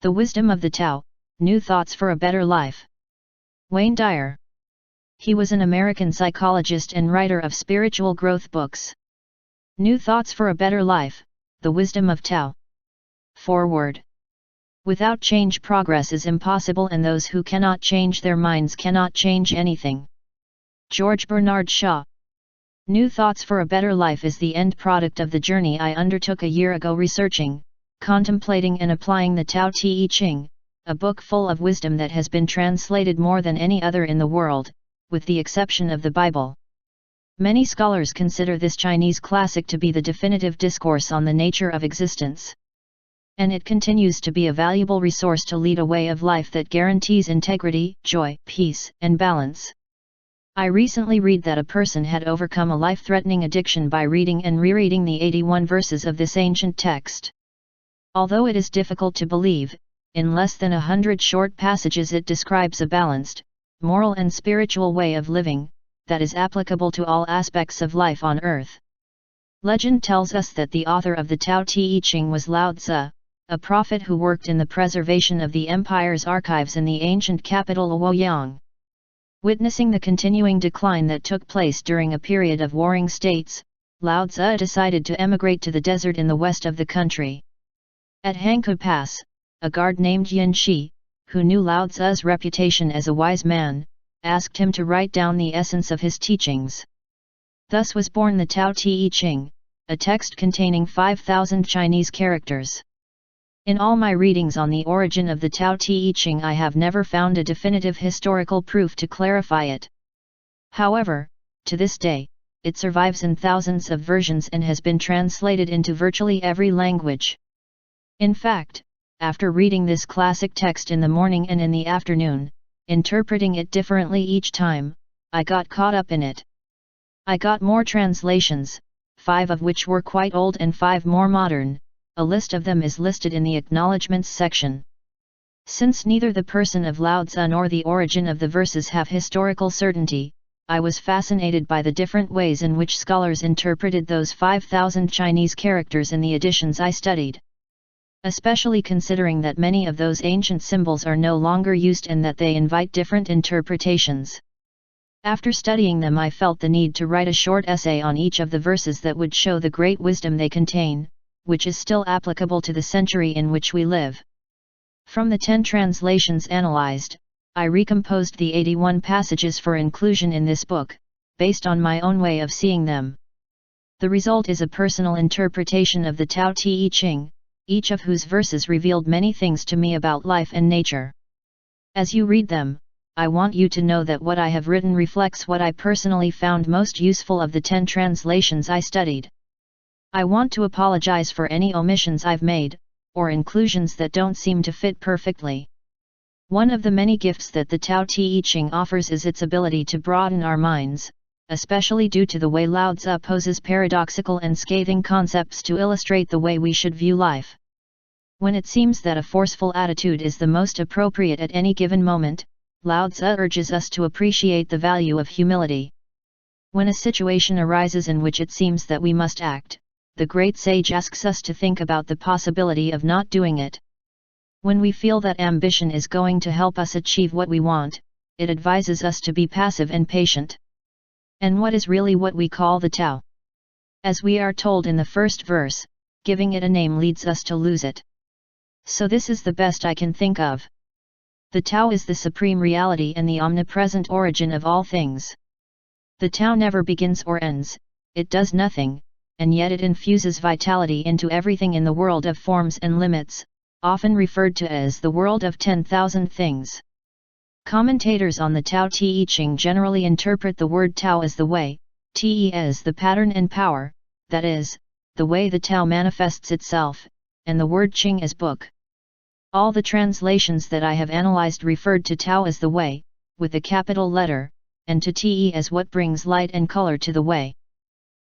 The Wisdom of the Tao, New Thoughts for a Better Life. Wayne Dyer. He was an American psychologist and writer of spiritual growth books. New Thoughts for a Better Life, The Wisdom of Tao. Foreword. Without change, progress is impossible, and those who cannot change their minds cannot change anything. George Bernard Shaw. New Thoughts for a Better Life is the end product of the journey I undertook a year ago researching, contemplating and applying the Tao Te Ching, a book full of wisdom that has been translated more than any other in the world, with the exception of the Bible. Many scholars consider this Chinese classic to be the definitive discourse on the nature of existence. And it continues to be a valuable resource to lead a way of life that guarantees integrity, joy, peace, and balance. I recently read that a person had overcome a life-threatening addiction by reading and rereading the 81 verses of this ancient text. Although it is difficult to believe, in less than 100 short passages it describes a balanced, moral and spiritual way of living, that is applicable to all aspects of life on earth. Legend tells us that the author of the Tao Te Ching was Lao Tzu, a prophet who worked in the preservation of the empire's archives in the ancient capital Luoyang. Witnessing the continuing decline that took place during a period of warring states, Lao Tzu decided to emigrate to the desert in the west of the country. At Hangkou Pass, a guard named Yin Shi, who knew Lao Tzu's reputation as a wise man, asked him to write down the essence of his teachings. Thus was born the Tao Te Ching, a text containing 5,000 Chinese characters. In all my readings on the origin of the Tao Te Ching, I have never found a definitive historical proof to clarify it. However, to this day, it survives in thousands of versions and has been translated into virtually every language. In fact, after reading this classic text in the morning and in the afternoon, interpreting it differently each time, I got caught up in it. I got more translations, 5 of which were quite old and 5 more modern. A list of them is listed in the acknowledgements section. Since neither the person of Lao Tzu nor the origin of the verses have historical certainty, I was fascinated by the different ways in which scholars interpreted those 5,000 Chinese characters in the editions I studied. Especially considering that many of those ancient symbols are no longer used and that they invite different interpretations. After studying them, I felt the need to write a short essay on each of the verses that would show the great wisdom they contain, which is still applicable to the century in which we live. From the 10 translations analyzed, I recomposed the 81 passages for inclusion in this book, based on my own way of seeing them. The result is a personal interpretation of the Tao Te Ching, each of whose verses revealed many things to me about life and nature. As you read them, I want you to know that what I have written reflects what I personally found most useful of the 10 translations I studied. I want to apologize for any omissions I've made, or inclusions that don't seem to fit perfectly. One of the many gifts that the Tao Te Ching offers is its ability to broaden our minds, especially due to the way Lao Tzu poses paradoxical and scathing concepts to illustrate the way we should view life. When it seems that a forceful attitude is the most appropriate at any given moment, Lao Tzu urges us to appreciate the value of humility. When a situation arises in which it seems that we must act, the great sage asks us to think about the possibility of not doing it. When we feel that ambition is going to help us achieve what we want, it advises us to be passive and patient. And what is really what we call the Tao? As we are told in the first verse, giving it a name leads us to lose it. So this is the best I can think of. The Tao is the supreme reality and the omnipresent origin of all things. The Tao never begins or ends, it does nothing, and yet it infuses vitality into everything in the world of forms and limits, often referred to as the world of 10,000 things. Commentators on the Tao Te Ching generally interpret the word Tao as the way, Te as the pattern and power, that is, the way the Tao manifests itself, and the word Ching as book. All the translations that I have analyzed referred to Tao as the way, with a capital letter, and to Te as what brings light and color to the way.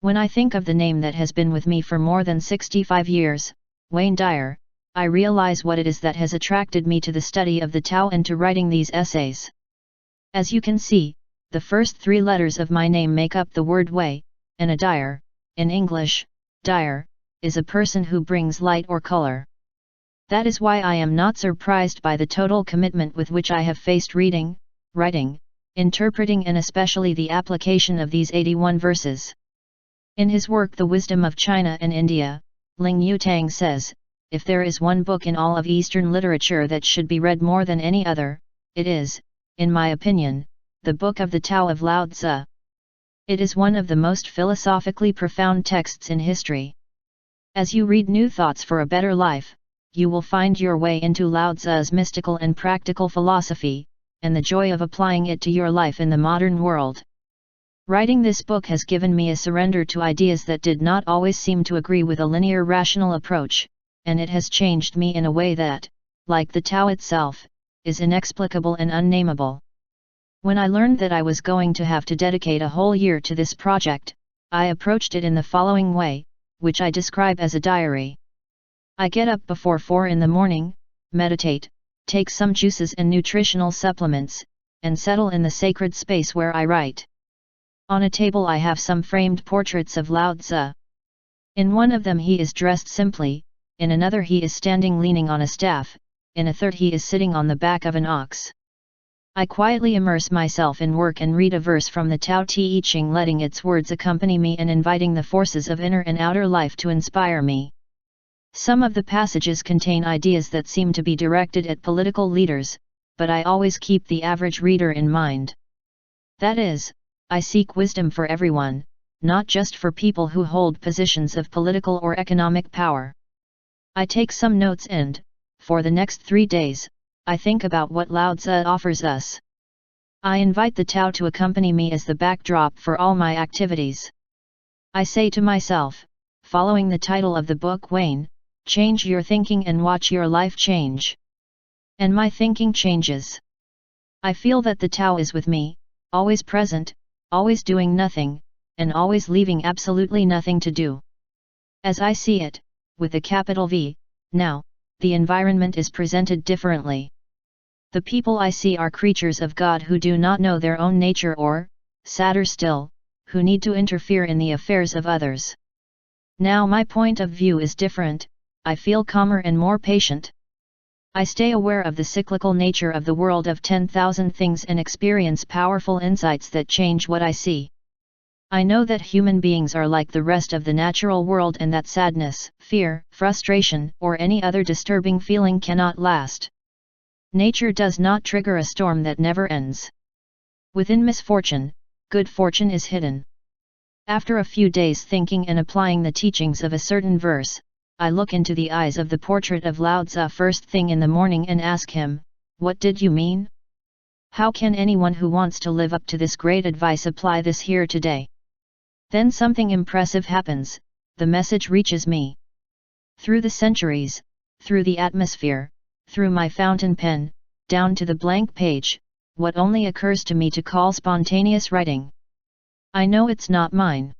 When I think of the name that has been with me for more than 65 years, Wayne Dyer, I realize what it is that has attracted me to the study of the Tao and to writing these essays. As you can see, the first 3 letters of my name make up the word way, and a Dyer, in English, Dyer, is a person who brings light or color. That is why I am not surprised by the total commitment with which I have faced reading, writing, interpreting and especially the application of these 81 verses. In his work The Wisdom of China and India, Ling Yutang says, if there is one book in all of Eastern literature that should be read more than any other, it is, in my opinion, the Book of the Tao of Lao Tzu. It is one of the most philosophically profound texts in history. As you read New Thoughts for a Better Life, you will find your way into Lao Tzu's mystical and practical philosophy, and the joy of applying it to your life in the modern world. Writing this book has given me a surrender to ideas that did not always seem to agree with a linear rational approach, and it has changed me in a way that, like the Tao itself, is inexplicable and unnameable. When I learned that I was going to have to dedicate a whole year to this project, I approached it in the following way, which I describe as a diary. I get up before 4 in the morning, meditate, take some juices and nutritional supplements, and settle in the sacred space where I write. On a table I have some framed portraits of Lao Tzu. In one of them he is dressed simply, in another he is standing leaning on a staff, in a third he is sitting on the back of an ox. I quietly immerse myself in work and read a verse from the Tao Te Ching, letting its words accompany me and inviting the forces of inner and outer life to inspire me. Some of the passages contain ideas that seem to be directed at political leaders, but I always keep the average reader in mind. That is, I seek wisdom for everyone, not just for people who hold positions of political or economic power. I take some notes and, for the next 3 days, I think about what Lao Tzu offers us. I invite the Tao to accompany me as the backdrop for all my activities. I say to myself, following the title of the book Wayne, change your thinking and watch your life change. And my thinking changes. I feel that the Tao is with me, always present, always doing nothing, and always leaving absolutely nothing to do. As I see it, with a capital V, now, the environment is presented differently. The people I see are creatures of God who do not know their own nature or, sadder still, who need to interfere in the affairs of others. Now my point of view is different, I feel calmer and more patient. I stay aware of the cyclical nature of the world of 10,000 things and experience powerful insights that change what I see. I know that human beings are like the rest of the natural world and that sadness, fear, frustration, or any other disturbing feeling cannot last. Nature does not trigger a storm that never ends. Within misfortune, good fortune is hidden. After a few days thinking and applying the teachings of a certain verse, I look into the eyes of the portrait of Lao Tzu first thing in the morning and ask him, "What did you mean? How can anyone who wants to live up to this great advice apply this here today?" Then something impressive happens, the message reaches me. Through the centuries, through the atmosphere, through my fountain pen, down to the blank page, what only occurs to me to call spontaneous writing. I know it's not mine.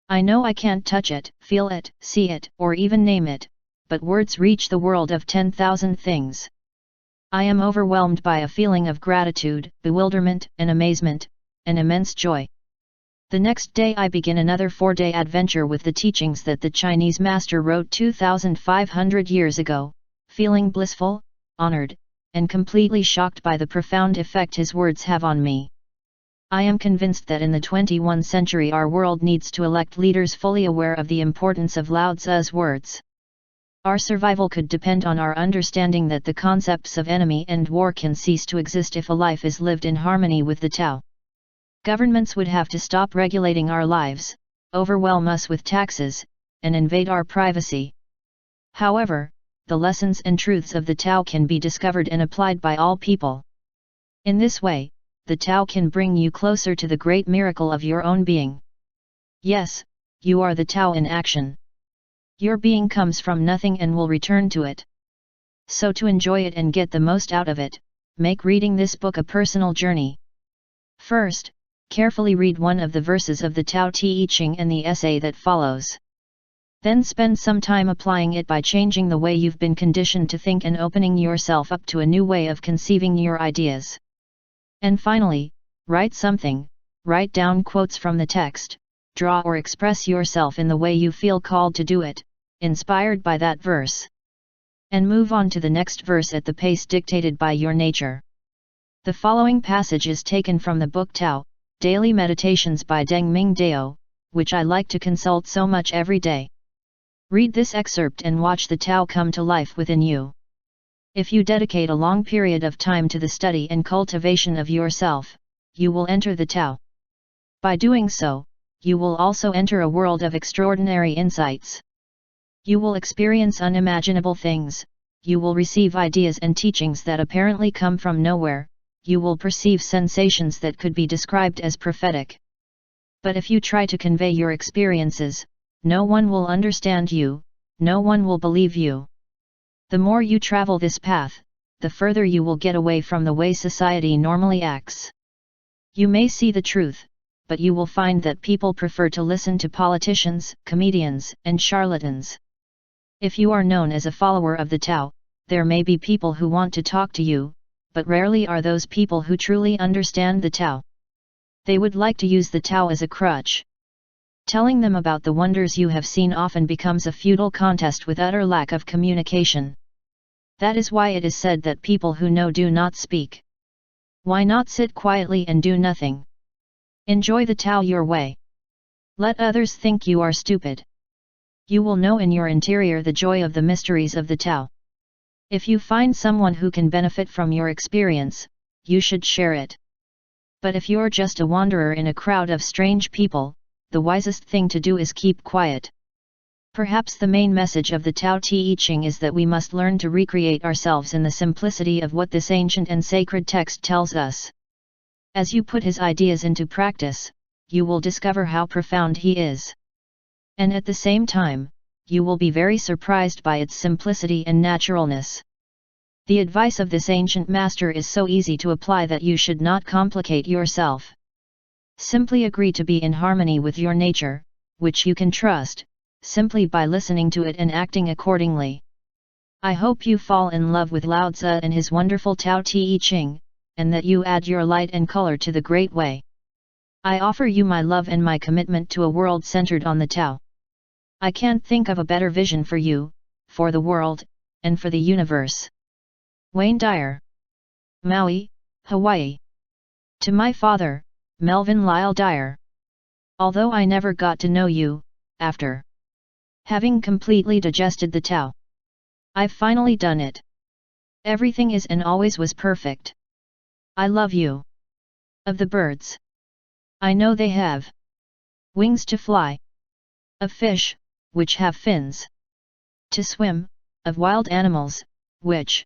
I know I can't touch it, feel it, see it, or even name it, but words reach the world of 10,000 things. I am overwhelmed by a feeling of gratitude, bewilderment, and amazement, and immense joy. The next day I begin another 4-day adventure with the teachings that the Chinese master wrote 2,500 years ago, feeling blissful, honored, and completely shocked by the profound effect his words have on me. I am convinced that in the 21st century our world needs to elect leaders fully aware of the importance of Lao Tzu's words. Our survival could depend on our understanding that the concepts of enemy and war can cease to exist if a life is lived in harmony with the Tao. Governments would have to stop regulating our lives, overwhelm us with taxes, and invade our privacy. However, the lessons and truths of the Tao can be discovered and applied by all people. In this way, the Tao can bring you closer to the great miracle of your own being. Yes, you are the Tao in action. Your being comes from nothing and will return to it. So to enjoy it and get the most out of it, make reading this book a personal journey. First, carefully read one of the verses of the Tao Te Ching and the essay that follows. Then spend some time applying it by changing the way you've been conditioned to think and opening yourself up to a new way of conceiving your ideas. And finally, write something, write down quotes from the text, draw or express yourself in the way you feel called to do it, inspired by that verse. and move on to the next verse at the pace dictated by your nature. The following passage is taken from the book Tao, Daily Meditations by Deng Ming Dao, which I like to consult so much every day. Read this excerpt and watch the Tao come to life within you. If you dedicate a long period of time to the study and cultivation of yourself, you will enter the Tao. By doing so, you will also enter a world of extraordinary insights. You will experience unimaginable things, you will receive ideas and teachings that apparently come from nowhere, you will perceive sensations that could be described as prophetic. But if you try to convey your experiences, no one will understand you, no one will believe you. The more you travel this path, the further you will get away from the way society normally acts. You may see the truth, but you will find that people prefer to listen to politicians, comedians, and charlatans. If you are known as a follower of the Tao, there may be people who want to talk to you, but rarely are those people who truly understand the Tao. They would like to use the Tao as a crutch. Telling them about the wonders you have seen often becomes a futile contest with utter lack of communication. That is why it is said that people who know do not speak. Why not sit quietly and do nothing? Enjoy the Tao your way. Let others think you are stupid. You will know in your interior the joy of the mysteries of the Tao. If you find someone who can benefit from your experience, you should share it. But if you're just a wanderer in a crowd of strange people, the wisest thing to do is keep quiet. Perhaps the main message of the Tao Te Ching is that we must learn to recreate ourselves in the simplicity of what this ancient and sacred text tells us. As you put his ideas into practice, you will discover how profound he is. And at the same time, you will be very surprised by its simplicity and naturalness. The advice of this ancient master is so easy to apply that you should not complicate yourself. Simply agree to be in harmony with your nature, which you can trust, simply by listening to it and acting accordingly. I hope you fall in love with Lao Tzu and his wonderful Tao Te Ching, and that you add your light and color to the great way. I offer you my love and my commitment to a world centered on the Tao. I can't think of a better vision for you, for the world, and for the universe. Wayne Dyer. Maui, Hawaii. To my father, Melvin Lyle Dyer. Although I never got to know you, after having completely digested the Tao, I've finally done it. Everything is and always was perfect. I love you. Of the birds, I know they have wings to fly. Of fish, which have fins to swim, of wild animals, which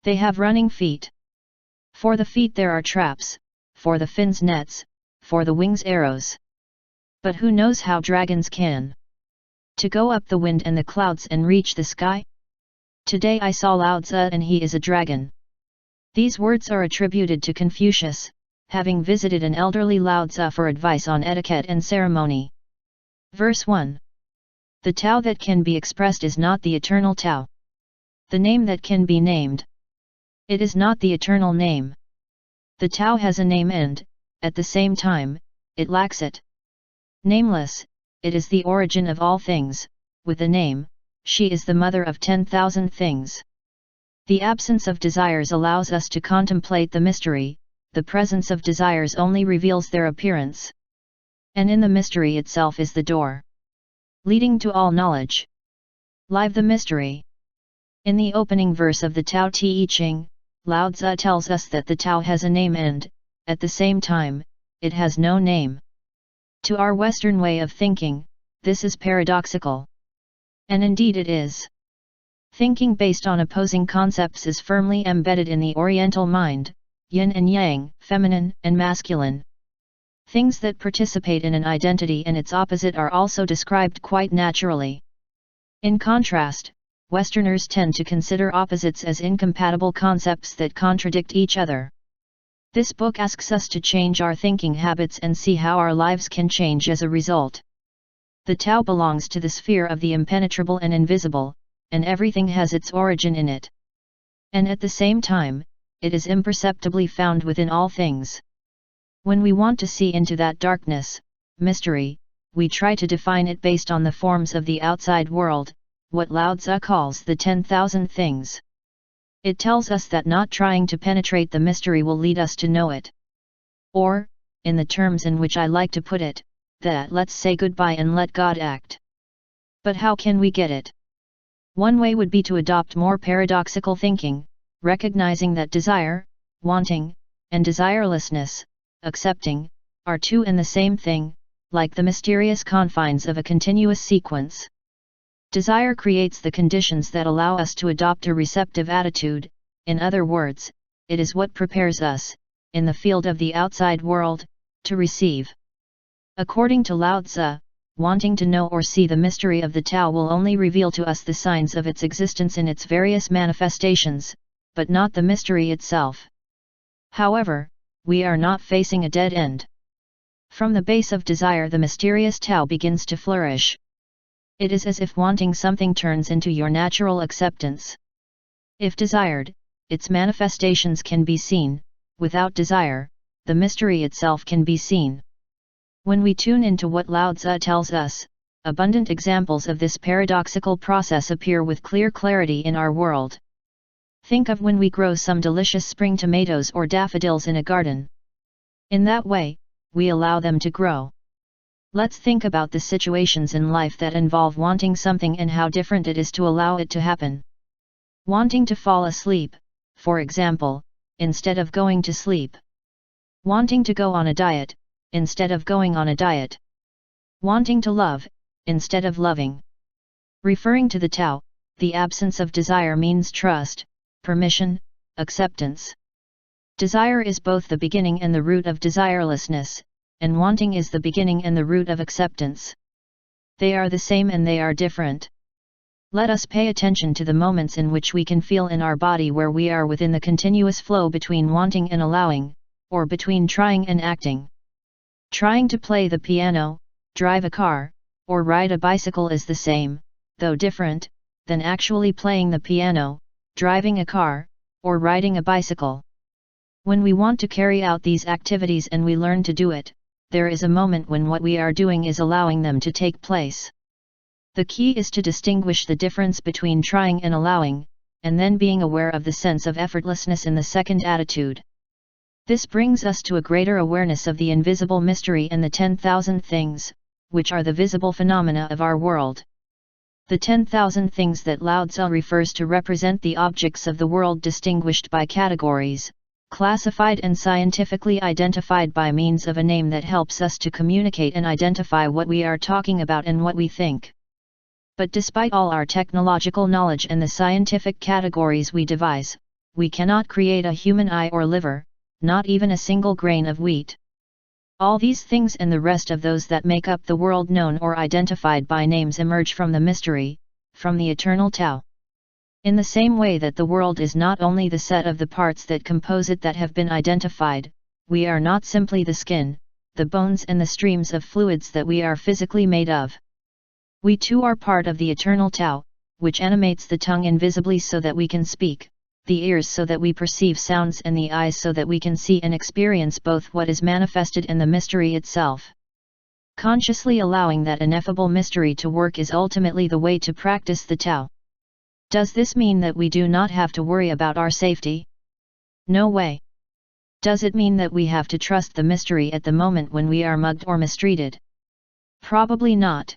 they have running feet. For the feet there are traps, for the fins nets, for the wings arrows. But who knows how dragons can to go up the wind and the clouds and reach the sky? Today I saw Lao Tzu and he is a dragon. These words are attributed to Confucius, having visited an elderly Lao Tzu for advice on etiquette and ceremony. Verse 1. The Tao that can be expressed is not the eternal Tao. The name that can be named. It is not the eternal name. The Tao has a name and, at the same time, it lacks it. Nameless, it is the origin of all things, with a name, she is the mother of 10,000 things. The absence of desires allows us to contemplate the mystery, the presence of desires only reveals their appearance. And in the mystery itself is the door leading to all knowledge. Live the mystery. In the opening verse of the Tao Te Ching, Lao Tzu tells us that the Tao has a name and, at the same time, it has no name. To our Western way of thinking, this is paradoxical. And indeed it is. Thinking based on opposing concepts is firmly embedded in the Oriental mind, yin and yang, feminine and masculine. Things that participate in an identity and its opposite are also described quite naturally. In contrast, Westerners tend to consider opposites as incompatible concepts that contradict each other. This book asks us to change our thinking habits and see how our lives can change as a result. The Tao belongs to the sphere of the impenetrable and invisible, and everything has its origin in it. And at the same time, it is imperceptibly found within all things. When we want to see into that darkness, mystery, we try to define it based on the forms of the outside world, what Lao Tzu calls the 10,000 things. It tells us that not trying to penetrate the mystery will lead us to know it. Or, in the terms in which I like to put it, that let's say goodbye and let God act. But how can we get it? One way would be to adopt more paradoxical thinking, recognizing that desire, wanting, and desirelessness, accepting, are two and the same thing, like the mysterious confines of a continuous sequence. Desire creates the conditions that allow us to adopt a receptive attitude, in other words, it is what prepares us, in the field of the outside world, to receive. According to Lao Tzu, wanting to know or see the mystery of the Tao will only reveal to us the signs of its existence in its various manifestations, but not the mystery itself. However, we are not facing a dead end. From the base of desire the mysterious Tao begins to flourish. It is as if wanting something turns into your natural acceptance. If desired, its manifestations can be seen; without desire, the mystery itself can be seen. When we tune into what Lao Tzu tells us, abundant examples of this paradoxical process appear with clear clarity in our world. Think of when we grow some delicious spring tomatoes or daffodils in a garden. In that way, we allow them to grow. Let's think about the situations in life that involve wanting something and how different it is to allow it to happen. Wanting to fall asleep, for example, instead of going to sleep. Wanting to go on a diet, instead of going on a diet. Wanting to love, instead of loving. Referring to the Tao, the absence of desire means trust, permission, acceptance. Desire is both the beginning and the root of desirelessness, and wanting is the beginning and the root of acceptance. They are the same and they are different. Let us pay attention to the moments in which we can feel in our body where we are within the continuous flow between wanting and allowing, or between trying and acting. Trying to play the piano, drive a car, or ride a bicycle is the same, though different, than actually playing the piano, driving a car, or riding a bicycle. When we want to carry out these activities and we learn to do it, there is a moment when what we are doing is allowing them to take place. The key is to distinguish the difference between trying and allowing, and then being aware of the sense of effortlessness in the second attitude. This brings us to a greater awareness of the invisible mystery and the 10,000 things, which are the visible phenomena of our world. The 10,000 things that Lao Tzu refers to represent the objects of the world distinguished by categories, classified and scientifically identified by means of a name that helps us to communicate and identify what we are talking about and what we think. But despite all our technological knowledge and the scientific categories we devise, we cannot create a human eye or liver, not even a single grain of wheat. All these things and the rest of those that make up the world known or identified by names emerge from the mystery, from the eternal Tao. In the same way that the world is not only the set of the parts that compose it that have been identified, we are not simply the skin, the bones and the streams of fluids that we are physically made of. We too are part of the eternal Tao, which animates the tongue invisibly so that we can speak, the ears so that we perceive sounds and the eyes so that we can see and experience both what is manifested and the mystery itself. Consciously allowing that ineffable mystery to work is ultimately the way to practice the Tao. Does this mean that we do not have to worry about our safety? No way. Does it mean that we have to trust the mystery at the moment when we are mugged or mistreated? Probably not.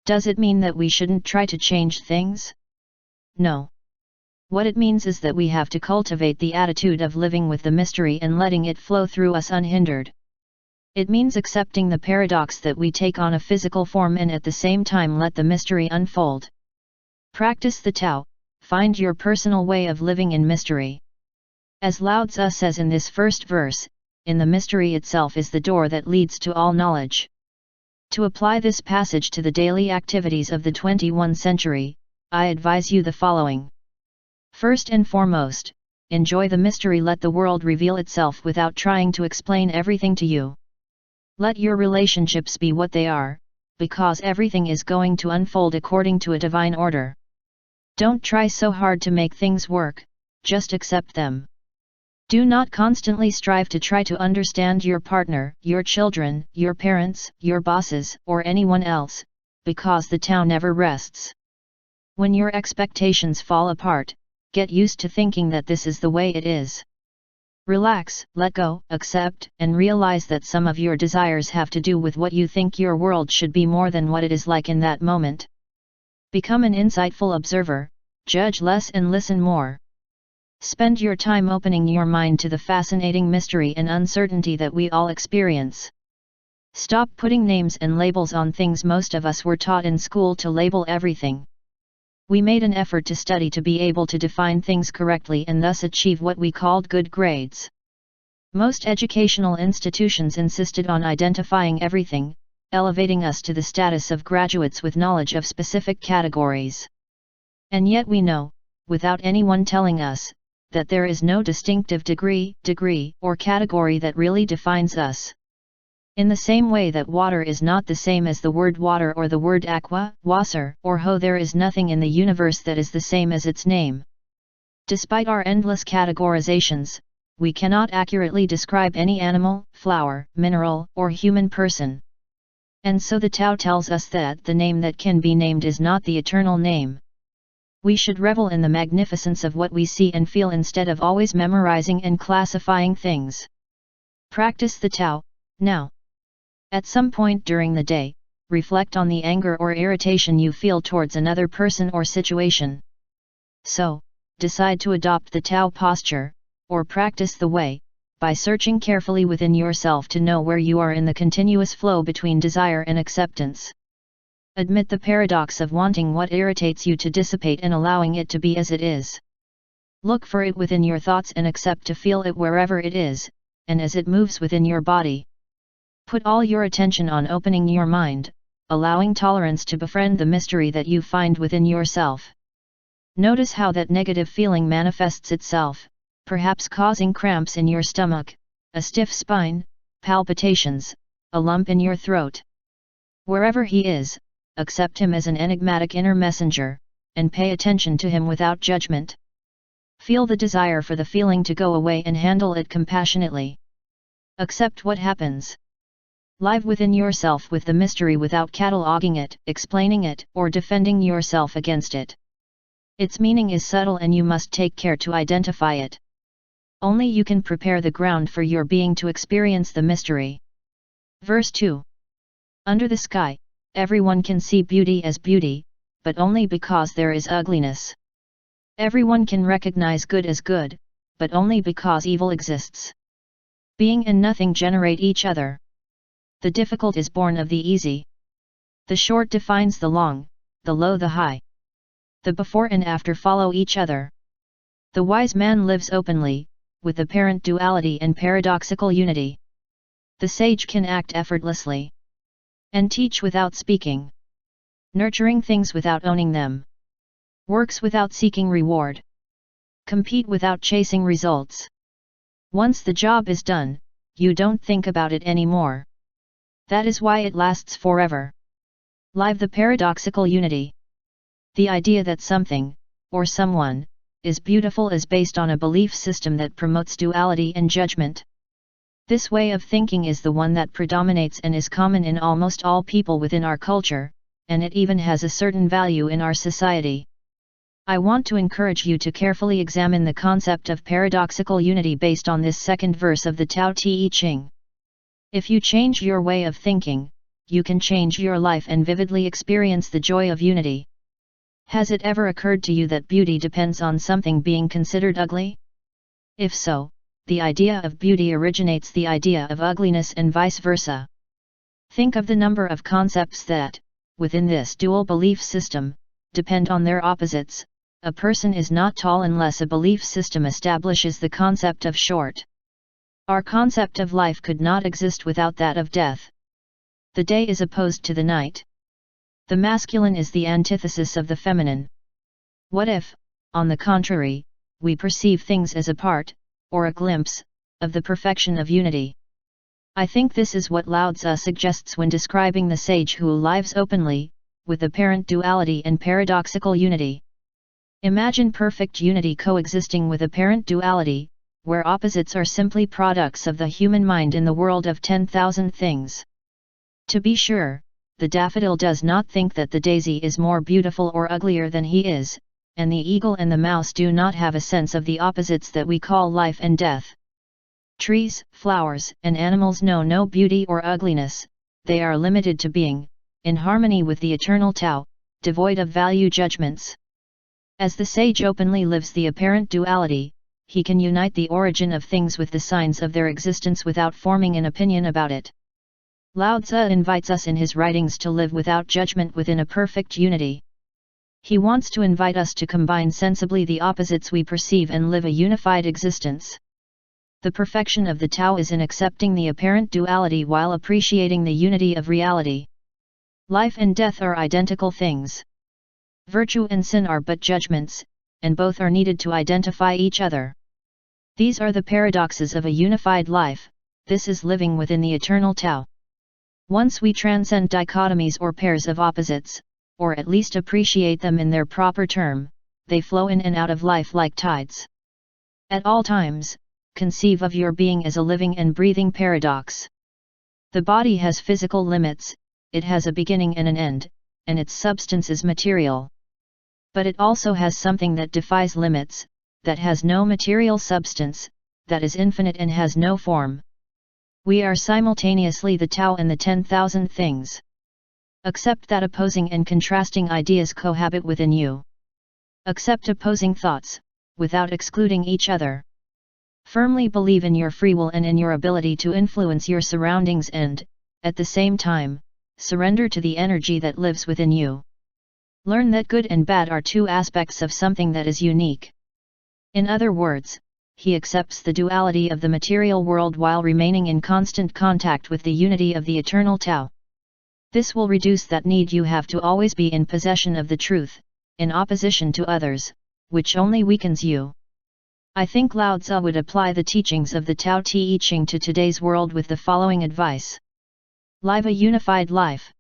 Does it mean that we shouldn't try to change things? No. What it means is that we have to cultivate the attitude of living with the mystery and letting it flow through us unhindered. It means accepting the paradox that we take on a physical form and at the same time let the mystery unfold. Practice the Tao, find your personal way of living in mystery. As Lao Tzu says in this first verse, in the mystery itself is the door that leads to all knowledge. To apply this passage to the daily activities of the 21st century, I advise you the following. First and foremost, enjoy the mystery. Let the world reveal itself without trying to explain everything to you. Let your relationships be what they are, because everything is going to unfold according to a divine order. Don't try so hard to make things work, just accept them. Do not constantly strive to try to understand your partner, your children, your parents, your bosses, or anyone else, because the Tao never rests. When your expectations fall apart, get used to thinking that this is the way it is. Relax, let go, accept, and realize that some of your desires have to do with what you think your world should be more than what it is like in that moment. Become an insightful observer, judge less and listen more. Spend your time opening your mind to the fascinating mystery and uncertainty that we all experience. Stop putting names and labels on things. Most of us were taught in school to label everything. We made an effort to study to be able to define things correctly and thus achieve what we called good grades. Most educational institutions insisted on identifying everything, elevating us to the status of graduates with knowledge of specific categories. And yet we know, without anyone telling us, that there is no distinctive degree, or category that really defines us. In the same way that water is not the same as the word water or the word aqua, Wasser, or ho, there is nothing in the universe that is the same as its name. Despite our endless categorizations, we cannot accurately describe any animal, flower, mineral, or human person. And so the Tao tells us that the name that can be named is not the eternal name. We should revel in the magnificence of what we see and feel instead of always memorizing and classifying things. Practice the Tao, now. At some point during the day, reflect on the anger or irritation you feel towards another person or situation. So, decide to adopt the Tao posture, or practice the way, by searching carefully within yourself to know where you are in the continuous flow between desire and acceptance. Admit the paradox of wanting what irritates you to dissipate and allowing it to be as it is. Look for it within your thoughts and accept to feel it wherever it is, and as it moves within your body. Put all your attention on opening your mind, allowing tolerance to befriend the mystery that you find within yourself. Notice how that negative feeling manifests itself, perhaps causing cramps in your stomach, a stiff spine, palpitations, a lump in your throat. Wherever he is, accept him as an enigmatic inner messenger, and pay attention to him without judgment. Feel the desire for the feeling to go away and handle it compassionately. Accept what happens. Live within yourself with the mystery without cataloging it, explaining it, or defending yourself against it. Its meaning is subtle and you must take care to identify it. Only you can prepare the ground for your being to experience the mystery. Verse 2. Under the sky, everyone can see beauty as beauty, but only because there is ugliness. Everyone can recognize good as good, but only because evil exists. Being and nothing generate each other. The difficult is born of the easy. The short defines the long, the low the high. The before and after follow each other. The wise man lives openly, with apparent duality and paradoxical unity. The sage can act effortlessly. And teach without speaking. Nurturing things without owning them. Works without seeking reward. Compete without chasing results. Once the job is done, you don't think about it anymore. That is why it lasts forever. Live the paradoxical unity. The idea that something, or someone, is beautiful is based on a belief system that promotes duality and judgment. This way of thinking is the one that predominates and is common in almost all people within our culture, and it even has a certain value in our society. I want to encourage you to carefully examine the concept of paradoxical unity based on this second verse of the Tao Te Ching. If you change your way of thinking, you can change your life and vividly experience the joy of unity. Has it ever occurred to you that beauty depends on something being considered ugly? If so, the idea of beauty originates the idea of ugliness and vice versa. Think of the number of concepts that, within this dual belief system, depend on their opposites. A person is not tall unless a belief system establishes the concept of short. Our concept of life could not exist without that of death. The day is opposed to the night. The masculine is the antithesis of the feminine. What if, on the contrary, we perceive things as a part, or a glimpse, of the perfection of unity? I think this is what Lao Tzu suggests when describing the sage who lives openly, with apparent duality and paradoxical unity. Imagine perfect unity coexisting with apparent duality, where opposites are simply products of the human mind in the world of 10,000 things. To be sure, the daffodil does not think that the daisy is more beautiful or uglier than he is, and the eagle and the mouse do not have a sense of the opposites that we call life and death. Trees, flowers, and animals know no beauty or ugliness, they are limited to being, in harmony with the eternal Tao, devoid of value judgments. As the sage openly lives the apparent duality, he can unite the origin of things with the signs of their existence without forming an opinion about it. Lao Tzu invites us in his writings to live without judgment within a perfect unity. He wants to invite us to combine sensibly the opposites we perceive and live a unified existence. The perfection of the Tao is in accepting the apparent duality while appreciating the unity of reality. Life and death are identical things. Virtue and sin are but judgments, and both are needed to identify each other. These are the paradoxes of a unified life. This is living within the eternal Tao. Once we transcend dichotomies or pairs of opposites, or at least appreciate them in their proper term, they flow in and out of life like tides. At all times, conceive of your being as a living and breathing paradox. The body has physical limits, it has a beginning and an end, and its substance is material. But it also has something that defies limits, that has no material substance, that is infinite and has no form. We are simultaneously the Tao and the 10,000 things. Accept that opposing and contrasting ideas cohabit within you. Accept opposing thoughts, without excluding each other. Firmly believe in your free will and in your ability to influence your surroundings and, at the same time, surrender to the energy that lives within you. Learn that good and bad are two aspects of something that is unique. In other words, he accepts the duality of the material world while remaining in constant contact with the unity of the eternal Tao. This will reduce that need you have to always be in possession of the truth, in opposition to others, which only weakens you. I think Lao Tzu would apply the teachings of the Tao Te Ching to today's world with the following advice. Live a unified life.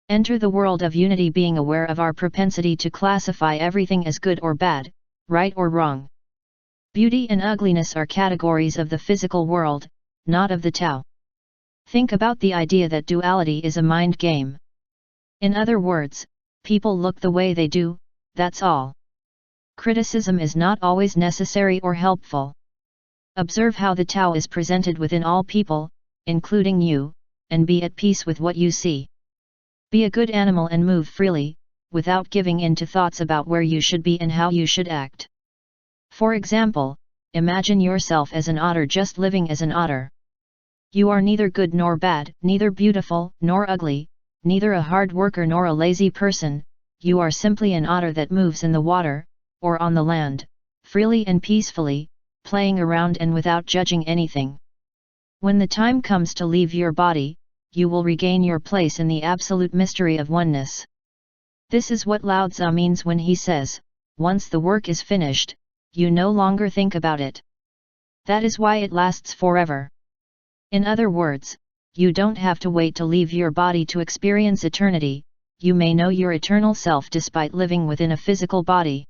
Enter the world of unity being aware of our propensity to classify everything as good or bad, right or wrong. Beauty and ugliness are categories of the physical world, not of the Tao. Think about the idea that duality is a mind game. In other words, people look the way they do, that's all. Criticism is not always necessary or helpful. Observe how the Tao is presented within all people, including you, and be at peace with what you see. Be a good animal and move freely, without giving in to thoughts about where you should be and how you should act. For example, imagine yourself as an otter just living as an otter. You are neither good nor bad, neither beautiful nor ugly, neither a hard worker nor a lazy person, you are simply an otter that moves in the water, or on the land, freely and peacefully, playing around and without judging anything. When the time comes to leave your body, you will regain your place in the absolute mystery of oneness. This is what Lao Tzu means when he says, once the work is finished, you no longer think about it. That is why it lasts forever. In other words, you don't have to wait to leave your body to experience eternity, you may know your eternal self despite living within a physical body.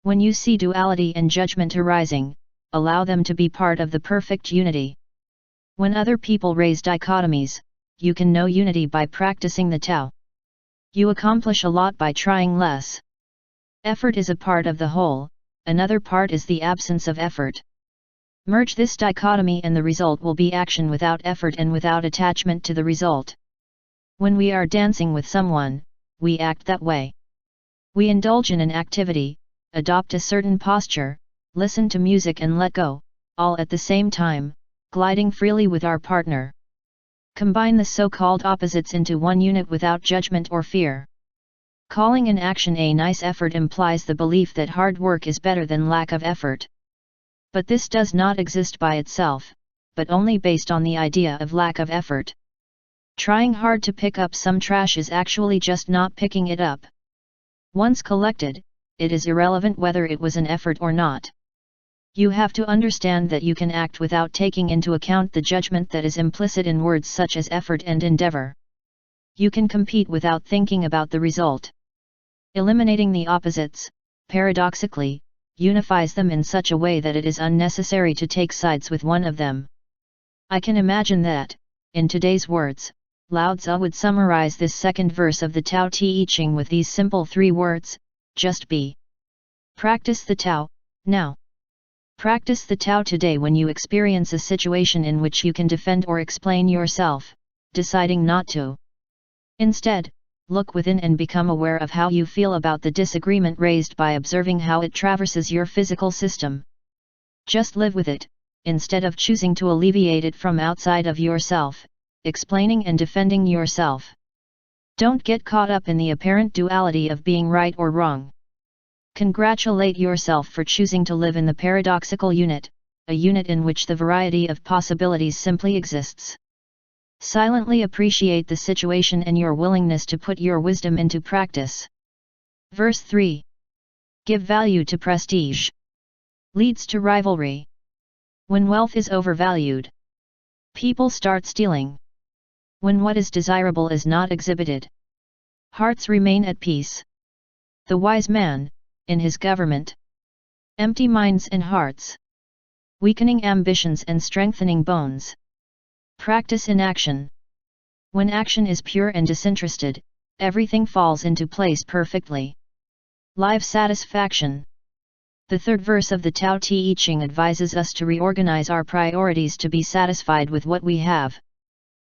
When you see duality and judgment arising, allow them to be part of the perfect unity. When other people raise dichotomies, you can know unity by practicing the Tao. You accomplish a lot by trying less. Effort is a part of the whole, another part is the absence of effort. Merge this dichotomy and the result will be action without effort and without attachment to the result. When we are dancing with someone, we act that way. We indulge in an activity, adopt a certain posture, listen to music and let go, all at the same time, gliding freely with our partner. Combine the so-called opposites into one unit without judgment or fear. Calling an action a nice effort implies the belief that hard work is better than lack of effort. But this does not exist by itself, but only based on the idea of lack of effort. Trying hard to pick up some trash is actually just not picking it up. Once collected, it is irrelevant whether it was an effort or not. You have to understand that you can act without taking into account the judgment that is implicit in words such as effort and endeavor. You can compete without thinking about the result. Eliminating the opposites, paradoxically, unifies them in such a way that it is unnecessary to take sides with one of them. I can imagine that, in today's words, Lao Tzu would summarize this second verse of the Tao Te Ching with these simple 3 words: just be. Practice the Tao, now. Practice the Tao today when you experience a situation in which you can defend or explain yourself, deciding not to. Instead, look within and become aware of how you feel about the disagreement raised by observing how it traverses your physical system. Just live with it, instead of choosing to alleviate it from outside of yourself, explaining and defending yourself. Don't get caught up in the apparent duality of being right or wrong. Congratulate yourself for choosing to live in the paradoxical unit, a unit in which the variety of possibilities simply exists. Silently appreciate the situation and your willingness to put your wisdom into practice. Verse 3. Give value to prestige. Leads to rivalry. When wealth is overvalued, people start stealing. When what is desirable is not exhibited, hearts remain at peace. The wise man, in his government, empty minds and hearts, weakening ambitions and strengthening bones. Practice in action. When action is pure and disinterested, everything falls into place perfectly. Life satisfaction. The third verse of the Tao Te Ching advises us to reorganize our priorities to be satisfied with what we have.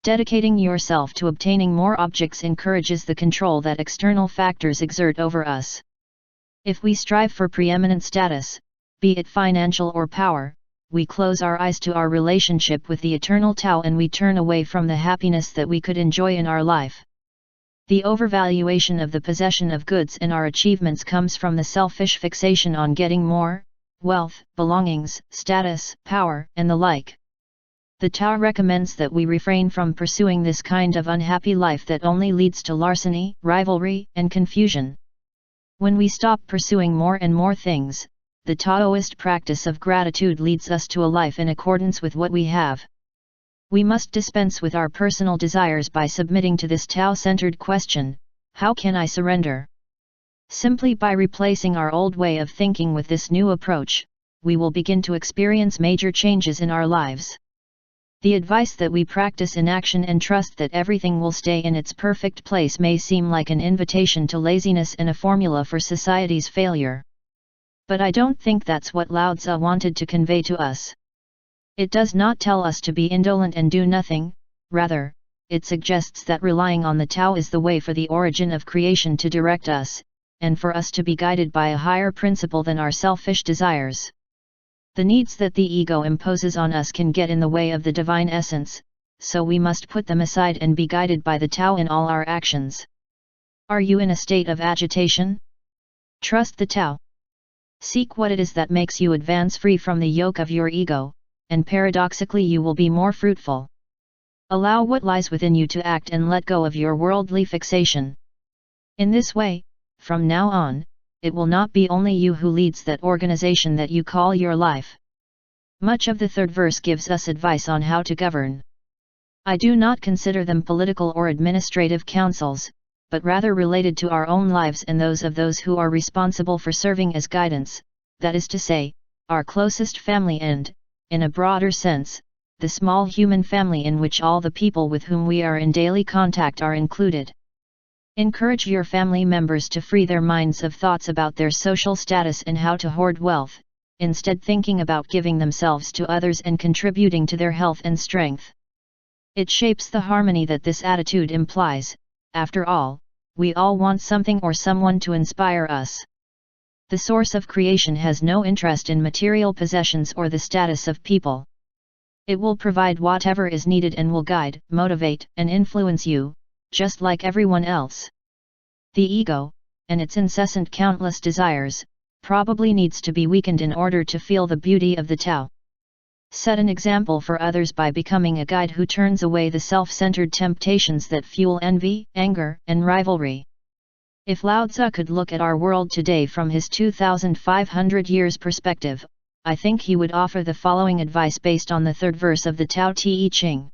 Dedicating yourself to obtaining more objects encourages the control that external factors exert over us. If we strive for preeminent status, be it financial or power, we close our eyes to our relationship with the eternal Tao and we turn away from the happiness that we could enjoy in our life. The overvaluation of the possession of goods and our achievements comes from the selfish fixation on getting more, wealth, belongings, status, power, and the like. The Tao recommends that we refrain from pursuing this kind of unhappy life that only leads to larceny, rivalry, and confusion. When we stop pursuing more and more things, the Taoist practice of gratitude leads us to a life in accordance with what we have. We must dispense with our personal desires by submitting to this Tao-centered question: how can I surrender? Simply by replacing our old way of thinking with this new approach, we will begin to experience major changes in our lives. The advice that we practice in action and trust that everything will stay in its perfect place may seem like an invitation to laziness and a formula for society's failure. But I don't think that's what Lao Tzu wanted to convey to us. It does not tell us to be indolent and do nothing, rather, it suggests that relying on the Tao is the way for the origin of creation to direct us, and for us to be guided by a higher principle than our selfish desires. The needs that the ego imposes on us can get in the way of the divine essence, so we must put them aside and be guided by the Tao in all our actions. Are you in a state of agitation? Trust the Tao. Seek what it is that makes you advance free from the yoke of your ego, and paradoxically you will be more fruitful. Allow what lies within you to act and let go of your worldly fixation. In this way, from now on, it will not be only you who leads that organization that you call your life. Much of the third verse gives us advice on how to govern. I do not consider them political or administrative councils, but rather related to our own lives and those of those who are responsible for serving as guidance, that is to say, our closest family and, in a broader sense, the small human family in which all the people with whom we are in daily contact are included. Encourage your family members to free their minds of thoughts about their social status and how to hoard wealth, instead thinking about giving themselves to others and contributing to their health and strength. It shapes the harmony that this attitude implies. After all, we all want something or someone to inspire us. The source of creation has no interest in material possessions or the status of people. It will provide whatever is needed and will guide, motivate, and influence you, just like everyone else. The ego, and its incessant countless desires, probably needs to be weakened in order to feel the beauty of the Tao. Set an example for others by becoming a guide who turns away the self-centered temptations that fuel envy, anger, and rivalry. If Lao Tzu could look at our world today from his 2,500 years perspective, I think he would offer the following advice based on the third verse of the Tao Te Ching.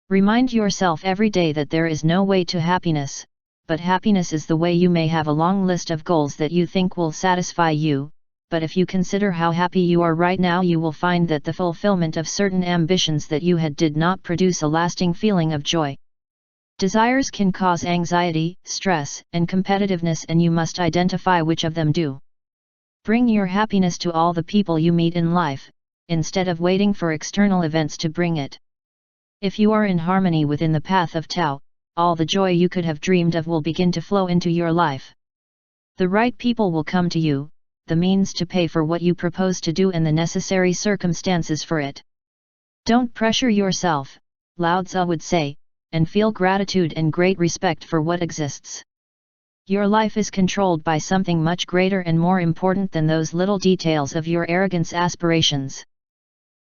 Remind yourself every day that there is no way to happiness, but happiness is the way. You may have a long list of goals that you think will satisfy you, but if you consider how happy you are right now, you will find that the fulfillment of certain ambitions that you had did not produce a lasting feeling of joy. Desires can cause anxiety, stress, and competitiveness, and you must identify which of them do. Bring your happiness to all the people you meet in life, instead of waiting for external events to bring it. If you are in harmony within the path of Tao, all the joy you could have dreamed of will begin to flow into your life. The right people will come to you, the means to pay for what you propose to do and the necessary circumstances for it. Don't pressure yourself, Lao Tzu would say, and feel gratitude and great respect for what exists. Your life is controlled by something much greater and more important than those little details of your arrogance aspirations.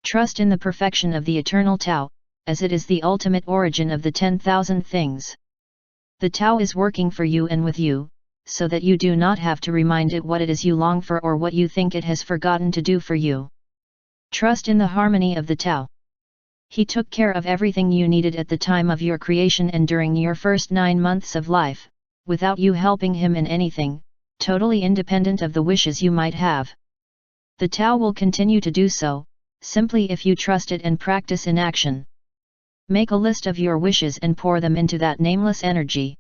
Trust in the perfection of the eternal Tao, as it is the ultimate origin of the 10,000 things. The Tao is working for you and with you, so that you do not have to remind it what it is you long for or what you think it has forgotten to do for you. Trust in the harmony of the Tao. He took care of everything you needed at the time of your creation and during your first 9 months of life, without you helping him in anything, totally independent of the wishes you might have. The Tao will continue to do so, simply if you trust it and practice in action. Make a list of your wishes and pour them into that nameless energy.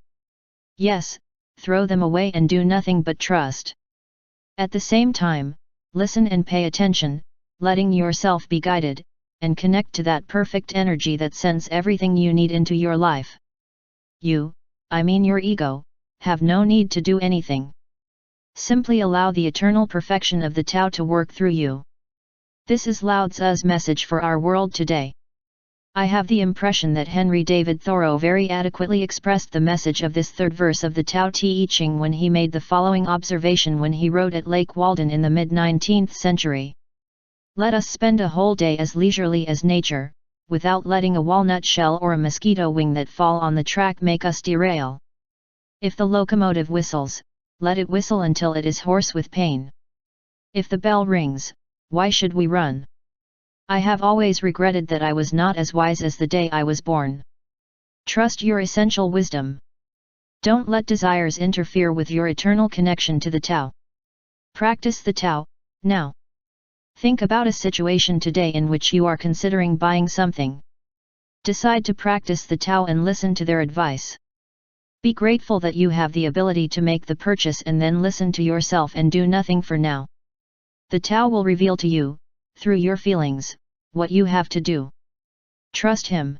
Yes, throw them away and do nothing but trust. At the same time, listen and pay attention, letting yourself be guided, and connect to that perfect energy that sends everything you need into your life. You, I mean your ego, have no need to do anything. Simply allow the eternal perfection of the Tao to work through you. This is Lao Tzu's message for our world today. I have the impression that Henry David Thoreau very adequately expressed the message of this third verse of the Tao Te Ching when he made the following observation when he wrote at Lake Walden in the mid-19th century. Let us spend a whole day as leisurely as nature, without letting a walnut shell or a mosquito wing that fall on the track make us derail. If the locomotive whistles, let it whistle until it is hoarse with pain. If the bell rings, why should we run? I have always regretted that I was not as wise as the day I was born. Trust your essential wisdom. Don't let desires interfere with your eternal connection to the Tao. Practice the Tao, now. Think about a situation today in which you are considering buying something. Decide to practice the Tao and listen to their advice. Be grateful that you have the ability to make the purchase and then listen to yourself and do nothing for now. The Tao will reveal to you, through your feelings, what you have to do. Trust him.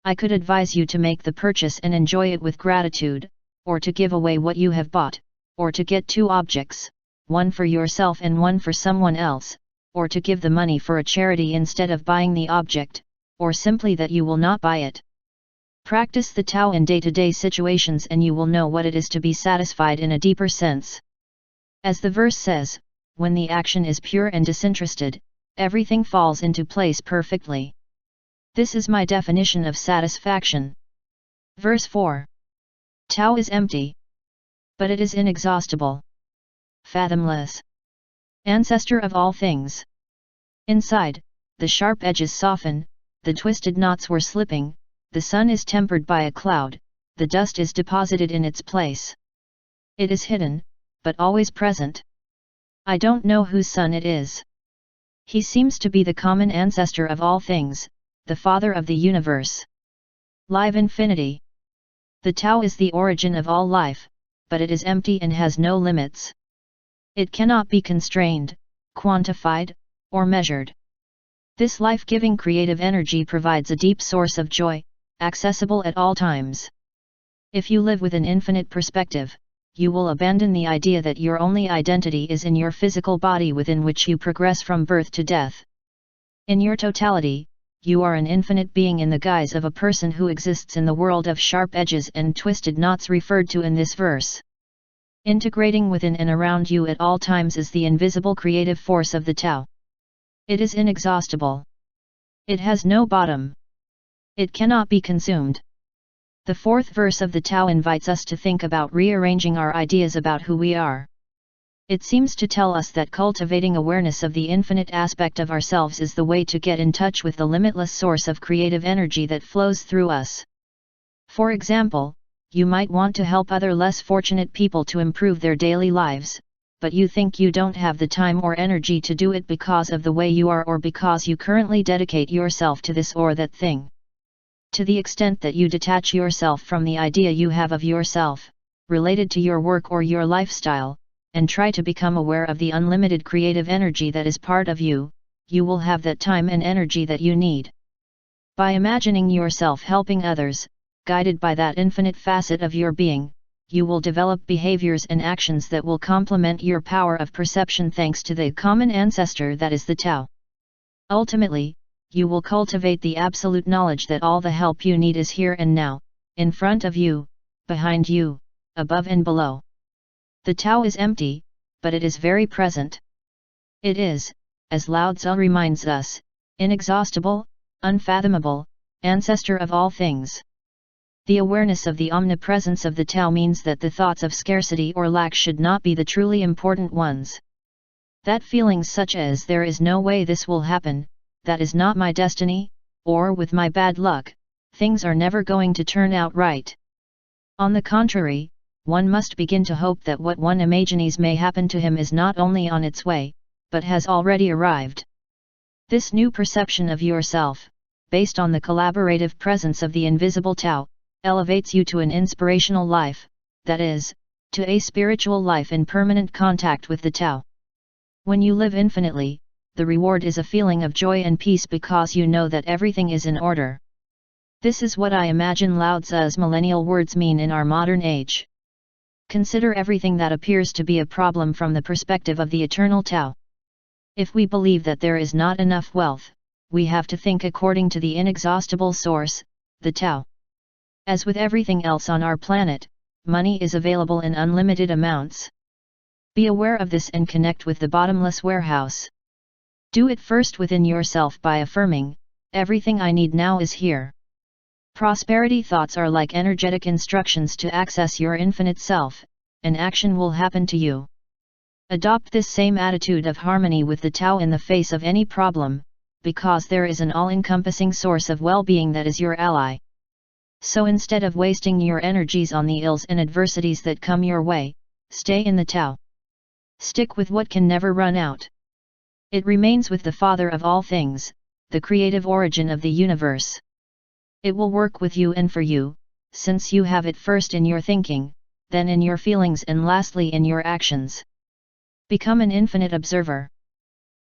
I could advise you to make the purchase and enjoy it with gratitude, or to give away what you have bought, or to get 2 objects, one for yourself and one for someone else, or to give the money for a charity instead of buying the object, or simply that you will not buy it. Practice the Tao in day-to-day situations and you will know what it is to be satisfied in a deeper sense. As the verse says, when the action is pure and disinterested, everything falls into place perfectly. This is my definition of satisfaction. Verse 4. Tao is empty. But it is inexhaustible. Fathomless. Ancestor of all things. Inside, the sharp edges soften, the twisted knots were slipping, the sun is tempered by a cloud, the dust is deposited in its place. It is hidden, but always present. I don't know whose son it is. He seems to be the common ancestor of all things, the father of the universe. Live infinity. The Tao is the origin of all life, but it is empty and has no limits. It cannot be constrained, quantified, or measured. This life-giving creative energy provides a deep source of joy, accessible at all times. If you live with an infinite perspective, you will abandon the idea that your only identity is in your physical body within which you progress from birth to death. In your totality, you are an infinite being in the guise of a person who exists in the world of sharp edges and twisted knots referred to in this verse. Integrating within and around you at all times is the invisible creative force of the Tao. It is inexhaustible. It has no bottom. It cannot be consumed. The 4th verse of the Tao invites us to think about rearranging our ideas about who we are. It seems to tell us that cultivating awareness of the infinite aspect of ourselves is the way to get in touch with the limitless source of creative energy that flows through us. For example, you might want to help other less fortunate people to improve their daily lives, but you think you don't have the time or energy to do it because of the way you are or because you currently dedicate yourself to this or that thing. To the extent that you detach yourself from the idea you have of yourself, related to your work or your lifestyle, and try to become aware of the unlimited creative energy that is part of you, you will have that time and energy that you need. By imagining yourself helping others, guided by that infinite facet of your being, you will develop behaviors and actions that will complement your power of perception thanks to the common ancestor that is the Tao. Ultimately, you will cultivate the absolute knowledge that all the help you need is here and now, in front of you, behind you, above and below. The Tao is empty, but it is very present. It is, as Lao Tzu reminds us, inexhaustible, unfathomable, ancestor of all things. The awareness of the omnipresence of the Tao means that the thoughts of scarcity or lack should not be the truly important ones. That feelings such as there is no way this will happen, that is not my destiny, or with my bad luck, things are never going to turn out right. On the contrary, one must begin to hope that what one imagines may happen to him is not only on its way, but has already arrived. This new perception of yourself, based on the collaborative presence of the invisible Tao, elevates you to an inspirational life, that is, to a spiritual life in permanent contact with the Tao. When you live infinitely, the reward is a feeling of joy and peace because you know that everything is in order. This is what I imagine Lao Tzu's millennial words mean in our modern age. Consider everything that appears to be a problem from the perspective of the eternal Tao. If we believe that there is not enough wealth, we have to think according to the inexhaustible source, the Tao. As with everything else on our planet, money is available in unlimited amounts. Be aware of this and connect with the bottomless warehouse. Do it first within yourself by affirming, everything I need now is here. Prosperity thoughts are like energetic instructions to access your infinite self, and action will happen to you. Adopt this same attitude of harmony with the Tao in the face of any problem, because there is an all-encompassing source of well-being that is your ally. So instead of wasting your energies on the ills and adversities that come your way, stay in the Tao. Stick with what can never run out. It remains with the Father of all things, the creative origin of the universe. It will work with you and for you, since you have it first in your thinking, then in your feelings and lastly in your actions. Become an infinite observer.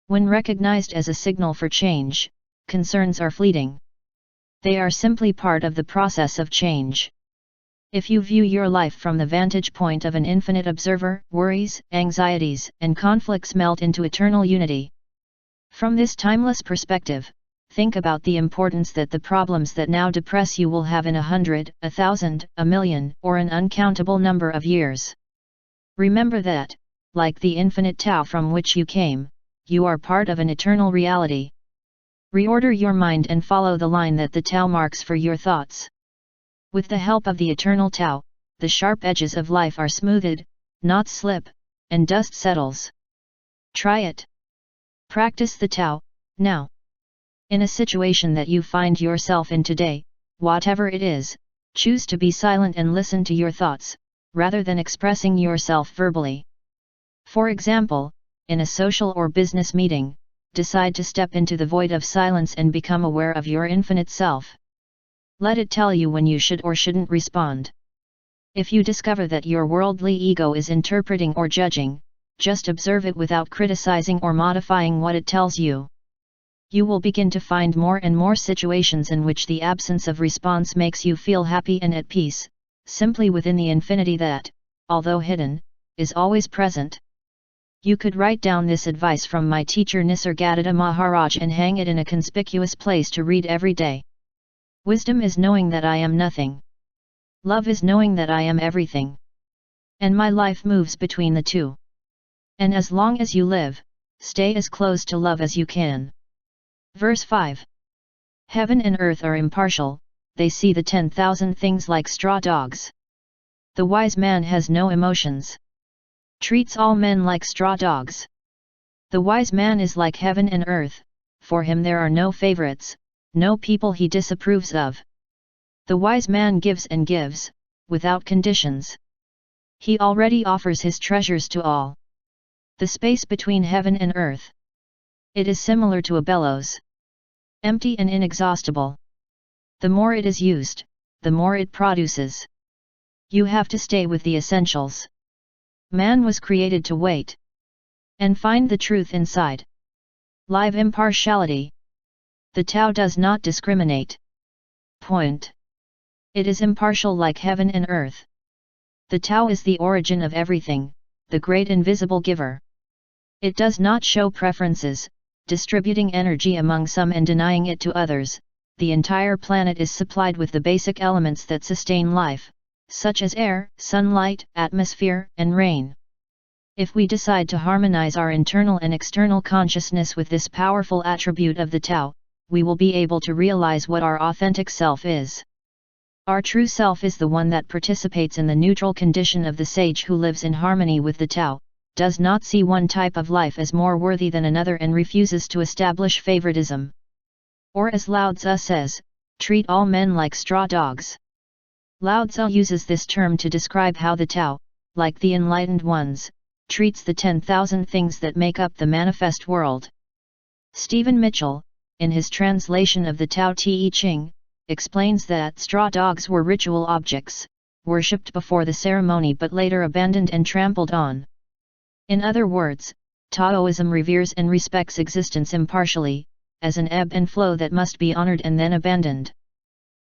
When recognized as a signal for change, concerns are fleeting. They are simply part of the process of change. If you view your life from the vantage point of an infinite observer, worries, anxieties, and conflicts melt into eternal unity. From this timeless perspective, think about the importance that the problems that now depress you will have in 100, 1,000, 1,000,000, or an uncountable number of years. Remember that, like the infinite Tao from which you came, you are part of an eternal reality. Reorder your mind and follow the line that the Tao marks for your thoughts. With the help of the eternal Tao, the sharp edges of life are smoothed, knots slip, and dust settles. Try it. Practice the Tao, now. In a situation that you find yourself in today, whatever it is, choose to be silent and listen to your thoughts, rather than expressing yourself verbally. For example, in a social or business meeting, decide to step into the void of silence and become aware of your infinite self. Let it tell you when you should or shouldn't respond. If you discover that your worldly ego is interpreting or judging, just observe it without criticizing or modifying what it tells you. You will begin to find more and more situations in which the absence of response makes you feel happy and at peace, simply within the infinity that, although hidden, is always present. You could write down this advice from my teacher Nisargadatta Maharaj and hang it in a conspicuous place to read every day. Wisdom is knowing that I am nothing. Love is knowing that I am everything. And my life moves between the two. And as long as you live, stay as close to love as you can. Verse 5. Heaven and earth are impartial, they see the 10,000 things like straw dogs. The wise man has no emotions. Treats all men like straw dogs. The wise man is like heaven and earth, for him there are no favorites, no people he disapproves of. The wise man gives and gives, without conditions. He already offers his treasures to all. The space between heaven and earth. It is similar to a bellows. Empty and inexhaustible. The more it is used, the more it produces. You have to stay with the essentials. Man was created to wait and find the truth inside. Live impartiality. The Tao does not discriminate. Point. It is impartial like heaven and earth. The Tao is the origin of everything, the great invisible giver. It does not show preferences, distributing energy among some and denying it to others. The entire planet is supplied with the basic elements that sustain life, such as air, sunlight, atmosphere, and rain. If we decide to harmonize our internal and external consciousness with this powerful attribute of the Tao, we will be able to realize what our authentic self is. Our true self is the one that participates in the neutral condition of the sage who lives in harmony with the Tao, does not see one type of life as more worthy than another and refuses to establish favoritism. Or as Lao Tzu says, treat all men like straw dogs. Lao Tzu uses this term to describe how the Tao, like the enlightened ones, treats the 10,000 things that make up the manifest world. Stephen Mitchell, in his translation of the Tao Te Ching, explains that straw dogs were ritual objects, worshipped before the ceremony but later abandoned and trampled on. In other words, Taoism reveres and respects existence impartially, as an ebb and flow that must be honored and then abandoned.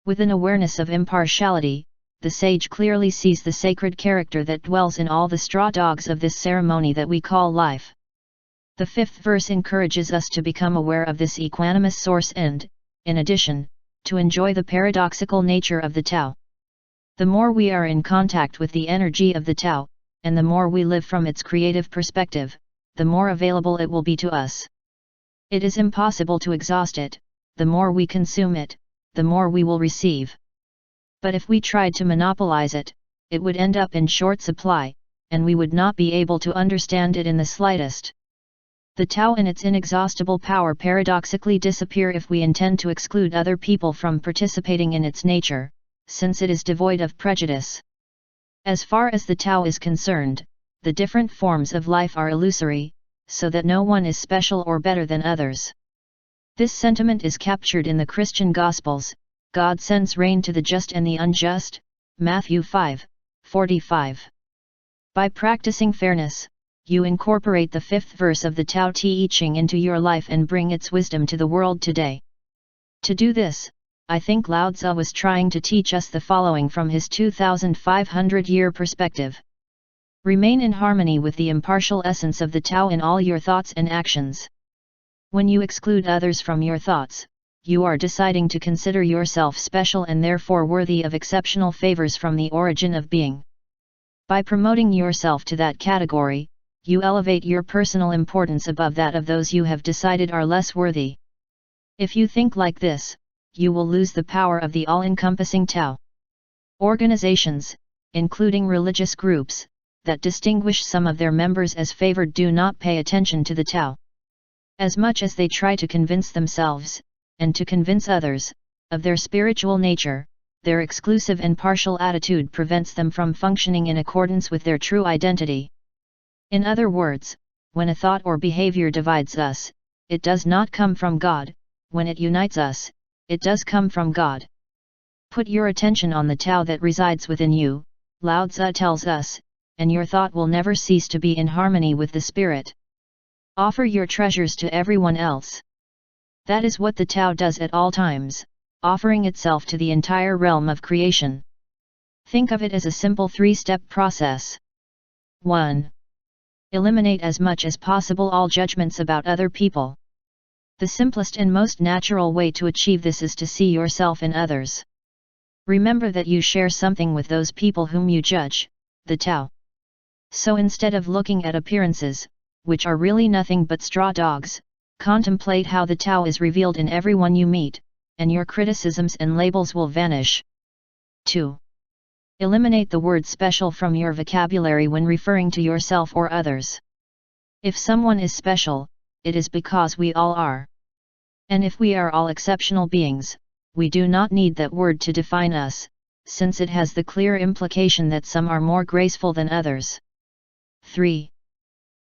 With an awareness of impartiality, the sage clearly sees the sacred character that dwells in all the straw dogs of this ceremony that we call life. The fifth verse encourages us to become aware of this equanimous source and, in addition, to enjoy the paradoxical nature of the Tao. The more we are in contact with the energy of the Tao, and the more we live from its creative perspective, the more available it will be to us. It is impossible to exhaust it. The more we consume it, the more we will receive. But if we tried to monopolize it, it would end up in short supply, and we would not be able to understand it in the slightest. The Tao and its inexhaustible power paradoxically disappear if we intend to exclude other people from participating in its nature, since it is devoid of prejudice. As far as the Tao is concerned, the different forms of life are illusory, so that no one is special or better than others. This sentiment is captured in the Christian Gospels. God sends rain to the just and the unjust, Matthew 5:45. By practicing fairness, you incorporate the fifth verse of the Tao Te Ching into your life and bring its wisdom to the world today. To do this, I think Lao Tzu was trying to teach us the following from his 2,500-year perspective. Remain in harmony with the impartial essence of the Tao in all your thoughts and actions. When you exclude others from your thoughts, you are deciding to consider yourself special and therefore worthy of exceptional favors from the origin of being. By promoting yourself to that category, you elevate your personal importance above that of those you have decided are less worthy. If you think like this, you will lose the power of the all-encompassing Tao. Organizations, including religious groups, that distinguish some of their members as favored do not pay attention to the Tao. As much as they try to convince themselves, and to convince others, of their spiritual nature, their exclusive and partial attitude prevents them from functioning in accordance with their true identity. In other words, when a thought or behavior divides us, it does not come from God. When it unites us, it does come from God. Put your attention on the Tao that resides within you, Lao Tzu tells us, and your thought will never cease to be in harmony with the Spirit. Offer your treasures to everyone else. That is what the Tao does at all times, offering itself to the entire realm of creation. Think of it as a simple three-step process. 1. Eliminate as much as possible all judgments about other people. The simplest and most natural way to achieve this is to see yourself in others. Remember that you share something with those people whom you judge, the Tao. So instead of looking at appearances, which are really nothing but straw dogs, contemplate how the Tao is revealed in everyone you meet, and your criticisms and labels will vanish. 2. Eliminate the word special from your vocabulary when referring to yourself or others. If someone is special, it is because we all are. And if we are all exceptional beings, we do not need that word to define us, since it has the clear implication that some are more graceful than others. 3.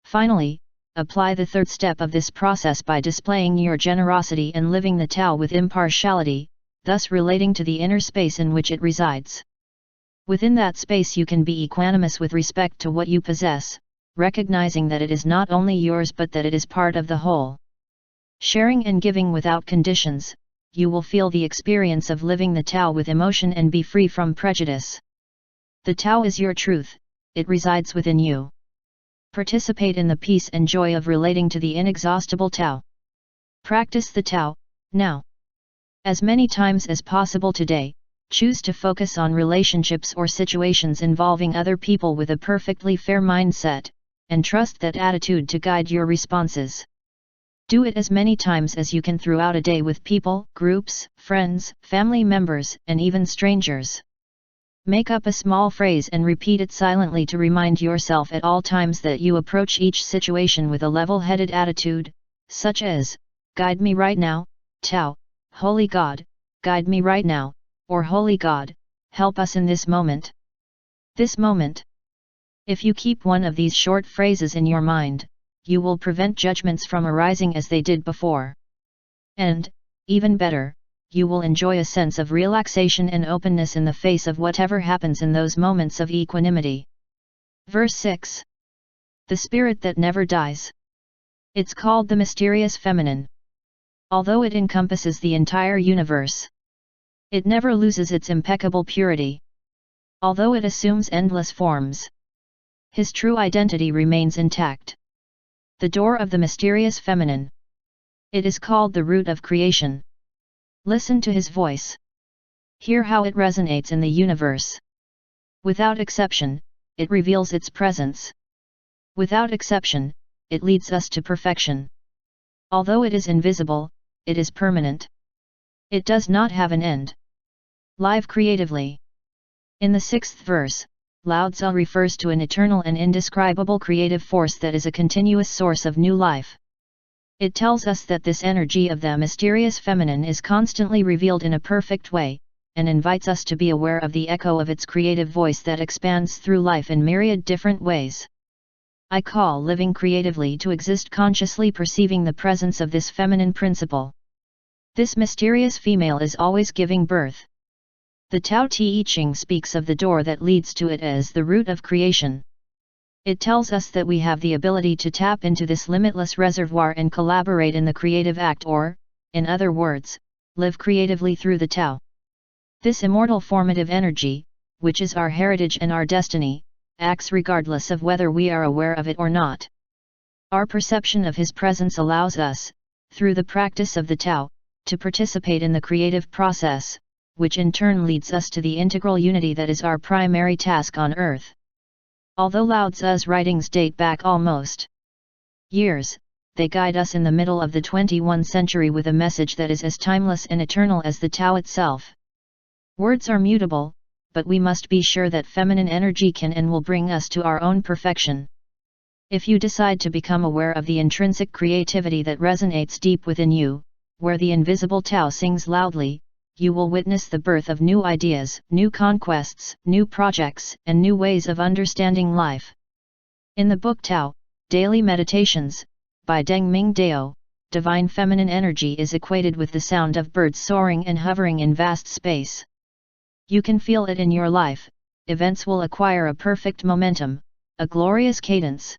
Finally, apply the third step of this process by displaying your generosity and living the Tao with impartiality, thus relating to the inner space in which it resides. Within that space you can be equanimous with respect to what you possess, recognizing that it is not only yours but that it is part of the whole. Sharing and giving without conditions, you will feel the experience of living the Tao with emotion and be free from prejudice. The Tao is your truth, it resides within you. Participate in the peace and joy of relating to the inexhaustible Tao. Practice the Tao, now. As many times as possible today, choose to focus on relationships or situations involving other people with a perfectly fair mindset, and trust that attitude to guide your responses. Do it as many times as you can throughout a day with people, groups, friends, family members, and even strangers. Make up a small phrase and repeat it silently to remind yourself at all times that you approach each situation with a level-headed attitude, such as, "Guide me right now, Tao, Holy God, guide me right now," or "Holy God, help us in this moment." This moment. If you keep one of these short phrases in your mind, you will prevent judgments from arising as they did before. And, even better, you will enjoy a sense of relaxation and openness in the face of whatever happens in those moments of equanimity. Verse 6. The spirit that never dies. It's called the mysterious feminine. Although it encompasses the entire universe, it never loses its impeccable purity. Although it assumes endless forms, his true identity remains intact. The door of the mysterious feminine. It is called the root of creation. Listen to his voice. Hear how it resonates in the universe. Without exception, it reveals its presence. Without exception, it leads us to perfection. Although it is invisible, it is permanent. It does not have an end. Live creatively. In the 6th verse, Lao Tzu refers to an eternal and indescribable creative force that is a continuous source of new life. It tells us that this energy of the mysterious feminine is constantly revealed in a perfect way, and invites us to be aware of the echo of its creative voice that expands through life in myriad different ways. I call living creatively to exist consciously perceiving the presence of this feminine principle. This mysterious female is always giving birth. The Tao Te Ching speaks of the door that leads to it as the root of creation. It tells us that we have the ability to tap into this limitless reservoir and collaborate in the creative act or, in other words, live creatively through the Tao. This immortal formative energy, which is our heritage and our destiny, acts regardless of whether we are aware of it or not. Our perception of his presence allows us, through the practice of the Tao, to participate in the creative process, which in turn leads us to the integral unity that is our primary task on earth. Although Lao Tzu's writings date back almost years, they guide us in the middle of the 21st century with a message that is as timeless and eternal as the Tao itself. Words are mutable, but we must be sure that feminine energy can and will bring us to our own perfection. If you decide to become aware of the intrinsic creativity that resonates deep within you, where the invisible Tao sings loudly, you will witness the birth of new ideas, new conquests, new projects, and new ways of understanding life. In the book Tao, Daily Meditations, by Deng Ming Dao, divine feminine energy is equated with the sound of birds soaring and hovering in vast space. You can feel it in your life, events will acquire a perfect momentum, a glorious cadence.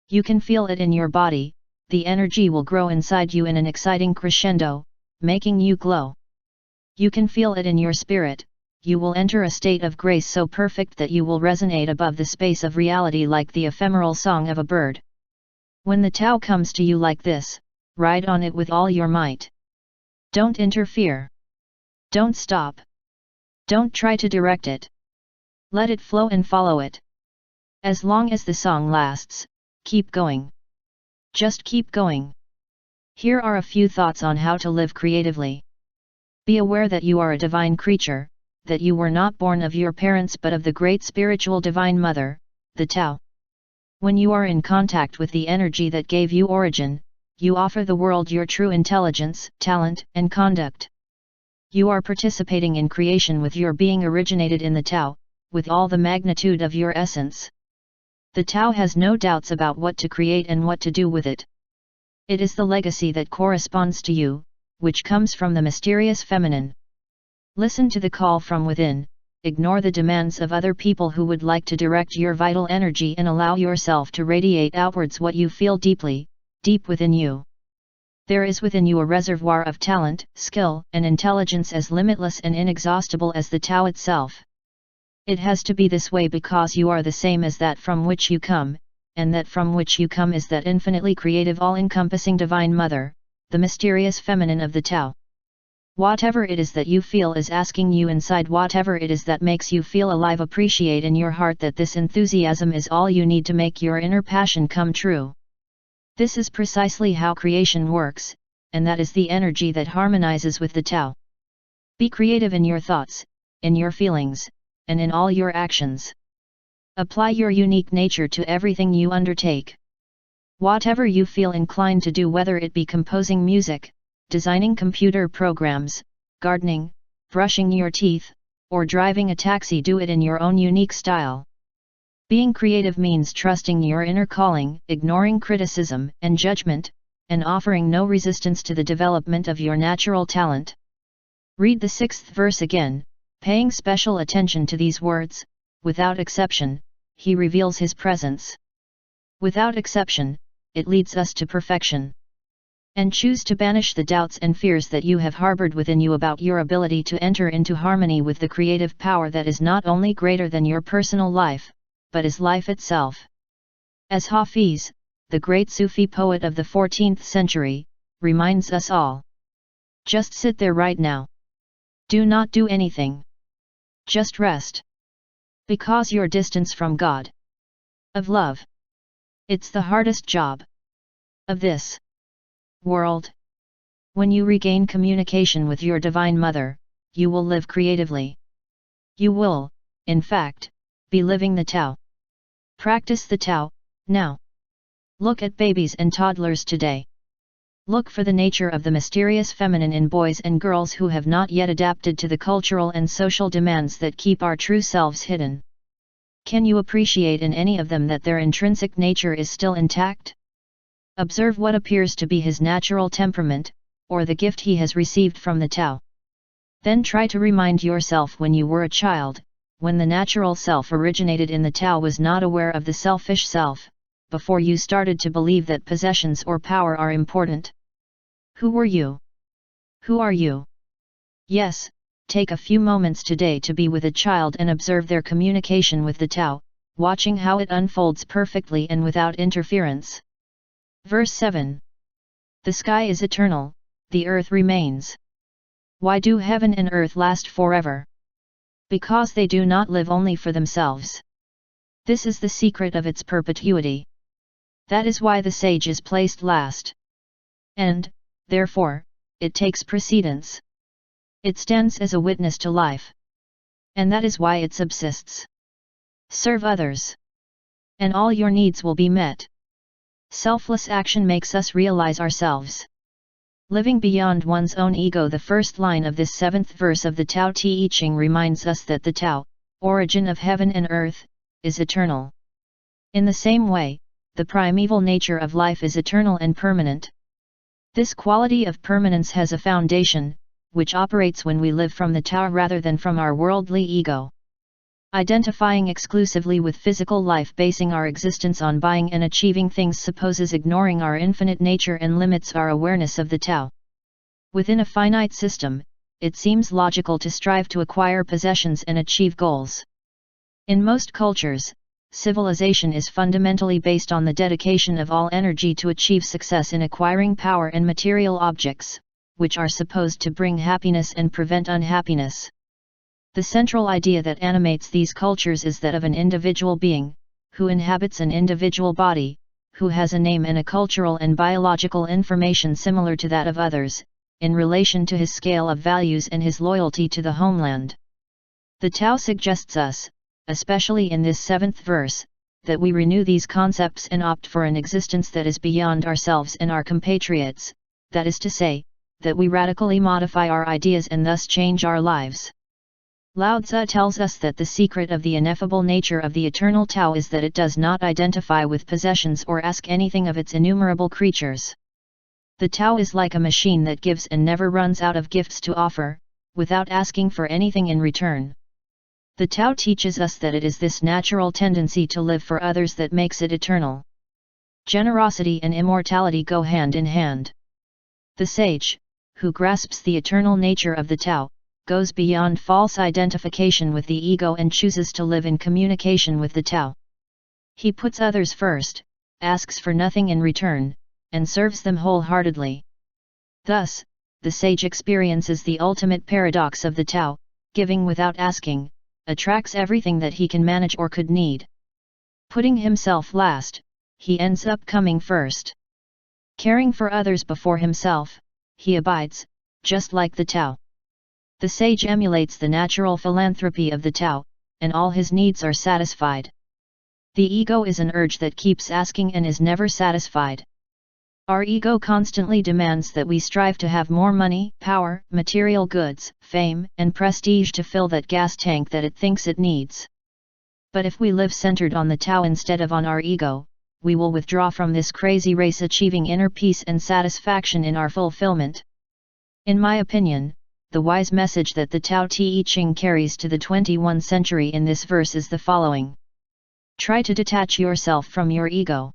You can feel it in your body, the energy will grow inside you in an exciting crescendo, making you glow. You can feel it in your spirit, you will enter a state of grace so perfect that you will resonate above the space of reality like the ephemeral song of a bird. When the Tao comes to you like this, ride on it with all your might. Don't interfere. Don't stop. Don't try to direct it. Let it flow and follow it. As long as the song lasts, keep going. Just keep going. Here are a few thoughts on how to live creatively. Be aware that you are a divine creature, that you were not born of your parents but of the great spiritual divine mother, the Tao. When you are in contact with the energy that gave you origin, you offer the world your true intelligence, talent, and conduct. You are participating in creation with your being originated in the Tao, with all the magnitude of your essence. The Tao has no doubts about what to create and what to do with it. It is the legacy that corresponds to you, which comes from the mysterious feminine. Listen to the call from within, ignore the demands of other people who would like to direct your vital energy, and allow yourself to radiate outwards what you feel deeply, deep within you. There is within you a reservoir of talent, skill, and intelligence as limitless and inexhaustible as the Tao itself. It has to be this way because you are the same as that from which you come, and that from which you come is that infinitely creative, all-encompassing Divine Mother, the mysterious feminine of the Tao. Whatever it is that you feel is asking you inside, whatever it is that makes you feel alive, appreciate in your heart that this enthusiasm is all you need to make your inner passion come true. This is precisely how creation works, and that is the energy that harmonizes with the Tao. Be creative in your thoughts, in your feelings, and in all your actions. Apply your unique nature to everything you undertake. Whatever you feel inclined to do, whether it be composing music, designing computer programs, gardening, brushing your teeth, or driving a taxi, do it in your own unique style. Being creative means trusting your inner calling, ignoring criticism and judgment, and offering no resistance to the development of your natural talent. Read the 6th verse again, paying special attention to these words. Without exception, he reveals his presence. Without exception, it leads us to perfection. And choose to banish the doubts and fears that you have harbored within you about your ability to enter into harmony with the creative power that is not only greater than your personal life, but is life itself. As Hafiz, the great Sufi poet of the 14th century, reminds us all. Just sit there right now. Do not do anything. Just rest. Because your distance from God. Of love. It's the hardest job. Of this world. When you regain communication with your Divine Mother, you will live creatively. You will, in fact, be living the Tao. Practice the Tao, now. Look at babies and toddlers today. Look for the nature of the mysterious feminine in boys and girls who have not yet adapted to the cultural and social demands that keep our true selves hidden. Can you appreciate in any of them that their intrinsic nature is still intact? Observe what appears to be his natural temperament, or the gift he has received from the Tao. Then try to remind yourself when you were a child, when the natural self originated in the Tao was not aware of the selfish self, before you started to believe that possessions or power are important. Who were you? Who are you? Yes, take a few moments today to be with a child and observe their communication with the Tao, watching how it unfolds perfectly and without interference. Verse 7. The sky is eternal, the earth remains. Why do heaven and earth last forever? Because they do not live only for themselves. This is the secret of its perpetuity. That is why the sage is placed last. And, therefore, it takes precedence. It stands as a witness to life. And that is why it subsists. Serve others. And all your needs will be met. Selfless action makes us realize ourselves. Living beyond one's own ego. The first line of this 7th verse of the Tao Te Ching reminds us that the Tao, origin of heaven and earth, is eternal. In the same way, the primeval nature of life is eternal and permanent. This quality of permanence has a foundation, which operates when we live from the Tao rather than from our worldly ego. Identifying exclusively with physical life, basing our existence on buying and achieving things, supposes ignoring our infinite nature and limits our awareness of the Tao. Within a finite system, it seems logical to strive to acquire possessions and achieve goals. In most cultures, civilization is fundamentally based on the dedication of all energy to achieve success in acquiring power and material objects, which are supposed to bring happiness and prevent unhappiness. The central idea that animates these cultures is that of an individual being, who inhabits an individual body, who has a name and a cultural and biological information similar to that of others, in relation to his scale of values and his loyalty to the homeland. The Tao suggests us, especially in this 7th verse, that we renew these concepts and opt for an existence that is beyond ourselves and our compatriots, that is to say, that we radically modify our ideas and thus change our lives. Lao Tzu tells us that the secret of the ineffable nature of the eternal Tao is that it does not identify with possessions or ask anything of its innumerable creatures. The Tao is like a machine that gives and never runs out of gifts to offer, without asking for anything in return. The Tao teaches us that it is this natural tendency to live for others that makes it eternal. Generosity and immortality go hand in hand. The sage, who grasps the eternal nature of the Tao, goes beyond false identification with the ego and chooses to live in communication with the Tao. He puts others first, asks for nothing in return, and serves them wholeheartedly. Thus, the sage experiences the ultimate paradox of the Tao: giving without asking, attracts everything that he can manage or could need. Putting himself last, he ends up coming first. Caring for others before himself, he abides, just like the Tao. The sage emulates the natural philanthropy of the Tao, and all his needs are satisfied. The ego is an urge that keeps asking and is never satisfied. Our ego constantly demands that we strive to have more money, power, material goods, fame, and prestige to fill that gas tank that it thinks it needs. But if we live centered on the Tao instead of on our ego, we will withdraw from this crazy race, achieving inner peace and satisfaction in our fulfillment. In my opinion, the wise message that the Tao Te Ching carries to the 21st century in this verse is the following. Try to detach yourself from your ego.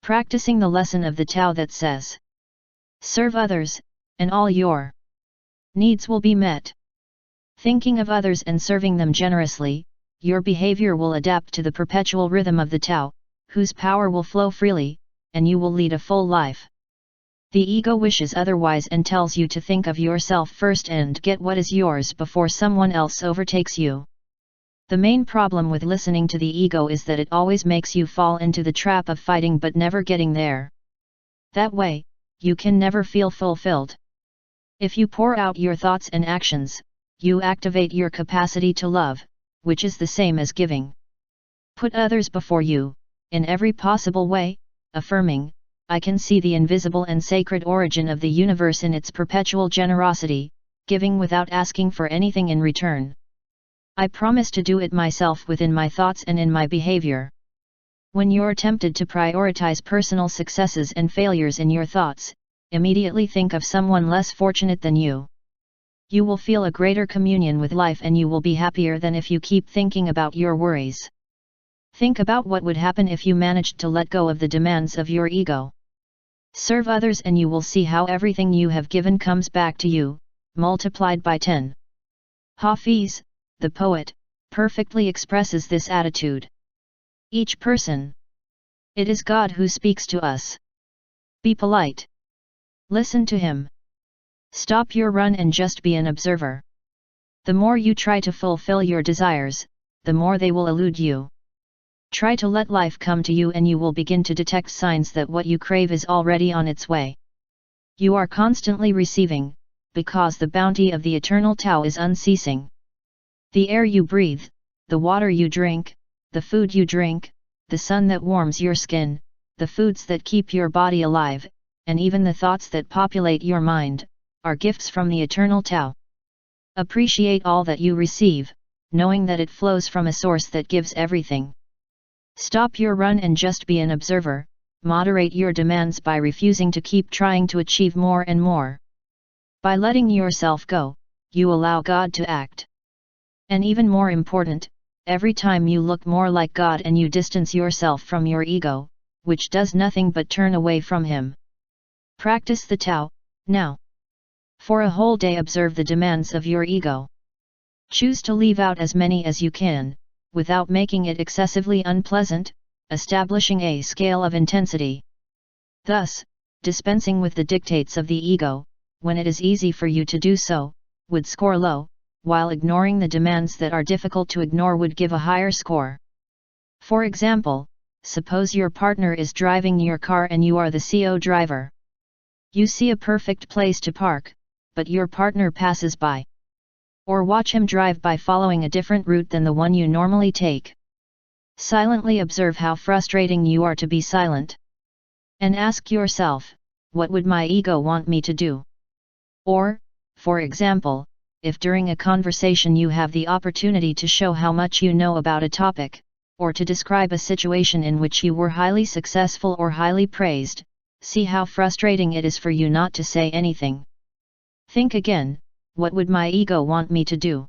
Practicing the lesson of the Tao that says, serve others, and all your needs will be met. Thinking of others and serving them generously, your behavior will adapt to the perpetual rhythm of the Tao, whose power will flow freely, and you will lead a full life. The ego wishes otherwise and tells you to think of yourself first and get what is yours before someone else overtakes you. The main problem with listening to the ego is that it always makes you fall into the trap of fighting but never getting there. That way, you can never feel fulfilled. If you pour out your thoughts and actions, you activate your capacity to love, which is the same as giving. Put others before you, in every possible way, affirming, I can see the invisible and sacred origin of the universe in its perpetual generosity, giving without asking for anything in return. I promise to do it myself within my thoughts and in my behavior. When you're tempted to prioritize personal successes and failures in your thoughts, immediately think of someone less fortunate than you. You will feel a greater communion with life and you will be happier than if you keep thinking about your worries. Think about what would happen if you managed to let go of the demands of your ego. Serve others and you will see how everything you have given comes back to you, multiplied by 10. Hafiz, the poet, perfectly expresses this attitude. Each person. It is God who speaks to us. Be polite. Listen to him. Stop your run and just be an observer. The more you try to fulfill your desires, the more they will elude you. Try to let life come to you and you will begin to detect signs that what you crave is already on its way. You are constantly receiving, because the bounty of the eternal Tao is unceasing. The air you breathe, the water you drink, the food you drink, the sun that warms your skin, the foods that keep your body alive, and even the thoughts that populate your mind, are gifts from the eternal Tao. Appreciate all that you receive, knowing that it flows from a source that gives everything. Stop your run and just be an observer, moderate your demands by refusing to keep trying to achieve more and more. By letting yourself go, you allow God to act. And even more important, every time you look more like God and you distance yourself from your ego, which does nothing but turn away from Him. Practice the Tao, now. For a whole day observe the demands of your ego. Choose to leave out as many as you can, without making it excessively unpleasant, establishing a scale of intensity. Thus, dispensing with the dictates of the ego, when it is easy for you to do so, would score low, while ignoring the demands that are difficult to ignore would give a higher score. For example, suppose your partner is driving your car and you are the co-driver. You see a perfect place to park, but your partner passes by. Or watch him drive by following a different route than the one you normally take. Silently observe how frustrating you are to be silent. And ask yourself, what would my ego want me to do? Or, for example, if during a conversation you have the opportunity to show how much you know about a topic, or to describe a situation in which you were highly successful or highly praised, see how frustrating it is for you not to say anything. Think again, what would my ego want me to do?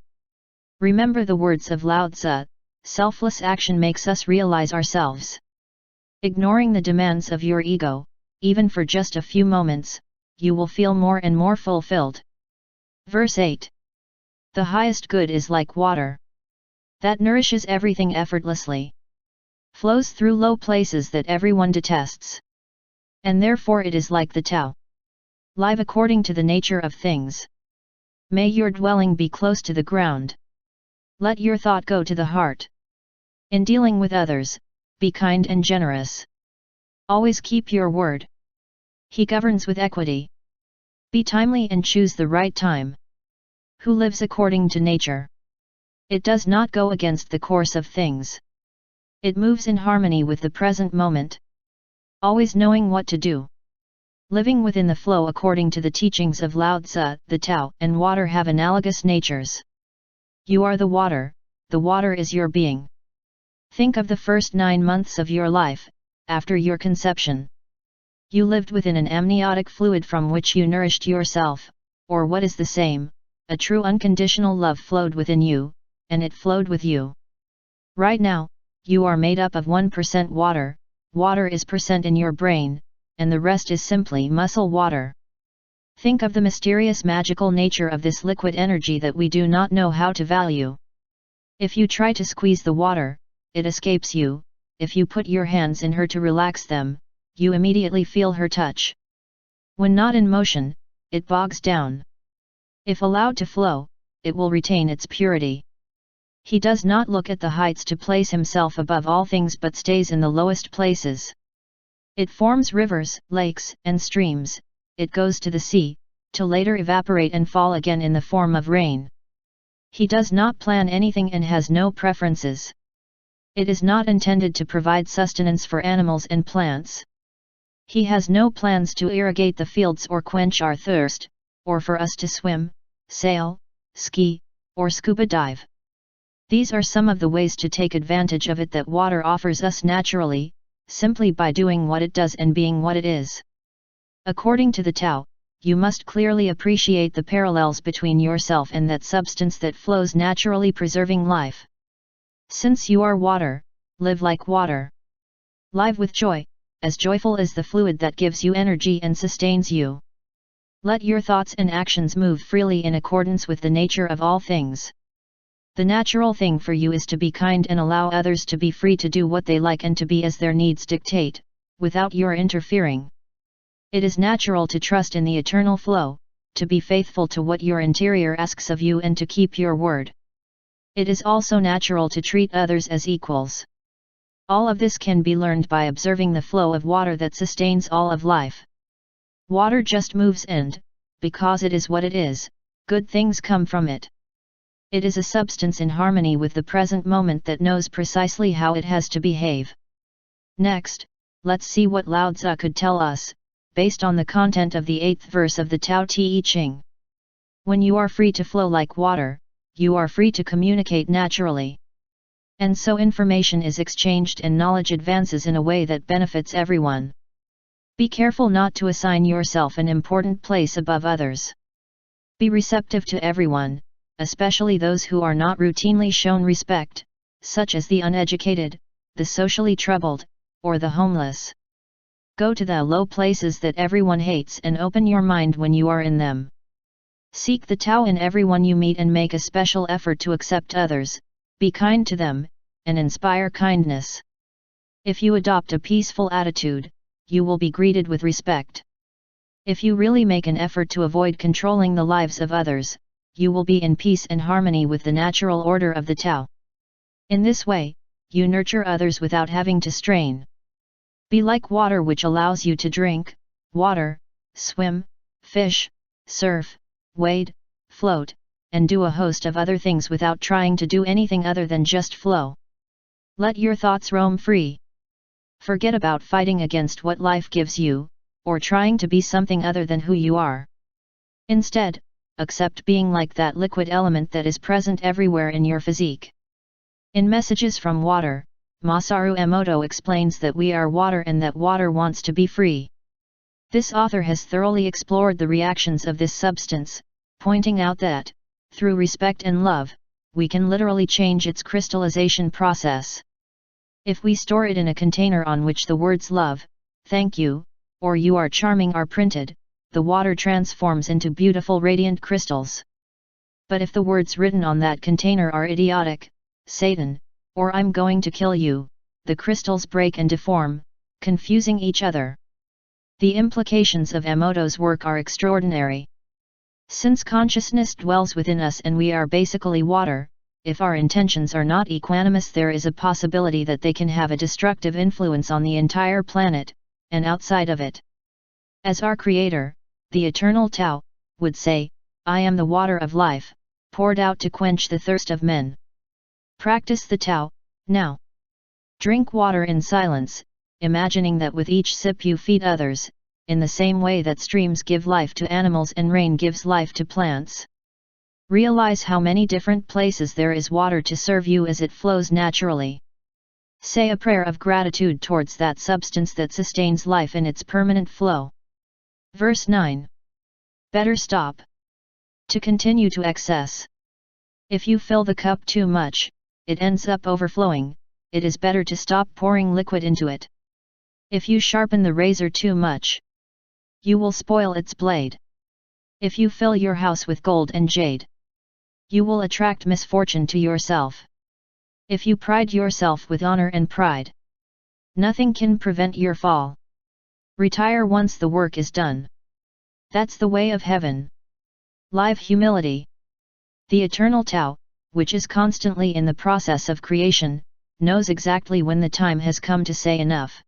Remember the words of Lao Tzu, selfless action makes us realize ourselves. Ignoring the demands of your ego, even for just a few moments, you will feel more and more fulfilled. Verse 8. The highest good is like water, that nourishes everything effortlessly, flows through low places that everyone detests, and therefore it is like the Tao, live according to the nature of things. May your dwelling be close to the ground. Let your thought go to the heart. In dealing with others, be kind and generous. Always keep your word. He governs with equity. Be timely and choose the right time. Who lives according to nature? It does not go against the course of things. It moves in harmony with the present moment. Always knowing what to do. Living within the flow according to the teachings of Lao Tzu, the Tao and water have analogous natures. You are the water is your being. Think of the first 9 months of your life, after your conception. You lived within an amniotic fluid from which you nourished yourself, or what is the same, a true unconditional love flowed within you, and it flowed with you. Right now, you are made up of 1% water, water is percent in your brain, and the rest is simply muscle water. Think of the mysterious magical nature of this liquid energy that we do not know how to value. If you try to squeeze the water, it escapes you. If you put your hands in her to relax them, you immediately feel her touch. When not in motion, it bogs down. If allowed to flow, it will retain its purity. He does not look at the heights to place himself above all things but stays in the lowest places. It forms rivers, lakes, and streams, it goes to the sea, to later evaporate and fall again in the form of rain. He does not plan anything and has no preferences. It is not intended to provide sustenance for animals and plants. He has no plans to irrigate the fields or quench our thirst, or for us to swim, sail, ski, or scuba dive. These are some of the ways to take advantage of it that water offers us naturally, simply by doing what it does and being what it is. According to the Tao, you must clearly appreciate the parallels between yourself and that substance that flows naturally, preserving life. Since you are water, live like water. Live with joy, as joyful as the fluid that gives you energy and sustains you. Let your thoughts and actions move freely in accordance with the nature of all things. The natural thing for you is to be kind and allow others to be free to do what they like and to be as their needs dictate, without your interfering. It is natural to trust in the eternal flow, to be faithful to what your interior asks of you and to keep your word. It is also natural to treat others as equals. All of this can be learned by observing the flow of water that sustains all of life. Water just moves and, because it is what it is, good things come from it. It is a substance in harmony with the present moment that knows precisely how it has to behave. Next, let's see what Lao Tzu could tell us, based on the content of the 8th verse of the Tao Te Ching. When you are free to flow like water, you are free to communicate naturally. And so information is exchanged and knowledge advances in a way that benefits everyone. Be careful not to assign yourself an important place above others. Be receptive to everyone, especially those who are not routinely shown respect, such as the uneducated, the socially troubled, or the homeless. Go to the low places that everyone hates and open your mind when you are in them. Seek the Tao in everyone you meet and make a special effort to accept others, be kind to them, and inspire kindness. If you adopt a peaceful attitude, you will be greeted with respect. If you really make an effort to avoid controlling the lives of others, you will be in peace and harmony with the natural order of the Tao. In this way, you nurture others without having to strain. Be like water which allows you to drink, water, swim, fish, surf, wade, float, and do a host of other things without trying to do anything other than just flow. Let your thoughts roam free. Forget about fighting against what life gives you, or trying to be something other than who you are. Instead, accept being like that liquid element that is present everywhere in your physique. In Messages from Water, Masaru Emoto explains that we are water and that water wants to be free. This author has thoroughly explored the reactions of this substance, pointing out that, through respect and love, we can literally change its crystallization process. If we store it in a container on which the words love, thank you, or you are charming are printed, the water transforms into beautiful radiant crystals. But if the words written on that container are idiotic, Satan, or I'm going to kill you, the crystals break and deform, confusing each other. The implications of Emoto's work are extraordinary. Since consciousness dwells within us and we are basically water, if our intentions are not equanimous, there is a possibility that they can have a destructive influence on the entire planet, and outside of it. As our Creator, the Eternal Tao, would say, I am the water of life, poured out to quench the thirst of men. Practice the Tao, now. Drink water in silence, imagining that with each sip you feed others, in the same way that streams give life to animals and rain gives life to plants. Realize how many different places there is water to serve you as it flows naturally. Say a prayer of gratitude towards that substance that sustains life in its permanent flow. Verse 9. Better stop. To continue to excess. If you fill the cup too much, it ends up overflowing, it is better to stop pouring liquid into it. If you sharpen the razor too much, you will spoil its blade. If you fill your house with gold and jade, you will attract misfortune to yourself. If you pride yourself with honor and pride, nothing can prevent your fall. Retire once the work is done. That's the way of heaven. Live humility. The Eternal Tao, which is constantly in the process of creation, knows exactly when the time has come to say enough.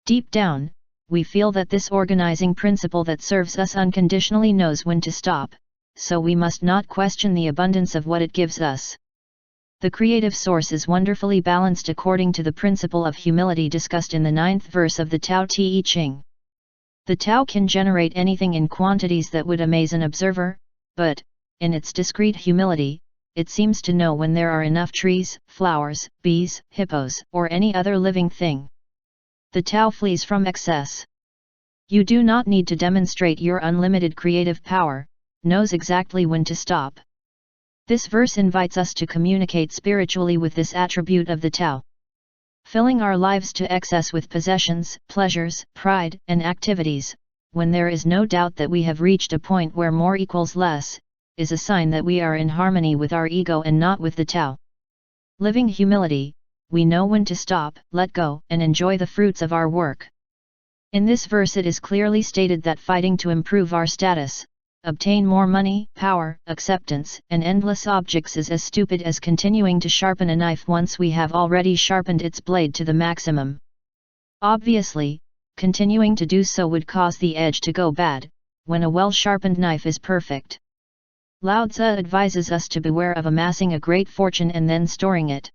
Deep down, we feel that this organizing principle that serves us unconditionally knows when to stop, so we must not question the abundance of what it gives us. The creative source is wonderfully balanced according to the principle of humility discussed in the 9th verse of the Tao Te Ching. The Tao can generate anything in quantities that would amaze an observer, but, in its discreet humility, it seems to know when there are enough trees, flowers, bees, hippos, or any other living thing. The Tao flees from excess. You do not need to demonstrate your unlimited creative power, knows exactly when to stop. This verse invites us to communicate spiritually with this attribute of the Tao. Filling our lives to excess with possessions, pleasures, pride, and activities, when there is no doubt that we have reached a point where more equals less, is a sign that we are in harmony with our ego and not with the Tao. Living humility, we know when to stop, let go, and enjoy the fruits of our work. In this verse it is clearly stated that fighting to improve our status, obtain more money, power, acceptance, and endless objects is as stupid as continuing to sharpen a knife once we have already sharpened its blade to the maximum. Obviously, continuing to do so would cause the edge to go bad, when a well-sharpened knife is perfect. Lao Tzu advises us to beware of amassing a great fortune and then storing it.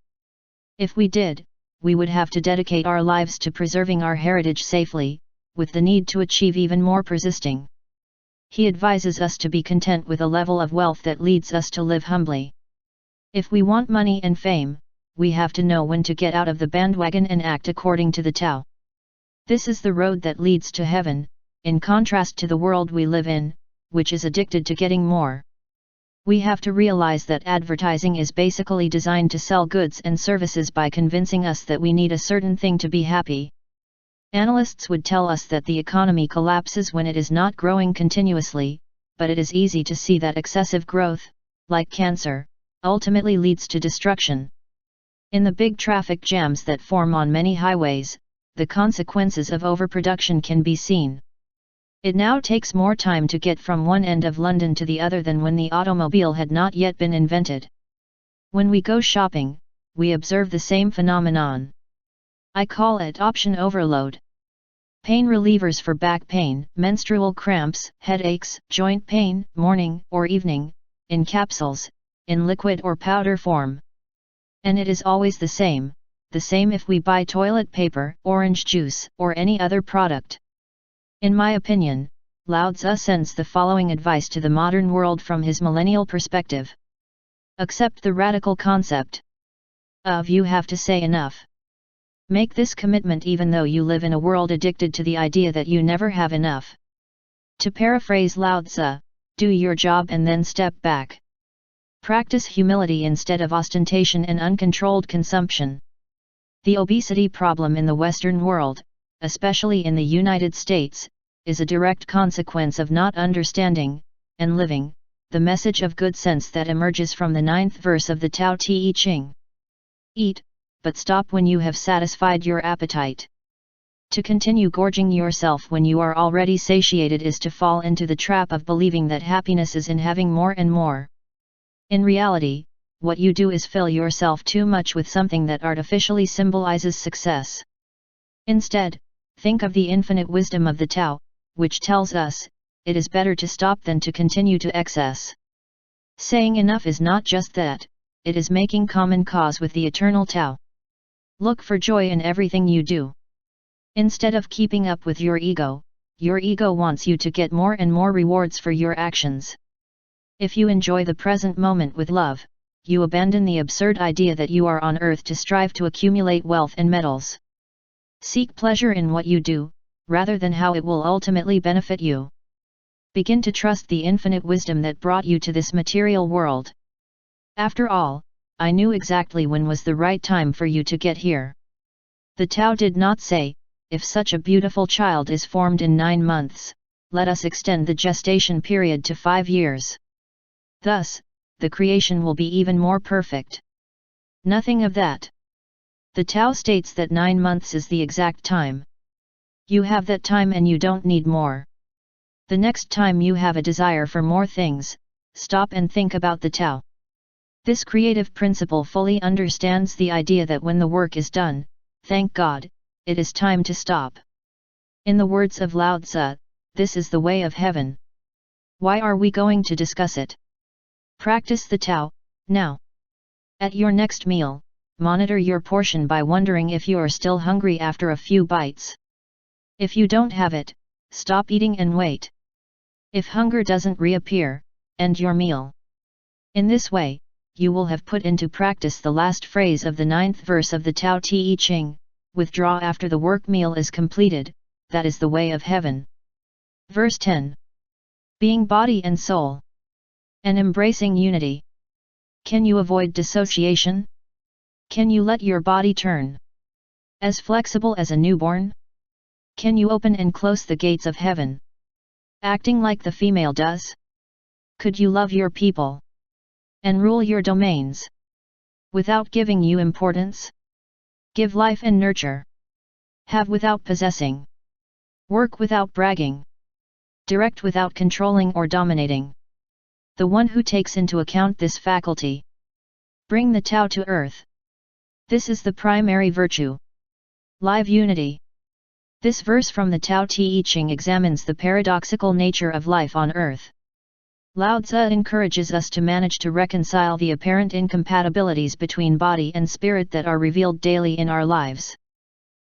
If we did, we would have to dedicate our lives to preserving our heritage safely, with the need to achieve even more persisting. He advises us to be content with a level of wealth that leads us to live humbly. If we want money and fame, we have to know when to get out of the bandwagon and act according to the Tao. This is the road that leads to heaven, in contrast to the world we live in, which is addicted to getting more. We have to realize that advertising is basically designed to sell goods and services by convincing us that we need a certain thing to be happy. Analysts would tell us that the economy collapses when it is not growing continuously, but it is easy to see that excessive growth, like cancer, ultimately leads to destruction. In the big traffic jams that form on many highways, the consequences of overproduction can be seen. It now takes more time to get from one end of London to the other than when the automobile had not yet been invented. When we go shopping, we observe the same phenomenon. I call it option overload. Pain relievers for back pain, menstrual cramps, headaches, joint pain, morning or evening, in capsules, in liquid or powder form. And it is always the same if we buy toilet paper, orange juice, or any other product. In my opinion, Lao Tzu sends the following advice to the modern world from his millennial perspective. Accept the radical concept of you have to say enough. Make this commitment even though you live in a world addicted to the idea that you never have enough. To paraphrase Lao Tzu, Do your job and then step back. Practice humility instead of ostentation and uncontrolled consumption. The obesity problem in the Western world, especially in the United States, is a direct consequence of not understanding, and living, the message of good sense that emerges from the 9th verse of the Tao Te Ching. Eat, but stop when you have satisfied your appetite. To continue gorging yourself when you are already satiated is to fall into the trap of believing that happiness is in having more and more. In reality, what you do is fill yourself too much with something that artificially symbolizes success. Instead, think of the infinite wisdom of the Tao, which tells us, it is better to stop than to continue to excess. Saying enough is not just that, it is making common cause with the eternal Tao. Look for joy in everything you do. Instead of keeping up with your ego wants you to get more and more rewards for your actions. If you enjoy the present moment with love, you abandon the absurd idea that you are on earth to strive to accumulate wealth and medals. Seek pleasure in what you do, rather than how it will ultimately benefit you. Begin to trust the infinite wisdom that brought you to this material world. After all, I knew exactly when was the right time for you to get here. The Tao did not say, if such a beautiful child is formed in 9 months, let us extend the gestation period to 5 years. Thus, the creation will be even more perfect. Nothing of that. The Tao states that 9 months is the exact time. You have that time and you don't need more. The next time you have a desire for more things, stop and think about the Tao. This creative principle fully understands the idea that when the work is done, thank God, it is time to stop. In the words of Lao Tzu, this is the way of heaven. Why are we going to discuss it? Practice the Tao, now. At your next meal, monitor your portion by wondering if you are still hungry after a few bites. If you don't have it, stop eating and wait. If hunger doesn't reappear, end your meal. In this way, you will have put into practice the last phrase of the 9th verse of the Tao Te Ching, withdraw after the work meal is completed, that is the way of heaven. Verse 10. Being body and soul. And embracing unity. Can you avoid dissociation? Can you let your body turn as flexible as a newborn? Can you open and close the gates of heaven, acting like the female does? Could you love your people and rule your domains without giving you importance? Give life and nurture. Have without possessing. Work without bragging. Direct without controlling or dominating. The one who takes into account this faculty. Bring the Tao to earth. This is the primary virtue. Live unity. This verse from the Tao Te Ching examines the paradoxical nature of life on earth. Lao Tzu encourages us to manage to reconcile the apparent incompatibilities between body and spirit that are revealed daily in our lives.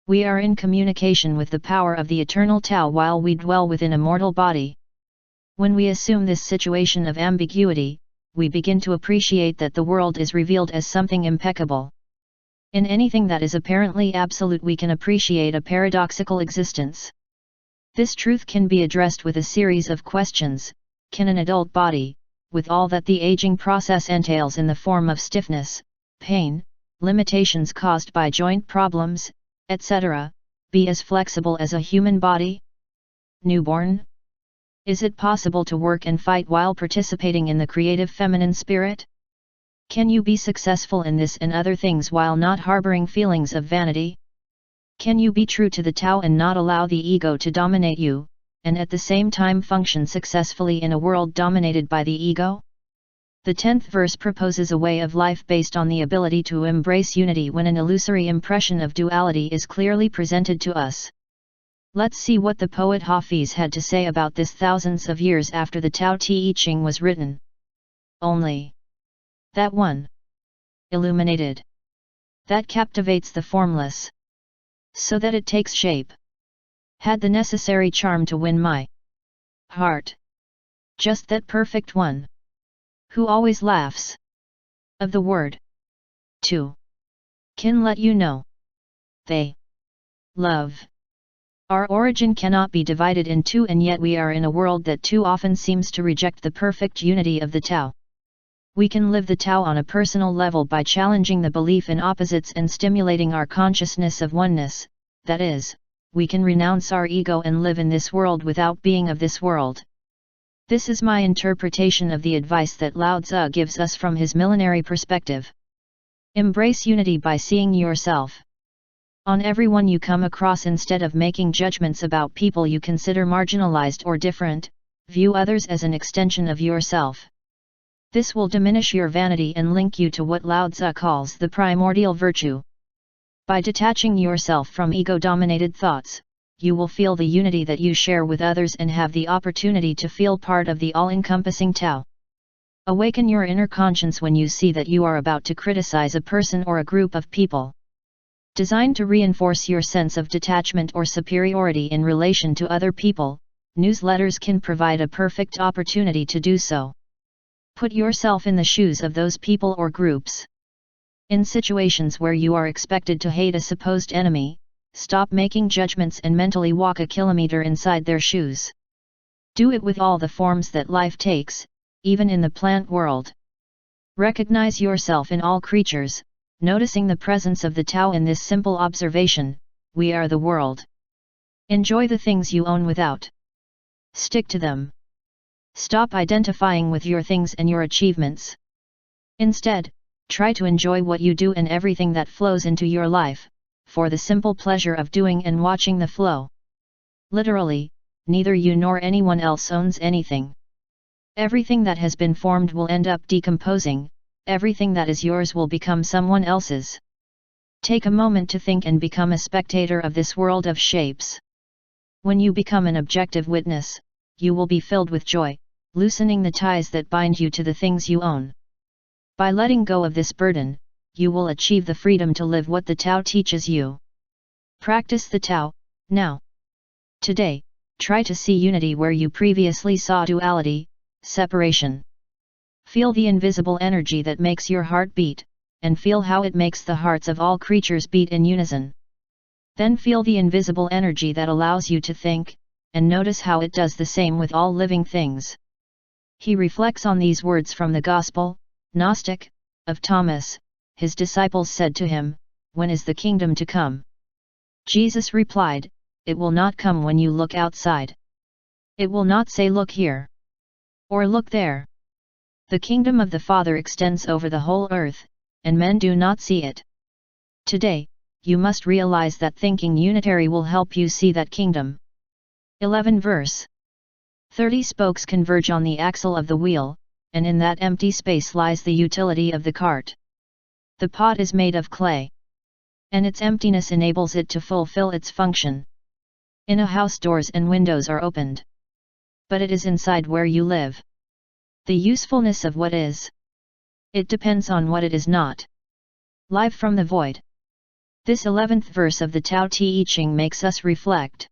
We are in communication with the power of the eternal Tao while we dwell within a mortal body. When we assume this situation of ambiguity, we begin to appreciate that the world is revealed as something impeccable. In anything that is apparently absolute we can appreciate a paradoxical existence. This truth can be addressed with a series of questions. Can an adult body, with all that the aging process entails in the form of stiffness, pain, limitations caused by joint problems, etc., be as flexible as a human body? Newborn? Is it possible to work and fight while participating in the creative feminine spirit? Can you be successful in this and other things while not harboring feelings of vanity? Can you be true to the Tao and not allow the ego to dominate you, and at the same time function successfully in a world dominated by the ego? The 10th verse proposes a way of life based on the ability to embrace unity when an illusory impression of duality is clearly presented to us. Let's see what the poet Hafiz had to say about this thousands of years after the Tao Te Ching was written. Only that one, illuminated, that captivates the formless, so that it takes shape, had the necessary charm to win my heart. Just that perfect one, who always laughs of the word, too, can let you know they love Our origin cannot be divided in two, and yet we are in a world that too often seems to reject the perfect unity of the Tao. We can live the Tao on a personal level by challenging the belief in opposites and stimulating our consciousness of oneness, that is, we can renounce our ego and live in this world without being of this world. This is my interpretation of the advice that Lao Tzu gives us from his millenary perspective. Embrace unity by seeing yourself on everyone you come across instead of making judgments about people you consider marginalized or different. View others as an extension of yourself. This will diminish your vanity and link you to what Lao Tzu calls the primordial virtue. By detaching yourself from ego-dominated thoughts, you will feel the unity that you share with others and have the opportunity to feel part of the all-encompassing Tao. Awaken your inner conscience when you see that you are about to criticize a person or a group of people. Designed to reinforce your sense of detachment or superiority in relation to other people, newsletters can provide a perfect opportunity to do so. Put yourself in the shoes of those people or groups. In situations where you are expected to hate a supposed enemy, stop making judgments and mentally walk a kilometer inside their shoes. Do it with all the forms that life takes, even in the plant world. Recognize yourself in all creatures, noticing the presence of the Tao in this simple observation: we are the world. Enjoy the things you own without. Stick to them. Stop identifying with your things and your achievements. Instead, try to enjoy what you do and everything that flows into your life, for the simple pleasure of doing and watching the flow. Literally, neither you nor anyone else owns anything. Everything that has been formed will end up decomposing, everything that is yours will become someone else's. Take a moment to think and become a spectator of this world of shapes. When you become an objective witness, you will be filled with joy, loosening the ties that bind you to the things you own. By letting go of this burden, you will achieve the freedom to live what the Tao teaches you. Practice the Tao, now. Today, try to see unity where you previously saw duality, separation. Feel the invisible energy that makes your heart beat, and feel how it makes the hearts of all creatures beat in unison. Then feel the invisible energy that allows you to think, and notice how it does the same with all living things. He reflects on these words from the Gospel, Gnostic, of Thomas. His disciples said to him, "When is the kingdom to come?" Jesus replied, "It will not come when you look outside. It will not say look here, or look there. The kingdom of the Father extends over the whole earth, and men do not see it." Today, you must realize that thinking unitary will help you see that kingdom. 11 verse 30 Spokes converge on the axle of the wheel, and in that empty space lies the utility of the cart. The pot is made of clay, and its emptiness enables it to fulfill its function. In a house, doors and windows are opened, but it is inside where you live. The usefulness of what is. It depends on what it is not. Live from the void. This 11th verse of the Tao Te Ching makes us reflect.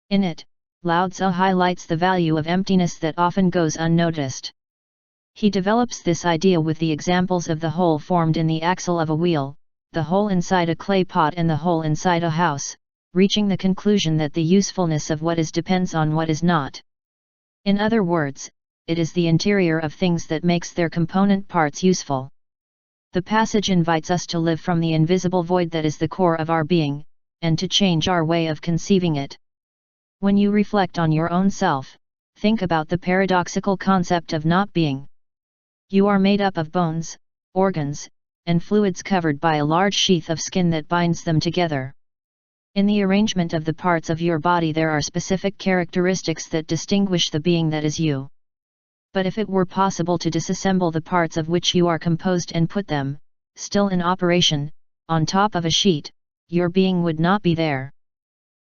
In it, Lao Tzu highlights the value of emptiness that often goes unnoticed. He develops this idea with the examples of the hole formed in the axle of a wheel, the hole inside a clay pot and the hole inside a house, reaching the conclusion that the usefulness of what is depends on what is not. In other words, it is the interior of things that makes their component parts useful. The passage invites us to live from the invisible void that is the core of our being, and to change our way of conceiving it. When you reflect on your own self, think about the paradoxical concept of not being. You are made up of bones, organs, and fluids covered by a large sheath of skin that binds them together. In the arrangement of the parts of your body there are specific characteristics that distinguish the being that is you. But if it were possible to disassemble the parts of which you are composed and put them, still in operation, on top of a sheet, your being would not be there.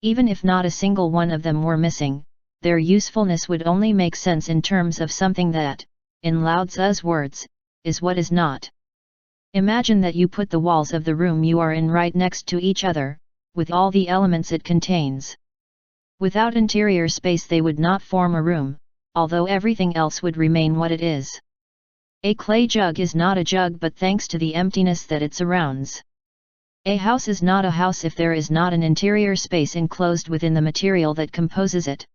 Even if not a single one of them were missing, their usefulness would only make sense in terms of something that, in Lao Tzu's words, is what is not. Imagine that you put the walls of the room you are in right next to each other, with all the elements it contains. Without interior space they would not form a room, although everything else would remain what it is. A clay jug is not a jug but thanks to the emptiness that it surrounds. A house is not a house if there is not an interior space enclosed within the material that composes it.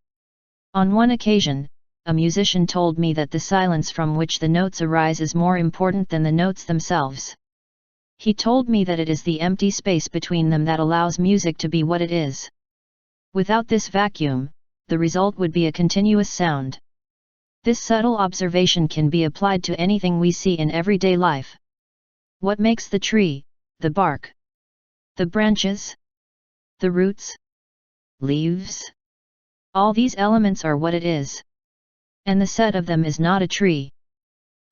On one occasion, a musician told me that the silence from which the notes arise is more important than the notes themselves. He told me that it is the empty space between them that allows music to be what it is. Without this vacuum, the result would be a continuous sound. This subtle observation can be applied to anything we see in everyday life. What makes the tree, the bark, the branches, the roots, leaves? All these elements are what it is. And the set of them is not a tree.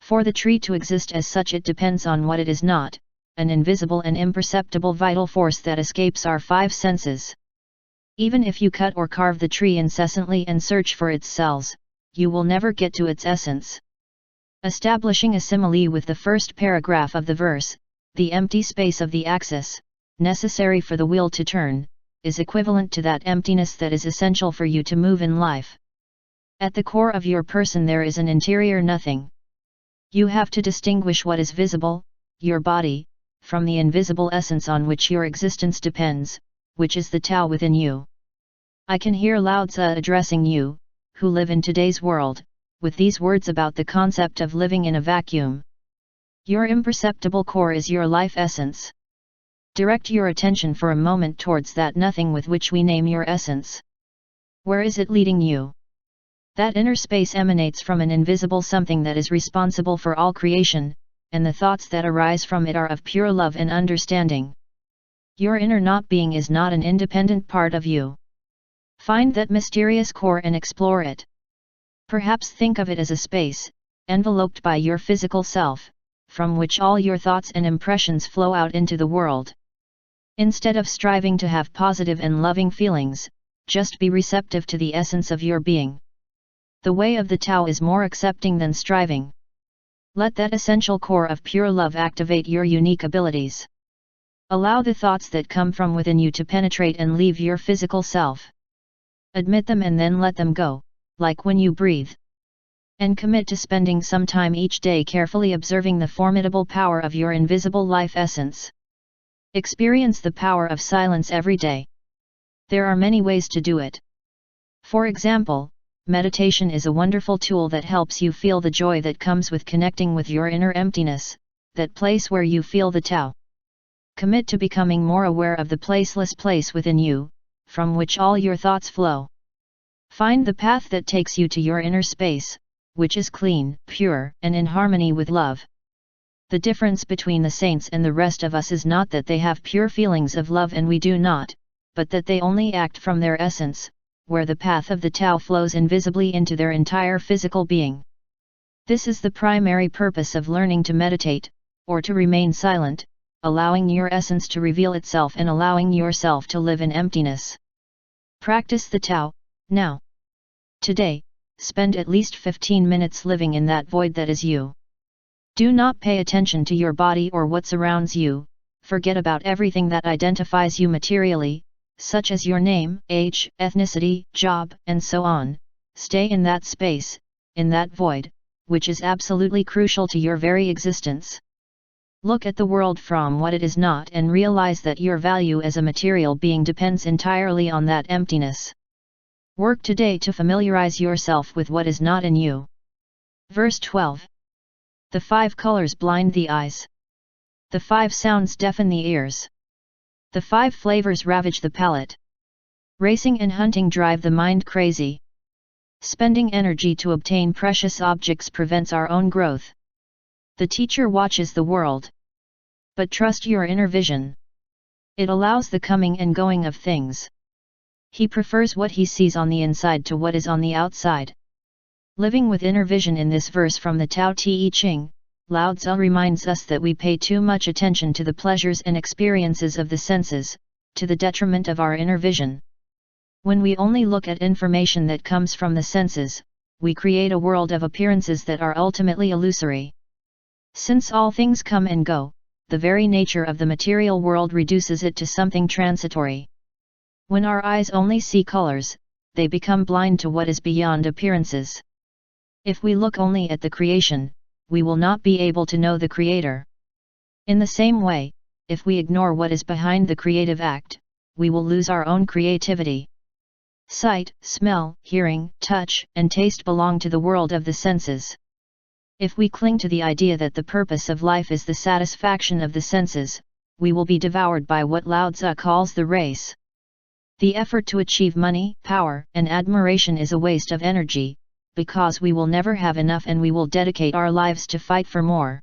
For the tree to exist as such, it depends on what it is not, an invisible and imperceptible vital force that escapes our five senses. Even if you cut or carve the tree incessantly and search for its cells, you will never get to its essence. Establishing a simile with the first paragraph of the verse, the empty space of the axis, necessary for the wheel to turn, is equivalent to that emptiness that is essential for you to move in life. At the core of your person there is an interior nothing. You have to distinguish what is visible, your body, from the invisible essence on which your existence depends, which is the Tao within you. I can hear Lao Tzu addressing you, who live in today's world, with these words about the concept of living in a vacuum. Your imperceptible core is your life essence. Direct your attention for a moment towards that nothing with which we name your essence. Where is it leading you? That inner space emanates from an invisible something that is responsible for all creation, and the thoughts that arise from it are of pure love and understanding. Your inner not being is not an independent part of you. Find that mysterious core and explore it. Perhaps think of it as a space, enveloped by your physical self, from which all your thoughts and impressions flow out into the world. Instead of striving to have positive and loving feelings, just be receptive to the essence of your being. The way of the Tao is more accepting than striving. Let that essential core of pure love activate your unique abilities. Allow the thoughts that come from within you to penetrate and leave your physical self. Admit them and then let them go, like when you breathe. And commit to spending some time each day carefully observing the formidable power of your invisible life essence. Experience the power of silence every day. There are many ways to do it. For example, meditation is a wonderful tool that helps you feel the joy that comes with connecting with your inner emptiness, that place where you feel the Tao. Commit to becoming more aware of the placeless place within you, from which all your thoughts flow. Find the path that takes you to your inner space, which is clean, pure, and in harmony with love. The difference between the saints and the rest of us is not that they have pure feelings of love and we do not, but that they only act from their essence, where the path of the Tao flows invisibly into their entire physical being. This is the primary purpose of learning to meditate, or to remain silent, allowing your essence to reveal itself and allowing yourself to live in emptiness. Practice the Tao, now. Today, spend at least 15 minutes living in that void that is you. Do not pay attention to your body or what surrounds you, forget about everything that identifies you materially, such as your name, age, ethnicity, job, and so on. Stay in that space, in that void, which is absolutely crucial to your very existence. Look at the world from what it is not and realize that your value as a material being depends entirely on that emptiness. Work today to familiarize yourself with what is not in you. Verse 12. The 5 colors blind the eyes. The 5 sounds deafen the ears. The 5 flavors ravage the palate. Racing and hunting drive the mind crazy. Spending energy to obtain precious objects prevents our own growth. The teacher watches the world. But trust your inner vision. It allows the coming and going of things. He prefers what he sees on the inside to what is on the outside. Living with inner vision in this verse from the Tao Te Ching, Lao Tzu reminds us that we pay too much attention to the pleasures and experiences of the senses, to the detriment of our inner vision. When we only look at information that comes from the senses, we create a world of appearances that are ultimately illusory. Since all things come and go, the very nature of the material world reduces it to something transitory. When our eyes only see colors, they become blind to what is beyond appearances. If we look only at the creation, we will not be able to know the Creator. In the same way, if we ignore what is behind the creative act, we will lose our own creativity. Sight, smell, hearing, touch, and taste belong to the world of the senses. If we cling to the idea that the purpose of life is the satisfaction of the senses, we will be devoured by what Lao Tzu calls the race. The effort to achieve money, power, and admiration is a waste of energy, because we will never have enough and we will dedicate our lives to fight for more.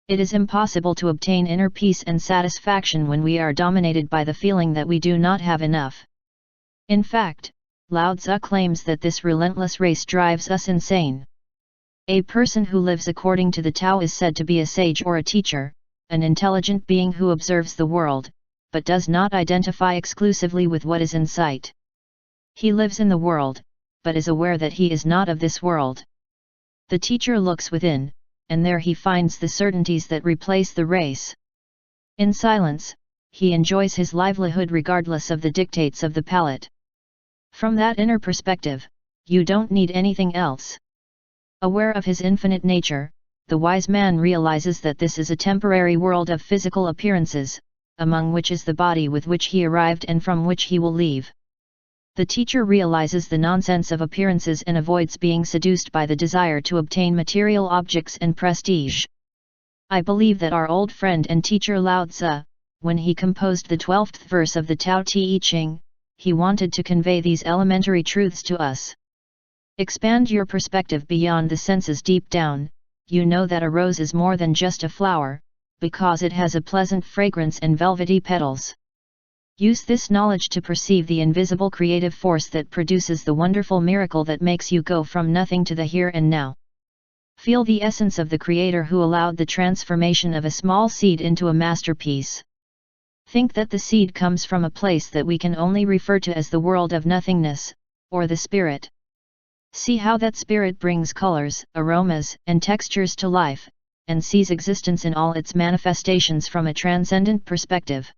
It is impossible to obtain inner peace and satisfaction when we are dominated by the feeling that we do not have enough. In fact, Lao Tzu claims that this relentless race drives us insane. A person who lives according to the Tao is said to be a sage or a teacher, an intelligent being who observes the world, but does not identify exclusively with what is in sight. He lives in the world, but is aware that he is not of this world. The teacher looks within, and there he finds the certainties that replace the race. In silence, he enjoys his livelihood regardless of the dictates of the palate. From that inner perspective, you don't need anything else. Aware of his infinite nature, the wise man realizes that this is a temporary world of physical appearances, among which is the body with which he arrived and from which he will leave. The teacher realizes the nonsense of appearances and avoids being seduced by the desire to obtain material objects and prestige. I believe that our old friend and teacher Lao Tzu, when he composed the 12th verse of the Tao Te Ching, he wanted to convey these elementary truths to us. Expand your perspective beyond the senses deep down, you know that a rose is more than just a flower, because it has a pleasant fragrance and velvety petals. Use this knowledge to perceive the invisible creative force that produces the wonderful miracle that makes you go from nothing to the here and now. Feel the essence of the Creator who allowed the transformation of a small seed into a masterpiece. Think that the seed comes from a place that we can only refer to as the world of nothingness, or the spirit. See how that spirit brings colors, aromas, and textures to life, and sees existence in all its manifestations from a transcendent perspective.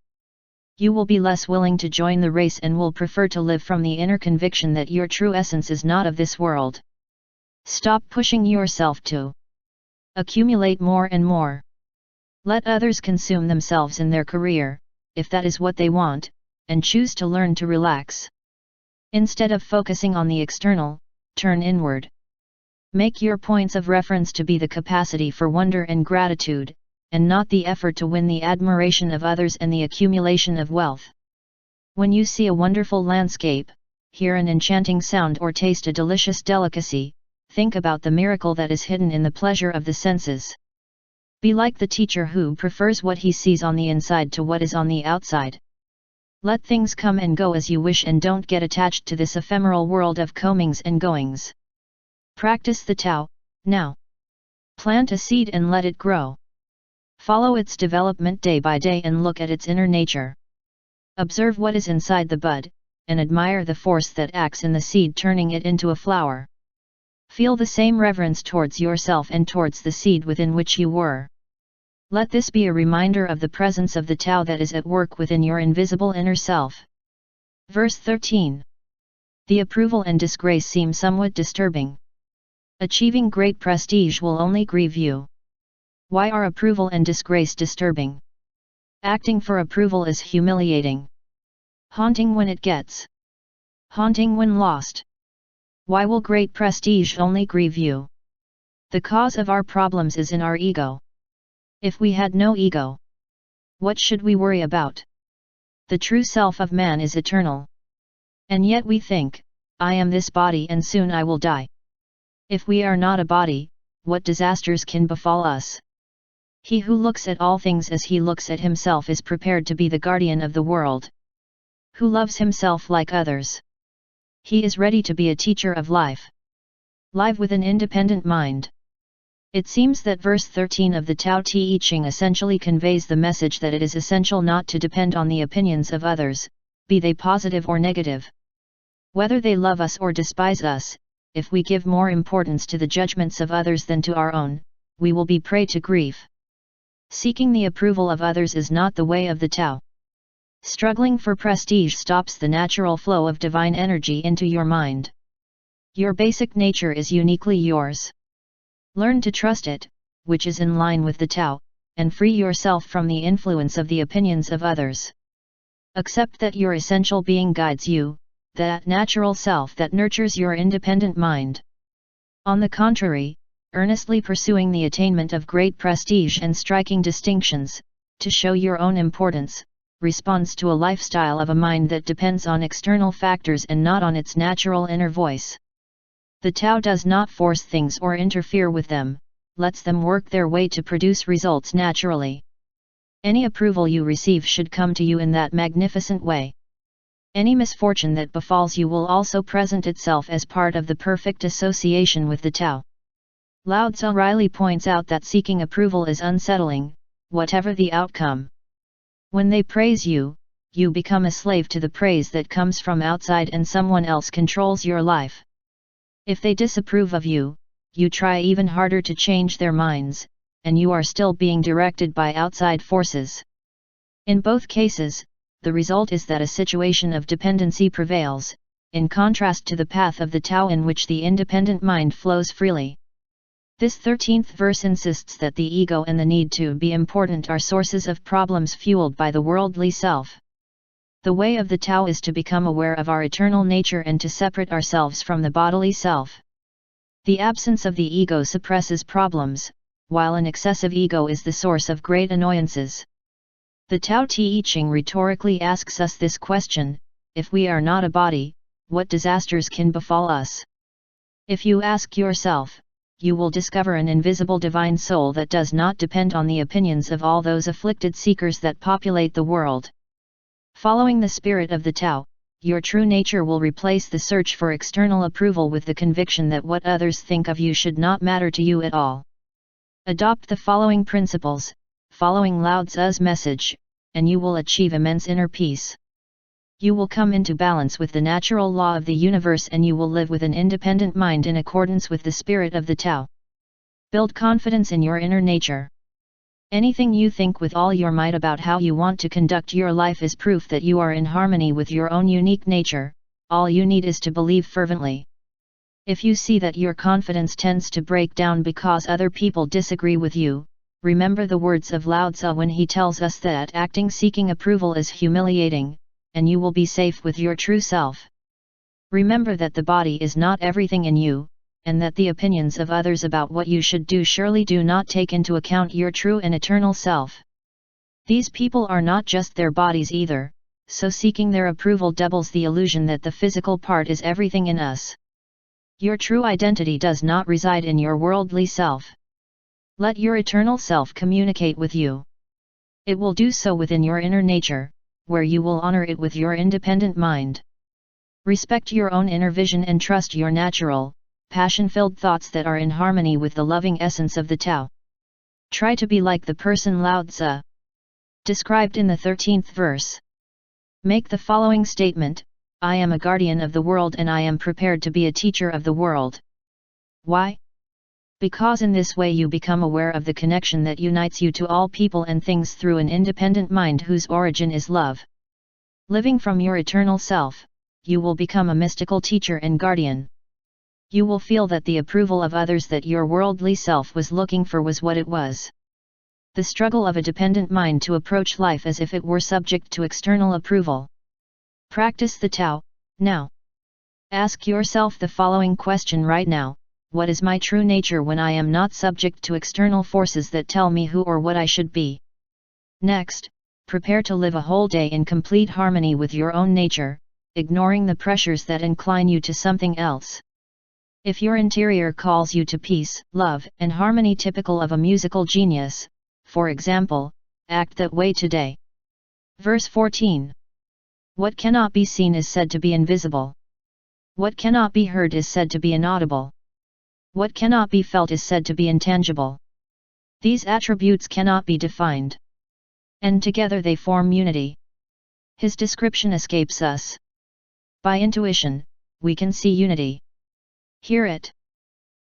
You will be less willing to join the race and will prefer to live from the inner conviction that your true essence is not of this world. Stop pushing yourself to accumulate more and more. Let others consume themselves in their career, if that is what they want, and choose to learn to relax. Instead of focusing on the external, turn inward. Make your points of reference to be the capacity for wonder and gratitude, and not the effort to win the admiration of others and the accumulation of wealth. When you see a wonderful landscape, hear an enchanting sound or taste a delicious delicacy, think about the miracle that is hidden in the pleasure of the senses. Be like the teacher who prefers what he sees on the inside to what is on the outside. Let things come and go as you wish and don't get attached to this ephemeral world of comings and goings. Practice the Tao, now. Plant a seed and let it grow. Follow its development day by day and look at its inner nature. Observe what is inside the bud, and admire the force that acts in the seed turning it into a flower. Feel the same reverence towards yourself and towards the seed within which you were. Let this be a reminder of the presence of the Tao that is at work within your invisible inner self. Verse 13. The approval and disgrace seem somewhat disturbing. Achieving great prestige will only grieve you. Why are approval and disgrace disturbing? Acting for approval is humiliating. Haunting when it gets. Haunting when lost. Why will great prestige only grieve you? The cause of our problems is in our ego. If we had no ego, what should we worry about? The true self of man is eternal. And yet we think, I am this body and soon I will die. If we are not a body, what disasters can befall us? He who looks at all things as he looks at himself is prepared to be the guardian of the world. Who loves himself like others? He is ready to be a teacher of life. Live with an independent mind. It seems that verse 13 of the Tao Te Ching essentially conveys the message that it is essential not to depend on the opinions of others, be they positive or negative. Whether they love us or despise us, if we give more importance to the judgments of others than to our own, we will be prey to grief. Seeking the approval of others is not the way of the Tao. Struggling for prestige stops the natural flow of divine energy into your mind. Your basic nature is uniquely yours. Learn to trust it, which is in line with the Tao, and free yourself from the influence of the opinions of others. Accept that your essential being guides you, that natural self that nurtures your independent mind. On the contrary, earnestly pursuing the attainment of great prestige and striking distinctions, to show your own importance, responds to a lifestyle of a mind that depends on external factors and not on its natural inner voice. The Tao does not force things or interfere with them, lets them work their way to produce results naturally. Any approval you receive should come to you in that magnificent way. Any misfortune that befalls you will also present itself as part of the perfect association with the Tao. Lao Tzu wryly points out that seeking approval is unsettling, whatever the outcome. When they praise you, you become a slave to the praise that comes from outside and someone else controls your life. If they disapprove of you, you try even harder to change their minds, and you are still being directed by outside forces. In both cases, the result is that a situation of dependency prevails, in contrast to the path of the Tao in which the independent mind flows freely. This 13th verse insists that the ego and the need to be important are sources of problems fueled by the worldly self. The way of the Tao is to become aware of our eternal nature and to separate ourselves from the bodily self. The absence of the ego suppresses problems, while an excessive ego is the source of great annoyances. The Tao Te Ching rhetorically asks us this question: if we are not a body, what disasters can befall us? If you ask yourself, you will discover an invisible divine soul that does not depend on the opinions of all those afflicted seekers that populate the world. Following the spirit of the Tao, your true nature will replace the search for external approval with the conviction that what others think of you should not matter to you at all. Adopt the following principles, following Lao Tzu's message, and you will achieve immense inner peace. You will come into balance with the natural law of the universe and you will live with an independent mind in accordance with the spirit of the Tao. Build confidence in your inner nature. Anything you think with all your might about how you want to conduct your life is proof that you are in harmony with your own unique nature. All you need is to believe fervently. If you see that your confidence tends to break down because other people disagree with you, remember the words of Lao Tzu when he tells us that acting seeking approval is humiliating, and you will be safe with your true self. Remember that the body is not everything in you, and that the opinions of others about what you should do surely do not take into account your true and eternal self. These people are not just their bodies either, so seeking their approval doubles the illusion that the physical part is everything in us. Your true identity does not reside in your worldly self. Let your eternal self communicate with you. It will do so within your inner nature, where you will honor it with your independent mind. Respect your own inner vision and trust your natural, passion-filled thoughts that are in harmony with the loving essence of the Tao. Try to be like the person Lao Tzu described in the 13th verse. Make the following statement: I am a guardian of the world and I am prepared to be a teacher of the world. Why? Because in this way you become aware of the connection that unites you to all people and things through an independent mind whose origin is love. Living from your eternal self, you will become a mystical teacher and guardian. You will feel that the approval of others that your worldly self was looking for was what it was. The struggle of a dependent mind to approach life as if it were subject to external approval. Practice the Tao, now. Ask yourself the following question right now: what is my true nature when I am not subject to external forces that tell me who or what I should be? Next, prepare to live a whole day in complete harmony with your own nature, ignoring the pressures that incline you to something else. If your interior calls you to peace, love, and harmony typical of a musical genius, for example, act that way today. Verse 14. What cannot be seen is said to be invisible. What cannot be heard is said to be inaudible. What cannot be felt is said to be intangible. These attributes cannot be defined. And together they form unity. His description escapes us. By intuition, we can see unity. Hear it.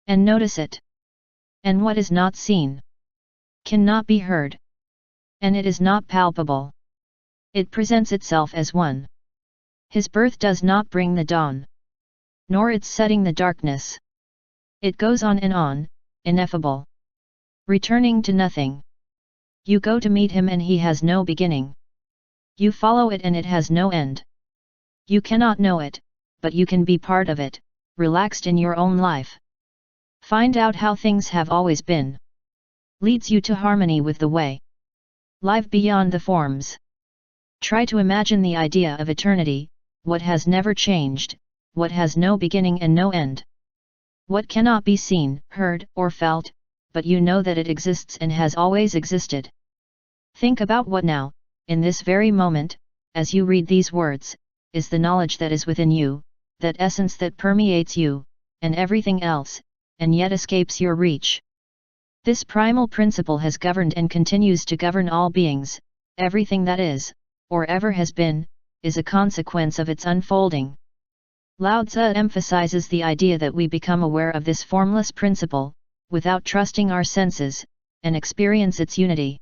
And notice it. And what is not seen cannot be heard. And it is not palpable. It presents itself as one. His birth does not bring the dawn, nor its setting the darkness. It goes on, ineffable, returning to nothing. You go to meet him and he has no beginning. You follow it and it has no end. You cannot know it, but you can be part of it, relaxed in your own life. Find out how things have always been. Leads you to harmony with the way. Live beyond the forms. Try to imagine the idea of eternity, what has never changed, what has no beginning and no end. What cannot be seen, heard, or felt, but you know that it exists and has always existed. Think about what now, in this very moment, as you read these words, is the knowledge that is within you, that essence that permeates you, and everything else, and yet escapes your reach. This primal principle has governed and continues to govern all beings. Everything that is, or ever has been, is a consequence of its unfolding. Lao Tzu emphasizes the idea that we become aware of this formless principle, without trusting our senses, and experience its unity.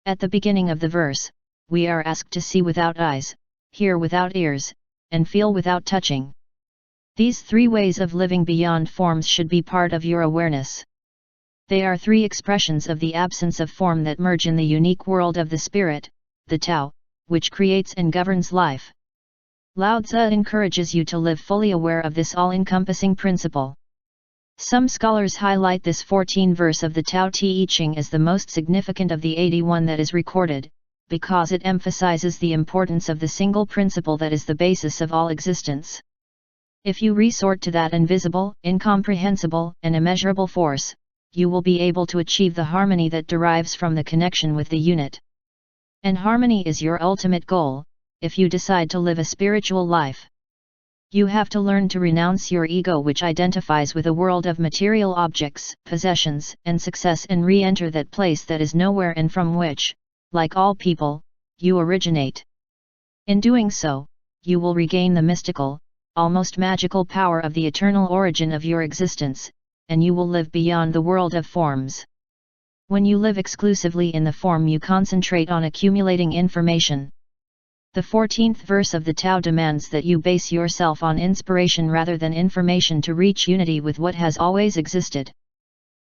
At the beginning of the verse, we are asked to see without eyes, hear without ears, and feel without touching. These three ways of living beyond forms should be part of your awareness. They are three expressions of the absence of form that merge in the unique world of the spirit, the Tao, which creates and governs life. Lao Tzu encourages you to live fully aware of this all-encompassing principle. Some scholars highlight this 14th verse of the Tao Te Ching as the most significant of the 81 that is recorded, because it emphasizes the importance of the single principle that is the basis of all existence. If you resort to that invisible, incomprehensible, and immeasurable force, you will be able to achieve the harmony that derives from the connection with the unit. And harmony is your ultimate goal, if you decide to live a spiritual life. You have to learn to renounce your ego, which identifies with a world of material objects, possessions, and success, and re-enter that place that is nowhere and from which, like all people, you originate. In doing so, you will regain the mystical, almost magical power of the eternal origin of your existence, and you will live beyond the world of forms. When you live exclusively in the form, you concentrate on accumulating information. The 14th verse of the Tao demands that you base yourself on inspiration rather than information to reach unity with what has always existed.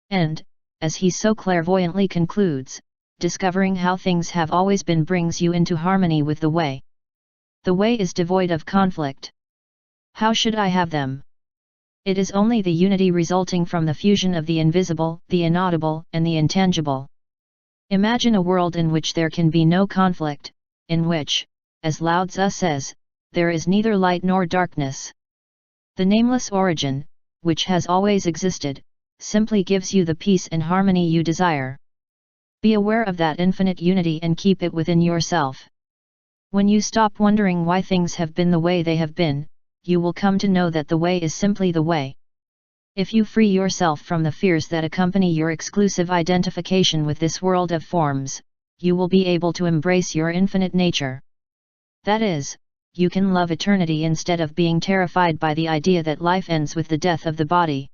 And, as he so clairvoyantly concludes, discovering how things have always been brings you into harmony with the way. The way is devoid of conflict. How should I have them? It is only the unity resulting from the fusion of the invisible, the inaudible, and the intangible. Imagine a world in which there can be no conflict, in which, as Lao Tzu says, there is neither light nor darkness. The nameless origin, which has always existed, simply gives you the peace and harmony you desire. Be aware of that infinite unity and keep it within yourself. When you stop wondering why things have been the way they have been, you will come to know that the way is simply the way. If you free yourself from the fears that accompany your exclusive identification with this world of forms, you will be able to embrace your infinite nature. That is, you can love eternity instead of being terrified by the idea that life ends with the death of the body.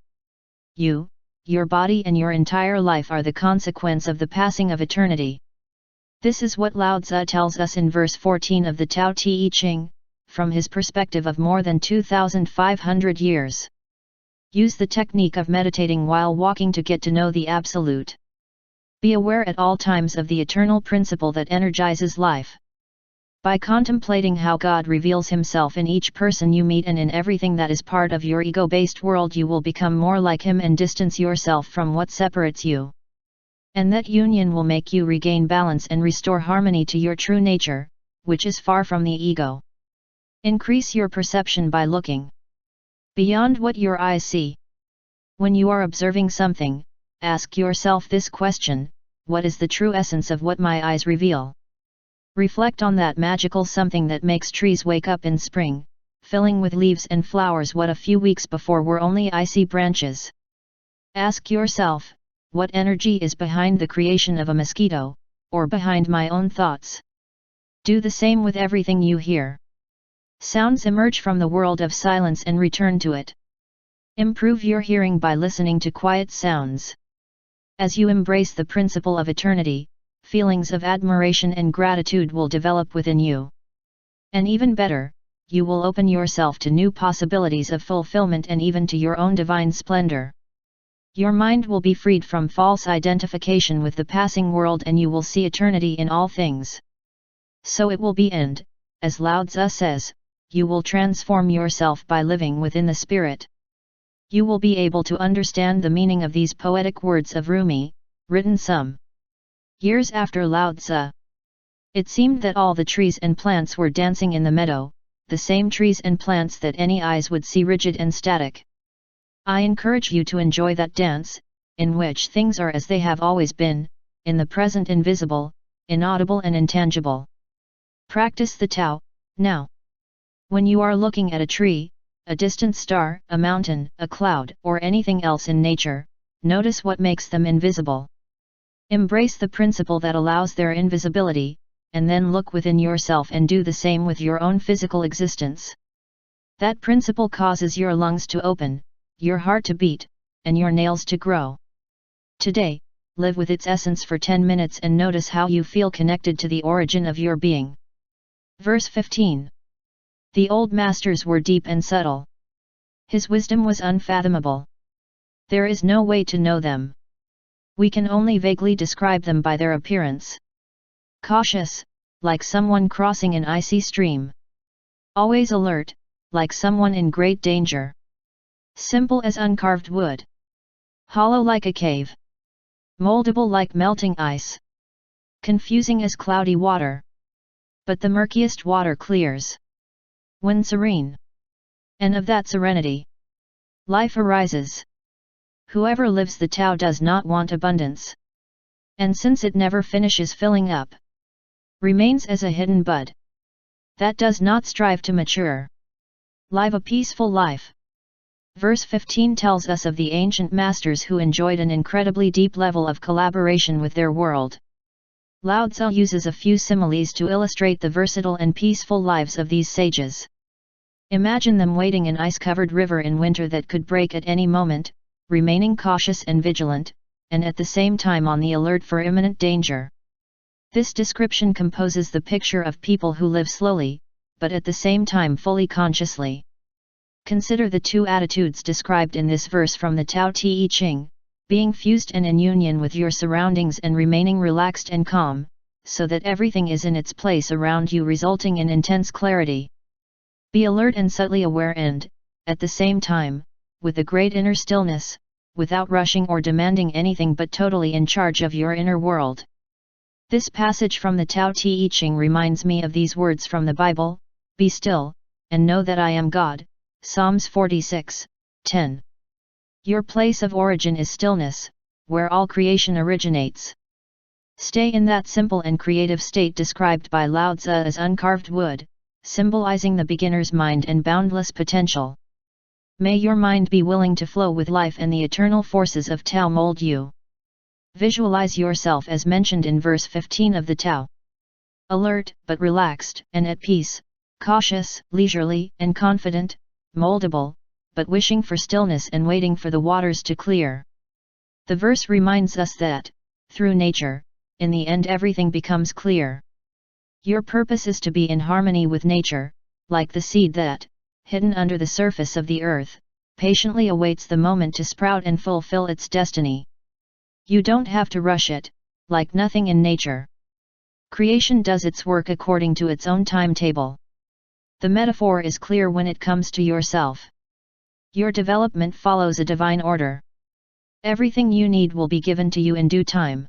You, your body and your entire life are the consequence of the passing of eternity. This is what Lao Tzu tells us in verse 14 of the Tao Te Ching, from his perspective of more than 2,500 years. Use the technique of meditating while walking to get to know the Absolute. Be aware at all times of the eternal principle that energizes life. By contemplating how God reveals himself in each person you meet and in everything that is part of your ego-based world, you will become more like him and distance yourself from what separates you. And that union will make you regain balance and restore harmony to your true nature, which is far from the ego. Increase your perception by looking beyond what your eyes see. When you are observing something, ask yourself this question: what is the true essence of what my eyes reveal? Reflect on that magical something that makes trees wake up in spring, filling with leaves and flowers what a few weeks before were only icy branches. Ask yourself, what energy is behind the creation of a mosquito, or behind my own thoughts? Do the same with everything you hear. Sounds emerge from the world of silence and return to it. Improve your hearing by listening to quiet sounds. As you embrace the principle of eternity, feelings of admiration and gratitude will develop within you. And even better, you will open yourself to new possibilities of fulfillment and even to your own divine splendor. Your mind will be freed from false identification with the passing world and you will see eternity in all things. So it will be, and, as Lao Tzu says, you will transform yourself by living within the spirit. You will be able to understand the meaning of these poetic words of Rumi, written some years after Lao Tzu. It seemed that all the trees and plants were dancing in the meadow, the same trees and plants that any eyes would see rigid and static. I encourage you to enjoy that dance, in which things are as they have always been, in the present invisible, inaudible and intangible. Practice the Tao, now. When you are looking at a tree, a distant star, a mountain, a cloud, or anything else in nature, notice what makes them invisible. Embrace the principle that allows their invisibility, and then look within yourself and do the same with your own physical existence. That principle causes your lungs to open, your heart to beat, and your nails to grow. Today, live with its essence for 10 minutes and notice how you feel connected to the origin of your being. Verse 15. The old masters were deep and subtle. His wisdom was unfathomable. There is no way to know them. We can only vaguely describe them by their appearance. Cautious, like someone crossing an icy stream. Always alert, like someone in great danger. Simple as uncarved wood. Hollow like a cave. Moldable like melting ice. Confusing as cloudy water. But the murkiest water clears when serene. And of that serenity, life arises. Whoever lives the Tao does not want abundance. And since it never finishes filling up, remains as a hidden bud that does not strive to mature. Live a peaceful life. Verse 15 tells us of the ancient masters who enjoyed an incredibly deep level of collaboration with their world. Lao Tzu uses a few similes to illustrate the versatile and peaceful lives of these sages. Imagine them wading an ice-covered river in winter that could break at any moment, remaining cautious and vigilant, and at the same time on the alert for imminent danger. This description composes the picture of people who live slowly, but at the same time fully consciously. Consider the two attitudes described in this verse from the Tao Te Ching, being fused and in union with your surroundings and remaining relaxed and calm, so that everything is in its place around you, resulting in intense clarity. Be alert and subtly aware and, at the same time, with a great inner stillness, without rushing or demanding anything but totally in charge of your inner world. This passage from the Tao Te Ching reminds me of these words from the Bible, "Be still, and know that I am God," Psalms 46:10. Your place of origin is stillness, where all creation originates. Stay in that simple and creative state described by Lao Tzu as uncarved wood, symbolizing the beginner's mind and boundless potential. May your mind be willing to flow with life and the eternal forces of Tao mold you. Visualize yourself as mentioned in verse 15 of the Tao. Alert, but relaxed, and at peace, cautious, leisurely, and confident, moldable, but wishing for stillness and waiting for the waters to clear. The verse reminds us that, through nature, in the end everything becomes clear. Your purpose is to be in harmony with nature, like the seed that, hidden under the surface of the earth, patiently awaits the moment to sprout and fulfill its destiny. You don't have to rush it, like nothing in nature. Creation does its work according to its own timetable. The metaphor is clear when it comes to yourself. Your development follows a divine order. Everything you need will be given to you in due time.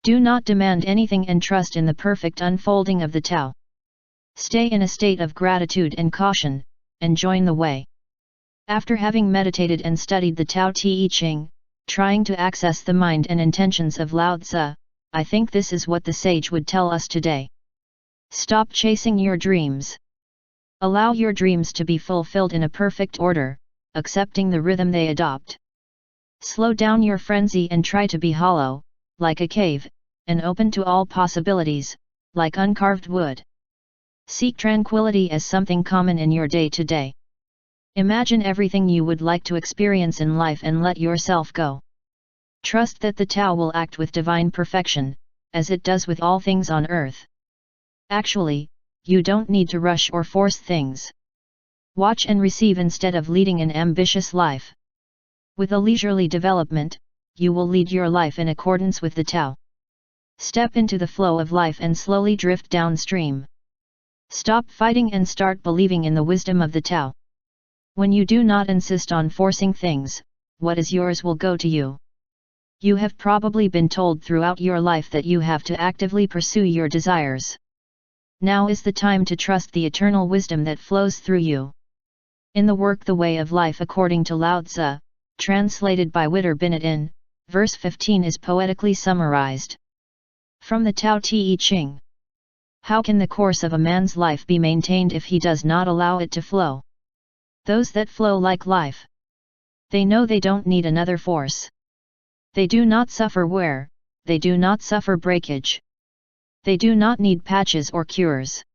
Do not demand anything and trust in the perfect unfolding of the Tao. Stay in a state of gratitude and caution, and join the way. After having meditated and studied the Tao Te Ching, trying to access the mind and intentions of Lao Tzu, I think this is what the sage would tell us today. Stop chasing your dreams. Allow your dreams to be fulfilled in a perfect order, accepting the rhythm they adopt. Slow down your frenzy and try to be hollow, like a cave, and open to all possibilities, like uncarved wood. Seek tranquility as something common in your day-to-day. Imagine everything you would like to experience in life and let yourself go. Trust that the Tao will act with divine perfection, as it does with all things on earth. Actually, you don't need to rush or force things. Watch and receive instead of leading an ambitious life. With a leisurely development, you will lead your life in accordance with the Tao. Step into the flow of life and slowly drift downstream. Stop fighting and start believing in the wisdom of the Tao. When you do not insist on forcing things, what is yours will go to you. You have probably been told throughout your life that you have to actively pursue your desires. Now is the time to trust the eternal wisdom that flows through you. In the work The Way of Life according to Lao Tzu, translated by Witter Bennett, verse 15 is poetically summarized. From the Tao Te Ching. How can the course of a man's life be maintained if he does not allow it to flow? Those that flow like life. They know they don't need another force. They do not suffer wear, they do not suffer breakage. They do not need patches or cures.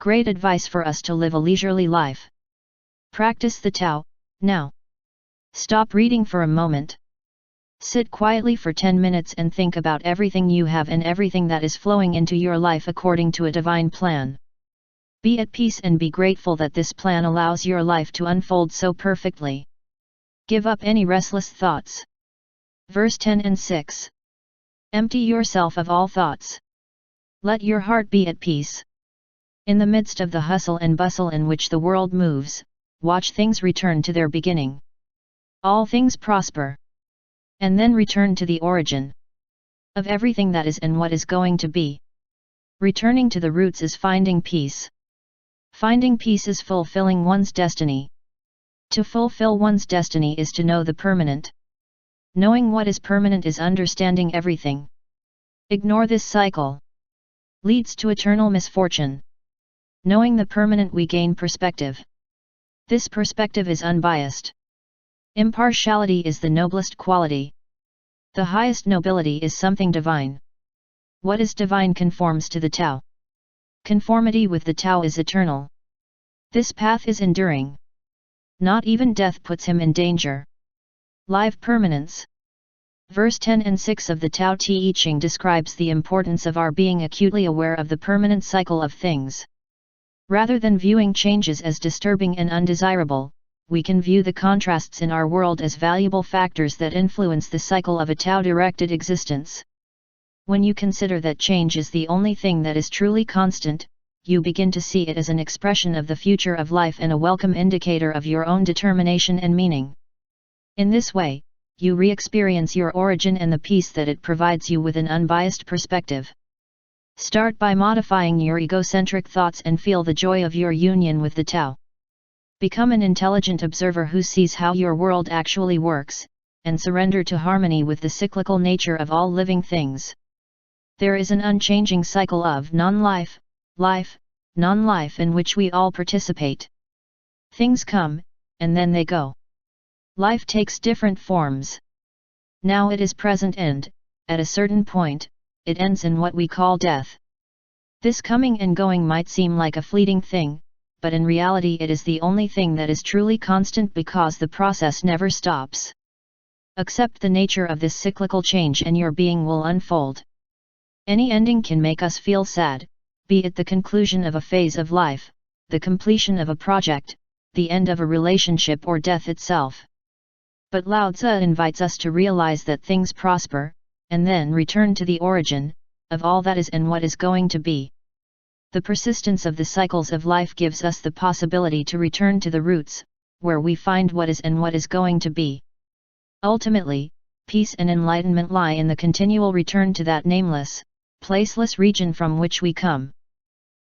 Great advice for us to live a leisurely life. Practice the Tao, now. Stop reading for a moment. Sit quietly for 10 minutes and think about everything you have and everything that is flowing into your life according to a divine plan. Be at peace and be grateful that this plan allows your life to unfold so perfectly. Give up any restless thoughts. Verse 10 and 6. Empty yourself of all thoughts. Let your heart be at peace. In the midst of the hustle and bustle in which the world moves, watch things return to their beginning. All things prosper. And then return to the origin of everything that is and what is going to be. Returning to the roots is finding peace. Finding peace is fulfilling one's destiny. To fulfill one's destiny is to know the permanent. Knowing what is permanent is understanding everything. Ignore this cycle. Leads to eternal misfortune. Knowing the permanent we gain perspective. This perspective is unbiased. Impartiality is the noblest quality. The highest nobility is something divine. What is divine conforms to the Tao. Conformity with the Tao is eternal. This path is enduring. Not even death puts him in danger. Live permanence. Verse 10 and 6 of the Tao Te Ching describes the importance of our being acutely aware of the permanent cycle of things. Rather than viewing changes as disturbing and undesirable, we can view the contrasts in our world as valuable factors that influence the cycle of a Tao-directed existence. When you consider that change is the only thing that is truly constant, you begin to see it as an expression of the future of life and a welcome indicator of your own determination and meaning. In this way, you re-experience your origin and the peace that it provides you with an unbiased perspective. Start by modifying your egocentric thoughts and feel the joy of your union with the Tao. Become an intelligent observer who sees how your world actually works, and surrender to harmony with the cyclical nature of all living things. There is an unchanging cycle of non-life, life, non-life in which we all participate. Things come, and then they go. Life takes different forms. Now it is present and, at a certain point, it ends in what we call death. This coming and going might seem like a fleeting thing, but in reality it is the only thing that is truly constant because the process never stops. Accept the nature of this cyclical change and your being will unfold. Any ending can make us feel sad, be it the conclusion of a phase of life, the completion of a project, the end of a relationship or death itself. But Lao Tzu invites us to realize that things prosper, and then return to the origin, of all that is and what is going to be. The persistence of the cycles of life gives us the possibility to return to the roots, where we find what is and what is going to be. Ultimately, peace and enlightenment lie in the continual return to that nameless, placeless region from which we come.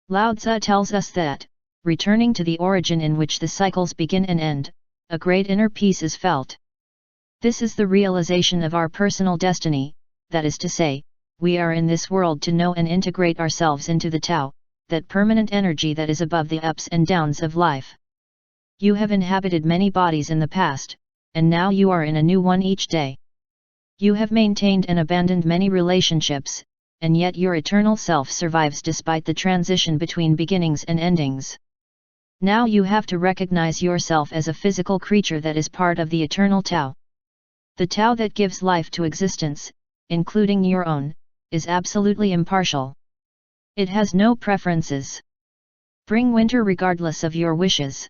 Lao Tzu tells us that, returning to the origin in which the cycles begin and end, a great inner peace is felt. This is the realization of our personal destiny, that is to say, we are in this world to know and integrate ourselves into the Tao, that permanent energy that is above the ups and downs of life. You have inhabited many bodies in the past, and now you are in a new one each day. You have maintained and abandoned many relationships, and yet your eternal self survives despite the transition between beginnings and endings. Now you have to recognize yourself as a physical creature that is part of the eternal Tao. The Tao that gives life to existence, including your own, is absolutely impartial. It has no preferences. Bring winter regardless of your wishes.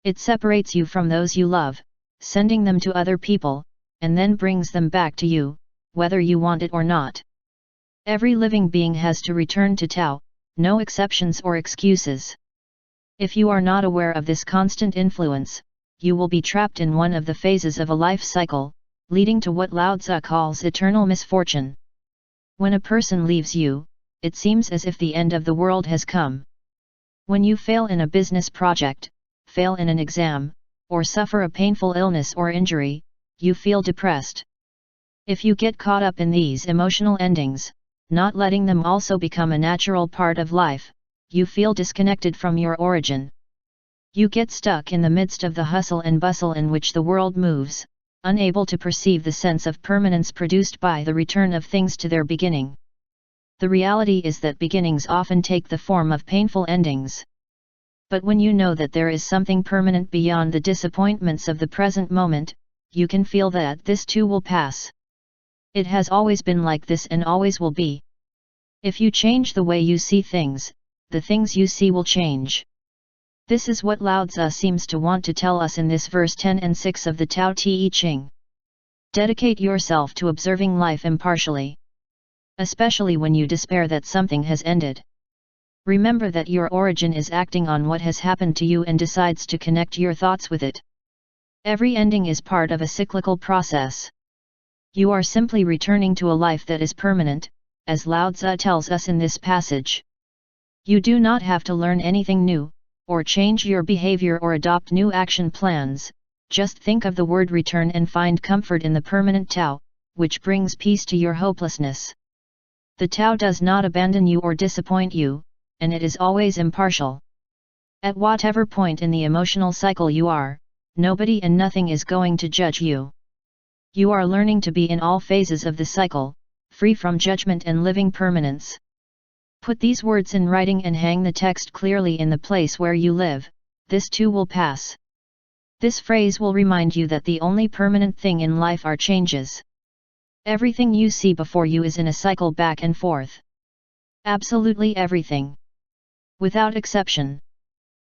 It separates you from those you love, sending them to other people, and then brings them back to you, whether you want it or not. Every living being has to return to Tao, no exceptions or excuses. If you are not aware of this constant influence, you will be trapped in one of the phases of a life cycle, leading to what Lao Tzu calls eternal misfortune. When a person leaves you, it seems as if the end of the world has come. When you fail in a business project, fail in an exam, or suffer a painful illness or injury, you feel depressed. If you get caught up in these emotional endings, not letting them also become a natural part of life, you feel disconnected from your origin. You get stuck in the midst of the hustle and bustle in which the world moves, unable to perceive the sense of permanence produced by the return of things to their beginning. The reality is that beginnings often take the form of painful endings. But when you know that there is something permanent beyond the disappointments of the present moment, you can feel that this too will pass. It has always been like this and always will be. If you change the way you see things, the things you see will change. This is what Lao Tzu seems to want to tell us in this verse 10 and 6 of the Tao Te Ching. Dedicate yourself to observing life impartially. Especially when you despair that something has ended. Remember that your origin is acting on what has happened to you and decides to connect your thoughts with it. Every ending is part of a cyclical process. You are simply returning to a life that is permanent, as Lao Tzu tells us in this passage. You do not have to learn anything new, or change your behavior or adopt new action plans, just think of the word return and find comfort in the permanent Tao, which brings peace to your hopelessness. The Tao does not abandon you or disappoint you, and it is always impartial. At whatever point in the emotional cycle you are, nobody and nothing is going to judge you. You are learning to be in all phases of the cycle, free from judgment and living permanence. Put these words in writing and hang the text clearly in the place where you live, this too will pass. This phrase will remind you that the only permanent thing in life are changes. Everything you see before you is in a cycle back and forth. Absolutely everything. Without exception.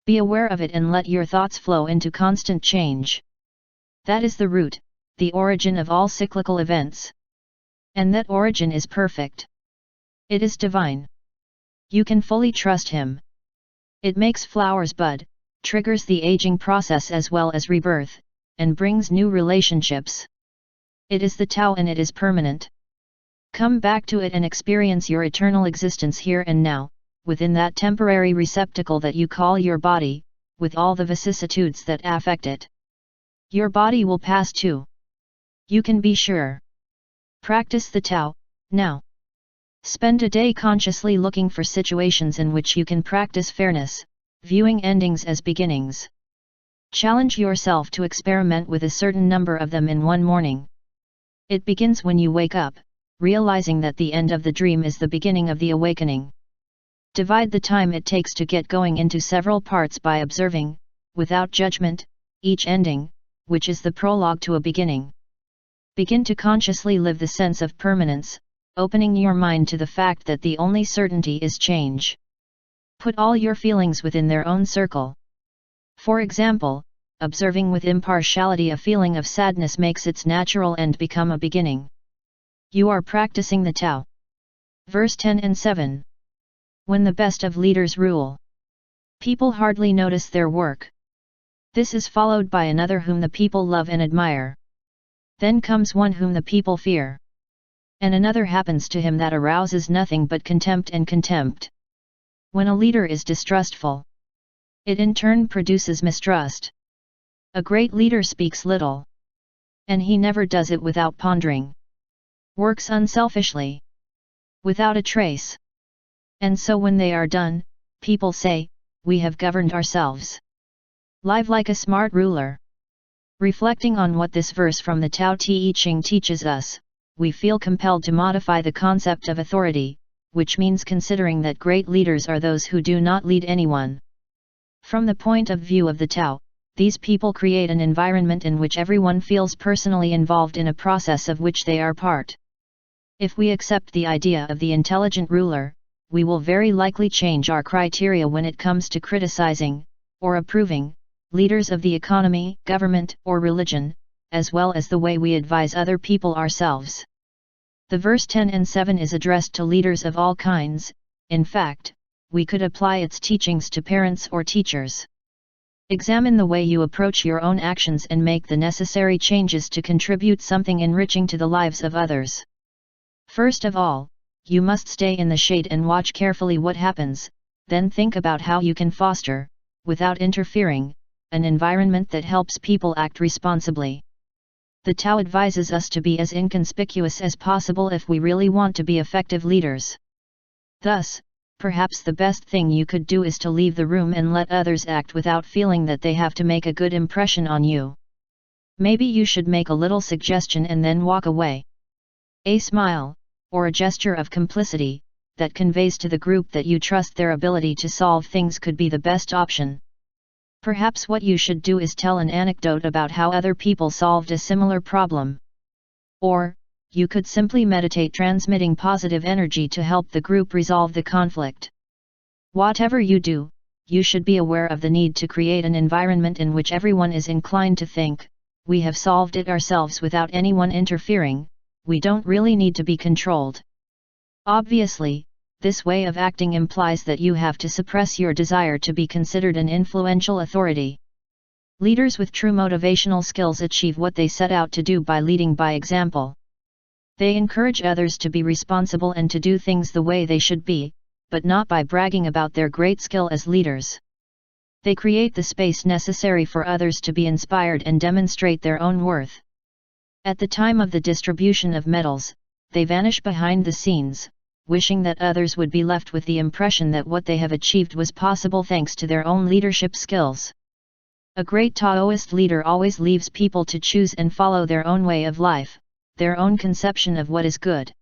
Be aware of it and let your thoughts flow into constant change. That is the root, the origin of all cyclical events. And that origin is perfect. It is divine. You can fully trust Him. It makes flowers bud, triggers the aging process as well as rebirth, and brings new relationships. It is the Tao and it is permanent. Come back to it and experience your eternal existence here and now, within that temporary receptacle that you call your body, with all the vicissitudes that affect it. Your body will pass too. You can be sure. Practice the Tao, now. Spend a day consciously looking for situations in which you can practice fairness, viewing endings as beginnings. Challenge yourself to experiment with a certain number of them in one morning. It begins when you wake up, realizing that the end of the dream is the beginning of the awakening. Divide the time it takes to get going into several parts by observing, without judgment, each ending, which is the prologue to a beginning. Begin to consciously live the sense of permanence, opening your mind to the fact that the only certainty is change. Put all your feelings within their own circle. For example, observing with impartiality a feeling of sadness makes its natural end become a beginning. You are practicing the Tao. Verse 10 and 7. When the best of leaders rule, people hardly notice their work. This is followed by another whom the people love and admire. Then comes one whom the people fear. And another happens to him that arouses nothing but contempt and contempt. When a leader is distrustful, it in turn produces mistrust. A great leader speaks little. And he never does it without pondering. Works unselfishly. Without a trace. And so when they are done, people say, we have governed ourselves. Live like a smart ruler. Reflecting on what this verse from the Tao Te Ching teaches us, we feel compelled to modify the concept of authority, which means considering that great leaders are those who do not lead anyone. From the point of view of the Tao, these people create an environment in which everyone feels personally involved in a process of which they are part. If we accept the idea of the intelligent ruler, we will very likely change our criteria when it comes to criticizing, or approving, leaders of the economy, government, or religion, as well as the way we advise other people ourselves. The verse 10 and 7 is addressed to leaders of all kinds. In fact, we could apply its teachings to parents or teachers. Examine the way you approach your own actions and make the necessary changes to contribute something enriching to the lives of others. First of all, you must stay in the shade and watch carefully what happens, then think about how you can foster, without interfering, an environment that helps people act responsibly. The Tao advises us to be as inconspicuous as possible if we really want to be effective leaders. Thus, perhaps the best thing you could do is to leave the room and let others act without feeling that they have to make a good impression on you. Maybe you should make a little suggestion and then walk away. A smile, or a gesture of complicity, that conveys to the group that you trust their ability to solve things could be the best option. Perhaps what you should do is tell an anecdote about how other people solved a similar problem. Or, you could simply meditate transmitting positive energy to help the group resolve the conflict. Whatever you do, you should be aware of the need to create an environment in which everyone is inclined to think, we have solved it ourselves without anyone interfering, we don't really need to be controlled. Obviously, this way of acting implies that you have to suppress your desire to be considered an influential authority. Leaders with true motivational skills achieve what they set out to do by leading by example. They encourage others to be responsible and to do things the way they should be, but not by bragging about their great skill as leaders. They create the space necessary for others to be inspired and demonstrate their own worth. At the time of the distribution of medals, they vanish behind the scenes, wishing that others would be left with the impression that what they have achieved was possible thanks to their own leadership skills. A great Taoist leader always leaves people to choose and follow their own way of life, their own conception of what is good.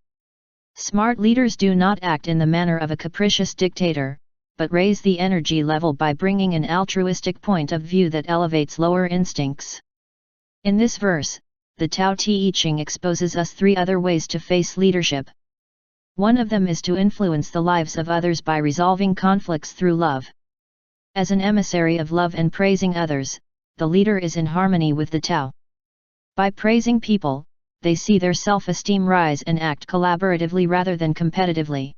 Smart leaders do not act in the manner of a capricious dictator, but raise the energy level by bringing an altruistic point of view that elevates lower instincts. In this verse, the Tao Te Ching exposes us 3 other ways to face leadership. One of them is to influence the lives of others by resolving conflicts through love. As an emissary of love and praising others, the leader is in harmony with the Tao. By praising people, they see their self-esteem rise and act collaboratively rather than competitively.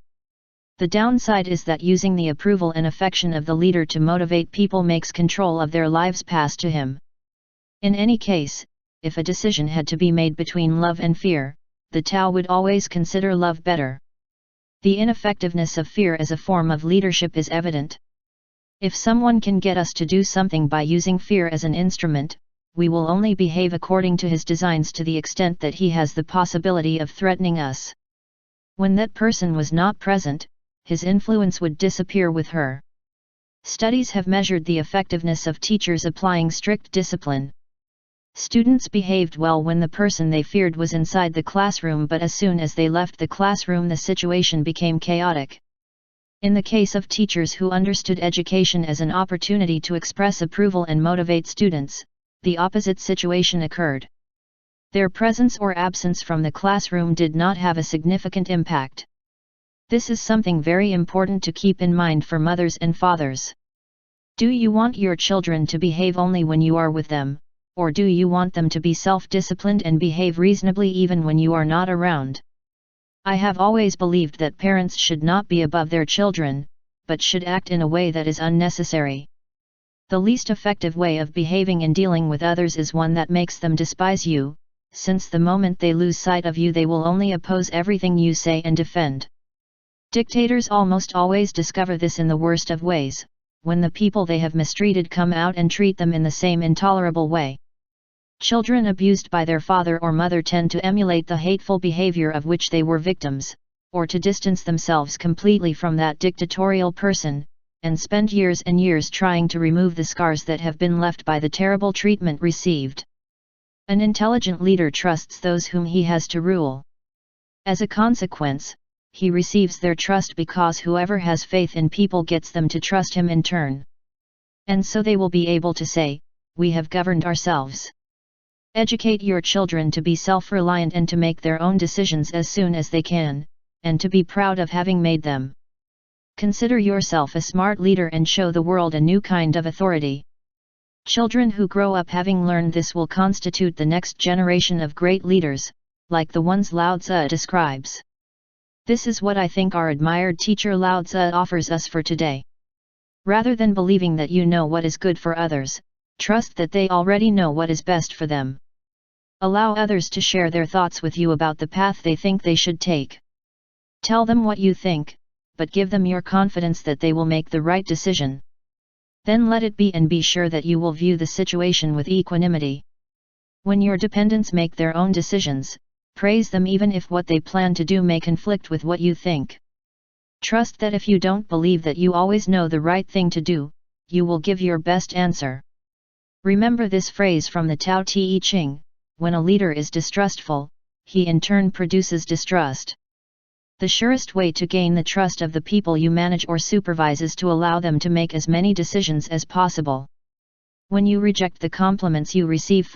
The downside is that using the approval and affection of the leader to motivate people makes control of their lives pass to him. In any case, if a decision had to be made between love and fear, the Tao would always consider love better. The ineffectiveness of fear as a form of leadership is evident. If someone can get us to do something by using fear as an instrument, we will only behave according to his designs to the extent that he has the possibility of threatening us. When that person was not present, his influence would disappear with her. Studies have measured the effectiveness of teachers applying strict discipline. Students behaved well when the person they feared was inside the classroom, but as soon as they left the classroom the situation became chaotic. In the case of teachers who understood education as an opportunity to express approval and motivate students, the opposite situation occurred. Their presence or absence from the classroom did not have a significant impact. This is something very important to keep in mind for mothers and fathers. Do you want your children to behave only when you are with them, or do you want them to be self-disciplined and behave reasonably even when you are not around? I have always believed that parents should not be above their children, but should act in a way that is unnecessary. The least effective way of behaving in dealing with others is one that makes them despise you, since the moment they lose sight of you they will only oppose everything you say and defend. Dictators almost always discover this in the worst of ways, when the people they have mistreated come out and treat them in the same intolerable way. Children abused by their father or mother tend to emulate the hateful behavior of which they were victims, or to distance themselves completely from that dictatorial person, and spend years and years trying to remove the scars that have been left by the terrible treatment received. An intelligent leader trusts those whom he has to rule. As a consequence, he receives their trust because whoever has faith in people gets them to trust him in turn. And so they will be able to say, "We have governed ourselves." Educate your children to be self-reliant and to make their own decisions as soon as they can, and to be proud of having made them. Consider yourself a smart leader and show the world a new kind of authority. Children who grow up having learned this will constitute the next generation of great leaders, like the ones Lao Tzu describes. This is what I think our admired teacher Lao Tzu offers us for today. Rather than believing that you know what is good for others, trust that they already know what is best for them. Allow others to share their thoughts with you about the path they think they should take. Tell them what you think, but give them your confidence that they will make the right decision. Then let it be, and be sure that you will view the situation with equanimity. When your dependents make their own decisions, praise them even if what they plan to do may conflict with what you think. Trust that if you don't believe that you always know the right thing to do, you will give your best answer. Remember this phrase from the Tao Te Ching: when a leader is distrustful, he in turn produces distrust. The surest way to gain the trust of the people you manage or supervise is to allow them to make as many decisions as possible. When you reject the compliments you receive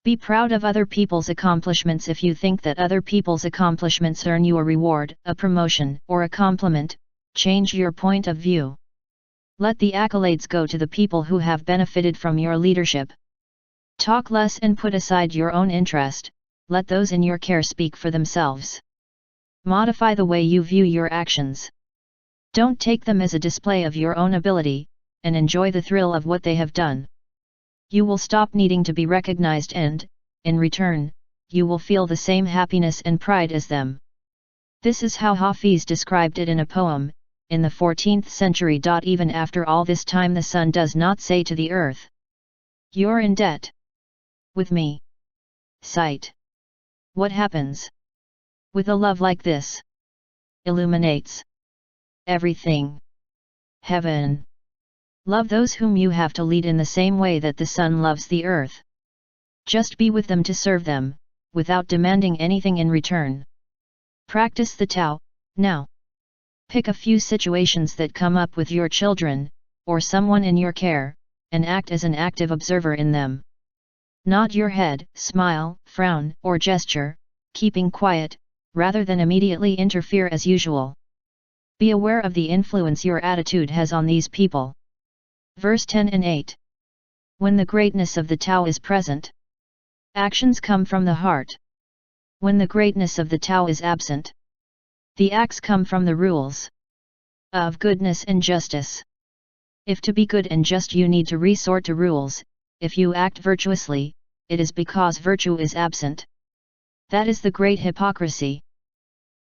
be proud of other people's accomplishments. If you think that other people's accomplishments earn you a reward, a promotion, or a compliment, change your point of view. Let the accolades go to the people who have benefited from your leadership. Talk less and put aside your own interest, let those in your care speak for themselves. Modify the way you view your actions. Don't take them as a display of your own ability, and enjoy the thrill of what they have done. You will stop needing to be recognized and, in return, you will feel the same happiness and pride as them. This is how Hafiz described it in a poem, in the 14th century. Even after all this time the sun does not say to the earth, "You're in debt with me." Sight. What happens? With a love like this, illuminates everything. Heaven. Love those whom you have to lead in the same way that the sun loves the earth. Just be with them to serve them, without demanding anything in return. Practice the Tao, now. Pick a few situations that come up with your children, or someone in your care, and act as an active observer in them. Nod your head, smile, frown, or gesture, keeping quiet, rather than immediately interfere as usual. Be aware of the influence your attitude has on these people. Verse 10 and 8. When the greatness of the Tao is present, actions come from the heart. When the greatness of the Tao is absent, the acts come from the rules of goodness and justice. If to be good and just you need to resort to rules, if you act virtuously, it is because virtue is absent. That is the great hypocrisy.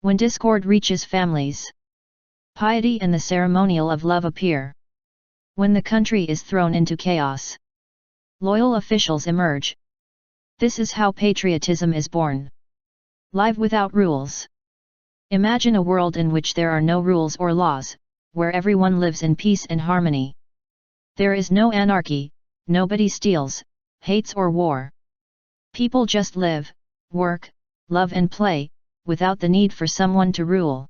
When discord reaches families, piety and the ceremonial of love appear. When the country is thrown into chaos, loyal officials emerge. This is how patriotism is born. Live without rules. Imagine a world in which there are no rules or laws, where everyone lives in peace and harmony. There is no anarchy, nobody steals, hates or war. People just live, work, love and play, without the need for someone to rule.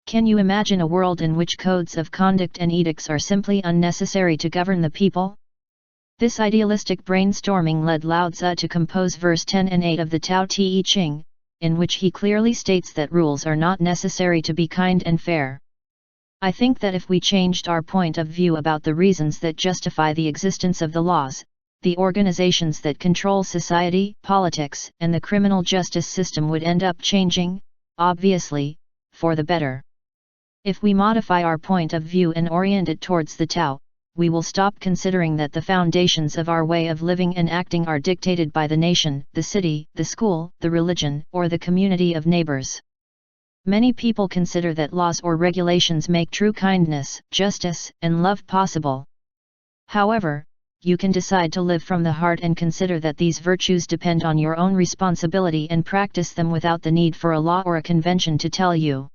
Can you imagine a world in which codes of conduct and edicts are simply unnecessary to govern the people? This idealistic brainstorming led Lao Tzu to compose verse 10 and 8 of the Tao Te Ching, in which he clearly states that rules are not necessary to be kind and fair. I think that if we changed our point of view about the reasons that justify the existence of the laws, the organizations that control society, politics, and the criminal justice system would end up changing, obviously, for the better. If we modify our point of view and orient it towards the Tao, we will stop considering that the foundations of our way of living and acting are dictated by the nation, the city, the school, the religion, or the community of neighbors. Many people consider that laws or regulations make true kindness, justice, and love possible. However, you can decide to live from the heart and consider that these virtues depend on your own responsibility and practice them without the need for a law or a convention to tell you.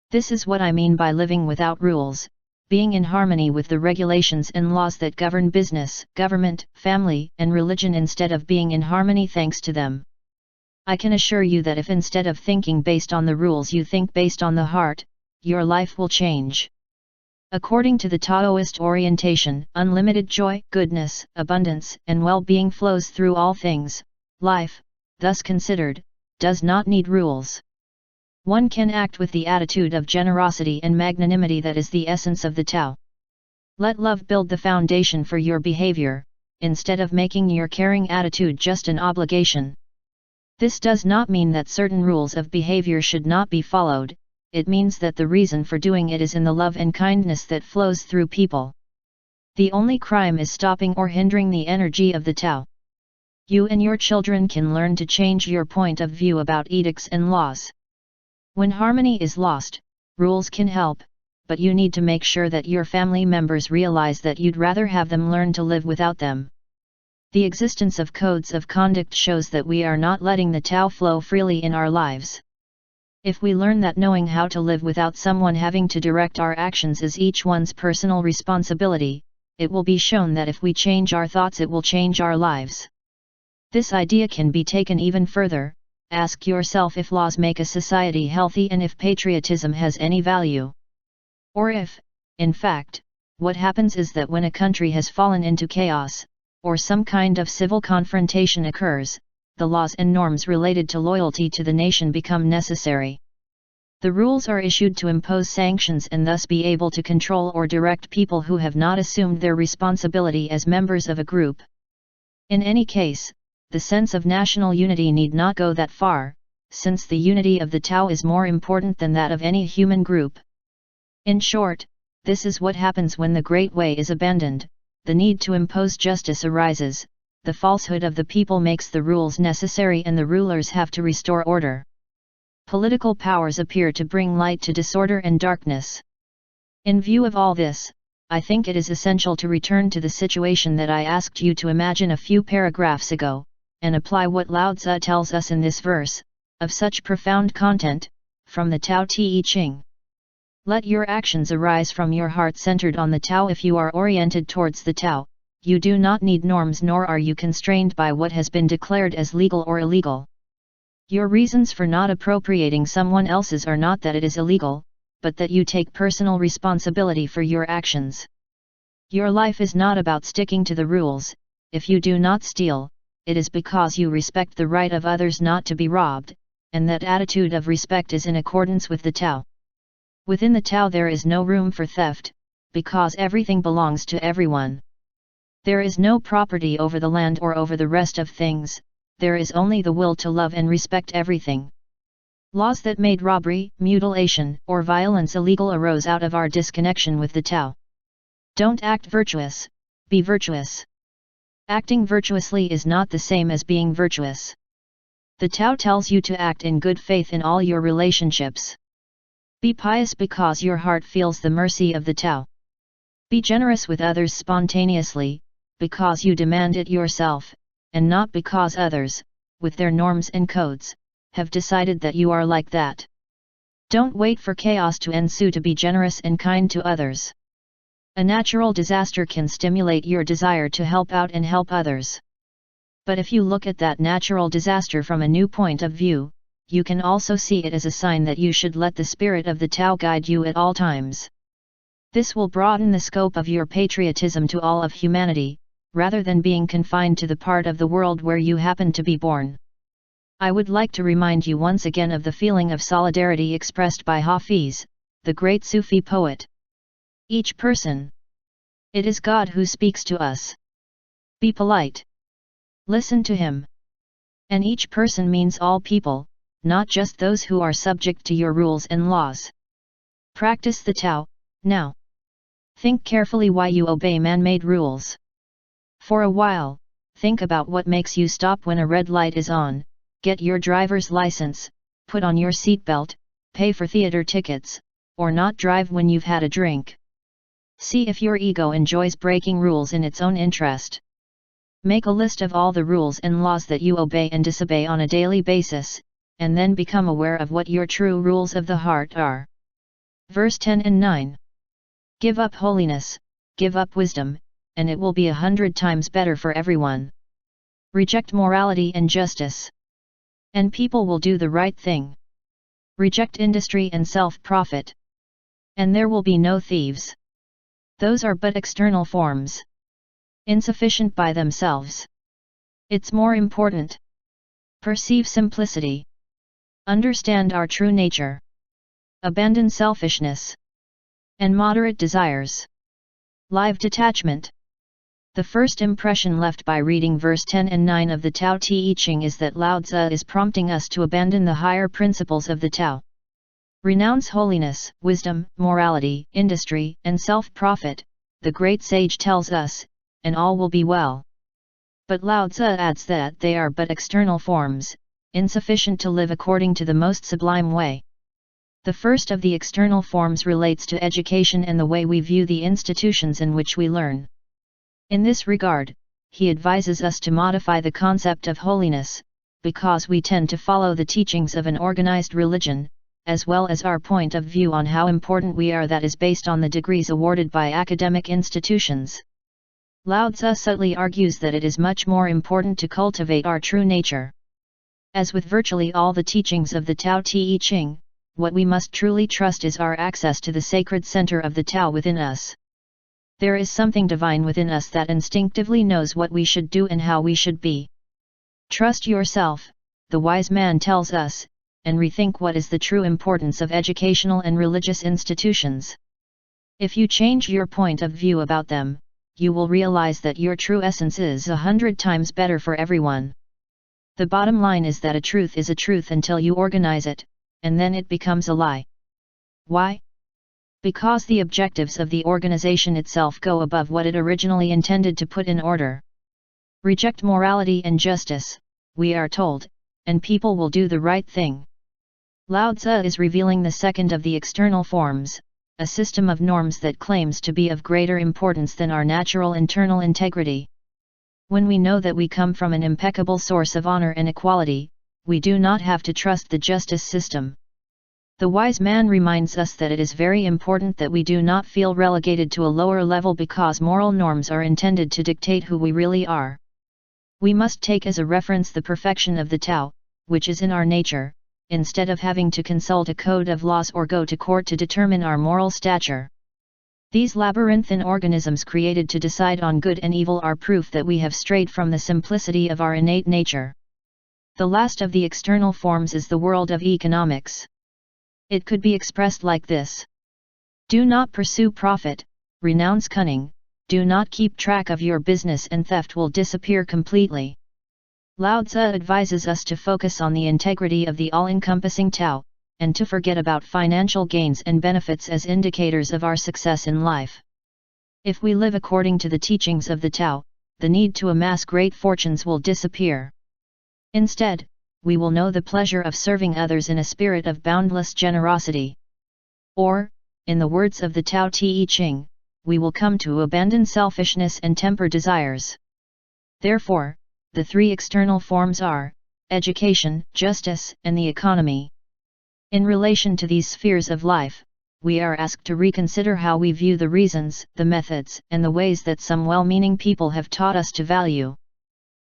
This is what I mean by living without rules, being in harmony with the regulations and laws that govern business, government, family, and religion instead of being in harmony thanks to them. I can assure you that if instead of thinking based on the rules you think based on the heart, your life will change. According to the Taoist orientation, unlimited joy, goodness, abundance, and well-being flows through all things. Life, thus considered, does not need rules. One can act with the attitude of generosity and magnanimity that is the essence of the Tao. Let love build the foundation for your behavior, instead of making your caring attitude just an obligation. This does not mean that certain rules of behavior should not be followed, it means that the reason for doing it is in the love and kindness that flows through people. The only crime is stopping or hindering the energy of the Tao. You and your children can learn to change your point of view about edicts and laws. When harmony is lost, rules can help, but you need to make sure that your family members realize that you'd rather have them learn to live without them. The existence of codes of conduct shows that we are not letting the Tao flow freely in our lives. If we learn that knowing how to live without someone having to direct our actions is each one's personal responsibility, it will be shown that if we change our thoughts it will change our lives. This idea can be taken even further. Ask yourself if laws make a society healthy and if patriotism has any value. Or if, in fact, what happens is that when a country has fallen into chaos, or some kind of civil confrontation occurs, the laws and norms related to loyalty to the nation become necessary. The rules are issued to impose sanctions and thus be able to control or direct people who have not assumed their responsibility as members of a group. In any case, the sense of national unity need not go that far, since the unity of the Tao is more important than that of any human group. In short, this is what happens when the Great Way is abandoned, the need to impose justice arises, the falsehood of the people makes the rules necessary and the rulers have to restore order. Political powers appear to bring light to disorder and darkness. In view of all this, I think it is essential to return to the situation that I asked you to imagine a few paragraphs ago, and apply what Lao Tzu tells us in this verse, of such profound content, from the Tao Te Ching. Let your actions arise from your heart centered on the Tao. If you are oriented towards the Tao, you do not need norms nor are you constrained by what has been declared as legal or illegal. Your reasons for not appropriating someone else's are not that it is illegal, but that you take personal responsibility for your actions. Your life is not about sticking to the rules. If you do not steal, it is because you respect the right of others not to be robbed, and that attitude of respect is in accordance with the Tao. Within the Tao there is no room for theft, because everything belongs to everyone. There is no property over the land or over the rest of things, there is only the will to love and respect everything. Laws that made robbery, mutilation, or violence illegal arose out of our disconnection with the Tao. Don't act virtuous, be virtuous. Acting virtuously is not the same as being virtuous. The Tao tells you to act in good faith in all your relationships. Be pious because your heart feels the mercy of the Tao. Be generous with others spontaneously, because you demand it yourself, and not because others, with their norms and codes, have decided that you are like that. Don't wait for chaos to ensue to be generous and kind to others. A natural disaster can stimulate your desire to help out and help others. But if you look at that natural disaster from a new point of view, you can also see it as a sign that you should let the spirit of the Tao guide you at all times. This will broaden the scope of your patriotism to all of humanity, rather than being confined to the part of the world where you happen to be born. I would like to remind you once again of the feeling of solidarity expressed by Hafiz, the great Sufi poet. Each person. It is God who speaks to us. Be polite. Listen to him. And each person means all people, not just those who are subject to your rules and laws. Practice the Tao, now. Think carefully why you obey man-made rules. For a while, think about what makes you stop when a red light is on, get your driver's license, put on your seatbelt, pay for theater tickets, or not drive when you've had a drink. See if your ego enjoys breaking rules in its own interest. Make a list of all the rules and laws that you obey and disobey on a daily basis, and then become aware of what your true rules of the heart are. Verse 10 and 9. Give up holiness, give up wisdom, and it will be 100 times better for everyone. Reject morality and justice, and people will do the right thing. Reject industry and self-profit, and there will be no thieves. Those are but external forms, insufficient by themselves. It's more important. Perceive simplicity. Understand our true nature. Abandon selfishness and moderate desires. Live detachment. The first impression left by reading verse 10 and 9 of the Tao Te Ching is that Lao Tzu is prompting us to abandon the higher principles of the Tao. Renounce holiness, wisdom, morality, industry, and self-profit, the great sage tells us, and all will be well. But Lao Tzu adds that they are but external forms, insufficient to live according to the most sublime way. The first of the external forms relates to education and the way we view the institutions in which we learn. In this regard, he advises us to modify the concept of holiness, because we tend to follow the teachings of an organized religion, as well as our point of view on how important we are that is based on the degrees awarded by academic institutions. Lao Tzu subtly argues that it is much more important to cultivate our true nature. As with virtually all the teachings of the Tao Te Ching, what we must truly trust is our access to the sacred center of the Tao within us. There is something divine within us that instinctively knows what we should do and how we should be. Trust yourself, the wise man tells us, and rethink what is the true importance of educational and religious institutions. If you change your point of view about them, you will realize that your true essence is 100 times better for everyone. The bottom line is that a truth is a truth until you organize it, and then it becomes a lie. Why? Because the objectives of the organization itself go above what it originally intended to put in order. Reject morality and justice, we are told, and people will do the right thing. Lao Tzu is revealing the second of the external forms, a system of norms that claims to be of greater importance than our natural internal integrity. When we know that we come from an impeccable source of honor and equality, we do not have to trust the justice system. The wise man reminds us that it is very important that we do not feel relegated to a lower level because moral norms are intended to dictate who we really are. We must take as a reference the perfection of the Tao, which is in our nature, instead of having to consult a code of laws or go to court to determine our moral stature. These labyrinthine organisms created to decide on good and evil are proof that we have strayed from the simplicity of our innate nature. The last of the external forms is the world of economics. It could be expressed like this. Do not pursue profit, renounce cunning, do not keep track of your business and theft will disappear completely. Lao Tzu advises us to focus on the integrity of the all-encompassing Tao, and to forget about financial gains and benefits as indicators of our success in life. If we live according to the teachings of the Tao, the need to amass great fortunes will disappear. Instead, we will know the pleasure of serving others in a spirit of boundless generosity. Or, in the words of the Tao Te Ching, we will come to abandon selfishness and temper desires. Therefore, the three external forms are education, justice, and the economy. In relation to these spheres of life, we are asked to reconsider how we view the reasons, the methods, and the ways that some well-meaning people have taught us to value.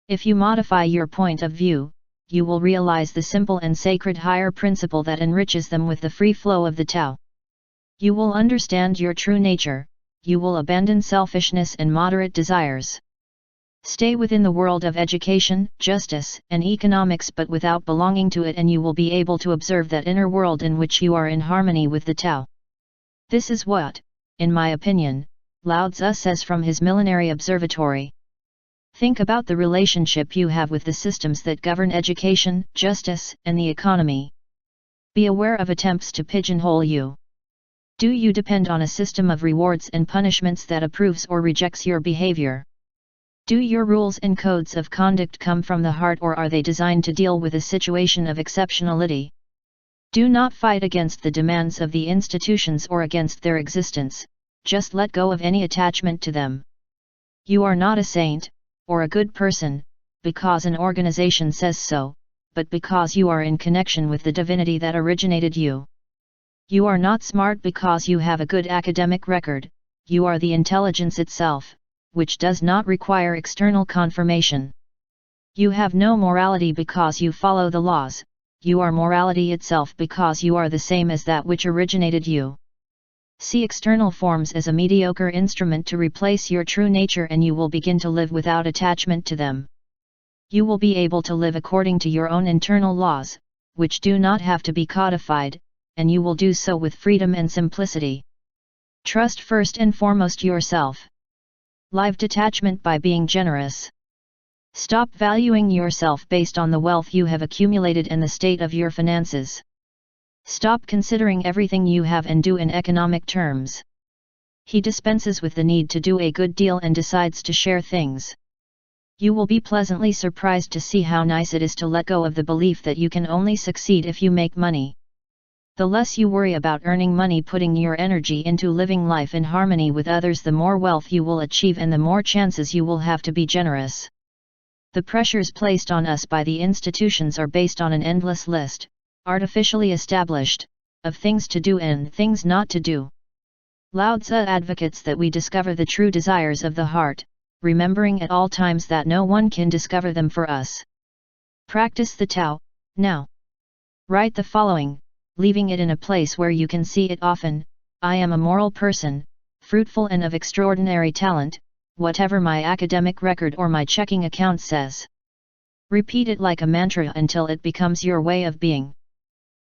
If you modify your point of view, you will realize the simple and sacred higher principle that enriches them with the free flow of the Tao. You will understand your true nature, you will abandon selfishness and moderate desires. Stay within the world of education, justice, and economics but without belonging to it and you will be able to observe that inner world in which you are in harmony with the Tao. This is what, in my opinion, Lao Tzu says from his millenary observatory. Think about the relationship you have with the systems that govern education, justice, and the economy. Be aware of attempts to pigeonhole you. Do you depend on a system of rewards and punishments that approves or rejects your behavior? Do your rules and codes of conduct come from the heart or are they designed to deal with a situation of exceptionality? Do not fight against the demands of the institutions or against their existence, just let go of any attachment to them. You are not a saint, or a good person, because an organization says so, but because you are in connection with the divinity that originated you. You are not smart because you have a good academic record, you are the intelligence itself, which does not require external confirmation. You have no morality because you follow the laws, you are morality itself because you are the same as that which originated you. See external forms as a mediocre instrument to replace your true nature and you will begin to live without attachment to them. You will be able to live according to your own internal laws, which do not have to be codified, and you will do so with freedom and simplicity. Trust first and foremost yourself. Live detachment by being generous. Stop valuing yourself based on the wealth you have accumulated and the state of your finances. Stop considering everything you have and do in economic terms. He dispenses with the need to do a good deal and decides to share things. You will be pleasantly surprised to see how nice it is to let go of the belief that you can only succeed if you make money. The less you worry about earning money, putting your energy into living life in harmony with others, the more wealth you will achieve and the more chances you will have to be generous. The pressures placed on us by the institutions are based on an endless list, artificially established, of things to do and things not to do. Lao Tzu advocates that we discover the true desires of the heart, remembering at all times that no one can discover them for us. Practice the Tao, now. Write the following, leaving it in a place where you can see it often: I am a moral person, fruitful and of extraordinary talent, whatever my academic record or my checking account says. Repeat it like a mantra until it becomes your way of being.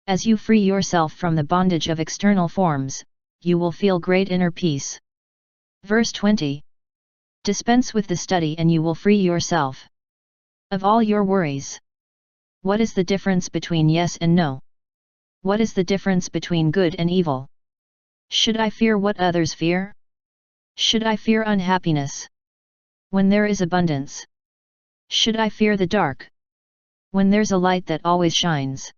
As you free yourself from the bondage of external forms, you will feel great inner peace. Verse 20. Dispense with the study and you will free yourself of all your worries. What is the difference between yes and no? What is the difference between good and evil? Should I fear what others fear? Should I fear unhappiness when there is abundance? Should I fear the dark when there's a light that always shines?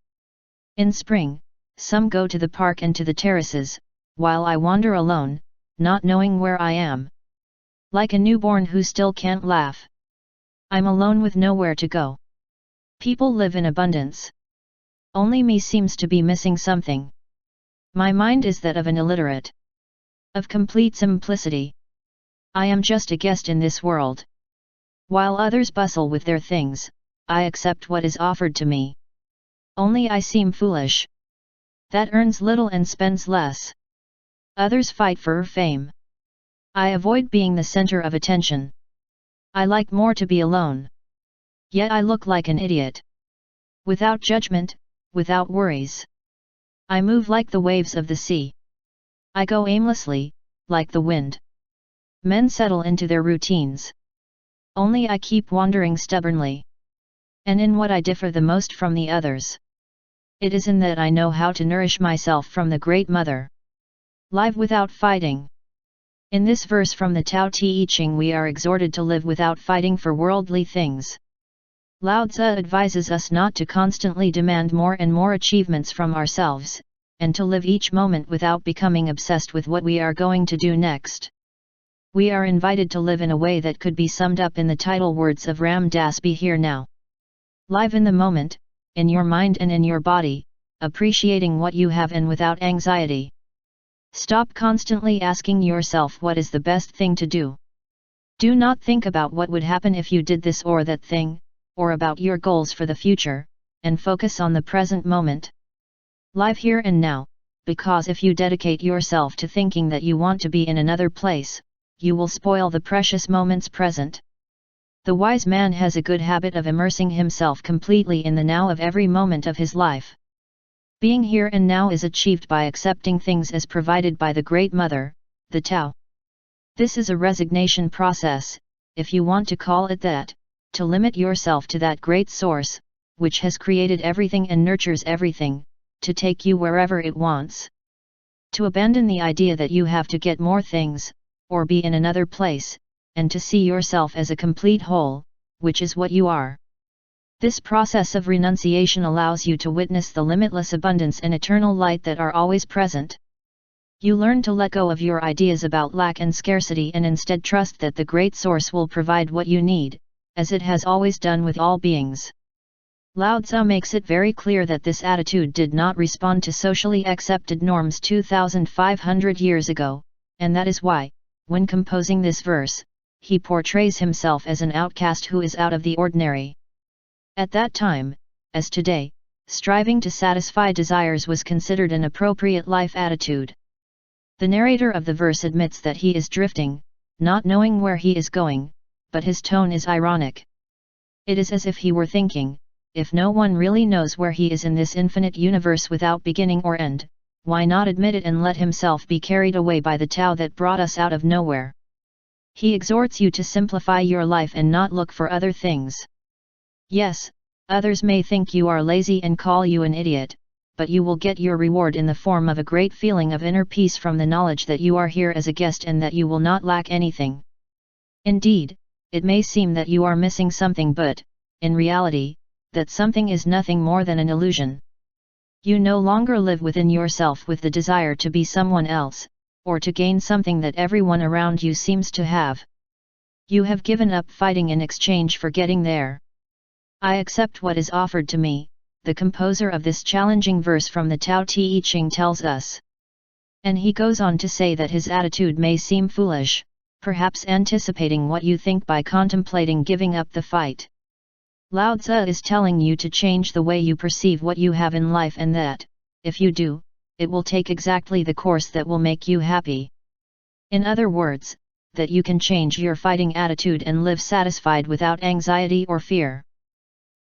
In spring, some go to the park and to the terraces, while I wander alone, not knowing where I am. Like a newborn who still can't laugh. I'm alone with nowhere to go. People live in abundance. Only me seems to be missing something. My mind is that of an illiterate. Of complete simplicity. I am just a guest in this world. While others bustle with their things, I accept what is offered to me. Only I seem foolish. That earns little and spends less. Others fight for fame. I avoid being the center of attention. I like more to be alone. Yet I look like an idiot. Without judgment, without worries. I move like the waves of the sea. I go aimlessly, like the wind. Men settle into their routines. Only I keep wandering stubbornly. And in what I differ the most from the others? It is in that I know how to nourish myself from the Great Mother. Live without fighting. In this verse from the Tao Te Ching we are exhorted to live without fighting for worldly things. Lao Tzu advises us not to constantly demand more and more achievements from ourselves, and to live each moment without becoming obsessed with what we are going to do next. We are invited to live in a way that could be summed up in the title words of Ram Dass: be here now. Live in the moment, in your mind and in your body, appreciating what you have and without anxiety. Stop constantly asking yourself what is the best thing to do. Do not think about what would happen if you did this or that thing, or about your goals for the future, and focus on the present moment. Live here and now, because if you dedicate yourself to thinking that you want to be in another place, you will spoil the precious moments present. The wise man has a good habit of immersing himself completely in the now of every moment of his life. Being here and now is achieved by accepting things as provided by the Great Mother, the Tao. This is a resignation process, if you want to call it that, to limit yourself to that great source, which has created everything and nurtures everything, to take you wherever it wants. To abandon the idea that you have to get more things, or be in another place, and to see yourself as a complete whole, which is what you are. This process of renunciation allows you to witness the limitless abundance and eternal light that are always present. You learn to let go of your ideas about lack and scarcity and instead trust that the Great Source will provide what you need, as it has always done with all beings. Lao Tzu makes it very clear that this attitude did not respond to socially accepted norms 2,500 years ago, and that is why, when composing this verse, he portrays himself as an outcast who is out of the ordinary. At that time, as today, striving to satisfy desires was considered an appropriate life attitude. The narrator of the verse admits that he is drifting, not knowing where he is going, but his tone is ironic. It is as if he were thinking, if no one really knows where he is in this infinite universe without beginning or end, why not admit it and let himself be carried away by the Tao that brought us out of nowhere? He exhorts you to simplify your life and not look for other things. Yes, others may think you are lazy and call you an idiot, but you will get your reward in the form of a great feeling of inner peace from the knowledge that you are here as a guest and that you will not lack anything. Indeed, it may seem that you are missing something, but, in reality, that something is nothing more than an illusion. You no longer live within yourself with the desire to be someone else, or to gain something that everyone around you seems to have. You have given up fighting in exchange for getting there. I accept what is offered to me, the composer of this challenging verse from the Tao Te Ching tells us. And he goes on to say that his attitude may seem foolish, perhaps anticipating what you think by contemplating giving up the fight. Lao Tzu is telling you to change the way you perceive what you have in life, and that, if you do, it will take exactly the course that will make you happy. In other words, that you can change your fighting attitude and live satisfied without anxiety or fear.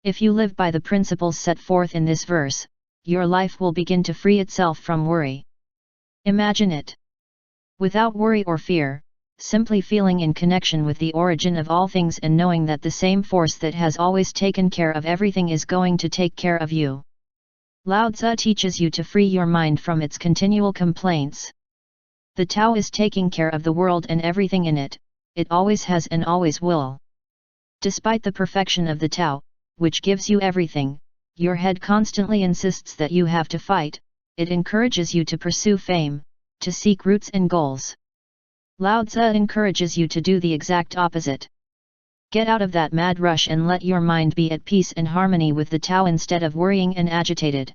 If you live by the principles set forth in this verse, your life will begin to free itself from worry. Imagine it. Without worry or fear, simply feeling in connection with the origin of all things and knowing that the same force that has always taken care of everything is going to take care of you. Lao Tzu teaches you to free your mind from its continual complaints. The Tao is taking care of the world and everything in it, it always has and always will. Despite the perfection of the Tao, which gives you everything, your head constantly insists that you have to fight. It encourages you to pursue fame, to seek roots and goals. Lao Tzu encourages you to do the exact opposite. Get out of that mad rush and let your mind be at peace and harmony with the Tao instead of worrying and agitated.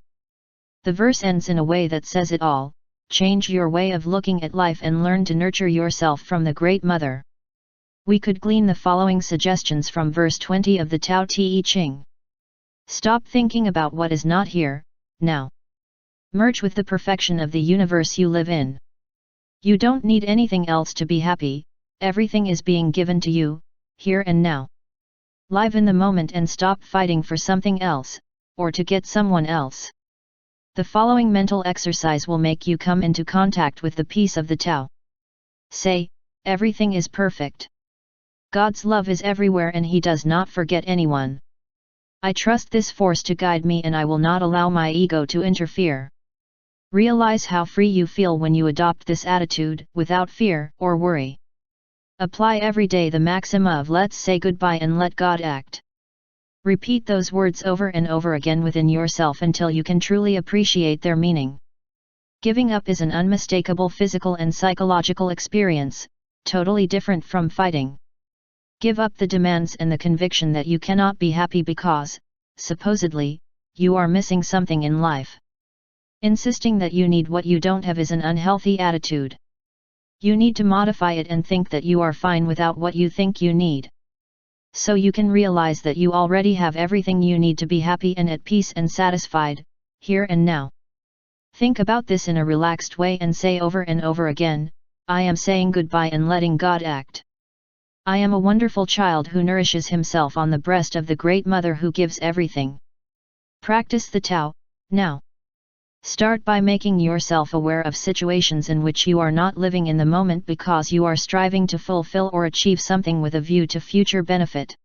The verse ends in a way that says it all: change your way of looking at life and learn to nurture yourself from the Great Mother. We could glean the following suggestions from verse 20 of the Tao Te Ching. Stop thinking about what is not here, now. Merge with the perfection of the universe you live in. You don't need anything else to be happy, everything is being given to you, here and now. Live in the moment and stop fighting for something else, or to get someone else. The following mental exercise will make you come into contact with the peace of the Tao. Say, everything is perfect. God's love is everywhere and He does not forget anyone. I trust this force to guide me and I will not allow my ego to interfere. Realize how free you feel when you adopt this attitude, without fear or worry. Apply every day the maxima of let's say goodbye and let God act. Repeat those words over and over again within yourself until you can truly appreciate their meaning. Giving up is an unmistakable physical and psychological experience, totally different from fighting. Give up the demands and the conviction that you cannot be happy because, supposedly, you are missing something in life. Insisting that you need what you don't have is an unhealthy attitude. You need to modify it and think that you are fine without what you think you need. So you can realize that you already have everything you need to be happy and at peace and satisfied, here and now. Think about this in a relaxed way and say over and over again, I am saying goodbye and letting God act. I am a wonderful child who nourishes himself on the breast of the Great Mother who gives everything. Practice the Tao, now. Start by making yourself aware of situations in which you are not living in the moment because you are striving to fulfill or achieve something with a view to future benefit.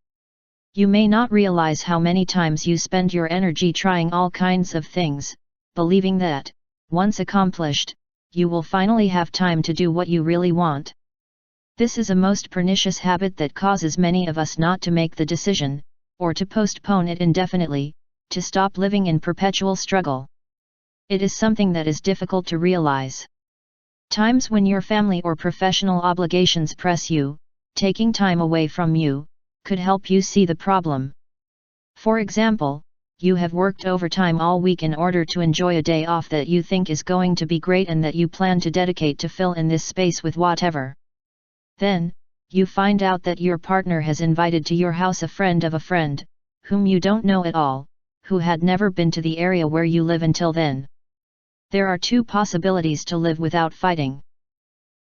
You may not realize how many times you spend your energy trying all kinds of things, believing that, once accomplished, you will finally have time to do what you really want. This is a most pernicious habit that causes many of us not to make the decision, or to postpone it indefinitely, to stop living in perpetual struggle. It is something that is difficult to realize. Times when your family or professional obligations press you, taking time away from you, could help you see the problem. For example, you have worked overtime all week in order to enjoy a day off that you think is going to be great and that you plan to dedicate to fill in this space with whatever. Then, you find out that your partner has invited to your house a friend of a friend, whom you don't know at all, who had never been to the area where you live until then. There are two possibilities to live without fighting.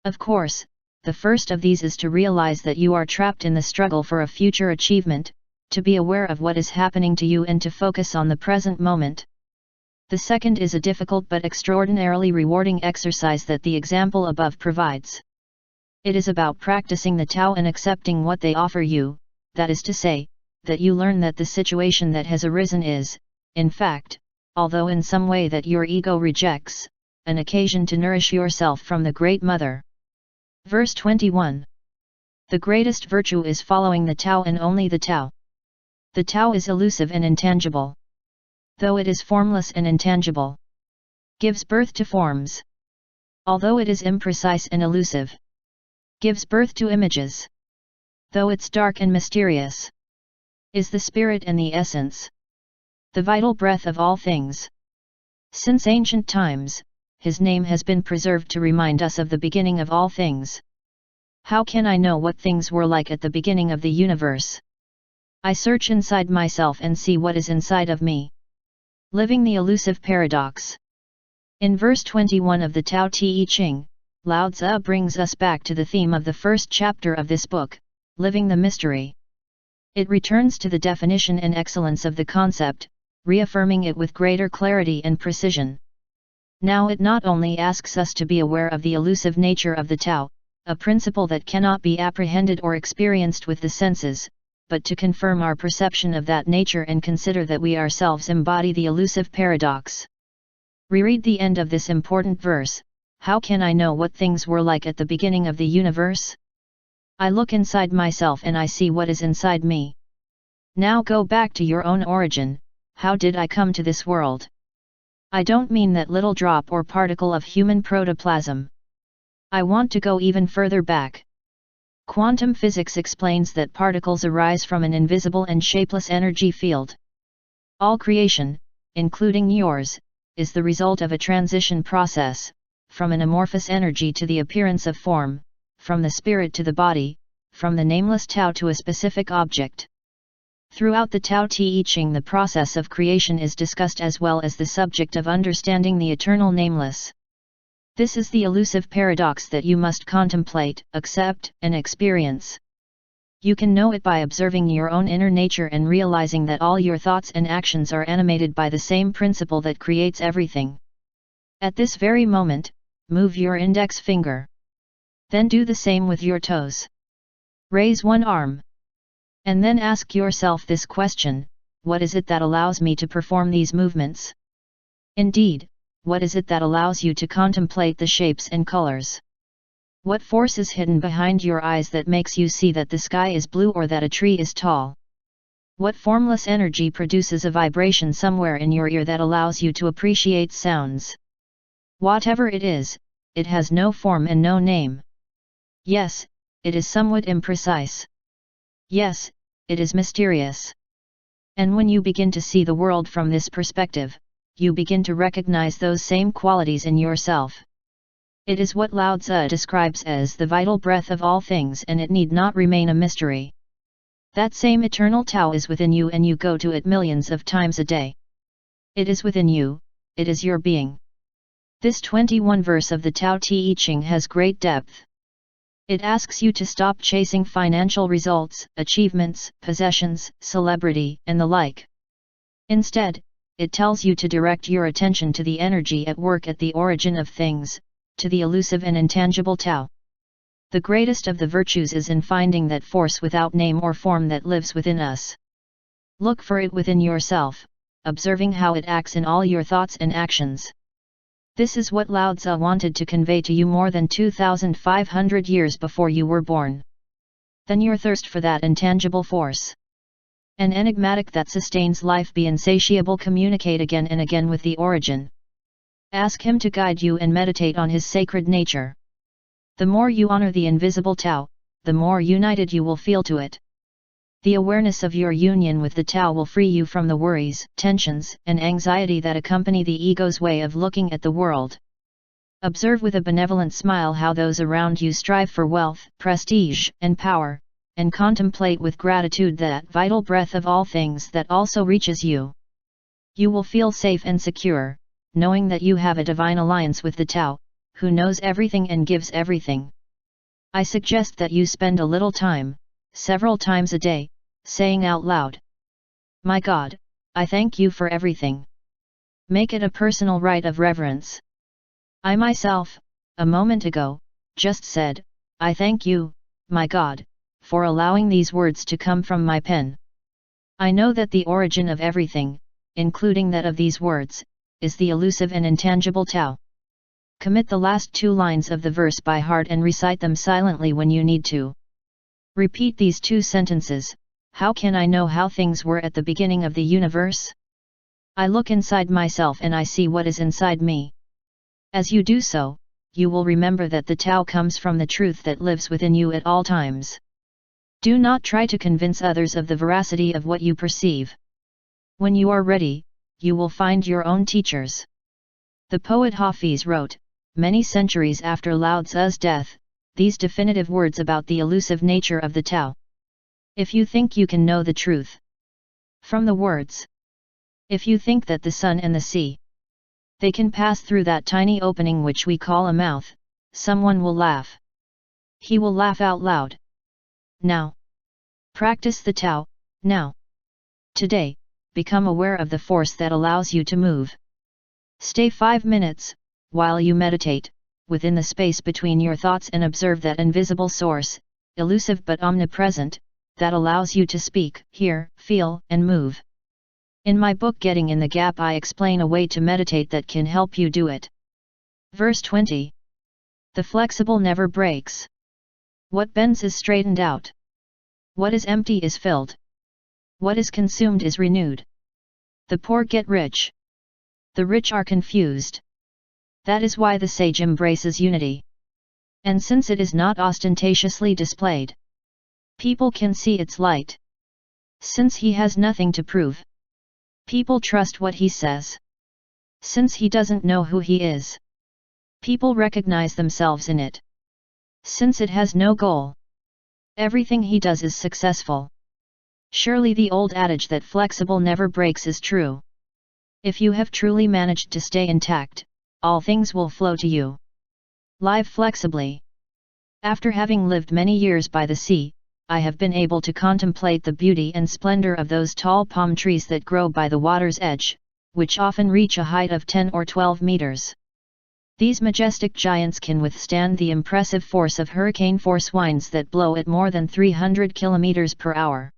Of course, the first of these is to realize that you are trapped in the struggle for a future achievement, to be aware of what is happening to you and to focus on the present moment. The second is a difficult but extraordinarily rewarding exercise that the example above provides. It is about practicing the Tao and accepting what they offer you, that is to say, that you learn that the situation that has arisen is, in fact, although in some way that your ego rejects, an occasion to nourish yourself from the Great Mother. Verse 21. The greatest virtue is following the Tao and only the Tao. The Tao is elusive and intangible. Though it is formless and intangible, gives birth to forms. Although it is imprecise and elusive, gives birth to images. Though it's dark and mysterious, is the spirit and the essence, the vital breath of all things. Since ancient times, his name has been preserved to remind us of the beginning of all things. How can I know what things were like at the beginning of the universe? I search inside myself and see what is inside of me. Living the elusive paradox. In verse 21 of the Tao Te Ching, Lao Tzu brings us back to the theme of the first chapter of this book, living the mystery. It returns to the definition and excellence of the concept, reaffirming it with greater clarity and precision. Now it not only asks us to be aware of the elusive nature of the Tao, a principle that cannot be apprehended or experienced with the senses, but to confirm our perception of that nature and consider that we ourselves embody the elusive paradox. Reread the end of this important verse. How can I know what things were like at the beginning of the universe? I look inside myself and I see what is inside me. Now go back to your own origin. How did I come to this world? I don't mean that little drop or particle of human protoplasm. I want to go even further back. Quantum physics explains that particles arise from an invisible and shapeless energy field. All creation, including yours, is the result of a transition process, from an amorphous energy to the appearance of form, from the spirit to the body, from the nameless Tao to a specific object. Throughout the Tao Te Ching, the process of creation is discussed as well as the subject of understanding the eternal nameless. This is the elusive paradox that you must contemplate, accept, and experience. You can know it by observing your own inner nature and realizing that all your thoughts and actions are animated by the same principle that creates everything. At this very moment, move your index finger. Then do the same with your toes. Raise one arm. And then ask yourself this question: what is it that allows me to perform these movements? Indeed, what is it that allows you to contemplate the shapes and colors? What force is hidden behind your eyes that makes you see that the sky is blue or that a tree is tall? What formless energy produces a vibration somewhere in your ear that allows you to appreciate sounds? Whatever it is, it has no form and no name. Yes, it is somewhat imprecise. Yes, it is mysterious. And when you begin to see the world from this perspective, you begin to recognize those same qualities in yourself. It is what Lao Tzu describes as the vital breath of all things, and it need not remain a mystery. That same eternal Tao is within you and you go to it millions of times a day. It is within you, it is your being. This 21 verse of the Tao Te Ching has great depth. It asks you to stop chasing financial results, achievements, possessions, celebrity, and the like. Instead, it tells you to direct your attention to the energy at work at the origin of things, to the elusive and intangible Tao. The greatest of the virtues is in finding that force without name or form that lives within us. Look for it within yourself, observing how it acts in all your thoughts and actions. This is what Lao Tzu wanted to convey to you more than 2,500 years before you were born. Then your thirst for that intangible force, an enigmatic that sustains life, be insatiable. Communicate again and again with the origin. Ask him to guide you and meditate on his sacred nature. The more you honor the invisible Tao, the more united you will feel to it. The awareness of your union with the Tao will free you from the worries, tensions, and anxiety that accompany the ego's way of looking at the world. Observe with a benevolent smile how those around you strive for wealth, prestige, and power, and contemplate with gratitude that vital breath of all things that also reaches you. You will feel safe and secure, knowing that you have a divine alliance with the Tao, who knows everything and gives everything. I suggest that you spend a little time, several times a day, saying out loud, "My God, I thank you for everything. Make it a personal right of reverence. I myself, a moment ago, just said, I thank you, my God, for allowing these words to come from my pen. I know that the origin of everything, including that of these words, is the elusive and intangible Tao. Commit the last 2 lines of the verse by heart and recite them silently when you need to. Repeat these 2 sentences. How can I know how things were at the beginning of the universe? I look inside myself and I see what is inside me. As you do so, you will remember that the Tao comes from the truth that lives within you at all times. Do not try to convince others of the veracity of what you perceive. When you are ready, you will find your own teachers. The poet Hafiz wrote, many centuries after Lao Tzu's death, these definitive words about the elusive nature of the Tao. If you think you can know the truth from the words, if you think that the sun and the sea, they can pass through that tiny opening which we call a mouth, someone will laugh. He will laugh out loud. Now. Practice the Tao, now. Today, become aware of the force that allows you to move. Stay 5 minutes, while you meditate, within the space between your thoughts and observe that invisible source, elusive but omnipresent, that allows you to speak, hear, feel, and move. In my book Getting in the Gap I explain a way to meditate that can help you do it. Verse 20. The flexible never breaks. What bends is straightened out. What is empty is filled. What is consumed is renewed. The poor get rich. The rich are confused. That is why the sage embraces unity. And since it is not ostentatiously displayed, people can see its light. Since he has nothing to prove, people trust what he says. Since he doesn't know who he is, people recognize themselves in it. Since it has no goal, everything he does is successful. Surely the old adage that flexible never breaks is true. If you have truly managed to stay intact, all things will flow to you. Live flexibly. After having lived many years by the sea, I have been able to contemplate the beauty and splendor of those tall palm trees that grow by the water's edge, which often reach a height of 10 or 12 meters. These majestic giants can withstand the impressive force of hurricane-force winds that blow at more than 300 kilometers per hour.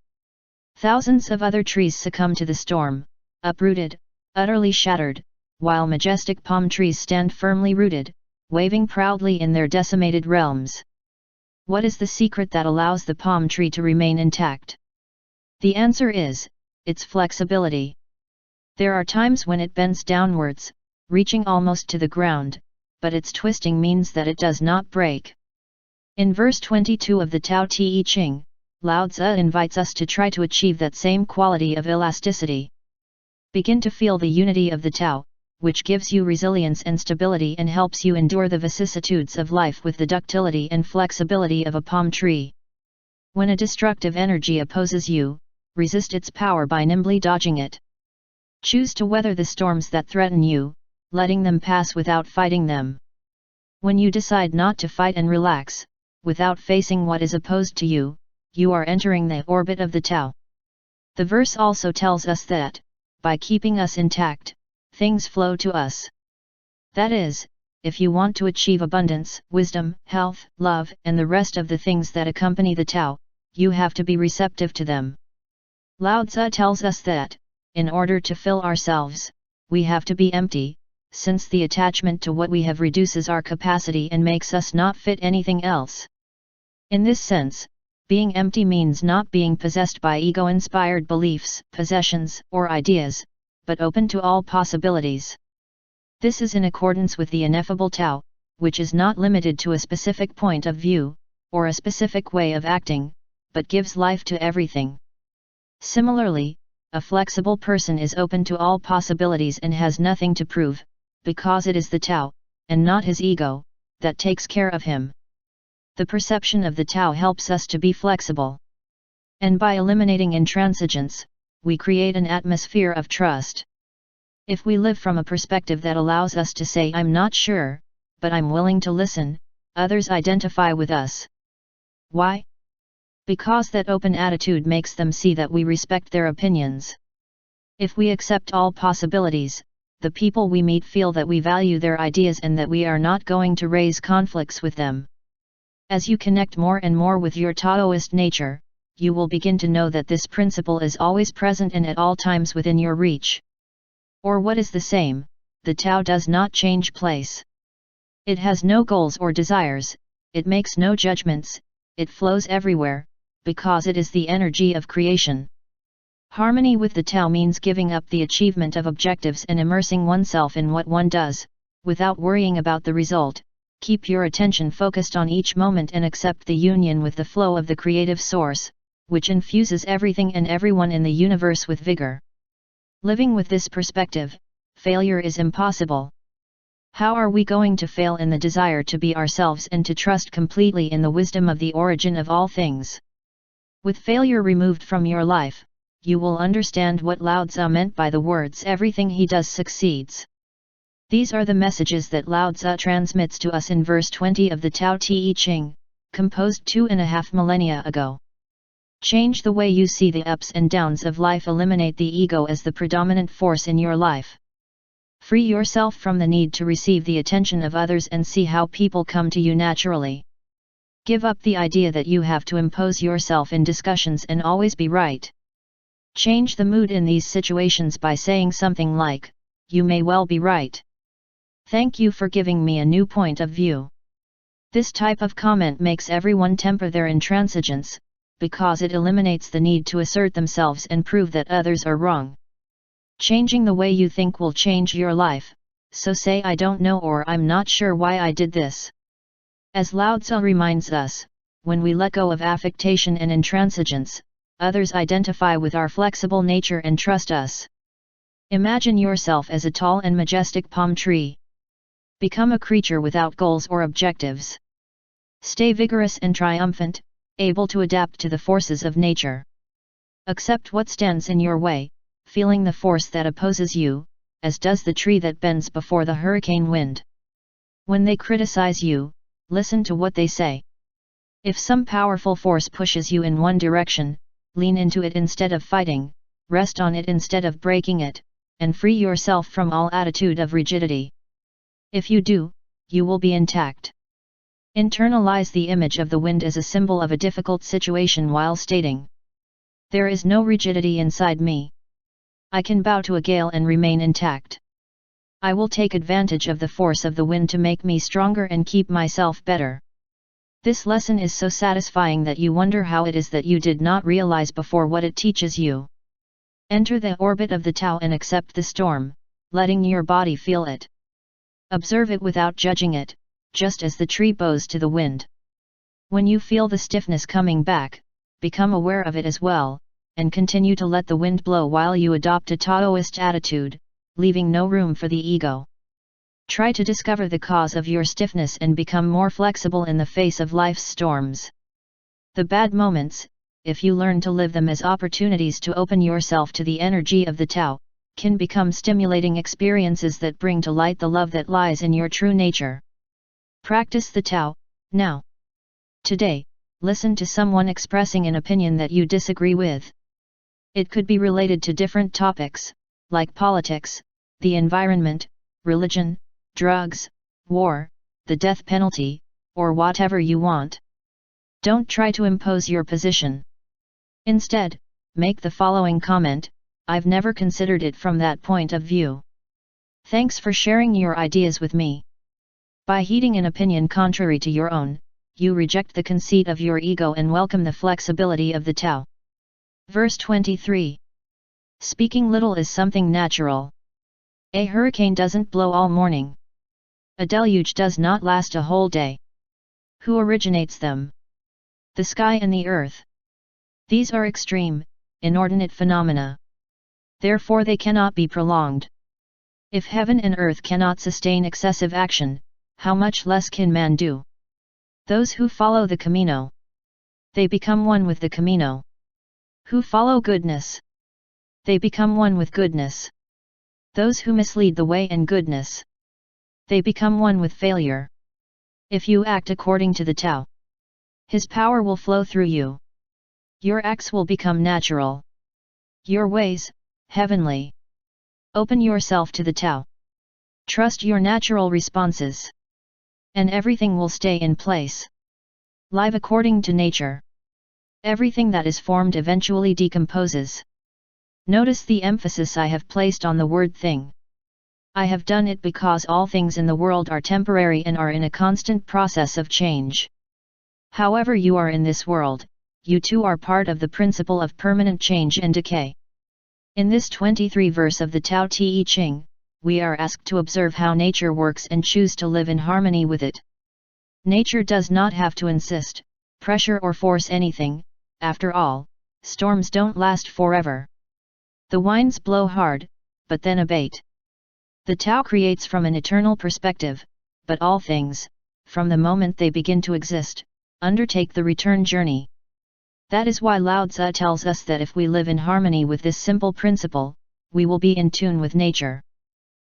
Thousands of other trees succumb to the storm, uprooted, utterly shattered, while majestic palm trees stand firmly rooted, waving proudly in their decimated realms. What is the secret that allows the palm tree to remain intact? The answer is, its flexibility. There are times when it bends downwards, reaching almost to the ground, but its twisting means that it does not break. In verse 22 of the Tao Te Ching, Lao Tzu invites us to try to achieve that same quality of elasticity. Begin to feel the unity of the Tao, which gives you resilience and stability and helps you endure the vicissitudes of life with the ductility and flexibility of a palm tree. When a destructive energy opposes you, resist its power by nimbly dodging it. Choose to weather the storms that threaten you, letting them pass without fighting them. When you decide not to fight and relax, without facing what is opposed to you, you are entering the orbit of the Tao. The verse also tells us that, by keeping us intact, things flow to us. That is, if you want to achieve abundance, wisdom, health, love, and the rest of the things that accompany the Tao, you have to be receptive to them. Lao Tzu tells us that, in order to fill ourselves, we have to be empty, since the attachment to what we have reduces our capacity and makes us not fit anything else. In this sense, being empty means not being possessed by ego-inspired beliefs, possessions, or ideas, but open to all possibilities. This is in accordance with the ineffable Tao, which is not limited to a specific point of view, or a specific way of acting, but gives life to everything. Similarly, a flexible person is open to all possibilities and has nothing to prove, because it is the Tao, and not his ego, that takes care of him. The perception of the Tao helps us to be flexible. And by eliminating intransigence, we create an atmosphere of trust. If we live from a perspective that allows us to say I'm not sure, but I'm willing to listen, others identify with us. Why? Because that open attitude makes them see that we respect their opinions. If we accept all possibilities, the people we meet feel that we value their ideas and that we are not going to raise conflicts with them. As you connect more and more with your Taoist nature, you will begin to know that this principle is always present and at all times within your reach. Or what is the same, the Tao does not change place. It has no goals or desires, it makes no judgments, it flows everywhere, because it is the energy of creation. Harmony with the Tao means giving up the achievement of objectives and immersing oneself in what one does, without worrying about the result. Keep your attention focused on each moment and accept the union with the flow of the creative source, which infuses everything and everyone in the universe with vigor. Living with this perspective, failure is impossible. How are we going to fail in the desire to be ourselves and to trust completely in the wisdom of the origin of all things? With failure removed from your life, you will understand what Lao Tzu meant by the words "everything he does succeeds." These are the messages that Lao Tzu transmits to us in verse 20 of the Tao Te Ching, composed 2.5 millennia ago. Change the way you see the ups and downs of life. Eliminate the ego as the predominant force in your life. Free yourself from the need to receive the attention of others and see how people come to you naturally. Give up the idea that you have to impose yourself in discussions and always be right. Change the mood in these situations by saying something like, "You may well be right. Thank you for giving me a new point of view." This type of comment makes everyone temper their intransigence, because it eliminates the need to assert themselves and prove that others are wrong. Changing the way you think will change your life, so say "I don't know" or "I'm not sure why I did this." As Lao Tzu reminds us, when we let go of affectation and intransigence, others identify with our flexible nature and trust us. Imagine yourself as a tall and majestic palm tree. Become a creature without goals or objectives. Stay vigorous and triumphant, able to adapt to the forces of nature. Accept what stands in your way, feeling the force that opposes you, as does the tree that bends before the hurricane wind. When they criticize you, listen to what they say. If some powerful force pushes you in one direction, lean into it instead of fighting, rest on it instead of breaking it, and free yourself from all attitude of rigidity. If you do, you will be intact. Internalize the image of the wind as a symbol of a difficult situation while stating, "There is no rigidity inside me. I can bow to a gale and remain intact. I will take advantage of the force of the wind to make me stronger and keep myself better." This lesson is so satisfying that you wonder how it is that you did not realize before what it teaches you. Enter the orbit of the Tao and accept the storm, letting your body feel it. Observe it without judging it, just as the tree bows to the wind. When you feel the stiffness coming back, become aware of it as well, and continue to let the wind blow while you adopt a Taoist attitude, leaving no room for the ego. Try to discover the cause of your stiffness and become more flexible in the face of life's storms. The bad moments, if you learn to live them as opportunities to open yourself to the energy of the Tao, can become stimulating experiences that bring to light the love that lies in your true nature. Practice the Tao, now. Today, listen to someone expressing an opinion that you disagree with. It could be related to different topics, like politics, the environment, religion, drugs, war, the death penalty, or whatever you want. Don't try to impose your position. Instead, make the following comment: "I've never considered it from that point of view. Thanks for sharing your ideas with me." By heeding an opinion contrary to your own, you reject the conceit of your ego and welcome the flexibility of the Tao. Verse 23. Speaking little is something natural. A hurricane doesn't blow all morning. A deluge does not last a whole day. Who originates them? The sky and the earth. These are extreme, inordinate phenomena. Therefore they cannot be prolonged. If heaven and earth cannot sustain excessive action, how much less can man do? Those who follow the Camino, they become one with the Camino. Who follow goodness, they become one with goodness. Those who mislead the way and goodness, they become one with failure. If you act according to the Tao, His power will flow through you. Your acts will become natural. Your ways, heavenly. Open yourself to the Tao. Trust your natural responses. And everything will stay in place. Live according to nature. Everything that is formed eventually decomposes. Notice the emphasis I have placed on the word thing. I have done it because all things in the world are temporary and are in a constant process of change. However you are in this world, you too are part of the principle of permanent change and decay. In this 23 verse of the Tao Te Ching, we are asked to observe how nature works and choose to live in harmony with it. Nature does not have to insist, pressure or force anything. After all, storms don't last forever. The winds blow hard, but then abate. The Tao creates from an eternal perspective, but all things, from the moment they begin to exist, undertake the return journey. That is why Lao Tzu tells us that if we live in harmony with this simple principle, we will be in tune with nature.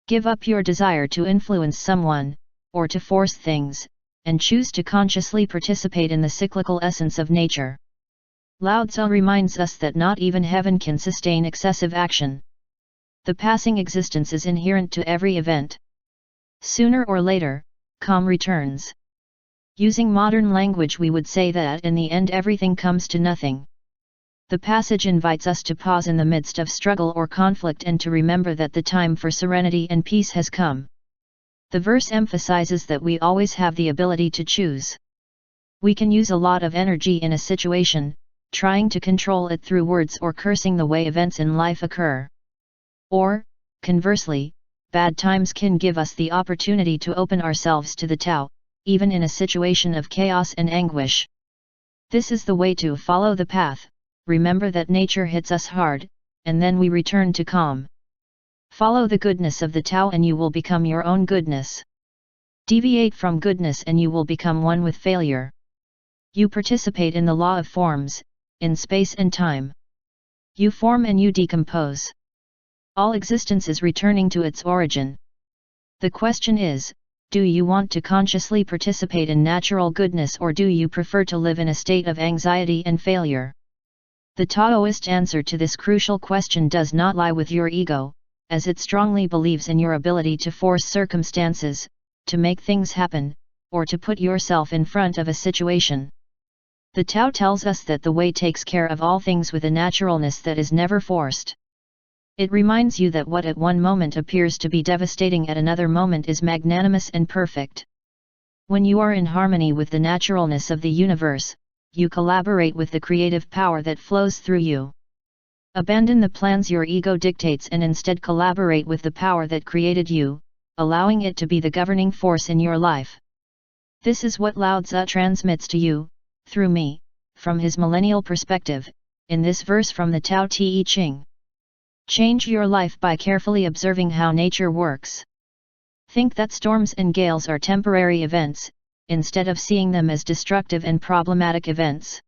Give up your desire to influence someone, or to force things, and choose to consciously participate in the cyclical essence of nature. Lao Tzu reminds us that not even heaven can sustain excessive action. The passing existence is inherent to every event. Sooner or later, calm returns. Using modern language, we would say that in the end everything comes to nothing. The passage invites us to pause in the midst of struggle or conflict and to remember that the time for serenity and peace has come. The verse emphasizes that we always have the ability to choose. We can use a lot of energy in a situation, trying to control it through words or cursing the way events in life occur. Or, conversely, bad times can give us the opportunity to open ourselves to the Tao, even in a situation of chaos and anguish. This is the way to follow the path. Remember that nature hits us hard, and then we return to calm. Follow the goodness of the Tao and you will become your own goodness. Deviate from goodness and you will become one with failure. You participate in the law of forms, in space and time. You form and you decompose. All existence is returning to its origin. The question is, do you want to consciously participate in natural goodness or do you prefer to live in a state of anxiety and failure? The Taoist answer to this crucial question does not lie with your ego, as it strongly believes in your ability to force circumstances, to make things happen, or to put yourself in front of a situation. The Tao tells us that the way takes care of all things with a naturalness that is never forced. It reminds you that what at one moment appears to be devastating at another moment is magnanimous and perfect. When you are in harmony with the naturalness of the universe, you collaborate with the creative power that flows through you. Abandon the plans your ego dictates and instead collaborate with the power that created you, allowing it to be the governing force in your life. This is what Lao Tzu transmits to you, through me, from his millennial perspective, in this verse from the Tao Te Ching. Change your life by carefully observing how nature works. Think that storms and gales are temporary events, instead of seeing them as destructive and problematic events.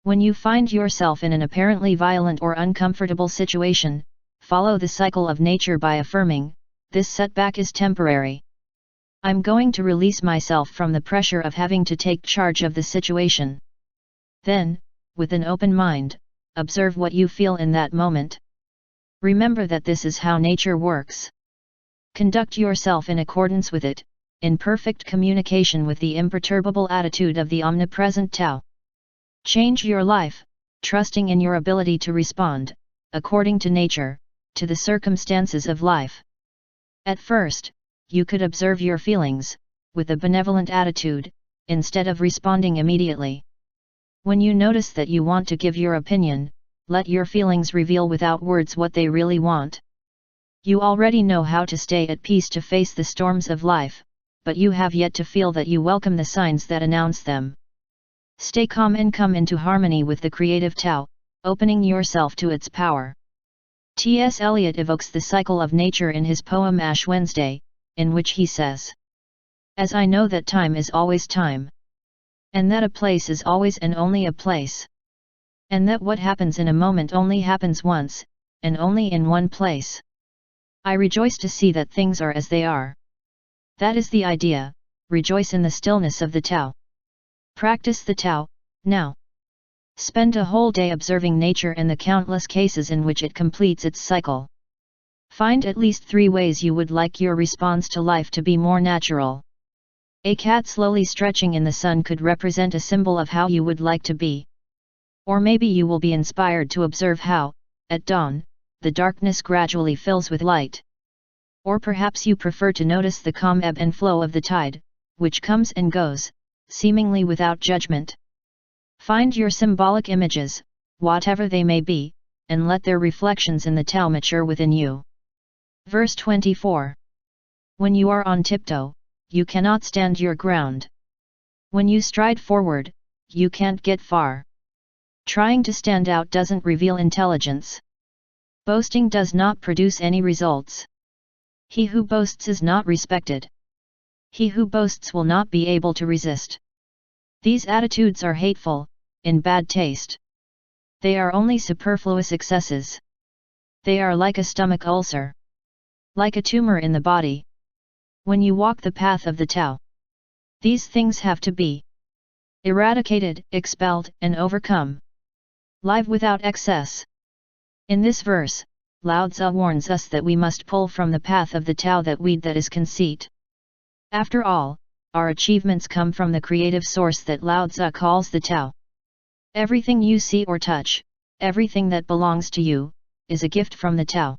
When you find yourself in an apparently violent or uncomfortable situation, follow the cycle of nature by affirming, "This setback is temporary. I'm going to release myself from the pressure of having to take charge of the situation." Then, with an open mind, observe what you feel in that moment. Remember that this is how nature works. Conduct yourself in accordance with it, in perfect communication with the imperturbable attitude of the omnipresent Tao. Change your life, trusting in your ability to respond, according to nature, to the circumstances of life. At first, you could observe your feelings, with a benevolent attitude, instead of responding immediately. When you notice that you want to give your opinion, let your feelings reveal without words what they really want. You already know how to stay at peace to face the storms of life, but you have yet to feel that you welcome the signs that announce them. Stay calm and come into harmony with the creative Tao, opening yourself to its power. T.S. Eliot evokes the cycle of nature in his poem Ash Wednesday, in which he says, "As I know that time is always time, and that a place is always and only a place, and that what happens in a moment only happens once, and only in one place, I rejoice to see that things are as they are." That is the idea, rejoice in the stillness of the Tao. Practice the Tao, now. Spend a whole day observing nature and the countless cases in which it completes its cycle. Find at least 3 ways you would like your response to life to be more natural. A cat slowly stretching in the sun could represent a symbol of how you would like to be. Or maybe you will be inspired to observe how, at dawn, the darkness gradually fills with light. Or perhaps you prefer to notice the calm ebb and flow of the tide, which comes and goes, seemingly without judgment. Find your symbolic images, whatever they may be, and let their reflections in the Tao mature within you. Verse 24. When you are on tiptoe, you cannot stand your ground. When you stride forward, you can't get far. Trying to stand out doesn't reveal intelligence. Boasting does not produce any results. He who boasts is not respected. He who boasts will not be able to resist. These attitudes are hateful, in bad taste. They are only superfluous excesses. They are like a stomach ulcer. Like a tumor in the body. When you walk the path of the Tao, these things have to be eradicated, expelled, and overcome. Live without excess. In this verse, Lao Tzu warns us that we must pull from the path of the Tao that weed that is conceit. After all, our achievements come from the creative source that Lao Tzu calls the Tao. Everything you see or touch, everything that belongs to you, is a gift from the Tao.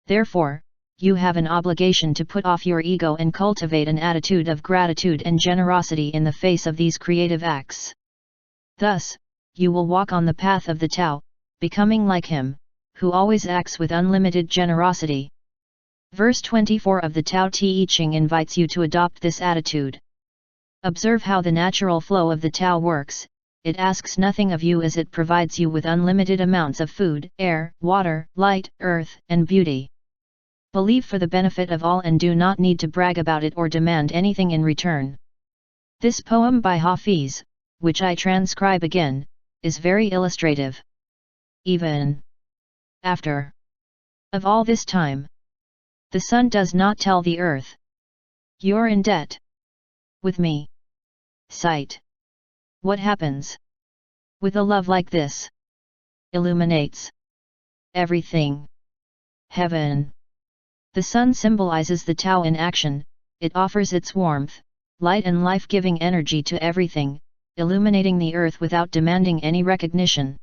Therefore, you have an obligation to put off your ego and cultivate an attitude of gratitude and generosity in the face of these creative acts. Thus, you will walk on the path of the Tao, becoming like him, who always acts with unlimited generosity. Verse 24 of the Tao Te Ching invites you to adopt this attitude. Observe how the natural flow of the Tao works. It asks nothing of you as it provides you with unlimited amounts of food, air, water, light, earth, and beauty. Believe for the benefit of all and do not need to brag about it or demand anything in return. This poem by Hafiz, which I transcribe again, is very illustrative. Even after of all this time, the sun does not tell the earth, "You're in debt with me." Sight. What happens with a love like this? Illuminates everything. Heaven. The sun symbolizes the Tao in action. It offers its warmth, light and life-giving energy to everything, illuminating the earth without demanding any recognition.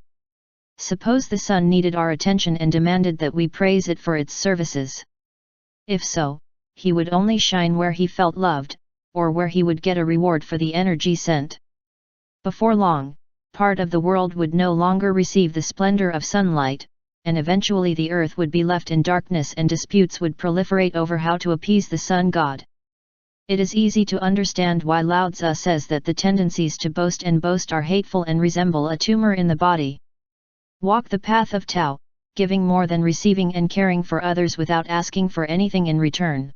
Suppose the sun needed our attention and demanded that we praise it for its services. If so, he would only shine where he felt loved, or where he would get a reward for the energy sent. Before long, part of the world would no longer receive the splendor of sunlight, and eventually the earth would be left in darkness and disputes would proliferate over how to appease the sun god. It is easy to understand why Lao Tzu says that the tendencies to boast and boast are hateful and resemble a tumor in the body. Walk the path of Tao, giving more than receiving and caring for others without asking for anything in return.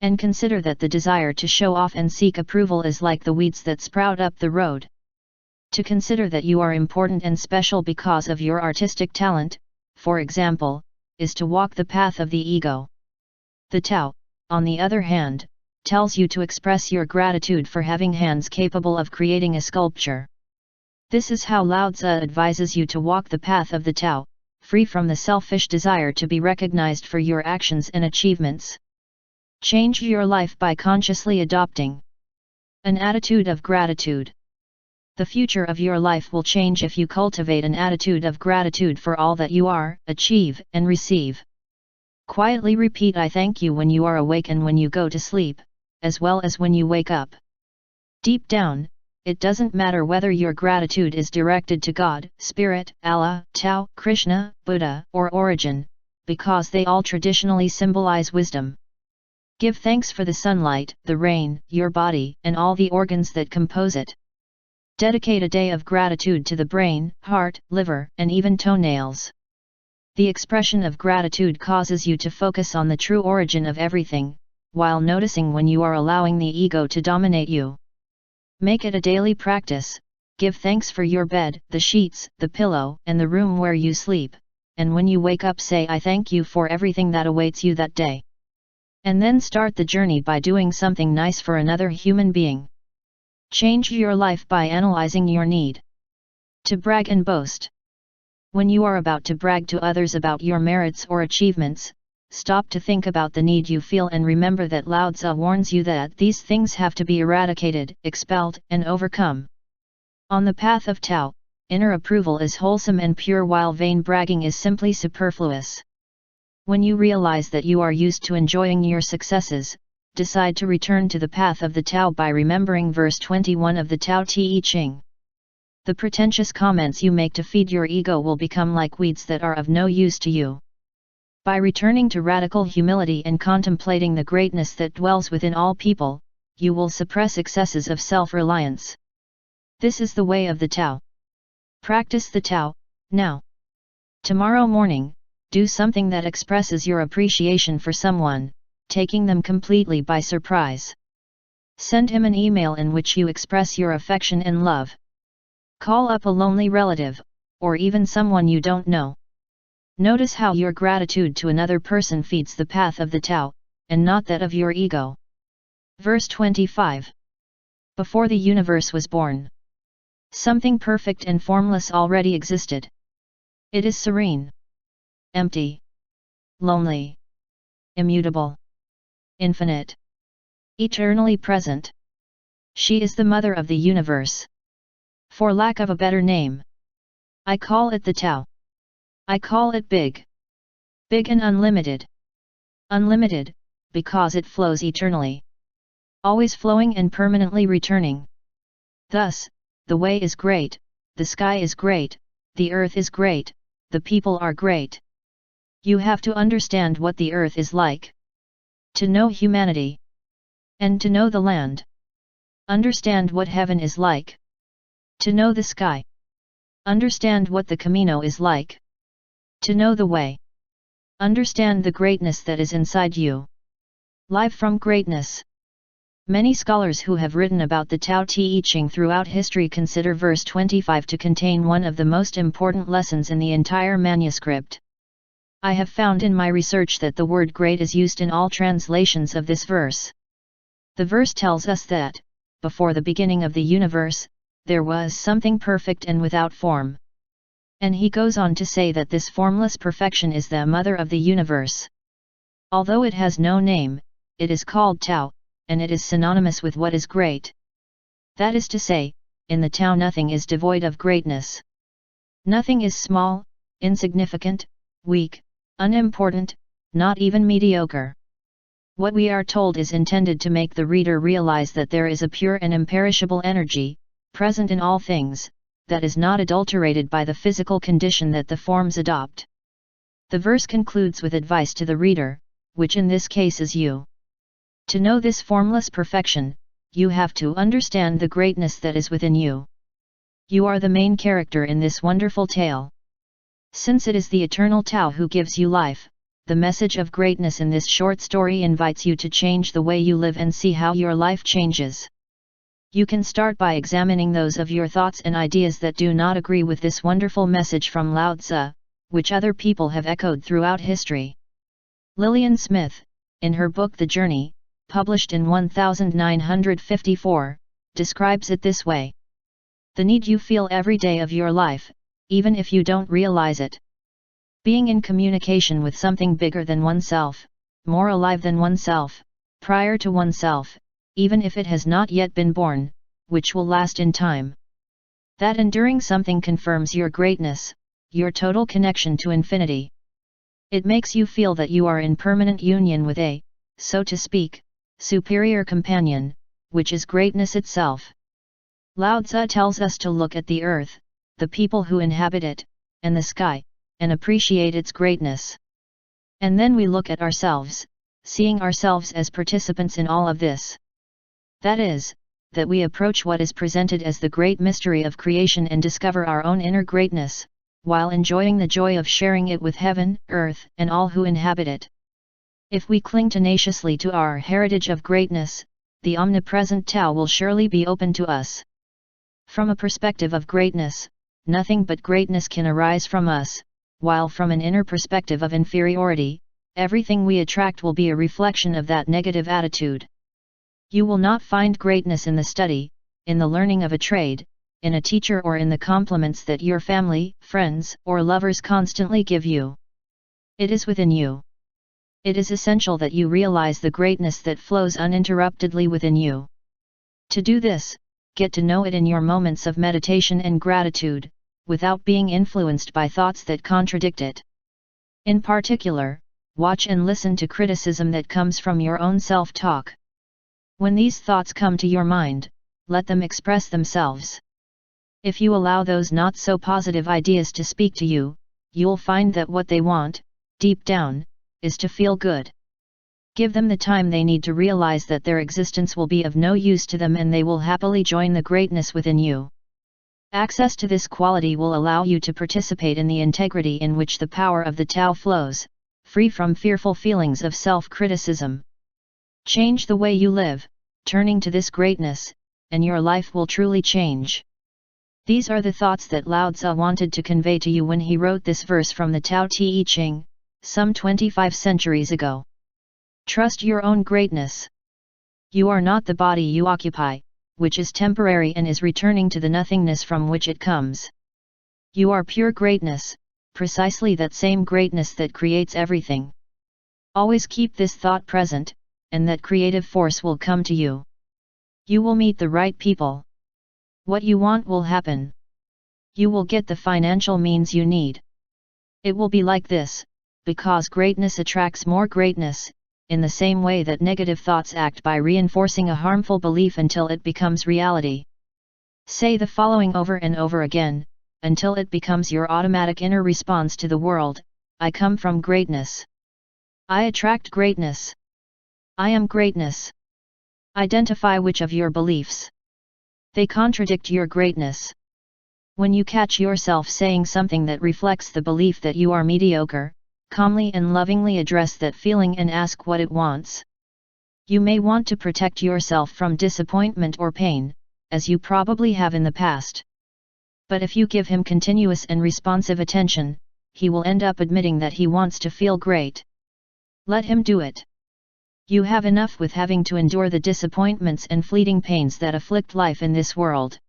And consider that the desire to show off and seek approval is like the weeds that sprout up the road. To consider that you are important and special because of your artistic talent, for example, is to walk the path of the ego. The Tao, on the other hand, tells you to express your gratitude for having hands capable of creating a sculpture. This is how Lao Tzu advises you to walk the path of the Tao, free from the selfish desire to be recognized for your actions and achievements. Change your life by consciously adopting an attitude of gratitude. The future of your life will change if you cultivate an attitude of gratitude for all that you are, achieve, and receive. Quietly repeat "I thank you" when you are awake and when you go to sleep, as well as when you wake up. Deep down, it doesn't matter whether your gratitude is directed to God, Spirit, Allah, Tao, Krishna, Buddha, or Origin, because they all traditionally symbolize wisdom. Give thanks for the sunlight, the rain, your body, and all the organs that compose it. Dedicate a day of gratitude to the brain, heart, liver, and even toenails. The expression of gratitude causes you to focus on the true origin of everything, while noticing when you are allowing the ego to dominate you. Make it a daily practice. Give thanks for your bed, the sheets, the pillow, and the room where you sleep, and when you wake up say "I thank you" for everything that awaits you that day. And then start the journey by doing something nice for another human being. Change your life by analyzing your need to brag and boast. When you are about to brag to others about your merits or achievements, stop to think about the need you feel and remember that Lao Tzu warns you that these things have to be eradicated, expelled, and overcome. On the path of Tao, inner approval is wholesome and pure while vain bragging is simply superfluous. When you realize that you are used to enjoying your successes, decide to return to the path of the Tao by remembering verse 21 of the Tao Te Ching. The pretentious comments you make to feed your ego will become like weeds that are of no use to you. By returning to radical humility and contemplating the greatness that dwells within all people, you will suppress excesses of self-reliance. This is the way of the Tao. Practice the Tao, now. Tomorrow morning, do something that expresses your appreciation for someone, taking them completely by surprise. Send him an email in which you express your affection and love. Call up a lonely relative, or even someone you don't know. Notice how your gratitude to another person feeds the path of the Tao, and not that of your ego. Verse 25. Before the universe was born, something perfect and formless already existed. It is serene, empty, lonely, immutable, infinite, eternally present. She is the mother of the universe. For lack of a better name, I call it the Tao. I call it big. Big and unlimited. Unlimited, because it flows eternally. Always flowing and permanently returning. Thus, the way is great, the sky is great, the earth is great, the people are great. You have to understand what the earth is like. To know humanity. And to know the land. Understand what heaven is like. To know the sky. Understand what the Camino is like. To know the way. Understand the greatness that is inside you. Live from greatness. Many scholars who have written about the Tao Te Ching throughout history consider verse 25 to contain one of the most important lessons in the entire manuscript. I have found in my research that the word great is used in all translations of this verse. The verse tells us that, before the beginning of the universe, there was something perfect and without form. And he goes on to say that this formless perfection is the mother of the universe. Although it has no name, it is called Tao, and it is synonymous with what is great. That is to say, in the Tao nothing is devoid of greatness. Nothing is small, insignificant, weak, unimportant, not even mediocre. What we are told is intended to make the reader realize that there is a pure and imperishable energy, present in all things, that is not adulterated by the physical condition that the forms adopt. The verse concludes with advice to the reader, which in this case is you. To know this formless perfection, you have to understand the greatness that is within you. You are the main character in this wonderful tale. Since it is the eternal Tao who gives you life, the message of greatness in this short story invites you to change the way you live and see how your life changes. You can start by examining those of your thoughts and ideas that do not agree with this wonderful message from Lao Tzu, which other people have echoed throughout history. Lillian Smith, in her book The Journey, published in 1954, describes it this way. The need you feel every day of your life, even if you don't realize it. Being in communication with something bigger than oneself, more alive than oneself, prior to oneself, even if it has not yet been born, which will last in time. That enduring something confirms your greatness, your total connection to infinity. It makes you feel that you are in permanent union with a, so to speak, superior companion, which is greatness itself. Lao Tzu tells us to look at the earth, the people who inhabit it, and the sky, and appreciate its greatness. And then we look at ourselves, seeing ourselves as participants in all of this. That is, that we approach what is presented as the great mystery of creation and discover our own inner greatness, while enjoying the joy of sharing it with heaven, earth, and all who inhabit it. If we cling tenaciously to our heritage of greatness, the omnipresent Tao will surely be open to us. From a perspective of greatness, nothing but greatness can arise from us, while from an inner perspective of inferiority, everything we attract will be a reflection of that negative attitude. You will not find greatness in the study, in the learning of a trade, in a teacher or in the compliments that your family, friends, or lovers constantly give you. It is within you. It is essential that you realize the greatness that flows uninterruptedly within you. To do this, get to know it in your moments of meditation and gratitude, without being influenced by thoughts that contradict it. In particular, watch and listen to criticism that comes from your own self-talk. When these thoughts come to your mind, let them express themselves. If you allow those not so positive ideas to speak to you, you'll find that what they want, deep down, is to feel good. Give them the time they need to realize that their existence will be of no use to them and they will happily join the greatness within you. Access to this quality will allow you to participate in the integrity in which the power of the Tao flows, free from fearful feelings of self-criticism. Change the way you live, turning to this greatness, and your life will truly change. These are the thoughts that Lao Tzu wanted to convey to you when he wrote this verse from the Tao Te Ching, some 25 centuries ago. Trust your own greatness. You are not the body you occupy, which is temporary and is returning to the nothingness from which it comes. You are pure greatness, precisely that same greatness that creates everything. Always keep this thought present, and that creative force will come to you. You will meet the right people. What you want will happen. You will get the financial means you need. It will be like this, because greatness attracts more greatness, in the same way that negative thoughts act by reinforcing a harmful belief until it becomes reality. Say the following over and over again, until it becomes your automatic inner response to the world: I come from greatness. I attract greatness. I am greatness. Identify which of your beliefs they contradict your greatness. When you catch yourself saying something that reflects the belief that you are mediocre, calmly and lovingly address that feeling and ask what it wants. You may want to protect yourself from disappointment or pain, as you probably have in the past. But if you give him continuous and responsive attention, he will end up admitting that he wants to feel great. Let him do it. You have enough with having to endure the disappointments and fleeting pains that afflict life in this world.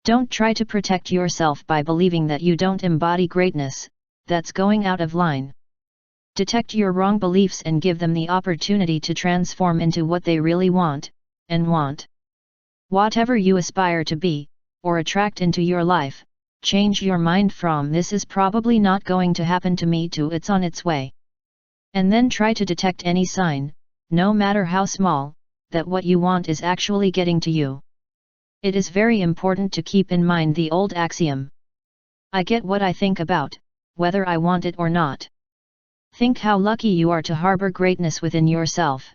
Don't try to protect yourself by believing that you don't embody greatness, that's going out of line. Detect your wrong beliefs and give them the opportunity to transform into what they really want, and want. Whatever you aspire to be, or attract into your life, change your mind from "this is probably not going to happen to me" to "it's on its way." And then try to detect any sign, no matter how small, that what you want is actually getting to you. It is very important to keep in mind the old axiom: I get what I think about, whether I want it or not. Think how lucky you are to harbor greatness within yourself.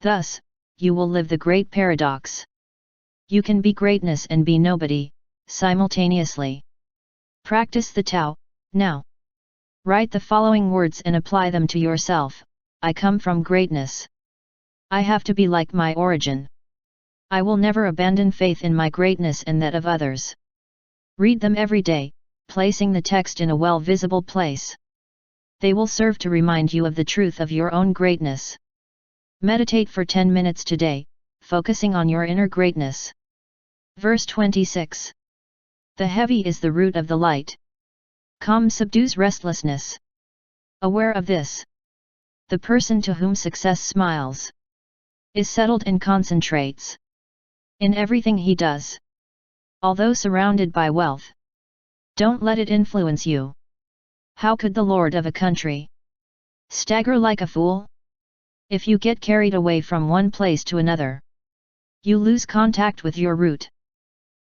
Thus, you will live the great paradox. You can be greatness and be nobody, simultaneously. Practice the Tao, now. Write the following words and apply them to yourself: I come from greatness. I have to be like my origin. I will never abandon faith in my greatness and that of others. Read them every day, placing the text in a well-visible place. They will serve to remind you of the truth of your own greatness. Meditate for 10 minutes today, focusing on your inner greatness. Verse 26. The heavy is the root of the light. Calm subdues restlessness. Aware of this, the person to whom success smiles is settled and concentrates in everything he does. Although surrounded by wealth, don't let it influence you. How could the lord of a country stagger like a fool? If you get carried away from one place to another, you lose contact with your root.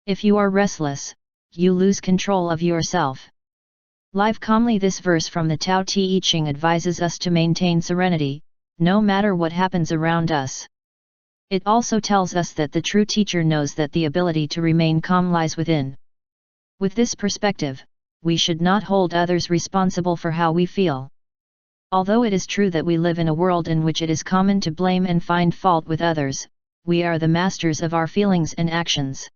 If you are restless, you lose control of yourself. Live calmly. This verse from the Tao Te Ching advises us to maintain serenity, no matter what happens around us. It also tells us that the true teacher knows that the ability to remain calm lies within. With this perspective, we should not hold others responsible for how we feel. Although it is true that we live in a world in which it is common to blame and find fault with others, we are the masters of our feelings and actions.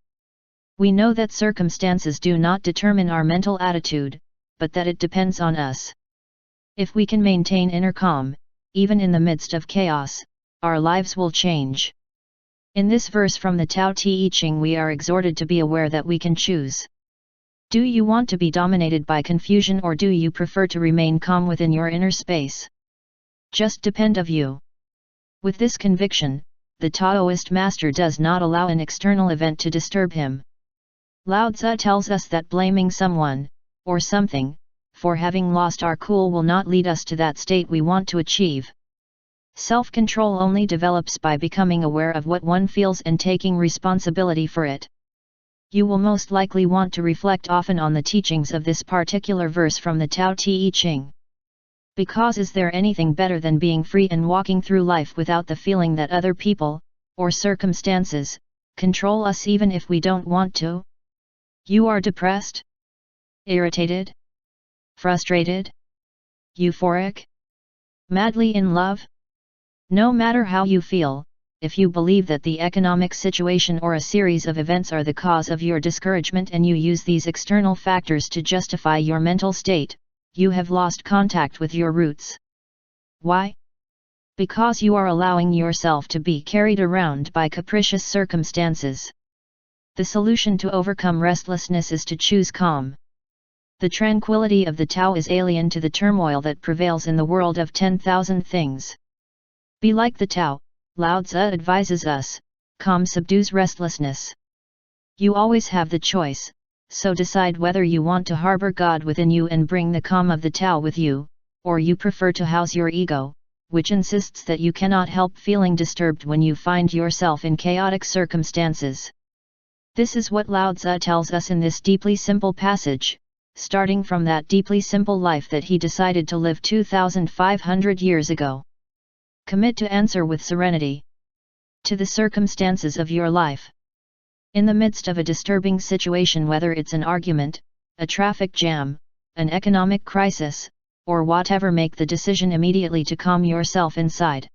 We know that circumstances do not determine our mental attitude, but that it depends on us. If we can maintain inner calm, even in the midst of chaos, our lives will change. In this verse from the Tao Te Ching, we are exhorted to be aware that we can choose. Do you want to be dominated by confusion, or do you prefer to remain calm within your inner space? Just depend of you. With this conviction, the Taoist master does not allow an external event to disturb him. Lao Tzu tells us that blaming someone, or something, for having lost our cool will not lead us to that state we want to achieve. Self-control only develops by becoming aware of what one feels and taking responsibility for it. You will most likely want to reflect often on the teachings of this particular verse from the Tao Te Ching. Because is there anything better than being free and walking through life without the feeling that other people, or circumstances, control us even if we don't want to? You are depressed? Irritated? Frustrated? Euphoric? Madly in love? No matter how you feel, if you believe that the economic situation or a series of events are the cause of your discouragement and you use these external factors to justify your mental state, you have lost contact with your roots. Why? Because you are allowing yourself to be carried around by capricious circumstances. The solution to overcome restlessness is to choose calm. The tranquility of the Tao is alien to the turmoil that prevails in the world of 10,000 things. Be like the Tao, Lao Tzu advises us, calm subdues restlessness. You always have the choice, so decide whether you want to harbor God within you and bring the calm of the Tao with you, or you prefer to house your ego, which insists that you cannot help feeling disturbed when you find yourself in chaotic circumstances. This is what Lao Tzu tells us in this deeply simple passage, starting from that deeply simple life that he decided to live 2,500 years ago. Commit to answer with serenity to the circumstances of your life. In the midst of a disturbing situation, whether it's an argument, a traffic jam, an economic crisis, or whatever, make the decision immediately to calm yourself inside.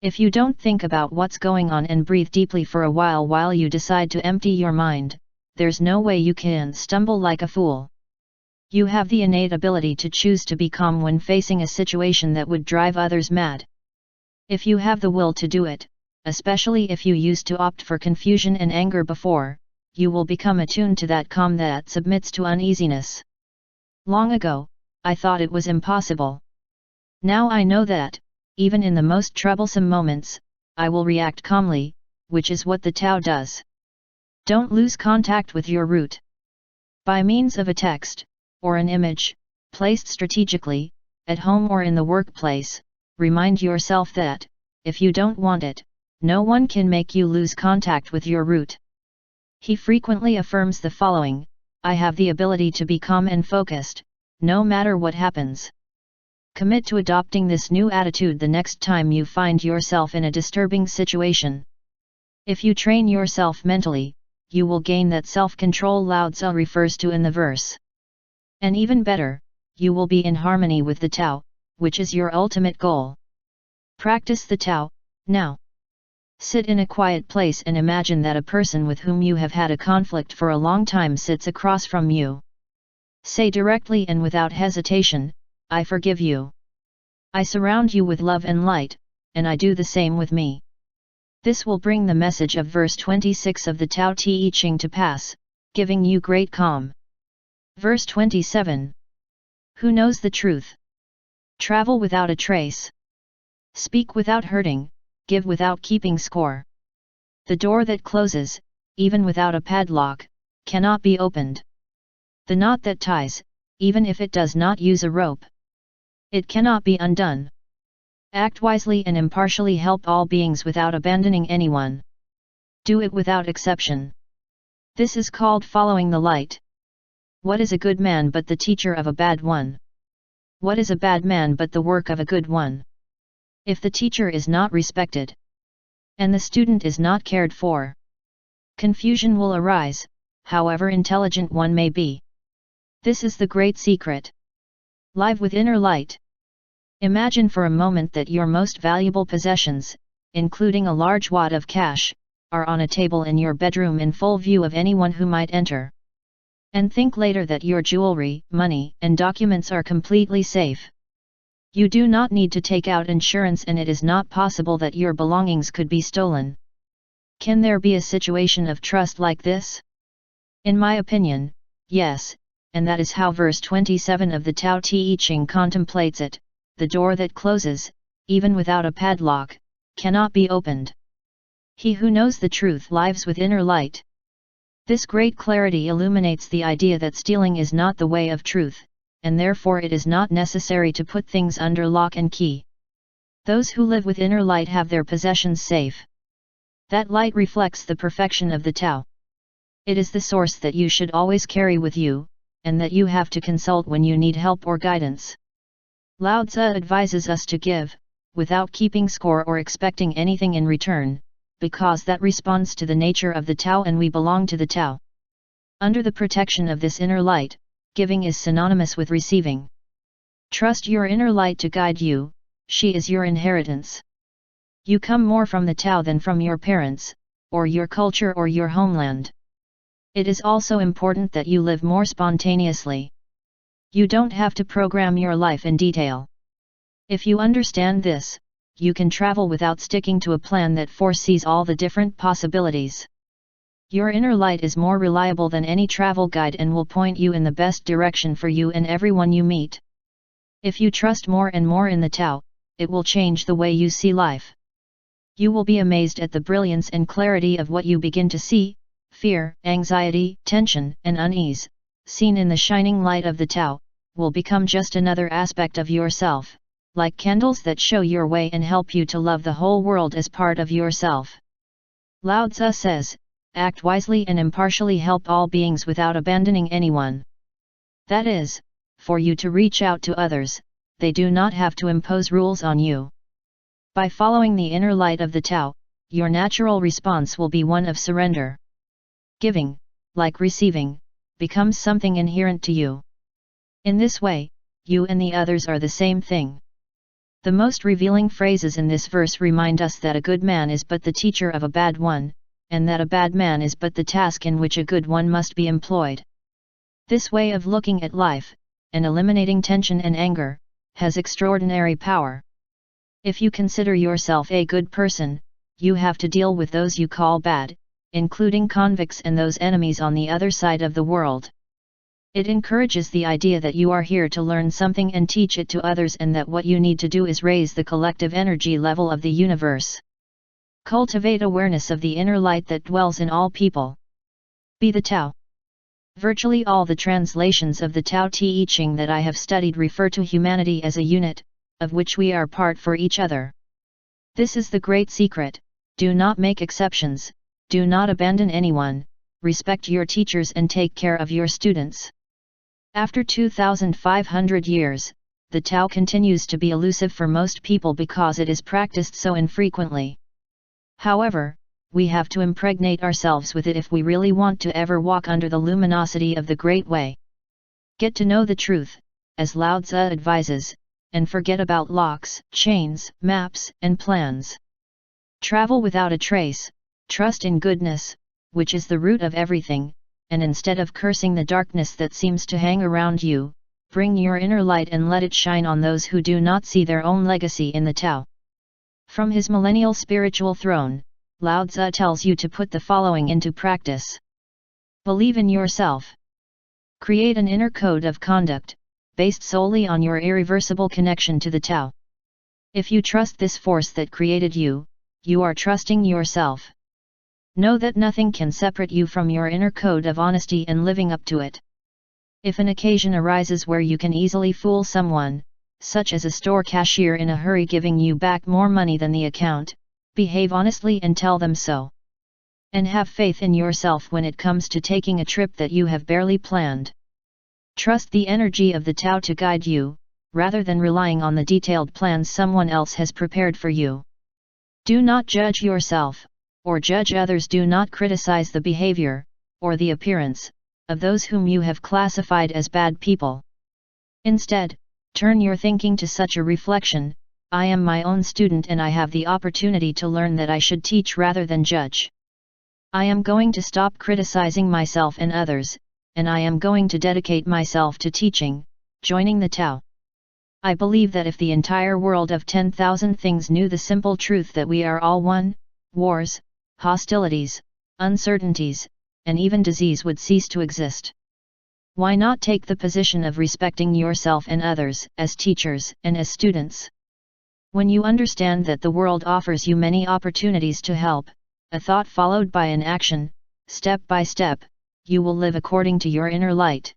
If you don't think about what's going on and breathe deeply for a while you decide to empty your mind, there's no way you can stumble like a fool. You have the innate ability to choose to be calm when facing a situation that would drive others mad. If you have the will to do it, especially if you used to opt for confusion and anger before, you will become attuned to that calm that submits to uneasiness. Long ago, I thought it was impossible. Now I know that, even in the most troublesome moments, I will react calmly, which is what the Tao does. Don't lose contact with your root. By means of a text, or an image, placed strategically, at home or in the workplace, remind yourself that, if you don't want it, no one can make you lose contact with your root. He frequently affirms the following: I have the ability to be calm and focused, no matter what happens. Commit to adopting this new attitude the next time you find yourself in a disturbing situation. If you train yourself mentally, you will gain that self-control Lao Tzu refers to in the verse. And even better, you will be in harmony with the Tao, which is your ultimate goal. Practice the Tao, now. Sit in a quiet place and imagine that a person with whom you have had a conflict for a long time sits across from you. Say directly and without hesitation, I forgive you. I surround you with love and light, and I do the same with me. This will bring the message of verse 26 of the Tao Te Ching to pass, giving you great calm. Verse 27. Who knows the truth? Travel without a trace. Speak without hurting, give without keeping score. The door that closes, even without a padlock, cannot be opened. The knot that ties, even if it does not use a rope, it cannot be undone. Act wisely and impartially, help all beings without abandoning anyone. Do it without exception. This is called following the light. What is a good man but the teacher of a bad one? What is a bad man but the work of a good one? If the teacher is not respected, and the student is not cared for, confusion will arise, however intelligent one may be. This is the great secret. Live with inner light. Imagine for a moment that your most valuable possessions, including a large wad of cash, are on a table in your bedroom in full view of anyone who might enter. And think later that your jewelry, money, and documents are completely safe. You do not need to take out insurance, and it is not possible that your belongings could be stolen. Can there be a situation of trust like this? In my opinion, yes, and that is how verse 27 of the Tao Te Ching contemplates it. The door that closes, even without a padlock, cannot be opened. He who knows the truth lives with inner light. This great clarity illuminates the idea that stealing is not the way of truth, and therefore it is not necessary to put things under lock and key. Those who live with inner light have their possessions safe. That light reflects the perfection of the Tao. It is the source that you should always carry with you, and that you have to consult when you need help or guidance. Lao Tzu advises us to give, without keeping score or expecting anything in return, because that responds to the nature of the Tao and we belong to the Tao. Under the protection of this inner light, giving is synonymous with receiving. Trust your inner light to guide you, she is your inheritance. You come more from the Tao than from your parents, or your culture or your homeland. It is also important that you live more spontaneously. You don't have to program your life in detail. If you understand this, you can travel without sticking to a plan that foresees all the different possibilities. Your inner light is more reliable than any travel guide and will point you in the best direction for you and everyone you meet. If you trust more and more in the Tao, it will change the way you see life. You will be amazed at the brilliance and clarity of what you begin to see. Fear, anxiety, tension, and unease, seen in the shining light of the Tao, will become just another aspect of yourself, like candles that show your way and help you to love the whole world as part of yourself. Lao Tzu says, act wisely and impartially, help all beings without abandoning anyone. That is, for you to reach out to others, they do not have to impose rules on you. By following the inner light of the Tao, your natural response will be one of surrender. Giving, like receiving, becomes something inherent to you. In this way, you and the others are the same thing. The most revealing phrases in this verse remind us that a good man is but the teacher of a bad one, and that a bad man is but the task in which a good one must be employed. This way of looking at life, and eliminating tension and anger, has extraordinary power. If you consider yourself a good person, you have to deal with those you call bad, including convicts and those enemies on the other side of the world. It encourages the idea that you are here to learn something and teach it to others, and that what you need to do is raise the collective energy level of the universe. Cultivate awareness of the inner light that dwells in all people. Be the Tao. Virtually all the translations of the Tao Te Ching that I have studied refer to humanity as a unit, of which we are part for each other. This is the great secret: do not make exceptions. Do not abandon anyone, respect your teachers and take care of your students. After 2,500 years, the Tao continues to be elusive for most people because it is practiced so infrequently. However, we have to impregnate ourselves with it if we really want to ever walk under the luminosity of the Great Way. Get to know the truth, as Lao Tzu advises, and forget about locks, chains, maps, and plans. Travel without a trace. Trust in goodness, which is the root of everything, and instead of cursing the darkness that seems to hang around you, bring your inner light and let it shine on those who do not see their own legacy in the Tao. From his millennial spiritual throne, Lao Tzu tells you to put the following into practice. Believe in yourself. Create an inner code of conduct, based solely on your irreversible connection to the Tao. If you trust this force that created you, you are trusting yourself. Know that nothing can separate you from your inner code of honesty and living up to it. If an occasion arises where you can easily fool someone, such as a store cashier in a hurry giving you back more money than the account, behave honestly and tell them so. And have faith in yourself when it comes to taking a trip that you have barely planned. Trust the energy of the Tao to guide you, rather than relying on the detailed plans someone else has prepared for you. Do not judge yourself, or judge others. Do not criticize the behavior, or the appearance, of those whom you have classified as bad people. Instead, turn your thinking to such a reflection: I am my own student and I have the opportunity to learn that I should teach rather than judge. I am going to stop criticizing myself and others, and I am going to dedicate myself to teaching, joining the Tao. I believe that if the entire world of 10,000 things knew the simple truth that we are all one, wars, hostilities, uncertainties, and even disease would cease to exist. Why not take the position of respecting yourself and others, as teachers and as students? When you understand that the world offers you many opportunities to help, a thought followed by an action, step by step, you will live according to your inner light.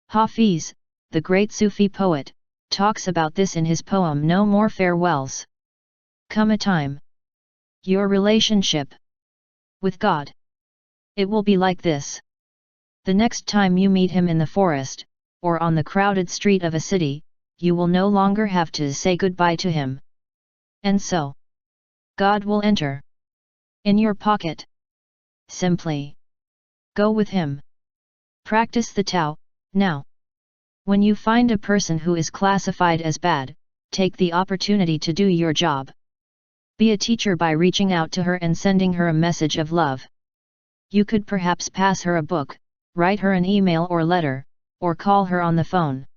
Hafiz, the great Sufi poet, talks about this in his poem No More Farewells. Come a time. Your relationship with God. It will be like this. The next time you meet him in the forest, or on the crowded street of a city, you will no longer have to say goodbye to him. And so, God will enter in your pocket. Simply go with him. Practice the Tao, now. When you find a person who is classified as bad, take the opportunity to do your job. Be a teacher by reaching out to her and sending her a message of love. You could perhaps pass her a book, write her an email or letter, or call her on the phone.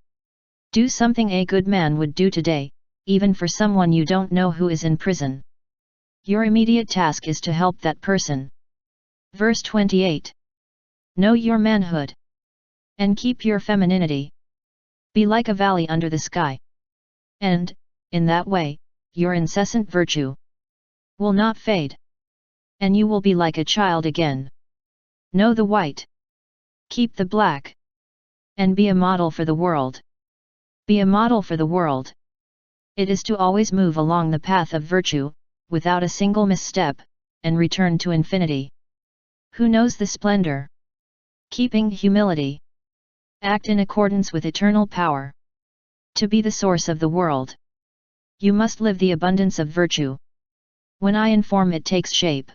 Do something a good man would do today, even for someone you don't know who is in prison. Your immediate task is to help that person. Verse 28. Know your manhood. And keep your femininity. Be like a valley under the sky. And, in that way, your incessant virtue will not fade. And you will be like a child again. Know the white. Keep the black. And be a model for the world. Be a model for the world. It is to always move along the path of virtue, without a single misstep, and return to infinity. Who knows the splendor? Keeping humility. Act in accordance with eternal power. To be the source of the world, you must live the abundance of virtue. When I inform it takes shape,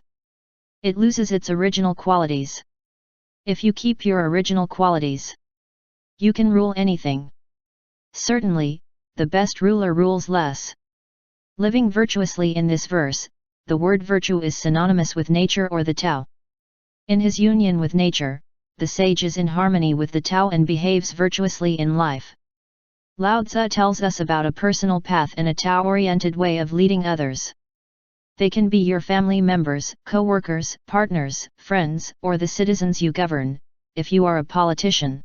it loses its original qualities. If you keep your original qualities, you can rule anything. Certainly, the best ruler rules less. Living virtuously in this verse, the word virtue is synonymous with nature or the Tao. In his union with nature, the sage is in harmony with the Tao and behaves virtuously in life. Lao Tzu tells us about a personal path and a Tao-oriented way of leading others. They can be your family members, co-workers, partners, friends, or the citizens you govern, if you are a politician.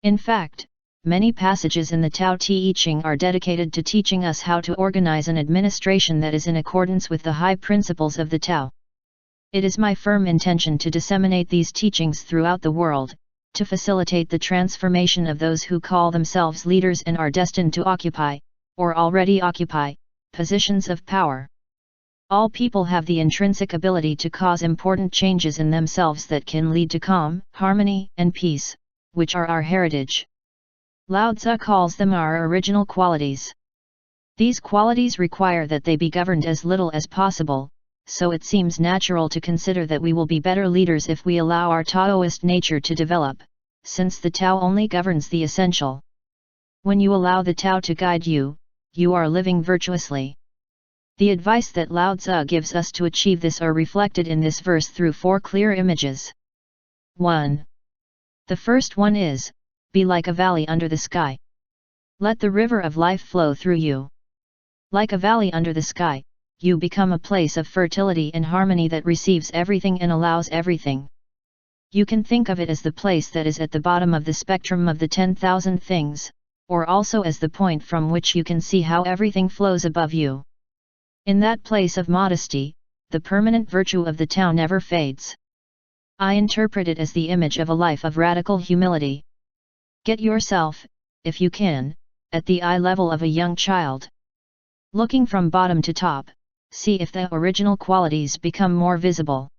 In fact, many passages in the Tao Te Ching are dedicated to teaching us how to organize an administration that is in accordance with the high principles of the Tao. It is my firm intention to disseminate these teachings throughout the world, to facilitate the transformation of those who call themselves leaders and are destined to occupy, or already occupy, positions of power. All people have the intrinsic ability to cause important changes in themselves that can lead to calm, harmony, and peace, which are our heritage. Lao Tzu calls them our original qualities. These qualities require that they be governed as little as possible, so it seems natural to consider that we will be better leaders if we allow our Taoist nature to develop, since the Tao only governs the essential. When you allow the Tao to guide you, you are living virtuously. The advice that Lao Tzu gives us to achieve this are reflected in this verse through 4 clear images. 1. The first one is, be like a valley under the sky. Let the river of life flow through you. Like a valley under the sky, you become a place of fertility and harmony that receives everything and allows everything. You can think of it as the place that is at the bottom of the spectrum of the 10,000 things, or also as the point from which you can see how everything flows above you. In that place of modesty, the permanent virtue of the Tao never fades. I interpret it as the image of a life of radical humility. Get yourself, if you can, at the eye level of a young child. Looking from bottom to top, see if the original qualities become more visible.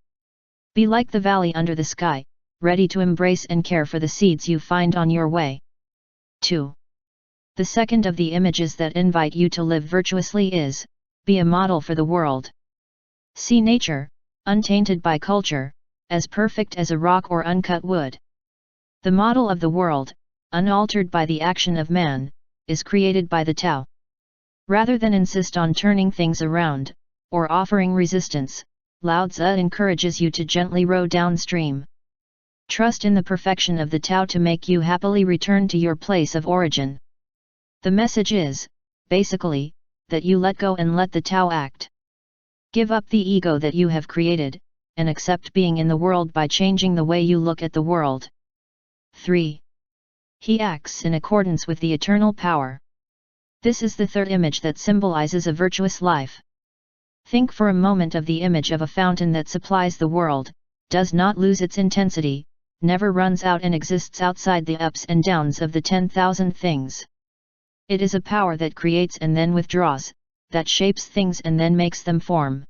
Be like the valley under the sky, ready to embrace and care for the seeds you find on your way. 2. The second of the images that invite you to live virtuously is, be a model for the world. See nature, untainted by culture, as perfect as a rock or uncut wood. The model of the world, unaltered by the action of man, is created by the Tao. Rather than insist on turning things around, or offering resistance, Lao Tzu encourages you to gently row downstream. Trust in the perfection of the Tao to make you happily return to your place of origin. The message is, basically, that you let go and let the Tao act. Give up the ego that you have created, and accept being in the world by changing the way you look at the world. 3. He acts in accordance with the eternal power. This is the third image that symbolizes a virtuous life. Think for a moment of the image of a fountain that supplies the world, does not lose its intensity, never runs out and exists outside the ups and downs of the 10,000 things. It is a power that creates and then withdraws, that shapes things and then makes them form.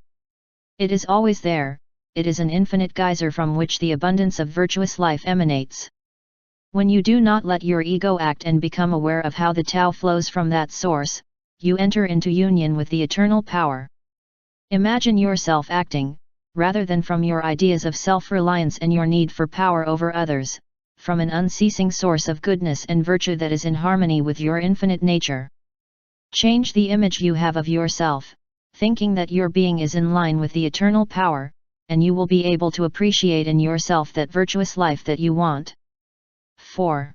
It is always there, it is an infinite geyser from which the abundance of virtuous life emanates. When you do not let your ego act and become aware of how the Tao flows from that source, you enter into union with the eternal power. Imagine yourself acting, rather than from your ideas of self-reliance and your need for power over others, from an unceasing source of goodness and virtue that is in harmony with your infinite nature. Change the image you have of yourself, thinking that your being is in line with the eternal power, and you will be able to appreciate in yourself that virtuous life that you want. 4.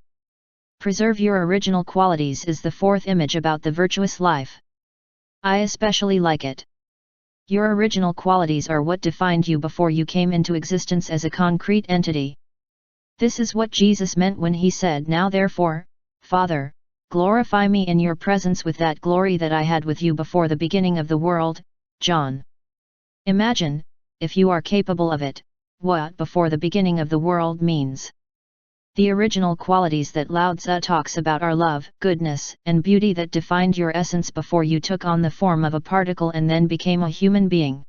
Preserve your original qualities is the fourth image about the virtuous life. I especially like it. Your original qualities are what defined you before you came into existence as a concrete entity. This is what Jesus meant when he said, "Now therefore, Father, glorify me in your presence with that glory that I had with you before the beginning of the world." John. Imagine, if you are capable of it, what before the beginning of the world means. The original qualities that Lao Tzu talks about are love, goodness, and beauty that defined your essence before you took on the form of a particle and then became a human being.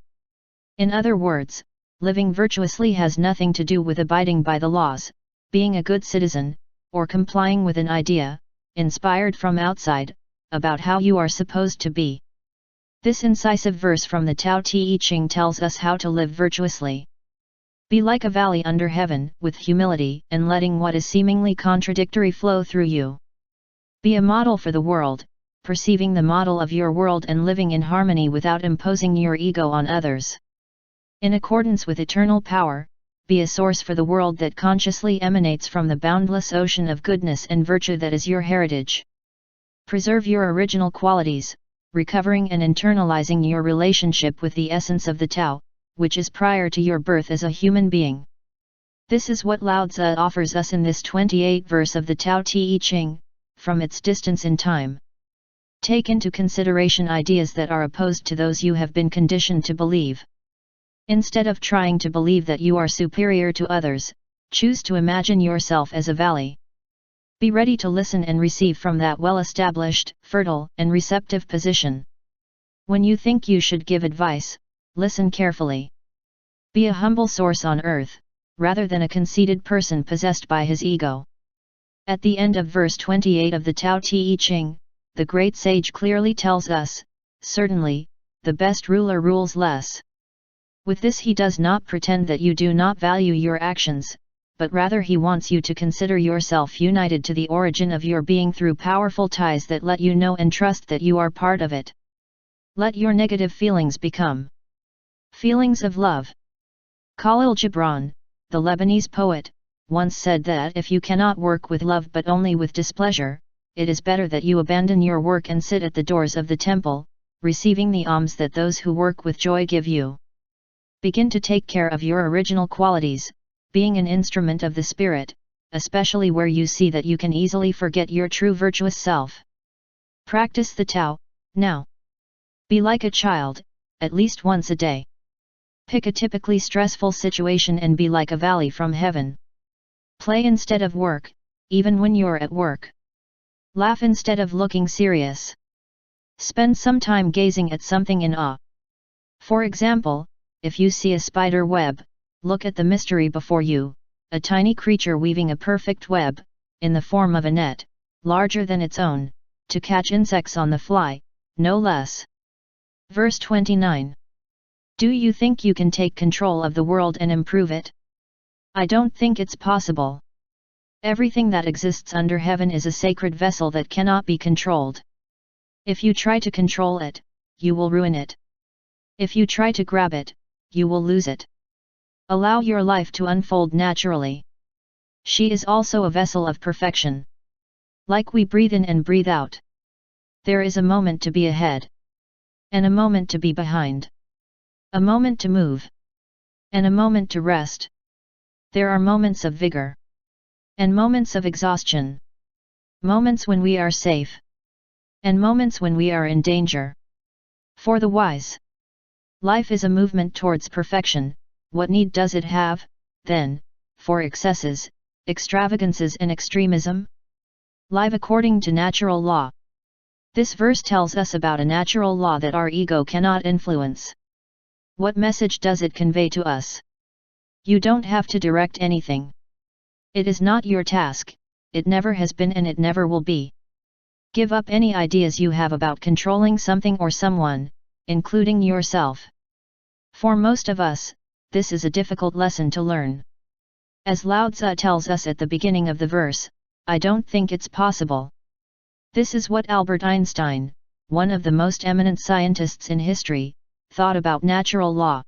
In other words, living virtuously has nothing to do with abiding by the laws, being a good citizen, or complying with an idea, inspired from outside, about how you are supposed to be. This incisive verse from the Tao Te Ching tells us how to live virtuously. Be like a valley under heaven, with humility and letting what is seemingly contradictory flow through you. Be a model for the world, perceiving the model of your world and living in harmony without imposing your ego on others. In accordance with eternal power, be a source for the world that consciously emanates from the boundless ocean of goodness and virtue that is your heritage. Preserve your original qualities, recovering and internalizing your relationship with the essence of the Tao, which is prior to your birth as a human being. This is what Lao Tzu offers us in this 28th verse of the Tao Te Ching, from its distance in time. Take into consideration ideas that are opposed to those you have been conditioned to believe. Instead of trying to believe that you are superior to others, choose to imagine yourself as a valley. Be ready to listen and receive from that well-established, fertile, and receptive position. When you think you should give advice, listen carefully. Be a humble source on earth, rather than a conceited person possessed by his ego. At the end of verse 28 of the Tao Te Ching, the great sage clearly tells us, certainly, the best ruler rules less. With this he does not pretend that you do not value your actions, but rather he wants you to consider yourself united to the origin of your being through powerful ties that let you know and trust that you are part of it. Let your negative feelings become feelings of love. Khalil Gibran, the Lebanese poet, once said that if you cannot work with love but only with displeasure, it is better that you abandon your work and sit at the doors of the temple, receiving the alms that those who work with joy give you. Begin to take care of your original qualities, being an instrument of the Spirit, especially where you see that you can easily forget your true virtuous self. Practice the Tao, now. Be like a child, at least once a day. Pick a typically stressful situation and be like a valley from heaven. Play instead of work, even when you're at work. Laugh instead of looking serious. Spend some time gazing at something in awe. For example, if you see a spider web, look at the mystery before you, a tiny creature weaving a perfect web, in the form of a net, larger than its own, to catch insects on the fly, no less. Verse 29. Do you think you can take control of the world and improve it? I don't think it's possible. Everything that exists under heaven is a sacred vessel that cannot be controlled. If you try to control it, you will ruin it. If you try to grab it, you will lose it. Allow your life to unfold naturally. She is also a vessel of perfection. Like we breathe in and breathe out. There is a moment to be ahead. And a moment to be behind. A moment to move. And a moment to rest. There are moments of vigor. And moments of exhaustion. Moments when we are safe. and moments when we are in danger. For the wise, life is a movement towards perfection. What need does it have, then, for excesses, extravagances and extremism? Live according to natural law. This verse tells us about a natural law that our ego cannot influence. What message does it convey to us? You don't have to direct anything. It is not your task, it never has been and it never will be. Give up any ideas you have about controlling something or someone, including yourself. For most of us, this is a difficult lesson to learn. As Lao Tzu tells us at the beginning of the verse, I don't think it's possible. This is what Albert Einstein, one of the most eminent scientists in history, thought about natural law.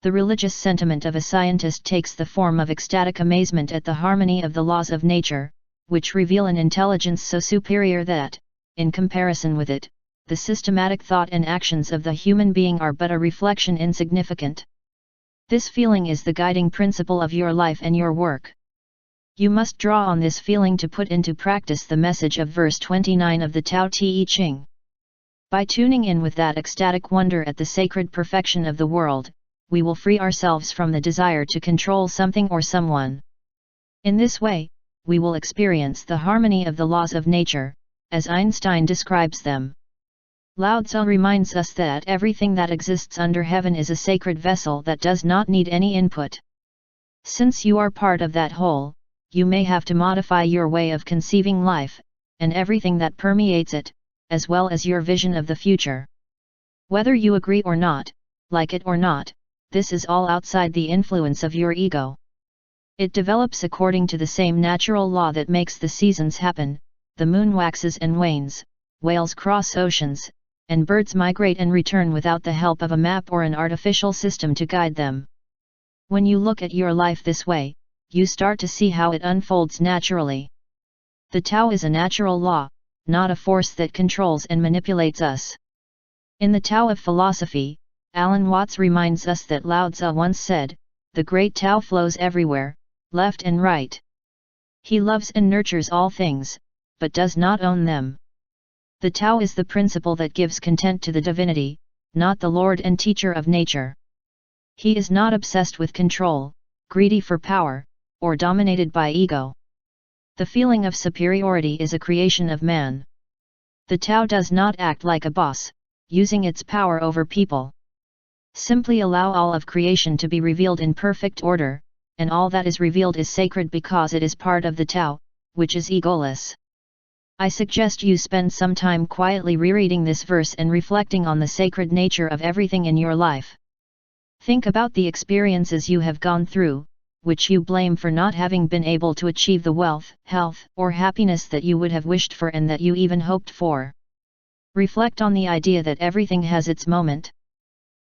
The religious sentiment of a scientist takes the form of ecstatic amazement at the harmony of the laws of nature, which reveal an intelligence so superior that, in comparison with it, the systematic thought and actions of the human being are but a reflection insignificant. This feeling is the guiding principle of your life and your work. You must draw on this feeling to put into practice the message of verse 29 of the Tao Te Ching. By tuning in with that ecstatic wonder at the sacred perfection of the world, we will free ourselves from the desire to control something or someone. In this way, we will experience the harmony of the laws of nature, as Einstein describes them. Lao Tzu reminds us that everything that exists under heaven is a sacred vessel that does not need any input. Since you are part of that whole, you may have to modify your way of conceiving life, and everything that permeates it, as well as your vision of the future. Whether you agree or not, like it or not, this is all outside the influence of your ego. It develops according to the same natural law that makes the seasons happen, the moon waxes and wanes, whales cross oceans, and birds migrate and return without the help of a map or an artificial system to guide them. When you look at your life this way, you start to see how it unfolds naturally. The Tao is a natural law, not a force that controls and manipulates us. In the Tao of philosophy, Alan Watts reminds us that Lao Tzu once said, "The great Tao flows everywhere, left and right. He loves and nurtures all things, but does not own them." The Tao is the principle that gives content to the divinity, not the lord and teacher of nature. He is not obsessed with control, greedy for power, or dominated by ego. The feeling of superiority is a creation of man. The Tao does not act like a boss, using its power over people. Simply allow all of creation to be revealed in perfect order, and all that is revealed is sacred because it is part of the Tao, which is egoless. I suggest you spend some time quietly rereading this verse and reflecting on the sacred nature of everything in your life. Think about the experiences you have gone through, which you blame for not having been able to achieve the wealth, health, or happiness that you would have wished for and that you even hoped for. Reflect on the idea that everything has its moment.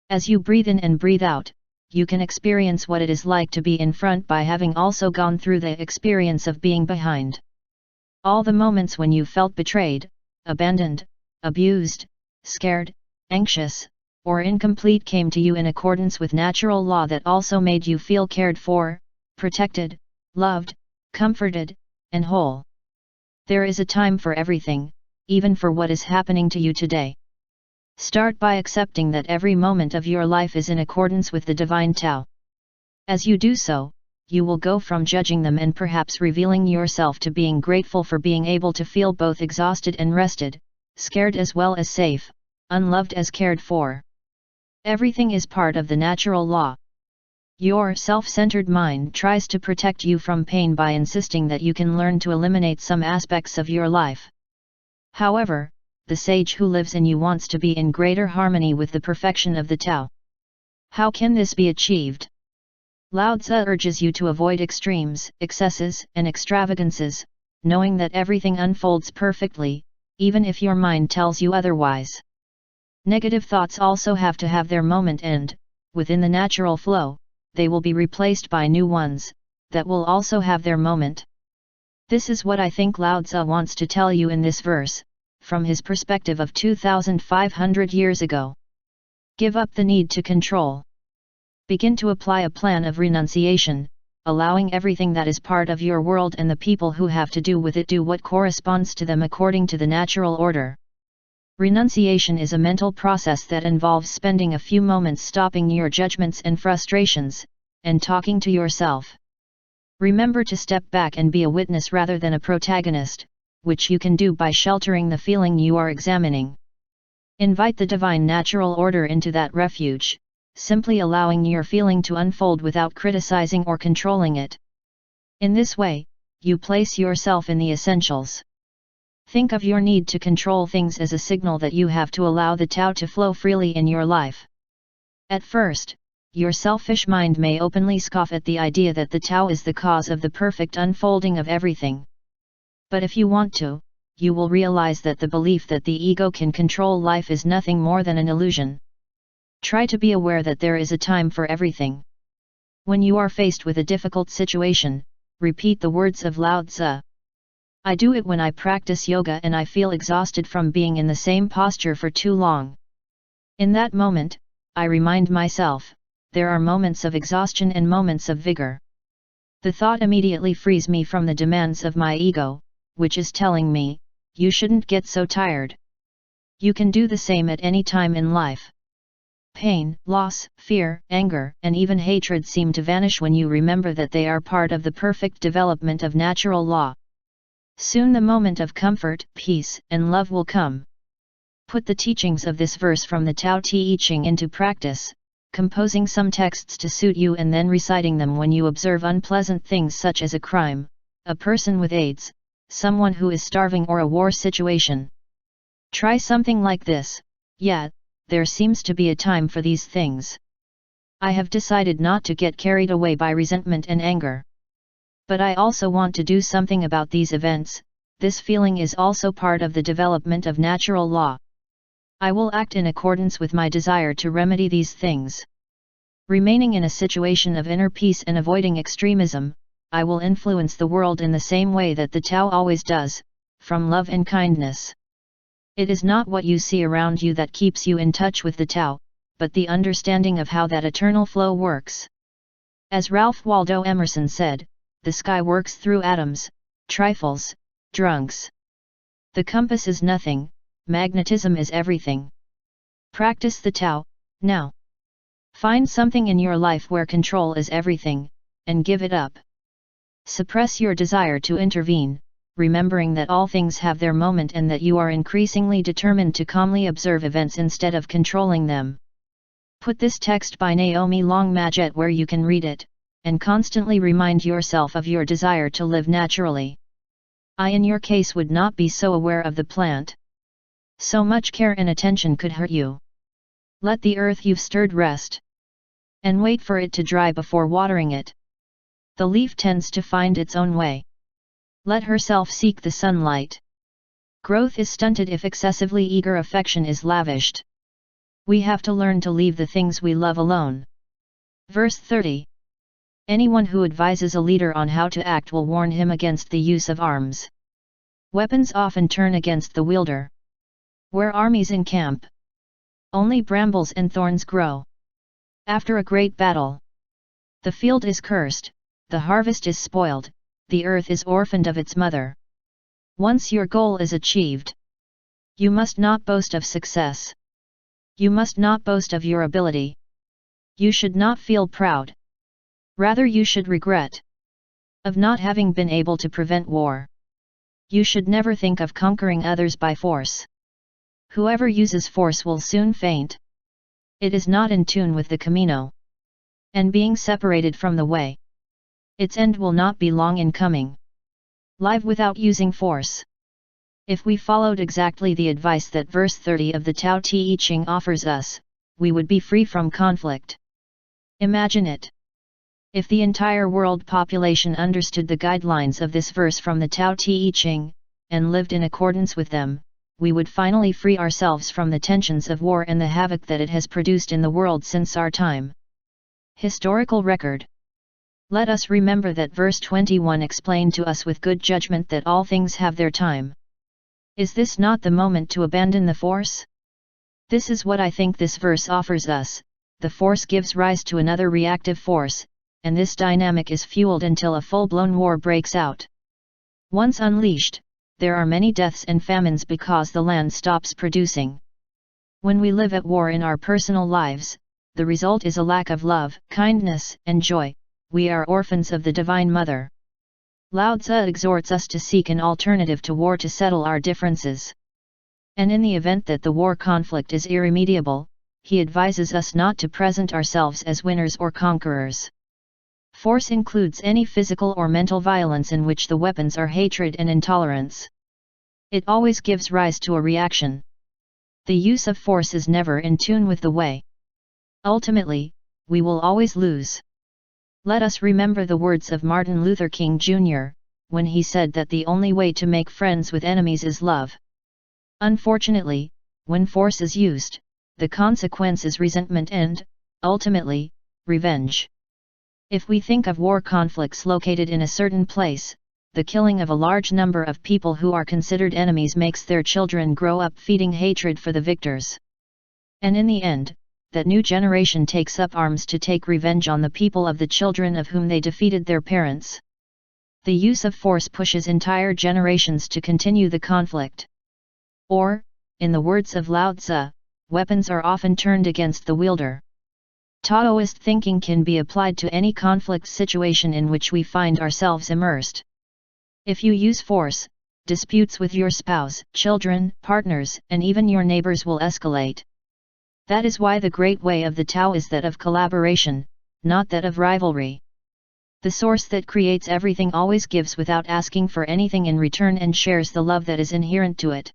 As you breathe in and breathe out, you can experience what it is like to be in front by having also gone through the experience of being behind. All the moments when you felt betrayed, abandoned, abused, scared, anxious, or incomplete came to you in accordance with natural law that also made you feel cared for, protected, loved, comforted, and whole. There is a time for everything, even for what is happening to you today. Start by accepting that every moment of your life is in accordance with the divine Tao. As you do so, you will go from judging them and perhaps revealing yourself to being grateful for being able to feel both exhausted and rested, scared as well as safe, unloved as cared for. Everything is part of the natural law. Your self-centered mind tries to protect you from pain by insisting that you can learn to eliminate some aspects of your life. However, the sage who lives in you wants to be in greater harmony with the perfection of the Tao. How can this be achieved? Lao Tzu urges you to avoid extremes, excesses, and extravagances, knowing that everything unfolds perfectly, even if your mind tells you otherwise. Negative thoughts also have to have their moment and, within the natural flow, they will be replaced by new ones, that will also have their moment. This is what I think Lao Tzu wants to tell you in this verse, from his perspective of 2,500 years ago. Give up the need to control. Begin to apply a plan of renunciation, allowing everything that is part of your world and the people who have to do with it do what corresponds to them according to the natural order. Renunciation is a mental process that involves spending a few moments stopping your judgments and frustrations, and talking to yourself. Remember to step back and be a witness rather than a protagonist, which you can do by sheltering the feeling you are examining. Invite the divine natural order into that refuge, simply allowing your feeling to unfold without criticizing or controlling it. In this way, you place yourself in the essentials. Think of your need to control things as a signal that you have to allow the Tao to flow freely in your life. At first, your selfish mind may openly scoff at the idea that the Tao is the cause of the perfect unfolding of everything. But if you want to, you will realize that the belief that the ego can control life is nothing more than an illusion. Try to be aware that there is a time for everything. When you are faced with a difficult situation, repeat the words of Lao Tzu. I do it when I practice yoga and I feel exhausted from being in the same posture for too long. In that moment, I remind myself, there are moments of exhaustion and moments of vigor. The thought immediately frees me from the demands of my ego, which is telling me, you shouldn't get so tired. You can do the same at any time in life. Pain, loss, fear, anger, and even hatred seem to vanish when you remember that they are part of the perfect development of natural law. Soon the moment of comfort, peace, and love will come. Put the teachings of this verse from the Tao Te Ching into practice, composing some texts to suit you and then reciting them when you observe unpleasant things such as a crime, a person with AIDS, someone who is starving, or a war situation. Try something like this. Yeah, there seems to be a time for these things. I have decided not to get carried away by resentment and anger. But I also want to do something about these events. This feeling is also part of the development of natural law. I will act in accordance with my desire to remedy these things. Remaining in a situation of inner peace and avoiding extremism, I will influence the world in the same way that the Tao always does, from love and kindness. It is not what you see around you that keeps you in touch with the Tao, but the understanding of how that eternal flow works. As Ralph Waldo Emerson said, the sky works through atoms, trifles, drunks. The compass is nothing, magnetism is everything. Practice the Tao, now. Find something in your life where control is everything, and give it up. Suppress your desire to intervene, remembering that all things have their moment and that you are increasingly determined to calmly observe events instead of controlling them. Put this text by Naomi Long Madget where you can read it, and constantly remind yourself of your desire to live naturally. I in your case would not be so aware of the plant. So much care and attention could hurt you. Let the earth you've stirred rest. And wait for it to dry before watering it. The leaf tends to find its own way. Let herself seek the sunlight. Growth is stunted if excessively eager affection is lavished. We have to learn to leave the things we love alone. Verse 30. Anyone who advises a leader on how to act will warn him against the use of arms. Weapons often turn against the wielder. Where armies encamp, only brambles and thorns grow. After a great battle, the field is cursed, the harvest is spoiled, the earth is orphaned of its mother. Once your goal is achieved, you must not boast of success. You must not boast of your ability. You should not feel proud. Rather you should regret of not having been able to prevent war. You should never think of conquering others by force. Whoever uses force will soon faint. It is not in tune with the Camino, and being separated from the way. Its end will not be long in coming. Live without using force. If we followed exactly the advice that verse 30 of the Tao Te Ching offers us, we would be free from conflict. Imagine it. If the entire world population understood the guidelines of this verse from the Tao Te Ching, and lived in accordance with them, we would finally free ourselves from the tensions of war and the havoc that it has produced in the world since our time. Historical record. Let us remember that verse 21 explained to us with good judgment that all things have their time. Is this not the moment to abandon the force? This is what I think this verse offers us. The force gives rise to another reactive force, and this dynamic is fueled until a full-blown war breaks out. Once unleashed, there are many deaths and famines because the land stops producing. When we live at war in our personal lives, the result is a lack of love, kindness, and joy. We are orphans of the Divine Mother. Lao Tzu exhorts us to seek an alternative to war to settle our differences. And in the event that the war conflict is irremediable, he advises us not to present ourselves as winners or conquerors. Force includes any physical or mental violence in which the weapons are hatred and intolerance. It always gives rise to a reaction. The use of force is never in tune with the way. Ultimately, we will always lose. Let us remember the words of Martin Luther King Jr., when he said that the only way to make friends with enemies is love. Unfortunately, when force is used, the consequence is resentment and, ultimately, revenge. If we think of war conflicts located in a certain place, the killing of a large number of people who are considered enemies makes their children grow up feeding hatred for the victors. And in the end, that new generation takes up arms to take revenge on the people of the children of whom they defeated their parents. The use of force pushes entire generations to continue the conflict. Or, in the words of Lao Tzu, weapons are often turned against the wielder. Taoist thinking can be applied to any conflict situation in which we find ourselves immersed. If you use force, disputes with your spouse, children, partners, and even your neighbors will escalate. That is why the great way of the Tao is that of collaboration, not that of rivalry. The source that creates everything always gives without asking for anything in return and shares the love that is inherent to it.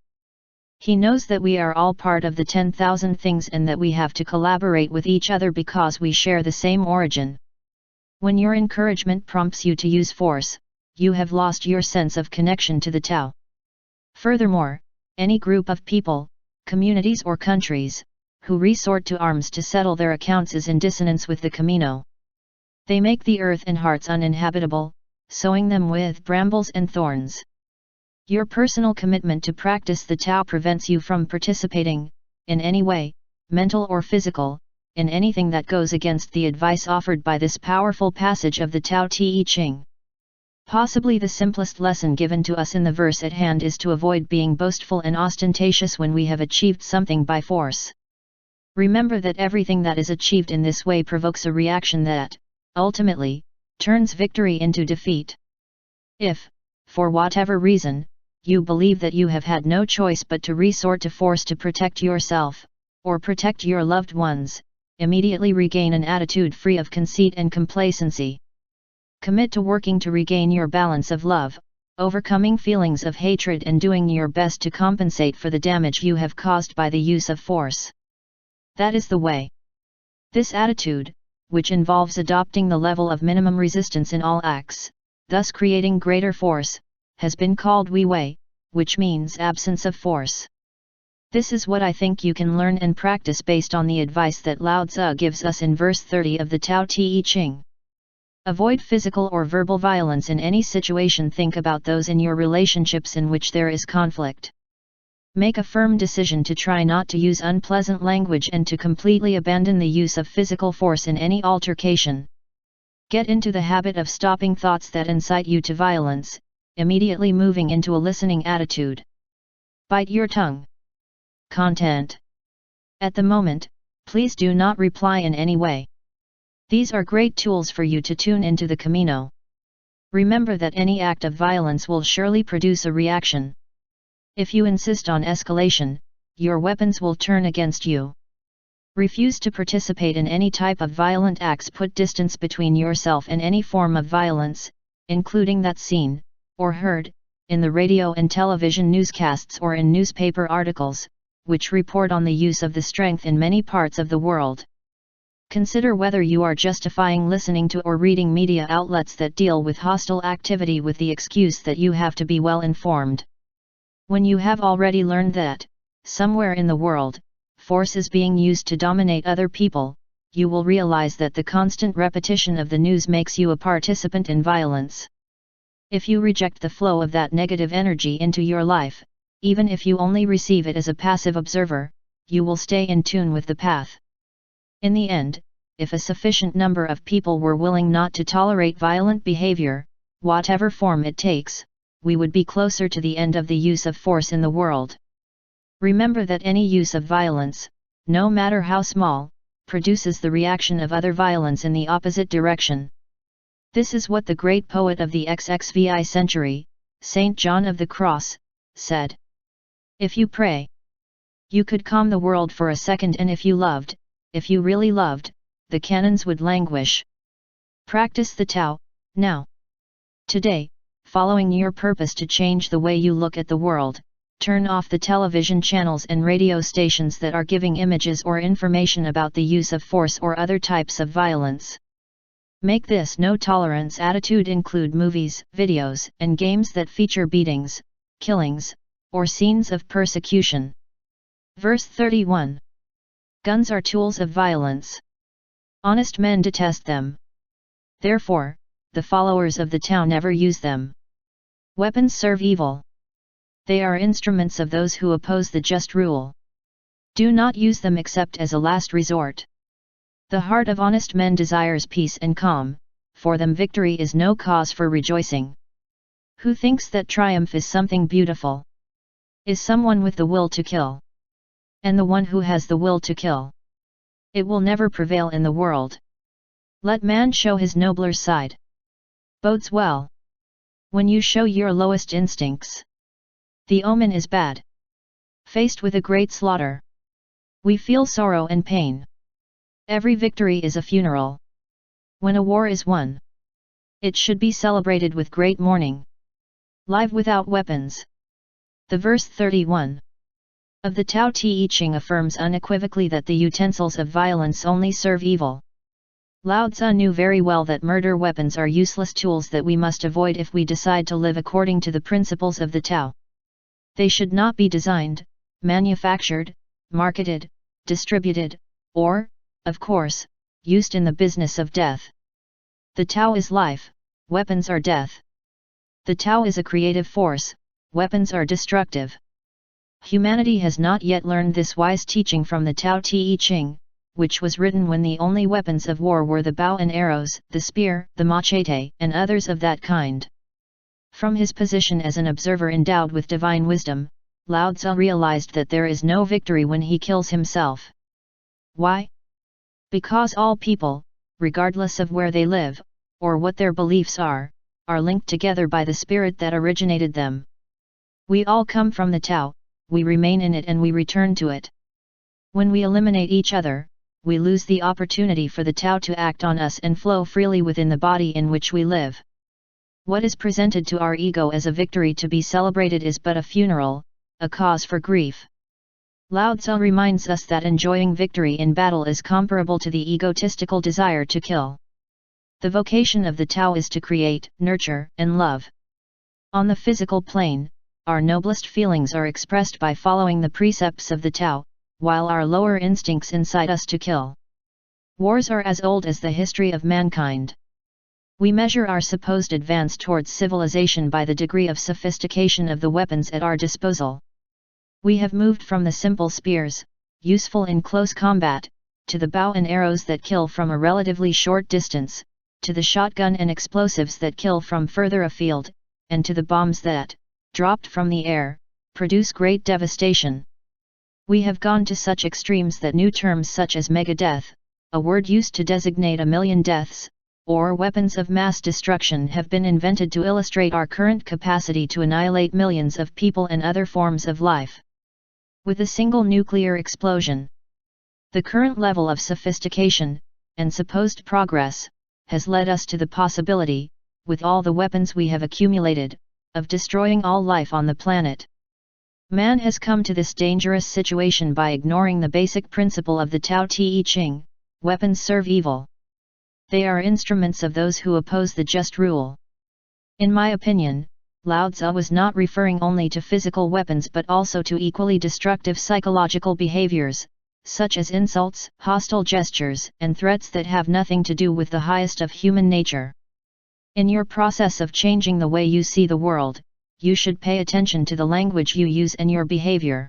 He knows that we are all part of the 10,000 things and that we have to collaborate with each other because we share the same origin. When your encouragement prompts you to use force, you have lost your sense of connection to the Tao. Furthermore, any group of people, communities or countries, who resort to arms to settle their accounts is in dissonance with the Camino. They make the earth and hearts uninhabitable, sowing them with brambles and thorns. Your personal commitment to practice the Tao prevents you from participating, in any way, mental or physical, in anything that goes against the advice offered by this powerful passage of the Tao Te Ching. Possibly the simplest lesson given to us in the verse at hand is to avoid being boastful and ostentatious when we have achieved something by force. Remember that everything that is achieved in this way provokes a reaction that, ultimately, turns victory into defeat. If, for whatever reason, you believe that you have had no choice but to resort to force to protect yourself, or protect your loved ones, immediately regain an attitude free of conceit and complacency. Commit to working to regain your balance of love, overcoming feelings of hatred and doing your best to compensate for the damage you have caused by the use of force. That is the way. This attitude, which involves adopting the level of minimum resistance in all acts, thus creating greater force, has been called Wei Wei, which means absence of force. This is what I think you can learn and practice based on the advice that Lao Tzu gives us in verse 30 of the Tao Te Ching. Avoid physical or verbal violence in any situation. Think about those in your relationships in which there is conflict. Make a firm decision to try not to use unpleasant language and to completely abandon the use of physical force in any altercation. Get into the habit of stopping thoughts that incite you to violence, immediately moving into a listening attitude. Bite your tongue. Content. At the moment, please do not reply in any way. These are great tools for you to tune into the Camino. Remember that any act of violence will surely produce a reaction. If you insist on escalation, your weapons will turn against you. Refuse to participate in any type of violent acts. Put distance between yourself and any form of violence, including that seen, or heard, in the radio and television newscasts or in newspaper articles, which report on the use of the strength in many parts of the world. Consider whether you are justifying listening to or reading media outlets that deal with hostile activity with the excuse that you have to be well informed. When you have already learned that, somewhere in the world, force is being used to dominate other people, you will realize that the constant repetition of the news makes you a participant in violence. If you reject the flow of that negative energy into your life, even if you only receive it as a passive observer, you will stay in tune with the path. In the end, if a sufficient number of people were willing not to tolerate violent behavior, whatever form it takes, we would be closer to the end of the use of force in the world. Remember that any use of violence, no matter how small, produces the reaction of other violence in the opposite direction. This is what the great poet of the XXVI century, Saint John of the Cross, said. If you pray, you could calm the world for a second, and if you really loved, the cannons would languish. Practice the Tao, now. Today, following your purpose to change the way you look at the world, turn off the television channels and radio stations that are giving images or information about the use of force or other types of violence. Make this no-tolerance attitude include movies, videos, and games that feature beatings, killings, or scenes of persecution. Verse 31. Guns are tools of violence. Honest men detest them. Therefore, the followers of the Tao never use them. Weapons serve evil. They are instruments of those who oppose the just rule. Do not use them except as a last resort. The heart of honest men desires peace and calm, for them victory is no cause for rejoicing. Who thinks that triumph is something beautiful? Is someone with the will to kill. And the one who has the will to kill. It will never prevail in the world. Let man show his nobler side. Bodes well. When you show your lowest instincts, the omen is bad. Faced with a great slaughter, we feel sorrow and pain. Every victory is a funeral. When a war is won, it should be celebrated with great mourning. Live without weapons. The verse 31 of the Tao Te Ching affirms unequivocally that the utensils of violence only serve evil. Lao Tzu knew very well that murder weapons are useless tools that we must avoid if we decide to live according to the principles of the Tao. They should not be designed, manufactured, marketed, distributed, or, of course, used in the business of death. The Tao is life, weapons are death. The Tao is a creative force, weapons are destructive. Humanity has not yet learned this wise teaching from the Tao Te Ching, which was written when the only weapons of war were the bow and arrows, the spear, the machete, and others of that kind. From his position as an observer endowed with divine wisdom, Lao Tzu realized that there is no victory when he kills himself. Why? Because all people, regardless of where they live, or what their beliefs are linked together by the spirit that originated them. We all come from the Tao, we remain in it and we return to it. When we eliminate each other, we lose the opportunity for the Tao to act on us and flow freely within the body in which we live. What is presented to our ego as a victory to be celebrated is but a funeral, a cause for grief. Lao Tzu reminds us that enjoying victory in battle is comparable to the egotistical desire to kill. The vocation of the Tao is to create, nurture, and love. On the physical plane, our noblest feelings are expressed by following the precepts of the Tao, while our lower instincts incite us to kill. Wars are as old as the history of mankind. We measure our supposed advance towards civilization by the degree of sophistication of the weapons at our disposal. We have moved from the simple spears, useful in close combat, to the bow and arrows that kill from a relatively short distance, to the shotgun and explosives that kill from further afield, and to the bombs that, dropped from the air, produce great devastation. We have gone to such extremes that new terms such as megadeath, a word used to designate 1,000,000 deaths, or weapons of mass destruction have been invented to illustrate our current capacity to annihilate millions of people and other forms of life with a single nuclear explosion. The current level of sophistication, and supposed progress, has led us to the possibility, with all the weapons we have accumulated, of destroying all life on the planet. Man has come to this dangerous situation by ignoring the basic principle of the Tao Te Ching, weapons serve evil. They are instruments of those who oppose the just rule. In my opinion, Lao Tzu was not referring only to physical weapons but also to equally destructive psychological behaviors, such as insults, hostile gestures, and threats that have nothing to do with the highest of human nature. In your process of changing the way you see the world, you should pay attention to the language you use and your behavior.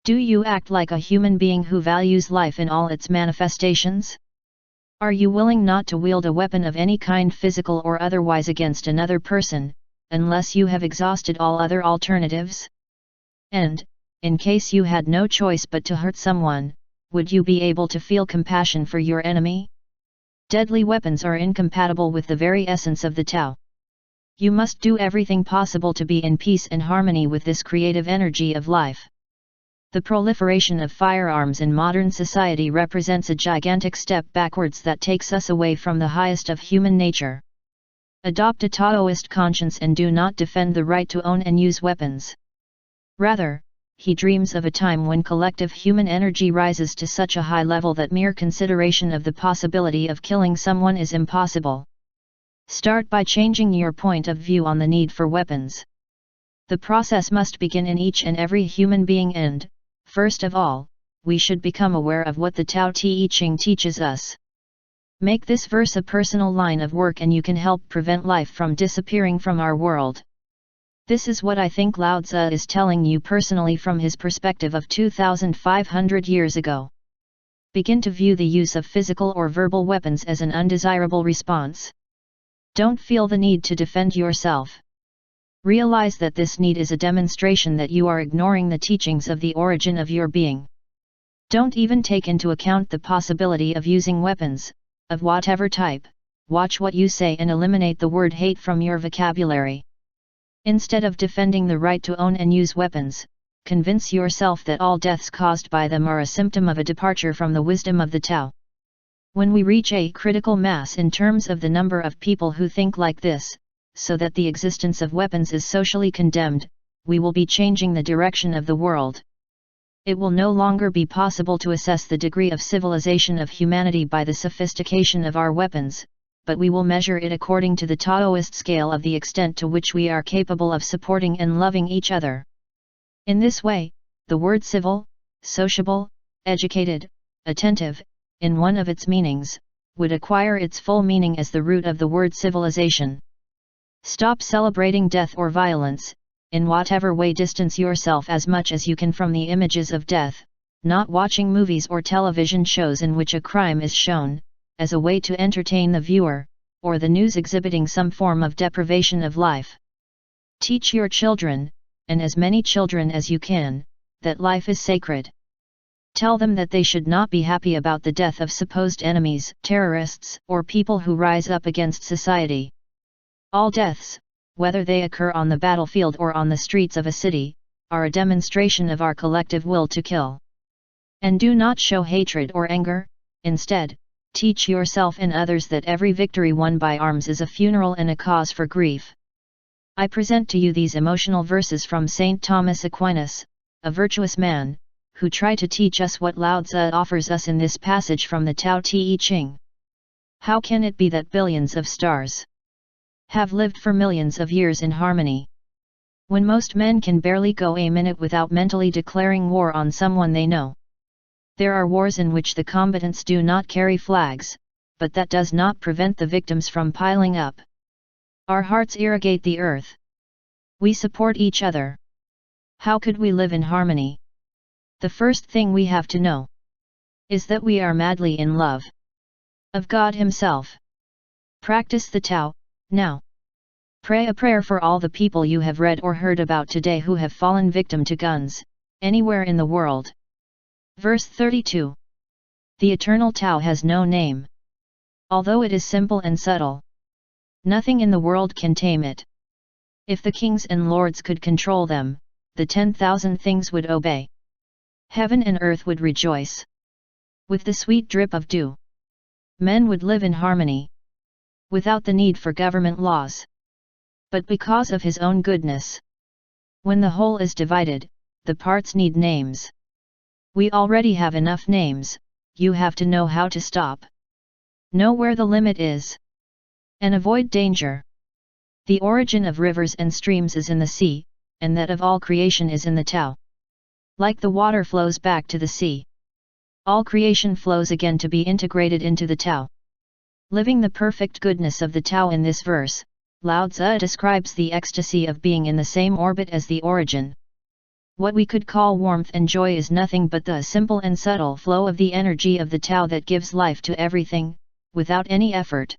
Do you act like a human being who values life in all its manifestations? Are you willing not to wield a weapon of any kind, physical or otherwise, against another person, unless you have exhausted all other alternatives? And, in case you had no choice but to hurt someone, would you be able to feel compassion for your enemy? Deadly weapons are incompatible with the very essence of the Tao. You must do everything possible to be in peace and harmony with this creative energy of life. The proliferation of firearms in modern society represents a gigantic step backwards that takes us away from the highest of human nature. Adopt a Taoist conscience and do not defend the right to own and use weapons. Rather, he dreams of a time when collective human energy rises to such a high level that mere consideration of the possibility of killing someone is impossible. Start by changing your point of view on the need for weapons. The process must begin in each and every human being and, first of all, we should become aware of what the Tao Te Ching teaches us. Make this verse a personal line of work and you can help prevent life from disappearing from our world. This is what I think Lao Tzu is telling you personally from his perspective of 2,500 years ago. Begin to view the use of physical or verbal weapons as an undesirable response. Don't feel the need to defend yourself. Realize that this need is a demonstration that you are ignoring the teachings of the origin of your being. Don't even take into account the possibility of using weapons, of whatever type. Watch what you say and eliminate the word hate from your vocabulary. Instead of defending the right to own and use weapons, convince yourself that all deaths caused by them are a symptom of a departure from the wisdom of the Tao. When we reach a critical mass in terms of the number of people who think like this, so that the existence of weapons is socially condemned, we will be changing the direction of the world. It will no longer be possible to assess the degree of civilization of humanity by the sophistication of our weapons, but we will measure it according to the Taoist scale of the extent to which we are capable of supporting and loving each other. In this way, the word civil, sociable, educated, attentive, in one of its meanings, would acquire its full meaning as the root of the word civilization. Stop celebrating death or violence, in whatever way distance yourself as much as you can from the images of death, not watching movies or television shows in which a crime is shown, as a way to entertain the viewer, or the news exhibiting some form of deprivation of life. Teach your children, and as many children as you can, that life is sacred. Tell them that they should not be happy about the death of supposed enemies, terrorists, or people who rise up against society. All deaths, whether they occur on the battlefield or on the streets of a city, are a demonstration of our collective will to kill. And do not show hatred or anger. Instead, teach yourself and others that every victory won by arms is a funeral and a cause for grief. I present to you these emotional verses from St. Thomas Aquinas, a virtuous man, who try to teach us what Lao Tzu offers us in this passage from the Tao Te Ching. How can it be that billions of stars have lived for millions of years in harmony, when most men can barely go a minute without mentally declaring war on someone they know? There are wars in which the combatants do not carry flags, but that does not prevent the victims from piling up. Our hearts irrigate the earth. We support each other. How could we live in harmony? The first thing we have to know is that we are madly in love of God Himself. Practice the Tao, now. Pray a prayer for all the people you have read or heard about today who have fallen victim to guns, anywhere in the world. Verse 32. The eternal Tao has no name. Although it is simple and subtle, nothing in the world can tame it. If the kings and lords could control them, the 10,000 things would obey. Heaven and earth would rejoice. With the sweet drip of dew, men would live in harmony, without the need for government laws. But because of His own goodness, when the whole is divided, the parts need names. We already have enough names, you have to know how to stop. Know where the limit is, and avoid danger. The origin of rivers and streams is in the sea, and that of all creation is in the Tao. Like the water flows back to the sea, all creation flows again to be integrated into the Tao. Living the perfect goodness of the Tao in this verse, Lao Tzu describes the ecstasy of being in the same orbit as the origin. What we could call warmth and joy is nothing but the simple and subtle flow of the energy of the Tao that gives life to everything, without any effort.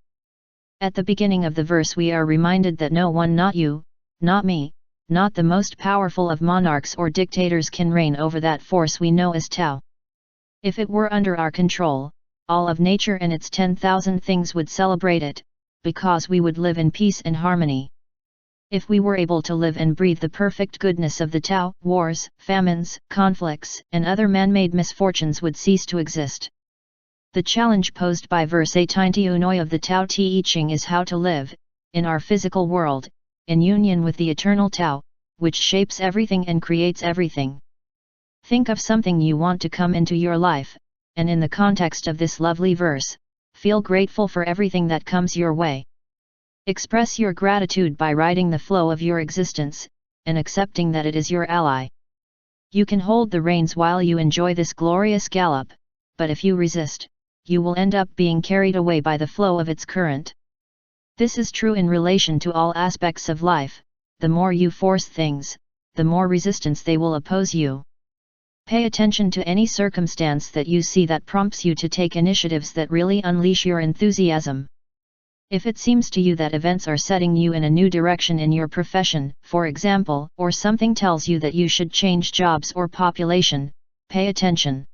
At the beginning of the verse we are reminded that no one, not you, not me, not the most powerful of monarchs or dictators can reign over that force we know as Tao. If it were under our control, all of nature and its 10,000 things would celebrate it, because we would live in peace and harmony. If we were able to live and breathe the perfect goodness of the Tao, wars, famines, conflicts, and other man-made misfortunes would cease to exist. The challenge posed by verse 89 of the Tao Te Ching is how to live, in our physical world, in union with the eternal Tao, which shapes everything and creates everything. Think of something you want to come into your life, and in the context of this lovely verse, feel grateful for everything that comes your way. Express your gratitude by riding the flow of your existence, and accepting that it is your ally. You can hold the reins while you enjoy this glorious gallop, but if you resist, you will end up being carried away by the flow of its current. This is true in relation to all aspects of life. The more you force things, the more resistance they will oppose you. Pay attention to any circumstance that you see that prompts you to take initiatives that really unleash your enthusiasm. If it seems to you that events are setting you in a new direction in your profession, for example, or something tells you that you should change jobs or population, pay attention.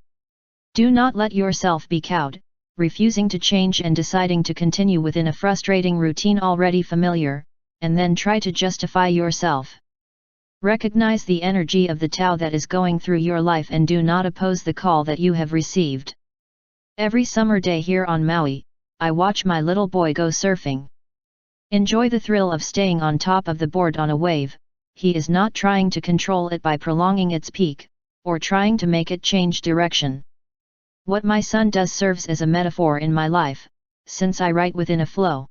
Do not let yourself be cowed, refusing to change and deciding to continue within a frustrating routine already familiar, and then try to justify yourself. Recognize the energy of the Tao that is going through your life and do not oppose the call that you have received. Every summer day here on Maui, I watch my little boy go surfing. Enjoy the thrill of staying on top of the board on a wave. He is not trying to control it by prolonging its peak, or trying to make it change direction. What my son does serves as a metaphor in my life, since I write within a flow.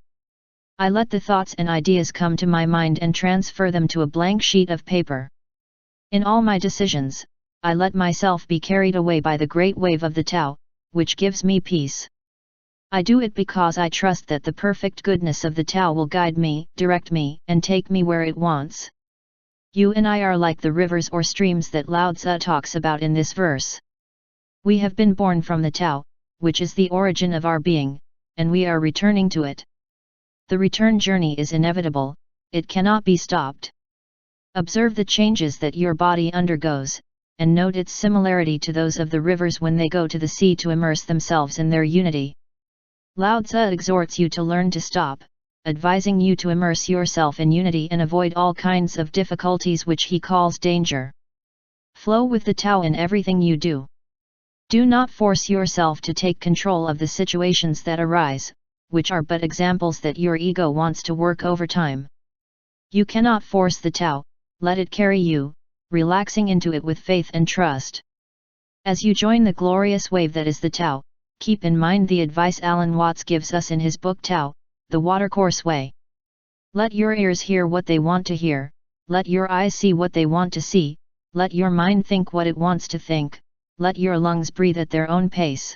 I let the thoughts and ideas come to my mind and transfer them to a blank sheet of paper. In all my decisions, I let myself be carried away by the great wave of the Tao, which gives me peace. I do it because I trust that the perfect goodness of the Tao will guide me, direct me, and take me where it wants. You and I are like the rivers or streams that Lao Tzu talks about in this verse. We have been born from the Tao, which is the origin of our being, and we are returning to it. The return journey is inevitable, it cannot be stopped. Observe the changes that your body undergoes, and note its similarity to those of the rivers when they go to the sea to immerse themselves in their unity. Lao Tzu exhorts you to learn to stop, advising you to immerse yourself in unity and avoid all kinds of difficulties which he calls danger. Flow with the Tao in everything you do. Do not force yourself to take control of the situations that arise, which are but examples that your ego wants to work overtime. You cannot force the Tao, let it carry you, relaxing into it with faith and trust. As you join the glorious wave that is the Tao, keep in mind the advice Alan Watts gives us in his book Tao, The Watercourse Way. Let your ears hear what they want to hear, let your eyes see what they want to see, let your mind think what it wants to think, let your lungs breathe at their own pace.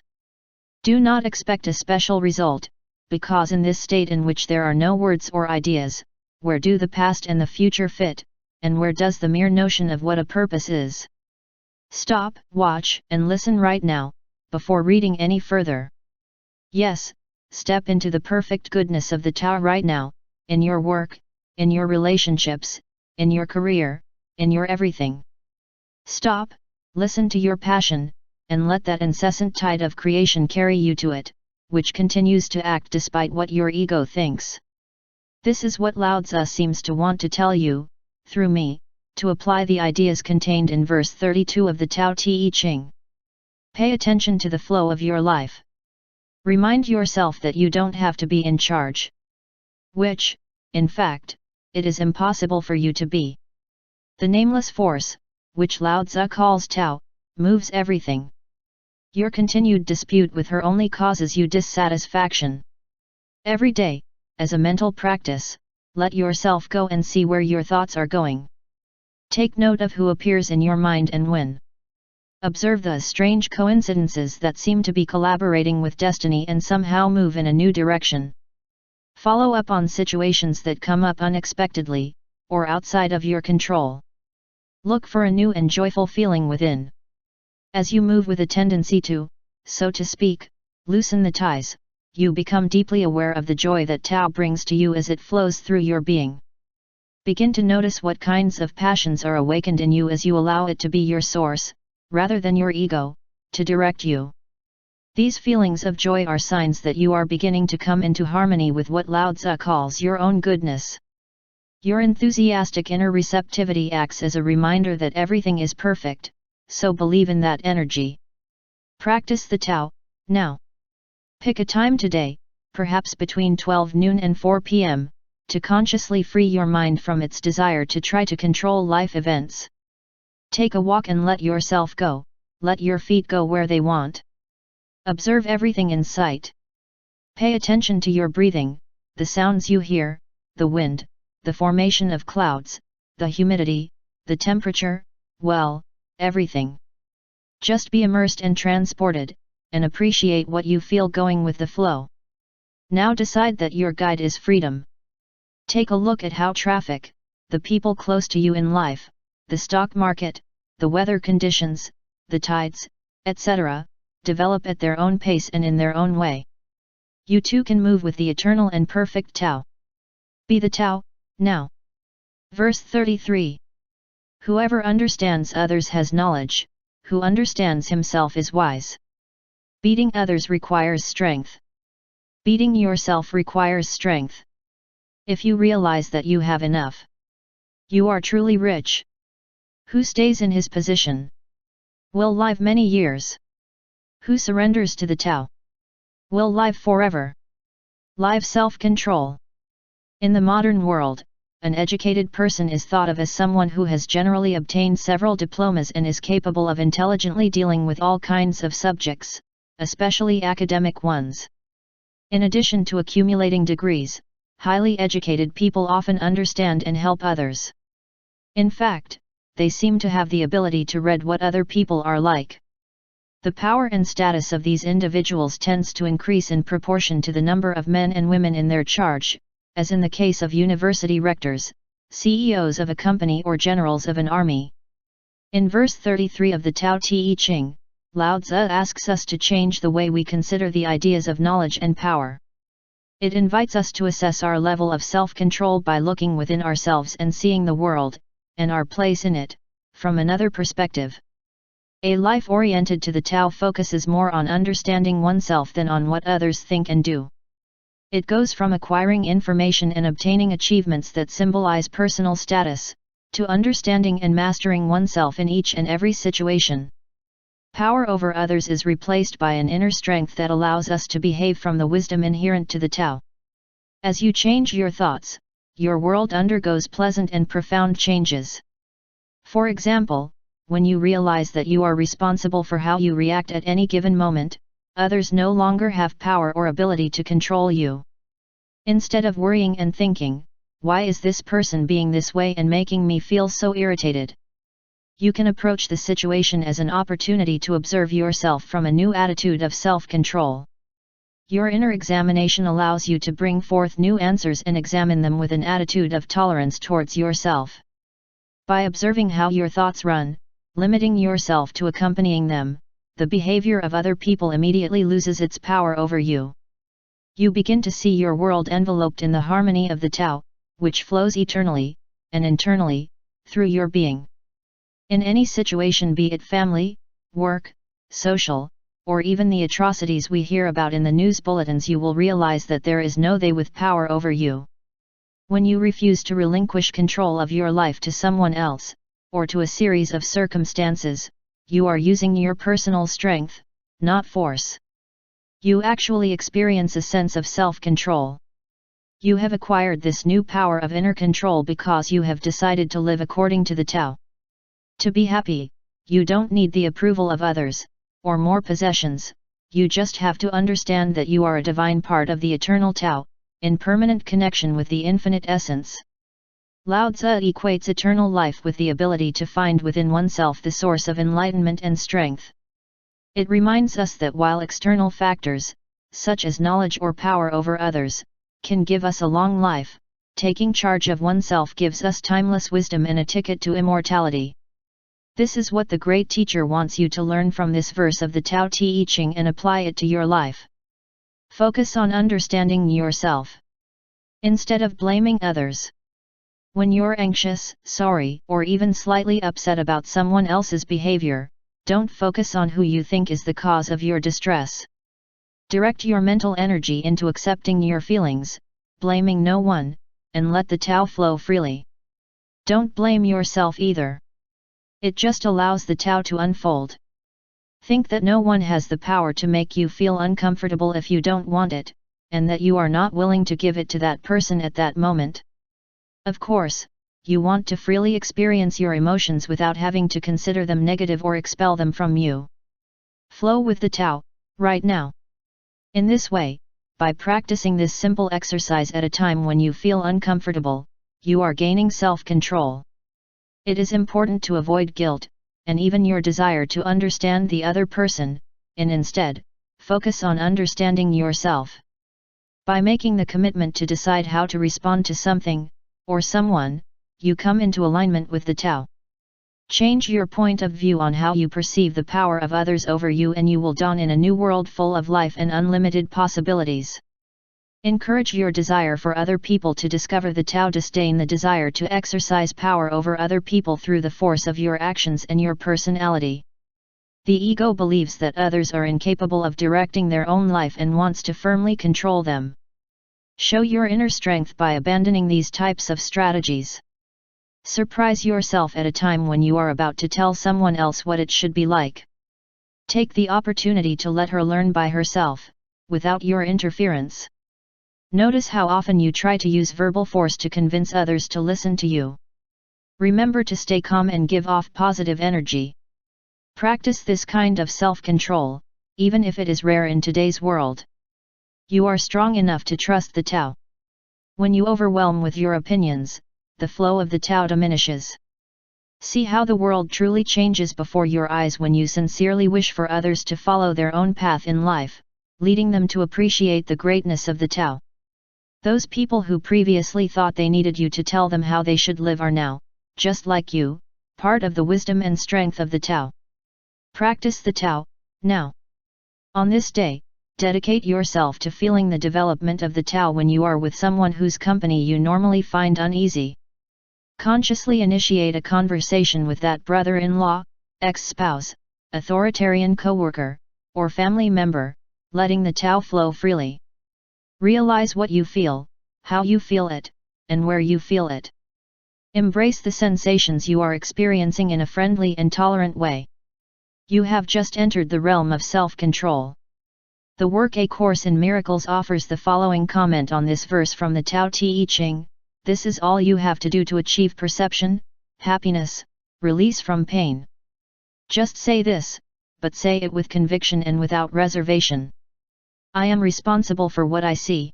Do not expect a special result, because in this state in which there are no words or ideas, where do the past and the future fit, and where does the mere notion of what a purpose is? Stop, watch, and listen right now, before reading any further. Yes, step into the perfect goodness of the Tao right now, in your work, in your relationships, in your career, in your everything. Stop, listen to your passion, and let that incessant tide of creation carry you to it, which continues to act despite what your ego thinks. This is what Lao Tzu seems to want to tell you, through me, to apply the ideas contained in verse 32 of the Tao Te Ching. Pay attention to the flow of your life. Remind yourself that you don't have to be in charge. Which, in fact, it is impossible for you to be. The nameless force, which Lao Tzu calls Tao, moves everything. Your continued dispute with her only causes you dissatisfaction. Every day, as a mental practice, let yourself go and see where your thoughts are going. Take note of who appears in your mind and when. Observe the strange coincidences that seem to be collaborating with destiny and somehow move in a new direction. Follow up on situations that come up unexpectedly, or outside of your control. Look for a new and joyful feeling within. As you move with a tendency to, so to speak, loosen the ties, you become deeply aware of the joy that Tao brings to you as it flows through your being. Begin to notice what kinds of passions are awakened in you as you allow it to be your source, rather than your ego, to direct you. These feelings of joy are signs that you are beginning to come into harmony with what Lao Tzu calls your own goodness. Your enthusiastic inner receptivity acts as a reminder that everything is perfect, so believe in that energy. Practice the Tao, now. Pick a time today, perhaps between 12 noon and 4 p.m., to consciously free your mind from its desire to try to control life events. Take a walk and let yourself go, let your feet go where they want. Observe everything in sight. Pay attention to your breathing, the sounds you hear, the wind, the formation of clouds, the humidity, the temperature, well, everything. Just be immersed and transported, and appreciate what you feel going with the flow. Now decide that your guide is freedom. Take a look at how traffic, the people close to you in life, the stock market, the weather conditions, the tides, etc., develop at their own pace and in their own way. You too can move with the eternal and perfect Tao. Be the Tao, now. Verse 33. Whoever understands others has knowledge, who understands himself is wise. Beating others requires strength. Beating yourself requires strength. If you realize that you have enough, you are truly rich. Who stays in his position will live many years. Who surrenders to the Tao will live forever. Live self-control. In the modern world, an educated person is thought of as someone who has generally obtained several diplomas and is capable of intelligently dealing with all kinds of subjects, especially academic ones. In addition to accumulating degrees, highly educated people often understand and help others. In fact, they seem to have the ability to read what other people are like. The power and status of these individuals tends to increase in proportion to the number of men and women in their charge, as in the case of university rectors, CEOs of a company or generals of an army. In verse 33 of the Tao Te Ching, Lao Tzu asks us to change the way we consider the ideas of knowledge and power. It invites us to assess our level of self-control by looking within ourselves and seeing the world, and our place in it, from another perspective. A life oriented to the Tao focuses more on understanding oneself than on what others think and do. It goes from acquiring information and obtaining achievements that symbolize personal status, to understanding and mastering oneself in each and every situation. Power over others is replaced by an inner strength that allows us to behave from the wisdom inherent to the Tao. As you change your thoughts, your world undergoes pleasant and profound changes. For example, when you realize that you are responsible for how you react at any given moment, others no longer have power or ability to control you. Instead of worrying and thinking, "Why is this person being this way and making me feel so irritated?" you can approach the situation as an opportunity to observe yourself from a new attitude of self-control. Your inner examination allows you to bring forth new answers and examine them with an attitude of tolerance towards yourself. By observing how your thoughts run, limiting yourself to accompanying them, the behavior of other people immediately loses its power over you. You begin to see your world enveloped in the harmony of the Tao, which flows eternally, and internally, through your being. In any situation, be it family, work, social, or even the atrocities we hear about in the news bulletins, you will realize that there is no they with power over you. When you refuse to relinquish control of your life to someone else, or to a series of circumstances, you are using your personal strength, not force. You actually experience a sense of self-control. You have acquired this new power of inner control because you have decided to live according to the Tao. To be happy, you don't need the approval of others, or more possessions, you just have to understand that you are a divine part of the eternal Tao, in permanent connection with the infinite essence. Lao Tzu equates eternal life with the ability to find within oneself the source of enlightenment and strength. It reminds us that while external factors, such as knowledge or power over others, can give us a long life, taking charge of oneself gives us timeless wisdom and a ticket to immortality. This is what the great teacher wants you to learn from this verse of the Tao Te Ching and apply it to your life. Focus on understanding yourself, instead of blaming others. When you're anxious, sorry, or even slightly upset about someone else's behavior, don't focus on who you think is the cause of your distress. Direct your mental energy into accepting your feelings, blaming no one, and let the Tao flow freely. Don't blame yourself either. It just allows the Tao to unfold. Think that no one has the power to make you feel uncomfortable if you don't want it, and that you are not willing to give it to that person at that moment. Of course, you want to freely experience your emotions without having to consider them negative or expel them from you. Flow with the Tao, right now. In this way, by practicing this simple exercise at a time when you feel uncomfortable, you are gaining self-control. It is important to avoid guilt, and even your desire to understand the other person, and instead, focus on understanding yourself. By making the commitment to decide how to respond to something, or someone, you come into alignment with the Tao. Change your point of view on how you perceive the power of others over you, and you will dawn in a new world full of life and unlimited possibilities. Encourage your desire for other people to discover the Tao. Disdain the desire to exercise power over other people through the force of your actions and your personality. The ego believes that others are incapable of directing their own life and wants to firmly control them. Show your inner strength by abandoning these types of strategies. Surprise yourself at a time when you are about to tell someone else what it should be like. Take the opportunity to let her learn by herself, without your interference. Notice how often you try to use verbal force to convince others to listen to you. Remember to stay calm and give off positive energy. Practice this kind of self-control, even if it is rare in today's world. You are strong enough to trust the Tao. When you overwhelm with your opinions, the flow of the Tao diminishes. See how the world truly changes before your eyes when you sincerely wish for others to follow their own path in life, leading them to appreciate the greatness of the Tao. Those people who previously thought they needed you to tell them how they should live are now, just like you, part of the wisdom and strength of the Tao. Practice the Tao, now. On this day, dedicate yourself to feeling the development of the Tao when you are with someone whose company you normally find uneasy. Consciously initiate a conversation with that brother-in-law, ex-spouse, authoritarian coworker, or family member, letting the Tao flow freely. Realize what you feel, how you feel it, and where you feel it. Embrace the sensations you are experiencing in a friendly and tolerant way. You have just entered the realm of self-control. The Work A Course in Miracles offers the following comment on this verse from the Tao Te Ching: this is all you have to do to achieve perception, happiness, release from pain. Just say this, but say it with conviction and without reservation. I am responsible for what I see.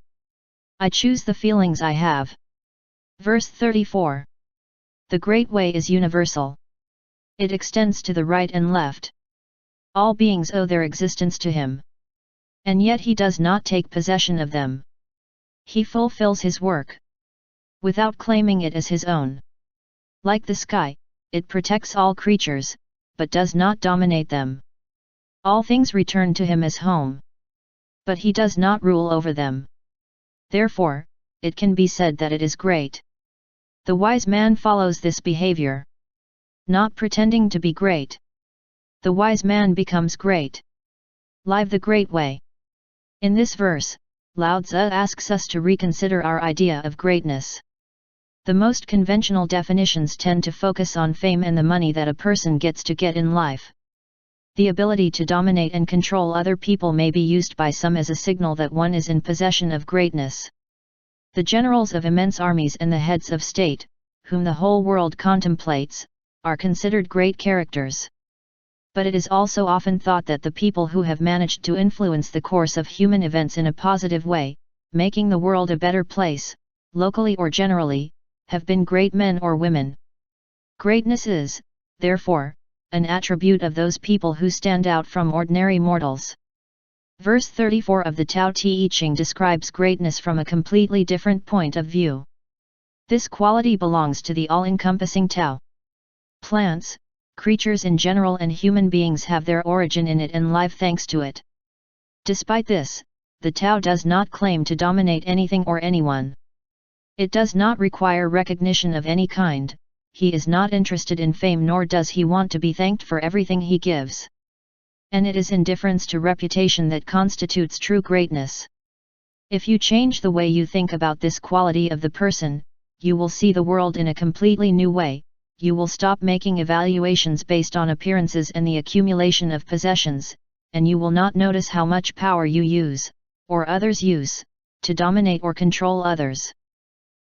I choose the feelings I have. Verse 34. The Great Way is universal. It extends to the right and left. All beings owe their existence to him. And yet he does not take possession of them. He fulfills his work without claiming it as his own. Like the sky, it protects all creatures, but does not dominate them. All things return to him as home. But he does not rule over them. Therefore, it can be said that it is great. The wise man follows this behavior. Not pretending to be great. The wise man becomes great. Live the great way. In this verse, Lao Tzu asks us to reconsider our idea of greatness. The most conventional definitions tend to focus on fame and the money that a person gets to get in life. The ability to dominate and control other people may be used by some as a signal that one is in possession of greatness. The generals of immense armies and the heads of state, whom the whole world contemplates, are considered great characters. But it is also often thought that the people who have managed to influence the course of human events in a positive way, making the world a better place, locally or generally, have been great men or women. Greatness is, therefore, an attribute of those people who stand out from ordinary mortals. Verse 34 of the Tao Te Ching describes greatness from a completely different point of view. This quality belongs to the all-encompassing Tao. Plants, creatures in general and human beings have their origin in it and live thanks to it. Despite this, the Tao does not claim to dominate anything or anyone. It does not require recognition of any kind. He is not interested in fame, nor does he want to be thanked for everything he gives. And it is indifference to reputation that constitutes true greatness. If you change the way you think about this quality of the person, you will see the world in a completely new way. You will stop making evaluations based on appearances and the accumulation of possessions, and you will not notice how much power you use, or others use, to dominate or control others.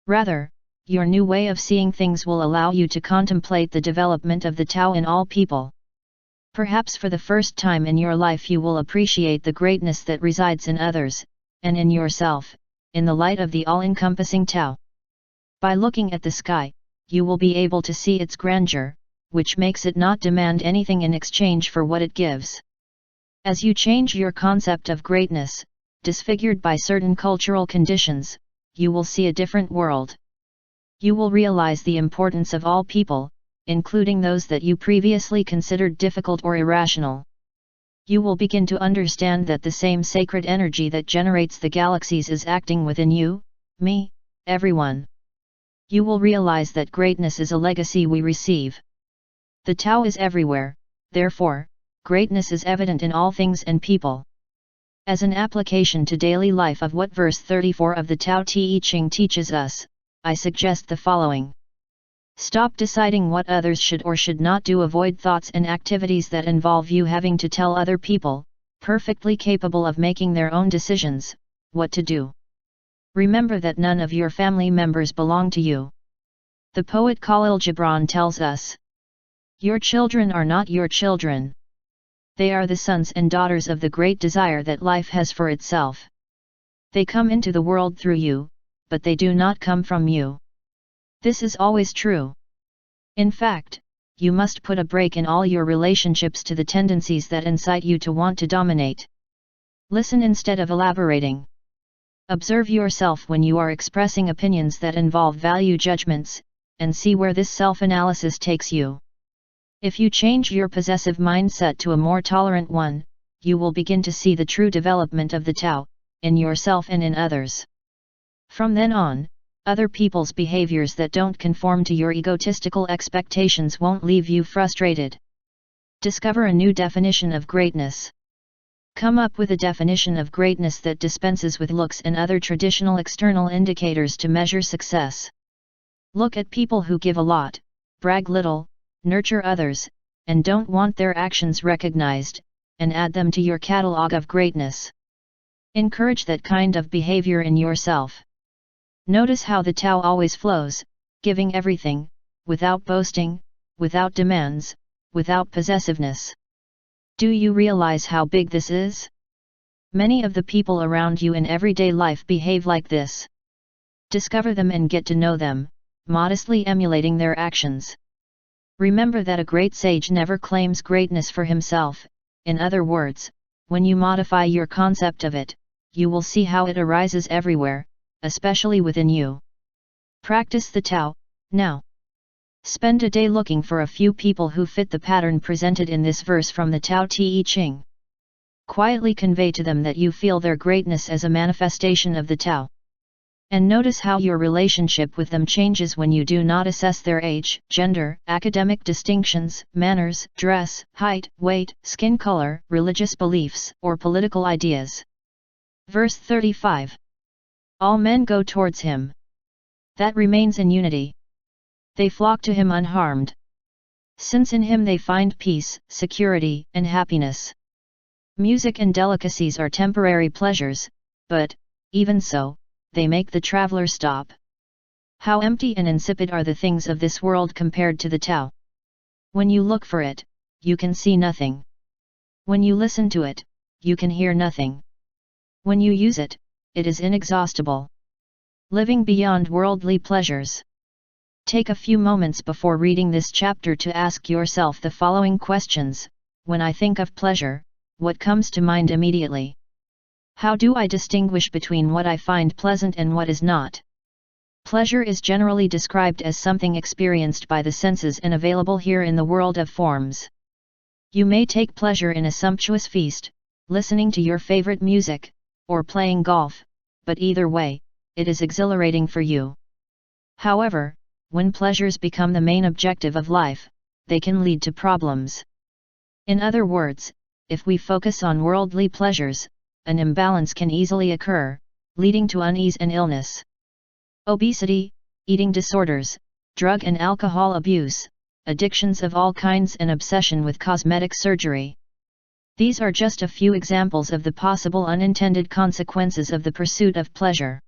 Rather, your new way of seeing things will allow you to contemplate the development of the Tao in all people. Perhaps for the first time in your life you will appreciate the greatness that resides in others, and in yourself, in the light of the all-encompassing Tao. By looking at the sky, you will be able to see its grandeur, which makes it not demand anything in exchange for what it gives. As you change your concept of greatness, disfigured by certain cultural conditions, you will see a different world. You will realize the importance of all people, including those that you previously considered difficult or irrational. You will begin to understand that the same sacred energy that generates the galaxies is acting within you, me, everyone. You will realize that greatness is a legacy we receive. The Tao is everywhere, therefore, greatness is evident in all things and people. As an application to daily life of what verse 34 of the Tao Te Ching teaches us, I suggest the following. Stop deciding what others should or should not do. Avoid thoughts and activities that involve you having to tell other people, perfectly capable of making their own decisions, what to do. Remember that none of your family members belong to you. The poet Khalil Gibran tells us, "Your children are not your children. They are the sons and daughters of the great desire that life has for itself. They come into the world through you, but they do not come from you." This is always true. In fact, you must put a break in all your relationships to the tendencies that incite you to want to dominate. Listen instead of elaborating. Observe yourself when you are expressing opinions that involve value judgments, and see where this self-analysis takes you. If you change your possessive mindset to a more tolerant one, you will begin to see the true development of the Tao, in yourself and in others. From then on, other people's behaviors that don't conform to your egotistical expectations won't leave you frustrated. Discover a new definition of greatness. Come up with a definition of greatness that dispenses with looks and other traditional external indicators to measure success. Look at people who give a lot, brag little, nurture others, and don't want their actions recognized, and add them to your catalog of greatness. Encourage that kind of behavior in yourself. Notice how the Tao always flows, giving everything, without boasting, without demands, without possessiveness. Do you realize how big this is? Many of the people around you in everyday life behave like this. Discover them and get to know them, modestly emulating their actions. Remember that a great sage never claims greatness for himself. In other words, when you modify your concept of it, you will see how it arises everywhere, especially within you. Practice the Tao, now. Spend a day looking for a few people who fit the pattern presented in this verse from the Tao Te Ching. Quietly convey to them that you feel their greatness as a manifestation of the Tao. And notice how your relationship with them changes when you do not assess their age, gender, academic distinctions, manners, dress, height, weight, skin color, religious beliefs, or political ideas. Verse 35. All men go towards him. That remains in unity. They flock to him unharmed. Since in him they find peace, security, and happiness. Music and delicacies are temporary pleasures, but, even so, they make the traveler stop. How empty and insipid are the things of this world compared to the Tao. When you look for it, you can see nothing. When you listen to it, you can hear nothing. When you use it, it is inexhaustible. Living beyond worldly pleasures. Take a few moments before reading this chapter to ask yourself the following questions. When I think of pleasure, what comes to mind immediately? How do I distinguish between what I find pleasant and what is not? Pleasure is generally described as something experienced by the senses and available here in the world of forms. You may take pleasure in a sumptuous feast, listening to your favorite music, or playing golf, but either way, it is exhilarating for you. However, when pleasures become the main objective of life, they can lead to problems. In other words, if we focus on worldly pleasures, an imbalance can easily occur, leading to unease and illness. Obesity, eating disorders, drug and alcohol abuse, addictions of all kinds and obsession with cosmetic surgery. These are just a few examples of the possible unintended consequences of the pursuit of pleasure.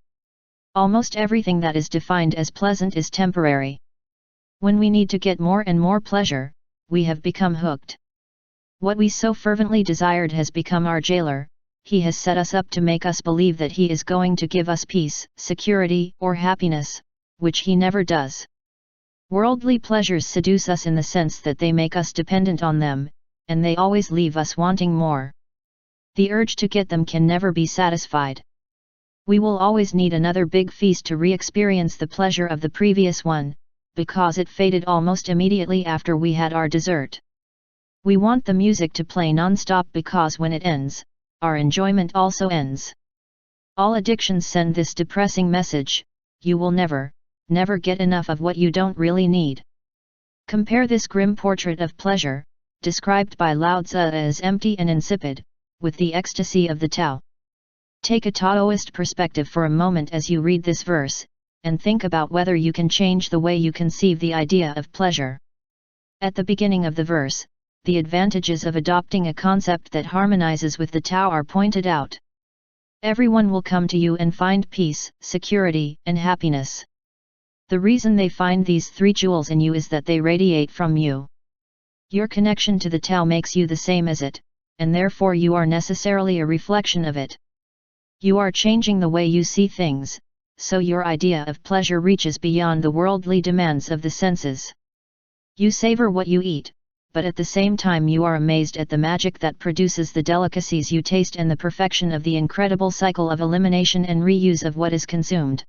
Almost everything that is defined as pleasant is temporary. When we need to get more and more pleasure, we have become hooked. What we so fervently desired has become our jailer. He has set us up to make us believe that he is going to give us peace, security, or happiness, which he never does. Worldly pleasures seduce us in the sense that they make us dependent on them, and they always leave us wanting more. The urge to get them can never be satisfied. We will always need another big feast to re-experience the pleasure of the previous one, because it faded almost immediately after we had our dessert. We want the music to play non-stop because when it ends, our enjoyment also ends. All addictions send this depressing message: you will never get enough of what you don't really need. Compare this grim portrait of pleasure, described by Lao Tzu as empty and insipid, with the ecstasy of the Tao. Take a Taoist perspective for a moment as you read this verse, and think about whether you can change the way you conceive the idea of pleasure. At the beginning of the verse, the advantages of adopting a concept that harmonizes with the Tao are pointed out. Everyone will come to you and find peace, security, and happiness. The reason they find these three jewels in you is that they radiate from you. Your connection to the Tao makes you the same as it, and therefore you are necessarily a reflection of it. You are changing the way you see things, so your idea of pleasure reaches beyond the worldly demands of the senses. You savor what you eat, but at the same time you are amazed at the magic that produces the delicacies you taste and the perfection of the incredible cycle of elimination and reuse of what is consumed.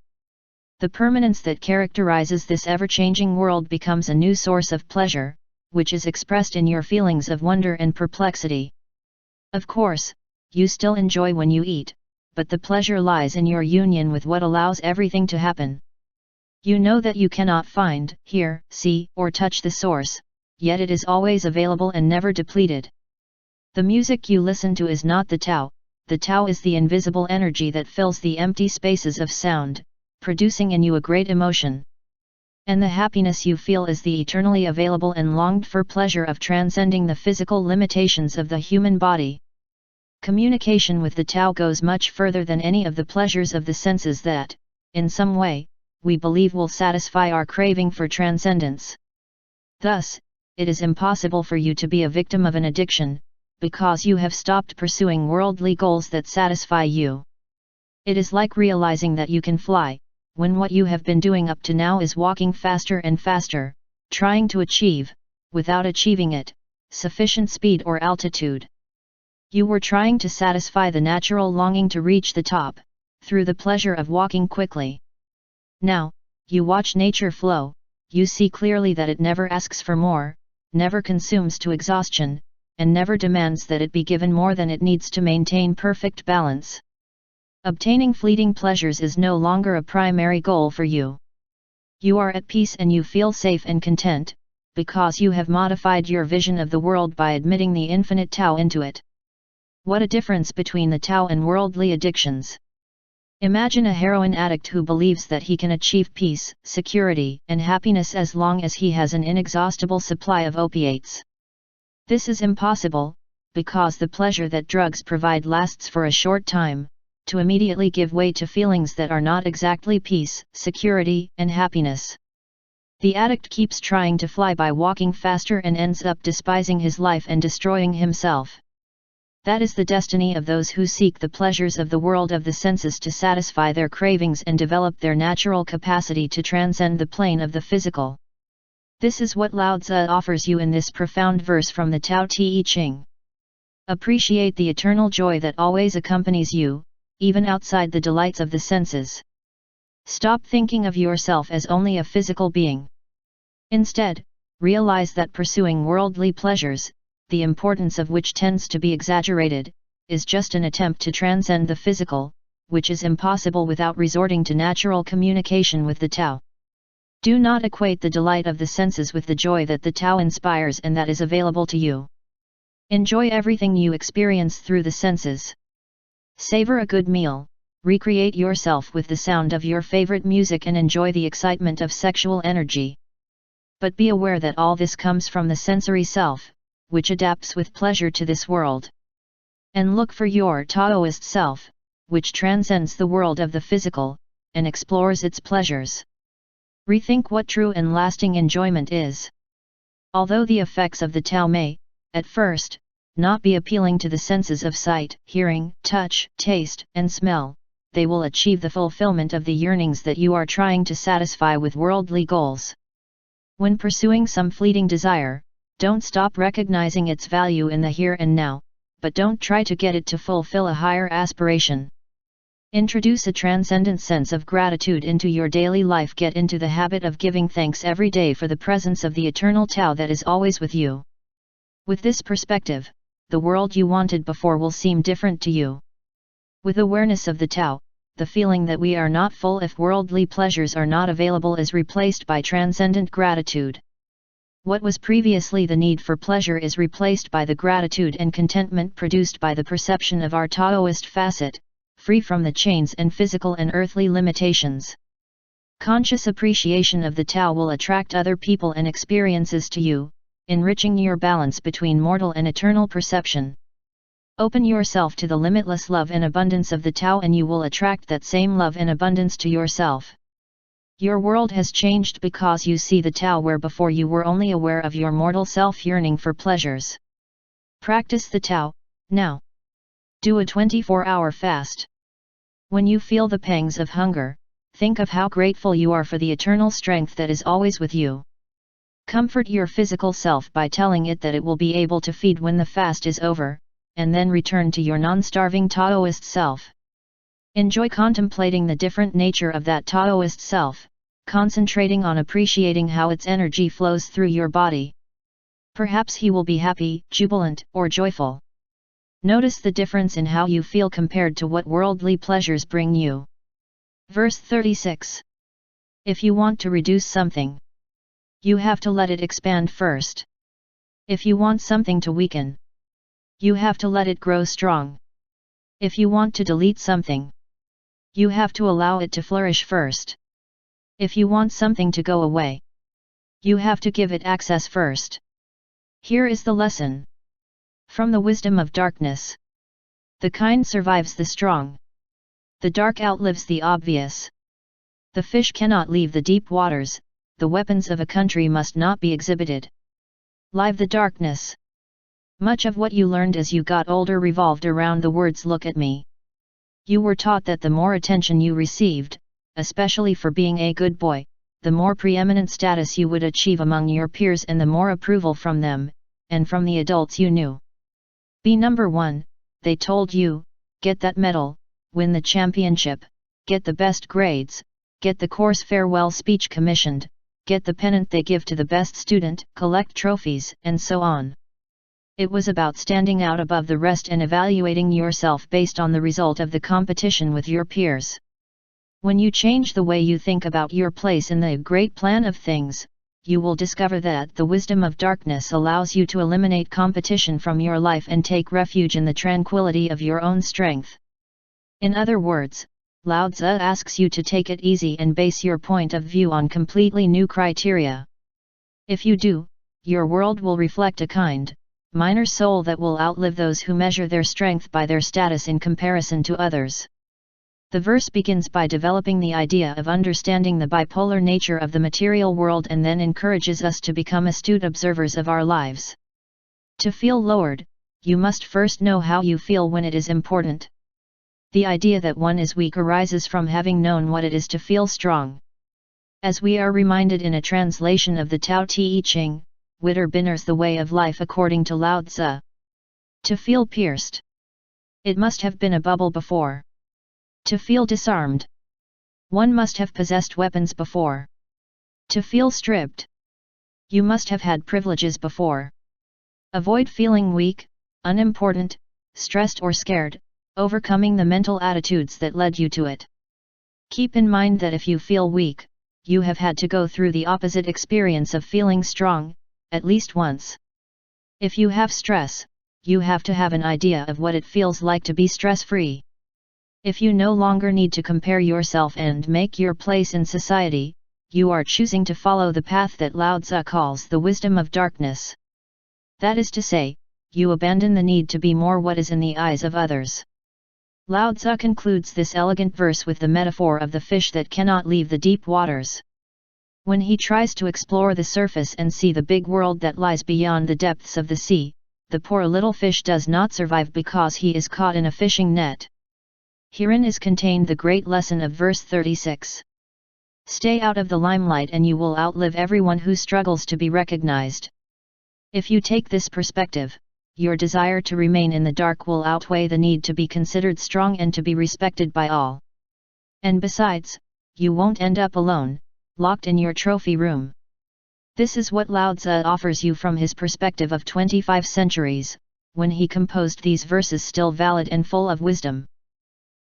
The permanence that characterizes this ever-changing world becomes a new source of pleasure, which is expressed in your feelings of wonder and perplexity. Of course, you still enjoy when you eat, but the pleasure lies in your union with what allows everything to happen. You know that you cannot find, hear, see, or touch the source, yet it is always available and never depleted. The music you listen to is not the Tao is the invisible energy that fills the empty spaces of sound, producing in you a great emotion. And the happiness you feel is the eternally available and longed for pleasure of transcending the physical limitations of the human body. Communication with the Tao goes much further than any of the pleasures of the senses that, in some way, we believe will satisfy our craving for transcendence. Thus, it is impossible for you to be a victim of an addiction, because you have stopped pursuing worldly goals that satisfy you. It is like realizing that you can fly, when what you have been doing up to now is walking faster and faster, trying to achieve, without achieving it, sufficient speed or altitude. You were trying to satisfy the natural longing to reach the top, through the pleasure of walking quickly. Now, you watch nature flow, you see clearly that it never asks for more, never consumes to exhaustion, and never demands that it be given more than it needs to maintain perfect balance. Obtaining fleeting pleasures is no longer a primary goal for you. You are at peace and you feel safe and content, because you have modified your vision of the world by admitting the infinite Tao into it. What a difference between the Tao and worldly addictions! Imagine a heroin addict who believes that he can achieve peace, security, and happiness as long as he has an inexhaustible supply of opiates. This is impossible, because the pleasure that drugs provide lasts for a short time, to immediately give way to feelings that are not exactly peace, security, and happiness. The addict keeps trying to fly by walking faster and ends up despising his life and destroying himself. That is the destiny of those who seek the pleasures of the world of the senses to satisfy their cravings and develop their natural capacity to transcend the plane of the physical. This is what Lao Tzu offers you in this profound verse from the Tao Te Ching. Appreciate the eternal joy that always accompanies you, even outside the delights of the senses. Stop thinking of yourself as only a physical being. Instead, realize that pursuing worldly pleasures, the importance of which tends to be exaggerated, is just an attempt to transcend the physical, which is impossible without resorting to natural communication with the Tao. Do not equate the delight of the senses with the joy that the Tao inspires and that is available to you. Enjoy everything you experience through the senses. Savor a good meal, recreate yourself with the sound of your favorite music and enjoy the excitement of sexual energy. But be aware that all this comes from the sensory self, which adapts with pleasure to this world. And look for your Taoist self, which transcends the world of the physical, and explores its pleasures. Rethink what true and lasting enjoyment is. Although the effects of the Tao may, at first, not be appealing to the senses of sight, hearing, touch, taste, and smell, they will achieve the fulfillment of the yearnings that you are trying to satisfy with worldly goals. When pursuing some fleeting desire, don't stop recognizing its value in the here and now, but don't try to get it to fulfill a higher aspiration. Introduce a transcendent sense of gratitude into your daily life. Get into the habit of giving thanks every day for the presence of the eternal Tao that is always with you. With this perspective, the world you wanted before will seem different to you. With awareness of the Tao, the feeling that we are not full if worldly pleasures are not available is replaced by transcendent gratitude. What was previously the need for pleasure is replaced by the gratitude and contentment produced by the perception of our Taoist facet, free from the chains and physical and earthly limitations. Conscious appreciation of the Tao will attract other people and experiences to you, enriching your balance between mortal and eternal perception. Open yourself to the limitless love and abundance of the Tao and you will attract that same love and abundance to yourself. Your world has changed because you see the Tao where before you were only aware of your mortal self yearning for pleasures. Practice the Tao, now. Do a 24-hour fast. When you feel the pangs of hunger, think of how grateful you are for the eternal strength that is always with you. Comfort your physical self by telling it that it will be able to feed when the fast is over, and then return to your non-starving Taoist self. Enjoy contemplating the different nature of that Taoist self, concentrating on appreciating how its energy flows through your body. Perhaps he will be happy, jubilant, or joyful. Notice the difference in how you feel compared to what worldly pleasures bring you. Verse 36. If you want to reduce something, you have to let it expand first. If you want something to weaken, you have to let it grow strong. If you want to delete something, you have to allow it to flourish first. If you want something to go away, you have to give it access first. Here is the lesson. From the wisdom of darkness. The kind survives the strong. The dark outlives the obvious. The fish cannot leave the deep waters, the weapons of a country must not be exhibited. Live the darkness. Much of what you learned as you got older revolved around the words "look at me." You were taught that the more attention you received, especially for being a good boy, the more preeminent status you would achieve among your peers and the more approval from them, and from the adults you knew. Be number one, they told you, get that medal, win the championship, get the best grades, get the course farewell speech commissioned, get the pennant they give to the best student, collect trophies, and so on. It was about standing out above the rest and evaluating yourself based on the result of the competition with your peers. When you change the way you think about your place in the great plan of things, you will discover that the wisdom of darkness allows you to eliminate competition from your life and take refuge in the tranquility of your own strength. In other words, Lao Tzu asks you to take it easy and base your point of view on completely new criteria. If you do, your world will reflect a kind, minor soul that will outlive those who measure their strength by their status in comparison to others. The verse begins by developing the idea of understanding the bipolar nature of the material world and then encourages us to become astute observers of our lives. To feel lowered, you must first know how you feel when it is important. The idea that one is weak arises from having known what it is to feel strong. As we are reminded in a translation of the Tao Te Ching, Witter Binner's The Way of Life according to Lao Tzu. To feel pierced. It must have been a bubble before. To feel disarmed. One must have possessed weapons before. To feel stripped. You must have had privileges before. Avoid feeling weak, unimportant, stressed or scared, overcoming the mental attitudes that led you to it. Keep in mind that if you feel weak, you have had to go through the opposite experience of feeling strong, at least once. If you have stress, you have to have an idea of what it feels like to be stress-free. If you no longer need to compare yourself and make your place in society, you are choosing to follow the path that Lao Tzu calls the wisdom of darkness. That is to say, you abandon the need to be more what is in the eyes of others. Lao Tzu concludes this elegant verse with the metaphor of the fish that cannot leave the deep waters. When he tries to explore the surface and see the big world that lies beyond the depths of the sea, the poor little fish does not survive because he is caught in a fishing net. Herein is contained the great lesson of verse 36. Stay out of the limelight and you will outlive everyone who struggles to be recognized. If you take this perspective, your desire to remain in the dark will outweigh the need to be considered strong and to be respected by all. And besides, you won't end up alone, locked in your trophy room. This is what Lao Tzu offers you from his perspective of 25 centuries, when he composed these verses still valid and full of wisdom.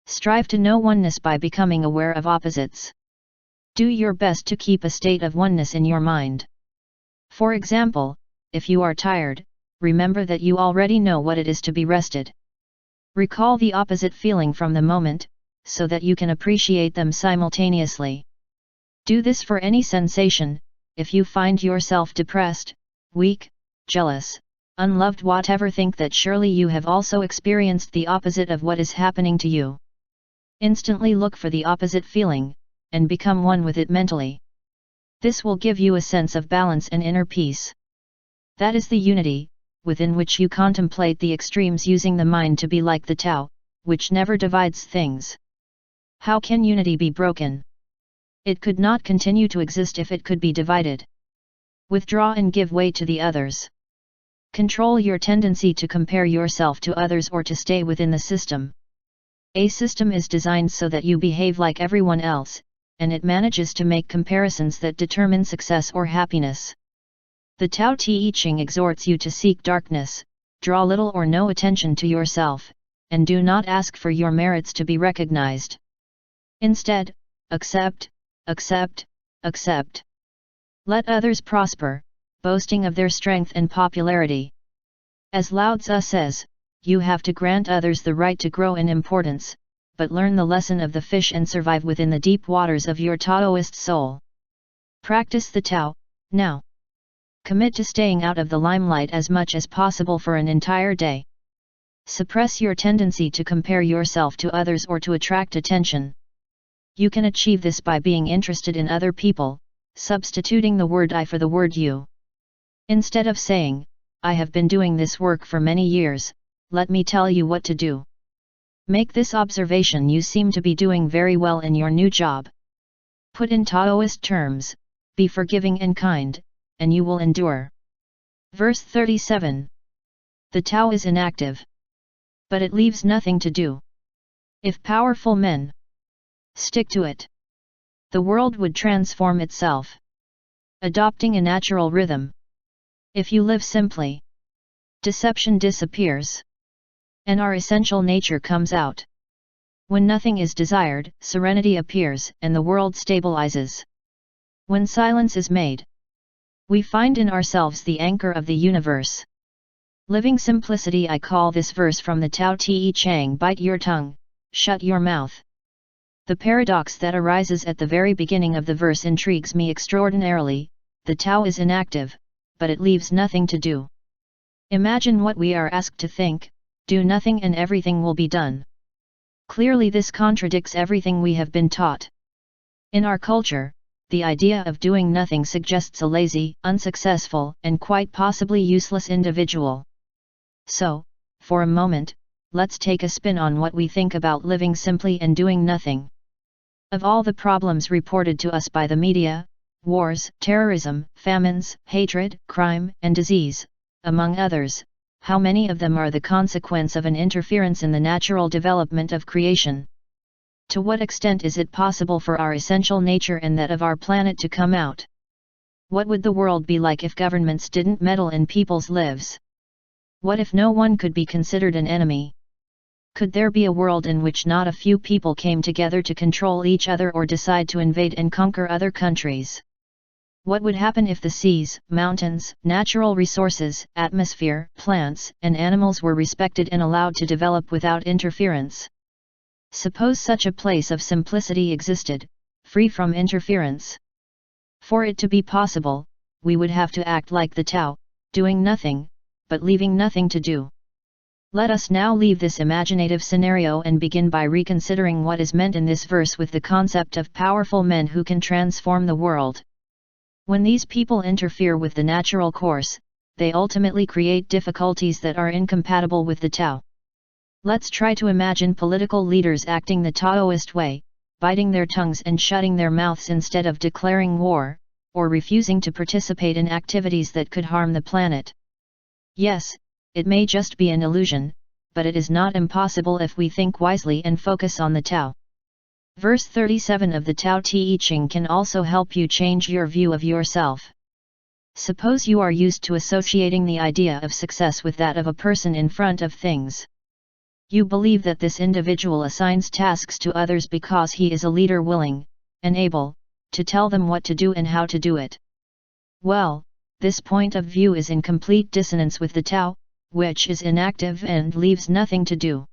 Strive to know oneness by becoming aware of opposites. Do your best to keep a state of oneness in your mind. For example, if you are tired, remember that you already know what it is to be rested. Recall the opposite feeling from the moment, so that you can appreciate them simultaneously. Do this for any sensation. If you find yourself depressed, weak, jealous, unloved, whatever, think that surely you have also experienced the opposite of what is happening to you. Instantly look for the opposite feeling, and become one with it mentally. This will give you a sense of balance and inner peace. That is the unity, within which you contemplate the extremes using the mind to be like the Tao, which never divides things. How can unity be broken? It could not continue to exist if it could be divided. Withdraw and give way to the others. Control your tendency to compare yourself to others or to stay within the system. A system is designed so that you behave like everyone else, and it manages to make comparisons that determine success or happiness. The Tao Te Ching exhorts you to seek darkness, draw little or no attention to yourself, and do not ask for your merits to be recognized. Instead, accept, accept, accept. Let others prosper, boasting of their strength and popularity. As Lao Tzu says, you have to grant others the right to grow in importance, but learn the lesson of the fish and survive within the deep waters of your Taoist soul. Practice the Tao, now. Commit to staying out of the limelight as much as possible for an entire day. Suppress your tendency to compare yourself to others or to attract attention. You can achieve this by being interested in other people, substituting the word I for the word you. Instead of saying, I have been doing this work for many years, let me tell you what to do. Make this observation: you seem to be doing very well in your new job. Put in Taoist terms, be forgiving and kind, and you will endure. Verse 37. The Tao is inactive, but it leaves nothing to do. If powerful men stick to it, the world would transform itself, adopting a natural rhythm. If you live simply, deception disappears, and our essential nature comes out. When nothing is desired, serenity appears and the world stabilizes. When silence is made, we find in ourselves the anchor of the universe. Living simplicity. I call this verse from the Tao Te Ching: bite your tongue, shut your mouth. The paradox that arises at the very beginning of the verse intrigues me extraordinarily. The Tao is inactive, but it leaves nothing to do. Imagine what we are asked to think: do nothing and everything will be done. Clearly this contradicts everything we have been taught. In our culture, the idea of doing nothing suggests a lazy, unsuccessful, and quite possibly useless individual. So, for a moment, let's take a spin on what we think about living simply and doing nothing. Of all the problems reported to us by the media, wars, terrorism, famines, hatred, crime, and disease, among others, how many of them are the consequence of an interference in the natural development of creation? To what extent is it possible for our essential nature and that of our planet to come out? What would the world be like if governments didn't meddle in people's lives? What if no one could be considered an enemy? Could there be a world in which not a few people came together to control each other or decide to invade and conquer other countries? What would happen if the seas, mountains, natural resources, atmosphere, plants, and animals were respected and allowed to develop without interference? Suppose such a place of simplicity existed, free from interference. For it to be possible, we would have to act like the Tao, doing nothing, but leaving nothing to do. Let us now leave this imaginative scenario and begin by reconsidering what is meant in this verse with the concept of powerful men who can transform the world. When these people interfere with the natural course, they ultimately create difficulties that are incompatible with the Tao. Let's try to imagine political leaders acting the Taoist way, biting their tongues and shutting their mouths instead of declaring war, or refusing to participate in activities that could harm the planet. Yes, it may just be an illusion, but it is not impossible if we think wisely and focus on the Tao. Verse 37 of the Tao Te Ching can also help you change your view of yourself. Suppose you are used to associating the idea of success with that of a person in front of things. You believe that this individual assigns tasks to others because he is a leader willing, and able, to tell them what to do and how to do it. Well, this point of view is in complete dissonance with the Tao, which is inactive and leaves nothing to do.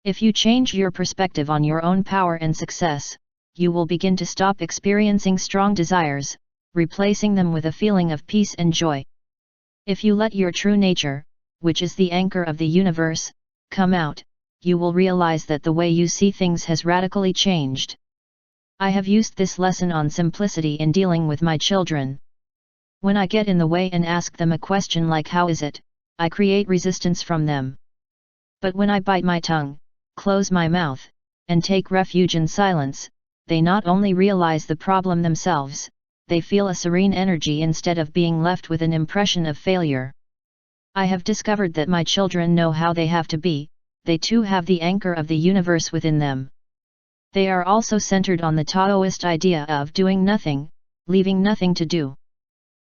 If you change your perspective on your own power and success, you will begin to stop experiencing strong desires, replacing them with a feeling of peace and joy. If you let your true nature, which is the anchor of the universe, come out, you will realize that the way you see things has radically changed. I have used this lesson on simplicity in dealing with my children. When I get in the way and ask them a question like "How is it?" I create resistance from them. But when I bite my tongue, close my mouth, and take refuge in silence, they not only realize the problem themselves, they feel a serene energy instead of being left with an impression of failure. I have discovered that my children know how they have to be, they too have the anchor of the universe within them. They are also centered on the Taoist idea of doing nothing, leaving nothing to do.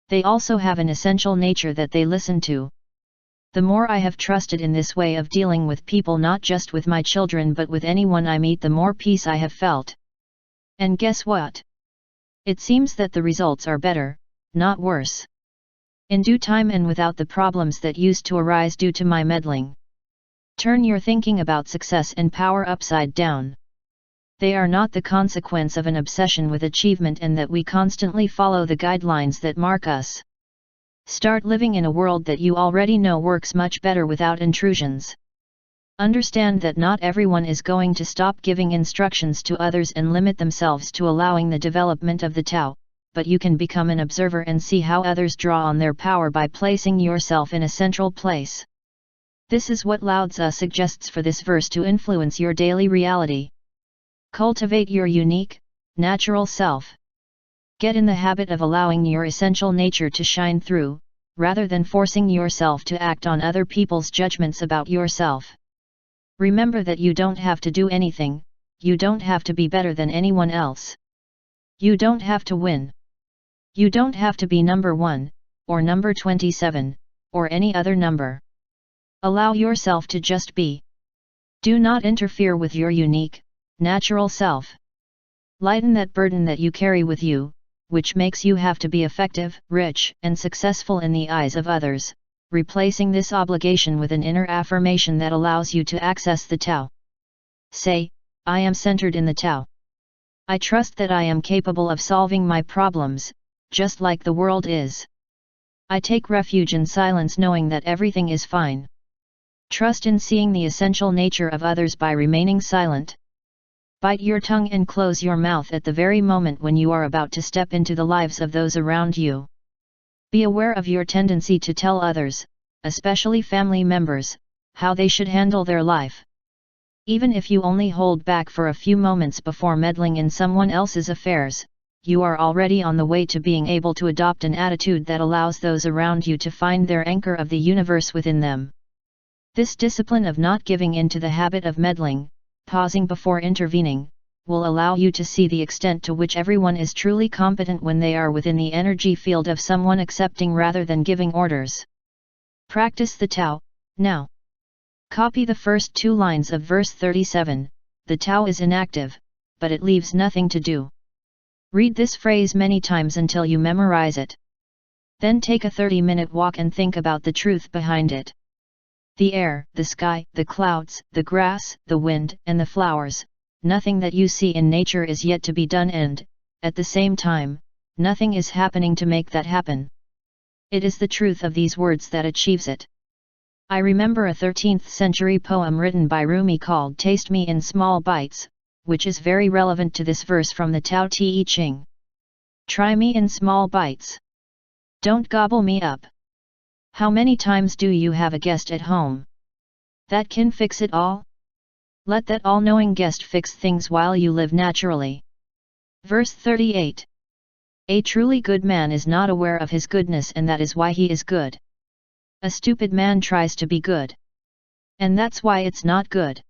They also have an essential nature that they listen to. The more I have trusted in this way of dealing with people, not just with my children but with anyone I meet, the more peace I have felt. And guess what? It seems that the results are better, not worse. In due time and without the problems that used to arise due to my meddling. Turn your thinking about success and power upside down. They are not the consequence of an obsession with achievement and that we constantly follow the guidelines that mark us. Start living in a world that you already know works much better without intrusions. Understand that not everyone is going to stop giving instructions to others and limit themselves to allowing the development of the Tao, but you can become an observer and see how others draw on their power by placing yourself in a central place. This is what Lao Tzu suggests for this verse to influence your daily reality. Cultivate your unique, natural self. Get in the habit of allowing your essential nature to shine through, rather than forcing yourself to act on other people's judgments about yourself. Remember that you don't have to do anything, you don't have to be better than anyone else. You don't have to win. You don't have to be number 1, or number 27, or any other number. Allow yourself to just be. Do not interfere with your unique, natural self. Lighten that burden that you carry with you, which makes you have to be effective, rich, and successful in the eyes of others, replacing this obligation with an inner affirmation that allows you to access the Tao. Say, I am centered in the Tao. I trust that I am capable of solving my problems, just like the world is. I take refuge in silence knowing that everything is fine. Trust in seeing the essential nature of others by remaining silent. Bite your tongue and close your mouth at the very moment when you are about to step into the lives of those around you. Be aware of your tendency to tell others, especially family members, how they should handle their life. Even if you only hold back for a few moments before meddling in someone else's affairs, you are already on the way to being able to adopt an attitude that allows those around you to find their anchor of the universe within them. This discipline of not giving in to the habit of meddling, pausing before intervening, will allow you to see the extent to which everyone is truly competent when they are within the energy field of someone accepting rather than giving orders. Practice the Tao, now. Copy the first two lines of verse 37, the Tao is inactive, but it leaves nothing to do. Read this phrase many times until you memorize it. Then take a 30-minute walk and think about the truth behind it. The air, the sky, the clouds, the grass, the wind, and the flowers, nothing that you see in nature is yet to be done and, at the same time, nothing is happening to make that happen. It is the truth of these words that achieves it. I remember a 13th century poem written by Rumi called Taste Me in Small Bites, which is very relevant to this verse from the Tao Te Ching. Try me in small bites. Don't gobble me up. How many times do you have a guest at home that can fix it all? Let that all-knowing guest fix things while you live naturally. Verse 38. A truly good man is not aware of his goodness, and that is why he is good. A stupid man tries to be good, and that's why it's not good.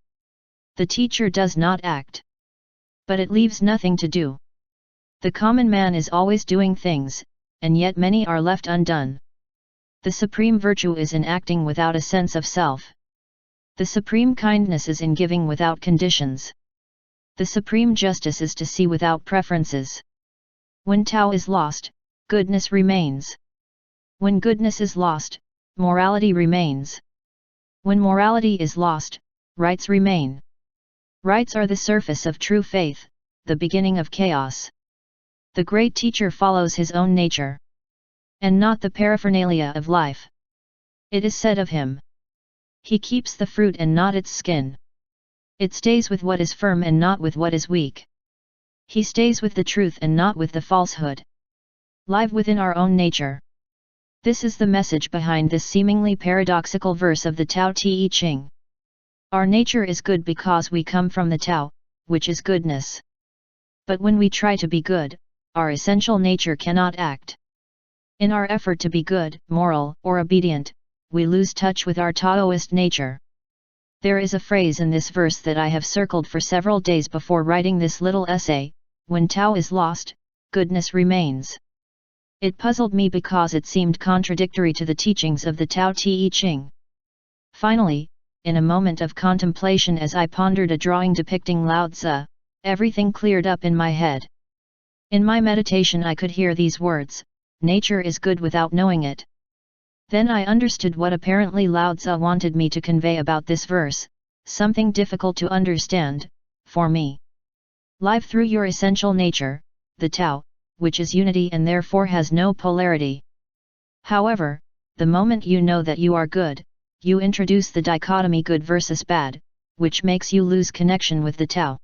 The teacher does not act, but it leaves nothing to do. The common man is always doing things, and yet many are left undone. The supreme virtue is in acting without a sense of self. The supreme kindness is in giving without conditions. The supreme justice is to see without preferences. When Tao is lost, goodness remains. When goodness is lost, morality remains. When morality is lost, rights remain. Rights are the surface of true faith, the beginning of chaos. The great teacher follows his own nature, and not the paraphernalia of life. It is said of him, he keeps the fruit and not its skin. It stays with what is firm and not with what is weak. He stays with the truth and not with the falsehood. Live within our own nature. This is the message behind this seemingly paradoxical verse of the Tao Te Ching. Our nature is good because we come from the Tao, which is goodness. But when we try to be good, our essential nature cannot act. In our effort to be good, moral, or obedient, we lose touch with our Taoist nature. There is a phrase in this verse that I have circled for several days before writing this little essay: when Tao is lost, goodness remains. It puzzled me because it seemed contradictory to the teachings of the Tao Te Ching. Finally, in a moment of contemplation as I pondered a drawing depicting Lao Tzu, everything cleared up in my head. In my meditation I could hear these words: nature is good without knowing it. Then I understood what apparently Lao Tzu wanted me to convey about this verse, something difficult to understand, for me. Live through your essential nature, the Tao, which is unity and therefore has no polarity. However, the moment you know that you are good, you introduce the dichotomy good versus bad, which makes you lose connection with the Tao.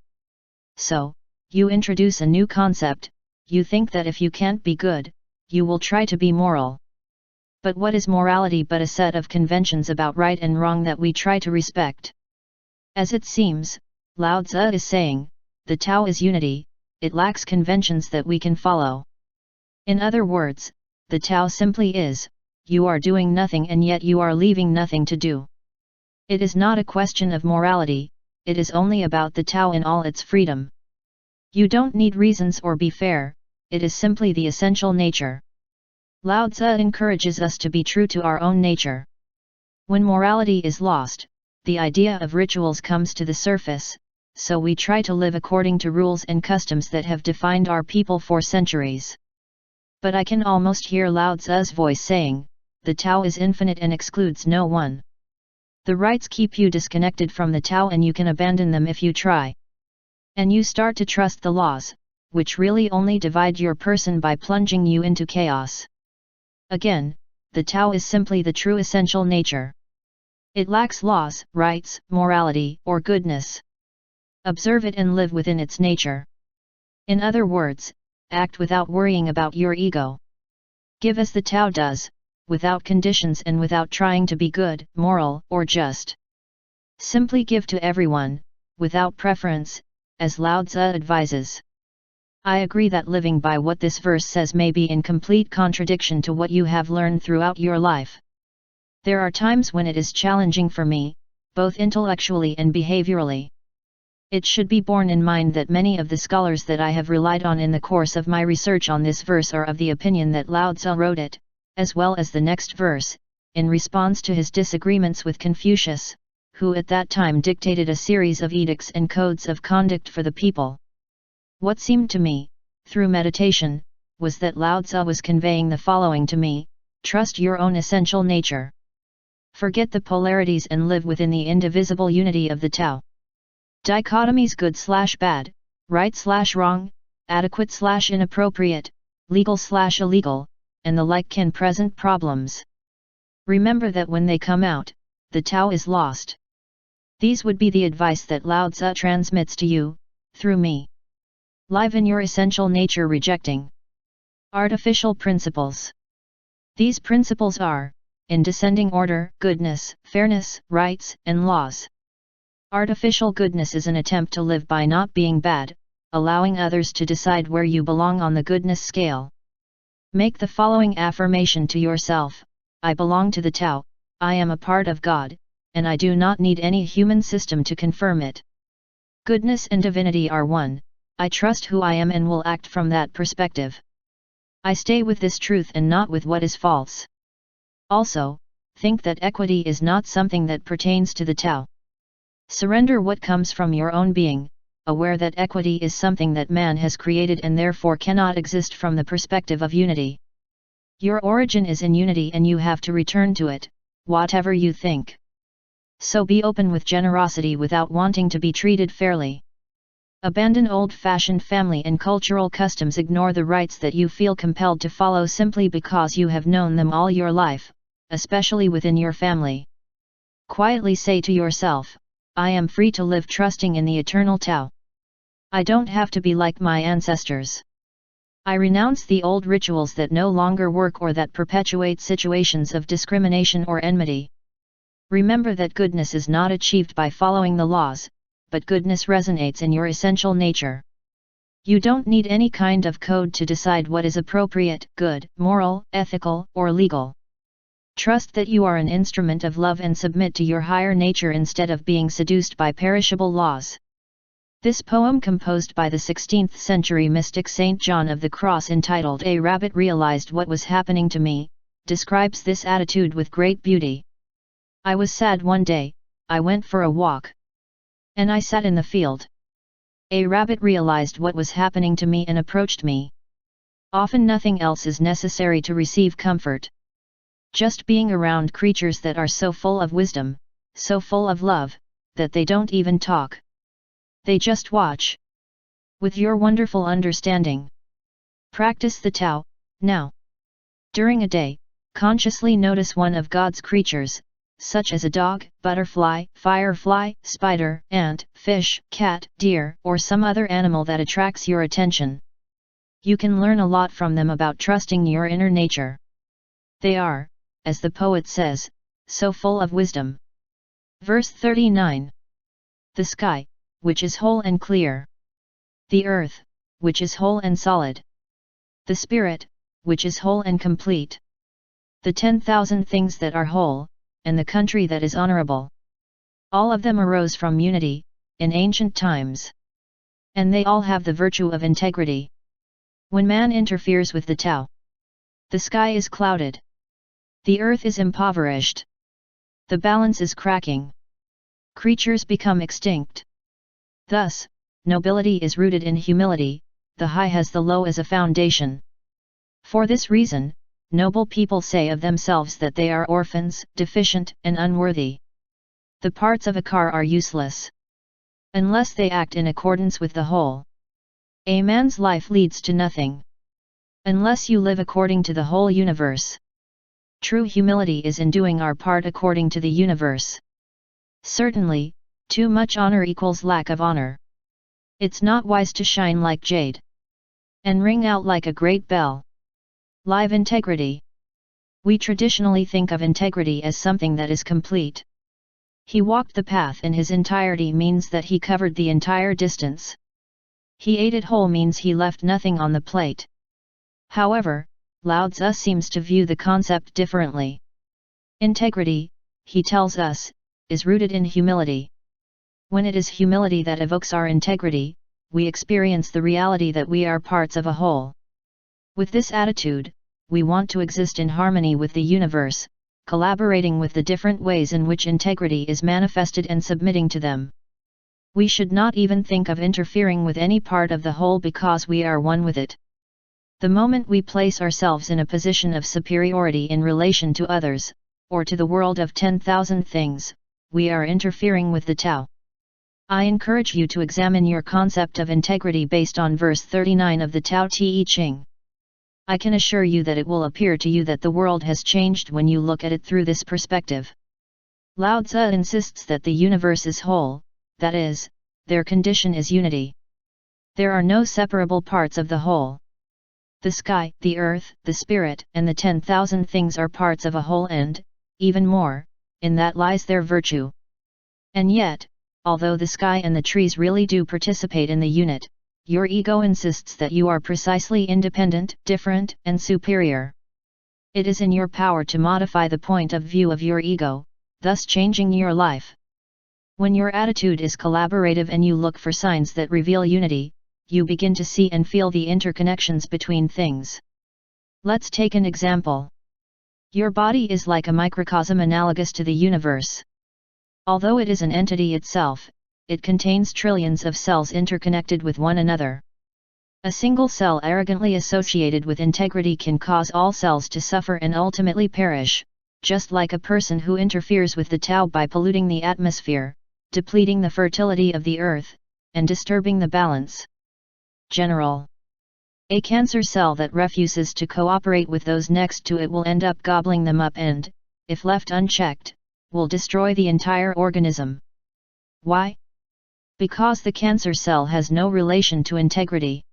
So, you introduce a new concept: you think that if you can't be good, you will try to be moral. But what is morality but a set of conventions about right and wrong that we try to respect? As it seems, Lao Tzu is saying, the Tao is unity, it lacks conventions that we can follow. In other words, the Tao simply is, you are doing nothing and yet you are leaving nothing to do. It is not a question of morality, it is only about the Tao in all its freedom. You don't need reasons or be fair, it is simply the essential nature. Lao Tzu encourages us to be true to our own nature. When morality is lost, the idea of rituals comes to the surface, so we try to live according to rules and customs that have defined our people for centuries. But I can almost hear Lao Tzu's voice saying, the Tao is infinite and excludes no one. The rites keep you disconnected from the Tao and you can abandon them if you try. And you start to trust the laws, which really only divide your person by plunging you into chaos. Again, the Tao is simply the true essential nature. It lacks laws, rights, morality, or goodness. Observe it and live within its nature. In other words, act without worrying about your ego. Give as the Tao does, without conditions and without trying to be good, moral, or just. Simply give to everyone, without preference, as Lao Tzu advises. I agree that living by what this verse says may be in complete contradiction to what you have learned throughout your life. There are times when it is challenging for me, both intellectually and behaviorally. It should be borne in mind that many of the scholars that I have relied on in the course of my research on this verse are of the opinion that Lao Tzu wrote it, as well as the next verse, in response to his disagreements with Confucius, who at that time dictated a series of edicts and codes of conduct for the people. What seemed to me, through meditation, was that Lao Tzu was conveying the following to me: trust your own essential nature. Forget the polarities and live within the indivisible unity of the Tao. Dichotomies good/bad, right/wrong, adequate/inappropriate, legal/illegal, and the like can present problems. Remember that when they come out, the Tao is lost. These would be the advice that Lao Tzu transmits to you, through me. Live in your essential nature, rejecting artificial principles. These principles are, in descending order, goodness, fairness, rights, and laws. Artificial goodness is an attempt to live by not being bad, allowing others to decide where you belong on the goodness scale. Make the following affirmation to yourself: I belong to the Tao, I am a part of God, and I do not need any human system to confirm it. Goodness and divinity are one. I trust who I am and will act from that perspective. I stay with this truth and not with what is false. Also, think that equity is not something that pertains to the Tao. Surrender what comes from your own being, aware that equity is something that man has created and therefore cannot exist from the perspective of unity. Your origin is in unity and you have to return to it, whatever you think. So be open with generosity without wanting to be treated fairly. Abandon old-fashioned family and cultural customs. Ignore the rites that you feel compelled to follow simply because you have known them all your life, especially within your family. Quietly say to yourself, I am free to live trusting in the eternal Tao. I don't have to be like my ancestors. I renounce the old rituals that no longer work or that perpetuate situations of discrimination or enmity. Remember that goodness is not achieved by following the laws, but goodness resonates in your essential nature. You don't need any kind of code to decide what is appropriate, good, moral, ethical, or legal. Trust that you are an instrument of love and submit to your higher nature instead of being seduced by perishable laws. This poem, composed by the 16th century mystic Saint John of the Cross, entitled A Rabbit Realized What Was Happening to Me, describes this attitude with great beauty. I was sad one day, I went for a walk. And I sat in the field. A rabbit realized what was happening to me and approached me. Often nothing else is necessary to receive comfort. Just being around creatures that are so full of wisdom, so full of love, that they don't even talk. They just watch. With your wonderful understanding. Practice the Tao, now. During a day, consciously notice one of God's creatures, such as a dog, butterfly, firefly, spider, ant, fish, cat, deer, or some other animal that attracts your attention. You can learn a lot from them about trusting your inner nature. They are, as the poet says, so full of wisdom. Verse 39. The sky, which is whole and clear. The earth, which is whole and solid. The spirit, which is whole and complete. The 10,000 things that are whole, and the country that is honorable. All of them arose from unity, in ancient times. And they all have the virtue of integrity. When man interferes with the Tao, the sky is clouded. The earth is impoverished. The balance is cracking. Creatures become extinct. Thus, nobility is rooted in humility, the high has the low as a foundation. For this reason, noble people say of themselves that they are orphans, deficient, and unworthy. The parts of a car are useless unless they act in accordance with the whole. A man's life leads to nothing unless you live according to the whole universe. True humility is in doing our part according to the universe. Certainly, too much honor equals lack of honor. It's not wise to shine like jade and ring out like a great bell. Live integrity. We traditionally think of integrity as something that is complete. He walked the path in his entirety means that he covered the entire distance. He ate it whole means he left nothing on the plate. However, Lao Tzu seems to view the concept differently. Integrity, he tells us, is rooted in humility. When it is humility that evokes our integrity, we experience the reality that we are parts of a whole. With this attitude, we want to exist in harmony with the universe, collaborating with the different ways in which integrity is manifested and submitting to them. We should not even think of interfering with any part of the whole because we are one with it. The moment we place ourselves in a position of superiority in relation to others, or to the world of 10,000 things, we are interfering with the Tao. I encourage you to examine your concept of integrity based on verse 39 of the Tao Te Ching. I can assure you that it will appear to you that the world has changed when you look at it through this perspective. Lao Tzu insists that the universe is whole, that is, their condition is unity. There are no separable parts of the whole. The sky, the earth, the spirit, and the 10,000 things are parts of a whole and, even more, in that lies their virtue. And yet, although the sky and the trees really do participate in the unit, your ego insists that you are precisely independent, different, and superior. It is in your power to modify the point of view of your ego, thus changing your life. When your attitude is collaborative and you look for signs that reveal unity, you begin to see and feel the interconnections between things. Let's take an example. Your body is like a microcosm analogous to the universe. Although it is an entity itself, it contains trillions of cells interconnected with one another. A single cell arrogantly associated with integrity can cause all cells to suffer and ultimately perish, just like a person who interferes with the Tao by polluting the atmosphere, depleting the fertility of the earth, and disturbing the balance. General. A cancer cell that refuses to cooperate with those next to it will end up gobbling them up and, if left unchecked, will destroy the entire organism. Why? Because the cancer cell has no relation to integrity.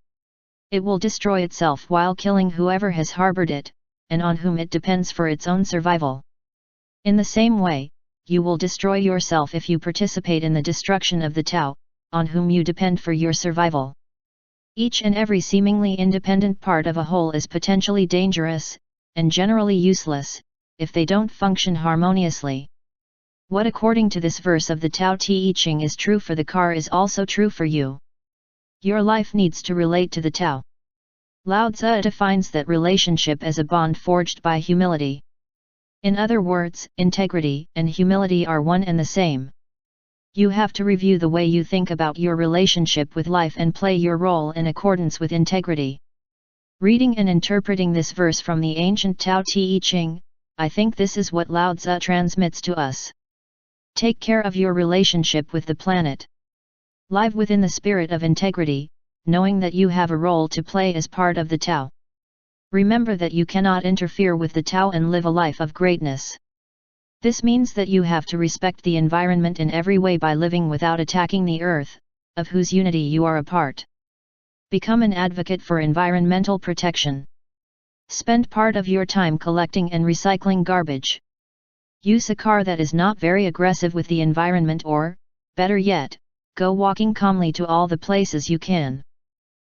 It will destroy itself while killing whoever has harbored it, and on whom it depends for its own survival. In the same way, you will destroy yourself if you participate in the destruction of the Tao, on whom you depend for your survival. Each and every seemingly independent part of a whole is potentially dangerous, and generally useless, if they don't function harmoniously. What according to this verse of the Tao Te Ching is true for the car is also true for you. Your life needs to relate to the Tao. Lao Tzu defines that relationship as a bond forged by humility. In other words, integrity and humility are one and the same. You have to review the way you think about your relationship with life and play your role in accordance with integrity. Reading and interpreting this verse from the ancient Tao Te Ching, I think this is what Lao Tzu transmits to us. Take care of your relationship with the planet. Live within the spirit of integrity, knowing that you have a role to play as part of the Tao. Remember that you cannot interfere with the Tao and live a life of greatness. This means that you have to respect the environment in every way by living without attacking the earth, of whose unity you are a part. Become an advocate for environmental protection. Spend part of your time collecting and recycling garbage. Use a car that is not very aggressive with the environment or, better yet, go walking calmly to all the places you can.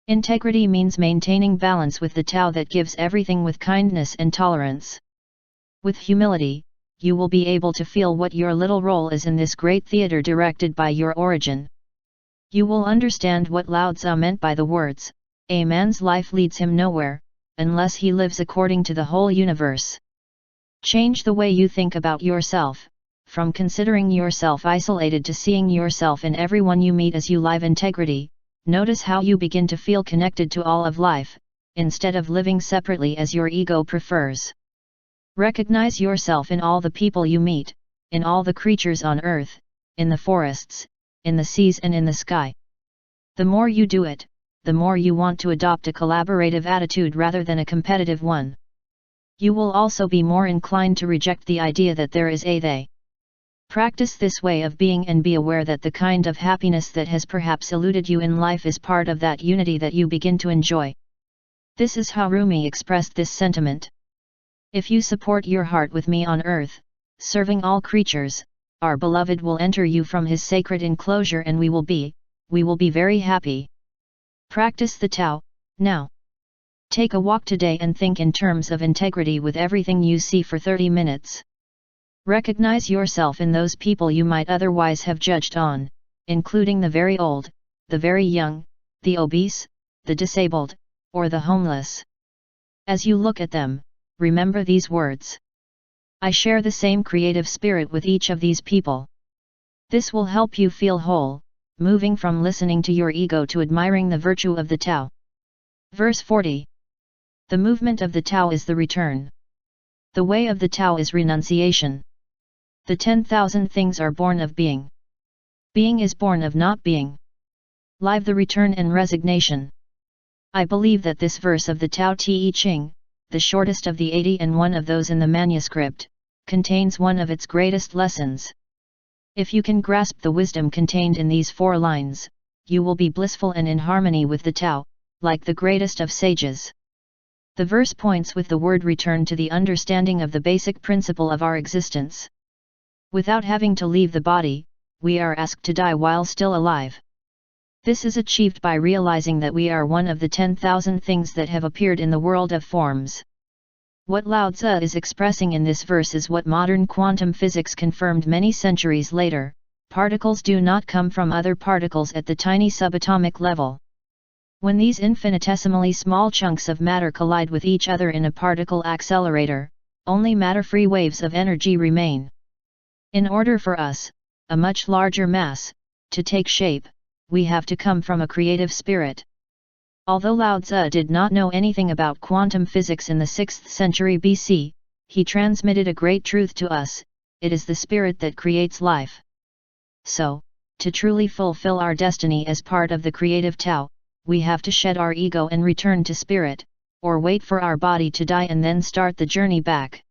Integrity means maintaining balance with the Tao that gives everything with kindness and tolerance. With humility, you will be able to feel what your little role is in this great theater directed by your origin. You will understand what Lao Tzu meant by the words, "A man's life leads him nowhere, unless he lives according to the whole universe." Change the way you think about yourself, from considering yourself isolated to seeing yourself and everyone you meet as you live integrity. Notice how you begin to feel connected to all of life, instead of living separately as your ego prefers. Recognize yourself in all the people you meet, in all the creatures on earth, in the forests, in the seas and in the sky. The more you do it, the more you want to adopt a collaborative attitude rather than a competitive one. You will also be more inclined to reject the idea that there is a they. Practice this way of being and be aware that the kind of happiness that has perhaps eluded you in life is part of that unity that you begin to enjoy. This is how Rumi expressed this sentiment. If you support your heart with me on earth, serving all creatures, our beloved will enter you from his sacred enclosure and we will be very happy. Practice the Tao, now. Take a walk today and think in terms of integrity with everything you see for 30 minutes. Recognize yourself in those people you might otherwise have judged on, including the very old, the very young, the obese, the disabled, or the homeless. As you look at them, remember these words. I share the same creative spirit with each of these people. This will help you feel whole, moving from listening to your ego to admiring the virtue of the Tao. Verse 40. The movement of the Tao is the return. The way of the Tao is renunciation. The 10,000 things are born of being. Being is born of not being. Live the return and resignation. I believe that this verse of the Tao Te Ching, the shortest of the 81 of those in the manuscript, contains one of its greatest lessons. If you can grasp the wisdom contained in these 4 lines, you will be blissful and in harmony with the Tao, like the greatest of sages. The verse points with the word return to the understanding of the basic principle of our existence. Without having to leave the body, we are asked to die while still alive. This is achieved by realizing that we are one of the 10,000 things that have appeared in the world of forms. What Lao Tzu is expressing in this verse is what modern quantum physics confirmed many centuries later: particles do not come from other particles at the tiny subatomic level. When these infinitesimally small chunks of matter collide with each other in a particle accelerator, only matter-free waves of energy remain. In order for us, a much larger mass, to take shape, we have to come from a creative spirit. Although Lao Tzu did not know anything about quantum physics in the 6th century BC, he transmitted a great truth to us: it is the spirit that creates life. So, to truly fulfill our destiny as part of the creative Tao, we have to shed our ego and return to spirit, or wait for our body to die and then start the journey back.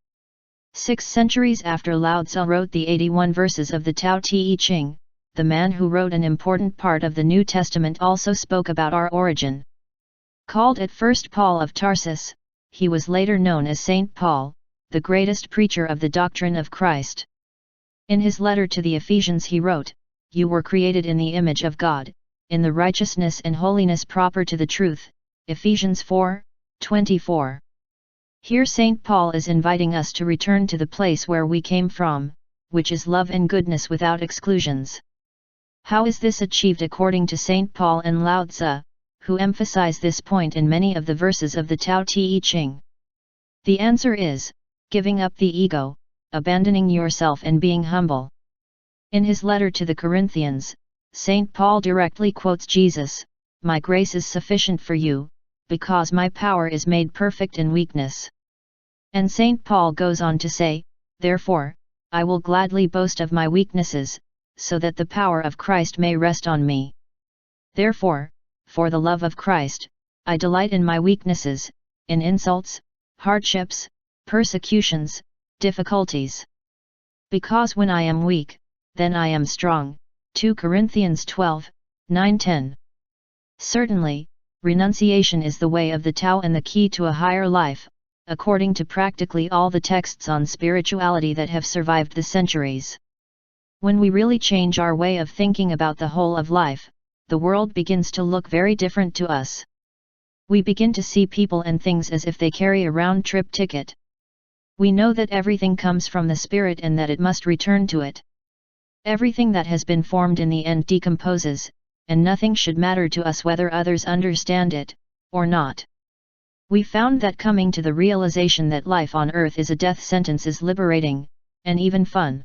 6 centuries after Lao Tzu wrote the 81 verses of the Tao Te Ching, the man who wrote an important part of the New Testament also spoke about our origin. Called at first Paul of Tarsus, he was later known as Saint Paul, the greatest preacher of the doctrine of Christ. In his letter to the Ephesians he wrote, "You were created in the image of God, in the righteousness and holiness proper to the truth." Ephesians 4:24. Here Saint Paul is inviting us to return to the place where we came from, which is love and goodness without exclusions. How is this achieved according to Saint Paul and Lao Tzu, who emphasize this point in many of the verses of the Tao Te Ching? The answer is, giving up the ego, abandoning yourself and being humble. In his letter to the Corinthians, Saint Paul directly quotes Jesus, "My grace is sufficient for you, because my power is made perfect in weakness." And Saint Paul goes on to say, "Therefore, I will gladly boast of my weaknesses, so that the power of Christ may rest on me. Therefore, for the love of Christ, I delight in my weaknesses, in insults, hardships, persecutions, difficulties. Because when I am weak, then I am strong." 2 Corinthians 12:9-10. Certainly, renunciation is the way of the Tao and the key to a higher life, according to practically all the texts on spirituality that have survived the centuries. When we really change our way of thinking about the whole of life, the world begins to look very different to us. We begin to see people and things as if they carry a round-trip ticket. We know that everything comes from the spirit and that it must return to it. Everything that has been formed in the end decomposes, and nothing should matter to us whether others understand it, or not. We found that coming to the realization that life on earth is a death sentence is liberating, and even fun.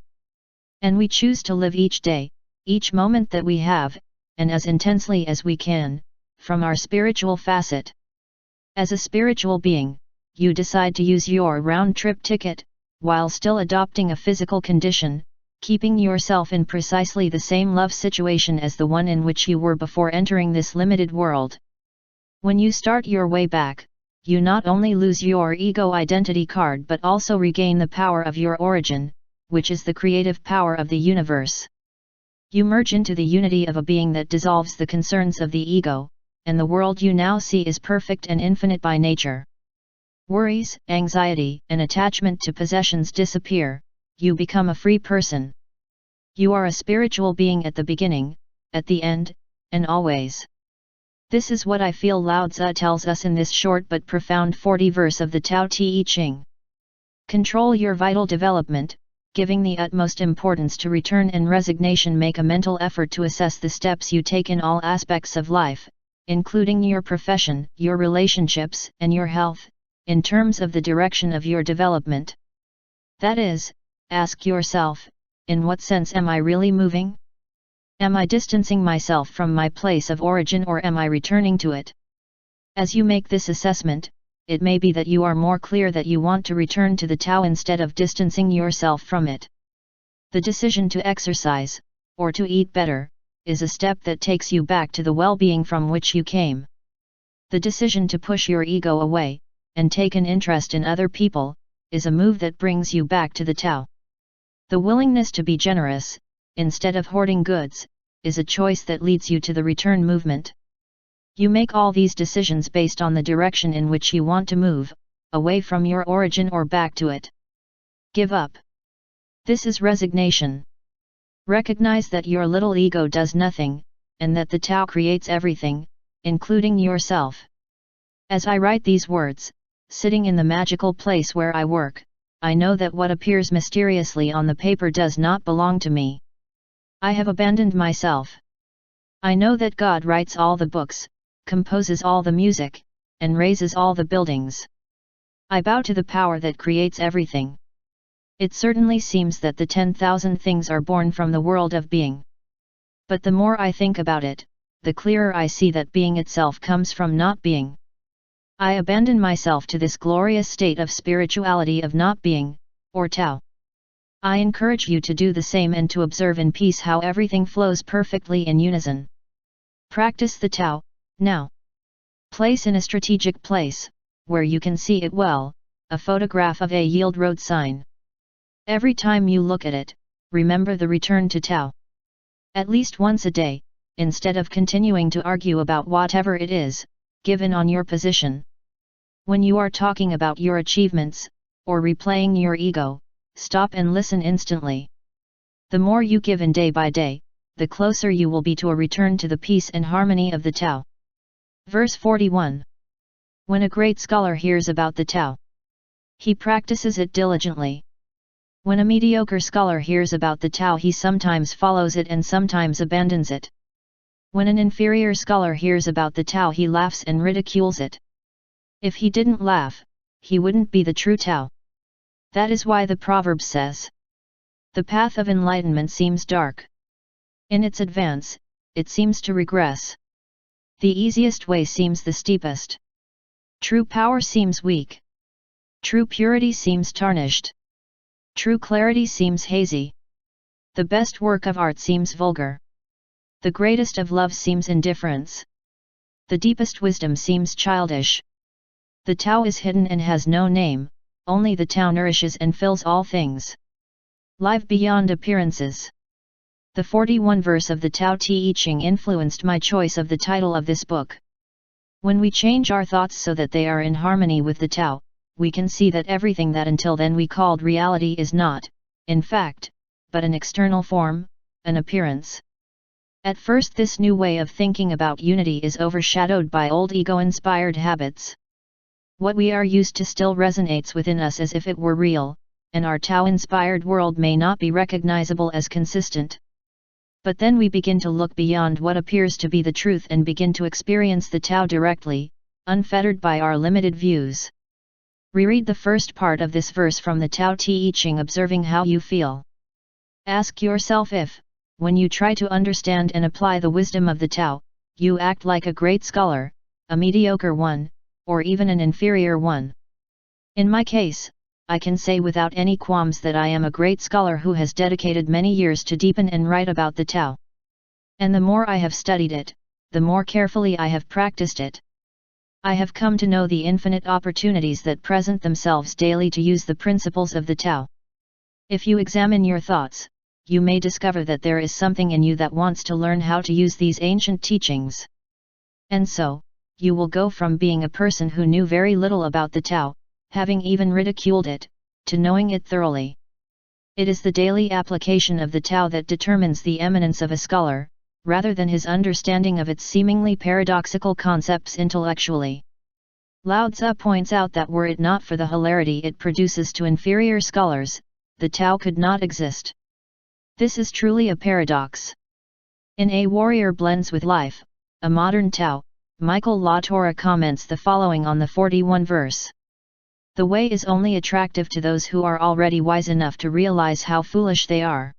And we choose to live each day, each moment that we have, and as intensely as we can, from our spiritual facet. As a spiritual being, you decide to use your round-trip ticket, while still adopting a physical condition, keeping yourself in precisely the same love situation as the one in which you were before entering this limited world. When you start your way back, you not only lose your ego identity card but also regain the power of your origin, which is the creative power of the universe. You merge into the unity of a being that dissolves the concerns of the ego, and the world you now see is perfect and infinite by nature. Worries, anxiety, and attachment to possessions disappear, you become a free person. You are a spiritual being at the beginning, at the end, and always. This is what I feel Lao Tzu tells us in this short but profound 40 verse of the Tao Te Ching. Control your vital development, giving the utmost importance to return and resignation. Make a mental effort to assess the steps you take in all aspects of life, including your profession, your relationships, and your health, in terms of the direction of your development. That is, ask yourself, in what sense am I really moving? Am I distancing myself from my place of origin or am I returning to it? As you make this assessment, it may be that you are more clear that you want to return to the Tao instead of distancing yourself from it. The decision to exercise, or to eat better, is a step that takes you back to the well-being from which you came. The decision to push your ego away, and take an interest in other people, is a move that brings you back to the Tao. The willingness to be generous, instead of hoarding goods, is a choice that leads you to the return movement. You make all these decisions based on the direction in which you want to move, away from your origin or back to it. Give up. This is resignation. Recognize that your little ego does nothing, and that the Tao creates everything, including yourself. As I write these words, sitting in the magical place where I work, I know that what appears mysteriously on the paper does not belong to me. I have abandoned myself. I know that God writes all the books, composes all the music, and raises all the buildings. I bow to the power that creates everything. It certainly seems that the 10,000 things are born from the world of being. But the more I think about it, the clearer I see that being itself comes from not being. I abandon myself to this glorious state of spirituality of not being, or Tao. I encourage you to do the same and to observe in peace how everything flows perfectly in unison. Practice the Tao, now. Place in a strategic place, where you can see it well, a photograph of a yield road sign. Every time you look at it, remember the return to Tao. At least once a day, instead of continuing to argue about whatever it is, give in on your position. When you are talking about your achievements, or replaying your ego, stop and listen instantly. The more you give in day by day, the closer you will be to a return to the peace and harmony of the Tao. Verse 41. When a great scholar hears about the Tao, he practices it diligently. When a mediocre scholar hears about the Tao, he sometimes follows it and sometimes abandons it. When an inferior scholar hears about the Tao, he laughs and ridicules it. If he didn't laugh, he wouldn't be the true Tao. That is why the proverb says, the path of enlightenment seems dark. In its advance, it seems to regress. The easiest way seems the steepest. True power seems weak. True purity seems tarnished. True clarity seems hazy. The best work of art seems vulgar. The greatest of love seems indifference. The deepest wisdom seems childish. The Tao is hidden and has no name, only the Tao nourishes and fills all things. Live beyond appearances. The 41 verse of the Tao Te Ching influenced my choice of the title of this book. When we change our thoughts so that they are in harmony with the Tao, we can see that everything that until then we called reality is not, in fact, but an external form, an appearance. At first, this new way of thinking about unity is overshadowed by old ego-inspired habits. What we are used to still resonates within us as if it were real, and our Tao-inspired world may not be recognizable as consistent. But then we begin to look beyond what appears to be the truth and begin to experience the Tao directly, unfettered by our limited views. Reread the first part of this verse from the Tao Te Ching, observing how you feel. Ask yourself if, when you try to understand and apply the wisdom of the Tao, you act like a great scholar, a mediocre one, or even an inferior one. In my case, I can say without any qualms that I am a great scholar who has dedicated many years to deepen and write about the Tao. And the more I have studied it, the more carefully I have practiced it. I have come to know the infinite opportunities that present themselves daily to use the principles of the Tao. If you examine your thoughts, you may discover that there is something in you that wants to learn how to use these ancient teachings. And so, you will go from being a person who knew very little about the Tao, having even ridiculed it, to knowing it thoroughly. It is the daily application of the Tao that determines the eminence of a scholar, rather than his understanding of its seemingly paradoxical concepts intellectually. Lao Tzu points out that were it not for the hilarity it produces to inferior scholars, the Tao could not exist. This is truly a paradox. In A Warrior Blends with Life, a Modern Tao, Michael LaTorre comments the following on the 41 verse. The way is only attractive to those who are already wise enough to realize how foolish they are.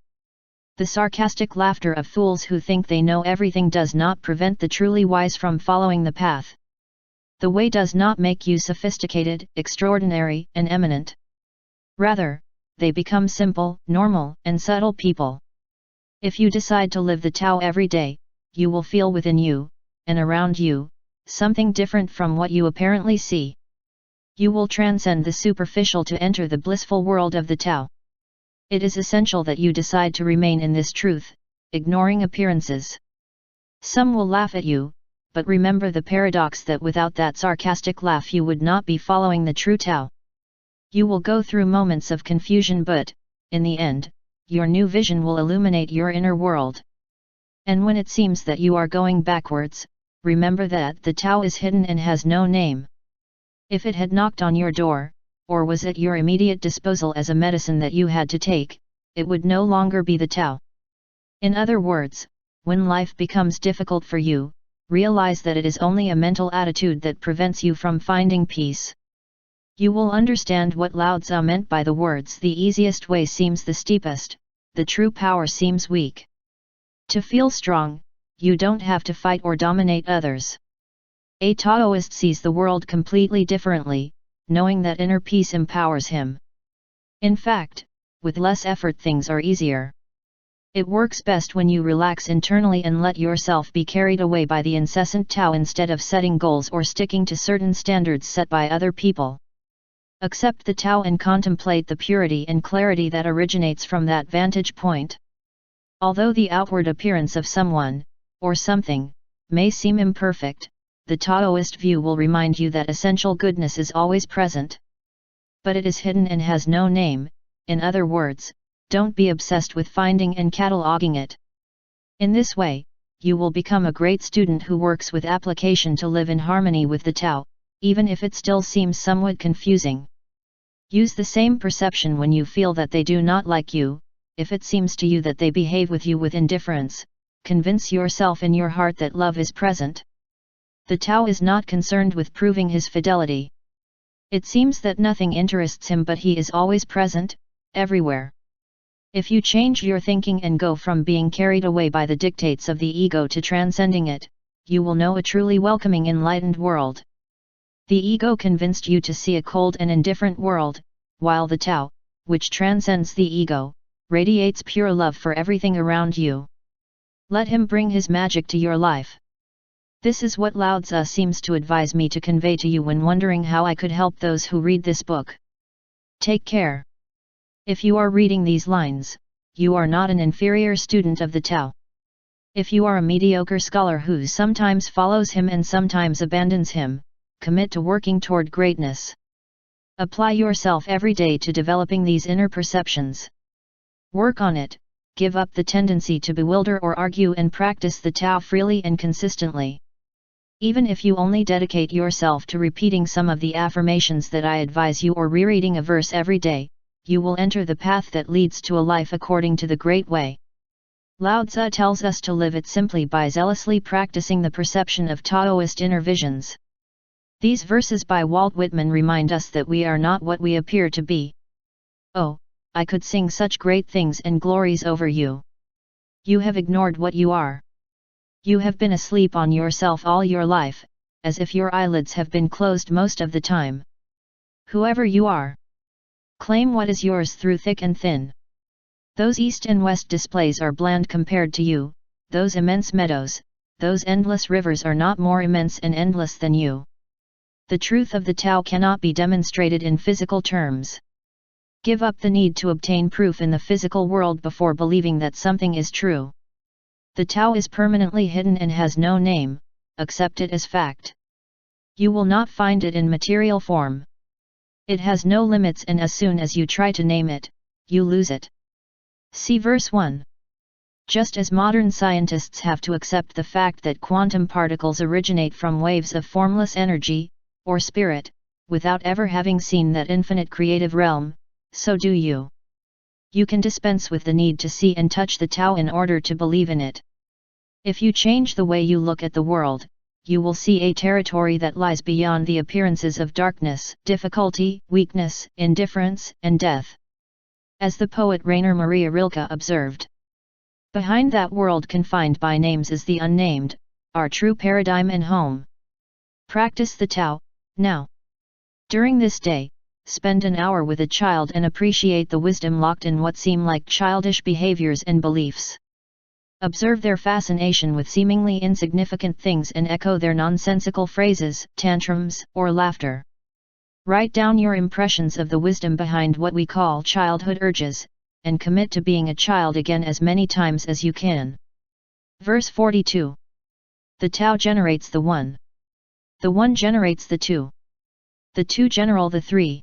The sarcastic laughter of fools who think they know everything does not prevent the truly wise from following the path. The way does not make you sophisticated, extraordinary, and eminent. Rather, they become simple, normal, and subtle people. If you decide to live the Tao every day, you will feel within you, and around you, something different from what you apparently see. You will transcend the superficial to enter the blissful world of the Tao. It is essential that you decide to remain in this truth, ignoring appearances. Some will laugh at you, but remember the paradox that without that sarcastic laugh you would not be following the true Tao. You will go through moments of confusion, but, in the end, your new vision will illuminate your inner world. And when it seems that you are going backwards, remember that the Tao is hidden and has no name. If it had knocked on your door, or was at your immediate disposal as a medicine that you had to take, it would no longer be the Tao. In other words, when life becomes difficult for you, realize that it is only a mental attitude that prevents you from finding peace. You will understand what Lao Tzu meant by the words, "The easiest way seems the steepest, the true power seems weak." To feel strong, you don't have to fight or dominate others. A Taoist sees the world completely differently, knowing that inner peace empowers him. In fact, with less effort things are easier. It works best when you relax internally and let yourself be carried away by the incessant Tao instead of setting goals or sticking to certain standards set by other people. Accept the Tao and contemplate the purity and clarity that originates from that vantage point. Although the outward appearance of someone, or something, may seem imperfect, the Taoist view will remind you that essential goodness is always present. But it is hidden and has no name. In other words, don't be obsessed with finding and cataloging it. In this way, you will become a great student who works with application to live in harmony with the Tao, even if it still seems somewhat confusing. Use the same perception when you feel that they do not like you. If it seems to you that they behave with you with indifference, convince yourself in your heart that love is present. The Tao is not concerned with proving his fidelity. It seems that nothing interests him, but he is always present, everywhere. If you change your thinking and go from being carried away by the dictates of the ego to transcending it, you will know a truly welcoming, enlightened world. The ego convinced you to see a cold and indifferent world, while the Tao, which transcends the ego, radiates pure love for everything around you. Let him bring his magic to your life. This is what Lao Tzu seems to advise me to convey to you when wondering how I could help those who read this book. Take care. If you are reading these lines, you are not an inferior student of the Tao. If you are a mediocre scholar who sometimes follows him and sometimes abandons him, commit to working toward greatness. Apply yourself every day to developing these inner perceptions. Work on it, give up the tendency to bewilder or argue, and practice the Tao freely and consistently. Even if you only dedicate yourself to repeating some of the affirmations that I advise you or rereading a verse every day, you will enter the path that leads to a life according to the Great Way. Lao Tzu tells us to live it simply by zealously practicing the perception of Taoist inner visions. These verses by Walt Whitman remind us that we are not what we appear to be. Oh, I could sing such great things and glories over you. You have ignored what you are. You have been asleep on yourself all your life, as if your eyelids have been closed most of the time. Whoever you are, claim what is yours through thick and thin. Those east and west displays are bland compared to you, those immense meadows, those endless rivers are not more immense and endless than you. The truth of the Tao cannot be demonstrated in physical terms. Give up the need to obtain proof in the physical world before believing that something is true. The Tao is permanently hidden and has no name, accept it as fact. You will not find it in material form. It has no limits, and as soon as you try to name it, you lose it. See verse 1. Just as modern scientists have to accept the fact that quantum particles originate from waves of formless energy, or spirit, without ever having seen that infinite creative realm, so do you. You can dispense with the need to see and touch the Tao in order to believe in it. If you change the way you look at the world, you will see a territory that lies beyond the appearances of darkness, difficulty, weakness, indifference, and death. As the poet Rainer Maria Rilke observed, behind that world confined by names is the unnamed, our true paradigm and home. Practice the Tao, now. During this day, spend an hour with a child and appreciate the wisdom locked in what seem like childish behaviors and beliefs. Observe their fascination with seemingly insignificant things and echo their nonsensical phrases, tantrums, or laughter. Write down your impressions of the wisdom behind what we call childhood urges, and commit to being a child again as many times as you can. Verse 42. The Tao generates the One. The One generates the Two. The Two generate the Three.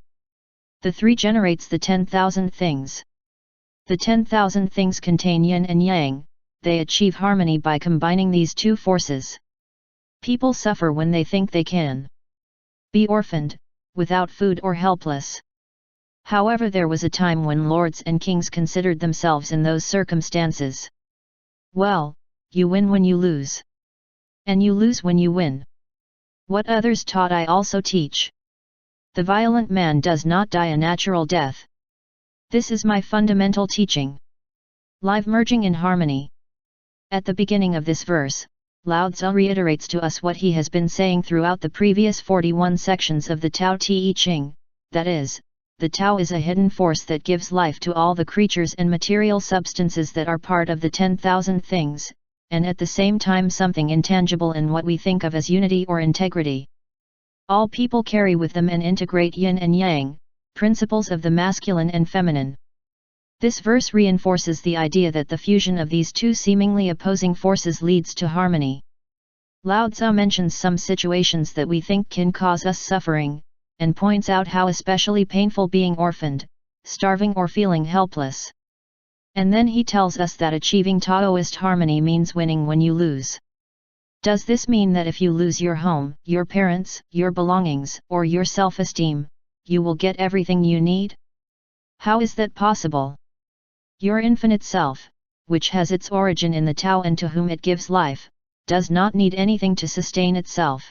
The Three generates the 10,000 things. The 10,000 things contain yin and yang. They achieve harmony by combining these two forces. People suffer when they think they can be orphaned, without food or helpless. However, there was a time when lords and kings considered themselves in those circumstances. Well, you win when you lose. And you lose when you win. What others taught I also teach. The violent man does not die a natural death. This is my fundamental teaching. Live merging in harmony. At the beginning of this verse, Lao Tzu reiterates to us what he has been saying throughout the previous 41 sections of the Tao Te Ching, that is, the Tao is a hidden force that gives life to all the creatures and material substances that are part of the 10,000 things, and at the same time something intangible in what we think of as unity or integrity. All people carry with them and integrate yin and yang, principles of the masculine and feminine. This verse reinforces the idea that the fusion of these two seemingly opposing forces leads to harmony. Lao Tzu mentions some situations that we think can cause us suffering, and points out how especially painful being orphaned, starving or feeling helpless. And then he tells us that achieving Taoist harmony means winning when you lose. Does this mean that if you lose your home, your parents, your belongings, or your self-esteem, you will get everything you need? How is that possible? Your infinite self, which has its origin in the Tao and to whom it gives life, does not need anything to sustain itself.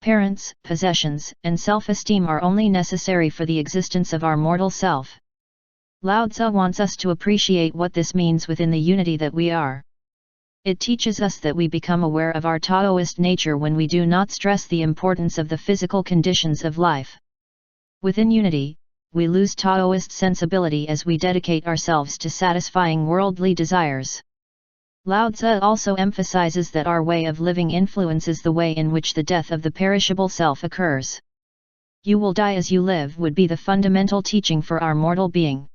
Parents, possessions, and self-esteem are only necessary for the existence of our mortal self. Lao Tzu wants us to appreciate what this means within the unity that we are. It teaches us that we become aware of our Taoist nature when we do not stress the importance of the physical conditions of life. Within unity, we lose Taoist sensibility as we dedicate ourselves to satisfying worldly desires. Lao Tzu also emphasizes that our way of living influences the way in which the death of the perishable self occurs. You will die as you live would be the fundamental teaching for our mortal being.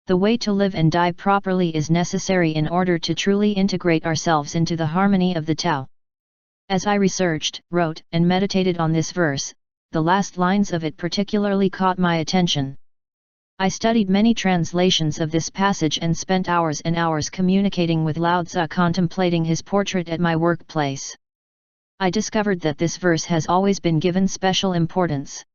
The way to live and die properly is necessary in order to truly integrate ourselves into the harmony of the Tao. As I researched, wrote, and meditated on this verse, the last lines of it particularly caught my attention. I studied many translations of this passage and spent hours and hours communicating with Lao Tzu, contemplating his portrait at my workplace. I discovered that this verse has always been given special importance.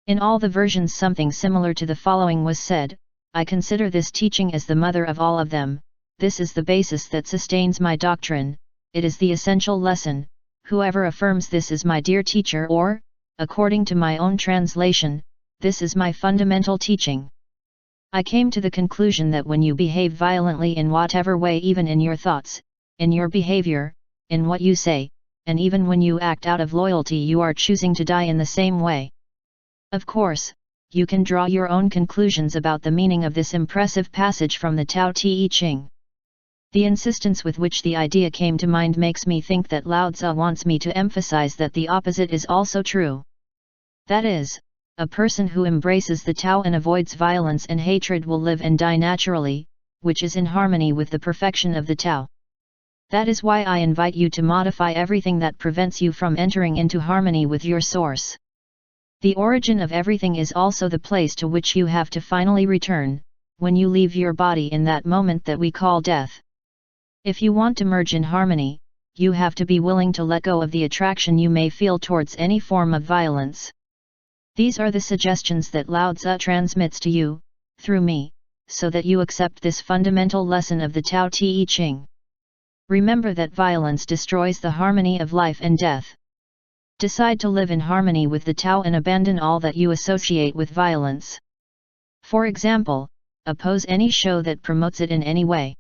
In all the versions something similar to the following was said: I consider this teaching as the mother of all of them, this is the basis that sustains my doctrine, it is the essential lesson, whoever affirms this is my dear teacher, or, according to my own translation, this is my fundamental teaching. I came to the conclusion that when you behave violently in whatever way, even in your thoughts, in your behavior, in what you say, and even when you act out of loyalty, you are choosing to die in the same way. Of course, you can draw your own conclusions about the meaning of this impressive passage from the Tao Te Ching. The insistence with which the idea came to mind makes me think that Lao Tzu wants me to emphasize that the opposite is also true. That is, a person who embraces the Tao and avoids violence and hatred will live and die naturally, which is in harmony with the perfection of the Tao. That is why I invite you to modify everything that prevents you from entering into harmony with your source. The origin of everything is also the place to which you have to finally return, when you leave your body in that moment that we call death. If you want to merge in harmony, you have to be willing to let go of the attraction you may feel towards any form of violence. These are the suggestions that Lao Tzu transmits to you, through me, so that you accept this fundamental lesson of the Tao Te Ching. Remember that violence destroys the harmony of life and death. Decide to live in harmony with the Tao and abandon all that you associate with violence. For example, oppose any show that promotes it in any way.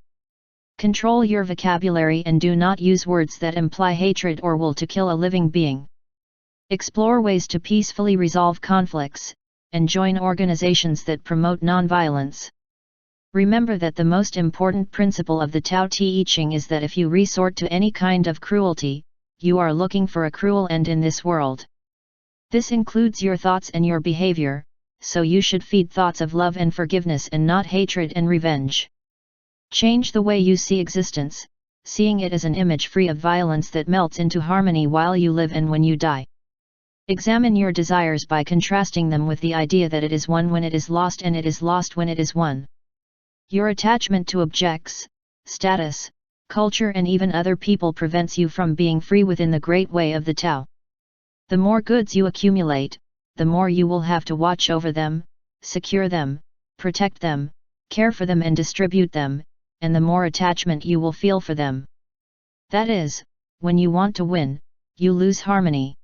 Control your vocabulary and do not use words that imply hatred or will to kill a living being. Explore ways to peacefully resolve conflicts, and join organizations that promote non-violence. Remember that the most important principle of the Tao Te Ching is that if you resort to any kind of cruelty, you are looking for a cruel end in this world. This includes your thoughts and your behavior, so you should feed thoughts of love and forgiveness and not hatred and revenge. Change the way you see existence, seeing it as an image free of violence that melts into harmony while you live and when you die. Examine your desires by contrasting them with the idea that it is one when it is lost and it is lost when it is one. Your attachment to objects, status, culture and even other people prevents you from being free within the great way of the Tao. The more goods you accumulate, the more you will have to watch over them, secure them, protect them, care for them and distribute them, and the more attachment you will feel for them. That is, when you want to win, you lose harmony.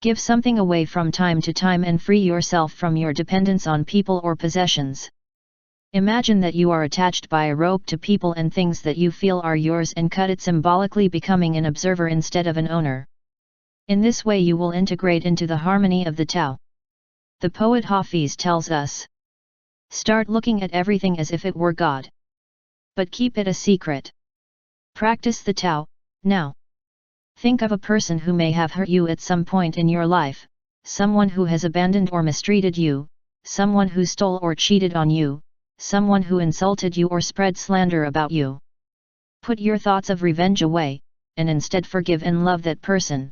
Give something away from time to time and free yourself from your dependence on people or possessions. Imagine that you are attached by a rope to people and things that you feel are yours and cut it, symbolically becoming an observer instead of an owner. In this way you will integrate into the harmony of the Tao. The poet Hafiz tells us, "Start looking at everything as if it were God. But keep it a secret. Practice the Tao, now." Think of a person who may have hurt you at some point in your life, someone who has abandoned or mistreated you, someone who stole or cheated on you, someone who insulted you or spread slander about you. Put your thoughts of revenge away, and instead forgive and love that person.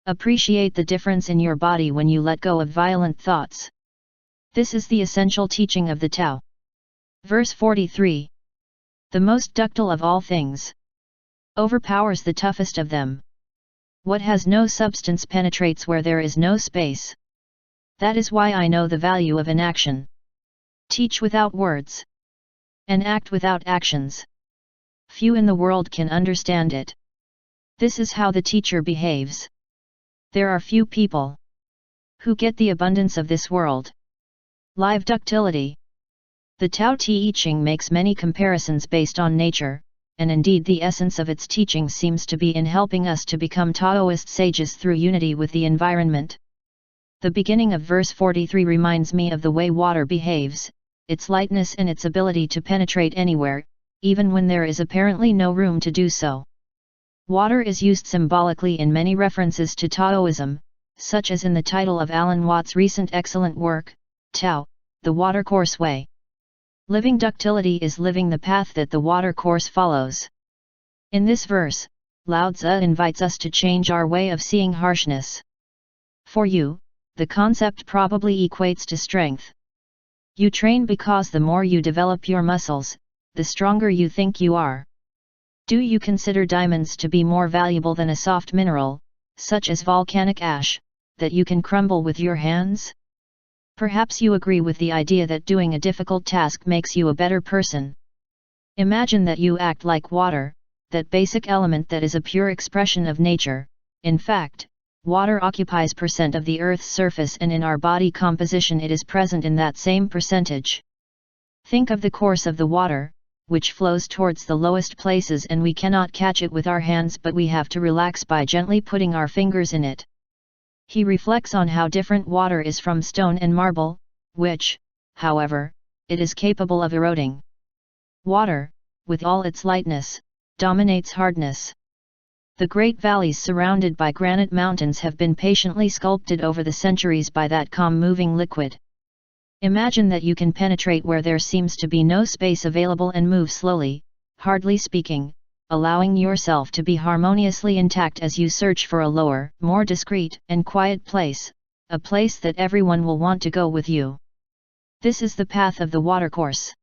Appreciate the difference in your body when you let go of violent thoughts. This is the essential teaching of the Tao. Verse 43. The most ductile of all things overpowers the toughest of them. What has no substance penetrates where there is no space. That is why I know the value of inaction. Teach without words, and act without actions. Few in the world can understand it. This is how the teacher behaves. There are few people who get the abundance of this world. Live ductility. The Tao Te Ching makes many comparisons based on nature, and indeed the essence of its teaching seems to be in helping us to become Taoist sages through unity with the environment. The beginning of verse 43 reminds me of the way water behaves, its lightness and its ability to penetrate anywhere, even when there is apparently no room to do so. Water is used symbolically in many references to Taoism, such as in the title of Alan Watts' recent excellent work, Tao, the Watercourse Way. Living ductility is living the path that the watercourse follows. In this verse, Lao Tzu invites us to change our way of seeing harshness. For you, the concept probably equates to strength. You train because the more you develop your muscles, the stronger you think you are. Do you consider diamonds to be more valuable than a soft mineral, such as volcanic ash, that you can crumble with your hands? Perhaps you agree with the idea that doing a difficult task makes you a better person. Imagine that you act like water, that basic element that is a pure expression of nature. In fact, water occupies % of the Earth's surface, and in our body composition it is present in that same percentage. Think of the course of the water, which flows towards the lowest places, and we cannot catch it with our hands, but we have to relax by gently putting our fingers in it. He reflects on how different water is from stone and marble, which, however, it is capable of eroding. Water, with all its lightness, dominates hardness. The great valleys surrounded by granite mountains have been patiently sculpted over the centuries by that calm moving liquid. Imagine that you can penetrate where there seems to be no space available and move slowly, hardly speaking, allowing yourself to be harmoniously intact as you search for a lower, more discreet and quiet place, a place that everyone will want to go with you. This is the path of the watercourse.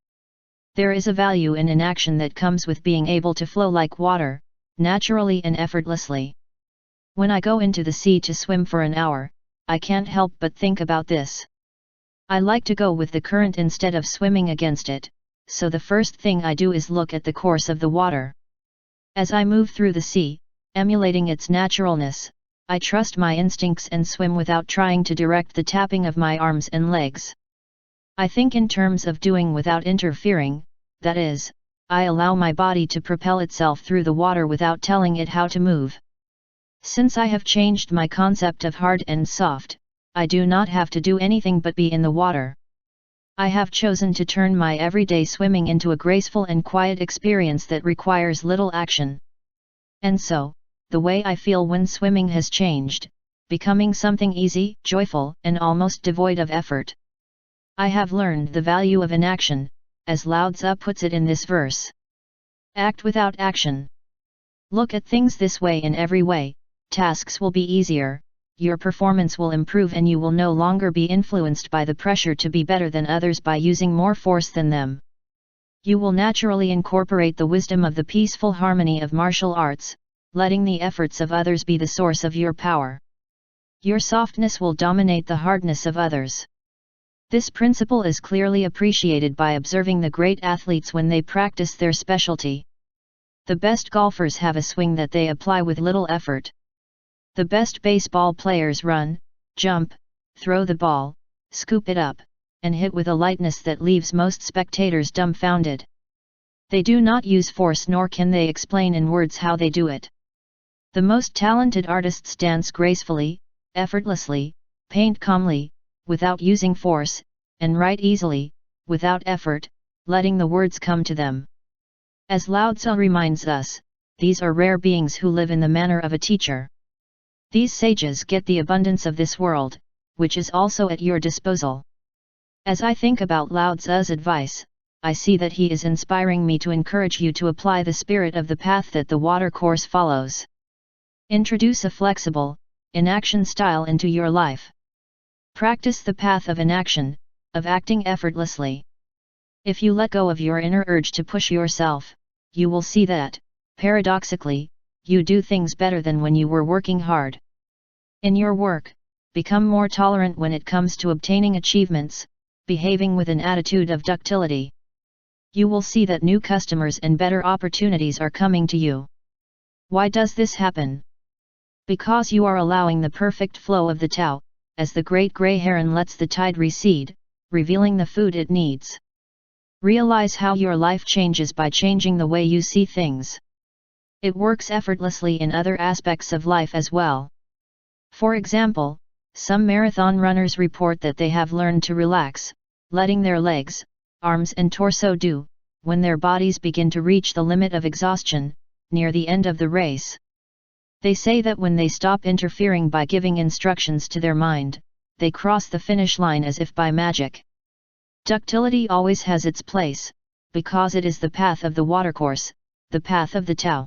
There is a value in inaction that comes with being able to flow like water, naturally and effortlessly. When I go into the sea to swim for an hour, I can't help but think about this. I like to go with the current instead of swimming against it, so the first thing I do is look at the course of the water. As I move through the sea, emulating its naturalness, I trust my instincts and swim without trying to direct the tapping of my arms and legs. I think in terms of doing without interfering, that is, I allow my body to propel itself through the water without telling it how to move. Since I have changed my concept of hard and soft, I do not have to do anything but be in the water. I have chosen to turn my everyday swimming into a graceful and quiet experience that requires little action. And so, the way I feel when swimming has changed, becoming something easy, joyful, and almost devoid of effort. I have learned the value of inaction, as Lao Tzu puts it in this verse. Act without action. Look at things this way. In every way, tasks will be easier, your performance will improve, and you will no longer be influenced by the pressure to be better than others by using more force than them. You will naturally incorporate the wisdom of the peaceful harmony of martial arts, letting the efforts of others be the source of your power. Your softness will dominate the hardness of others. This principle is clearly appreciated by observing the great athletes when they practice their specialty. The best golfers have a swing that they apply with little effort. The best baseball players run, jump, throw the ball, scoop it up, and hit with a lightness that leaves most spectators dumbfounded. They do not use force, nor can they explain in words how they do it. The most talented artists dance gracefully, effortlessly, paint calmly, without using force, and write easily, without effort, letting the words come to them. As Lao Tzu reminds us, these are rare beings who live in the manner of a teacher. These sages get the abundance of this world, which is also at your disposal. As I think about Lao Tzu's advice, I see that he is inspiring me to encourage you to apply the spirit of the path that the watercourse follows. Introduce a flexible, inaction style into your life. Practice the path of inaction, of acting effortlessly. If you let go of your inner urge to push yourself, you will see that, paradoxically, you do things better than when you were working hard. In your work, become more tolerant when it comes to obtaining achievements, behaving with an attitude of ductility. You will see that new customers and better opportunities are coming to you. Why does this happen? Because you are allowing the perfect flow of the Tao, as the great grey heron lets the tide recede, revealing the food it needs. Realize how your life changes by changing the way you see things. It works effortlessly in other aspects of life as well. For example, some marathon runners report that they have learned to relax, letting their legs, arms and torso do, when their bodies begin to reach the limit of exhaustion, near the end of the race. They say that when they stop interfering by giving instructions to their mind, they cross the finish line as if by magic. Ductility always has its place, because it is the path of the watercourse, the path of the Tao.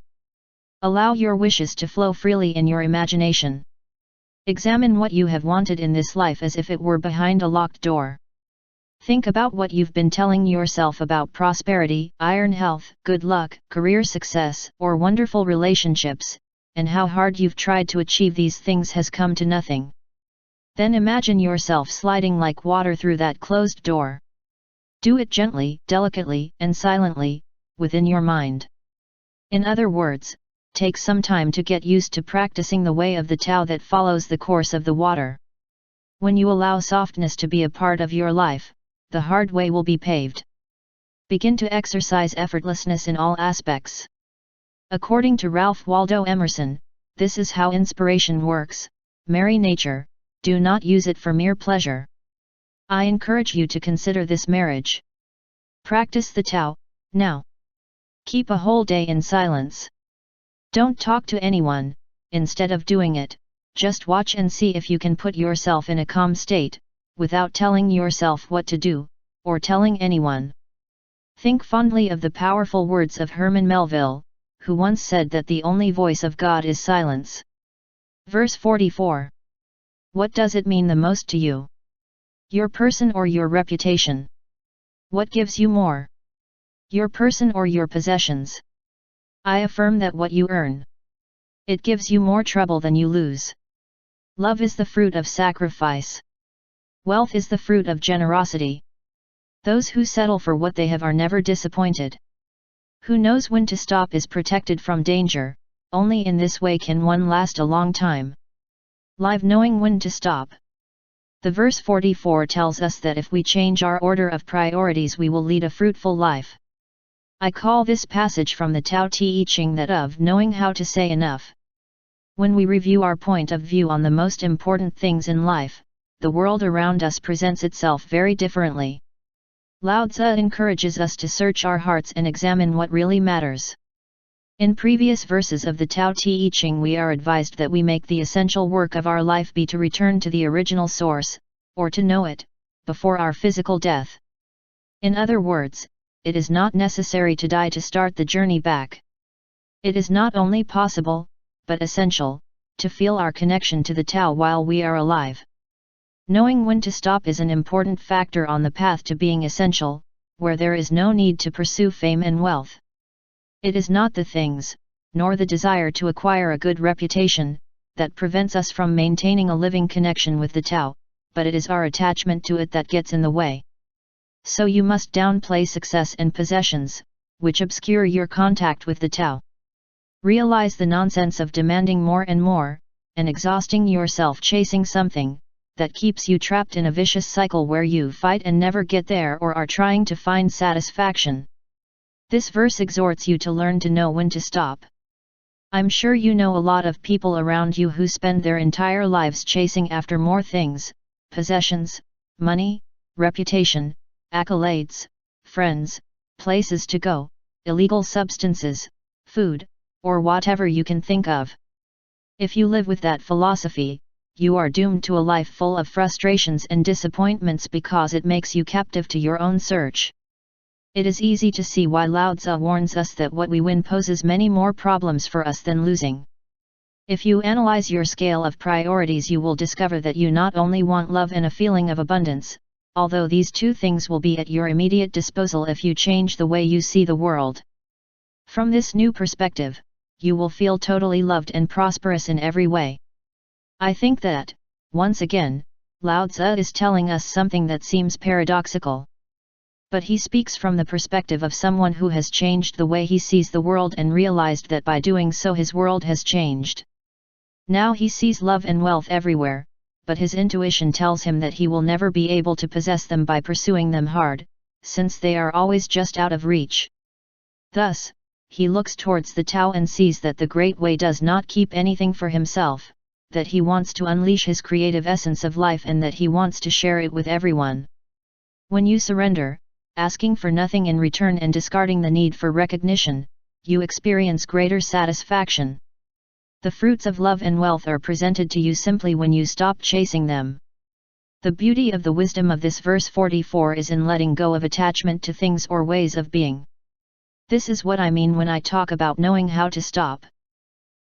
Allow your wishes to flow freely in your imagination. Examine what you have wanted in this life as if it were behind a locked door. Think about what you've been telling yourself about prosperity, iron health, good luck, career success, or wonderful relationships, and how hard you've tried to achieve these things has come to nothing. Then imagine yourself sliding like water through that closed door. Do it gently, delicately, and silently, within your mind. In other words, take some time to get used to practicing the way of the Tao that follows the course of the water. When you allow softness to be a part of your life, the hard way will be paved. Begin to exercise effortlessness in all aspects. According to Ralph Waldo Emerson, this is how inspiration works. Marry nature, do not use it for mere pleasure. I encourage you to consider this marriage. Practice the Tao, now. Keep a whole day in silence. Don't talk to anyone, instead of doing it, just watch and see if you can put yourself in a calm state, without telling yourself what to do, or telling anyone. Think fondly of the powerful words of Herman Melville, who once said that the only voice of God is silence. Verse 44. What does it mean the most to you? Your person or your reputation? What gives you more? Your person or your possessions? I affirm that what you earn. It gives you more trouble than you lose. Love is the fruit of sacrifice. Wealth is the fruit of generosity. Those who settle for what they have are never disappointed. Who knows when to stop is protected from danger, only in this way can one last a long time. Live knowing when to stop. The verse 44 tells us that if we change our order of priorities we will lead a fruitful life. I call this passage from the Tao Te Ching that of knowing how to say enough. When we review our point of view on the most important things in life, the world around us presents itself very differently. Lao Tzu encourages us to search our hearts and examine what really matters. In previous verses of the Tao Te Ching we are advised that we make the essential work of our life be to return to the original source, or to know it, before our physical death. In other words, it is not necessary to die to start the journey back. It is not only possible, but essential, to feel our connection to the Tao while we are alive. Knowing when to stop is an important factor on the path to being essential, where there is no need to pursue fame and wealth. It is not the things, nor the desire to acquire a good reputation, that prevents us from maintaining a living connection with the Tao, but it is our attachment to it that gets in the way. So you must downplay success and possessions, which obscure your contact with the Tao. Realize the nonsense of demanding more and more, and exhausting yourself chasing something that keeps you trapped in a vicious cycle where you fight and never get there or are trying to find satisfaction. This verse exhorts you to learn to know when to stop. I'm sure you know a lot of people around you who spend their entire lives chasing after more things, possessions, money, reputation, accolades, friends, places to go, illegal substances, food, or whatever you can think of. If you live with that philosophy, you are doomed to a life full of frustrations and disappointments because it makes you captive to your own search. It is easy to see why Lao Tzu warns us that what we win poses many more problems for us than losing. If you analyze your scale of priorities you will discover that you not only want love and a feeling of abundance, although these two things will be at your immediate disposal if you change the way you see the world. From this new perspective, you will feel totally loved and prosperous in every way. I think that, once again, Lao Tzu is telling us something that seems paradoxical. But he speaks from the perspective of someone who has changed the way he sees the world and realized that by doing so his world has changed. Now he sees love and wealth everywhere, but his intuition tells him that he will never be able to possess them by pursuing them hard, since they are always just out of reach. Thus, he looks towards the Tao and sees that the Great Way does not keep anything for himself, that he wants to unleash his creative essence of life and that he wants to share it with everyone. When you surrender, asking for nothing in return and discarding the need for recognition, you experience greater satisfaction. The fruits of love and wealth are presented to you simply when you stop chasing them. The beauty of the wisdom of this verse 44 is in letting go of attachment to things or ways of being. This is what I mean when I talk about knowing how to stop.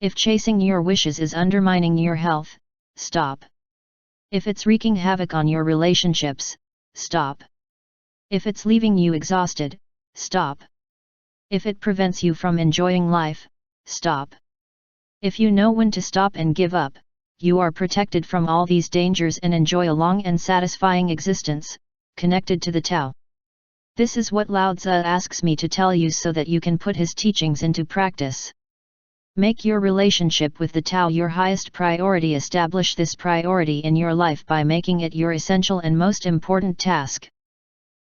If chasing your wishes is undermining your health, stop. If it's wreaking havoc on your relationships, stop. If it's leaving you exhausted, stop. If it prevents you from enjoying life, stop. If you know when to stop and give up, you are protected from all these dangers and enjoy a long and satisfying existence, connected to the Tao. This is what Lao Tzu asks me to tell you so that you can put his teachings into practice. Make your relationship with the Tao your highest priority. Establish this priority in your life by making it your essential and most important task.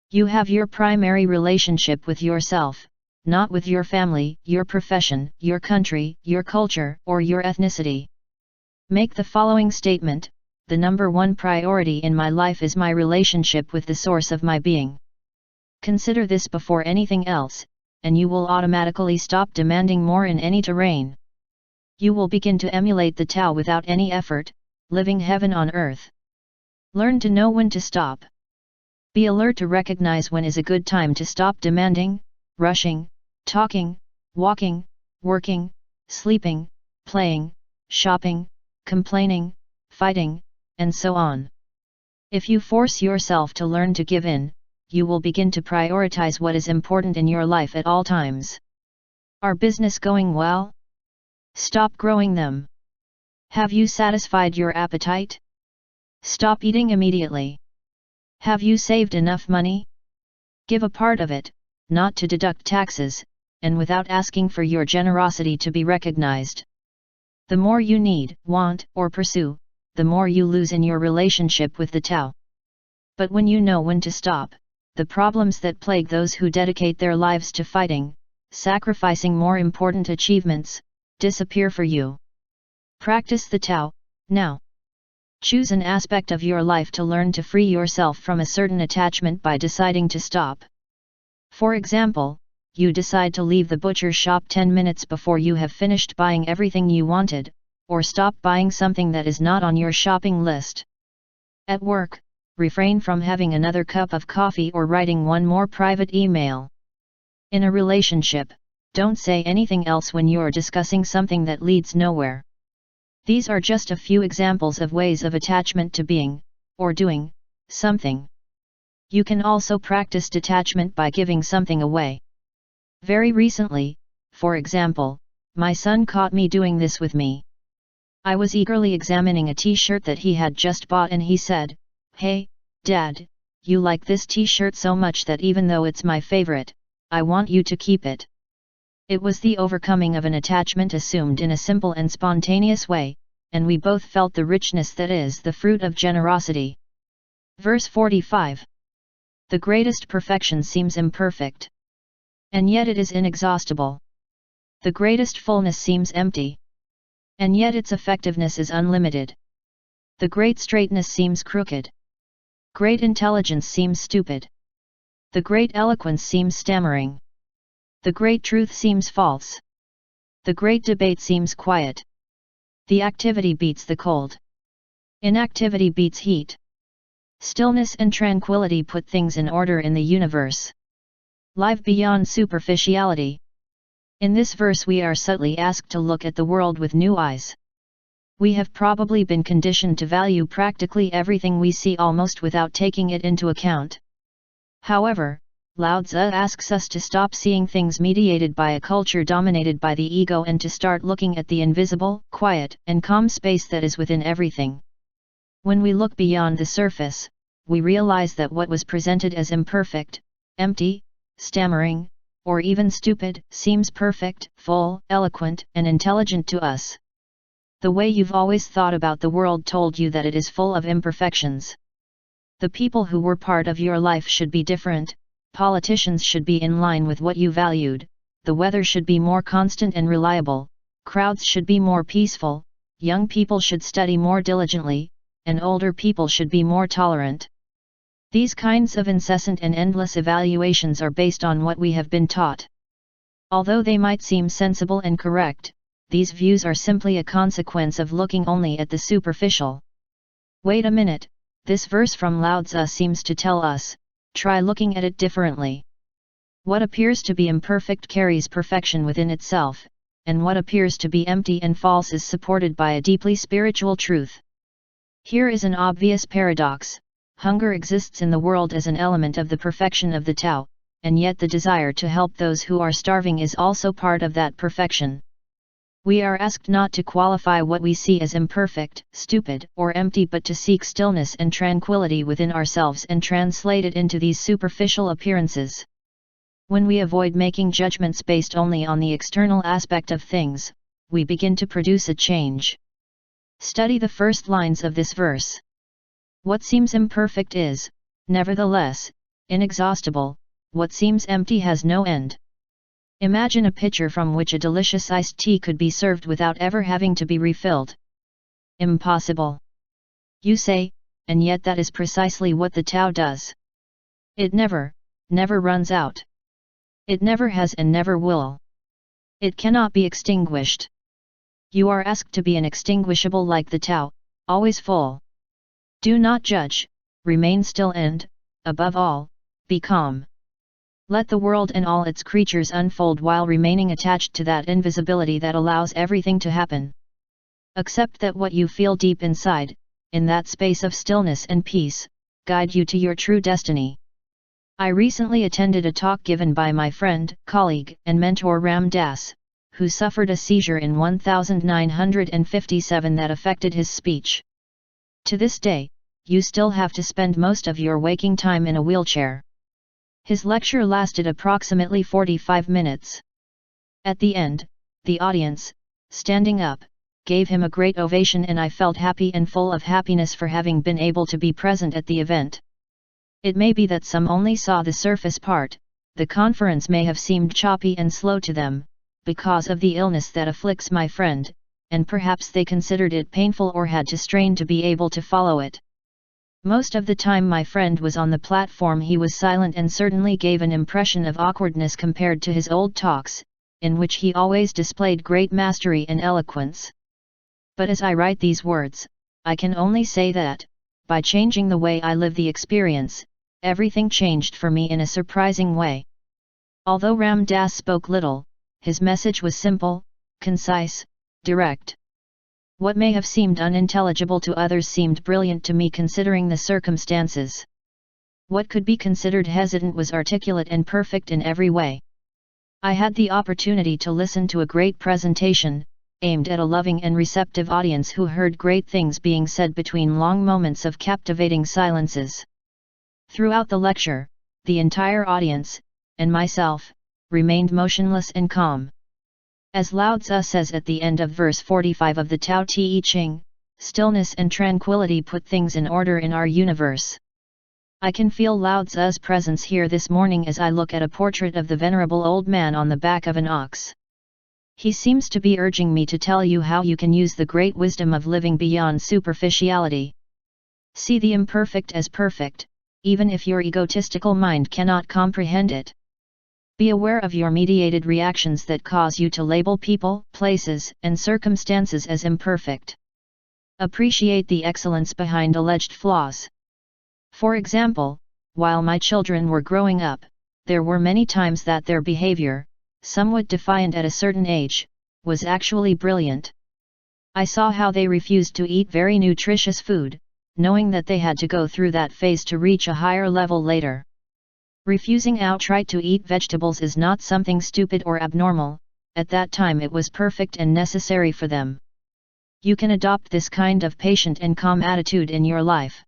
You have your primary relationship with yourself, not with your family, your profession, your country, your culture, or your ethnicity. Make the following statement: the number one priority in my life is my relationship with the source of my being. Consider this before anything else, and you will automatically stop demanding more in any terrain. You will begin to emulate the Tao without any effort, living heaven on earth. Learn to know when to stop. Be alert to recognize when is a good time to stop demanding, rushing, talking, walking, working, sleeping, playing, shopping, complaining, fighting, and so on. If you force yourself to learn to give in, you will begin to prioritize what is important in your life at all times. Are business going well? Stop growing them. Have you satisfied your appetite? Stop eating immediately. Have you saved enough money? Give a part of it, not to deduct taxes, and without asking for your generosity to be recognized. The more you need, want, or pursue, the more you lose in your relationship with the Tao. But when you know when to stop, the problems that plague those who dedicate their lives to fighting, sacrificing more important achievements, disappear for you. Practice the Tao, now. Choose an aspect of your life to learn to free yourself from a certain attachment by deciding to stop. For example, you decide to leave the butcher shop 10 minutes before you have finished buying everything you wanted, or stop buying something that is not on your shopping list. At work, refrain from having another cup of coffee or writing one more private email. In a relationship, don't say anything else when you're discussing something that leads nowhere. These are just a few examples of ways of attachment to being, or doing, something. You can also practice detachment by giving something away. Very recently, for example, my son caught me doing this with me. I was eagerly examining a t-shirt that he had just bought and he said, "Hey, Dad, you like this t-shirt so much that even though it's my favorite, I want you to keep it." It was the overcoming of an attachment assumed in a simple and spontaneous way, and we both felt the richness that is the fruit of generosity. Verse 45. The greatest perfection seems imperfect, and yet it is inexhaustible. The greatest fullness seems empty, and yet its effectiveness is unlimited. The great straightness seems crooked. Great intelligence seems stupid. The great eloquence seems stammering. The great truth seems false. The great debate seems quiet. The activity beats the cold. Inactivity beats heat. Stillness and tranquility put things in order in the universe. Live beyond superficiality. In this verse we are subtly asked to look at the world with new eyes. We have probably been conditioned to value practically everything we see almost without taking it into account. However, Lao Tzu asks us to stop seeing things mediated by a culture dominated by the ego and to start looking at the invisible, quiet, and calm space that is within everything. When we look beyond the surface, we realize that what was presented as imperfect, empty, stammering, or even stupid, seems perfect, full, eloquent, and intelligent to us. The way you've always thought about the world told you that it is full of imperfections. The people who were part of your life should be different. Politicians should be in line with what you valued, the weather should be more constant and reliable, crowds should be more peaceful, young people should study more diligently, and older people should be more tolerant. These kinds of incessant and endless evaluations are based on what we have been taught. Although they might seem sensible and correct, these views are simply a consequence of looking only at the superficial. Wait a minute, this verse from Lao Tzu seems to tell us, try looking at it differently. What appears to be imperfect carries perfection within itself, and what appears to be empty and false is supported by a deeply spiritual truth. Here is an obvious paradox: hunger exists in the world as an element of the perfection of the Tao, and yet the desire to help those who are starving is also part of that perfection. We are asked not to qualify what we see as imperfect, stupid, or empty but to seek stillness and tranquility within ourselves and translate it into these superficial appearances. When we avoid making judgments based only on the external aspect of things, we begin to produce a change. Study the first lines of this verse. What seems imperfect is, nevertheless, inexhaustible, what seems empty has no end. Imagine a pitcher from which a delicious iced tea could be served without ever having to be refilled. Impossible. You say, and yet that is precisely what the Tao does. It never runs out. It never has and never will. It cannot be extinguished. You are asked to be inextinguishable like the Tao, always full. Do not judge, remain still and, above all, be calm. Let the world and all its creatures unfold while remaining attached to that invisibility that allows everything to happen. Accept that what you feel deep inside, in that space of stillness and peace, guide you to your true destiny. I recently attended a talk given by my friend, colleague, and mentor Ram Dass, who suffered a seizure in 1957 that affected his speech. To this day, you still have to spend most of your waking time in a wheelchair. His lecture lasted approximately 45 minutes. At the end, the audience, standing up, gave him a great ovation, and I felt happy and full of happiness for having been able to be present at the event. It may be that some only saw the surface part. The conference may have seemed choppy and slow to them, because of the illness that afflicts my friend, and perhaps they considered it painful or had to strain to be able to follow it. Most of the time my friend was on the platform he was silent and certainly gave an impression of awkwardness compared to his old talks, in which he always displayed great mastery and eloquence. But as I write these words, I can only say that, by changing the way I live the experience, everything changed for me in a surprising way. Although Ram Das spoke little, his message was simple, concise, direct. What may have seemed unintelligible to others seemed brilliant to me considering the circumstances. What could be considered hesitant was articulate and perfect in every way. I had the opportunity to listen to a great presentation, aimed at a loving and receptive audience who heard great things being said between long moments of captivating silences. Throughout the lecture, the entire audience, and myself, remained motionless and calm. As Lao Tzu says at the end of verse 45 of the Tao Te Ching, stillness and tranquility put things in order in our universe. I can feel Lao Tzu's presence here this morning as I look at a portrait of the venerable old man on the back of an ox. He seems to be urging me to tell you how you can use the great wisdom of living beyond superficiality. See the imperfect as perfect, even if your egotistical mind cannot comprehend it. Be aware of your mediated reactions that cause you to label people, places, and circumstances as imperfect. Appreciate the excellence behind alleged flaws. For example, while my children were growing up, there were many times that their behavior, somewhat defiant at a certain age, was actually brilliant. I saw how they refused to eat very nutritious food, knowing that they had to go through that phase to reach a higher level later. Refusing outright to eat vegetables is not something stupid or abnormal, at that time it was perfect and necessary for them. You can adopt this kind of patient and calm attitude in your life.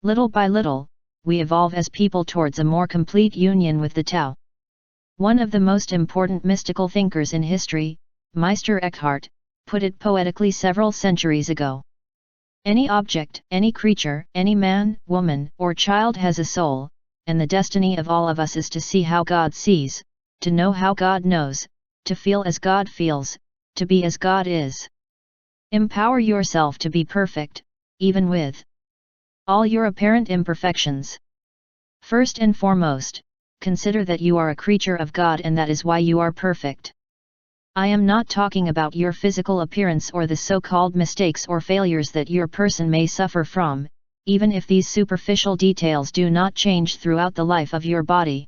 Little by little, we evolve as people towards a more complete union with the Tao. One of the most important mystical thinkers in history, Meister Eckhart, put it poetically several centuries ago. Any object, any creature, any man, woman, or child has a soul, and the destiny of all of us is to see how God sees, to know how God knows, to feel as God feels, to be as God is. Empower yourself to be perfect, even with all your apparent imperfections. First and foremost, consider that you are a creature of God and that is why you are perfect. I am not talking about your physical appearance or the so-called mistakes or failures that your person may suffer from, even if these superficial details do not change throughout the life of your body.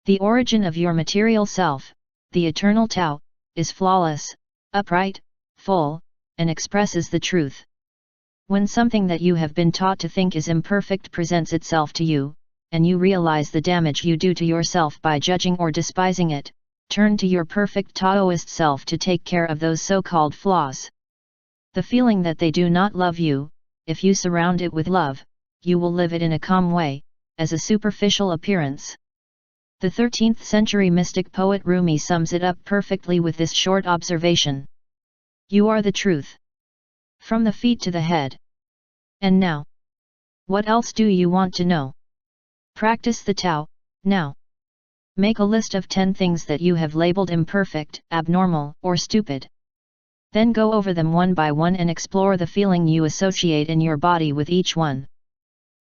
The origin of your material self, the eternal Tao, is flawless, upright, full, and expresses the truth. When something that you have been taught to think is imperfect presents itself to you, and you realize the damage you do to yourself by judging or despising it, turn to your perfect Taoist self to take care of those so-called flaws. The feeling that they do not love you, if you surround it with love, you will live it in a calm way, as a superficial appearance. The 13th century mystic poet Rumi sums it up perfectly with this short observation. You are the truth. From the feet to the head. And now? What else do you want to know? Practice the Tao, now. Make a list of 10 things that you have labeled imperfect, abnormal, or stupid. Then go over them one by one and explore the feeling you associate in your body with each one.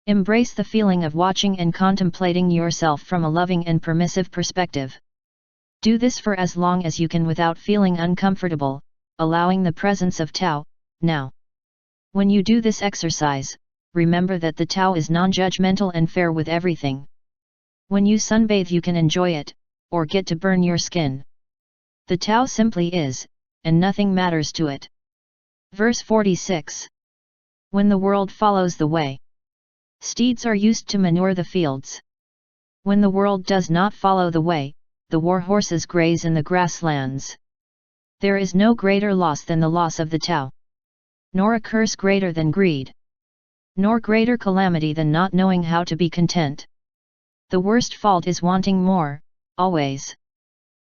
Embrace the feeling of watching and contemplating yourself from a loving and permissive perspective. Do this for as long as you can without feeling uncomfortable, allowing the presence of Tao, now. When you do this exercise, remember that the Tao is non-judgmental and fair with everything. When you sunbathe you can enjoy it, or get to burn your skin. The Tao simply is, and nothing matters to it. Verse 46. When the world follows the way, steeds are used to manure the fields. When the world does not follow the way, the war horses graze in the grasslands. There is no greater loss than the loss of the Tao. Nor a curse greater than greed. Nor greater calamity than not knowing how to be content. The worst fault is wanting more, always.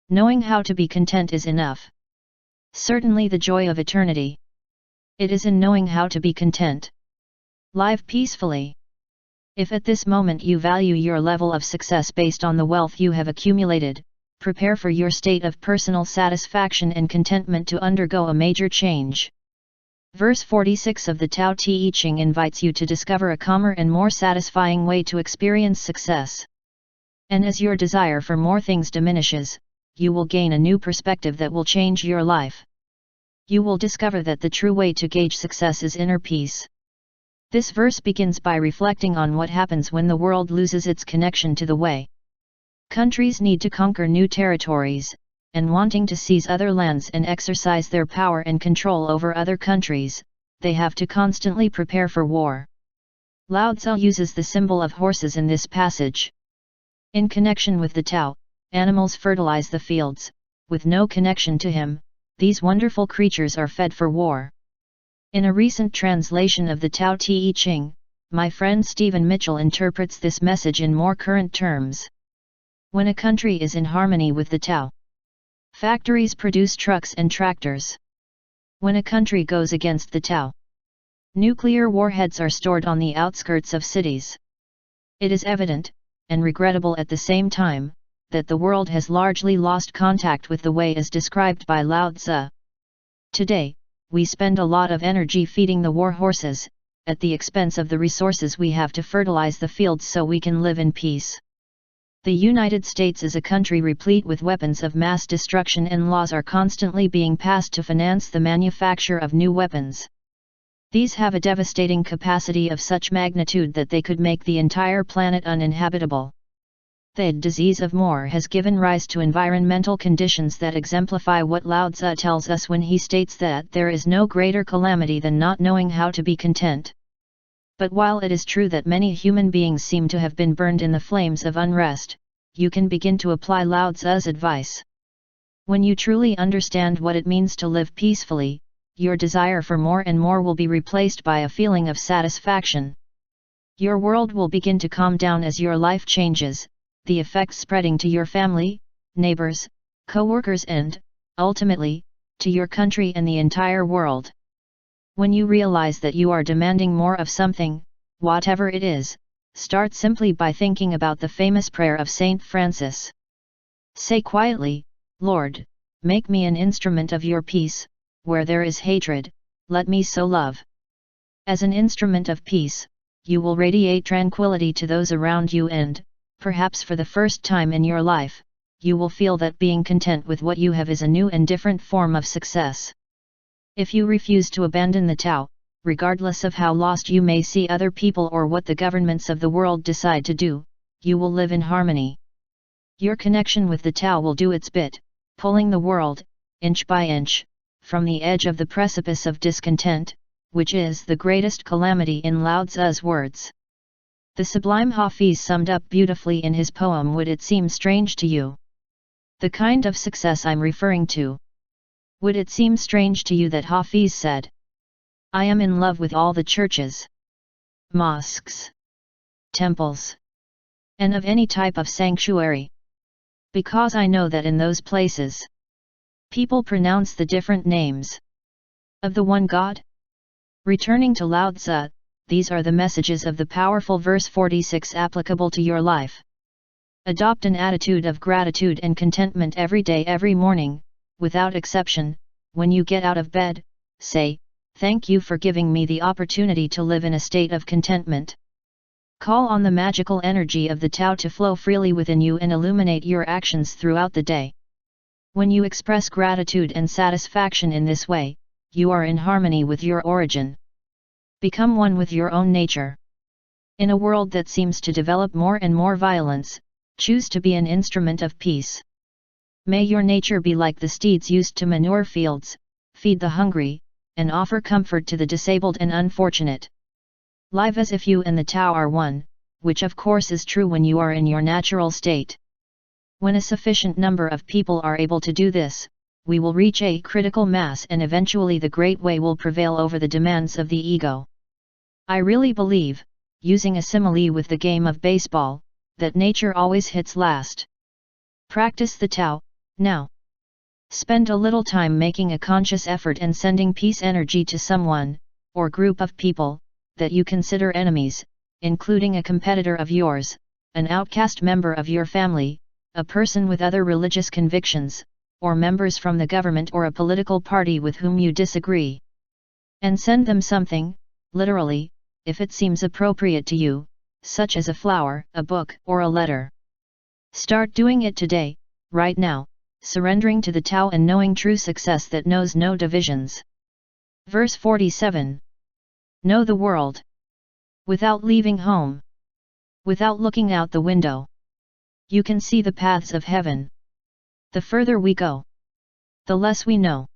Knowing how to be content is enough. Certainly the joy of eternity. It is in knowing how to be content. Live peacefully. If at this moment you value your level of success based on the wealth you have accumulated, prepare for your state of personal satisfaction and contentment to undergo a major change. Verse 46 of the Tao Te Ching invites you to discover a calmer and more satisfying way to experience success. And as your desire for more things diminishes, you will gain a new perspective that will change your life. You will discover that the true way to gauge success is inner peace. This verse begins by reflecting on what happens when the world loses its connection to the way. Countries need to conquer new territories, and wanting to seize other lands and exercise their power and control over other countries, they have to constantly prepare for war. Lao Tzu uses the symbol of horses in this passage. In connection with the Tao, animals fertilize the fields. With no connection to him, these wonderful creatures are fed for war. In a recent translation of the Tao Te Ching, my friend Stephen Mitchell interprets this message in more current terms. When a country is in harmony with the Tao, factories produce trucks and tractors. When a country goes against the Tao, nuclear warheads are stored on the outskirts of cities. It is evident, and regrettable at the same time, that the world has largely lost contact with the way as described by Lao Tzu. Today, we spend a lot of energy feeding the war horses, at the expense of the resources we have to fertilize the fields so we can live in peace. The United States is a country replete with weapons of mass destruction, and laws are constantly being passed to finance the manufacture of new weapons. These have a devastating capacity of such magnitude that they could make the entire planet uninhabitable. The disease of war has given rise to environmental conditions that exemplify what Lao Tzu tells us when he states that there is no greater calamity than not knowing how to be content. But while it is true that many human beings seem to have been burned in the flames of unrest, you can begin to apply Lao Tzu's advice. When you truly understand what it means to live peacefully, your desire for more and more will be replaced by a feeling of satisfaction. Your world will begin to calm down as your life changes, the effects spreading to your family, neighbors, co-workers and, ultimately, to your country and the entire world. When you realize that you are demanding more of something, whatever it is, start simply by thinking about the famous prayer of Saint Francis. Say quietly, "Lord, make me an instrument of your peace, where there is hatred, let me sow love." As an instrument of peace, you will radiate tranquility to those around you and, perhaps for the first time in your life, you will feel that being content with what you have is a new and different form of success. If you refuse to abandon the Tao, regardless of how lost you may see other people or what the governments of the world decide to do, you will live in harmony. Your connection with the Tao will do its bit, pulling the world, inch by inch, from the edge of the precipice of discontent, which is the greatest calamity in Lao Tzu's words. The sublime Hafiz summed up beautifully in his poem "Would It Seem Strange to You?" The kind of success I'm referring to. Would it seem strange to you that Hafiz said, "I am in love with all the churches, mosques, temples, and of any type of sanctuary, because I know that in those places, people pronounce the different names of the one God?" Returning to Lao Tzu, these are the messages of the powerful verse 46 applicable to your life. Adopt an attitude of gratitude and contentment every day, every morning, without exception. When you get out of bed, say, "Thank you for giving me the opportunity to live in a state of contentment." Call on the magical energy of the Tao to flow freely within you and illuminate your actions throughout the day. When you express gratitude and satisfaction in this way, you are in harmony with your origin. Become one with your own nature. In a world that seems to develop more and more violence, choose to be an instrument of peace. May your nature be like the steeds used to manure fields, feed the hungry, and offer comfort to the disabled and unfortunate. Live as if you and the Tao are one, which of course is true when you are in your natural state. When a sufficient number of people are able to do this, we will reach a critical mass and eventually the great way will prevail over the demands of the ego. I really believe, using a simile with the game of baseball, that nature always hits last. Practice the Tao, Now, spend a little time making a conscious effort and sending peace energy to someone, or group of people, that you consider enemies, including a competitor of yours, an outcast member of your family, a person with other religious convictions, or members from the government or a political party with whom you disagree. And send them something, literally, if it seems appropriate to you, such as a flower, a book, or a letter. Start doing it today, right now, surrendering to the Tao and knowing true success that knows no divisions. Verse 47. Know the world. Without leaving home. Without looking out the window. You can see the paths of heaven. The further we go, the less we know.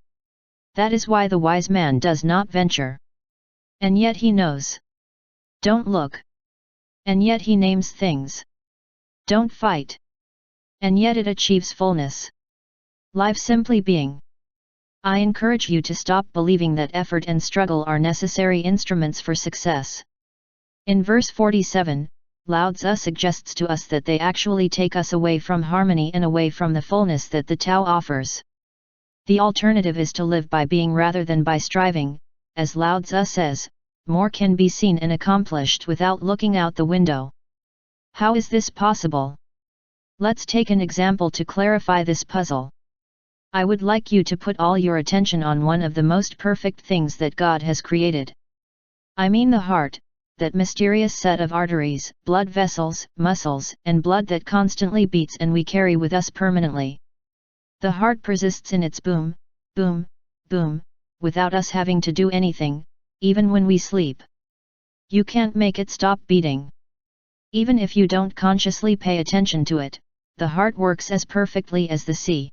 That is why the wise man does not venture. And yet he knows. Don't look. And yet he names things. Don't fight. And yet it achieves fullness. Life simply being. I encourage you to stop believing that effort and struggle are necessary instruments for success. In verse 47, Lao Tzu suggests to us that they actually take us away from harmony and away from the fullness that the Tao offers. The alternative is to live by being rather than by striving. As Lao Tzu says, more can be seen and accomplished without looking out the window. How is this possible? Let's take an example to clarify this puzzle. I would like you to put all your attention on one of the most perfect things that God has created. I mean the heart, that mysterious set of arteries, blood vessels, muscles, and blood that constantly beats and we carry with us permanently. The heart persists in its boom, boom, boom, without us having to do anything, even when we sleep. You can't make it stop beating. Even if you don't consciously pay attention to it, the heart works as perfectly as the sea.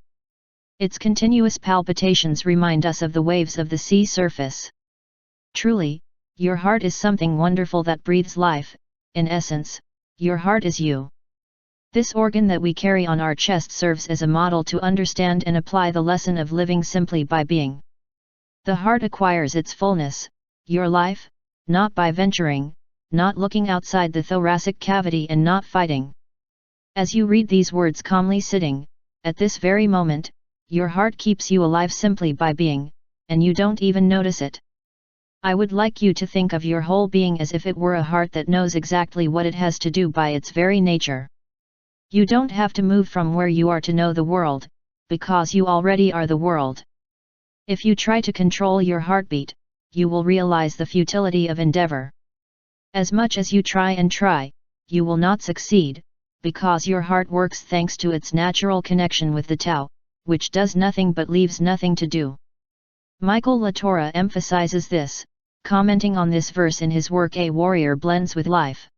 Its continuous palpitations remind us of the waves of the sea surface. Truly, your heart is something wonderful that breathes life. In essence, your heart is you. This organ that we carry on our chest serves as a model to understand and apply the lesson of living simply by being. The heart acquires its fullness, your life, not by venturing, not looking outside the thoracic cavity and not fighting. As you read these words calmly sitting, at this very moment, your heart keeps you alive simply by being, and you don't even notice it. I would like you to think of your whole being as if it were a heart that knows exactly what it has to do by its very nature. You don't have to move from where you are to know the world, because you already are the world. If you try to control your heartbeat, you will realize the futility of endeavor. As much as you try, you will not succeed, because your heart works thanks to its natural connection with the Tao, which does nothing but leaves nothing to do. Michael Latorre emphasizes this, commenting on this verse in his work A Warrior Blends with Life.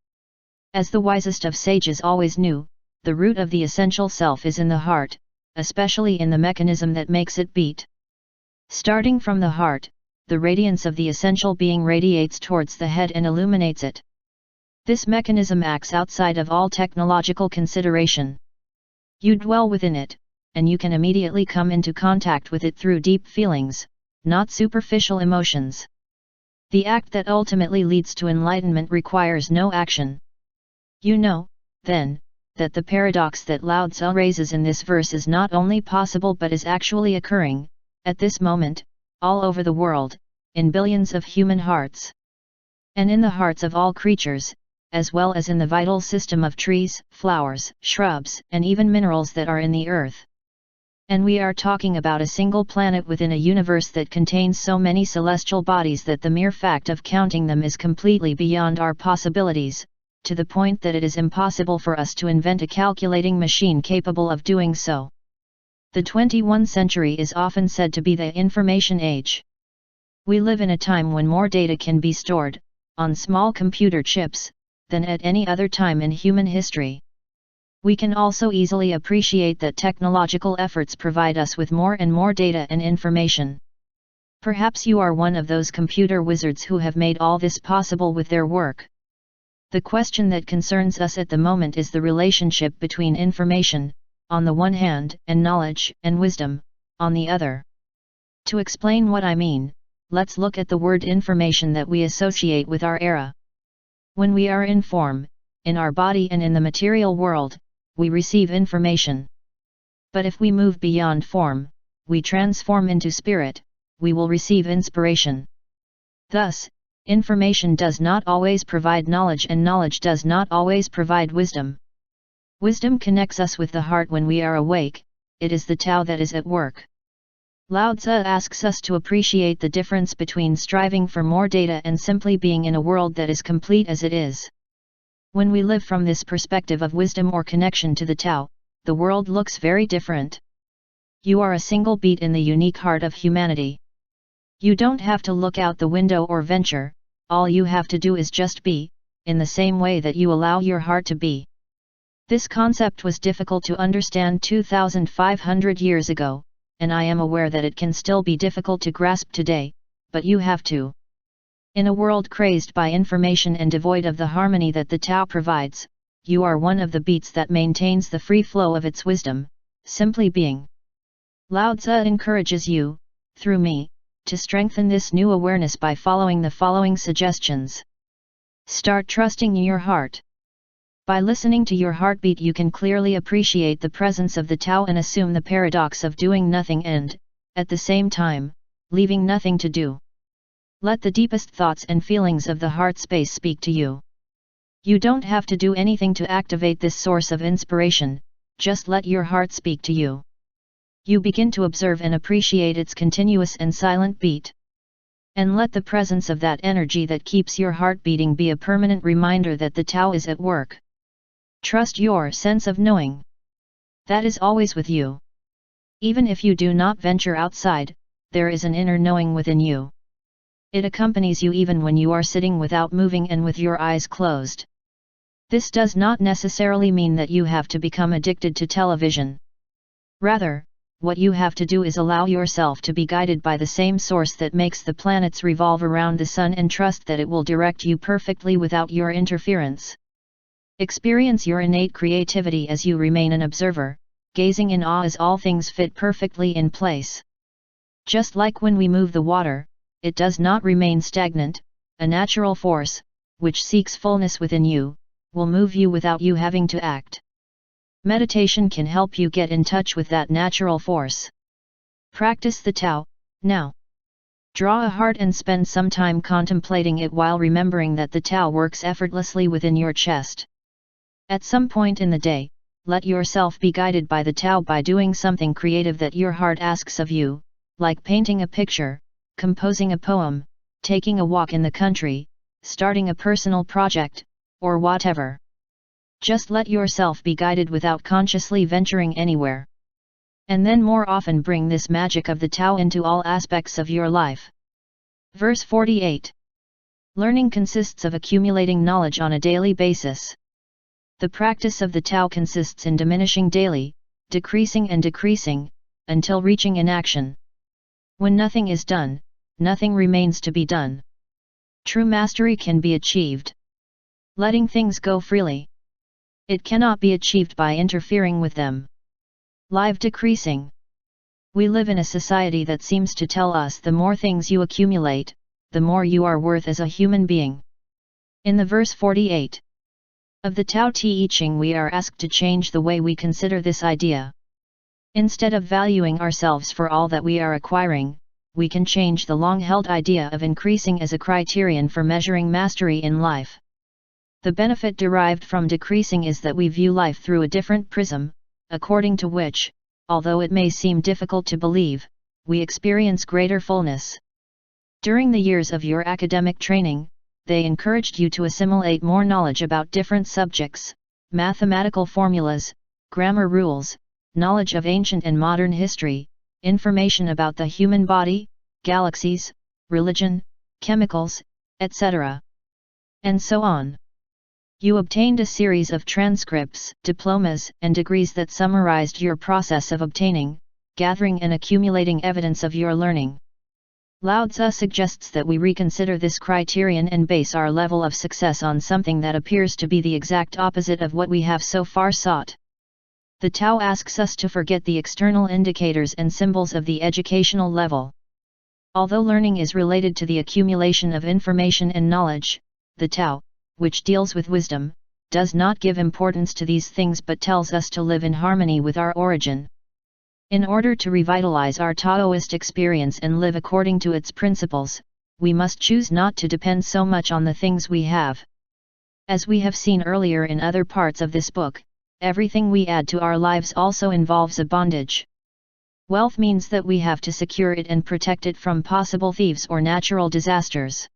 As the wisest of sages always knew, the root of the essential self is in the heart, especially in the mechanism that makes it beat. Starting from the heart, the radiance of the essential being radiates towards the head and illuminates it. This mechanism acts outside of all technological consideration. You dwell within it, and you can immediately come into contact with it through deep feelings, not superficial emotions. The act that ultimately leads to enlightenment requires no action. You know, then, that the paradox that Lao Tzu raises in this verse is not only possible but is actually occurring, at this moment, all over the world, in billions of human hearts. And in the hearts of all creatures, as well as in the vital system of trees, flowers, shrubs, and even minerals that are in the earth. And we are talking about a single planet within a universe that contains so many celestial bodies that the mere fact of counting them is completely beyond our possibilities, to the point that it is impossible for us to invent a calculating machine capable of doing so. The 21st century is often said to be the information age. We live in a time when more data can be stored, on small computer chips, than at any other time in human history. We can also easily appreciate that technological efforts provide us with more and more data and information. Perhaps you are one of those computer wizards who have made all this possible with their work. The question that concerns us at the moment is the relationship between information, on the one hand, and knowledge and wisdom, on the other. To explain what I mean, let's look at the word information that we associate with our era. When we are in form, in our body and in the material world, we receive information. But if we move beyond form, we transform into spirit, we will receive inspiration. Thus, information does not always provide knowledge and knowledge does not always provide wisdom. Wisdom connects us with the heart when we are awake, it is the Tao that is at work. Lao Tzu asks us to appreciate the difference between striving for more data and simply being in a world that is complete as it is. When we live from this perspective of wisdom or connection to the Tao, the world looks very different. You are a single beat in the unique heart of humanity. You don't have to look out the window or venture, all you have to do is just be, in the same way that you allow your heart to be. This concept was difficult to understand 2,500 years ago, and I am aware that it can still be difficult to grasp today, but you have to. In a world crazed by information and devoid of the harmony that the Tao provides, you are one of the beats that maintains the free flow of its wisdom, simply being. Lao Tzu encourages you, through me, to strengthen this new awareness by following the following suggestions. Start trusting your heart. By listening to your heartbeat you can clearly appreciate the presence of the Tao and assume the paradox of doing nothing and, at the same time, leaving nothing to do. Let the deepest thoughts and feelings of the heart space speak to you. You don't have to do anything to activate this source of inspiration, just let your heart speak to you. You begin to observe and appreciate its continuous and silent beat. And let the presence of that energy that keeps your heart beating be a permanent reminder that the Tao is at work. Trust your sense of knowing. That is always with you. Even if you do not venture outside, there is an inner knowing within you. It accompanies you even when you are sitting without moving and with your eyes closed. This does not necessarily mean that you have to become addicted to television. Rather, what you have to do is allow yourself to be guided by the same source that makes the planets revolve around the sun and trust that it will direct you perfectly without your interference. Experience your innate creativity as you remain an observer, gazing in awe as all things fit perfectly in place. Just like when we move the water, it does not remain stagnant, a natural force, which seeks fullness within you, will move you without you having to act. Meditation can help you get in touch with that natural force. Practice the Tao, now. Draw a heart and spend some time contemplating it while remembering that the Tao works effortlessly within your chest. At some point in the day, let yourself be guided by the Tao by doing something creative that your heart asks of you, like painting a picture, composing a poem, taking a walk in the country, starting a personal project, or whatever. Just let yourself be guided without consciously venturing anywhere. And then more often bring this magic of the Tao into all aspects of your life. Verse 48. Learning consists of accumulating knowledge on a daily basis. The practice of the Tao consists in diminishing daily, decreasing and decreasing, until reaching inaction. When nothing is done, nothing remains to be done. True mastery can be achieved. Letting things go freely. It cannot be achieved by interfering with them. Live decreasing. We live in a society that seems to tell us the more things you accumulate, the more you are worth as a human being. In the verse 48 of the Tao Te Ching we are asked to change the way we consider this idea. Instead of valuing ourselves for all that we are acquiring, we can change the long-held idea of increasing as a criterion for measuring mastery in life. The benefit derived from decreasing is that we view life through a different prism, according to which, although it may seem difficult to believe, we experience greater fullness. During the years of your academic training, they encouraged you to assimilate more knowledge about different subjects, mathematical formulas, grammar rules, knowledge of ancient and modern history, information about the human body, galaxies, religion, chemicals, etc. and so on. You obtained a series of transcripts, diplomas, and degrees that summarized your process of obtaining, gathering and accumulating evidence of your learning. Lao Tzu suggests that we reconsider this criterion and base our level of success on something that appears to be the exact opposite of what we have so far sought. The Tao asks us to forget the external indicators and symbols of the educational level. Although learning is related to the accumulation of information and knowledge, the Tao, which deals with wisdom, does not give importance to these things but tells us to live in harmony with our origin. In order to revitalize our Taoist experience and live according to its principles, we must choose not to depend so much on the things we have. As we have seen earlier in other parts of this book, everything we add to our lives also involves a bondage. Wealth means that we have to secure it and protect it from possible thieves or natural disasters.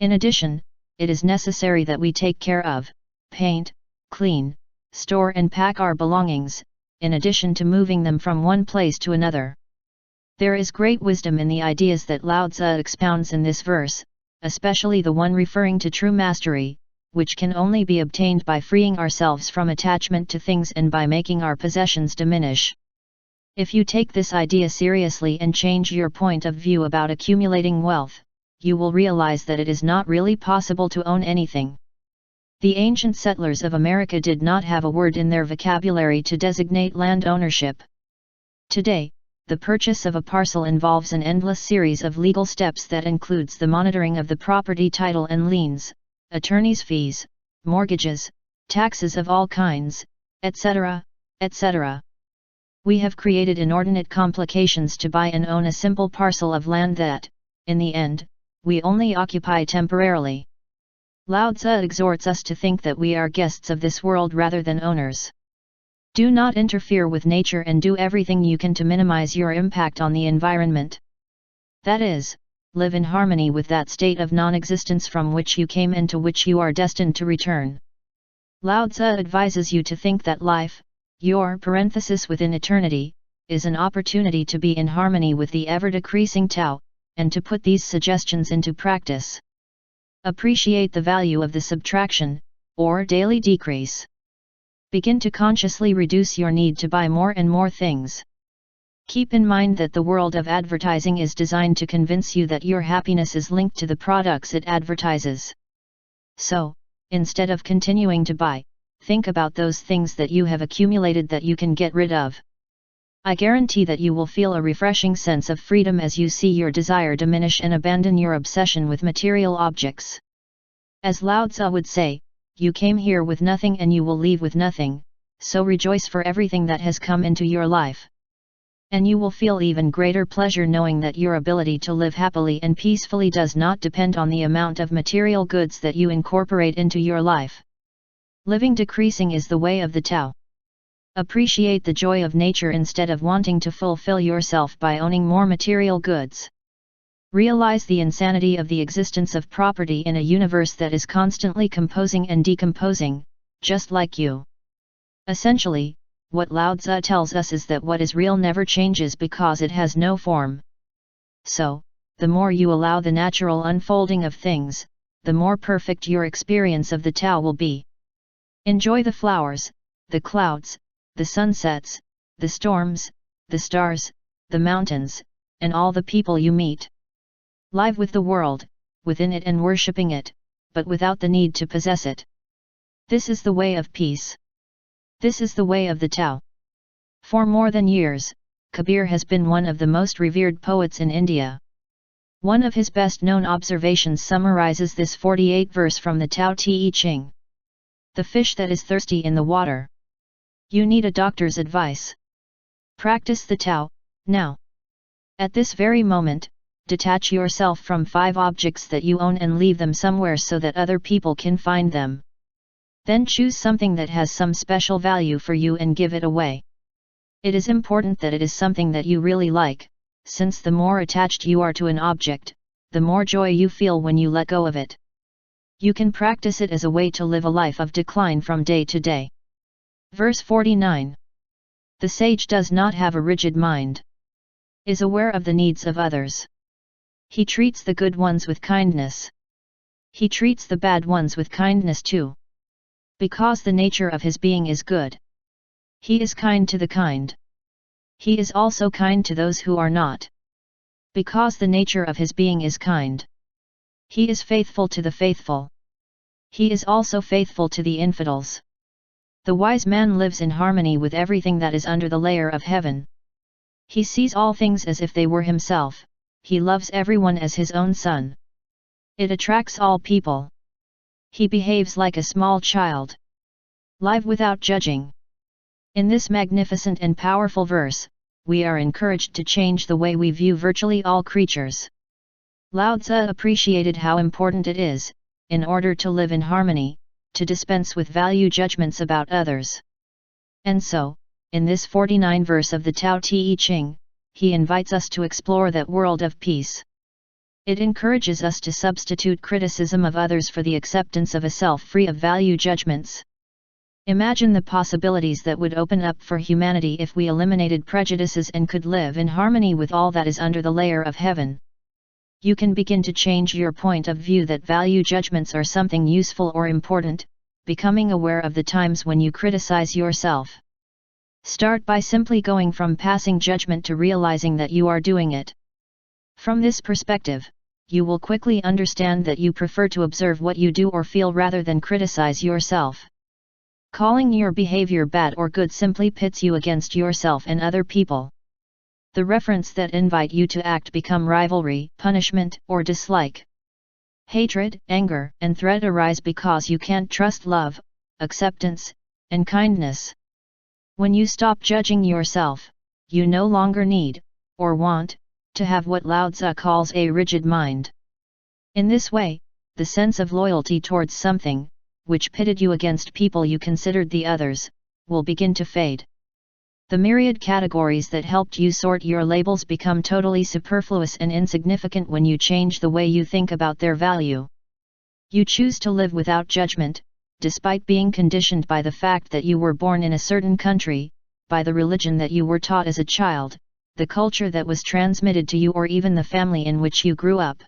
In addition, it is necessary that we take care of, paint, clean, store and pack our belongings, in addition to moving them from one place to another. There is great wisdom in the ideas that Lao Tzu expounds in this verse, especially the one referring to true mastery, which can only be obtained by freeing ourselves from attachment to things and by making our possessions diminish. If you take this idea seriously and change your point of view about accumulating wealth, you will realize that it is not really possible to own anything. The ancient settlers of America did not have a word in their vocabulary to designate land ownership. Today, the purchase of a parcel involves an endless series of legal steps that includes the monitoring of the property title and liens, attorney's fees, mortgages, taxes of all kinds, etc., etc. We have created inordinate complications to buy and own a simple parcel of land that, in the end, we only occupy temporarily. Lao Tzu exhorts us to think that we are guests of this world rather than owners. Do not interfere with nature and do everything you can to minimize your impact on the environment. That is, live in harmony with that state of non-existence from which you came and to which you are destined to return. Lao Tzu advises you to think that life, your parenthesis within eternity, is an opportunity to be in harmony with the ever-decreasing Tao, and to put these suggestions into practice. Appreciate the value of the subtraction, or daily decrease. Begin to consciously reduce your need to buy more and more things. Keep in mind that the world of advertising is designed to convince you that your happiness is linked to the products it advertises. So, instead of continuing to buy, think about those things that you have accumulated that you can get rid of. I guarantee that you will feel a refreshing sense of freedom as you see your desire diminish and abandon your obsession with material objects. As Lao Tzu would say, you came here with nothing and you will leave with nothing, so rejoice for everything that has come into your life. And you will feel even greater pleasure knowing that your ability to live happily and peacefully does not depend on the amount of material goods that you incorporate into your life. Living decreasing is the way of the Tao. Appreciate the joy of nature instead of wanting to fulfill yourself by owning more material goods. Realize the insanity of the existence of property in a universe that is constantly composing and decomposing, just like you. Essentially, what Lao Tzu tells us is that what is real never changes because it has no form. So, the more you allow the natural unfolding of things, the more perfect your experience of the Tao will be. Enjoy the flowers, the clouds, the sunsets, the storms, the stars, the mountains, and all the people you meet. Live with the world, within it and worshipping it, but without the need to possess it. This is the way of peace. This is the way of the Tao. For more than years, Kabir has been one of the most revered poets in India. One of his best-known observations summarizes this 48 verse from the Tao Te Ching. The fish that is thirsty in the water. You need a doctor's advice. Practice the Tao, now. At this very moment, detach yourself from 5 objects that you own and leave them somewhere so that other people can find them. Then choose something that has some special value for you and give it away. It is important that it is something that you really like, since the more attached you are to an object, the more joy you feel when you let go of it. You can practice it as a way to live a life of decline from day to day. Verse 49. The sage does not have a rigid mind. Is aware of the needs of others. He treats the good ones with kindness. He treats the bad ones with kindness too. Because the nature of his being is good. He is kind to the kind. He is also kind to those who are not. Because the nature of his being is kind. He is faithful to the faithful. He is also faithful to the infidels. The wise man lives in harmony with everything that is under the layer of heaven. He sees all things as if they were himself. He loves everyone as his own son. It attracts all people. He behaves like a small child. Live without judging. In this magnificent and powerful verse, we are encouraged to change the way we view virtually all creatures. Lao Tzu appreciated how important it is, in order to live in harmony, to dispense with value judgments about others. And so, in this 49th verse of the Tao Te Ching, he invites us to explore that world of peace. It encourages us to substitute criticism of others for the acceptance of a self free of value judgments. Imagine the possibilities that would open up for humanity if we eliminated prejudices and could live in harmony with all that is under the layer of heaven. You can begin to change your point of view that value judgments are something useful or important, becoming aware of the times when you criticize yourself. Start by simply going from passing judgment to realizing that you are doing it. From this perspective, you will quickly understand that you prefer to observe what you do or feel rather than criticize yourself. Calling your behavior bad or good simply pits you against yourself and other people. The reference that invite you to act become rivalry, punishment, or dislike. Hatred, anger, and threat arise because you can't trust love, acceptance, and kindness. When you stop judging yourself, you no longer need, or want, to have what Lao Tzu calls a rigid mind. In this way, the sense of loyalty towards something, which pitted you against people you considered the others, will begin to fade. The myriad categories that helped you sort your labels become totally superfluous and insignificant when you change the way you think about their value. You choose to live without judgment, despite being conditioned by the fact that you were born in a certain country, by the religion that you were taught as a child, the culture that was transmitted to you, or even the family in which you grew up.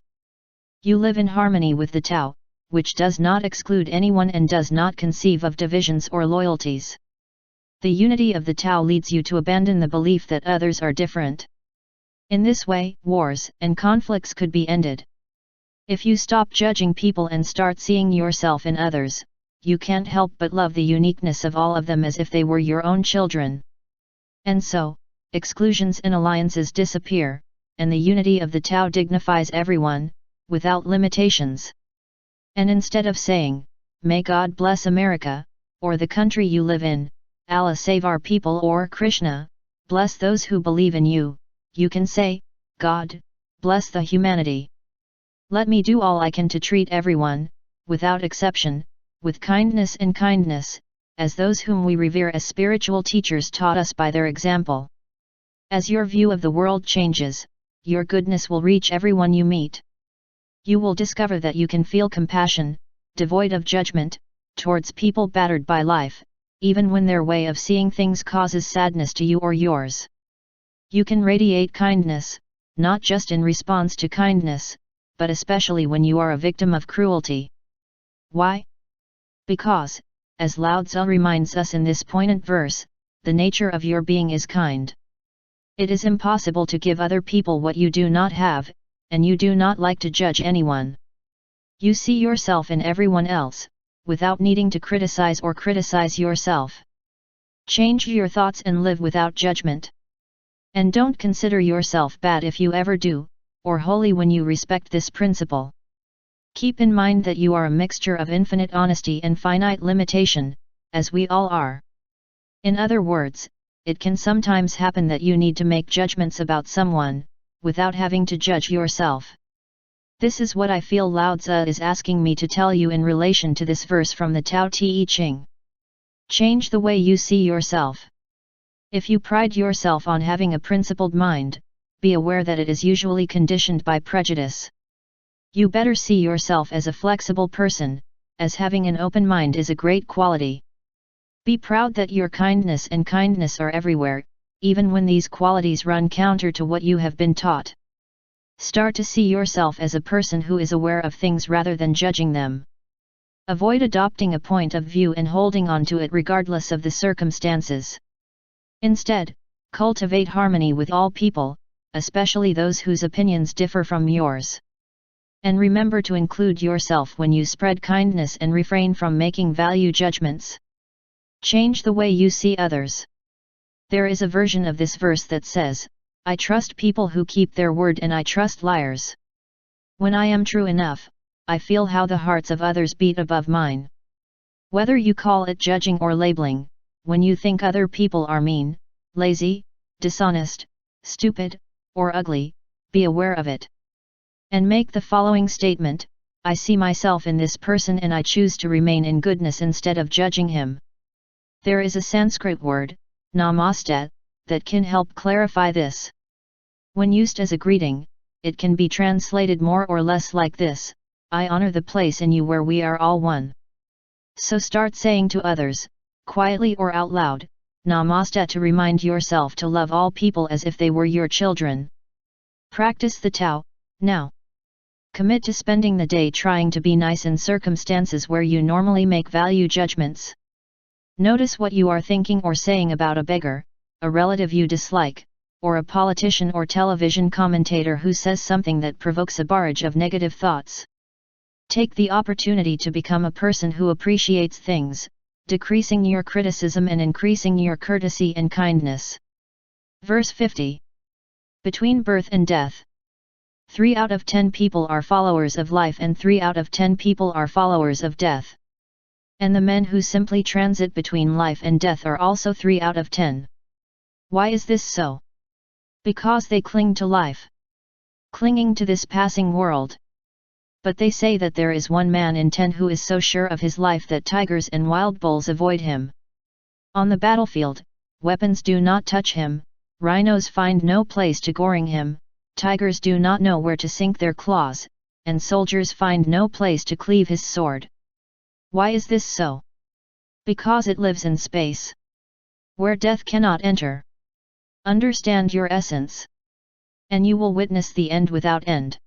You live in harmony with the Tao, which does not exclude anyone and does not conceive of divisions or loyalties. The unity of the Tao leads you to abandon the belief that others are different. In this way, wars and conflicts could be ended. If you stop judging people and start seeing yourself in others, you can't help but love the uniqueness of all of them as if they were your own children. And so, exclusions and alliances disappear, and the unity of the Tao dignifies everyone, without limitations. And instead of saying, "May God bless America," or the country you live in, "Allah save our people," or "Krishna, bless those who believe in you," you can say, "God, bless the humanity. Let me do all I can to treat everyone, without exception, with kindness and kindness, as those whom we revere as spiritual teachers taught us by their example." As your view of the world changes, your goodness will reach everyone you meet. You will discover that you can feel compassion, devoid of judgment, towards people battered by life, even when their way of seeing things causes sadness to you or yours. You can radiate kindness, not just in response to kindness, but especially when you are a victim of cruelty. Why? Because, as Lao Tzu reminds us in this poignant verse, the nature of your being is kind. It is impossible to give other people what you do not have, and you do not like to judge anyone. You see yourself in everyone else, without needing to criticize or criticize yourself. Change your thoughts and live without judgment. And don't consider yourself bad if you ever do, or holy when you respect this principle. Keep in mind that you are a mixture of infinite honesty and finite limitation, as we all are. In other words, it can sometimes happen that you need to make judgments about someone, without having to judge yourself. This is what I feel Lao Tzu is asking me to tell you in relation to this verse from the Tao Te Ching. Change the way you see yourself. If you pride yourself on having a principled mind, be aware that it is usually conditioned by prejudice. You better see yourself as a flexible person, as having an open mind is a great quality. Be proud that your kindness and kindness are everywhere, even when these qualities run counter to what you have been taught. Start to see yourself as a person who is aware of things rather than judging them. Avoid adopting a point of view and holding on to it regardless of the circumstances. Instead, cultivate harmony with all people, especially those whose opinions differ from yours. And remember to include yourself when you spread kindness and refrain from making value judgments. Change the way you see others. There is a version of this verse that says, "I trust people who keep their word and I trust liars. When I am true enough, I feel how the hearts of others beat above mine." Whether you call it judging or labeling, when you think other people are mean, lazy, dishonest, stupid, or ugly, be aware of it. And make the following statement: I see myself in this person and I choose to remain in goodness instead of judging him. There is a Sanskrit word, namaste, that can help clarify this. When used as a greeting, it can be translated more or less like this: I honor the place in you where we are all one. So start saying to others, quietly or out loud, Namaste, to remind yourself to love all people as if they were your children. Practice the Tao, now. Commit to spending the day trying to be nice in circumstances where you normally make value judgments. Notice what you are thinking or saying about a beggar, a relative you dislike, or a politician or television commentator who says something that provokes a barrage of negative thoughts. Take the opportunity to become a person who appreciates things, decreasing your criticism and increasing your courtesy and kindness. Verse 50. Between birth and death. 3 out of 10 people are followers of life and 3 out of 10 people are followers of death. And the men who simply transit between life and death are also 3 out of 10. Why is this so? Because they cling to life. Clinging to this passing world. But they say that there is 1 man in 10 who is so sure of his life that tigers and wild bulls avoid him. On the battlefield, weapons do not touch him, rhinos find no place to goring him, tigers do not know where to sink their claws, and soldiers find no place to cleave his sword. Why is this so? Because it lives in space, where death cannot enter. Understand your essence, and you will witness the end without end.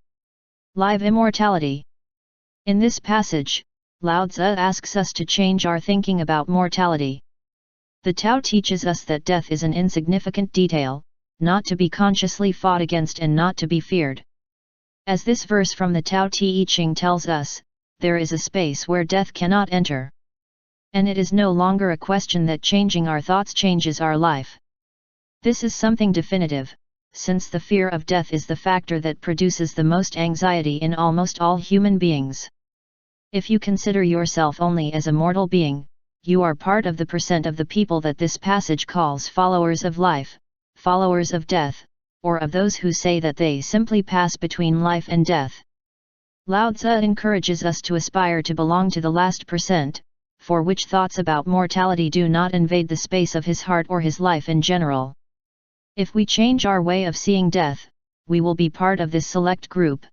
Live immortality. In this passage, Lao Tzu asks us to change our thinking about mortality. The Tao teaches us that death is an insignificant detail, not to be consciously fought against and not to be feared. As this verse from the Tao Te Ching tells us, there is a space where death cannot enter. And it is no longer a question that changing our thoughts changes our life. This is something definitive, since the fear of death is the factor that produces the most anxiety in almost all human beings. If you consider yourself only as a mortal being, you are part of the percent of the people that this passage calls followers of life, followers of death, or of those who say that they simply pass between life and death. Lao Tzu encourages us to aspire to belong to the last percent, for which thoughts about mortality do not invade the space of his heart or his life in general. If we change our way of seeing death, we will be part of this select group.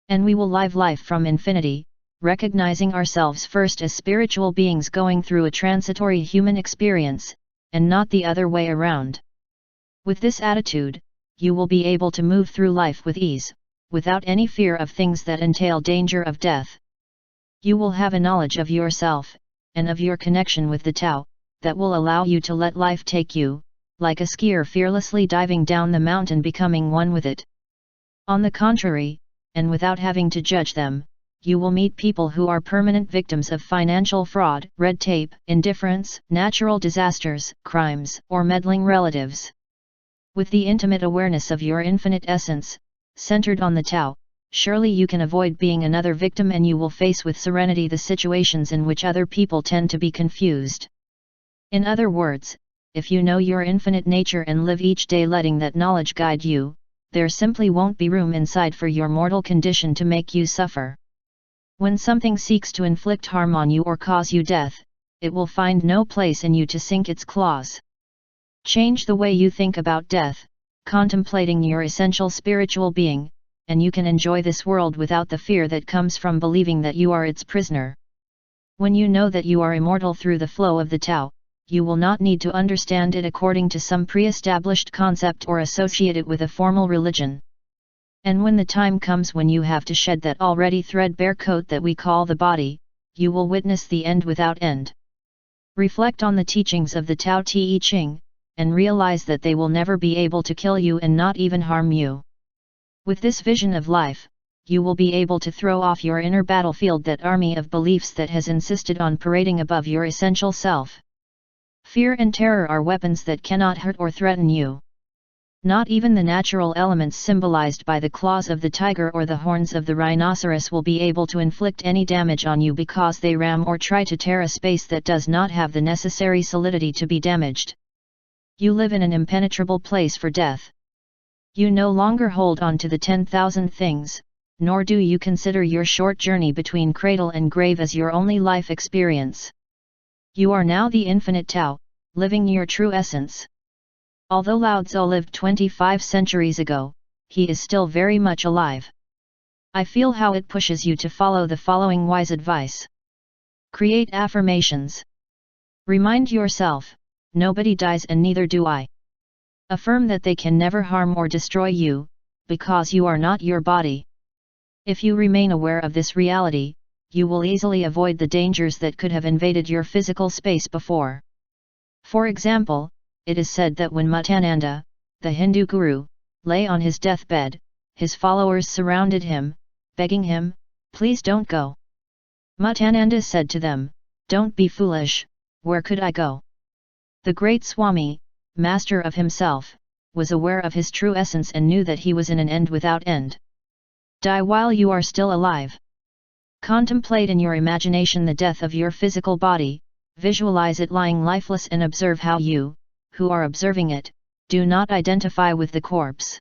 And we will live life from infinity, recognizing ourselves first as spiritual beings going through a transitory human experience, and not the other way around. With this attitude, you will be able to move through life with ease, without any fear of things that entail danger of death. You will have a knowledge of yourself, and of your connection with the Tao, that will allow you to let life take you, like a skier fearlessly diving down the mountain becoming one with it. On the contrary, and without having to judge them, you will meet people who are permanent victims of financial fraud, red tape, indifference, natural disasters, crimes, or meddling relatives. With the intimate awareness of your infinite essence, centered on the Tao, surely you can avoid being another victim and you will face with serenity the situations in which other people tend to be confused. In other words, if you know your infinite nature and live each day letting that knowledge guide you, there simply won't be room inside for your mortal condition to make you suffer. When something seeks to inflict harm on you or cause you death, it will find no place in you to sink its claws. Change the way you think about death, contemplating your essential spiritual being, and you can enjoy this world without the fear that comes from believing that you are its prisoner. When you know that you are immortal through the flow of the Tao, you will not need to understand it according to some pre-established concept or associate it with a formal religion. And when the time comes when you have to shed that already threadbare coat that we call the body, you will witness the end without end. Reflect on the teachings of the Tao Te Ching, and realize that they will never be able to kill you and not even harm you. With this vision of life, you will be able to throw off your inner battlefield, that army of beliefs that has insisted on parading above your essential self. Fear and terror are weapons that cannot hurt or threaten you. Not even the natural elements symbolized by the claws of the tiger or the horns of the rhinoceros will be able to inflict any damage on you because they ram or try to tear a space that does not have the necessary solidity to be damaged. You live in an impenetrable place for death. You no longer hold on to the 10,000 things, nor do you consider your short journey between cradle and grave as your only life experience. You are now the infinite Tao, living your true essence. Although Lao Tzu lived 25 centuries ago, he is still very much alive. I feel how it pushes you to follow the following wise advice. Create affirmations. Remind yourself, nobody dies and neither do I. Affirm that they can never harm or destroy you, because you are not your body. If you remain aware of this reality, you will easily avoid the dangers that could have invaded your physical space before. For example, it is said that when Mutananda, the Hindu guru, lay on his deathbed, his followers surrounded him, begging him, "Please don't go." Mutananda said to them, "Don't be foolish, where could I go?" The great Swami, master of himself, was aware of his true essence and knew that he was in an end without end. Die while you are still alive. Contemplate in your imagination the death of your physical body, visualize it lying lifeless and observe how you, who are observing it, do not identify with the corpse.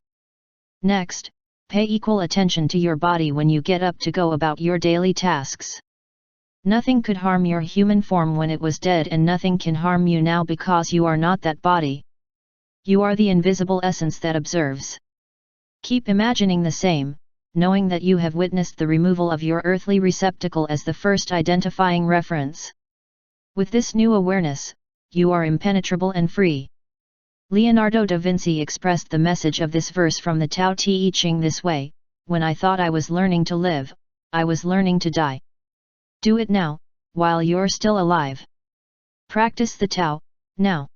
Next, pay equal attention to your body when you get up to go about your daily tasks. Nothing could harm your human form when it was dead, and nothing can harm you now because you are not that body. You are the invisible essence that observes. Keep imagining the same, knowing that you have witnessed the removal of your earthly receptacle as the first identifying reference. With this new awareness, you are impenetrable and free. Leonardo da Vinci expressed the message of this verse from the Tao Te Ching this way: "When I thought I was learning to live, I was learning to die." Do it now, while you're still alive. Practice the Tao, now.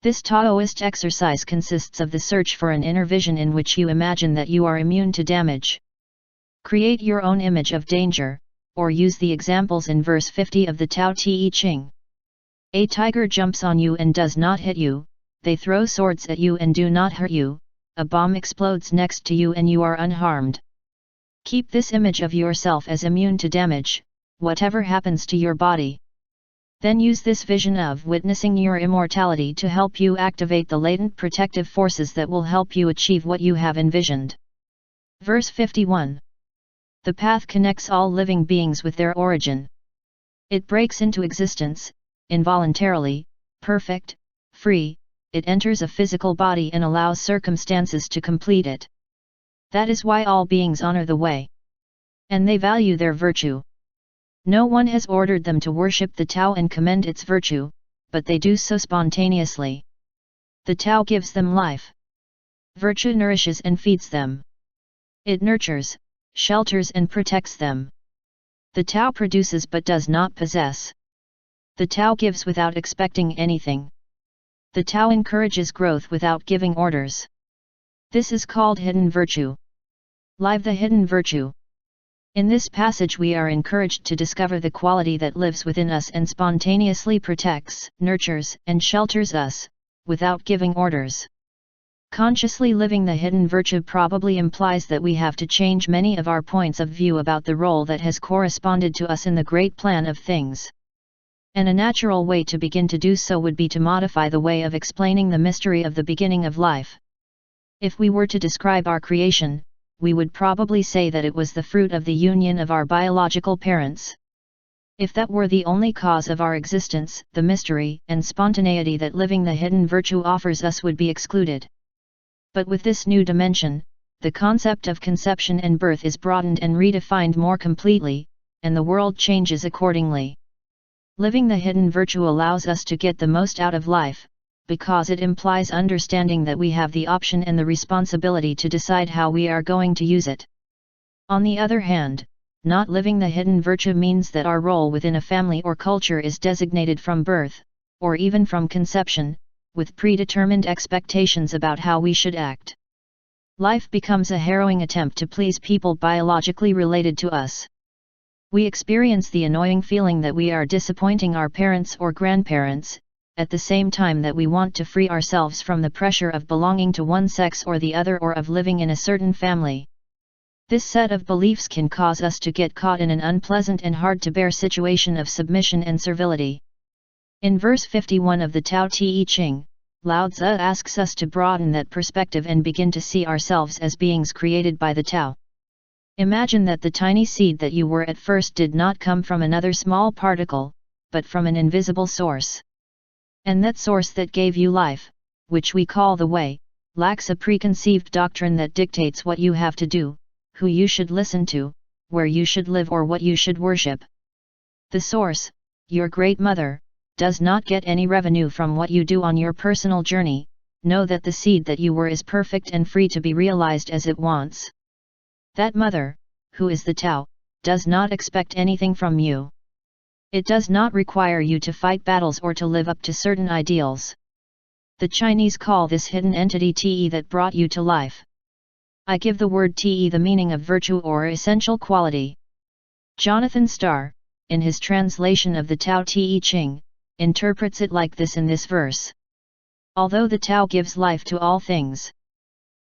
This Taoist exercise consists of the search for an inner vision in which you imagine that you are immune to damage. Create your own image of danger, or use the examples in verse 50 of the Tao Te Ching. A tiger jumps on you and does not hit you, they throw swords at you and do not hurt you, a bomb explodes next to you and you are unharmed. Keep this image of yourself as immune to damage, whatever happens to your body. Then use this vision of witnessing your immortality to help you activate the latent protective forces that will help you achieve what you have envisioned. Verse 51. The path connects all living beings with their origin. It breaks into existence, involuntarily, perfect, free, it enters a physical body and allows circumstances to complete it. That is why all beings honor the way. And they value their virtue. No one has ordered them to worship the Tao and commend its virtue, but they do so spontaneously. The Tao gives them life. Virtue nourishes and feeds them. It nurtures, shelters and protects them. The Tao produces but does not possess. The Tao gives without expecting anything. The Tao encourages growth without giving orders. This is called hidden virtue. Live the hidden virtue. In this passage we are encouraged to discover the quality that lives within us and spontaneously protects, nurtures, and shelters us, without giving orders. Consciously living the hidden virtue probably implies that we have to change many of our points of view about the role that has corresponded to us in the great plan of things. And a natural way to begin to do so would be to modify the way of explaining the mystery of the beginning of life. If we were to describe our creation, we would probably say that it was the fruit of the union of our biological parents. If that were the only cause of our existence, the mystery and spontaneity that living the hidden virtue offers us would be excluded. But with this new dimension, the concept of conception and birth is broadened and redefined more completely, and the world changes accordingly. Living the hidden virtue allows us to get the most out of life, because it implies understanding that we have the option and the responsibility to decide how we are going to use it. On the other hand, not living the hidden virtue means that our role within a family or culture is designated from birth, or even from conception, with predetermined expectations about how we should act. Life becomes a harrowing attempt to please people biologically related to us. We experience the annoying feeling that we are disappointing our parents or grandparents, at the same time that we want to free ourselves from the pressure of belonging to one sex or the other or of living in a certain family. This set of beliefs can cause us to get caught in an unpleasant and hard-to-bear situation of submission and servility. In verse 51 of the Tao Te Ching, Lao Tzu asks us to broaden that perspective and begin to see ourselves as beings created by the Tao. Imagine that the tiny seed that you were at first did not come from another small particle, but from an invisible source. And that source that gave you life, which we call the Way, lacks a preconceived doctrine that dictates what you have to do, who you should listen to, where you should live or what you should worship. The source, your Great Mother, does not get any revenue from what you do on your personal journey. Know that the seed that you were is perfect and free to be realized as it wants. That Mother, who is the Tao, does not expect anything from you. It does not require you to fight battles or to live up to certain ideals. The Chinese call this hidden entity Te that brought you to life. I give the word Te the meaning of virtue or essential quality. Jonathan Starr, in his translation of the Tao Te Ching, interprets it like this in this verse. Although the Tao gives life to all things,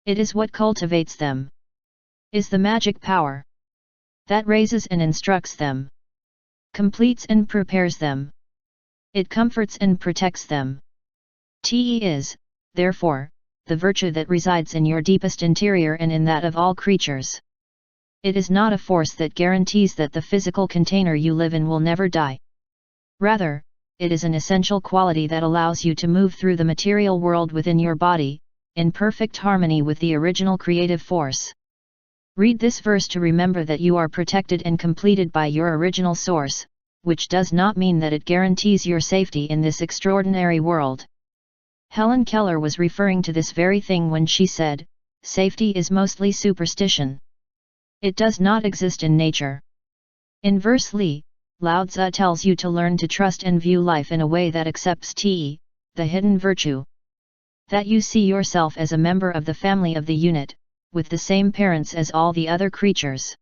it is what cultivates them, is the magic power that raises and instructs them, completes and prepares them. It comforts and protects them. Te is, therefore, the virtue that resides in your deepest interior and in that of all creatures. It is not a force that guarantees that the physical container you live in will never die. Rather, it is an essential quality that allows you to move through the material world within your body, in perfect harmony with the original creative force. Read this verse to remember that you are protected and completed by your original source, which does not mean that it guarantees your safety in this extraordinary world. Helen Keller was referring to this very thing when she said, "Safety is mostly superstition. It does not exist in nature." Inversely, Lao Tzu tells you to learn to trust and view life in a way that accepts Te, the hidden virtue. That you see yourself as a member of the family of the unit, with the same parents as all the other creatures.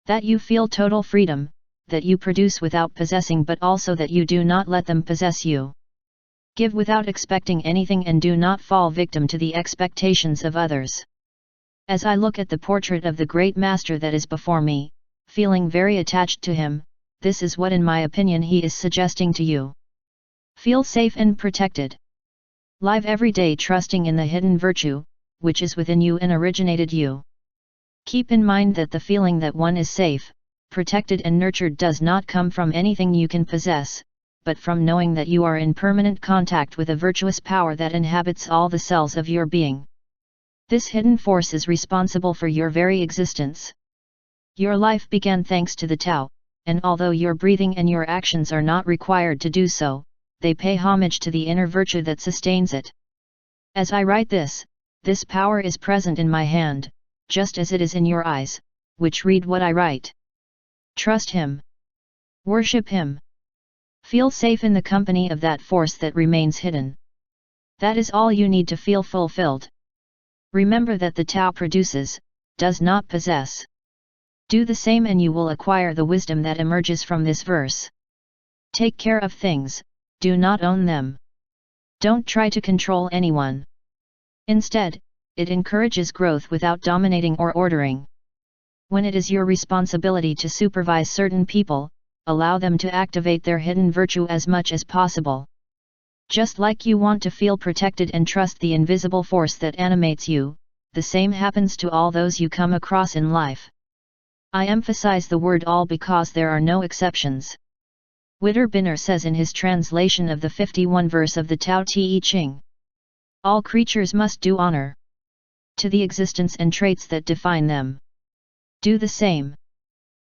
That you feel total freedom, that you produce without possessing but also that you do not let them possess you. Give without expecting anything and do not fall victim to the expectations of others. As I look at the portrait of the great master that is before me, feeling very attached to him, this is what in my opinion he is suggesting to you. Feel safe and protected. Live every day trusting in the hidden virtue, which is within you and originated you. Keep in mind that the feeling that one is safe, protected and nurtured does not come from anything you can possess, but from knowing that you are in permanent contact with a virtuous power that inhabits all the cells of your being. This hidden force is responsible for your very existence. Your life began thanks to the Tao, and although your breathing and your actions are not required to do so, they pay homage to the inner virtue that sustains it. As I write this power is present in my hand, just as it is in your eyes, which read what I write. Trust him. Worship him. Feel safe in the company of that force that remains hidden. That is all you need to feel fulfilled. Remember that the Tao produces, does not possess. Do the same and you will acquire the wisdom that emerges from this verse. Take care of things, do not own them. Don't try to control anyone. Instead, it encourages growth without dominating or ordering. When it is your responsibility to supervise certain people, allow them to activate their hidden virtue as much as possible. Just like you want to feel protected and trust the invisible force that animates you, the same happens to all those you come across in life. I emphasize the word all because there are no exceptions. Witter Binner says in his translation of the 51 verse of the Tao Te Ching, all creatures must do honor to the existence and traits that define them. Do the same.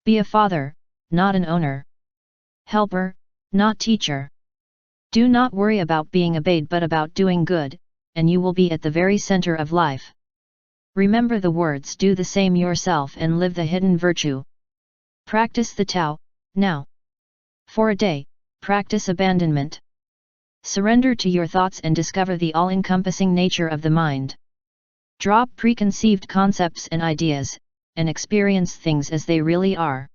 Be a father, not an owner. Helper, not teacher. Do not worry about being obeyed but about doing good, and you will be at the very center of life. Remember the words, do the same yourself and live the hidden virtue. Practice the Tao, now. For a day, practice abandonment. Surrender to your thoughts and discover the all-encompassing nature of the mind. Drop preconceived concepts and ideas, and experience things as they really are.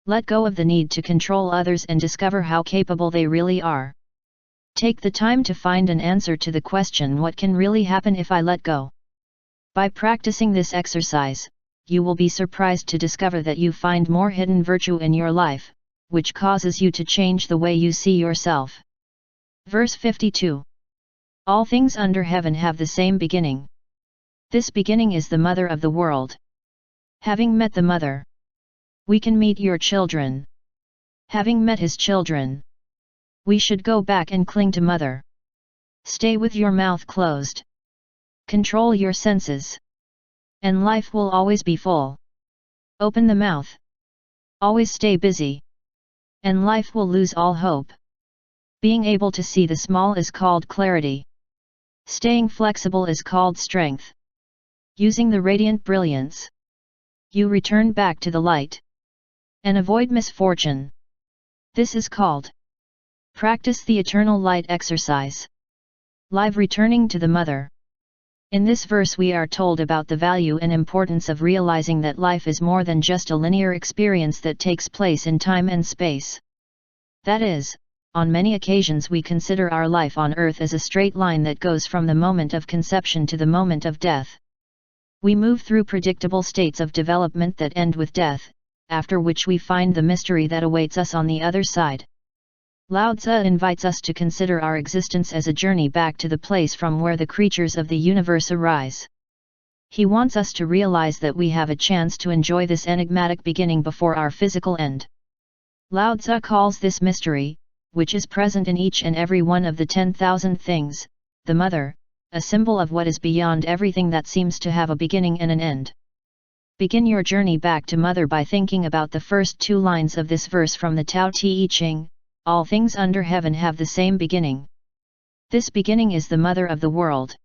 Let go of the need to control others and discover how capable they really are. Take the time to find an answer to the question, what can really happen if I let go? By practicing this exercise, you will be surprised to discover that you find more hidden virtue in your life, which causes you to change the way you see yourself. Verse 52. All things under heaven have the same beginning. This beginning is the mother of the world. Having met the mother, we can meet your children. Having met his children, we should go back and cling to mother. Stay with your mouth closed. Control your senses. And life will always be full. Open the mouth. Always stay busy. And life will lose all hope. Being able to see the small is called clarity. Staying flexible is called strength. Using the radiant brilliance, you return back to the light. And avoid misfortune. This is called practice the eternal light exercise. Live returning to the mother. In this verse we are told about the value and importance of realizing that life is more than just a linear experience that takes place in time and space. That is, on many occasions we consider our life on earth as a straight line that goes from the moment of conception to the moment of death. We move through predictable states of development that end with death, after which we find the mystery that awaits us on the other side. Lao Tzu invites us to consider our existence as a journey back to the place from where the creatures of the universe arise. He wants us to realize that we have a chance to enjoy this enigmatic beginning before our physical end. Lao Tzu calls this mystery, which is present in each and every one of the 10,000 things, the mother, a symbol of what is beyond everything that seems to have a beginning and an end. Begin your journey back to mother by thinking about the first two lines of this verse from the Tao Te Ching. All things under heaven have the same beginning. This beginning is the mother of the world.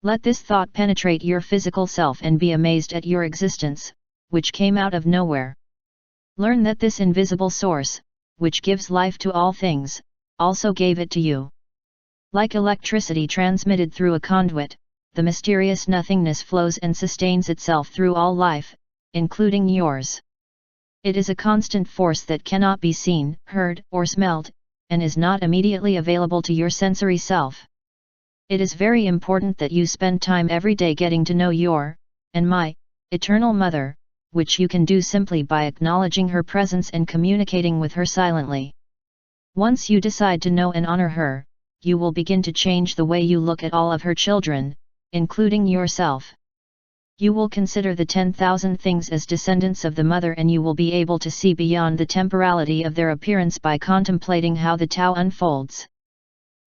Let this thought penetrate your physical self and be amazed at your existence, which came out of nowhere. Learn that this invisible source, which gives life to all things, also gave it to you. Like electricity transmitted through a conduit, the mysterious nothingness flows and sustains itself through all life, including yours. It is a constant force that cannot be seen, heard, or smelled, and is not immediately available to your sensory self. It is very important that you spend time every day getting to know your, and my, eternal mother, which you can do simply by acknowledging her presence and communicating with her silently. Once you decide to know and honor her, you will begin to change the way you look at all of her children, including yourself. You will consider the 10,000 things as descendants of the mother, and you will be able to see beyond the temporality of their appearance by contemplating how the Tao unfolds.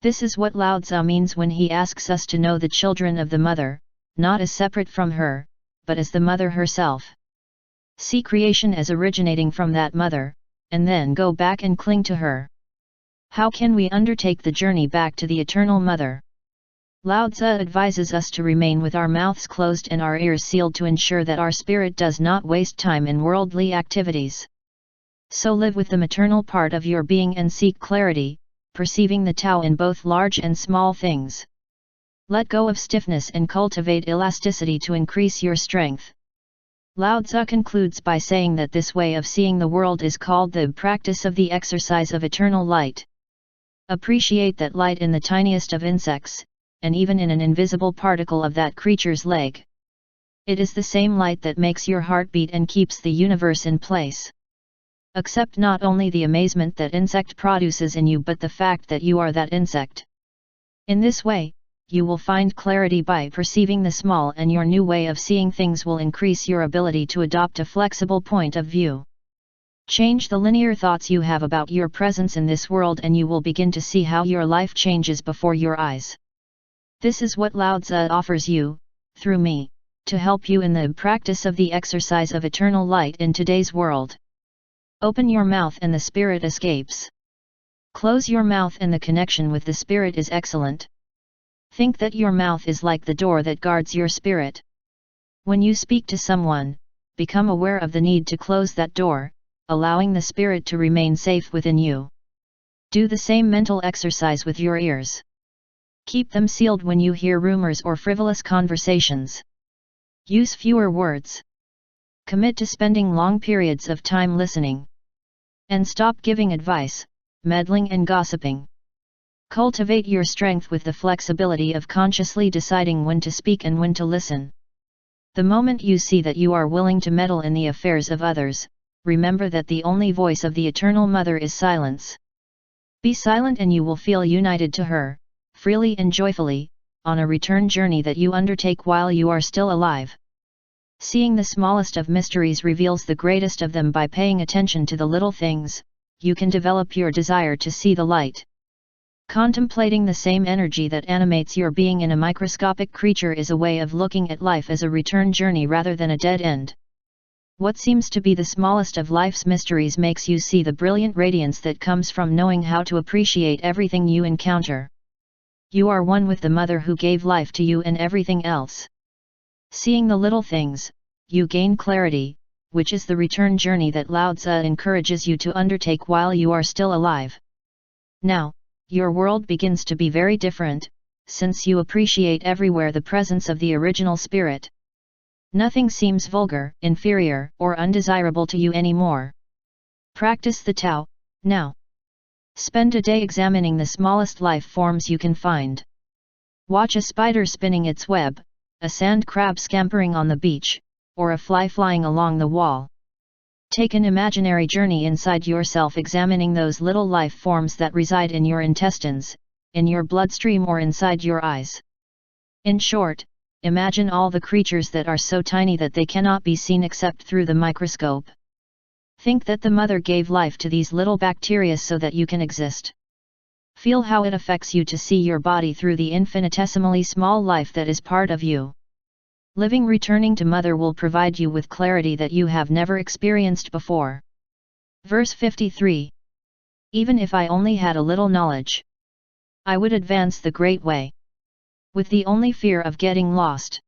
This is what Lao Tzu means when he asks us to know the children of the mother, not as separate from her, but as the mother herself. See creation as originating from that mother, and then go back and cling to her. How can we undertake the journey back to the eternal mother? Lao Tzu advises us to remain with our mouths closed and our ears sealed to ensure that our spirit does not waste time in worldly activities. So live with the maternal part of your being and seek clarity, perceiving the Tao in both large and small things. Let go of stiffness and cultivate elasticity to increase your strength. Lao Tzu concludes by saying that this way of seeing the world is called the practice of the exercise of eternal light. Appreciate that light in the tiniest of insects, and even in an invisible particle of that creature's leg. It is the same light that makes your heart beat and keeps the universe in place. Accept not only the amazement that insect produces in you but the fact that you are that insect. In this way, you will find clarity by perceiving the small, and your new way of seeing things will increase your ability to adopt a flexible point of view. Change the linear thoughts you have about your presence in this world and you will begin to see how your life changes before your eyes. This is what Lao Tzu offers you, through me, to help you in the practice of the exercise of eternal light in today's world. Open your mouth and the spirit escapes. Close your mouth and the connection with the spirit is excellent. Think that your mouth is like the door that guards your spirit. When you speak to someone, become aware of the need to close that door, allowing the spirit to remain safe within you. Do the same mental exercise with your ears. Keep them sealed when you hear rumors or frivolous conversations. Use fewer words. Commit to spending long periods of time listening. And stop giving advice, meddling and gossiping. Cultivate your strength with the flexibility of consciously deciding when to speak and when to listen. The moment you see that you are willing to meddle in the affairs of others, remember that the only voice of the Eternal Mother is silence. Be silent and you will feel united to her, freely and joyfully, on a return journey that you undertake while you are still alive. Seeing the smallest of mysteries reveals the greatest of them. By paying attention to the little things, you can develop your desire to see the light. Contemplating the same energy that animates your being in a microscopic creature is a way of looking at life as a return journey rather than a dead end. What seems to be the smallest of life's mysteries makes you see the brilliant radiance that comes from knowing how to appreciate everything you encounter. You are one with the Mother who gave life to you and everything else. Seeing the little things, you gain clarity, which is the return journey that Lao Tzu encourages you to undertake while you are still alive. Now, your world begins to be very different, since you appreciate everywhere the presence of the original spirit. Nothing seems vulgar, inferior, or undesirable to you anymore. Practice the Tao, now. Spend a day examining the smallest life forms you can find. Watch a spider spinning its web, a sand crab scampering on the beach, or a fly flying along the wall. Take an imaginary journey inside yourself, examining those little life forms that reside in your intestines, in your bloodstream, or inside your eyes. In short, imagine all the creatures that are so tiny that they cannot be seen except through the microscope. Think that the Mother gave life to these little bacteria so that you can exist. Feel how it affects you to see your body through the infinitesimally small life that is part of you. Living returning to Mother will provide you with clarity that you have never experienced before. Verse 53. Even if I only had a little knowledge, I would advance the Great Way. With the only fear of getting lost.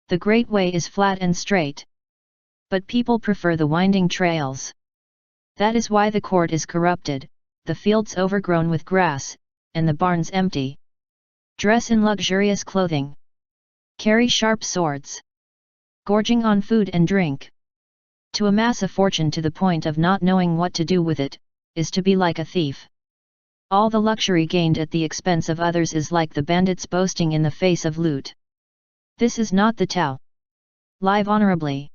The Great Way is flat and straight. But people prefer the winding trails. That is why the court is corrupted, the fields overgrown with grass, and the barns empty. Dress in luxurious clothing. Carry sharp swords. Gorging on food and drink. To amass a fortune to the point of not knowing what to do with it, is to be like a thief. All the luxury gained at the expense of others is like the bandits boasting in the face of loot. This is not the Tao. Live honorably.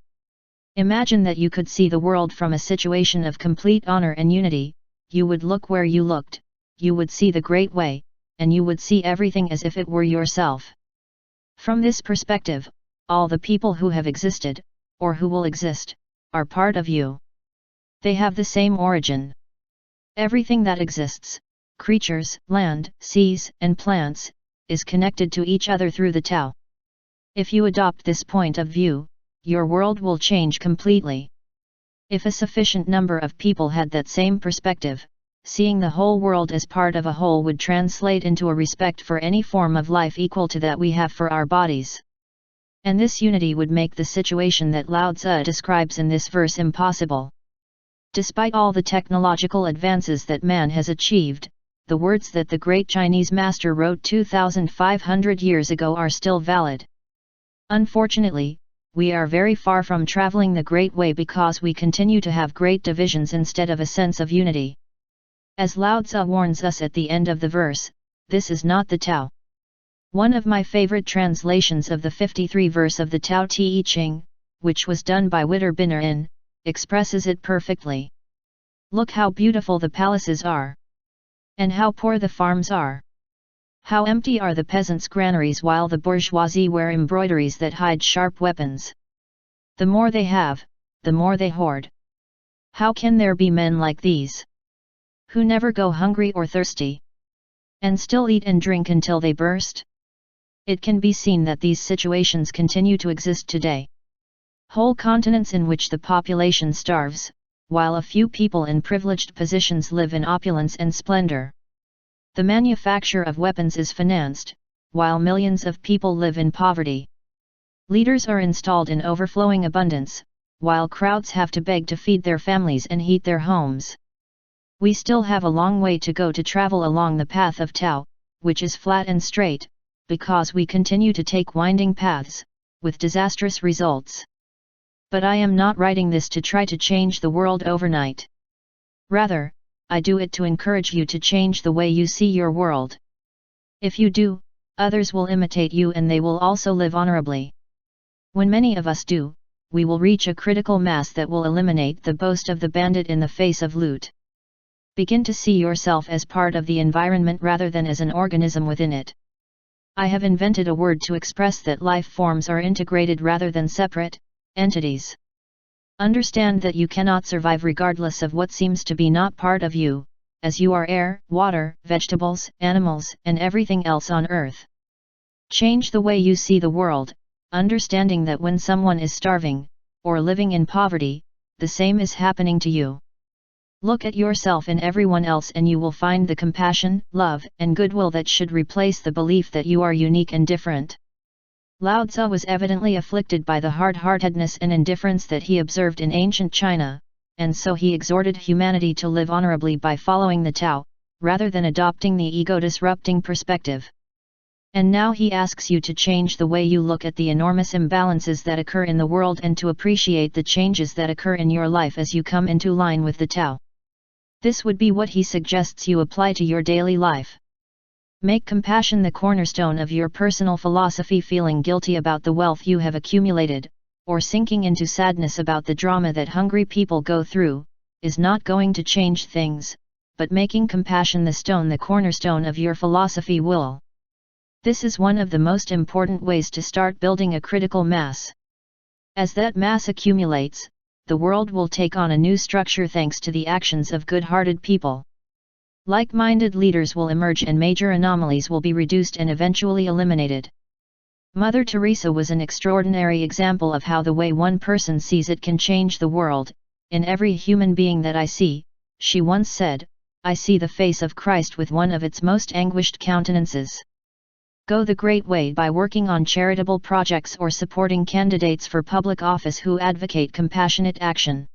Imagine that you could see the world from a situation of complete honor and unity. You would look where you looked, you would see the Great Way, and you would see everything as if it were yourself. From this perspective, all the people who have existed, or who will exist, are part of you. They have the same origin. Everything that exists, creatures, land, seas, and plants, is connected to each other through the Tao. If you adopt this point of view, your world will change completely. If a sufficient number of people had that same perspective, seeing the whole world as part of a whole would translate into a respect for any form of life equal to that we have for our bodies. And this unity would make the situation that Lao Tzu describes in this verse impossible. Despite all the technological advances that man has achieved, the words that the great Chinese master wrote 2,500 years ago are still valid. Unfortunately, we are very far from traveling the Great Way because we continue to have great divisions instead of a sense of unity. As Lao Tzu warns us at the end of the verse, this is not the Tao. One of my favorite translations of the 53 verse of the Tao Te Ching, which was done by Witter Binarin, expresses it perfectly. Look how beautiful the palaces are. And how poor the farms are. How empty are the peasants' granaries while the bourgeoisie wear embroideries that hide sharp weapons. The more they have, the more they hoard. How can there be men like these? Who never go hungry or thirsty? And still eat and drink until they burst? It can be seen that these situations continue to exist today. Whole continents in which the population starves, while a few people in privileged positions live in opulence and splendor. The manufacture of weapons is financed, while millions of people live in poverty. Leaders are installed in overflowing abundance, while crowds have to beg to feed their families and heat their homes. We still have a long way to go to travel along the path of Tao, which is flat and straight, because we continue to take winding paths, with disastrous results. But I am not writing this to try to change the world overnight. Rather, I do it to encourage you to change the way you see your world. If you do, others will imitate you and they will also live honorably. When many of us do, we will reach a critical mass that will eliminate the boast of the bandit in the face of loot. Begin to see yourself as part of the environment rather than as an organism within it. I have invented a word to express that life forms are integrated rather than separate entities. Understand that you cannot survive regardless of what seems to be not part of you, as you are air, water, vegetables, animals, and everything else on earth. Change the way you see the world, understanding that when someone is starving, or living in poverty, the same is happening to you. Look at yourself and everyone else and you will find the compassion, love, and goodwill that should replace the belief that you are unique and different. Lao Tzu was evidently afflicted by the hard-heartedness and indifference that he observed in ancient China, and so he exhorted humanity to live honorably by following the Tao, rather than adopting the ego-disrupting perspective. And now he asks you to change the way you look at the enormous imbalances that occur in the world and to appreciate the changes that occur in your life as you come into line with the Tao. This would be what he suggests you apply to your daily life. Make compassion the cornerstone of your personal philosophy. Feeling guilty about the wealth you have accumulated, or sinking into sadness about the drama that hungry people go through, is not going to change things, but making compassion the cornerstone of your philosophy will. This is one of the most important ways to start building a critical mass. As that mass accumulates, the world will take on a new structure thanks to the actions of good-hearted people. Like-minded leaders will emerge and major anomalies will be reduced and eventually eliminated. Mother Teresa was an extraordinary example of how the way one person sees it can change the world. In every human being that I see, she once said, I see the face of Christ with one of its most anguished countenances. Go the great way by working on charitable projects or supporting candidates for public office who advocate compassionate action.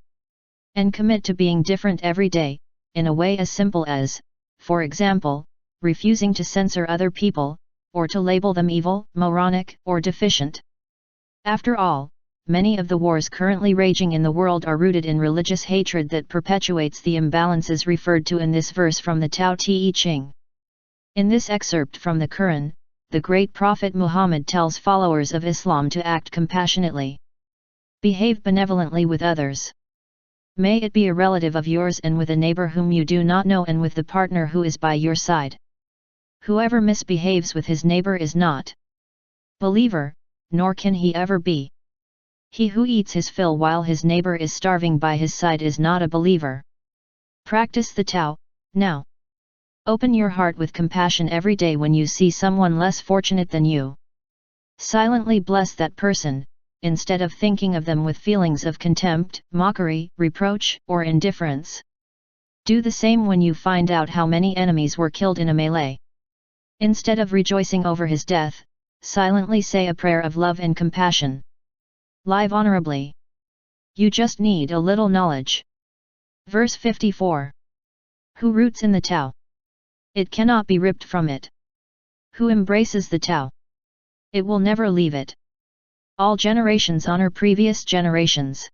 And commit to being different every day, in a way as simple as, for example, refusing to censor other people, or to label them evil, moronic, or deficient. After all, many of the wars currently raging in the world are rooted in religious hatred that perpetuates the imbalances referred to in this verse from the Tao Te Ching. In this excerpt from the Quran, the great Prophet Muhammad tells followers of Islam to act compassionately. Behave benevolently with others. May it be a relative of yours and with a neighbor whom you do not know and with the partner who is by your side. Whoever misbehaves with his neighbor is not believer, nor can he ever be. He who eats his fill while his neighbor is starving by his side is not a believer. Practice the Tao, now. Open your heart with compassion every day when you see someone less fortunate than you. Silently bless that person, instead of thinking of them with feelings of contempt, mockery, reproach, or indifference. Do the same when you find out how many enemies were killed in a melee. Instead of rejoicing over his death, silently say a prayer of love and compassion. Live honorably. You just need a little knowledge. Verse 54. Who roots in the Tao? It cannot be ripped from it. Who embraces the Tao? It will never leave it. All generations honor previous generations.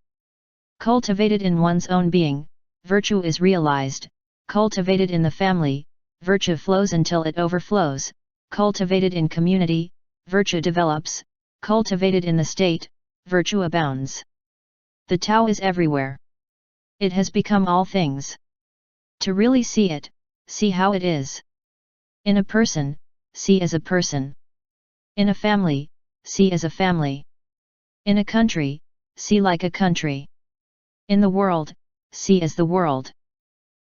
Cultivated in one's own being, virtue is realized. Cultivated in the family, virtue flows until it overflows. Cultivated in community, virtue develops. Cultivated in the state, virtue abounds. The Tao is everywhere. It has become all things. To really see it, see how it is. In a person, see as a person. In a family, see as a family. In a country, see like a country. In the world, see as the world.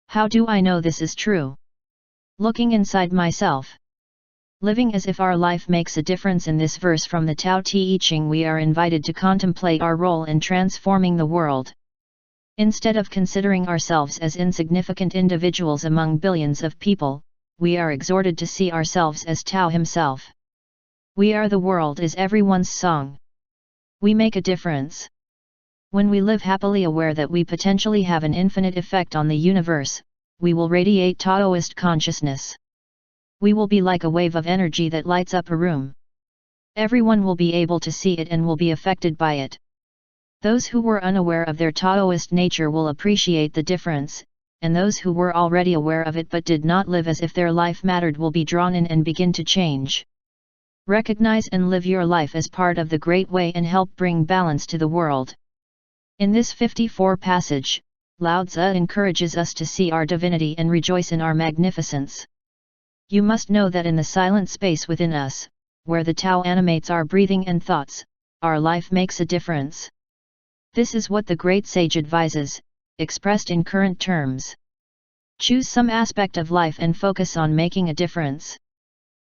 How do I know this is true? Looking inside myself. Living as if our life makes a difference. In this verse from the Tao Te Ching we are invited to contemplate our role in transforming the world. Instead of considering ourselves as insignificant individuals among billions of people, we are exhorted to see ourselves as Tao himself. We are the world is everyone's song. We make a difference. When we live happily aware that we potentially have an infinite effect on the universe, we will radiate Taoist consciousness. We will be like a wave of energy that lights up a room. Everyone will be able to see it and will be affected by it. Those who were unaware of their Taoist nature will appreciate the difference, and those who were already aware of it but did not live as if their life mattered will be drawn in and begin to change. Recognize and live your life as part of the Great Way and help bring balance to the world. In this 54 passage, Lao Tzu encourages us to see our divinity and rejoice in our magnificence. You must know that in the silent space within us, where the Tao animates our breathing and thoughts, our life makes a difference. This is what the great sage advises, expressed in current terms. Choose some aspect of life and focus on making a difference.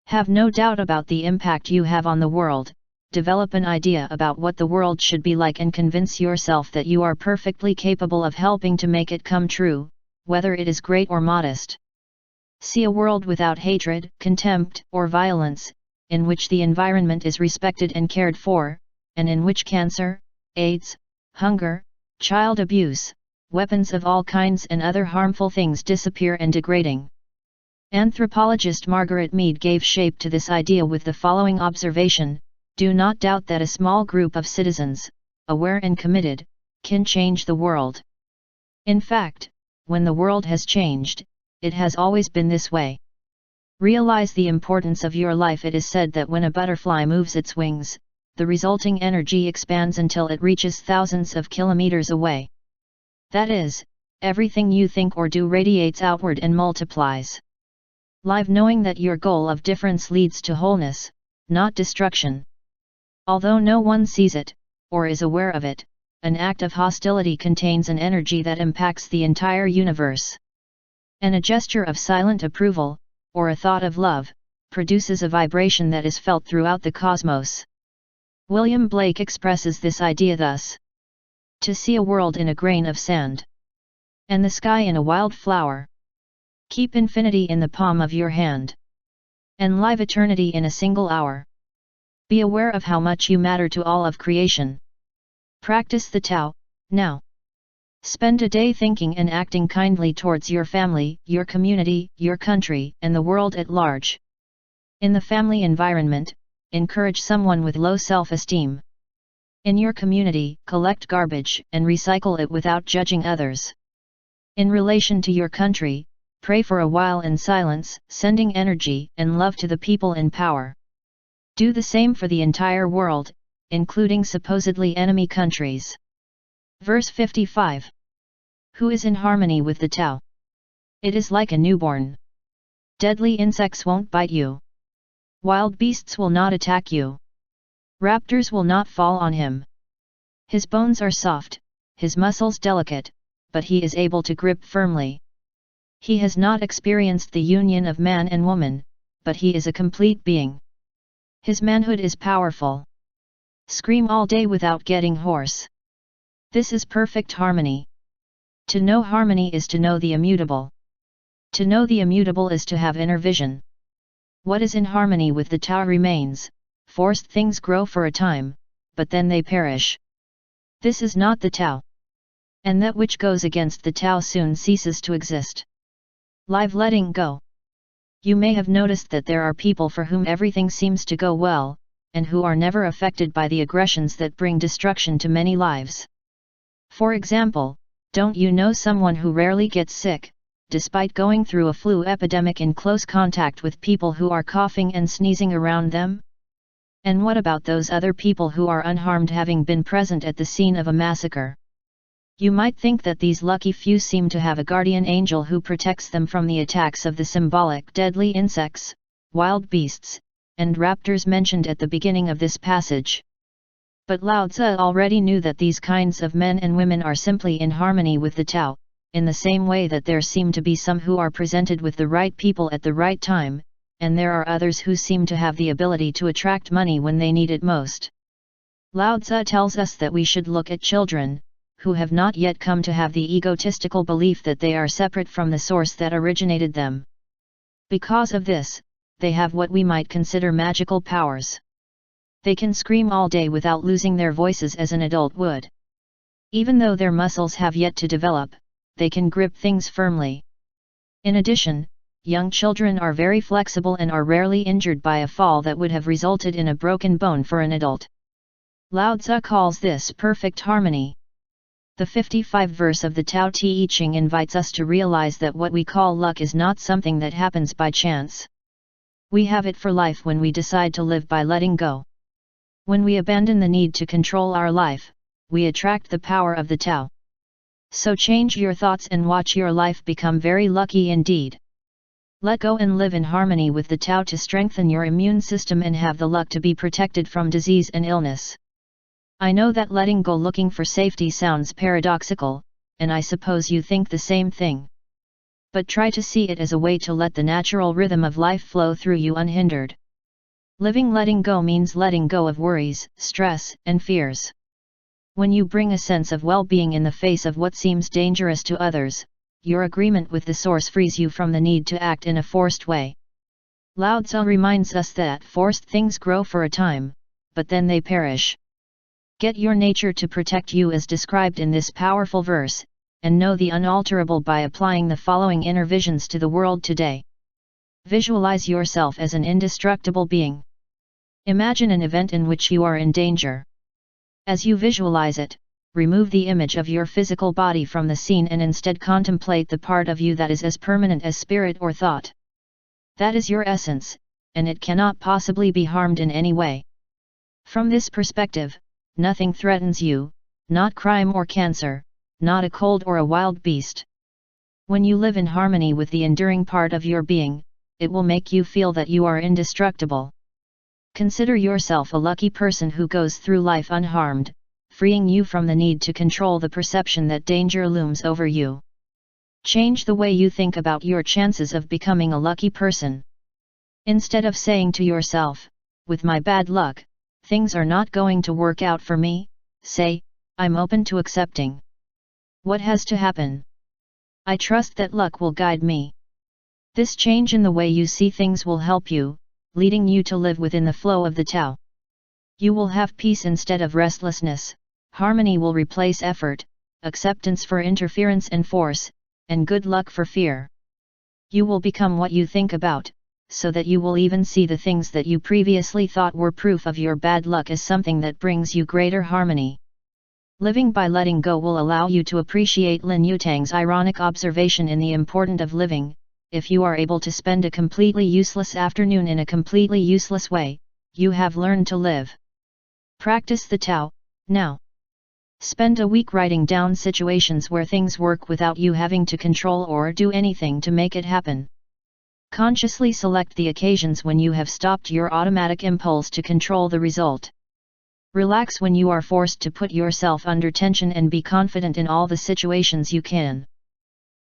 Have no doubt about the impact you have on the world. Develop an idea about what the world should be like and convince yourself that you are perfectly capable of helping to make it come true, whether it is great or modest. See a world without hatred, contempt, or violence, in which the environment is respected and cared for, and in which cancer, AIDS, hunger, child abuse, weapons of all kinds and other harmful things disappear and degrading. Anthropologist Margaret Mead gave shape to this idea with the following observation: do not doubt that a small group of citizens, aware and committed, can change the world. In fact, when the world has changed, it has always been this way. Realize the importance of your life. It is said that when a butterfly moves its wings, the resulting energy expands until it reaches thousands of kilometers away. That is, everything you think or do radiates outward and multiplies. Live knowing that your goal of difference leads to wholeness, not destruction. Although no one sees it, or is aware of it, an act of hostility contains an energy that impacts the entire universe. And a gesture of silent approval, or a thought of love, produces a vibration that is felt throughout the cosmos. William Blake expresses this idea thus: to see a world in a grain of sand, and the sky in a wild flower. Keep infinity in the palm of your hand, and live eternity in a single hour. Be aware of how much you matter to all of creation. Practice the Tao, now. Spend a day thinking and acting kindly towards your family, your community, your country, and the world at large. In the family environment, encourage someone with low self-esteem. In your community, collect garbage and recycle it without judging others. In relation to your country, pray for a while in silence, sending energy and love to the people in power. Do the same for the entire world, including supposedly enemy countries. Verse 55. Who is in harmony with the Tao? It is like a newborn. Deadly insects won't bite you. Wild beasts will not attack you. Raptors will not fall on him. His bones are soft, his muscles delicate, but he is able to grip firmly. He has not experienced the union of man and woman, but he is a complete being. His manhood is powerful. Scream all day without getting hoarse. This is perfect harmony. To know harmony is to know the immutable. To know the immutable is to have inner vision. What is in harmony with the Tao remains. Forced things grow for a time, but then they perish. This is not the Tao. And that which goes against the Tao soon ceases to exist. Live letting go. You may have noticed that there are people for whom everything seems to go well, and who are never affected by the aggressions that bring destruction to many lives. For example, don't you know someone who rarely gets sick, despite going through a flu epidemic in close contact with people who are coughing and sneezing around them? And what about those other people who are unharmed, having been present at the scene of a massacre? You might think that these lucky few seem to have a guardian angel who protects them from the attacks of the symbolic deadly insects, wild beasts, and raptors mentioned at the beginning of this passage. But Lao Tzu already knew that these kinds of men and women are simply in harmony with the Tao, in the same way that there seem to be some who are presented with the right people at the right time, and there are others who seem to have the ability to attract money when they need it most. Lao Tzu tells us that we should look at children, who have not yet come to have the egotistical belief that they are separate from the source that originated them. Because of this, they have what we might consider magical powers. They can scream all day without losing their voices as an adult would. Even though their muscles have yet to develop, they can grip things firmly. In addition, young children are very flexible and are rarely injured by a fall that would have resulted in a broken bone for an adult. Lao Tzu calls this perfect harmony. The 55th verse of the Tao Te Ching invites us to realize that what we call luck is not something that happens by chance. We have it for life when we decide to live by letting go. When we abandon the need to control our life, we attract the power of the Tao. So change your thoughts and watch your life become very lucky indeed. Let go and live in harmony with the Tao to strengthen your immune system and have the luck to be protected from disease and illness. I know that letting go looking for safety sounds paradoxical, and I suppose you think the same thing. But try to see it as a way to let the natural rhythm of life flow through you unhindered. Letting go means letting go of worries, stress, and fears. When you bring a sense of well-being in the face of what seems dangerous to others, your agreement with the source frees you from the need to act in a forced way. Lao Tzu reminds us that forced things grow for a time, but then they perish. Get your nature to protect you as described in this powerful verse, and know the unalterable by applying the following inner visions to the world today. Visualize yourself as an indestructible being. Imagine an event in which you are in danger. As you visualize it, remove the image of your physical body from the scene and instead contemplate the part of you that is as permanent as spirit or thought. That is your essence, and it cannot possibly be harmed in any way. From this perspective, nothing threatens you, not crime or cancer, not a cold or a wild beast. When you live in harmony with the enduring part of your being, it will make you feel that you are indestructible. Consider yourself a lucky person who goes through life unharmed, freeing you from the need to control the perception that danger looms over you. Change the way you think about your chances of becoming a lucky person. Instead of saying to yourself, "With my bad luck, things are not going to work out for me," say, "I'm open to accepting what has to happen. I trust that luck will guide me." This change in the way you see things will help you, leading you to live within the flow of the Tao. You will have peace instead of restlessness, harmony will replace effort, acceptance for interference and force, and good luck for fear. You will become what you think about, so that you will even see the things that you previously thought were proof of your bad luck as something that brings you greater harmony. Living by letting go will allow you to appreciate Lin Yutang's ironic observation in The Importance of Living: if you are able to spend a completely useless afternoon in a completely useless way, you have learned to live. Practice the Tao, now. Spend a week writing down situations where things work without you having to control or do anything to make it happen. Consciously select the occasions when you have stopped your automatic impulse to control the result. Relax when you are forced to put yourself under tension and be confident in all the situations you can.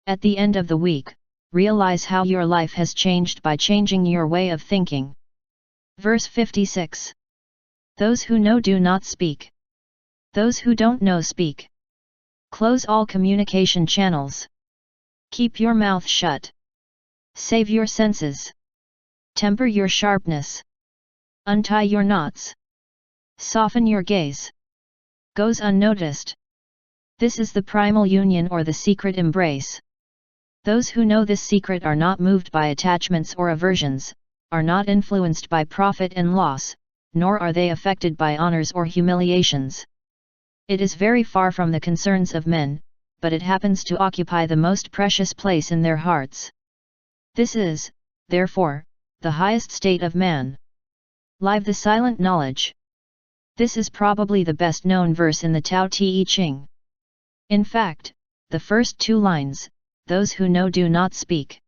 At the end of the week, realize how your life has changed by changing your way of thinking. Verse 56. Those who know do not speak. Those who don't know speak. Close all communication channels. Keep your mouth shut. Save your senses. Temper your sharpness. Untie your knots. Soften your gaze. Goes unnoticed. This is the primal union or the secret embrace. Those who know this secret are not moved by attachments or aversions, are not influenced by profit and loss, nor are they affected by honors or humiliations. It is very far from the concerns of men, but it happens to occupy the most precious place in their hearts. This is, therefore, the highest state of man. Live the silent knowledge. This is probably the best known verse in the Tao Te Ching. In fact, the first two lines, "Those who know do not speak.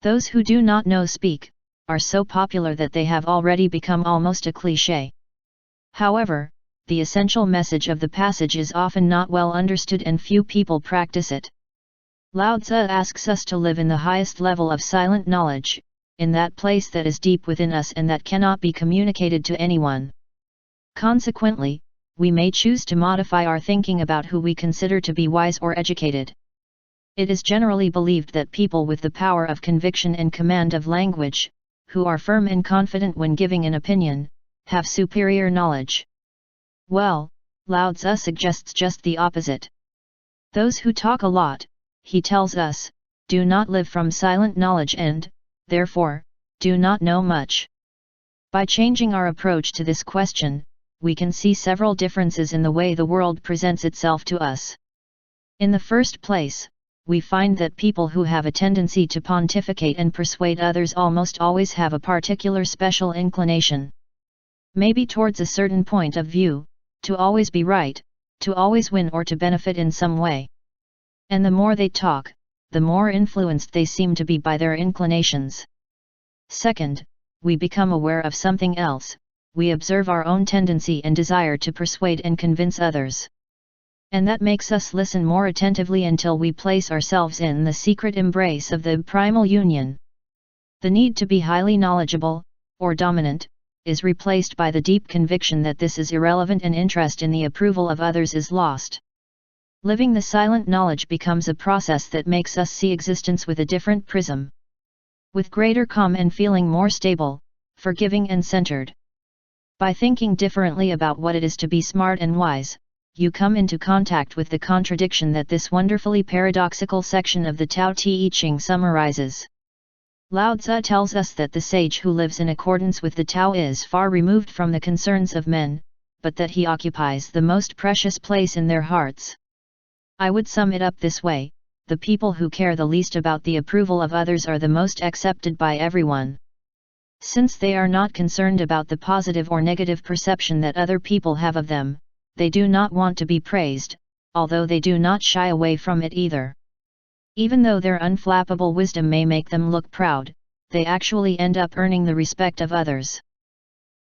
Those who do not know speak," are so popular that they have already become almost a cliché. However, the essential message of the passage is often not well understood and few people practice it. Lao Tzu asks us to live in the highest level of silent knowledge, in that place that is deep within us and that cannot be communicated to anyone. Consequently, we may choose to modify our thinking about who we consider to be wise or educated. It is generally believed that people with the power of conviction and command of language, who are firm and confident when giving an opinion, have superior knowledge. Well, Lao Tzu suggests just the opposite. Those who talk a lot, he tells us, do not live from silent knowledge and, therefore, do not know much. By changing our approach to this question, we can see several differences in the way the world presents itself to us. In the first place, we find that people who have a tendency to pontificate and persuade others almost always have a particular special inclination. Maybe towards a certain point of view, to always be right, to always win or to benefit in some way. And the more they talk, the more influenced they seem to be by their inclinations. Second, we become aware of something else, we observe our own tendency and desire to persuade and convince others. And that makes us listen more attentively until we place ourselves in the secret embrace of the primal union. The need to be highly knowledgeable, or dominant, is replaced by the deep conviction that this is irrelevant and interest in the approval of others is lost. Living the silent knowledge becomes a process that makes us see existence with a different prism. With greater calm and feeling more stable, forgiving and centered. By thinking differently about what it is to be smart and wise, you come into contact with the contradiction that this wonderfully paradoxical section of the Tao Te Ching summarizes. Lao Tzu tells us that the sage who lives in accordance with the Tao is far removed from the concerns of men, but that he occupies the most precious place in their hearts. I would sum it up this way: the people who care the least about the approval of others are the most accepted by everyone. Since they are not concerned about the positive or negative perception that other people have of them, they do not want to be praised, although they do not shy away from it either. Even though their unflappable wisdom may make them look proud, they actually end up earning the respect of others.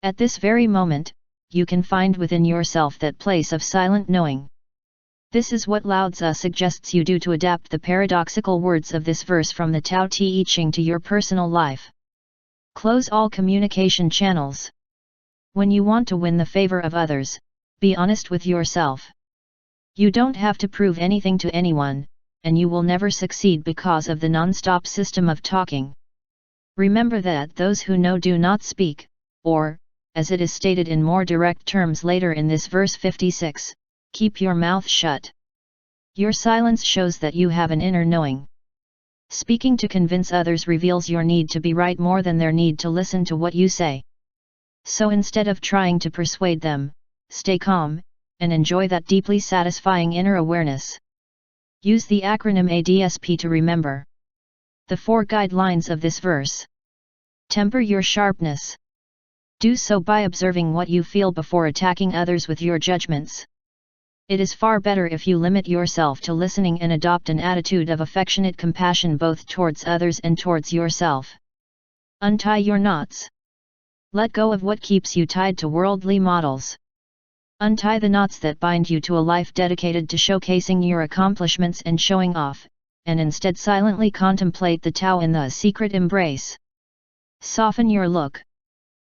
At this very moment, you can find within yourself that place of silent knowing. This is what Lao Tzu suggests you do to adapt the paradoxical words of this verse from the Tao Te Ching to your personal life. Close all communication channels. When you want to win the favor of others, be honest with yourself. You don't have to prove anything to anyone, and you will never succeed because of the non-stop system of talking. Remember that those who know do not speak, or, as it is stated in more direct terms later in this verse 56, keep your mouth shut. Your silence shows that you have an inner knowing. Speaking to convince others reveals your need to be right more than their need to listen to what you say. So instead of trying to persuade them, stay calm, and enjoy that deeply satisfying inner awareness. Use the acronym ADSP to remember the 4 guidelines of this verse. Temper your sharpness. Do so by observing what you feel before attacking others with your judgments. It is far better if you limit yourself to listening and adopt an attitude of affectionate compassion both towards others and towards yourself. Untie your knots. Let go of what keeps you tied to worldly models. Untie the knots that bind you to a life dedicated to showcasing your accomplishments and showing off, and instead silently contemplate the Tao in the secret embrace. Soften your look.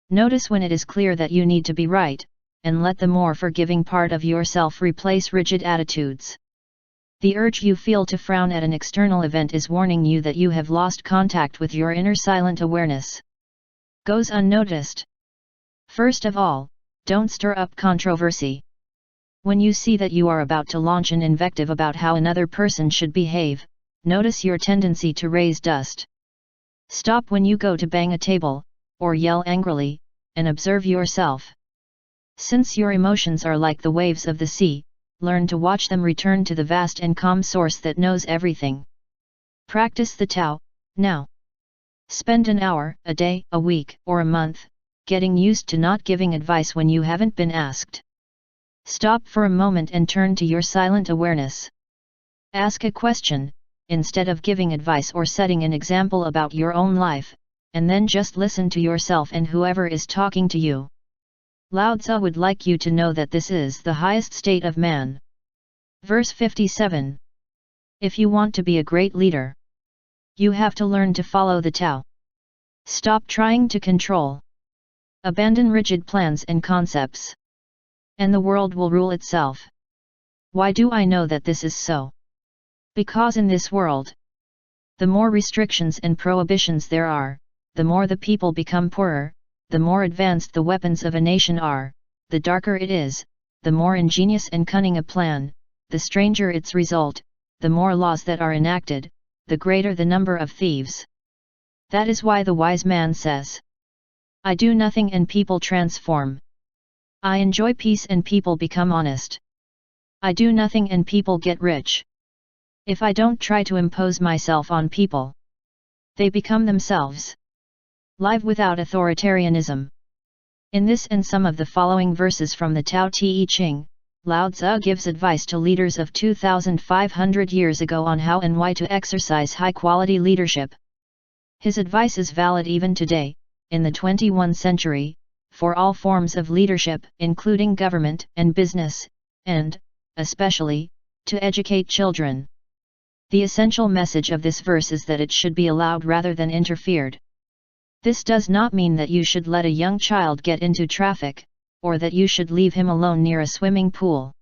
Notice when it is clear that you need to be right, and let the more forgiving part of yourself replace rigid attitudes. The urge you feel to frown at an external event is warning you that you have lost contact with your inner silent awareness. Goes unnoticed. First of all, don't stir up controversy. When you see that you are about to launch an invective about how another person should behave, notice your tendency to raise dust. Stop when you go to bang a table, or yell angrily, and observe yourself. Since your emotions are like the waves of the sea, learn to watch them return to the vast and calm source that knows everything. Practice the Tao, now. Spend an hour, a day, a week, or a month, getting used to not giving advice when you haven't been asked. Stop for a moment and turn to your silent awareness. Ask a question, instead of giving advice or setting an example about your own life, and then just listen to yourself and whoever is talking to you. Lao Tzu would like you to know that this is the highest state of man. Verse 57. If you want to be a great leader, you have to learn to follow the Tao. Stop trying to control. Abandon rigid plans and concepts. And the world will rule itself. Why do I know that this is so? Because in this world, the more restrictions and prohibitions there are, the more the people become poorer, the more advanced the weapons of a nation are, the darker it is, the more ingenious and cunning a plan, the stranger its result, the more laws that are enacted, the greater the number of thieves. That is why the wise man says, I do nothing and people transform. I enjoy peace and people become honest. I do nothing and people get rich. If I don't try to impose myself on people, they become themselves. Live without authoritarianism. In this and some of the following verses from the Tao Te Ching, Lao Tzu gives advice to leaders of 2,500 years ago on how and why to exercise high-quality leadership. His advice is valid even today, in the 21st century, for all forms of leadership, including government and business, and, especially, to educate children. The essential message of this verse is that it should be allowed rather than interfered. This does not mean that you should let a young child get into traffic, or that you should leave him alone near a swimming pool.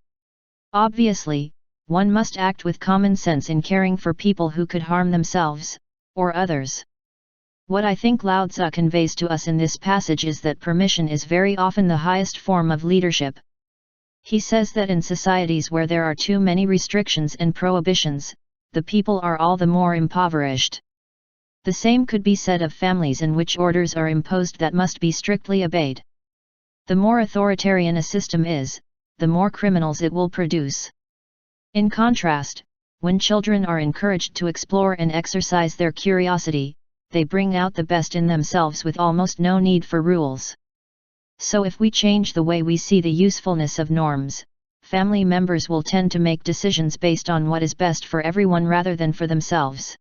Obviously, one must act with common sense in caring for people who could harm themselves, or others. What I think Lao Tzu conveys to us in this passage is that permission is very often the highest form of leadership. He says that in societies where there are too many restrictions and prohibitions, the people are all the more impoverished. The same could be said of families in which orders are imposed that must be strictly obeyed. The more authoritarian a system is, the more criminals it will produce. In contrast, when children are encouraged to explore and exercise their curiosity, they bring out the best in themselves with almost no need for rules. So if we change the way we see the usefulness of norms, family members will tend to make decisions based on what is best for everyone rather than for themselves.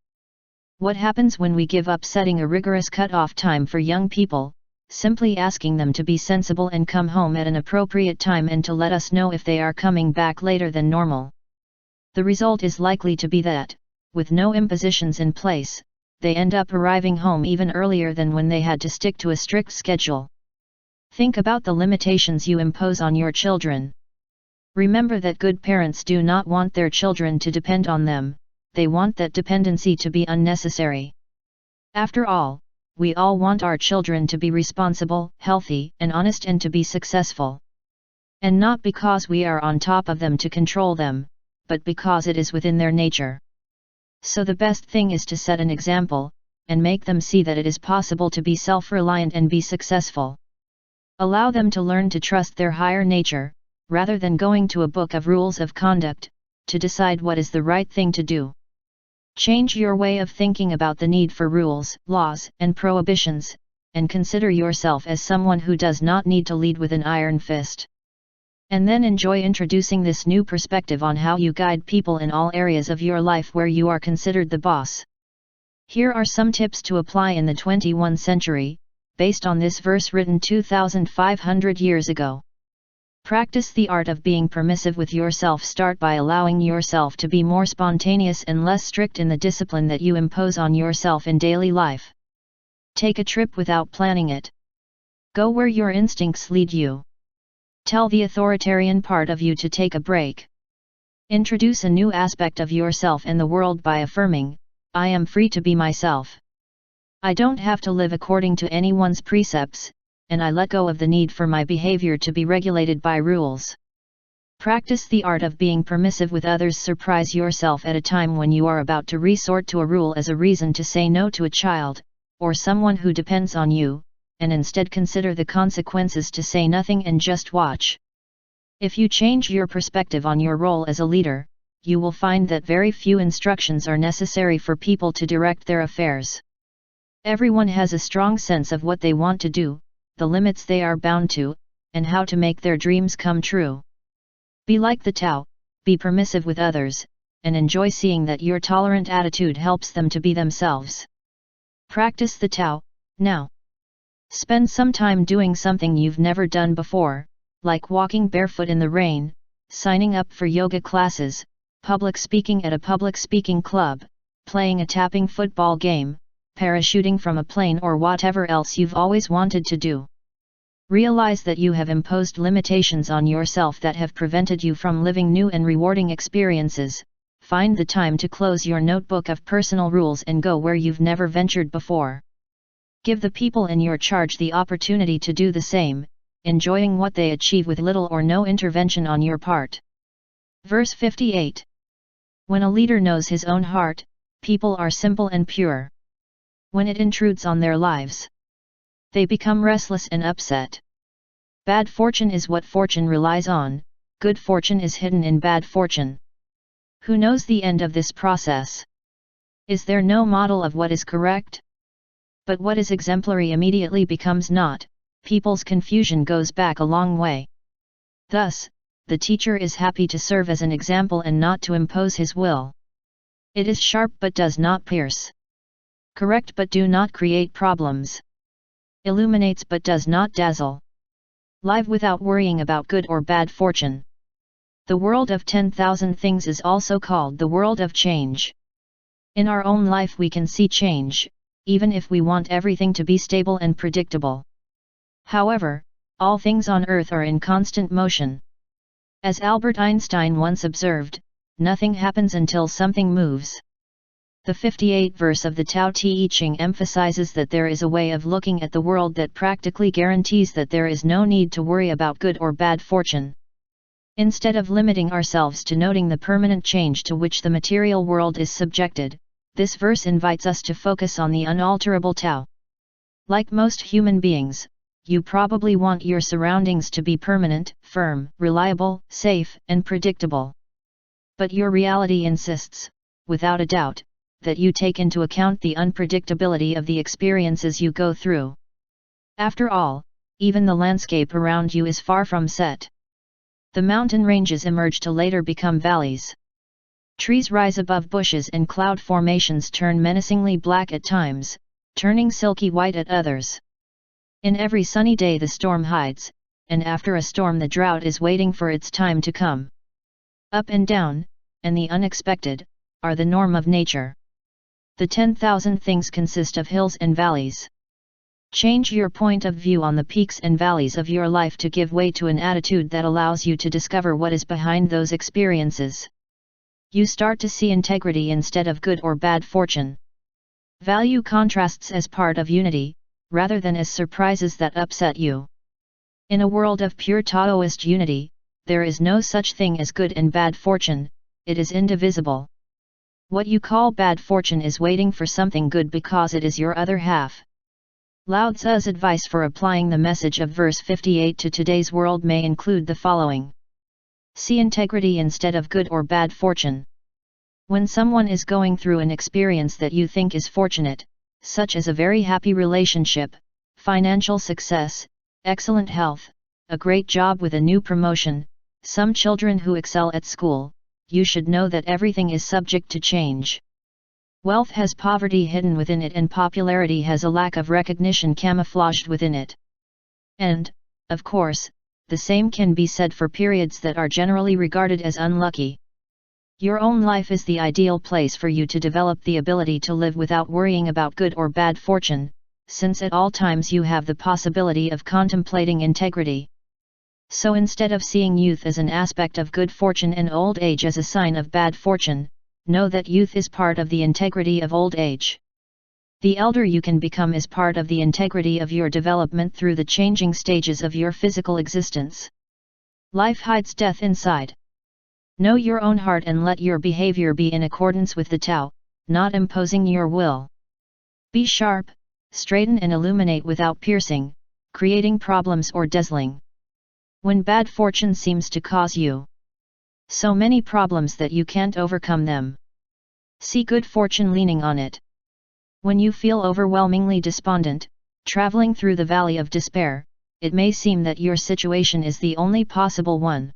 What happens when we give up setting a rigorous cut-off time for young people, simply asking them to be sensible and come home at an appropriate time and to let us know if they are coming back later than normal? The result is likely to be that, with no impositions in place, they end up arriving home even earlier than when they had to stick to a strict schedule. Think about the limitations you impose on your children. Remember that good parents do not want their children to depend on them, they want that dependency to be unnecessary. After all, we all want our children to be responsible, healthy, and honest and to be successful. And not because we are on top of them to control them, but because it is within their nature. So the best thing is to set an example, and make them see that it is possible to be self-reliant and be successful. Allow them to learn to trust their higher nature, rather than going to a book of rules of conduct, to decide what is the right thing to do. Change your way of thinking about the need for rules, laws, and prohibitions, and consider yourself as someone who does not need to lead with an iron fist. And then enjoy introducing this new perspective on how you guide people in all areas of your life where you are considered the boss. Here are some tips to apply in the 21st century, based on this verse written 2,500 years ago. Practice the art of being permissive with yourself. Start by allowing yourself to be more spontaneous and less strict in the discipline that you impose on yourself in daily life. Take a trip without planning it. Go where your instincts lead you. Tell the authoritarian part of you to take a break. Introduce a new aspect of yourself and the world by affirming, "I am free to be myself. I don't have to live according to anyone's precepts, and I let go of the need for my behavior to be regulated by rules." Practice the art of being permissive with others. Surprise yourself at a time when you are about to resort to a rule as a reason to say no to a child, or someone who depends on you, and instead consider the consequences to say nothing and just watch. If you change your perspective on your role as a leader, you will find that very few instructions are necessary for people to direct their affairs. Everyone has a strong sense of what they want to do, the limits they are bound to, and how to make their dreams come true. Be like the Tao, be permissive with others, and enjoy seeing that your tolerant attitude helps them to be themselves. Practice the Tao, now. Spend some time doing something you've never done before, like walking barefoot in the rain, signing up for yoga classes, public speaking at a public speaking club, playing a tapping football game, parachuting from a plane, or whatever else you've always wanted to do. Realize that you have imposed limitations on yourself that have prevented you from living new and rewarding experiences. Find the time to close your notebook of personal rules and go where you've never ventured before. Give the people in your charge the opportunity to do the same, enjoying what they achieve with little or no intervention on your part. Verse 58. When a leader knows his own heart, people are simple and pure. When it intrudes on their lives, they become restless and upset. Bad fortune is what fortune relies on, good fortune is hidden in bad fortune. Who knows the end of this process? Is there no model of what is correct? But what is exemplary immediately becomes not. People's confusion goes back a long way. Thus, the teacher is happy to serve as an example and not to impose his will. It is sharp but does not pierce. Correct but do not create problems. Illuminates but does not dazzle. Live without worrying about good or bad fortune. The world of 10,000 things is also called the world of change. In our own life we can see change, even if we want everything to be stable and predictable. However, all things on earth are in constant motion. As Albert Einstein once observed, nothing happens until something moves. The 58th verse of the Tao Te Ching emphasizes that there is a way of looking at the world that practically guarantees that there is no need to worry about good or bad fortune. Instead of limiting ourselves to noting the permanent change to which the material world is subjected, this verse invites us to focus on the unalterable Tao. Like most human beings, you probably want your surroundings to be permanent, firm, reliable, safe, and predictable. But your reality insists, without a doubt, that you take into account the unpredictability of the experiences you go through. After all, even the landscape around you is far from set. The mountain ranges emerge to later become valleys. Trees rise above bushes and cloud formations turn menacingly black at times, turning silky white at others. In every sunny day the storm hides, and after a storm the drought is waiting for its time to come. Up and down, and the unexpected, are the norm of nature. The 10,000 things consist of hills and valleys. Change your point of view on the peaks and valleys of your life to give way to an attitude that allows you to discover what is behind those experiences. You start to see integrity instead of good or bad fortune. Value contrasts as part of unity, rather than as surprises that upset you. In a world of pure Taoist unity, there is no such thing as good and bad fortune, it is indivisible. What you call bad fortune is waiting for something good because it is your other half. Lao Tzu's advice for applying the message of verse 58 to today's world may include the following. See integrity instead of good or bad fortune. When someone is going through an experience that you think is fortunate, such as a very happy relationship, financial success, excellent health, a great job with a new promotion, some children who excel at school, you should know that everything is subject to change. Wealth has poverty hidden within it and popularity has a lack of recognition camouflaged within it. And, of course, the same can be said for periods that are generally regarded as unlucky. Your own life is the ideal place for you to develop the ability to live without worrying about good or bad fortune, since at all times you have the possibility of contemplating integrity. So instead of seeing youth as an aspect of good fortune and old age as a sign of bad fortune, know that youth is part of the integrity of old age. The elder you can become is part of the integrity of your development through the changing stages of your physical existence. Life hides death inside. Know your own heart and let your behavior be in accordance with the Tao, not imposing your will. Be sharp, straighten and illuminate without piercing, creating problems or dazzling. When bad fortune seems to cause you so many problems that you can't overcome them, see good fortune leaning on it. When you feel overwhelmingly despondent, traveling through the valley of despair, it may seem that your situation is the only possible one.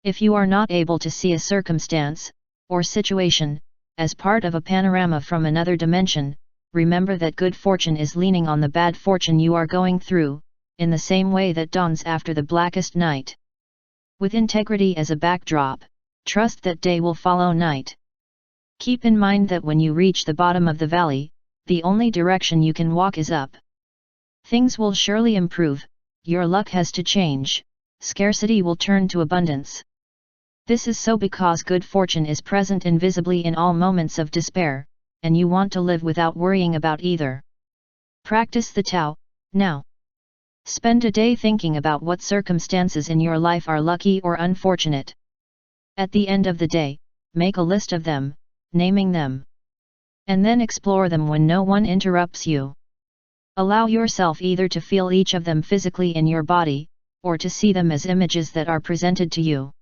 If you are not able to see a circumstance, or situation, as part of a panorama from another dimension, remember that good fortune is leaning on the bad fortune you are going through, in the same way that dawns after the blackest night. With integrity as a backdrop, trust that day will follow night. Keep in mind that when you reach the bottom of the valley, the only direction you can walk is up. Things will surely improve, your luck has to change, scarcity will turn to abundance. This is so because good fortune is present invisibly in all moments of despair, and you want to live without worrying about either. Practice the Tao, now. Spend a day thinking about what circumstances in your life are lucky or unfortunate. At the end of the day, make a list of them, naming them. And then explore them when no one interrupts you. Allow yourself either to feel each of them physically in your body, or to see them as images that are presented to you.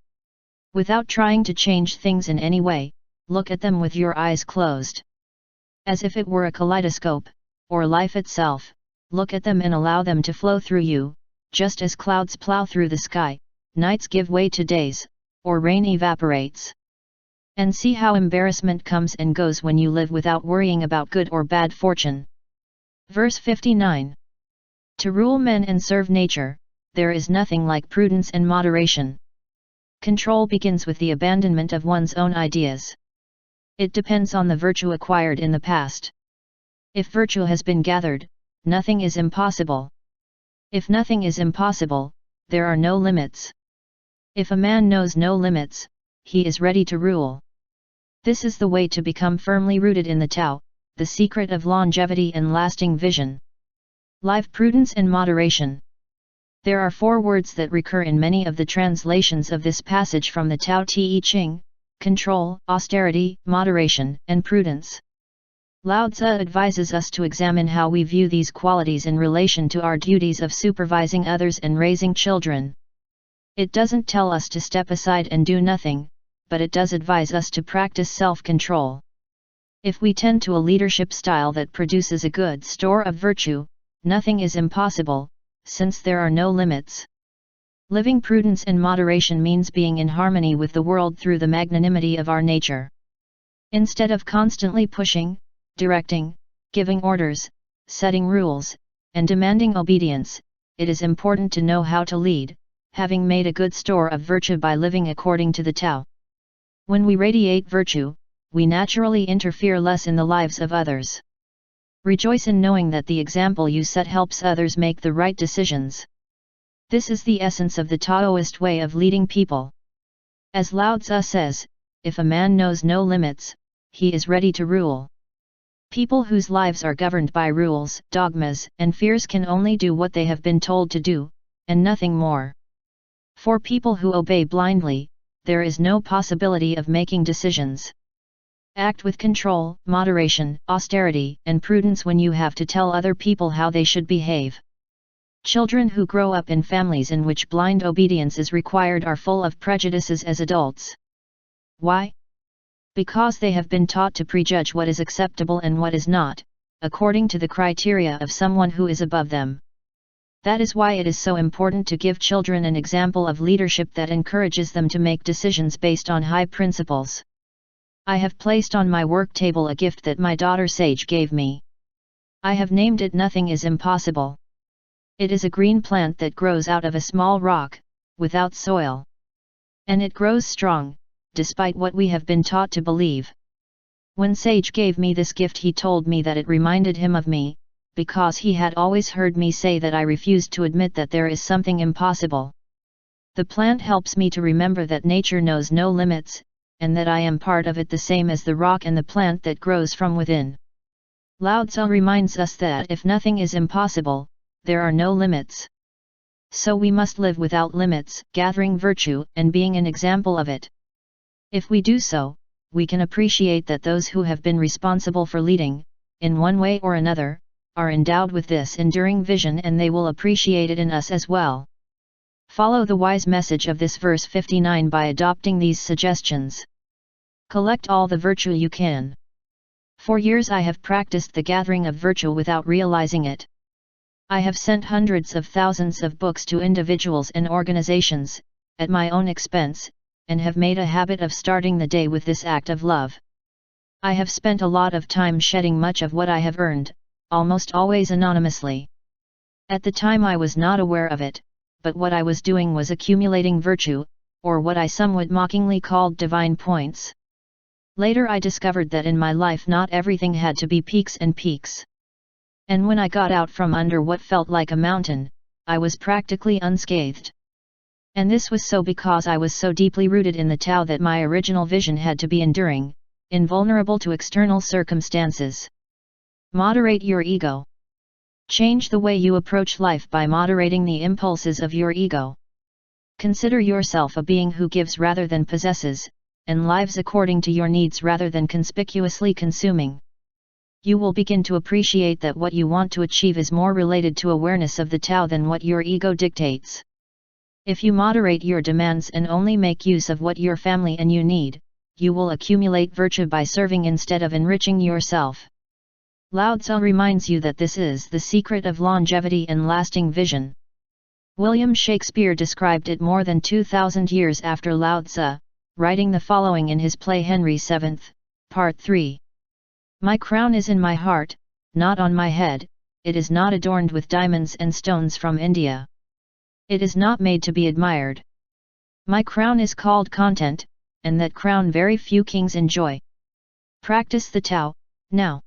Without trying to change things in any way, look at them with your eyes closed. As if it were a kaleidoscope, or life itself, look at them and allow them to flow through you, just as clouds plow through the sky, nights give way to days, or rain evaporates. And see how embarrassment comes and goes when you live without worrying about good or bad fortune. Verse 59. To rule men and serve nature, there is nothing like prudence and moderation. Control begins with the abandonment of one's own ideas. It depends on the virtue acquired in the past. If virtue has been gathered, nothing is impossible. If nothing is impossible, there are no limits. If a man knows no limits, he is ready to rule. This is the way to become firmly rooted in the Tao, the secret of longevity and lasting vision. Live prudence and moderation. There are 4 words that recur in many of the translations of this passage from the Tao Te Ching: control, austerity, moderation, and prudence. Lao Tzu advises us to examine how we view these qualities in relation to our duties of supervising others and raising children. It doesn't tell us to step aside and do nothing, but it does advise us to practice self-control. If we tend to a leadership style that produces a good store of virtue, nothing is impossible, since there are no limits. Living prudence and moderation means being in harmony with the world through the magnanimity of our nature. Instead of constantly pushing, directing, giving orders, setting rules, and demanding obedience, it is important to know how to lead, having made a good store of virtue by living according to the Tao. When we radiate virtue, we naturally interfere less in the lives of others. Rejoice in knowing that the example you set helps others make the right decisions. This is the essence of the Taoist way of leading people. As Lao Tzu says, if a man knows no limits, he is ready to rule. People whose lives are governed by rules, dogmas, and fears can only do what they have been told to do, and nothing more. For people who obey blindly, there is no possibility of making decisions. Act with control, moderation, austerity, and prudence when you have to tell other people how they should behave. Children who grow up in families in which blind obedience is required are full of prejudices as adults. Why? Because they have been taught to prejudge what is acceptable and what is not, according to the criteria of someone who is above them. That is why it is so important to give children an example of leadership that encourages them to make decisions based on high principles. I have placed on my work table a gift that my daughter Sage gave me. I have named it Nothing is Impossible. It is a green plant that grows out of a small rock, without soil. And it grows strong, despite what we have been taught to believe. When Sage gave me this gift, he told me that it reminded him of me, because he had always heard me say that I refused to admit that there is something impossible. The plant helps me to remember that nature knows no limits, and that I am part of it, the same as the rock and the plant that grows from within. Lao Tzu reminds us that if nothing is impossible, there are no limits. So we must live without limits, gathering virtue and being an example of it. If we do so, we can appreciate that those who have been responsible for leading, in one way or another, are endowed with this enduring vision, and they will appreciate it in us as well. Follow the wise message of this verse 59 by adopting these suggestions. Collect all the virtue you can. For years I have practiced the gathering of virtue without realizing it. I have sent hundreds of thousands of books to individuals and organizations, at my own expense, and have made a habit of starting the day with this act of love. I have spent a lot of time shedding much of what I have earned, almost always anonymously. At the time I was not aware of it, but what I was doing was accumulating virtue, or what I somewhat mockingly called divine points. Later I discovered that in my life not everything had to be peaks and peaks. And when I got out from under what felt like a mountain, I was practically unscathed. And this was so because I was so deeply rooted in the Tao that my original vision had to be enduring, invulnerable to external circumstances. Moderate your ego. Change the way you approach life by moderating the impulses of your ego. Consider yourself a being who gives rather than possesses, and lives according to your needs rather than conspicuously consuming. You will begin to appreciate that what you want to achieve is more related to awareness of the Tao than what your ego dictates. If you moderate your demands and only make use of what your family and you need, you will accumulate virtue by serving instead of enriching yourself. Lao Tzu reminds you that this is the secret of longevity and lasting vision. William Shakespeare described it more than 2,000 years after Lao Tzu, writing the following in his play Henry VII, Part 3. My crown is in my heart, not on my head, it is not adorned with diamonds and stones from India. It is not made to be admired. My crown is called content, and that crown very few kings enjoy. Practice the Tao, now.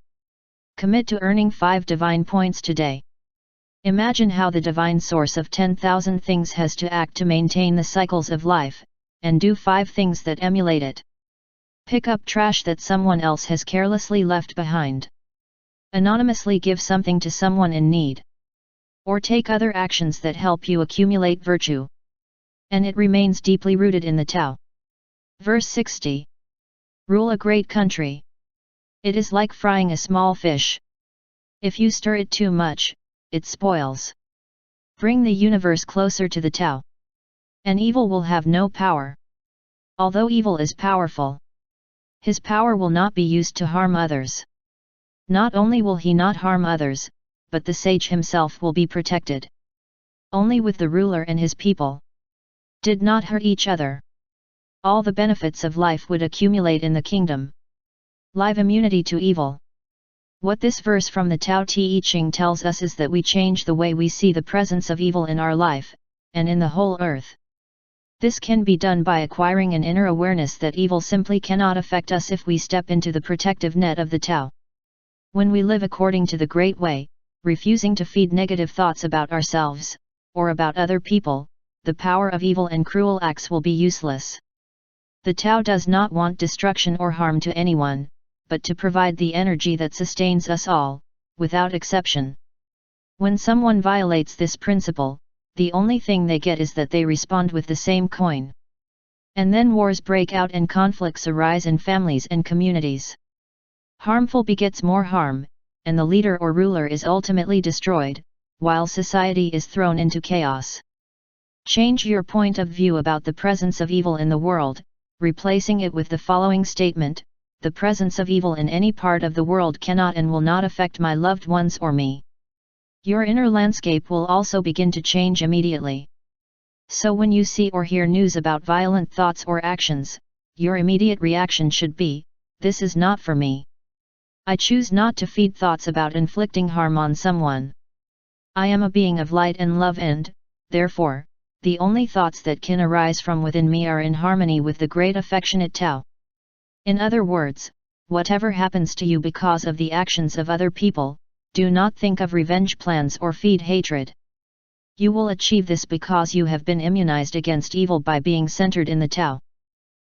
Commit to earning 5 divine points today. Imagine how the divine source of 10,000 things has to act to maintain the cycles of life, and do 5 things that emulate it. Pick up trash that someone else has carelessly left behind. Anonymously give something to someone in need. Or take other actions that help you accumulate virtue. And it remains deeply rooted in the Tao. Verse 60. Rule a great country. It is like frying a small fish. If you stir it too much, it spoils. Bring the universe closer to the Tao. And evil will have no power. Although evil is powerful, his power will not be used to harm others. Not only will he not harm others, but the sage himself will be protected. Only with the ruler and his people did not hurt each other. All the benefits of life would accumulate in the kingdom. Live immunity to evil. What this verse from the Tao Te Ching tells us is that we change the way we see the presence of evil in our life, and in the whole earth. This can be done by acquiring an inner awareness that evil simply cannot affect us if we step into the protective net of the Tao. When we live according to the Great Way, refusing to feed negative thoughts about ourselves, or about other people, the power of evil and cruel acts will be useless. The Tao does not want destruction or harm to anyone, but to provide the energy that sustains us all, without exception. When someone violates this principle, the only thing they get is that they respond with the same coin. And then wars break out and conflicts arise in families and communities. Harmful begets more harm, and the leader or ruler is ultimately destroyed, while society is thrown into chaos. Change your point of view about the presence of evil in the world, replacing it with the following statement: the presence of evil in any part of the world cannot and will not affect my loved ones or me. Your inner landscape will also begin to change immediately. So when you see or hear news about violent thoughts or actions, your immediate reaction should be, this is not for me. I choose not to feed thoughts about inflicting harm on someone. I am a being of light and love and, therefore, the only thoughts that can arise from within me are in harmony with the great affectionate Tao. In other words, whatever happens to you because of the actions of other people, do not think of revenge plans or feed hatred. You will achieve this because you have been immunized against evil by being centered in the Tao.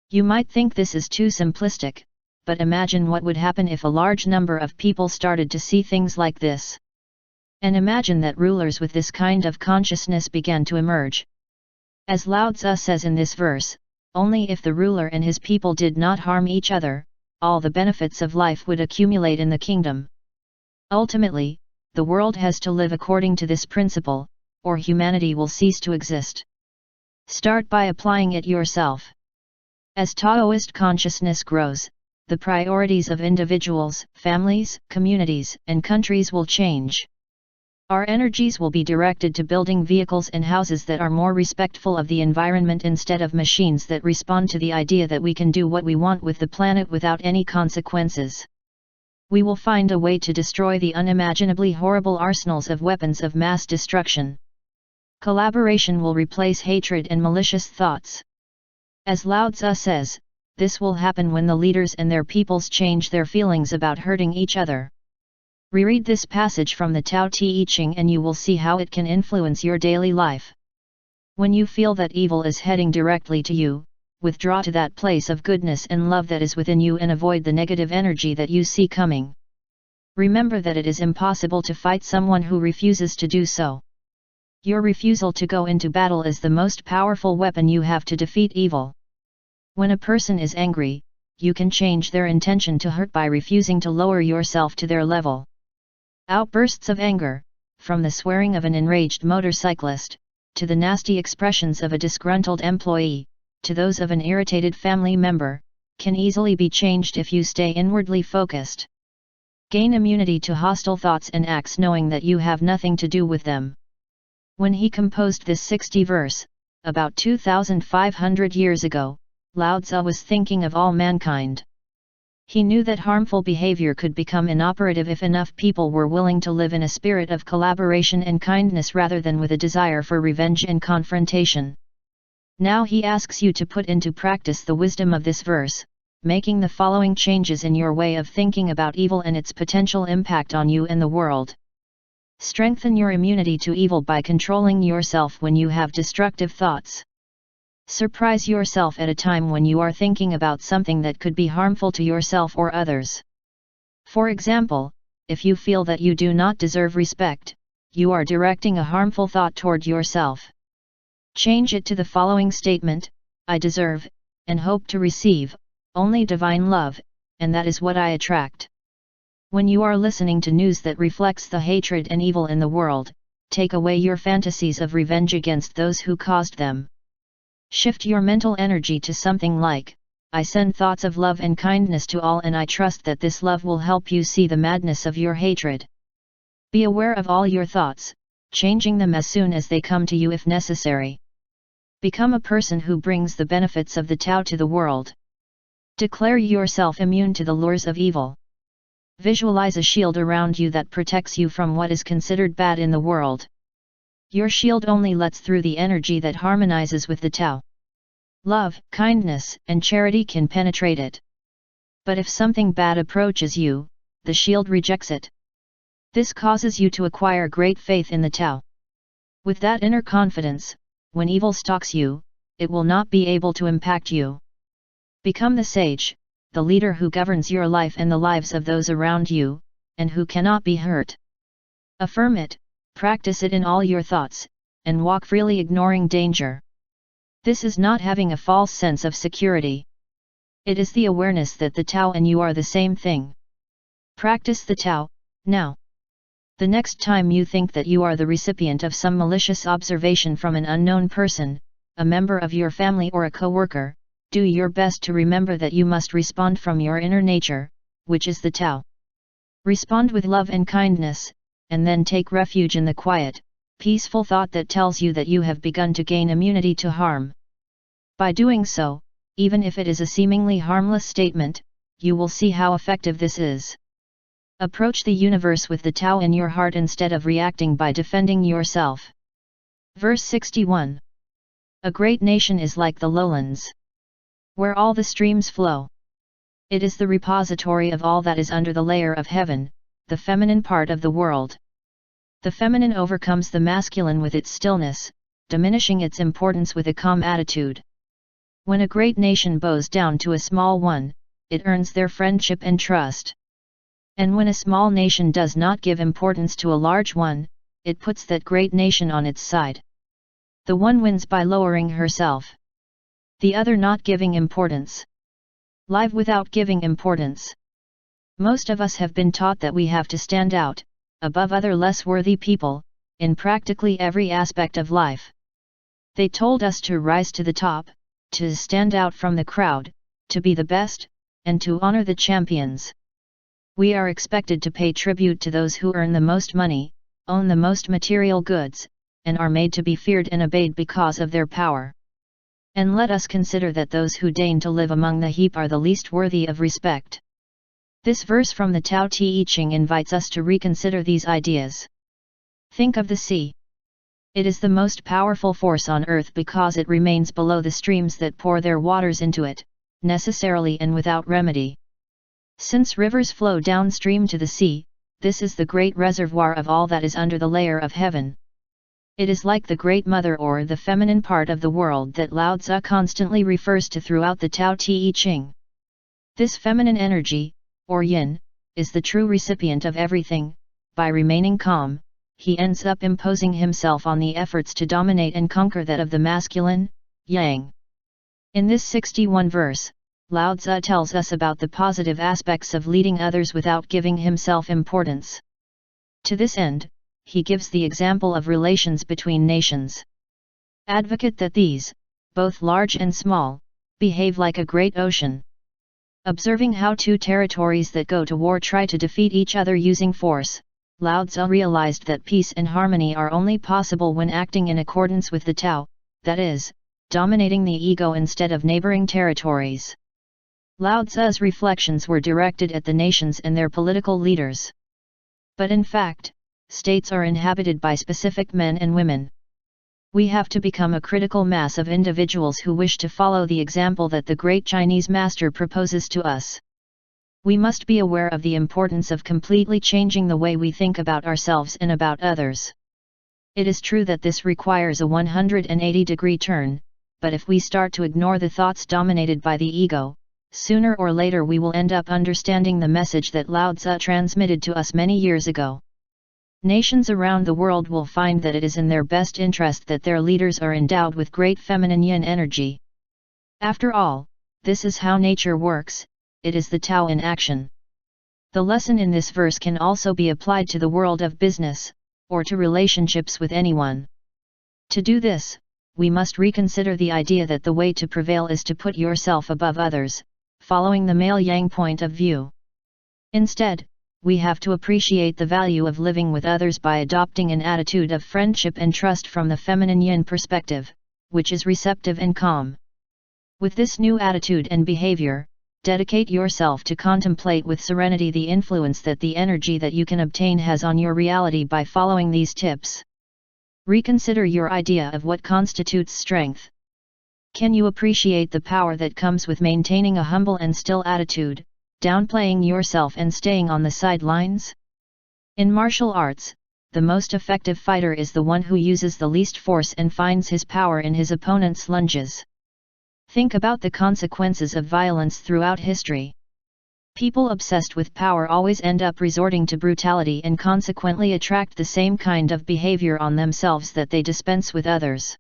You might think this is too simplistic, but imagine what would happen if a large number of people started to see things like this. And imagine that rulers with this kind of consciousness began to emerge. As Lao Tzu says in this verse, only if the ruler and his people did not harm each other, all the benefits of life would accumulate in the kingdom. Ultimately, the world has to live according to this principle, or humanity will cease to exist. Start by applying it yourself. As Taoist consciousness grows, the priorities of individuals, families, communities, and countries will change. Our energies will be directed to building vehicles and houses that are more respectful of the environment instead of machines that respond to the idea that we can do what we want with the planet without any consequences. We will find a way to destroy the unimaginably horrible arsenals of weapons of mass destruction. Collaboration will replace hatred and malicious thoughts. As Lao Tzu says, this will happen when the leaders and their peoples change their feelings about hurting each other. Reread this passage from the Tao Te Ching and you will see how it can influence your daily life. When you feel that evil is heading directly to you, withdraw to that place of goodness and love that is within you and avoid the negative energy that you see coming. Remember that it is impossible to fight someone who refuses to do so. Your refusal to go into battle is the most powerful weapon you have to defeat evil. When a person is angry, you can change their intention to hurt by refusing to lower yourself to their level. Outbursts of anger, from the swearing of an enraged motorcyclist, to the nasty expressions of a disgruntled employee, to those of an irritated family member, can easily be changed if you stay inwardly focused. Gain immunity to hostile thoughts and acts knowing that you have nothing to do with them. When he composed this 60 verse, about 2,500 years ago, Lao Tzu was thinking of all mankind. He knew that harmful behavior could become inoperative if enough people were willing to live in a spirit of collaboration and kindness rather than with a desire for revenge and confrontation. Now he asks you to put into practice the wisdom of this verse, making the following changes in your way of thinking about evil and its potential impact on you and the world. Strengthen your immunity to evil by controlling yourself when you have destructive thoughts. Surprise yourself at a time when you are thinking about something that could be harmful to yourself or others. For example, if you feel that you do not deserve respect, you are directing a harmful thought toward yourself. Change it to the following statement: I deserve, and hope to receive, only divine love, and that is what I attract. When you are listening to news that reflects the hatred and evil in the world, take away your fantasies of revenge against those who caused them. Shift your mental energy to something like, I send thoughts of love and kindness to all, and I trust that this love will help you see the madness of your hatred. Be aware of all your thoughts, changing them as soon as they come to you if necessary. Become a person who brings the benefits of the Tao to the world. Declare yourself immune to the lures of evil. Visualize a shield around you that protects you from what is considered bad in the world. Your shield only lets through the energy that harmonizes with the Tao. Love, kindness, and charity can penetrate it. But if something bad approaches you, the shield rejects it. This causes you to acquire great faith in the Tao. With that inner confidence, when evil stalks you, it will not be able to impact you. Become the sage, the leader who governs your life and the lives of those around you, and who cannot be hurt. Affirm it, practice it in all your thoughts, and walk freely ignoring danger. This is not having a false sense of security. It is the awareness that the Tao and you are the same thing. Practice the Tao, now. The next time you think that you are the recipient of some malicious observation from an unknown person, a member of your family or a co-worker, do your best to remember that you must respond from your inner nature, which is the Tao. Respond with love and kindness, and then take refuge in the quiet, peaceful thought that tells you that you have begun to gain immunity to harm. By doing so, even if it is a seemingly harmless statement, you will see how effective this is. Approach the universe with the Tao in your heart instead of reacting by defending yourself. Verse 61. A great nation is like the lowlands, where all the streams flow. It is the repository of all that is under the layer of heaven, the feminine part of the world. The feminine overcomes the masculine with its stillness, diminishing its importance with a calm attitude. When a great nation bows down to a small one, it earns their friendship and trust. And when a small nation does not give importance to a large one, it puts that great nation on its side. The one wins by lowering herself, the other not giving importance. Live without giving importance. Most of us have been taught that we have to stand out, above other less worthy people, in practically every aspect of life. They told us to rise to the top, to stand out from the crowd, to be the best, and to honor the champions. We are expected to pay tribute to those who earn the most money, own the most material goods, and are made to be feared and obeyed because of their power. And let us consider that those who deign to live among the heap are the least worthy of respect. This verse from the Tao Te Ching invites us to reconsider these ideas. Think of the sea. It is the most powerful force on earth because it remains below the streams that pour their waters into it, necessarily and without remedy. Since rivers flow downstream to the sea, this is the great reservoir of all that is under the layer of heaven. It is like the Great Mother or the feminine part of the world that Lao Tzu constantly refers to throughout the Tao Te Ching. This feminine energy, or yin, is the true recipient of everything. By remaining calm, he ends up imposing himself on the efforts to dominate and conquer that of the masculine, yang. In this 61 verse, Lao Tzu tells us about the positive aspects of leading others without giving himself importance. To this end, he gives the example of relations between nations. Advocate that these, both large and small, behave like a great ocean. Observing how two territories that go to war try to defeat each other using force, Lao Tzu realized that peace and harmony are only possible when acting in accordance with the Tao, that is, dominating the ego instead of neighboring territories. Lao Tzu's reflections were directed at the nations and their political leaders. But in fact, states are inhabited by specific men and women. We have to become a critical mass of individuals who wish to follow the example that the great Chinese master proposes to us. We must be aware of the importance of completely changing the way we think about ourselves and about others. It is true that this requires a 180-degree turn, but if we start to ignore the thoughts dominated by the ego, sooner or later we will end up understanding the message that Lao Tzu transmitted to us many years ago. Nations around the world will find that it is in their best interest that their leaders are endowed with great feminine yin energy. After all, this is how nature works, it is the Tao in action. The lesson in this verse can also be applied to the world of business, or to relationships with anyone. To do this, we must reconsider the idea that the way to prevail is to put yourself above others, following the male yang point of view. Instead, we have to appreciate the value of living with others by adopting an attitude of friendship and trust from the feminine yin perspective, which is receptive and calm. With this new attitude and behavior, dedicate yourself to contemplate with serenity the influence that the energy that you can obtain has on your reality by following these tips. Reconsider your idea of what constitutes strength. Can you appreciate the power that comes with maintaining a humble and still attitude, downplaying yourself and staying on the sidelines? In martial arts, the most effective fighter is the one who uses the least force and finds his power in his opponent's lunges. Think about the consequences of violence throughout history. People obsessed with power always end up resorting to brutality and consequently attract the same kind of behavior on themselves that they dispense with others.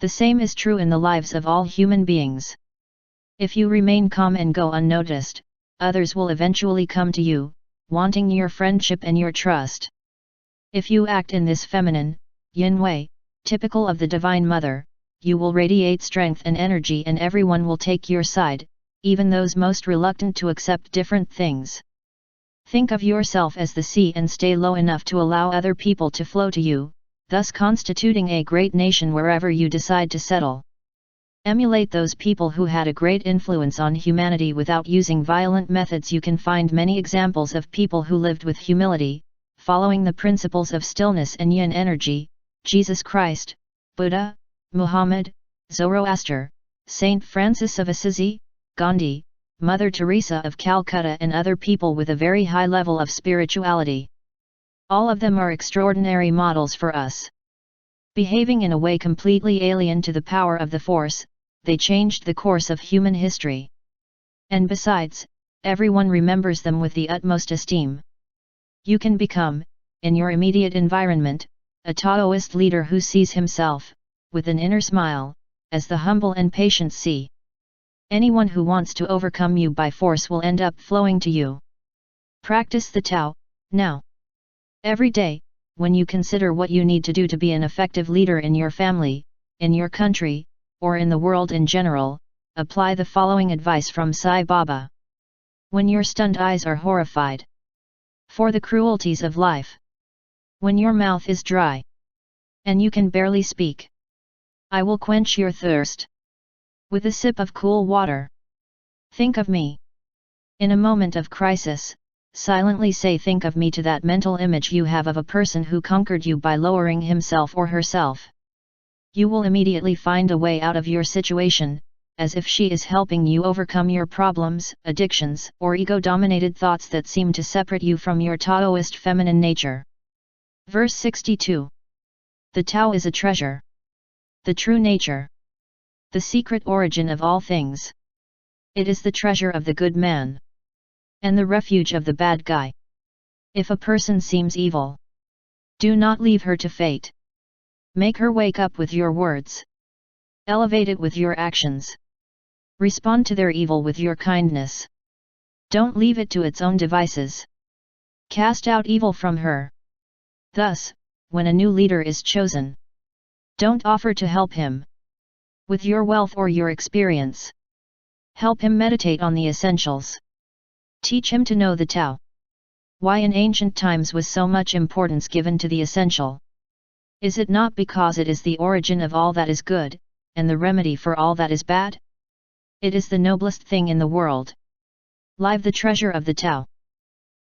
The same is true in the lives of all human beings. If you remain calm and go unnoticed, others will eventually come to you, wanting your friendship and your trust. If you act in this feminine, yin way, typical of the Divine Mother, you will radiate strength and energy and everyone will take your side, even those most reluctant to accept different things. Think of yourself as the sea and stay low enough to allow other people to flow to you, thus constituting a great nation wherever you decide to settle. Emulate those people who had a great influence on humanity without using violent methods. You can find many examples of people who lived with humility, following the principles of stillness and yin energy: Jesus Christ, Buddha, Muhammad, Zoroaster, Saint Francis of Assisi, Gandhi, Mother Teresa of Calcutta and other people with a very high level of spirituality. All of them are extraordinary models for us. Behaving in a way completely alien to the power of the Force, they changed the course of human history. And besides, everyone remembers them with the utmost esteem. You can become, in your immediate environment, a Taoist leader who sees himself, with an inner smile, as the humble and patient sea. Anyone who wants to overcome you by force will end up flowing to you. Practice the Tao, now. Every day, when you consider what you need to do to be an effective leader in your family, in your country, or in the world in general, apply the following advice from Sai Baba. When your stunned eyes are horrified for the cruelties of life, when your mouth is dry, and you can barely speak, I will quench your thirst with a sip of cool water. Think of me. In a moment of crisis, silently say "think of me" to that mental image you have of a person who conquered you by lowering himself or herself. You will immediately find a way out of your situation, as if she is helping you overcome your problems, addictions, or ego-dominated thoughts that seem to separate you from your Taoist feminine nature. Verse 62. The Tao is a treasure. The true nature. The secret origin of all things. It is the treasure of the good man, and the refuge of the bad guy. If a person seems evil, do not leave her to fate. Make her wake up with your words. Elevate it with your actions. Respond to their evil with your kindness. Don't leave it to its own devices. Cast out evil from her. Thus, when a new leader is chosen, don't offer to help him with your wealth or your experience. Help him meditate on the essentials. Teach him to know the Tao. Why in ancient times was so much importance given to the essential? Is it not because it is the origin of all that is good, and the remedy for all that is bad? It is the noblest thing in the world. Live the treasure of the Tao.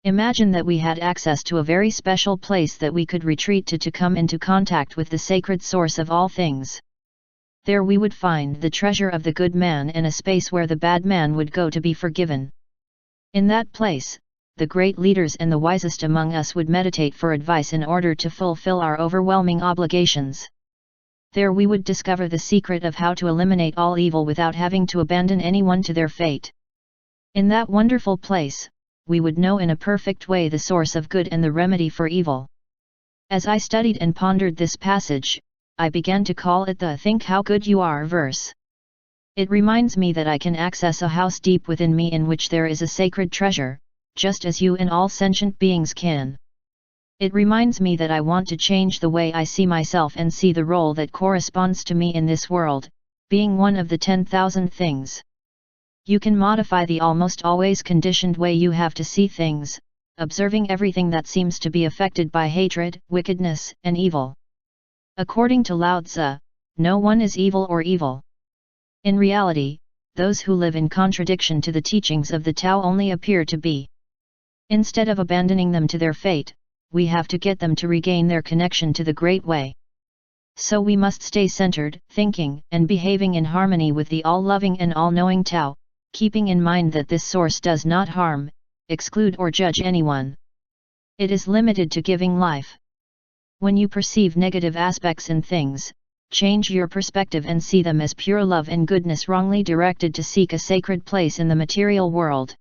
Imagine that we had access to a very special place that we could retreat to come into contact with the sacred source of all things. There we would find the treasure of the good man and a space where the bad man would go to be forgiven. In that place, the great leaders and the wisest among us would meditate for advice in order to fulfill our overwhelming obligations. There we would discover the secret of how to eliminate all evil without having to abandon anyone to their fate. In that wonderful place, we would know in a perfect way the source of good and the remedy for evil. As I studied and pondered this passage, I began to call it the "Think How Good You Are" verse. It reminds me that I can access a house deep within me in which there is a sacred treasure, just as you and all sentient beings can. It reminds me that I want to change the way I see myself and see the role that corresponds to me in this world, being one of the 10,000 things. You can modify the almost always conditioned way you have to see things, observing everything that seems to be affected by hatred, wickedness, and evil. According to Lao Tzu, no one is evil or evil. In reality, those who live in contradiction to the teachings of the Tao only appear to be. Instead of abandoning them to their fate, we have to get them to regain their connection to the Great Way. So we must stay centered, thinking and behaving in harmony with the all-loving and all-knowing Tao, keeping in mind that this source does not harm, exclude or judge anyone. It is limited to giving life. When you perceive negative aspects in things, change your perspective and see them as pure love and goodness wrongly directed to seek a sacred place in the material world.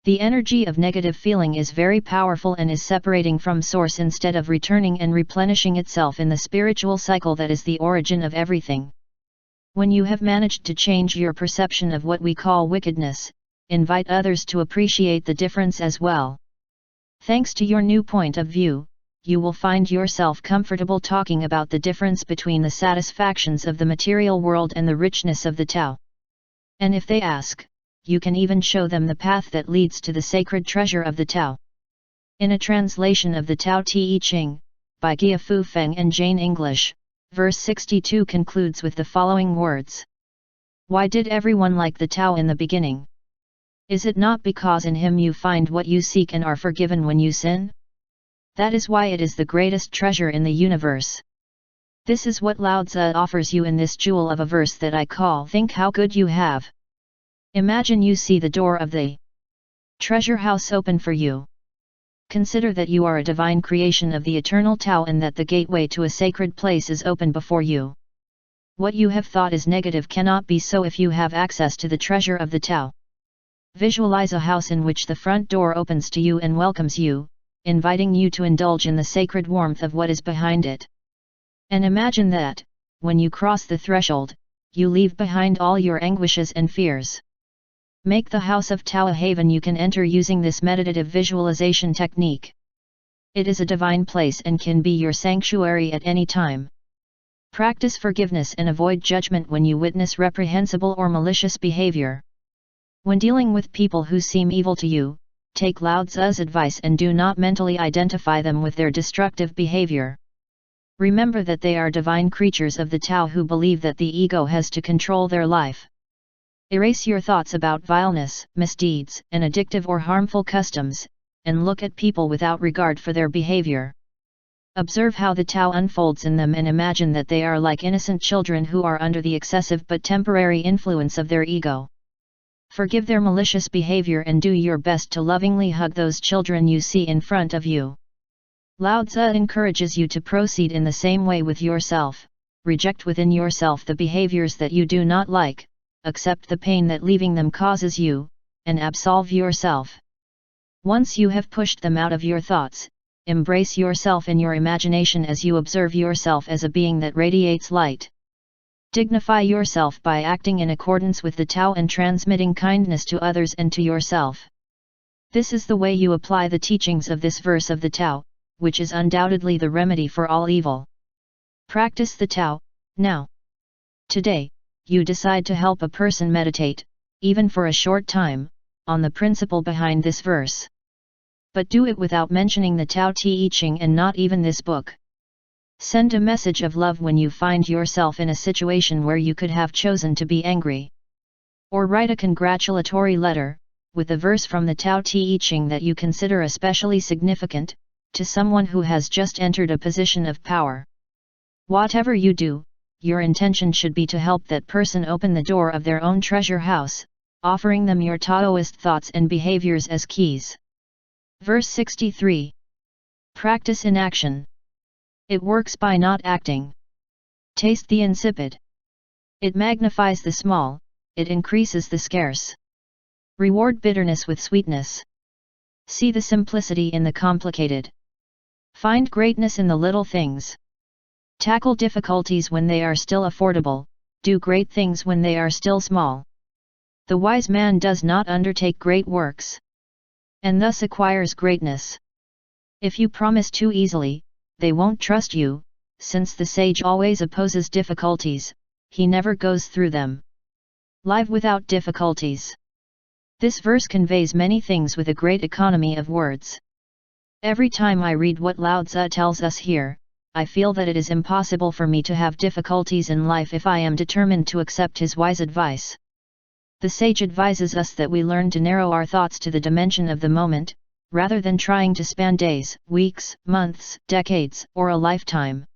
The energy of negative feeling is very powerful and is separating from source instead of returning and replenishing itself in the spiritual cycle that is the origin of everything. When you have managed to change your perception of what we call wickedness, invite others to appreciate the difference as well. Thanks to your new point of view, you will find yourself comfortable talking about the difference between the satisfactions of the material world and the richness of the Tao. And if they ask, you can even show them the path that leads to the sacred treasure of the Tao. In a translation of the Tao Te Ching, by Gia Fu Feng and Jane English, verse 62 concludes with the following words. Why did everyone like the Tao in the beginning? Is it not because in him you find what you seek and are forgiven when you sin? That is why it is the greatest treasure in the universe. This is what Lao Tzu offers you in this jewel of a verse that I call Think How Good You Have. Imagine you see the door of the treasure house open for you. Consider that you are a divine creation of the eternal Tao and that the gateway to a sacred place is open before you. What you have thought is negative cannot be so if you have access to the treasure of the Tao. Visualize a house in which the front door opens to you and welcomes you, inviting you to indulge in the sacred warmth of what is behind it. And imagine that, when you cross the threshold, you leave behind all your anguishes and fears. Make the house of Tao a haven you can enter using this meditative visualization technique. It is a divine place and can be your sanctuary at any time. Practice forgiveness and avoid judgment when you witness reprehensible or malicious behavior. When dealing with people who seem evil to you, take Lao Tzu's advice and do not mentally identify them with their destructive behavior. Remember that they are divine creatures of the Tao who believe that the ego has to control their life. Erase your thoughts about vileness, misdeeds, and addictive or harmful customs, and look at people without regard for their behavior. Observe how the Tao unfolds in them and imagine that they are like innocent children who are under the excessive but temporary influence of their ego. Forgive their malicious behavior and do your best to lovingly hug those children you see in front of you. Lao Tzu encourages you to proceed in the same way with yourself. Reject within yourself the behaviors that you do not like, accept the pain that leaving them causes you, and absolve yourself. Once you have pushed them out of your thoughts, embrace yourself in your imagination as you observe yourself as a being that radiates light. Dignify yourself by acting in accordance with the Tao and transmitting kindness to others and to yourself. This is the way you apply the teachings of this verse of the Tao, which is undoubtedly the remedy for all evil. Practice the Tao, now. Today, you decide to help a person meditate, even for a short time, on the principle behind this verse. But do it without mentioning the Tao Te Ching and not even this book. Send a message of love when you find yourself in a situation where you could have chosen to be angry. Or write a congratulatory letter, with a verse from the Tao Te Ching that you consider especially significant, to someone who has just entered a position of power. Whatever you do, your intention should be to help that person open the door of their own treasure house, offering them your Taoist thoughts and behaviors as keys. Verse 63. Practice in action. It works by not acting. Taste the insipid. It magnifies the small, it increases the scarce. Reward bitterness with sweetness. See the simplicity in the complicated. Find greatness in the little things. Tackle difficulties when they are still affordable, do great things when they are still small. The wise man does not undertake great works, and thus acquires greatness. If you promise too easily, they won't trust you, since the sage always opposes difficulties, he never goes through them. Live without difficulties. This verse conveys many things with a great economy of words. Every time I read what Lao Tzu tells us here, I feel that it is impossible for me to have difficulties in life if I am determined to accept his wise advice. The sage advises us that we learn to narrow our thoughts to the dimension of the moment, rather than trying to span days, weeks, months, decades, or a lifetime.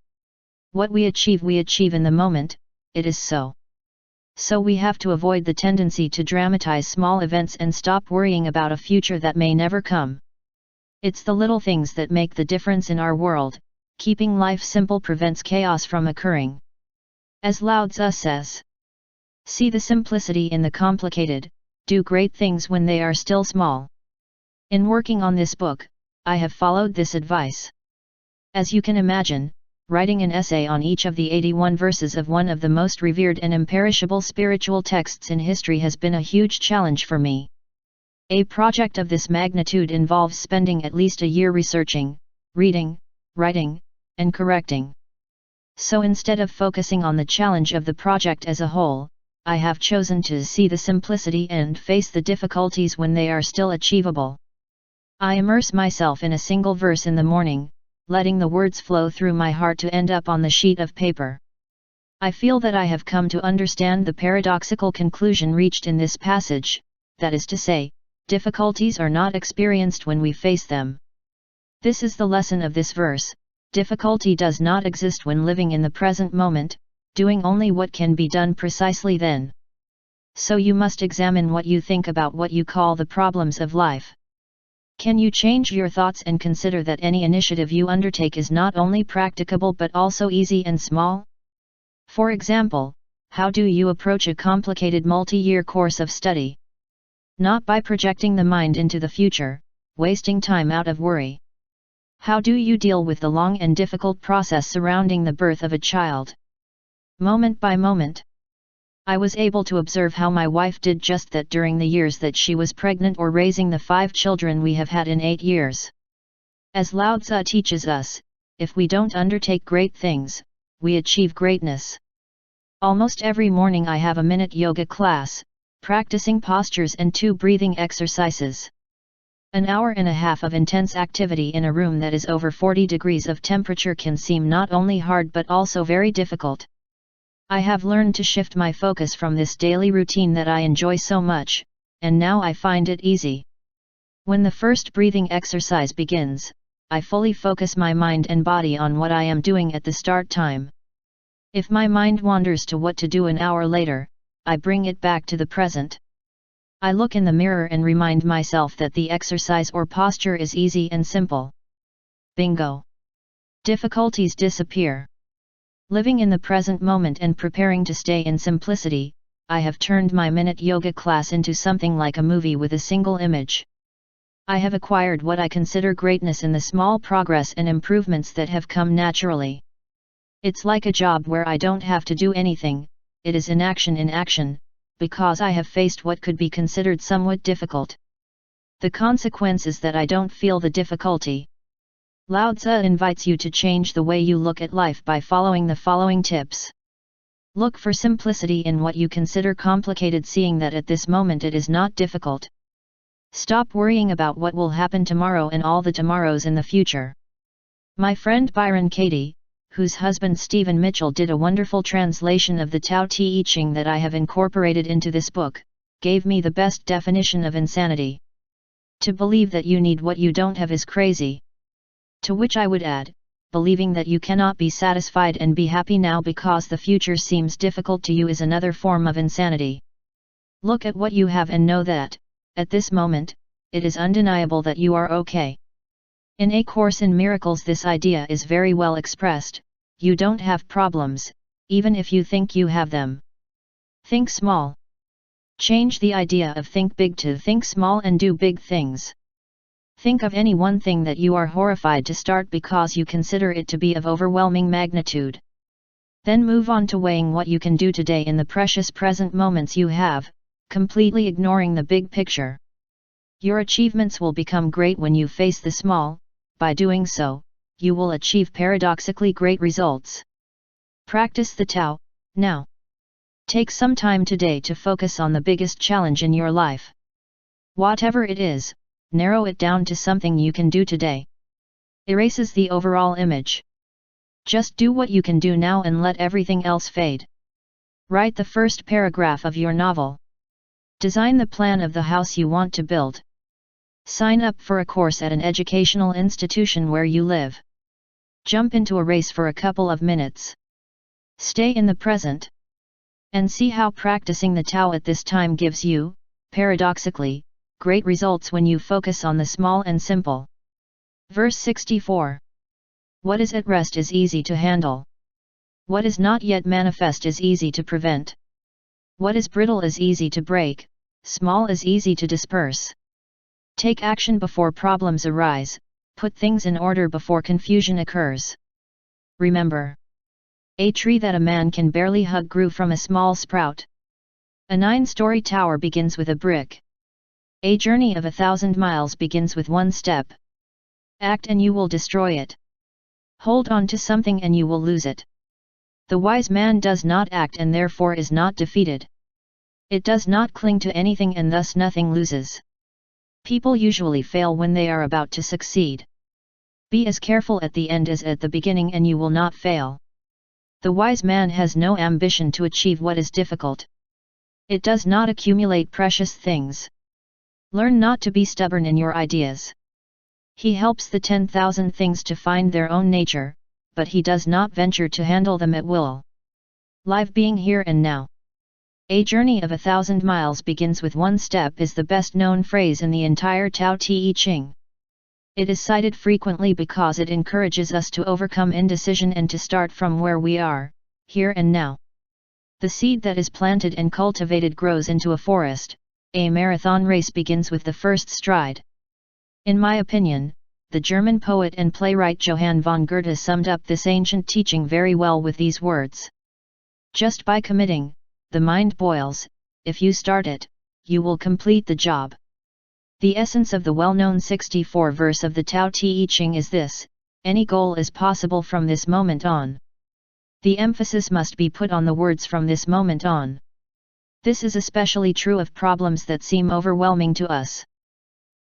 What we achieve in the moment, it is so. So we have to avoid the tendency to dramatize small events and stop worrying about a future that may never come. It's the little things that make the difference in our world. Keeping life simple prevents chaos from occurring. As Lao Tzu says, see the simplicity in the complicated, do great things when they are still small. In working on this book, I have followed this advice. As you can imagine, writing an essay on each of the 81 verses of one of the most revered and imperishable spiritual texts in history has been a huge challenge for me. A project of this magnitude involves spending at least a year researching, reading, writing, and correcting. So instead of focusing on the challenge of the project as a whole, I have chosen to see the simplicity and face the difficulties when they are still achievable. I immerse myself in a single verse in the morning, letting the words flow through my heart to end up on the sheet of paper. I feel that I have come to understand the paradoxical conclusion reached in this passage, that is to say, difficulties are not experienced when we face them. This is the lesson of this verse. Difficulty does not exist when living in the present moment, doing only what can be done precisely then. So you must examine what you think about what you call the problems of life. Can you change your thoughts and consider that any initiative you undertake is not only practicable but also easy and small? For example, how do you approach a complicated multi-year course of study? Not by projecting the mind into the future, wasting time out of worry. How do you deal with the long and difficult process surrounding the birth of a child? Moment by moment. I was able to observe how my wife did just that during the years that she was pregnant or raising the 5 children we have had in 8 years. As Lao Tzu teaches us, if we don't undertake great things, we achieve greatness. Almost every morning I have a minute yoga class, practicing postures and 2 breathing exercises. An hour and a half of intense activity in a room that is over 40 degrees of temperature can seem not only hard but also very difficult. I have learned to shift my focus from this daily routine that I enjoy so much, and now I find it easy. When the first breathing exercise begins, I fully focus my mind and body on what I am doing at the start time. If my mind wanders to what to do an hour later, I bring it back to the present. I look in the mirror and remind myself that the exercise or posture is easy and simple. Bingo! Difficulties disappear. Living in the present moment and preparing to stay in simplicity, I have turned my minute yoga class into something like a movie with a single image. I have acquired what I consider greatness in the small progress and improvements that have come naturally. It's like a job where I don't have to do anything, it is inaction, because I have faced what could be considered somewhat difficult. The consequence is that I don't feel the difficulty. Lao Tzu invites you to change the way you look at life by following the following tips. Look for simplicity in what you consider complicated, seeing that at this moment it is not difficult. Stop worrying about what will happen tomorrow and all the tomorrows in the future. My friend Byron Katie, whose husband Stephen Mitchell did a wonderful translation of the Tao Te Ching that I have incorporated into this book, gave me the best definition of insanity. To believe that you need what you don't have is crazy. To which I would add, believing that you cannot be satisfied and be happy now because the future seems difficult to you is another form of insanity. Look at what you have and know that, at this moment, it is undeniable that you are okay. In A Course in Miracles this idea is very well expressed. You don't have problems, even if you think you have them. Think small. Change the idea of think big to think small and do big things. Think of any one thing that you are horrified to start because you consider it to be of overwhelming magnitude. Then move on to weighing what you can do today in the precious present moments you have, completely ignoring the big picture. Your achievements will become great when you face the small. By doing so, you will achieve paradoxically great results. Practice the Tao, now. Take some time today to focus on the biggest challenge in your life. Whatever it is, narrow it down to something you can do today. Erases the overall image. Just do what you can do now and let everything else fade. Write the first paragraph of your novel. Design the plan of the house you want to build. Sign up for a course at an educational institution where you live. Jump into a race for a couple of minutes. Stay in the present. And see how practicing the Tao at this time gives you, paradoxically, great results when you focus on the small and simple. Verse 64. What is at rest is easy to handle. What is not yet manifest is easy to prevent. What is brittle is easy to break, small is easy to disperse. Take action before problems arise, put things in order before confusion occurs. Remember. A tree that a man can barely hug grew from a small sprout. A 9-story tower begins with a brick. A journey of 1,000 miles begins with one step. Act and you will destroy it. Hold on to something and you will lose it. The wise man does not act and therefore is not defeated. It does not cling to anything and thus nothing loses. People usually fail when they are about to succeed. Be as careful at the end as at the beginning and you will not fail. The wise man has no ambition to achieve what is difficult. It does not accumulate precious things. Learn not to be stubborn in your ideas. He helps the 10,000 things to find their own nature, but he does not venture to handle them at will. Live being here and now. A journey of 1,000 miles begins with one step is the best known phrase in the entire Tao Te Ching. It is cited frequently because it encourages us to overcome indecision and to start from where we are, here and now. The seed that is planted and cultivated grows into a forest. A marathon race begins with the first stride. In my opinion, the German poet and playwright Johann von Goethe summed up this ancient teaching very well with these words. Just by committing, the mind boils. If you start it, you will complete the job. The essence of the well-known 64 verse of the Tao Te Ching is this: any goal is possible from this moment on. The emphasis must be put on the words from this moment on. This is especially true of problems that seem overwhelming to us.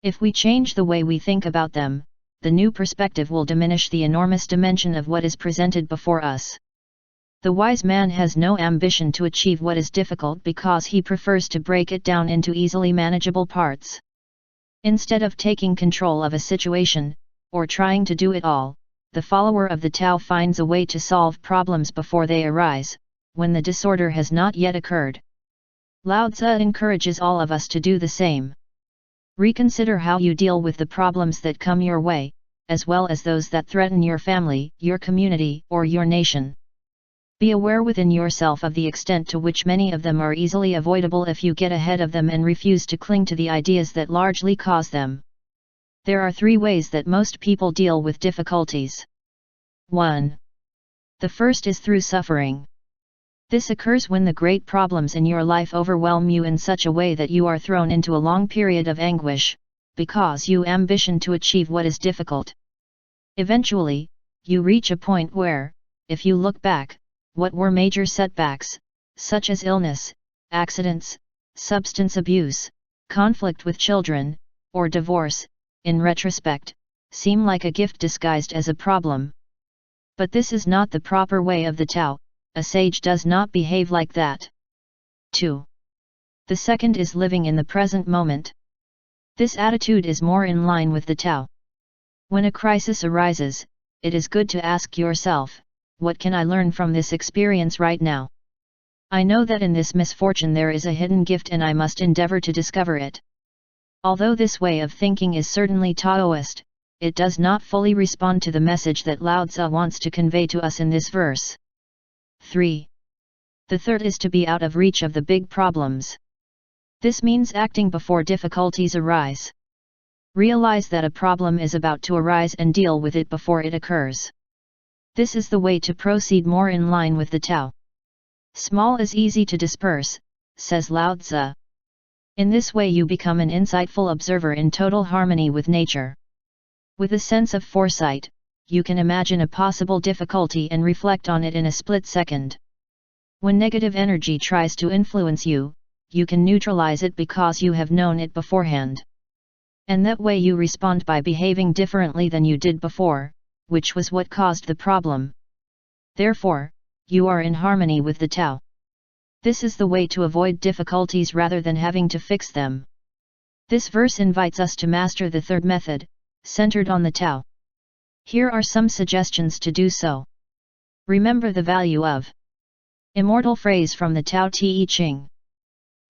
If we change the way we think about them, the new perspective will diminish the enormous dimension of what is presented before us. The wise man has no ambition to achieve what is difficult because he prefers to break it down into easily manageable parts. Instead of taking control of a situation, or trying to do it all, the follower of the Tao finds a way to solve problems before they arise, when the disorder has not yet occurred. Lao Tzu encourages all of us to do the same. Reconsider how you deal with the problems that come your way, as well as those that threaten your family, your community, or your nation. Be aware within yourself of the extent to which many of them are easily avoidable if you get ahead of them and refuse to cling to the ideas that largely cause them. There are 3 ways that most people deal with difficulties. 1. The first is through suffering. This occurs when the great problems in your life overwhelm you in such a way that you are thrown into a long period of anguish, because you ambition to achieve what is difficult. Eventually, you reach a point where, if you look back, what were major setbacks, such as illness, accidents, substance abuse, conflict with children, or divorce, in retrospect, seem like a gift disguised as a problem. But this is not the proper way of the Tao. A sage does not behave like that. 2. The second is living in the present moment. This attitude is more in line with the Tao. When a crisis arises, it is good to ask yourself, what can I learn from this experience right now? I know that in this misfortune there is a hidden gift and I must endeavor to discover it. Although this way of thinking is certainly Taoist, it does not fully respond to the message that Lao Tzu wants to convey to us in this verse. 3. The third is to be out of reach of the big problems. This means acting before difficulties arise. Realize that a problem is about to arise and deal with it before it occurs. This is the way to proceed more in line with the Tao. Small is easy to disperse, says Lao Tzu. In this way you become an insightful observer in total harmony with nature. With a sense of foresight, you can imagine a possible difficulty and reflect on it in a split second. When negative energy tries to influence you, you can neutralize it because you have known it beforehand. And that way you respond by behaving differently than you did before, which was what caused the problem. Therefore, you are in harmony with the Tao. This is the way to avoid difficulties rather than having to fix them. This verse invites us to master the third method, centered on the Tao. Here are some suggestions to do so. Remember the value of immortal phrase from the Tao Te Ching.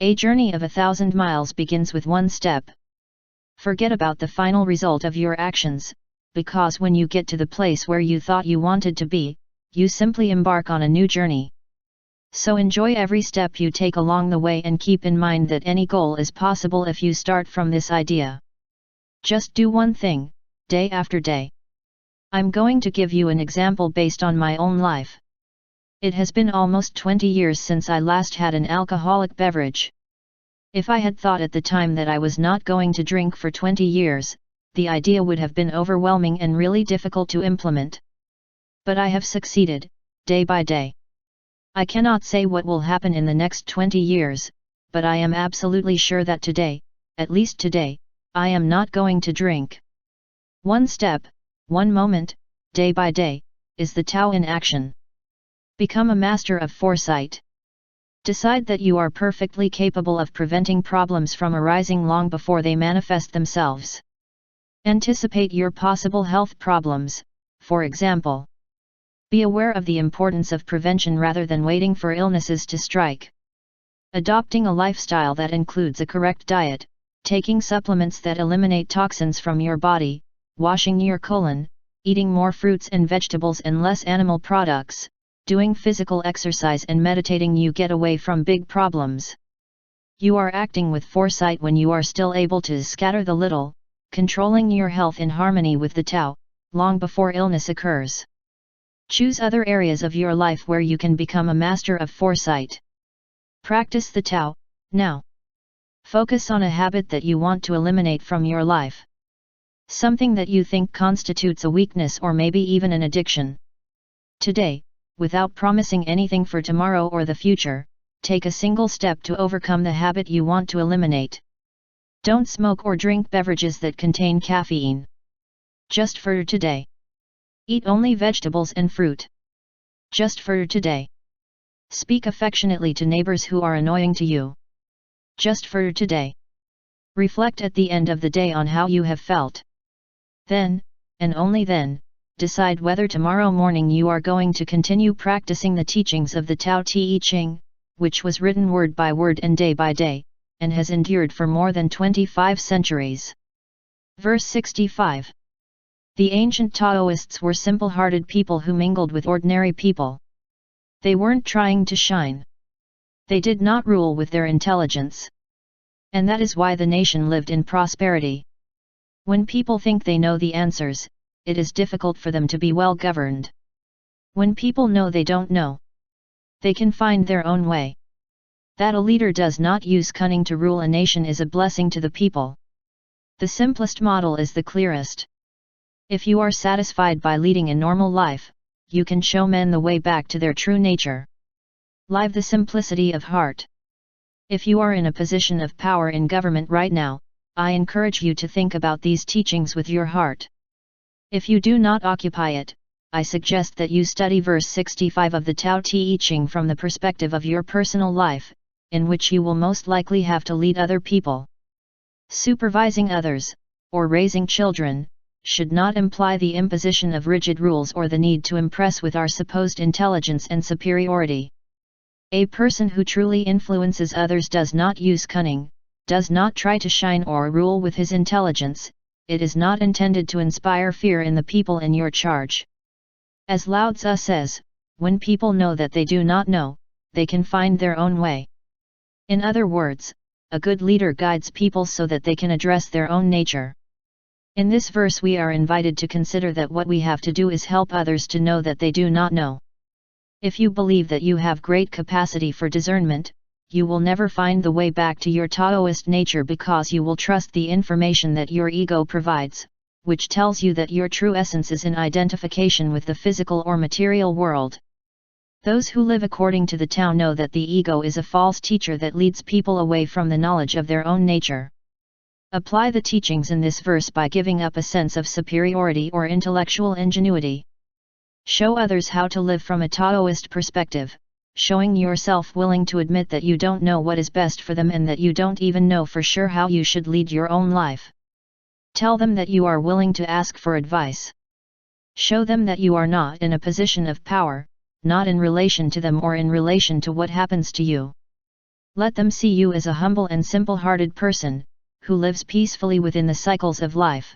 A journey of 1,000 miles begins with one step. Forget about the final result of your actions, because when you get to the place where you thought you wanted to be, you simply embark on a new journey. So enjoy every step you take along the way and keep in mind that any goal is possible if you start from this idea. Just do one thing, day after day. I'm going to give you an example based on my own life. It has been almost 20 years since I last had an alcoholic beverage. If I had thought at the time that I was not going to drink for 20 years, the idea would have been overwhelming and really difficult to implement. But I have succeeded, day by day. I cannot say what will happen in the next 20 years, but I am absolutely sure that today, at least today, I am not going to drink. One step, one moment, day by day, is the Tao in action. Become a master of foresight. Decide that you are perfectly capable of preventing problems from arising long before they manifest themselves. Anticipate your possible health problems, for example. Be aware of the importance of prevention rather than waiting for illnesses to strike. Adopting a lifestyle that includes a correct diet, taking supplements that eliminate toxins from your body, washing your colon, eating more fruits and vegetables and less animal products, doing physical exercise and meditating, you get away from big problems. You are acting with foresight when you are still able to scatter the little, controlling your health in harmony with the Tao, long before illness occurs. Choose other areas of your life where you can become a master of foresight. Practice the Tao, now. Focus on a habit that you want to eliminate from your life. Something that you think constitutes a weakness or maybe even an addiction. Today, without promising anything for tomorrow or the future, take a single step to overcome the habit you want to eliminate. Don't smoke or drink beverages that contain caffeine. Just for today. Eat only vegetables and fruit. Just for today. Speak affectionately to neighbors who are annoying to you. Just for today. Reflect at the end of the day on how you have felt. Then, and only then, decide whether tomorrow morning you are going to continue practicing the teachings of the Tao Te Ching, which was written word by word and day by day, and has endured for more than 25 centuries. Verse 65. The ancient Taoists were simple-hearted people who mingled with ordinary people. They weren't trying to shine. They did not rule with their intelligence. And that is why the nation lived in prosperity. When people think they know the answers, it is difficult for them to be well governed. When people know they don't know, they can find their own way. That a leader does not use cunning to rule a nation is a blessing to the people. The simplest model is the clearest. If you are satisfied by leading a normal life, you can show men the way back to their true nature. Live the simplicity of heart. If you are in a position of power in government right now, I encourage you to think about these teachings with your heart. If you do not occupy it, I suggest that you study verse 65 of the Tao Te Ching from the perspective of your personal life, in which you will most likely have to lead other people. Supervising others, or raising children, should not imply the imposition of rigid rules or the need to impress with our supposed intelligence and superiority. A person who truly influences others does not use cunning, does not try to shine or rule with his intelligence. It is not intended to inspire fear in the people in your charge. As Lao Tzu says, when people know that they do not know, they can find their own way. In other words, a good leader guides people so that they can address their own nature. In this verse we are invited to consider that what we have to do is help others to know that they do not know. If you believe that you have great capacity for discernment, you will never find the way back to your Taoist nature because you will trust the information that your ego provides, which tells you that your true essence is in identification with the physical or material world. Those who live according to the Tao know that the ego is a false teacher that leads people away from the knowledge of their own nature. Apply the teachings in this verse by giving up a sense of superiority or intellectual ingenuity. Show others how to live from a Taoist perspective, showing yourself willing to admit that you don't know what is best for them and that you don't even know for sure how you should lead your own life. Tell them that you are willing to ask for advice. Show them that you are not in a position of power, not in relation to them or in relation to what happens to you. Let them see you as a humble and simple-hearted person, who lives peacefully within the cycles of life.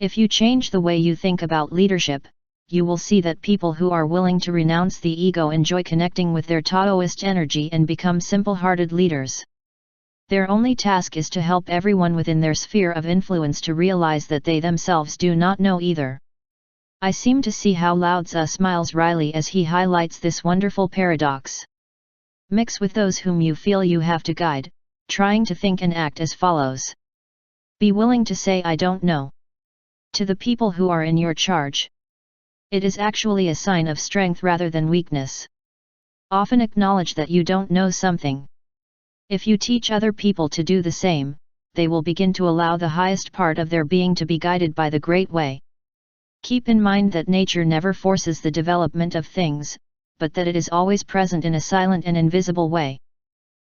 If you change the way you think about leadership, you will see that people who are willing to renounce the ego enjoy connecting with their Taoist energy and become simple-hearted leaders. Their only task is to help everyone within their sphere of influence to realize that they themselves do not know either. I seem to see how Lao Tzu smiles wryly as he highlights this wonderful paradox. Mix with those whom you feel you have to guide, trying to think and act as follows. Be willing to say I don't know. To the people who are in your charge. It is actually a sign of strength rather than weakness. Often acknowledge that you don't know something. If you teach other people to do the same, they will begin to allow the highest part of their being to be guided by the Great Way. Keep in mind that nature never forces the development of things, but that it is always present in a silent and invisible way.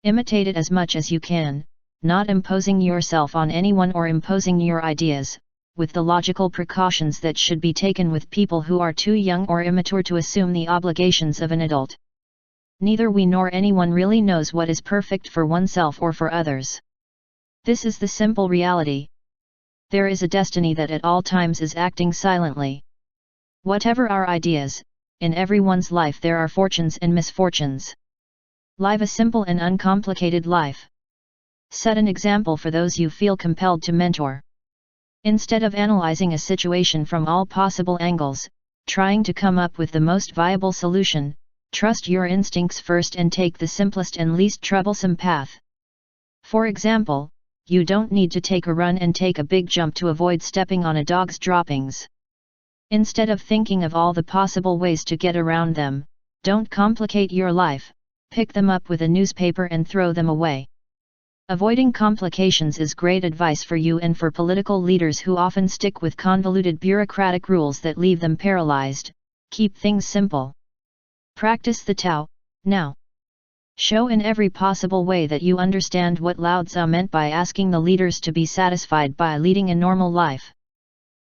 Imitate it as much as you can, not imposing yourself on anyone or imposing your ideas, with the logical precautions that should be taken with people who are too young or immature to assume the obligations of an adult. Neither we nor anyone really knows what is perfect for oneself or for others. This is the simple reality. There is a destiny that at all times is acting silently. Whatever our ideas, in everyone's life there are fortunes and misfortunes. Live a simple and uncomplicated life. Set an example for those you feel compelled to mentor. Instead of analyzing a situation from all possible angles, trying to come up with the most viable solution, trust your instincts first and take the simplest and least troublesome path. For example, you don't need to take a run and take a big jump to avoid stepping on a dog's droppings. Instead of thinking of all the possible ways to get around them, don't complicate your life, pick them up with a newspaper and throw them away. Avoiding complications is great advice for you and for political leaders who often stick with convoluted bureaucratic rules that leave them paralyzed. Keep things simple. Practice the Tao, now. Show in every possible way that you understand what Lao Tzu meant by asking the leaders to be satisfied by leading a normal life.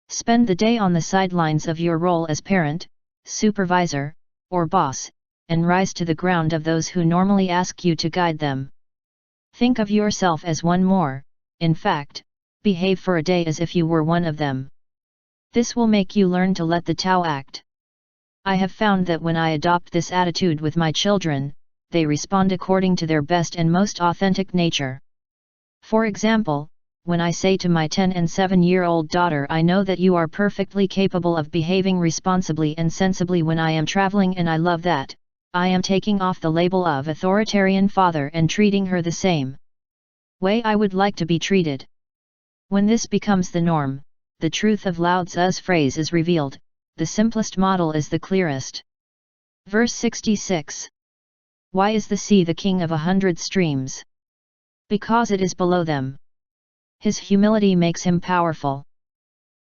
Spend the day on the sidelines of your role as parent, supervisor, or boss, and rise to the ground of those who normally ask you to guide them. Think of yourself as one more, in fact, behave for a day as if you were one of them. This will make you learn to let the Tao act. I have found that when I adopt this attitude with my children, they respond according to their best and most authentic nature. For example, when I say to my 10 and 7-year-old daughter, I know that you are perfectly capable of behaving responsibly and sensibly when I am traveling and I love that, I am taking off the label of authoritarian father and treating her the same way I would like to be treated. When this becomes the norm, the truth of Lao Tzu's phrase is revealed, the simplest model is the clearest. Verse 66. Why is the sea the king of 100 streams? Because it is below them. His humility makes him powerful.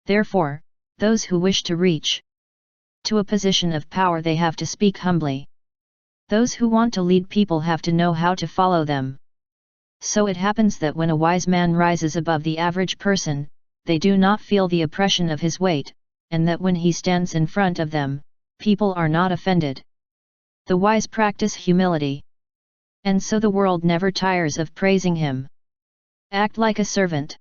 Therefore, those who wish to reach to a position of power, they have to speak humbly. Those who want to lead people have to know how to follow them. So it happens that when a wise man rises above the average person, they do not feel the oppression of his weight, and that when he stands in front of them, people are not offended. The wise practice humility. And so the world never tires of praising him. Act like a servant.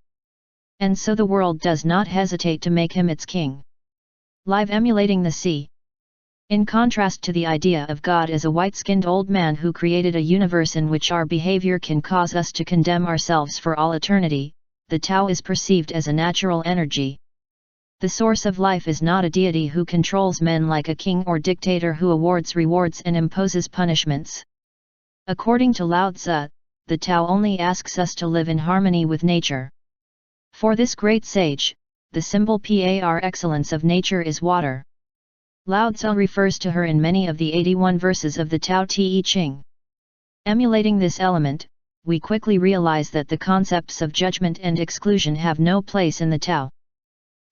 And so the world does not hesitate to make him its king. Live emulating the sea. In contrast to the idea of God as a white-skinned old man who created a universe in which our behavior can cause us to condemn ourselves for all eternity, the Tao is perceived as a natural energy. The source of life is not a deity who controls men like a king or dictator who awards rewards and imposes punishments. According to Lao Tzu, the Tao only asks us to live in harmony with nature. For this great sage, the symbol par excellence of nature is water. Lao Tzu refers to her in many of the 81 verses of the Tao Te Ching. Emulating this element, we quickly realize that the concepts of judgment and exclusion have no place in the Tao.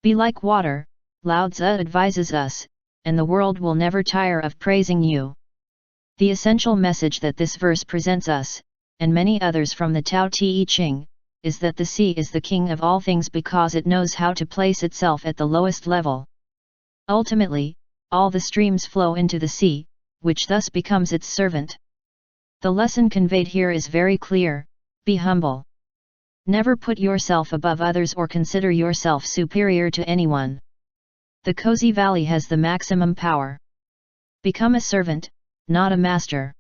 Be like water, Lao Tzu advises us, and the world will never tire of praising you. The essential message that this verse presents us, and many others from the Tao Te Ching, is that the sea is the king of all things because it knows how to place itself at the lowest level. Ultimately, all the streams flow into the sea, which thus becomes its servant. The lesson conveyed here is very clear: be humble. Never put yourself above others or consider yourself superior to anyone. The Cozy Valley has the maximum power. Become a servant, not a master.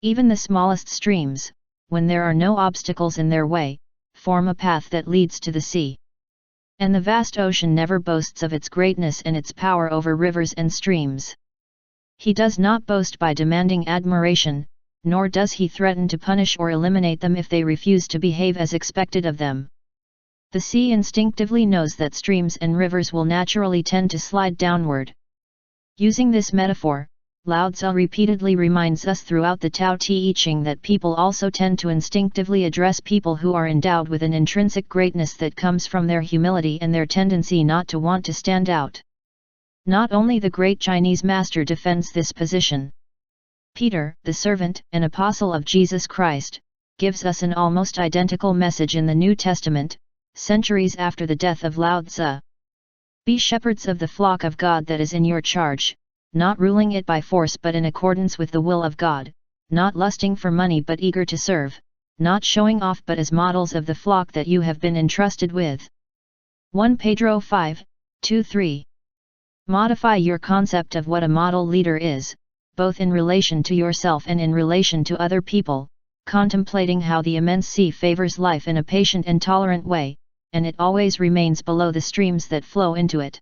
Even the smallest streams, when there are no obstacles in their way, form a path that leads to the sea. And the vast ocean never boasts of its greatness and its power over rivers and streams. He does not boast by demanding admiration, nor does he threaten to punish or eliminate them if they refuse to behave as expected of them. The sea instinctively knows that streams and rivers will naturally tend to slide downward. Using this metaphor, Lao Tzu repeatedly reminds us throughout the Tao Te Ching that people also tend to instinctively address people who are endowed with an intrinsic greatness that comes from their humility and their tendency not to want to stand out. Not only the great Chinese master defends this position. Peter, the servant and apostle of Jesus Christ, gives us an almost identical message in the New Testament, centuries after the death of Lao Tzu. Be shepherds of the flock of God that is in your charge, not ruling it by force but in accordance with the will of God, not lusting for money but eager to serve, not showing off but as models of the flock that you have been entrusted with. 1 Pedro 5:2-3. Modify your concept of what a model leader is, both in relation to yourself and in relation to other people, contemplating how the immense sea favors life in a patient and tolerant way, and it always remains below the streams that flow into it.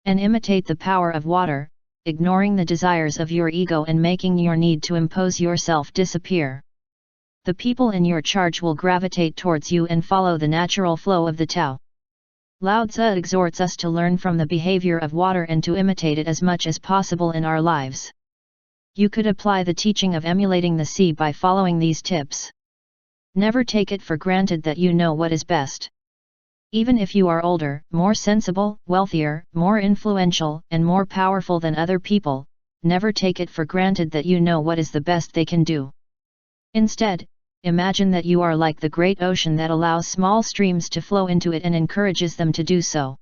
And imitate the power of water, ignoring the desires of your ego and making your need to impose yourself disappear. The people in your charge will gravitate towards you and follow the natural flow of the Tao. Lao Tzu exhorts us to learn from the behavior of water and to imitate it as much as possible in our lives. You could apply the teaching of emulating the sea by following these tips. Never take it for granted that you know what is best. Even if you are older, more sensible, wealthier, more influential, and more powerful than other people, never take it for granted that you know what is the best they can do. Instead, imagine that you are like the great ocean that allows small streams to flow into it and encourages them to do so.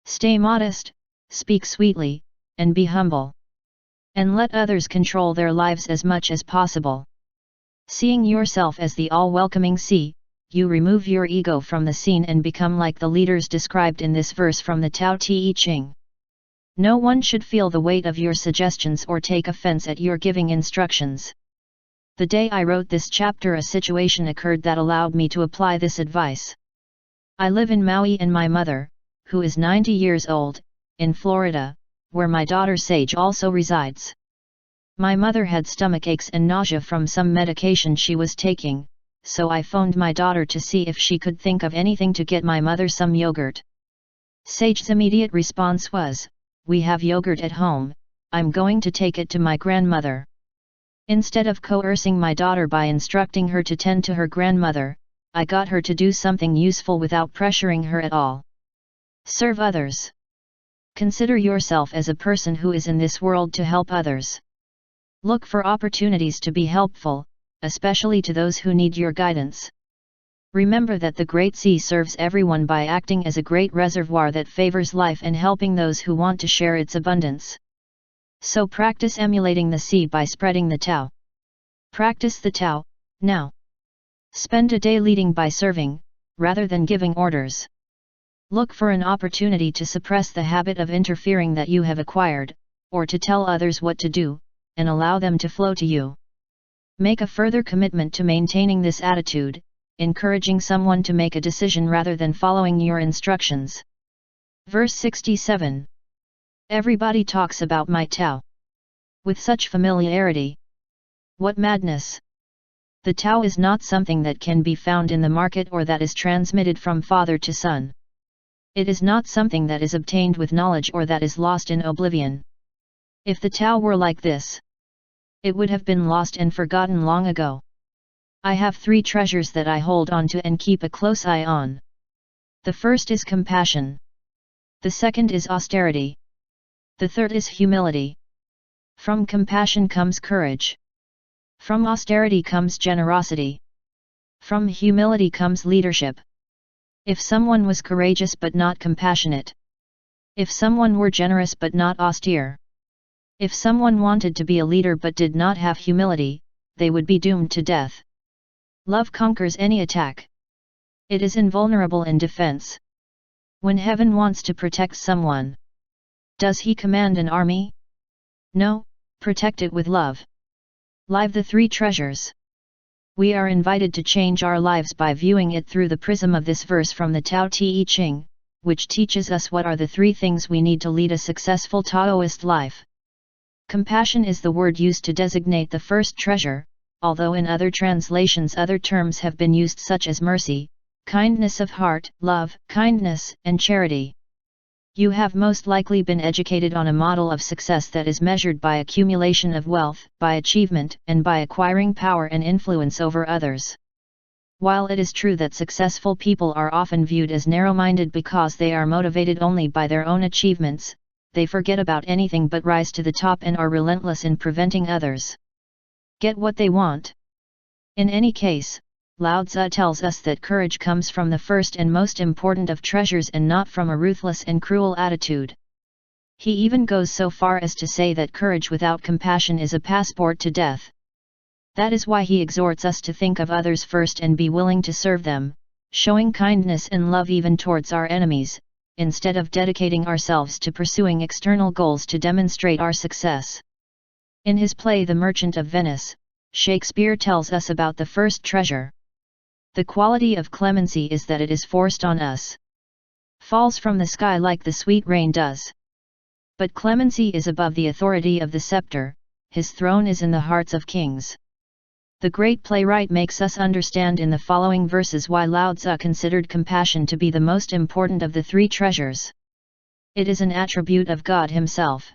Stay modest, speak sweetly, and be humble. And let others control their lives as much as possible. Seeing yourself as the all-welcoming sea, you remove your ego from the scene and become like the leaders described in this verse from the Tao Te Ching. No one should feel the weight of your suggestions or take offense at your giving instructions. The day I wrote this chapter, a situation occurred that allowed me to apply this advice. I live in Maui and my mother, who is 90 years old, in Florida, where my daughter Sage also resides. My mother had stomach aches and nausea from some medication she was taking, so I phoned my daughter to see if she could think of anything to get my mother some yogurt. Sage's immediate response was, "We have yogurt at home, I'm going to take it to my grandmother." Instead of coercing my daughter by instructing her to tend to her grandmother, I got her to do something useful without pressuring her at all. Serve others. Consider yourself as a person who is in this world to help others. Look for opportunities to be helpful, especially to those who need your guidance. Remember that the Great Sea serves everyone by acting as a great reservoir that favors life and helping those who want to share its abundance. So practice emulating the sea by spreading the Tao. Practice the Tao, now. Spend a day leading by serving, rather than giving orders. Look for an opportunity to suppress the habit of interfering that you have acquired, or to tell others what to do, and allow them to flow to you. Make a further commitment to maintaining this attitude, encouraging someone to make a decision rather than following your instructions. Verse 67. Everybody talks about my Tao. With such familiarity. What madness! The Tao is not something that can be found in the market or that is transmitted from father to son. It is not something that is obtained with knowledge or that is lost in oblivion. If the Tao were like this, it would have been lost and forgotten long ago. I have 3 treasures that I hold on to and keep a close eye on. The first is compassion. The second is austerity. The third is humility. From compassion comes courage. From austerity comes generosity. From humility comes leadership. If someone was courageous but not compassionate. If someone were generous but not austere. If someone wanted to be a leader but did not have humility, they would be doomed to death. Love conquers any attack. It is invulnerable in defense. When heaven wants to protect someone, does he command an army? No, protect it with love. Live the 3 treasures. We are invited to change our lives by viewing it through the prism of this verse from the Tao Te Ching, which teaches us what are the 3 things we need to lead a successful Taoist life. Compassion is the word used to designate the first treasure, although in other translations other terms have been used such as mercy, kindness of heart, love, kindness, and charity. You have most likely been educated on a model of success that is measured by accumulation of wealth, by achievement, and by acquiring power and influence over others. While it is true that successful people are often viewed as narrow-minded because they are motivated only by their own achievements, they forget about anything but rise to the top and are relentless in preventing others get what they want. In any case, Lao Tzu tells us that courage comes from the first and most important of treasures and not from a ruthless and cruel attitude. He even goes so far as to say that courage without compassion is a passport to death. That is why he exhorts us to think of others first and be willing to serve them, showing kindness and love even towards our enemies, instead of dedicating ourselves to pursuing external goals to demonstrate our success. In his play The Merchant of Venice, Shakespeare tells us about the first treasure. The quality of clemency is that it is forced on us. Falls from the sky like the sweet rain does. But clemency is above the authority of the scepter, his throne is in the hearts of kings. The great playwright makes us understand in the following verses why Lao Tzu considered compassion to be the most important of the 3 treasures. It is an attribute of God himself.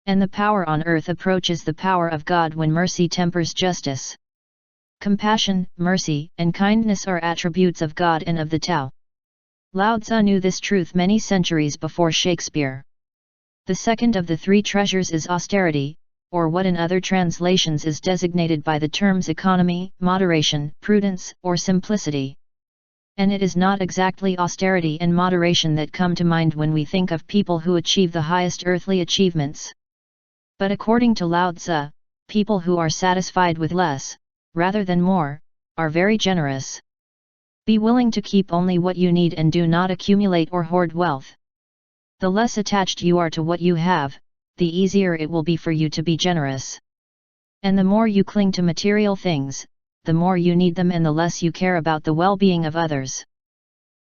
And the power on earth approaches the power of God when mercy tempers justice. Compassion, mercy, and kindness are attributes of God and of the Tao. Lao Tzu knew this truth many centuries before Shakespeare. The second of the 3 treasures is austerity, or what in other translations is designated by the terms economy, moderation, prudence, or simplicity. And it is not exactly austerity and moderation that come to mind when we think of people who achieve the highest earthly achievements. But according to Lao Tzu, people who are satisfied with less, rather than more, are very generous. Be willing to keep only what you need and do not accumulate or hoard wealth. The less attached you are to what you have, the easier it will be for you to be generous. And the more you cling to material things, the more you need them and the less you care about the well-being of others.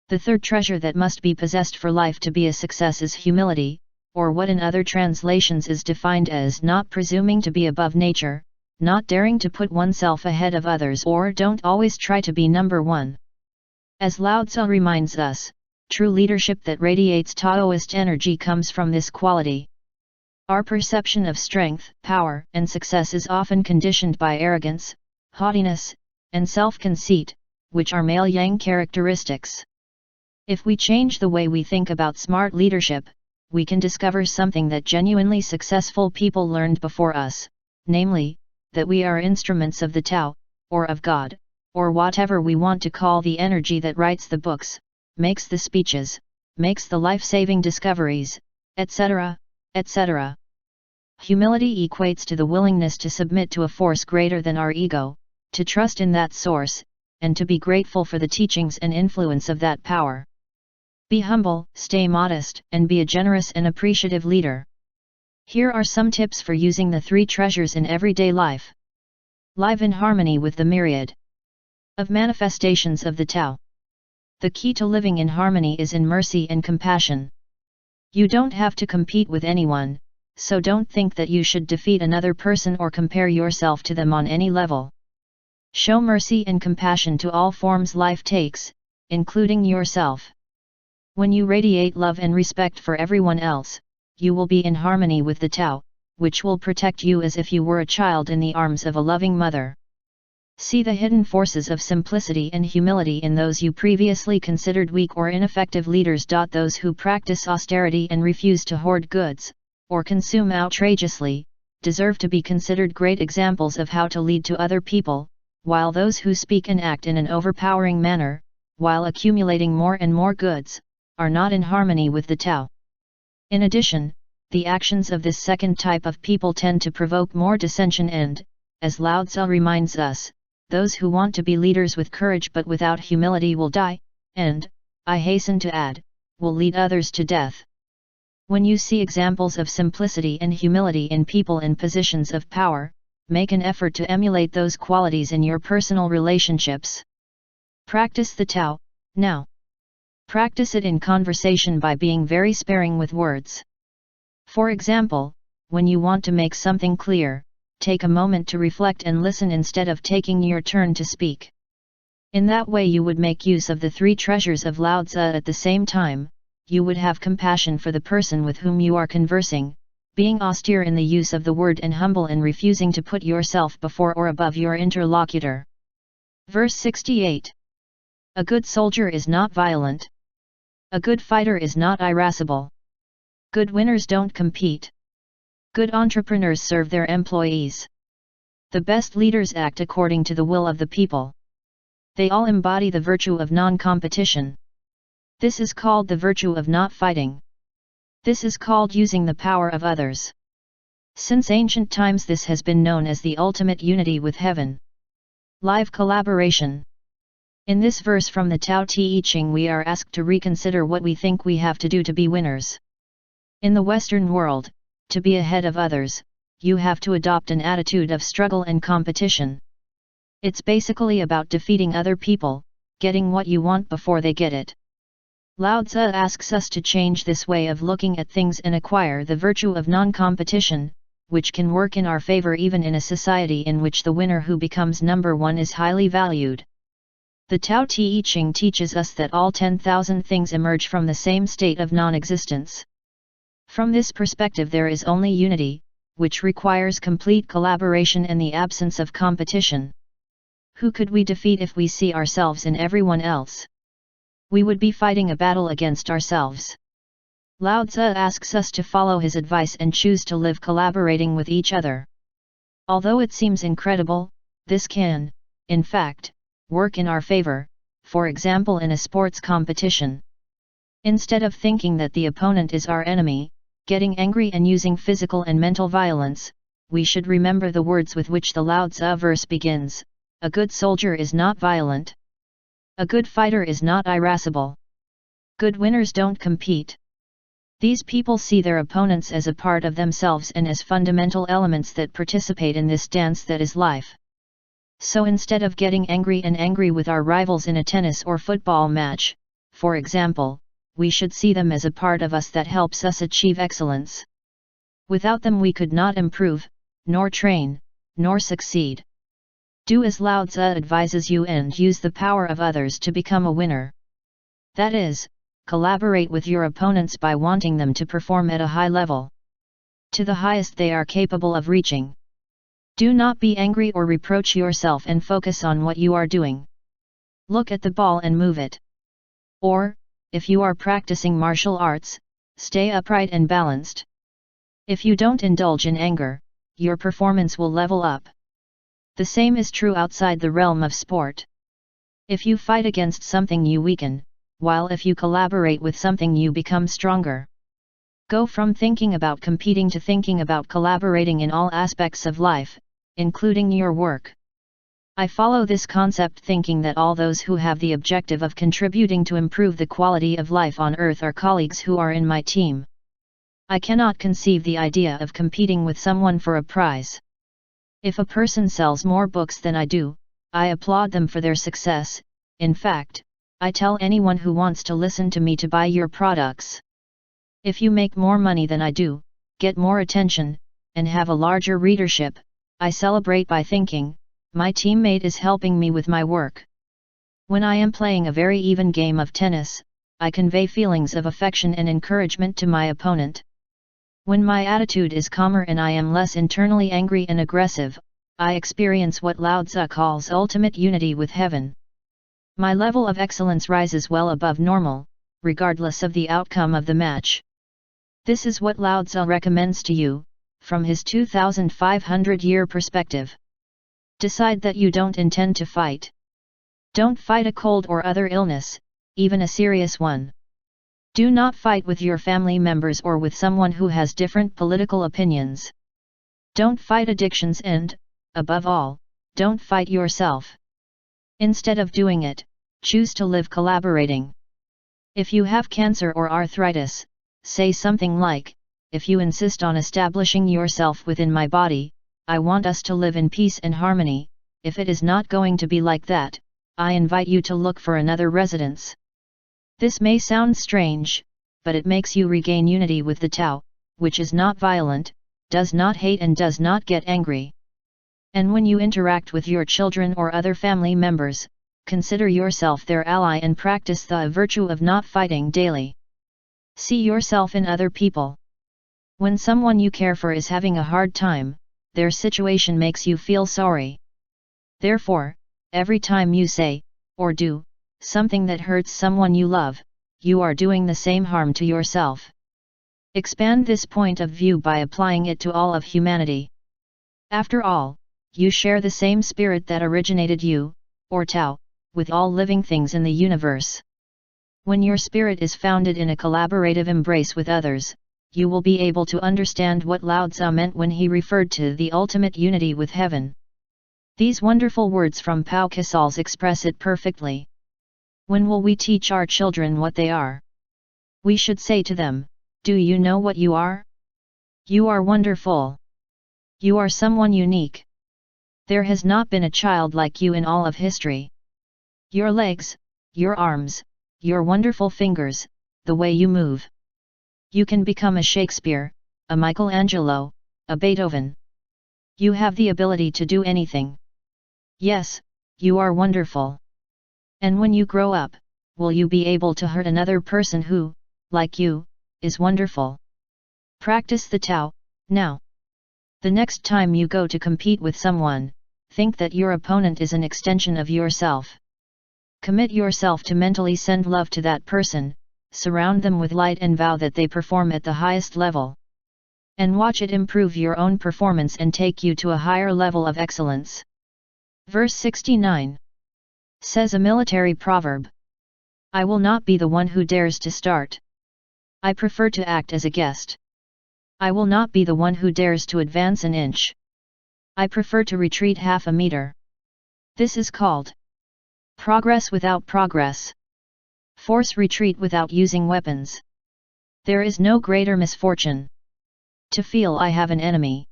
The third treasure that must be possessed for life to be a success is humility, or what in other translations is defined as not presuming to be above nature, not daring to put oneself ahead of others, or don't always try to be number one. As Lao Tzu reminds us, true leadership that radiates Taoist energy comes from this quality. Our perception of strength, power, and success is often conditioned by arrogance, haughtiness, and self-conceit, which are male yang characteristics. If we change the way we think about smart leadership, we can discover something that genuinely successful people learned before us, namely, that we are instruments of the Tao, or of God, or whatever we want to call the energy that writes the books, makes the speeches, makes the life-saving discoveries, etc., etc. Humility equates to the willingness to submit to a force greater than our ego, to trust in that source, and to be grateful for the teachings and influence of that power. Be humble, stay modest, and be a generous and appreciative leader. Here are some tips for using the three treasures in everyday life. Live in harmony with the myriad of manifestations of the Tao. The key to living in harmony is in mercy and compassion. You don't have to compete with anyone, so don't think that you should defeat another person or compare yourself to them on any level. Show mercy and compassion to all forms life takes, including yourself. When you radiate love and respect for everyone else, you will be in harmony with the Tao, which will protect you as if you were a child in the arms of a loving mother. See the hidden forces of simplicity and humility in those you previously considered weak or ineffective leaders. Those who practice austerity and refuse to hoard goods, or consume outrageously, deserve to be considered great examples of how to lead to other people, while those who speak and act in an overpowering manner, while accumulating more and more goods, are not in harmony with the Tao. In addition, the actions of this second type of people tend to provoke more dissension and, as Lao Tzu reminds us, those who want to be leaders with courage but without humility will die, and, I hasten to add, will lead others to death. When you see examples of simplicity and humility in people in positions of power, make an effort to emulate those qualities in your personal relationships. Practice the Tao, now. Practice it in conversation by being very sparing with words. For example, when you want to make something clear, take a moment to reflect and listen instead of taking your turn to speak. In that way you would make use of the three treasures of Lao Tzu at the same time. You would have compassion for the person with whom you are conversing, being austere in the use of the word and humble in refusing to put yourself before or above your interlocutor. Verse 68. A good soldier is not violent. A good fighter is not irascible. Good winners don't compete. Good entrepreneurs serve their employees. The best leaders act according to the will of the people. They all embody the virtue of non-competition. This is called the virtue of not fighting. This is called using the power of others. Since ancient times this has been known as the ultimate unity with heaven. Live collaboration. In this verse from the Tao Te Ching we are asked to reconsider what we think we have to do to be winners. In the Western world, to be ahead of others, you have to adopt an attitude of struggle and competition. It's basically about defeating other people, getting what you want before they get it. Lao Tzu asks us to change this way of looking at things and acquire the virtue of non-competition, which can work in our favor even in a society in which the winner who becomes number one is highly valued. The Tao Te Ching teaches us that all 10,000 things emerge from the same state of non-existence. From this perspective there is only unity, which requires complete collaboration and the absence of competition. Who could we defeat if we see ourselves in everyone else? We would be fighting a battle against ourselves. Lao Tzu asks us to follow his advice and choose to live collaborating with each other. Although it seems incredible, this can, in fact, work in our favor, for example in a sports competition. Instead of thinking that the opponent is our enemy, getting angry and using physical and mental violence, we should remember the words with which the Lao Tzu verse begins: a good soldier is not violent. A good fighter is not irascible. Good winners don't compete. These people see their opponents as a part of themselves and as fundamental elements that participate in this dance that is life. So instead of getting angry with our rivals in a tennis or football match, for example, we should see them as a part of us that helps us achieve excellence. Without them we could not improve, nor train, nor succeed. Do as Lao Tzu advises you and use the power of others to become a winner. That is, collaborate with your opponents by wanting them to perform at a high level. To the highest they are capable of reaching. Do not be angry or reproach yourself and focus on what you are doing. Look at the ball and move it. Or, if you are practicing martial arts, stay upright and balanced. If you don't indulge in anger, your performance will level up. The same is true outside the realm of sport. If you fight against something, you weaken, while if you collaborate with something, you become stronger. Go from thinking about competing to thinking about collaborating in all aspects of life, including your work. I follow this concept thinking that all those who have the objective of contributing to improve the quality of life on Earth are colleagues who are in my team. I cannot conceive the idea of competing with someone for a prize. If a person sells more books than I do, I applaud them for their success. In fact, I tell anyone who wants to listen to me to buy your products. If you make more money than I do, get more attention, and have a larger readership, I celebrate by thinking, my teammate is helping me with my work. When I am playing a very even game of tennis, I convey feelings of affection and encouragement to my opponent. When my attitude is calmer and I am less internally angry and aggressive, I experience what Lao Tzu calls ultimate unity with heaven. My level of excellence rises well above normal, regardless of the outcome of the match. This is what Lao Tzu recommends to you, from his 2,500-year perspective. Decide that you don't intend to fight. Don't fight a cold or other illness, even a serious one. Do not fight with your family members or with someone who has different political opinions. Don't fight addictions and, above all, don't fight yourself. Instead of doing it, choose to live collaborating. If you have cancer or arthritis, say something like, if you insist on establishing yourself within my body, I want us to live in peace and harmony. If it is not going to be like that, I invite you to look for another residence. This may sound strange, but it makes you regain unity with the Tao, which is not violent, does not hate and does not get angry. And when you interact with your children or other family members, consider yourself their ally and practice the virtue of not fighting daily. See yourself in other people. When someone you care for is having a hard time, their situation makes you feel sorry. Therefore, every time you say, or do, something that hurts someone you love, you are doing the same harm to yourself. Expand this point of view by applying it to all of humanity. After all, you share the same spirit that originated you, or Tao, with all living things in the universe. When your spirit is founded in a collaborative embrace with others, you will be able to understand what Lao Tzu meant when he referred to the ultimate unity with heaven. These wonderful words from Pau Casals express it perfectly. When will we teach our children what they are? We should say to them, do you know what you are? You are wonderful. You are someone unique. There has not been a child like you in all of history. Your legs, your arms, your wonderful fingers, the way you move. You can become a Shakespeare, a Michelangelo, a Beethoven. You have the ability to do anything. Yes, you are wonderful. And when you grow up, will you be able to hurt another person who, like you, is wonderful? Practice the Tao, now. The next time you go to compete with someone, think that your opponent is an extension of yourself. Commit yourself to mentally send love to that person, surround them with light and vow that they perform at the highest level. And watch it improve your own performance and take you to a higher level of excellence. Verse 69. Says a military proverb. I will not be the one who dares to start. I prefer to act as a guest. I will not be the one who dares to advance an inch. I prefer to retreat half a meter. This is called progress without progress. Force retreat without using weapons. There is no greater misfortune to feel I have an enemy.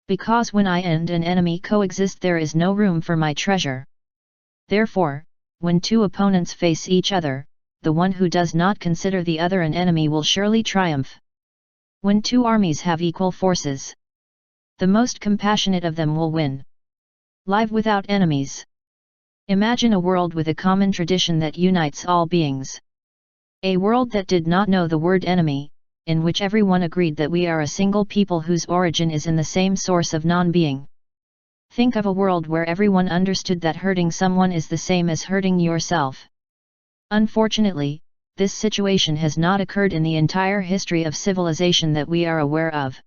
Because when I and an enemy coexist, there is no room for my treasure. Therefore, when two opponents face each other, the one who does not consider the other an enemy will surely triumph. When two armies have equal forces, the most compassionate of them will win. Live without enemies. Imagine a world with a common tradition that unites all beings. A world that did not know the word enemy, in which everyone agreed that we are a single people whose origin is in the same source of non-being. Think of a world where everyone understood that hurting someone is the same as hurting yourself. Unfortunately, this situation has not occurred in the entire history of civilization that we are aware of.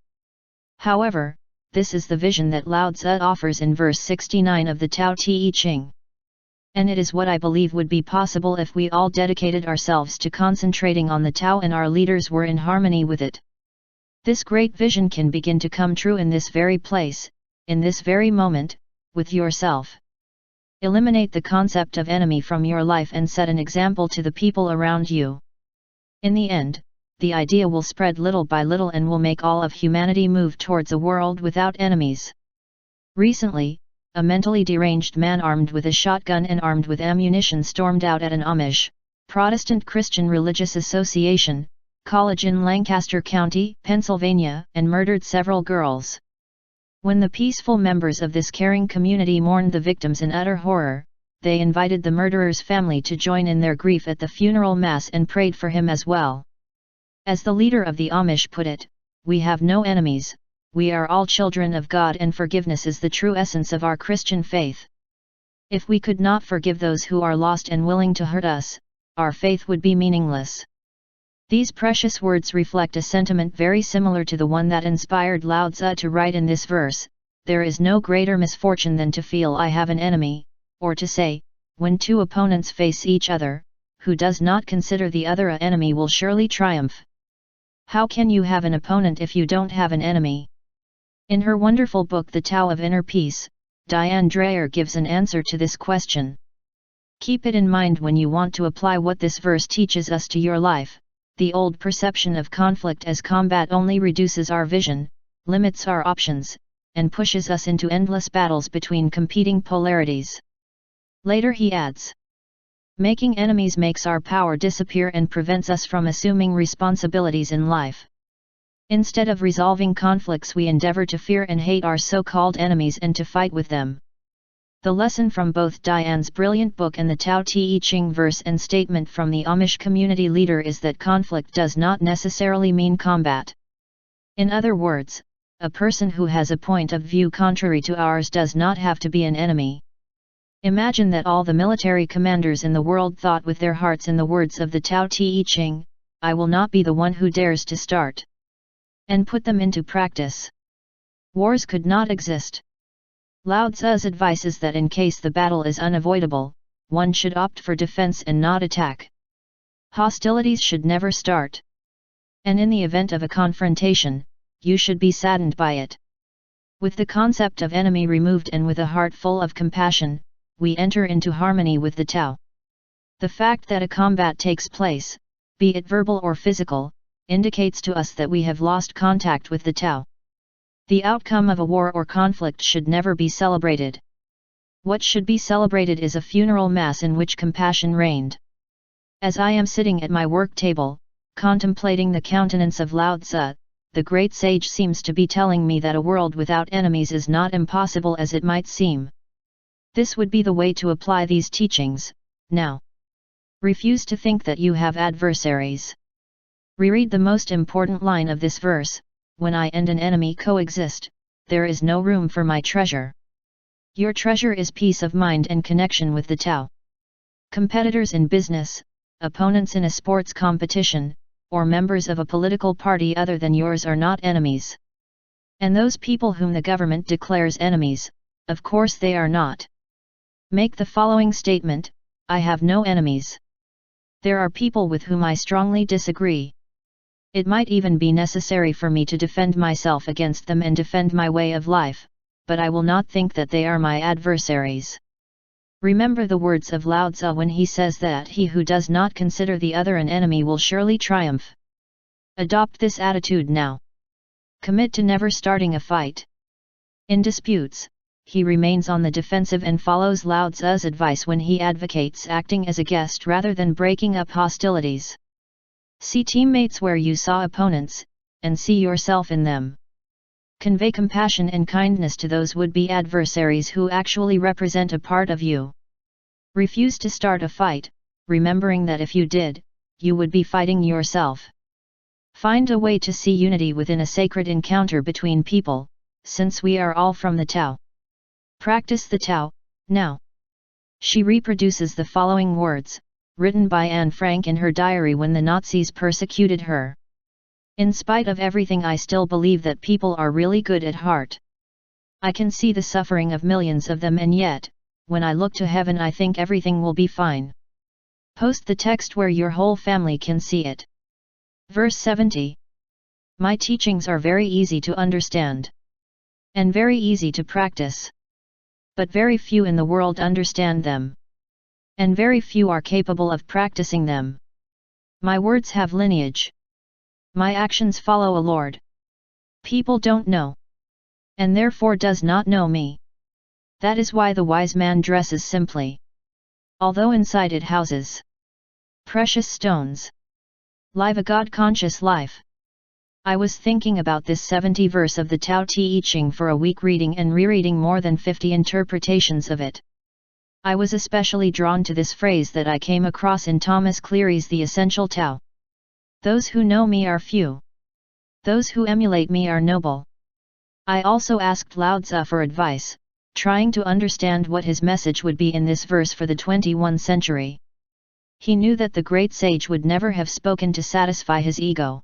However, this is the vision that Lao Tzu offers in verse 69 of the Tao Te Ching. And it is what I believe would be possible if we all dedicated ourselves to concentrating on the Tao and our leaders were in harmony with it. This great vision can begin to come true in this very place, in this very moment, with yourself. Eliminate the concept of enemy from your life and set an example to the people around you. In the end, the idea will spread little by little and will make all of humanity move towards a world without enemies. Recently, a mentally deranged man armed with a shotgun and armed with ammunition stormed out at an Amish, Protestant Christian Religious Association, college in Lancaster County, Pennsylvania, and murdered several girls. When the peaceful members of this caring community mourned the victims in utter horror, they invited the murderer's family to join in their grief at the funeral mass and prayed for him as well. As the leader of the Amish put it, "We have no enemies, we are all children of God and forgiveness is the true essence of our Christian faith. If we could not forgive those who are lost and willing to hurt us, our faith would be meaningless." These precious words reflect a sentiment very similar to the one that inspired Lao Tzu to write in this verse, "There is no greater misfortune than to feel I have an enemy," or to say, when two opponents face each other, who does not consider the other an enemy will surely triumph. How can you have an opponent if you don't have an enemy? In her wonderful book The Tao of Inner Peace, Diane Dreyer gives an answer to this question. Keep it in mind when you want to apply what this verse teaches us to your life. The old perception of conflict as combat only reduces our vision, limits our options, and pushes us into endless battles between competing polarities. Later he adds, making enemies makes our power disappear and prevents us from assuming responsibilities in life. Instead of resolving conflicts, we endeavor to fear and hate our so-called enemies and to fight with them. The lesson from both Diane's brilliant book and the Tao Te Ching verse and statement from the Amish community leader is that conflict does not necessarily mean combat. In other words, a person who has a point of view contrary to ours does not have to be an enemy. Imagine that all the military commanders in the world thought with their hearts in the words of the Tao Te Ching, "I will not be the one who dares to start," and put them into practice. Wars could not exist. Lao Tzu's advice is that in case the battle is unavoidable, one should opt for defense and not attack. Hostilities should never start. And in the event of a confrontation, you should be saddened by it. With the concept of enemy removed and with a heart full of compassion, we enter into harmony with the Tao. The fact that a combat takes place, be it verbal or physical, indicates to us that we have lost contact with the Tao. The outcome of a war or conflict should never be celebrated. What should be celebrated is a funeral mass in which compassion reigned. As I am sitting at my work table, contemplating the countenance of Lao Tzu, the great sage seems to be telling me that a world without enemies is not impossible as it might seem. This would be the way to apply these teachings, now. Refuse to think that you have adversaries. Reread the most important line of this verse, "When I and an enemy coexist, there is no room for my treasure." Your treasure is peace of mind and connection with the Tao. Competitors in business, opponents in a sports competition, or members of a political party other than yours are not enemies. And those people whom the government declares enemies, of course they are not. Make the following statement, "I have no enemies. There are people with whom I strongly disagree. It might even be necessary for me to defend myself against them and defend my way of life, but I will not think that they are my adversaries." Remember the words of Lao Tzu when he says that he who does not consider the other an enemy will surely triumph. Adopt this attitude now. Commit to never starting a fight. In disputes, he remains on the defensive and follows Lao Tzu's advice when he advocates acting as a guest rather than breaking up hostilities. See teammates where you saw opponents, and see yourself in them. Convey compassion and kindness to those would-be adversaries who actually represent a part of you. Refuse to start a fight, remembering that if you did, you would be fighting yourself. Find a way to see unity within a sacred encounter between people, since we are all from the Tao. Practice the Tao, now. She reproduces the following words, written by Anne Frank in her diary when the Nazis persecuted her. In spite of everything, I still believe that people are really good at heart. I can see the suffering of millions of them, and yet, when I look to heaven, I think everything will be fine. Post the text where your whole family can see it. Verse 70. My teachings are very easy to understand. And very easy to practice. But very few in the world understand them. And very few are capable of practicing them. My words have lineage. My actions follow a Lord. People don't know. And therefore does not know me. That is why the wise man dresses simply. Although inside it houses precious stones. Live a God-conscious life. I was thinking about this 70 verse of the Tao Te Ching for a week, reading and rereading more than 50 interpretations of it. I was especially drawn to this phrase that I came across in Thomas Cleary's The Essential Tao. Those who know me are few. Those who emulate me are noble. I also asked Lao Tzu for advice, trying to understand what his message would be in this verse for the 21st century. He knew that the great sage would never have spoken to satisfy his ego.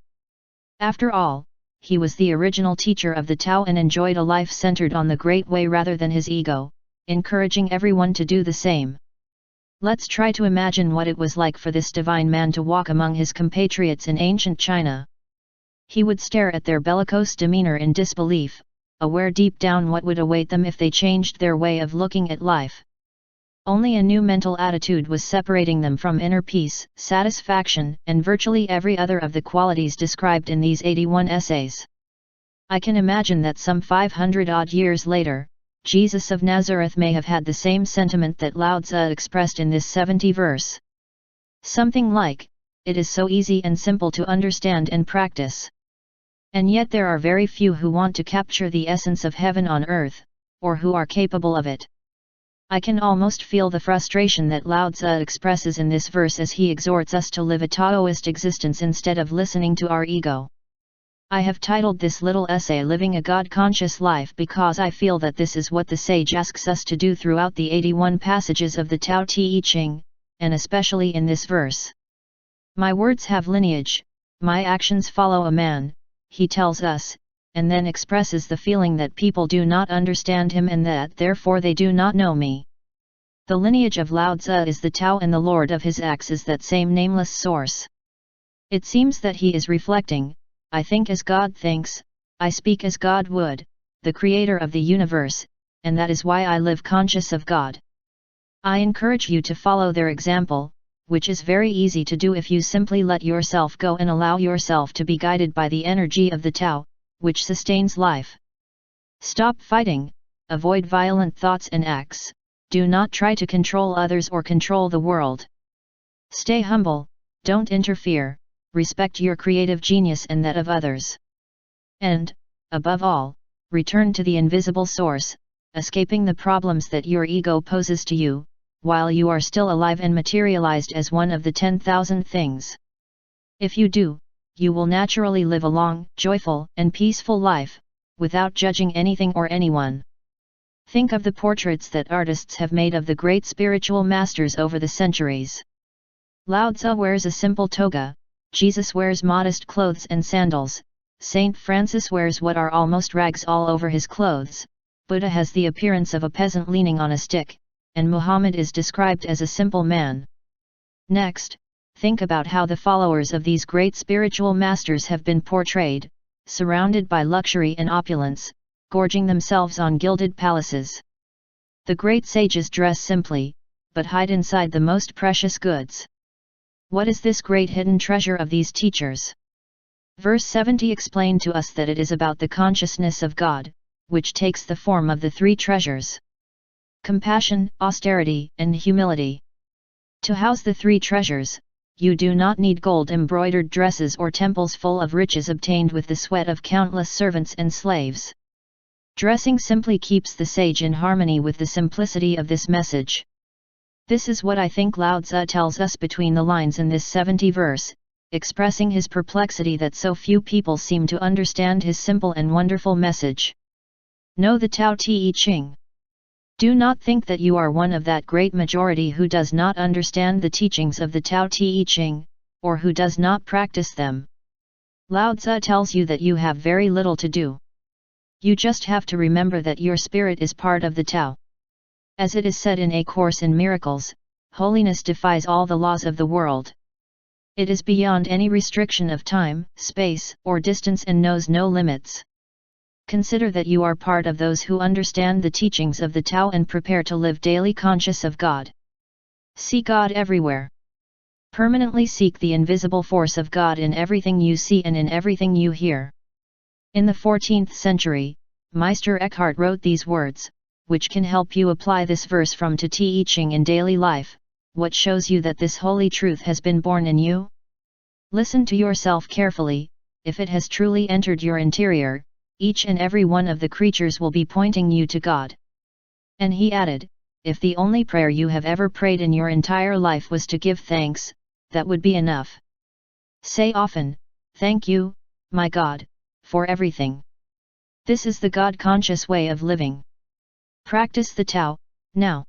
After all, he was the original teacher of the Tao and enjoyed a life centered on the Great Way rather than his ego, encouraging everyone to do the same. Let's try to imagine what it was like for this divine man to walk among his compatriots in ancient China. He would stare at their bellicose demeanor in disbelief, aware deep down what would await them if they changed their way of looking at life. Only a new mental attitude was separating them from inner peace, satisfaction, and virtually every other of the qualities described in these 81 essays. I can imagine that some 500-odd years later, Jesus of Nazareth may have had the same sentiment that Lao Tzu expressed in this 70 verse. Something like, it is so easy and simple to understand and practice. And yet there are very few who want to capture the essence of heaven on earth, or who are capable of it. I can almost feel the frustration that Lao Tzu expresses in this verse as he exhorts us to live a Taoist existence instead of listening to our ego. I have titled this little essay Living a God-Conscious Life because I feel that this is what the sage asks us to do throughout the 81 passages of the Tao Te Ching, and especially in this verse. My words have lineage, my actions follow a man, he tells us, and then expresses the feeling that people do not understand him and that therefore they do not know me. The lineage of Lao Tzu is the Tao, and the Lord of his acts is that same nameless source. It seems that he is reflecting, I think as God thinks, I speak as God would, the creator of the universe, and that is why I live conscious of God. I encourage you to follow their example, which is very easy to do if you simply let yourself go and allow yourself to be guided by the energy of the Tao, which sustains life. Stop fighting, avoid violent thoughts and acts, do not try to control others or control the world. Stay humble, don't interfere, respect your creative genius and that of others. And, above all, return to the invisible source, escaping the problems that your ego poses to you, while you are still alive and materialized as one of the 10,000 things. If you do, you will naturally live a long, joyful, and peaceful life, without judging anything or anyone. Think of the portraits that artists have made of the great spiritual masters over the centuries. Lao Tzu wears a simple toga, Jesus wears modest clothes and sandals, Saint Francis wears what are almost rags all over his clothes, Buddha has the appearance of a peasant leaning on a stick, and Muhammad is described as a simple man. Next, think about how the followers of these great spiritual masters have been portrayed, surrounded by luxury and opulence, gorging themselves on gilded palaces. The great sages dress simply, but hide inside the most precious goods. What is this great hidden treasure of these teachers? Verse 70 explained to us that it is about the consciousness of God, which takes the form of the three treasures: compassion, austerity, and humility. To house the three treasures, you do not need gold-embroidered dresses or temples full of riches obtained with the sweat of countless servants and slaves. Dressing simply keeps the sage in harmony with the simplicity of this message. This is what I think Lao Tzu tells us between the lines in this 70 verse, expressing his perplexity that so few people seem to understand his simple and wonderful message. Know the Tao Te Ching. Do not think that you are one of that great majority who does not understand the teachings of the Tao Te Ching, or who does not practice them. Lao Tzu tells you that you have very little to do. You just have to remember that your spirit is part of the Tao. As it is said in A Course in Miracles, holiness defies all the laws of the world. It is beyond any restriction of time, space, or distance and knows no limits. Consider that you are part of those who understand the teachings of the Tao and prepare to live daily conscious of God. See God everywhere. Permanently seek the invisible force of God in everything you see and in everything you hear. In the 14th century, Meister Eckhart wrote these words, which can help you apply this verse from Te Ching in daily life. What shows you that this holy truth has been born in you? Listen to yourself carefully. If it has truly entered your interior, each and every one of the creatures will be pointing you to God. And he added, if the only prayer you have ever prayed in your entire life was to give thanks, that would be enough. Say often, thank you, my God, for everything. This is the God-conscious way of living. Practice the Tao, now.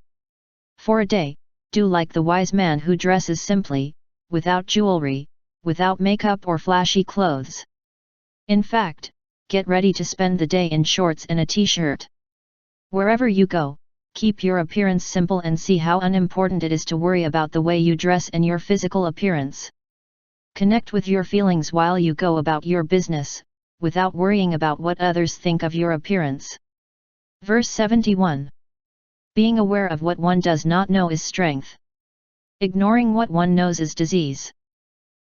For a day, do like the wise man who dresses simply, without jewelry, without makeup or flashy clothes. In fact, get ready to spend the day in shorts and a t-shirt. Wherever you go, keep your appearance simple and see how unimportant it is to worry about the way you dress and your physical appearance. Connect with your feelings while you go about your business, without worrying about what others think of your appearance. Verse 71. Being aware of what one does not know is strength. Ignoring what one knows is disease.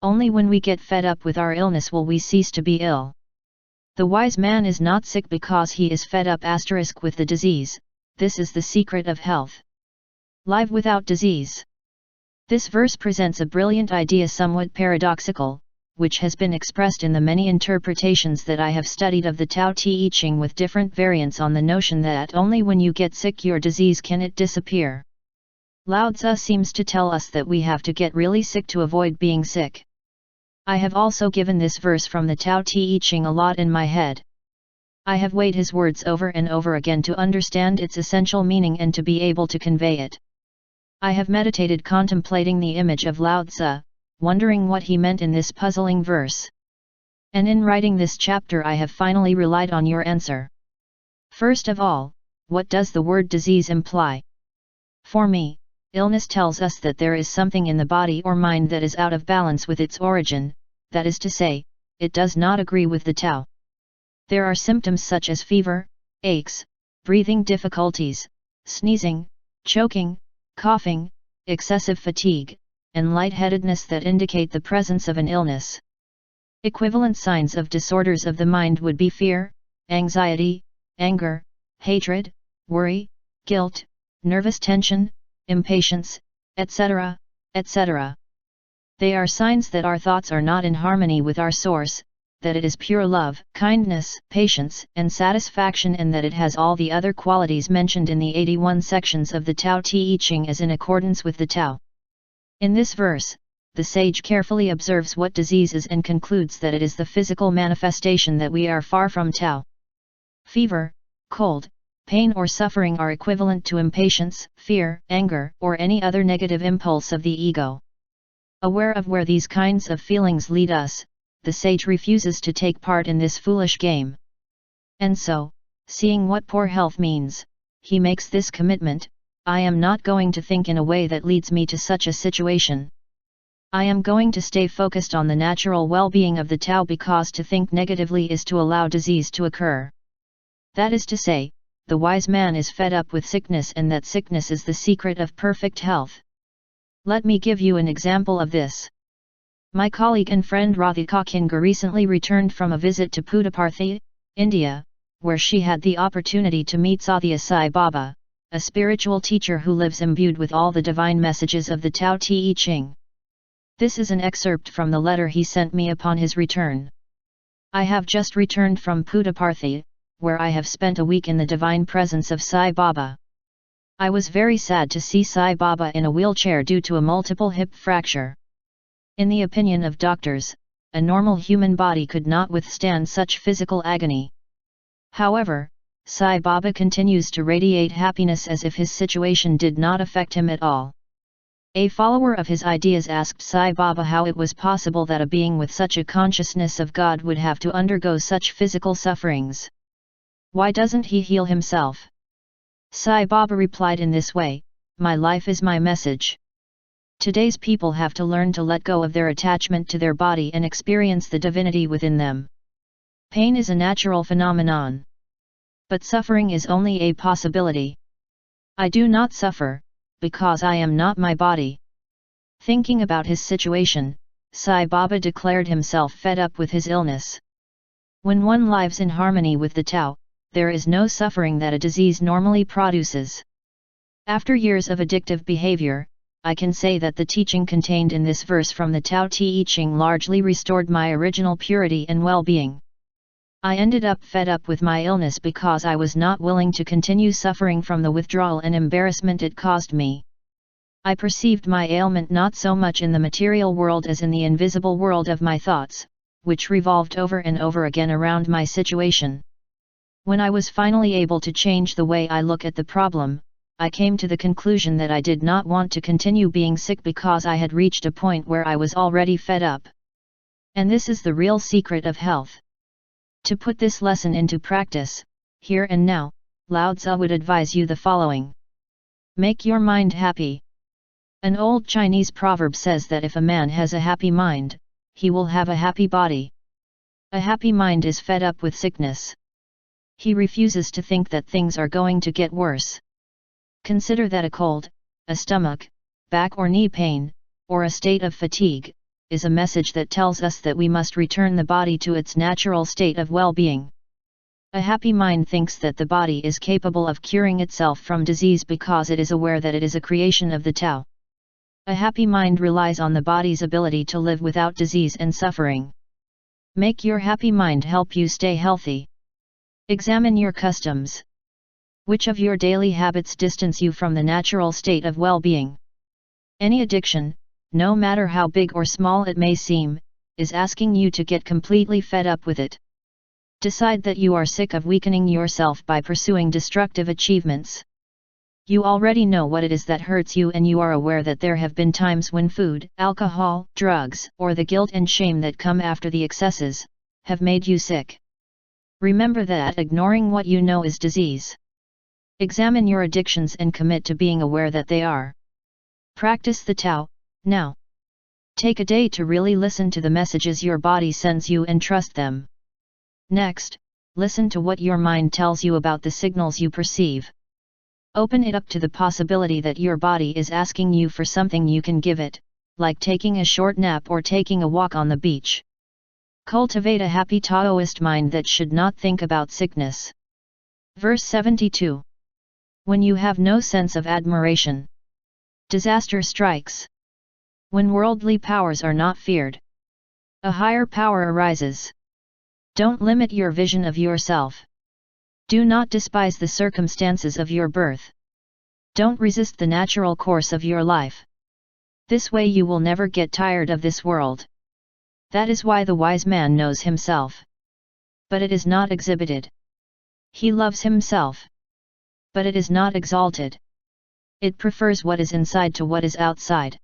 Only when we get fed up with our illness will we cease to be ill. The wise man is not sick because he is fed up * with the disease. This is the secret of health. Live without disease. This verse presents a brilliant idea, somewhat paradoxical, which has been expressed in the many interpretations that I have studied of the Tao Te Ching with different variants on the notion that only when you get sick your disease can it disappear. Lao Tzu seems to tell us that we have to get really sick to avoid being sick. I have also given this verse from the Tao Te Ching a lot in my head. I have weighed his words over and over again to understand its essential meaning and to be able to convey it. I have meditated contemplating the image of Lao Tzu, wondering what he meant in this puzzling verse. And in writing this chapter I have finally relied on your answer. First of all, what does the word disease imply? For me, illness tells us that there is something in the body or mind that is out of balance with its origin, that is to say, it does not agree with the Tao. There are symptoms such as fever, aches, breathing difficulties, sneezing, choking, coughing, excessive fatigue, and lightheadedness that indicate the presence of an illness. Equivalent signs of disorders of the mind would be fear, anxiety, anger, hatred, worry, guilt, nervous tension, impatience, etc., etc. They are signs that our thoughts are not in harmony with our source, that it is pure love, kindness, patience, and satisfaction, and that it has all the other qualities mentioned in the 81 sections of the Tao Te Ching as in accordance with the Tao. In this verse, the sage carefully observes what disease is and concludes that it is the physical manifestation that we are far from Tao. Fever, cold, pain or suffering are equivalent to impatience, fear, anger, or any other negative impulse of the ego. Aware of where these kinds of feelings lead us, the sage refuses to take part in this foolish game. And so, seeing what poor health means, he makes this commitment: I am not going to think in a way that leads me to such a situation. I am going to stay focused on the natural well-being of the Tao, because to think negatively is to allow disease to occur. That is to say, the wise man is fed up with sickness, and that sickness is the secret of perfect health. Let me give you an example of this. My colleague and friend Radhika Kinga recently returned from a visit to Puttaparthi, India, where she had the opportunity to meet Sathya Sai Baba, a spiritual teacher who lives imbued with all the divine messages of the Tao Te Ching. This is an excerpt from the letter he sent me upon his return. I have just returned from Puttaparthi, where I have spent a week in the divine presence of Sai Baba. I was very sad to see Sai Baba in a wheelchair due to a multiple hip fracture. In the opinion of doctors, a normal human body could not withstand such physical agony. However, Sai Baba continues to radiate happiness as if his situation did not affect him at all. A follower of his ideas asked Sai Baba how it was possible that a being with such a consciousness of God would have to undergo such physical sufferings. Why doesn't he heal himself? Sai Baba replied in this way, "My life is my message. Today's people have to learn to let go of their attachment to their body and experience the divinity within them. Pain is a natural phenomenon. But suffering is only a possibility. I do not suffer, because I am not my body." Thinking about his situation, Sai Baba declared himself fed up with his illness. When one lives in harmony with the Tao, there is no suffering that a disease normally produces. After years of addictive behavior, I can say that the teaching contained in this verse from the Tao Te Ching largely restored my original purity and well-being. I ended up fed up with my illness because I was not willing to continue suffering from the withdrawal and embarrassment it caused me. I perceived my ailment not so much in the material world as in the invisible world of my thoughts, which revolved over and over again around my situation. When I was finally able to change the way I look at the problem, I came to the conclusion that I did not want to continue being sick because I had reached a point where I was already fed up. And this is the real secret of health. To put this lesson into practice, here and now, Lao Tzu would advise you the following. Make your mind happy. An old Chinese proverb says that if a man has a happy mind, he will have a happy body. A happy mind is fed up with sickness. He refuses to think that things are going to get worse. Consider that a cold, a stomach, back or knee pain, or a state of fatigue, is a message that tells us that we must return the body to its natural state of well-being. A happy mind thinks that the body is capable of curing itself from disease because it is aware that it is a creation of the Tao. A happy mind relies on the body's ability to live without disease and suffering. Make your happy mind help you stay healthy. Examine your customs. Which of your daily habits distance you from the natural state of well-being? Any addiction, no matter how big or small it may seem, is asking you to get completely fed up with it. Decide that you are sick of weakening yourself by pursuing destructive achievements. You already know what it is that hurts you, and you are aware that there have been times when food, alcohol, drugs, or the guilt and shame that come after the excesses, have made you sick. Remember that ignoring what you know is disease. Examine your addictions and commit to being aware that they are. Practice the Tao, now. Take a day to really listen to the messages your body sends you and trust them. Next, listen to what your mind tells you about the signals you perceive. Open it up to the possibility that your body is asking you for something you can give it, like taking a short nap or taking a walk on the beach. Cultivate a happy Taoist mind that should not think about sickness. Verse 72. When you have no sense of admiration, disaster strikes. When worldly powers are not feared, a higher power arises. Don't limit your vision of yourself. Do not despise the circumstances of your birth. Don't resist the natural course of your life. This way you will never get tired of this world. That is why the wise man knows himself. But it is not exhibited. He loves himself. But it is not exalted. It prefers what is inside to what is outside.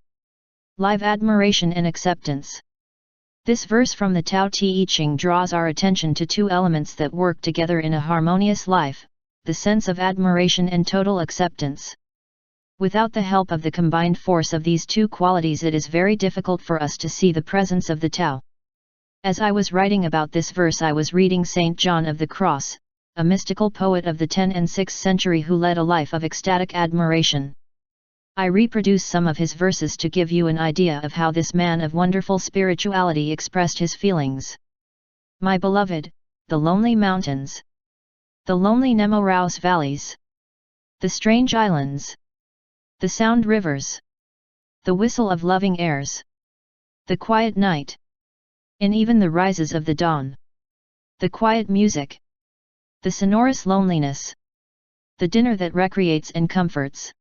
Live admiration and acceptance. This verse from the Tao Te Ching draws our attention to two elements that work together in a harmonious life, the sense of admiration and total acceptance. Without the help of the combined force of these two qualities, it is very difficult for us to see the presence of the Tao. As I was writing about this verse, I was reading Saint John of the Cross, a mystical poet of the 10th and 6th century who led a life of ecstatic admiration. I reproduce some of his verses to give you an idea of how this man of wonderful spirituality expressed his feelings. My beloved, the lonely mountains, the lonely Nemo-Rouse valleys, the strange islands, the sound rivers, the whistle of loving airs, the quiet night, and even the rises of the dawn, the quiet music, the sonorous loneliness, the dinner that recreates and comforts.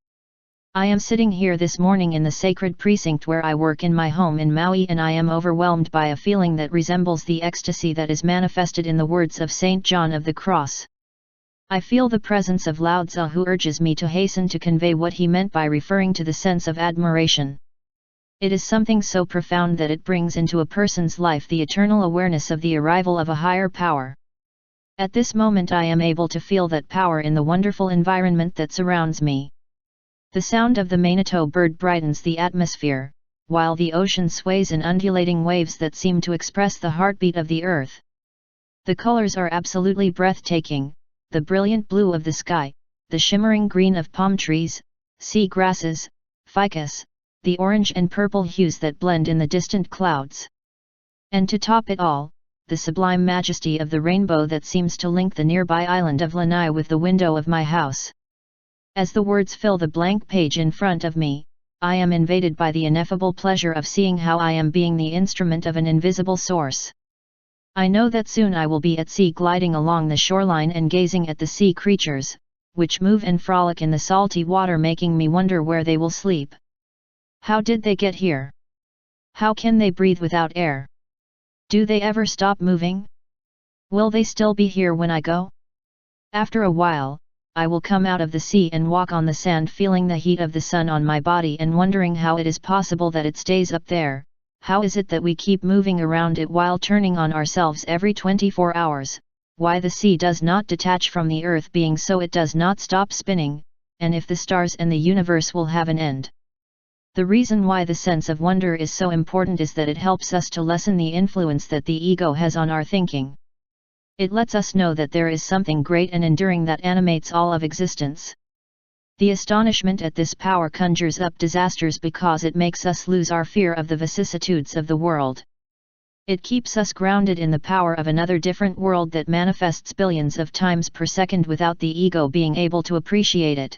I am sitting here this morning in the sacred precinct where I work in my home in Maui, and I am overwhelmed by a feeling that resembles the ecstasy that is manifested in the words of Saint John of the Cross. I feel the presence of Lao Tzu, who urges me to hasten to convey what he meant by referring to the sense of admiration. It is something so profound that it brings into a person's life the eternal awareness of the arrival of a higher power. At this moment I am able to feel that power in the wonderful environment that surrounds me. The sound of the Manito bird brightens the atmosphere, while the ocean sways in undulating waves that seem to express the heartbeat of the earth. The colors are absolutely breathtaking, the brilliant blue of the sky, the shimmering green of palm trees, sea grasses, ficus, the orange and purple hues that blend in the distant clouds. And to top it all, the sublime majesty of the rainbow that seems to link the nearby island of Lanai with the window of my house. As the words fill the blank page in front of me, I am invaded by the ineffable pleasure of seeing how I am being the instrument of an invisible source. I know that soon I will be at sea, gliding along the shoreline and gazing at the sea creatures, which move and frolic in the salty water, making me wonder where they will sleep. How did they get here? How can they breathe without air? Do they ever stop moving? Will they still be here when I go? After a while, I will come out of the sea and walk on the sand, feeling the heat of the sun on my body and wondering how it is possible that it stays up there. How is it that we keep moving around it while turning on ourselves every 24 hours, why the sea does not detach from the earth, being so it does not stop spinning, and if the stars and the universe will have an end. The reason why the sense of wonder is so important is that it helps us to lessen the influence that the ego has on our thinking. It lets us know that there is something great and enduring that animates all of existence. The astonishment at this power conjures up disasters because it makes us lose our fear of the vicissitudes of the world. It keeps us grounded in the power of another different world that manifests billions of times per second without the ego being able to appreciate it.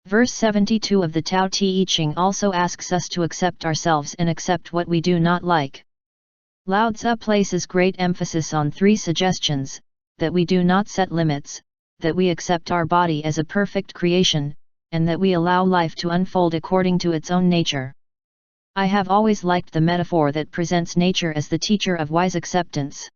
Verse 72 of the Tao Te Ching also asks us to accept ourselves and accept what we do not like. Lao Tzu places great emphasis on 3 suggestions: that we do not set limits, that we accept our body as a perfect creation, and that we allow life to unfold according to its own nature. I have always liked the metaphor that presents nature as the teacher of wise acceptance.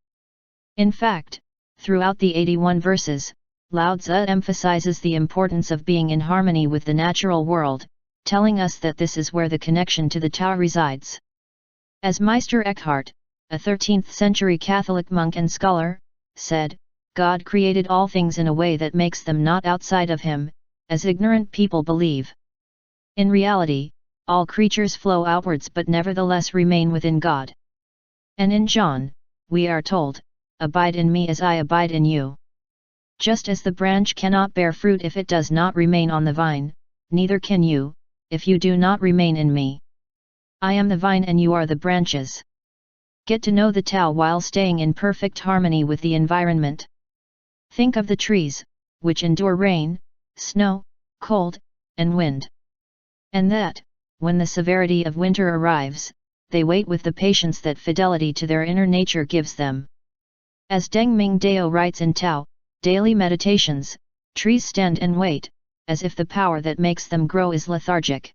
In fact, throughout the 81 verses, Lao Tzu emphasizes the importance of being in harmony with the natural world, telling us that this is where the connection to the Tao resides. As Meister Eckhart, a 13th century Catholic monk and scholar, said, God created all things in a way that makes them not outside of Him, as ignorant people believe. In reality, all creatures flow outwards but nevertheless remain within God. And in John, we are told, Abide in me as I abide in you. Just as the branch cannot bear fruit if it does not remain on the vine, neither can you, if you do not remain in me. I am the vine and you are the branches. Get to know the Tao while staying in perfect harmony with the environment. Think of the trees, which endure rain, snow, cold, and wind. And that, when the severity of winter arrives, they wait with the patience that fidelity to their inner nature gives them. As Deng Ming Dao writes in Tao, Daily Meditations, trees stand and wait, as if the power that makes them grow is lethargic.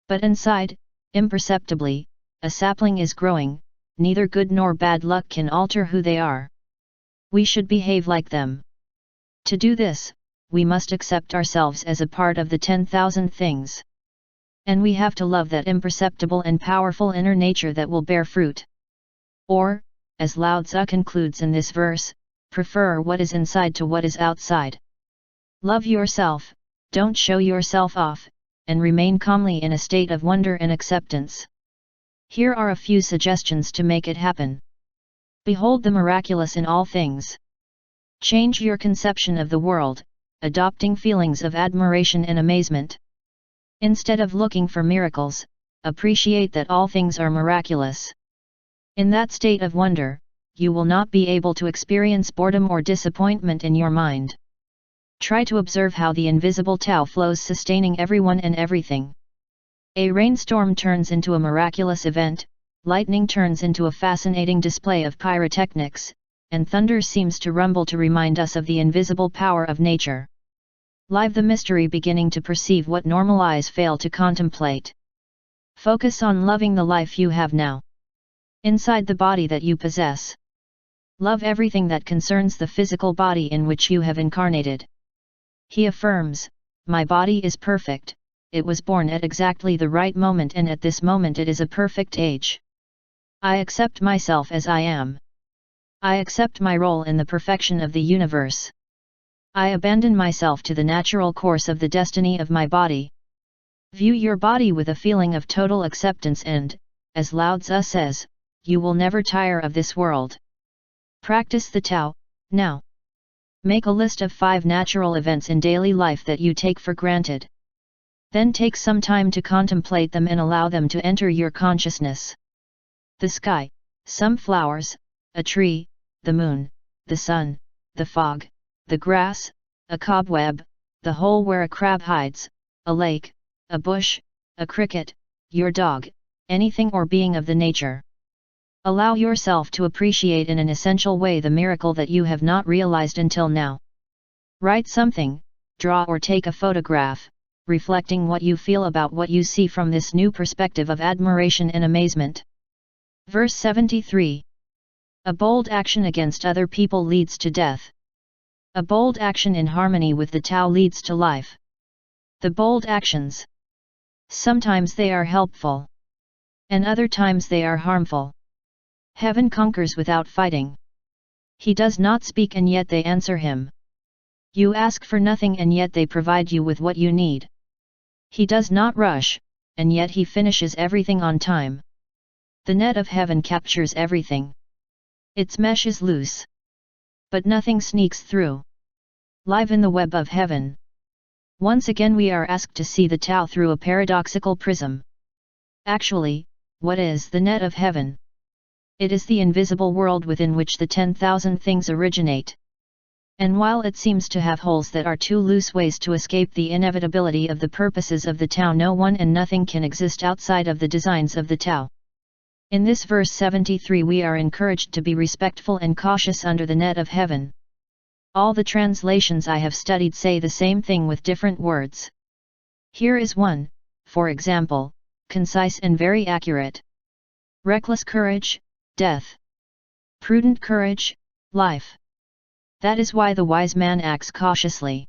But inside, imperceptibly, a sapling is growing, neither good nor bad luck can alter who they are. We should behave like them. To do this, we must accept ourselves as a part of the 10,000 things. And we have to love that imperceptible and powerful inner nature that will bear fruit. Or, as Lao Tzu concludes in this verse, prefer what is inside to what is outside. Love yourself, don't show yourself off, and remain calmly in a state of wonder and acceptance. Here are a few suggestions to make it happen. Behold the miraculous in all things. Change your conception of the world, adopting feelings of admiration and amazement. Instead of looking for miracles, appreciate that all things are miraculous. In that state of wonder, you will not be able to experience boredom or disappointment in your mind. Try to observe how the invisible Tao flows, sustaining everyone and everything. A rainstorm turns into a miraculous event, lightning turns into a fascinating display of pyrotechnics, and thunder seems to rumble to remind us of the invisible power of nature. Live the mystery, beginning to perceive what normal eyes fail to contemplate. Focus on loving the life you have now. Inside the body that you possess. Love everything that concerns the physical body in which you have incarnated. He affirms, my body is perfect, it was born at exactly the right moment and at this moment it is a perfect age. I accept myself as I am. I accept my role in the perfection of the universe. I abandon myself to the natural course of the destiny of my body. View your body with a feeling of total acceptance and, as Lao Tzu says, you will never tire of this world. Practice the Tao, now. Make a list of 5 natural events in daily life that you take for granted. Then take some time to contemplate them and allow them to enter your consciousness. The sky, some flowers, a tree, the moon, the sun, the fog, the grass, a cobweb, the hole where a crab hides, a lake, a bush, a cricket, your dog, anything or being of the nature. Allow yourself to appreciate in an essential way the miracle that you have not realized until now. Write something, draw or take a photograph, reflecting what you feel about what you see from this new perspective of admiration and amazement. Verse 73. A bold action against other people leads to death. A bold action in harmony with the Tao leads to life. The bold actions. Sometimes they are helpful. And other times they are harmful. Heaven conquers without fighting. He does not speak and yet they answer him. You ask for nothing and yet they provide you with what you need. He does not rush, and yet he finishes everything on time. The net of heaven captures everything. Its mesh is loose. But nothing sneaks through. Live in the web of heaven. Once again we are asked to see the Tao through a paradoxical prism. Actually, what is the net of heaven? It is the invisible world within which the 10,000 things originate. And while it seems to have holes that are too loose ways to escape the inevitability of the purposes of the Tao, no one and nothing can exist outside of the designs of the Tao. In this verse 73 we are encouraged to be respectful and cautious under the net of heaven. All the translations I have studied say the same thing with different words. Here is one, for example, concise and very accurate. Reckless courage, death. Prudent courage, life. That is why the wise man acts cautiously.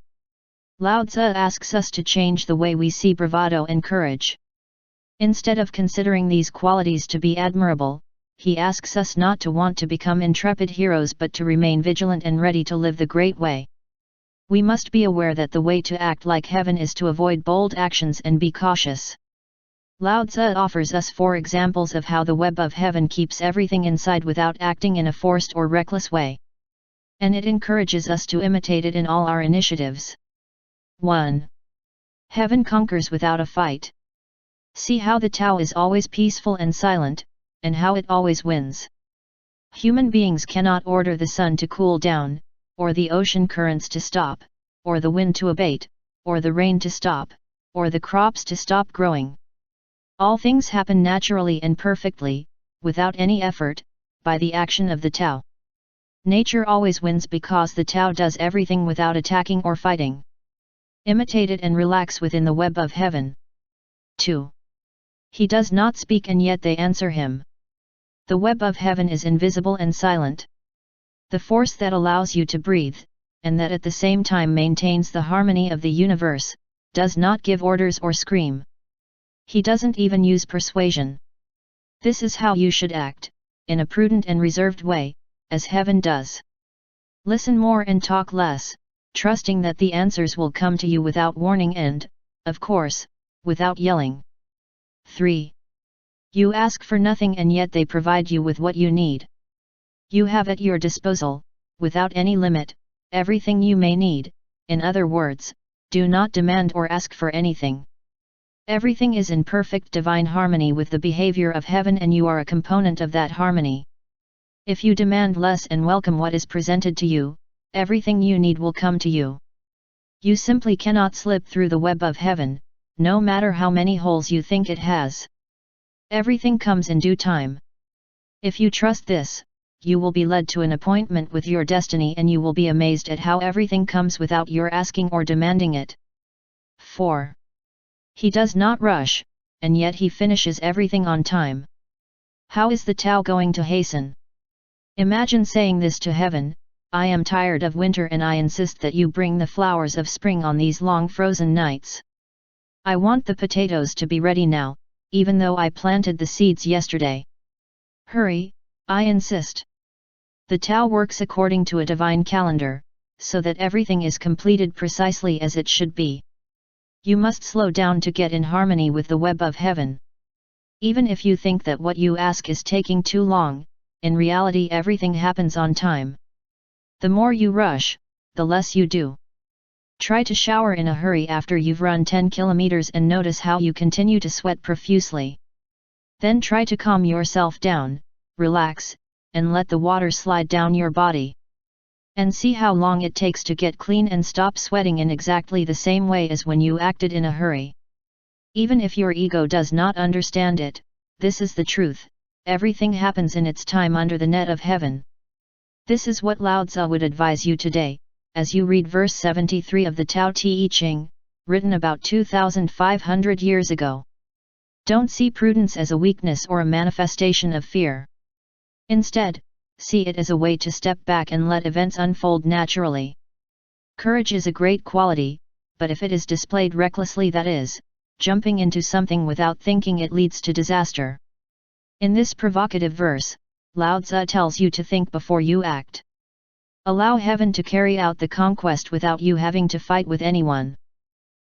Lao Tzu asks us to change the way we see bravado and courage. Instead of considering these qualities to be admirable, he asks us not to want to become intrepid heroes but to remain vigilant and ready to live the great way. We must be aware that the way to act like heaven is to avoid bold actions and be cautious. Lao Tzu offers us 4 examples of how the web of heaven keeps everything inside without acting in a forced or reckless way. And it encourages us to imitate it in all our initiatives. 1. Heaven conquers without a fight. See how the Tao is always peaceful and silent, and how it always wins. Human beings cannot order the sun to cool down, or the ocean currents to stop, or the wind to abate, or the rain to stop, or the crops to stop growing. All things happen naturally and perfectly, without any effort, by the action of the Tao. Nature always wins because the Tao does everything without attacking or fighting. Imitate it and relax within the web of heaven. 2. He does not speak and yet they answer him. The web of heaven is invisible and silent. The force that allows you to breathe, and that at the same time maintains the harmony of the universe, does not give orders or scream. He doesn't even use persuasion. This is how you should act, in a prudent and reserved way, as heaven does. Listen more and talk less, trusting that the answers will come to you without warning and, of course, without yelling. 3. You ask for nothing and yet they provide you with what you need. You have at your disposal, without any limit, everything you may need. In other words, do not demand or ask for anything. Everything is in perfect divine harmony with the behavior of heaven and you are a component of that harmony. If you demand less and welcome what is presented to you, everything you need will come to you. You simply cannot slip through the web of heaven, no matter how many holes you think it has. Everything comes in due time. If you trust this, you will be led to an appointment with your destiny and you will be amazed at how everything comes without your asking or demanding it. 4. He does not rush, and yet he finishes everything on time. How is the Tao going to hasten? Imagine saying this to heaven: I am tired of winter and I insist that you bring the flowers of spring on these long frozen nights. I want the potatoes to be ready now, even though I planted the seeds yesterday. Hurry, I insist. The Tao works according to a divine calendar, so that everything is completed precisely as it should be. You must slow down to get in harmony with the web of heaven. Even if you think that what you ask is taking too long, in reality everything happens on time. The more you rush, the less you do. Try to shower in a hurry after you've run 10 kilometers and notice how you continue to sweat profusely. Then try to calm yourself down, relax, and let the water slide down your body. And see how long it takes to get clean and stop sweating in exactly the same way as when you acted in a hurry. Even if your ego does not understand it, this is the truth: everything happens in its time under the net of heaven. This is what Lao Tzu would advise you today, as you read verse 73 of the Tao Te Ching, written about 2,500 years ago. Don't see prudence as a weakness or a manifestation of fear. Instead, see it as a way to step back and let events unfold naturally. Courage is a great quality, but if it is displayed recklessly, that is, jumping into something without thinking, it leads to disaster. In this provocative verse, Lao Tzu tells you to think before you act. Allow heaven to carry out the conquest without you having to fight with anyone.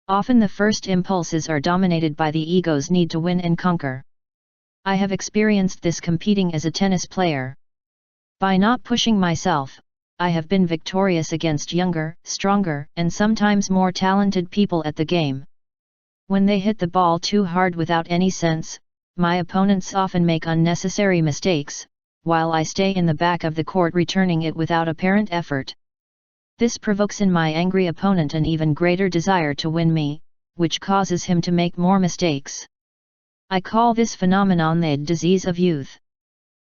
Often the first impulses are dominated by the ego's need to win and conquer. I have experienced this competing as a tennis player. By not pushing myself, I have been victorious against younger, stronger, and sometimes more talented people at the game. When they hit the ball too hard without any sense, my opponents often make unnecessary mistakes, while I stay in the back of the court returning it without apparent effort. This provokes in my angry opponent an even greater desire to win me, which causes him to make more mistakes. I call this phenomenon the disease of youth.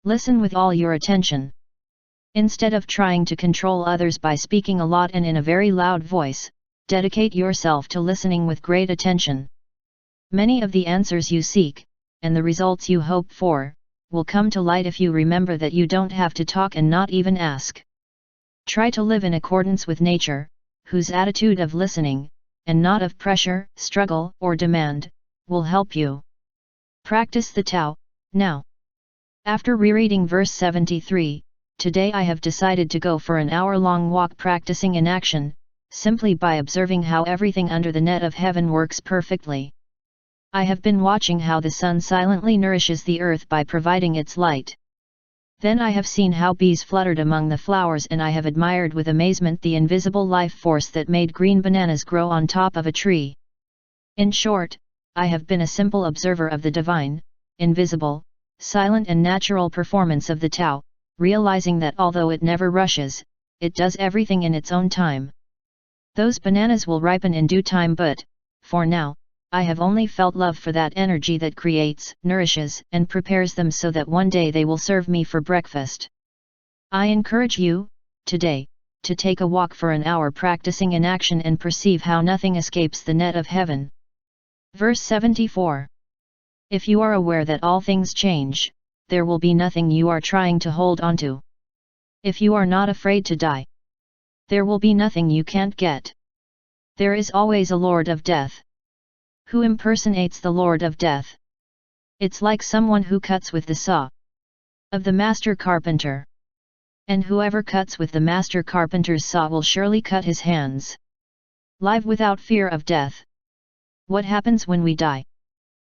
Listen with all your attention. Instead of trying to control others by speaking a lot and in a very loud voice, dedicate yourself to listening with great attention. Many of the answers you seek, and the results you hope for, will come to light if you remember that you don't have to talk and not even ask. Try to live in accordance with nature, whose attitude of listening, and not of pressure, struggle, or demand, will help you. Practice the Tao, now. After rereading verse 73, today I have decided to go for an hour-long walk practicing inaction, simply by observing how everything under the net of heaven works perfectly. I have been watching how the sun silently nourishes the earth by providing its light. Then I have seen how bees fluttered among the flowers, and I have admired with amazement the invisible life force that made green bananas grow on top of a tree. In short, I have been a simple observer of the divine, invisible, silent and natural performance of the Tao, realizing that although it never rushes, it does everything in its own time. Those bananas will ripen in due time, but, for now, I have only felt love for that energy that creates, nourishes, and prepares them so that one day they will serve me for breakfast. I encourage you, today, to take a walk for an hour practicing inaction and perceive how nothing escapes the net of heaven. Verse 74. If you are aware that all things change, there will be nothing you are trying to hold onto. If you are not afraid to die, there will be nothing you can't get. There is always a Lord of Death. Who impersonates the Lord of Death? It's like someone who cuts with the saw of the master carpenter. And whoever cuts with the master carpenter's saw will surely cut his hands. Live without fear of death. What happens when we die?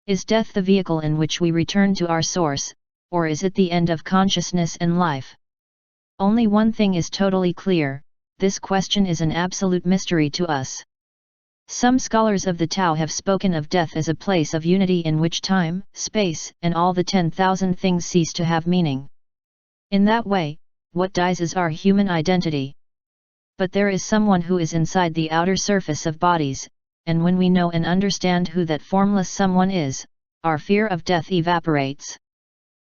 Is death the vehicle in which we return to our source, or is it the end of consciousness and life? Only one thing is totally clear: this question is an absolute mystery to us. Some scholars of the Tao have spoken of death as a place of unity in which time, space, and all the 10,000 things cease to have meaning. In that way, what dies is our human identity. But there is someone who is inside the outer surface of bodies, and when we know and understand who that formless someone is, our fear of death evaporates.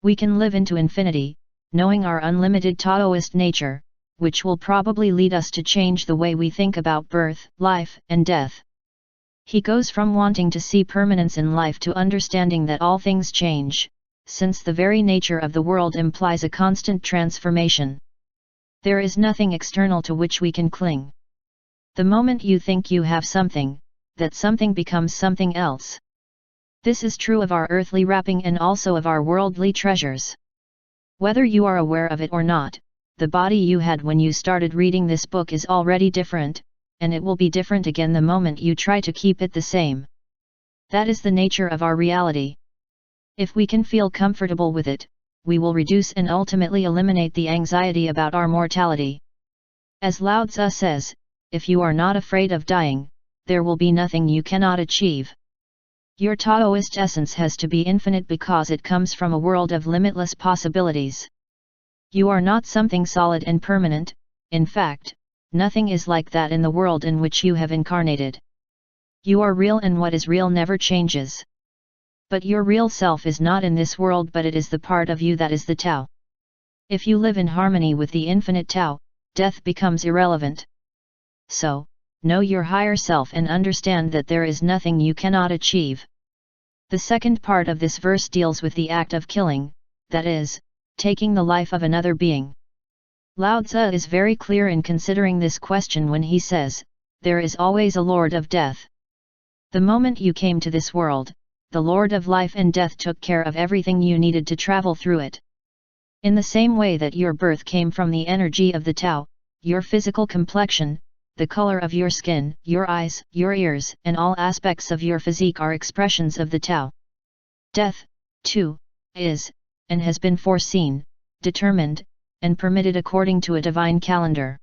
We can live into infinity, knowing our unlimited Taoist nature, which will probably lead us to change the way we think about birth, life, and death. He goes from wanting to see permanence in life to understanding that all things change, since the very nature of the world implies a constant transformation. There is nothing external to which we can cling. The moment you think you have something, that something becomes something else. This is true of our earthly wrapping and also of our worldly treasures. Whether you are aware of it or not, the body you had when you started reading this book is already different, and it will be different again the moment you try to keep it the same. That is the nature of our reality. If we can feel comfortable with it, we will reduce and ultimately eliminate the anxiety about our mortality. As Lao Tzu says, if you are not afraid of dying, there will be nothing you cannot achieve. Your Taoist essence has to be infinite because it comes from a world of limitless possibilities. You are not something solid and permanent, in fact, nothing is like that in the world in which you have incarnated. You are real and what is real never changes. But your real self is not in this world, but it is the part of you that is the Tao. If you live in harmony with the infinite Tao, death becomes irrelevant. So, know your higher self and understand that there is nothing you cannot achieve. The second part of this verse deals with the act of killing, that is, taking the life of another being. Lao Tzu is very clear in considering this question when he says, there is always a Lord of Death. The moment you came to this world, the Lord of Life and Death took care of everything you needed to travel through it. In the same way that your birth came from the energy of the Tao, your physical complexion, the color of your skin, your eyes, your ears, and all aspects of your physique are expressions of the Tao. Death, too, is, and has been foreseen, determined, and permitted according to a divine calendar.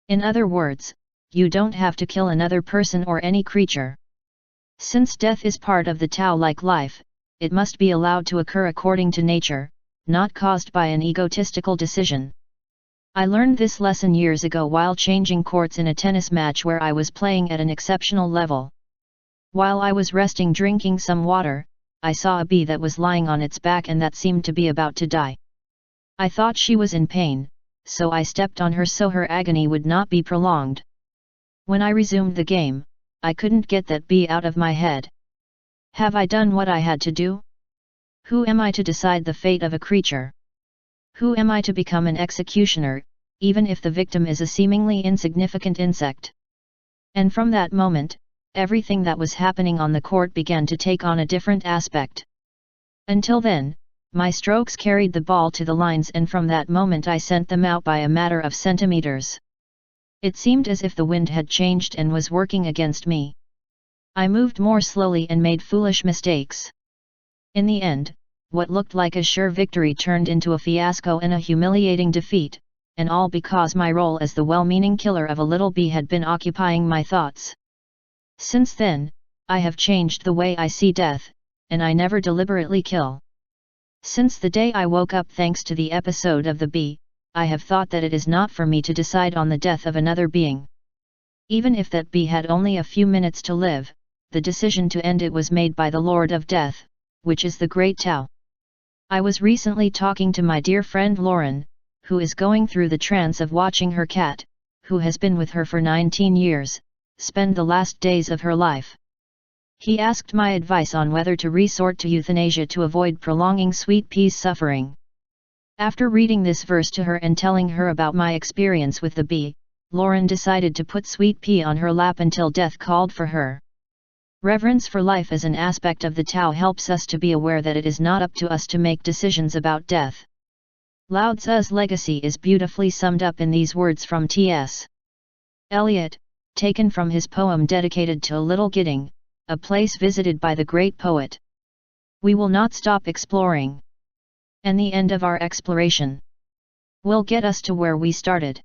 In other words, you don't have to kill another person or any creature. Since death is part of the Tao like life, it must be allowed to occur according to nature, not caused by an egotistical decision. I learned this lesson years ago while changing courts in a tennis match where I was playing at an exceptional level. While I was resting drinking some water, I saw a bee that was lying on its back and that seemed to be about to die. I thought she was in pain, so I stepped on her so her agony would not be prolonged. When I resumed the game, I couldn't get that bee out of my head. Have I done what I had to do? Who am I to decide the fate of a creature? Who am I to become an executioner, even if the victim is a seemingly insignificant insect? And from that moment, everything that was happening on the court began to take on a different aspect. Until then, my strokes carried the ball to the lines, and from that moment I sent them out by a matter of centimeters. It seemed as if the wind had changed and was working against me. I moved more slowly and made foolish mistakes. In the end, what looked like a sure victory turned into a fiasco and a humiliating defeat, and all because my role as the well-meaning killer of a little bee had been occupying my thoughts. Since then, I have changed the way I see death, and I never deliberately kill. Since the day I woke up thanks to the episode of the bee, I have thought that it is not for me to decide on the death of another being. Even if that bee had only a few minutes to live, the decision to end it was made by the Lord of Death, which is the Great Tao. I was recently talking to my dear friend Lauren, who is going through the trance of watching her cat, who has been with her for 19 years, spend the last days of her life. He asked my advice on whether to resort to euthanasia to avoid prolonging Sweet Pea's suffering. After reading this verse to her and telling her about my experience with the bee, Lauren decided to put Sweet Pea on her lap until death called for her. Reverence for life as an aspect of the Tao helps us to be aware that it is not up to us to make decisions about death. Lao Tzu's legacy is beautifully summed up in these words from T.S. Eliot, taken from his poem dedicated to Little Gidding, a place visited by the great poet. We will not stop exploring. And the end of our exploration will get us to where we started.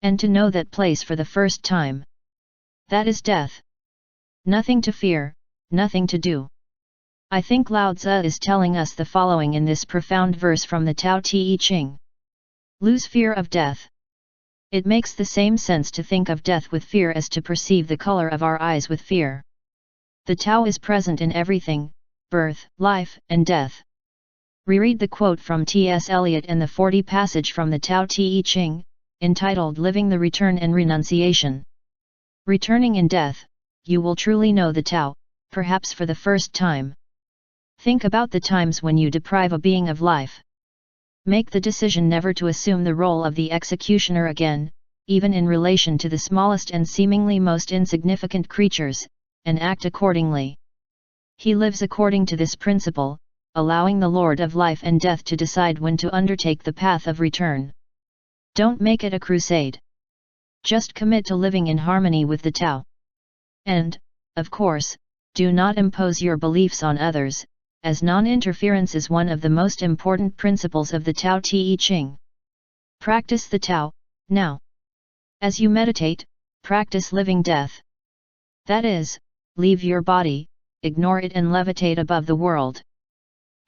And to know that place for the first time. That is death. Nothing to fear, nothing to do. I think Lao Tzu is telling us the following in this profound verse from the Tao Te Ching. Lose fear of death. It makes the same sense to think of death with fear as to perceive the color of our eyes with fear. The Tao is present in everything, birth, life, and death. Reread the quote from T.S. Eliot and the 40 passage from the Tao Te Ching, entitled Living the Return and Renunciation. Returning in death, you will truly know the Tao, perhaps for the first time. Think about the times when you deprive a being of life. Make the decision never to assume the role of the executioner again, even in relation to the smallest and seemingly most insignificant creatures, and act accordingly. He lives according to this principle, allowing the Lord of life and death to decide when to undertake the path of return. Don't make it a crusade. Just commit to living in harmony with the Tao. And, of course, do not impose your beliefs on others, as non-interference is one of the most important principles of the Tao Te Ching. Practice the Tao, now. As you meditate, practice living death. That is, leave your body, ignore it and levitate above the world.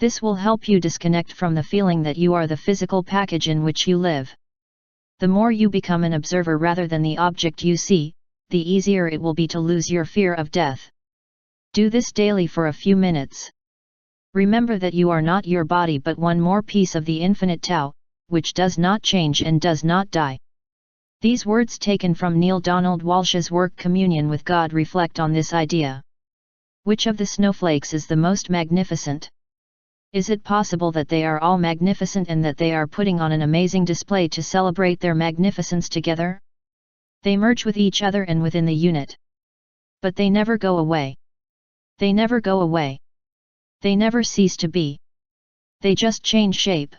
This will help you disconnect from the feeling that you are the physical package in which you live. The more you become an observer rather than the object you see, the easier it will be to lose your fear of death. Do this daily for a few minutes. Remember that you are not your body but one more piece of the infinite Tao, which does not change and does not die. These words taken from Neale Donald Walsh's work Communion with God reflect on this idea. Which of the snowflakes is the most magnificent? Is it possible that they are all magnificent and that they are putting on an amazing display to celebrate their magnificence together? They merge with each other and within the unit. But they never go away. They never go away. They never cease to be. They just change shape.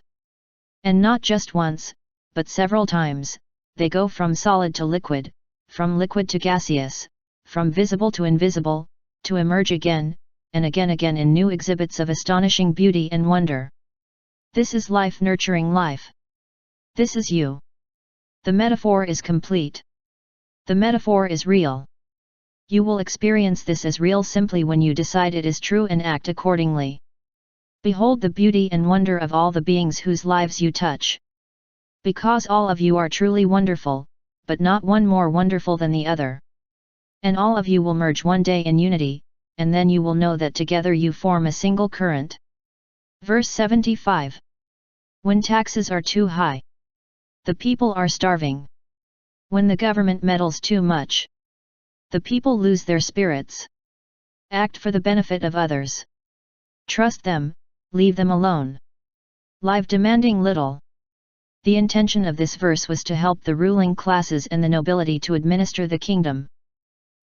And not just once, but several times. They go from solid to liquid, from liquid to gaseous, from visible to invisible, to emerge again, and again in new exhibits of astonishing beauty and wonder. This is life nurturing life. This is you. The metaphor is complete. The metaphor is real. You will experience this as real simply when you decide it is true and act accordingly. Behold the beauty and wonder of all the beings whose lives you touch. Because all of you are truly wonderful, but not one more wonderful than the other. And all of you will merge one day in unity, and then you will know that together you form a single current. Verse 75. When taxes are too high, the people are starving. When the government meddles too much, the people lose their spirits. Act for the benefit of others. Trust them, leave them alone. Live demanding little. The intention of this verse was to help the ruling classes and the nobility to administer the kingdom.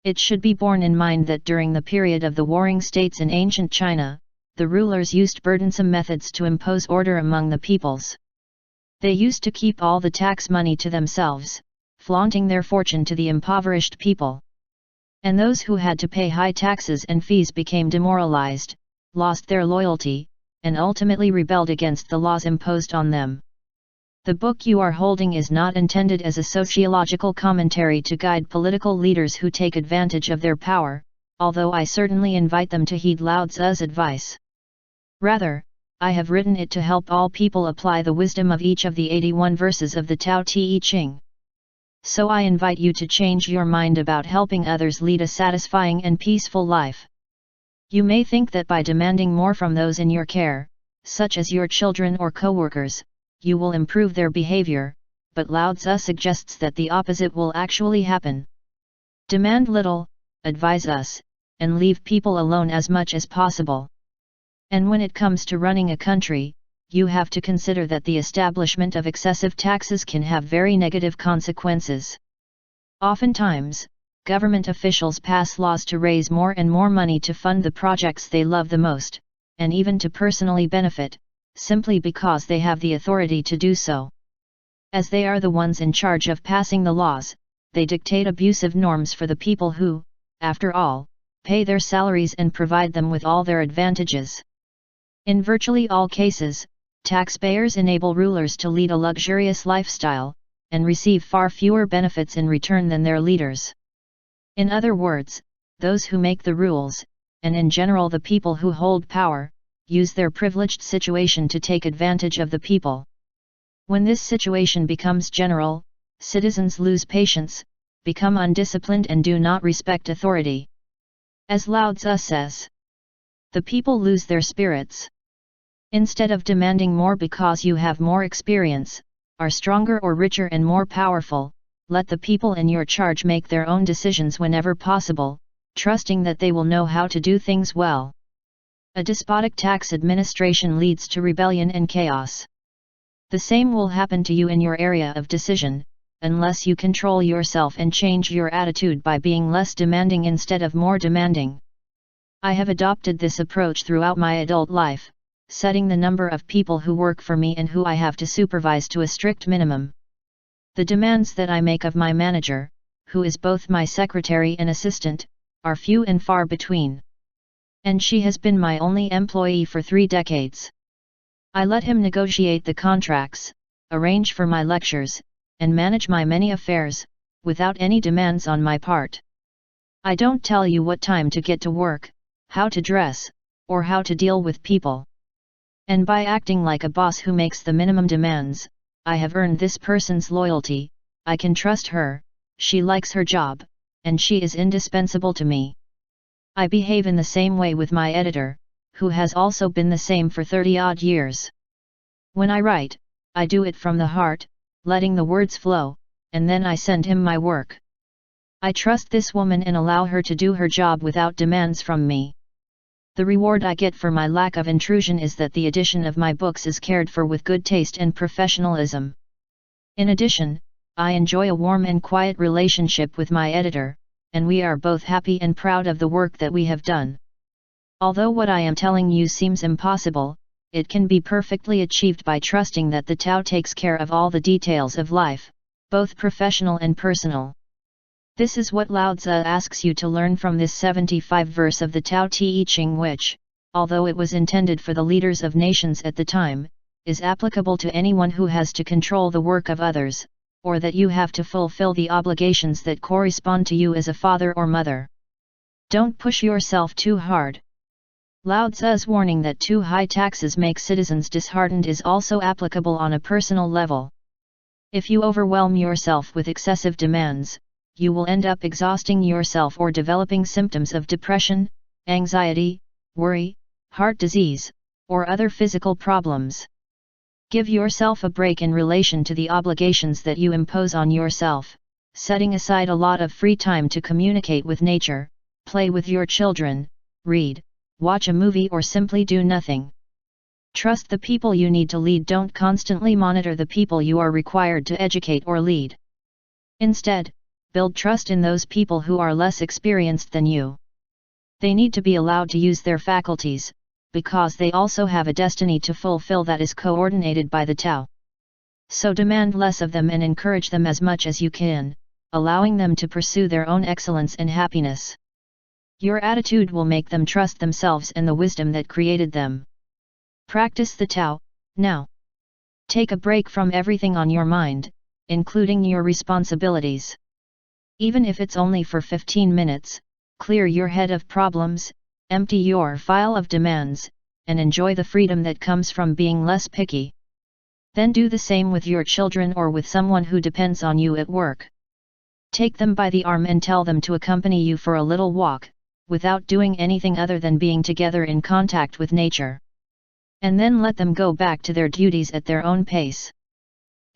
It should be borne in mind that during the period of the warring states in ancient China, the rulers used burdensome methods to impose order among the peoples. They used to keep all the tax money to themselves, flaunting their fortune to the impoverished people. And those who had to pay high taxes and fees became demoralized, lost their loyalty, and ultimately rebelled against the laws imposed on them. The book you are holding is not intended as a sociological commentary to guide political leaders who take advantage of their power, although I certainly invite them to heed Lao Tzu's advice. Rather, I have written it to help all people apply the wisdom of each of the 81 verses of the Tao Te Ching. So I invite you to change your mind about helping others lead a satisfying and peaceful life. You may think that by demanding more from those in your care, such as your children or co-workers, you will improve their behavior, but Lao Tzu suggests that the opposite will actually happen. Demand little, advise us, and leave people alone as much as possible. And when it comes to running a country, you have to consider that the establishment of excessive taxes can have very negative consequences. Oftentimes, government officials pass laws to raise more and more money to fund the projects they love the most, and even to personally benefit, simply because they have the authority to do so. As they are the ones in charge of passing the laws, they dictate abusive norms for the people who, after all, pay their salaries and provide them with all their advantages. In virtually all cases, taxpayers enable rulers to lead a luxurious lifestyle, and receive far fewer benefits in return than their leaders. In other words, those who make the rules, and in general the people who hold power, use their privileged situation to take advantage of the people. When this situation becomes general, citizens lose patience, become undisciplined and do not respect authority. As Lao Tzu says, the people lose their spirits. Instead of demanding more because you have more experience, are stronger or richer and more powerful, let the people in your charge make their own decisions whenever possible, trusting that they will know how to do things well. A despotic tax administration leads to rebellion and chaos. The same will happen to you in your area of decision, unless you control yourself and change your attitude by being less demanding instead of more demanding. I have adopted this approach throughout my adult life, setting the number of people who work for me and who I have to supervise to a strict minimum. The demands that I make of my manager, who is both my secretary and assistant, are few and far between. And she has been my only employee for 3 decades. I let him negotiate the contracts, arrange for my lectures, and manage my many affairs, without any demands on my part. I don't tell you what time to get to work, how to dress, or how to deal with people. And by acting like a boss who makes the minimum demands, I have earned this person's loyalty. I can trust her, she likes her job, and she is indispensable to me. I behave in the same way with my editor, who has also been the same for 30-odd years. When I write, I do it from the heart, letting the words flow, and then I send him my work. I trust this woman and allow her to do her job without demands from me. The reward I get for my lack of intrusion is that the edition of my books is cared for with good taste and professionalism. In addition, I enjoy a warm and quiet relationship with my editor, and we are both happy and proud of the work that we have done. Although what I am telling you seems impossible, it can be perfectly achieved by trusting that the Tao takes care of all the details of life, both professional and personal. This is what Lao Tzu asks you to learn from this 75 verse of the Tao Te Ching, which, although it was intended for the leaders of nations at the time, is applicable to anyone who has to control the work of others, or that you have to fulfill the obligations that correspond to you as a father or mother. Don't push yourself too hard. Lao Tzu's warning that too high taxes make citizens disheartened is also applicable on a personal level. If you overwhelm yourself with excessive demands, you will end up exhausting yourself or developing symptoms of depression, anxiety, worry, heart disease, or other physical problems. Give yourself a break in relation to the obligations that you impose on yourself, setting aside a lot of free time to communicate with nature, play with your children, read, watch a movie, or simply do nothing. Trust the people you need to lead. Don't constantly monitor the people you are required to educate or lead. Instead, build trust in those people who are less experienced than you. They need to be allowed to use their faculties, because they also have a destiny to fulfill that is coordinated by the Tao. So demand less of them and encourage them as much as you can, allowing them to pursue their own excellence and happiness. Your attitude will make them trust themselves and the wisdom that created them. Practice the Tao, now. Take a break from everything on your mind, including your responsibilities. Even if it's only for 15 minutes, clear your head of problems, empty your file of demands, and enjoy the freedom that comes from being less picky. Then do the same with your children or with someone who depends on you at work. Take them by the arm and tell them to accompany you for a little walk, without doing anything other than being together in contact with nature. And then let them go back to their duties at their own pace.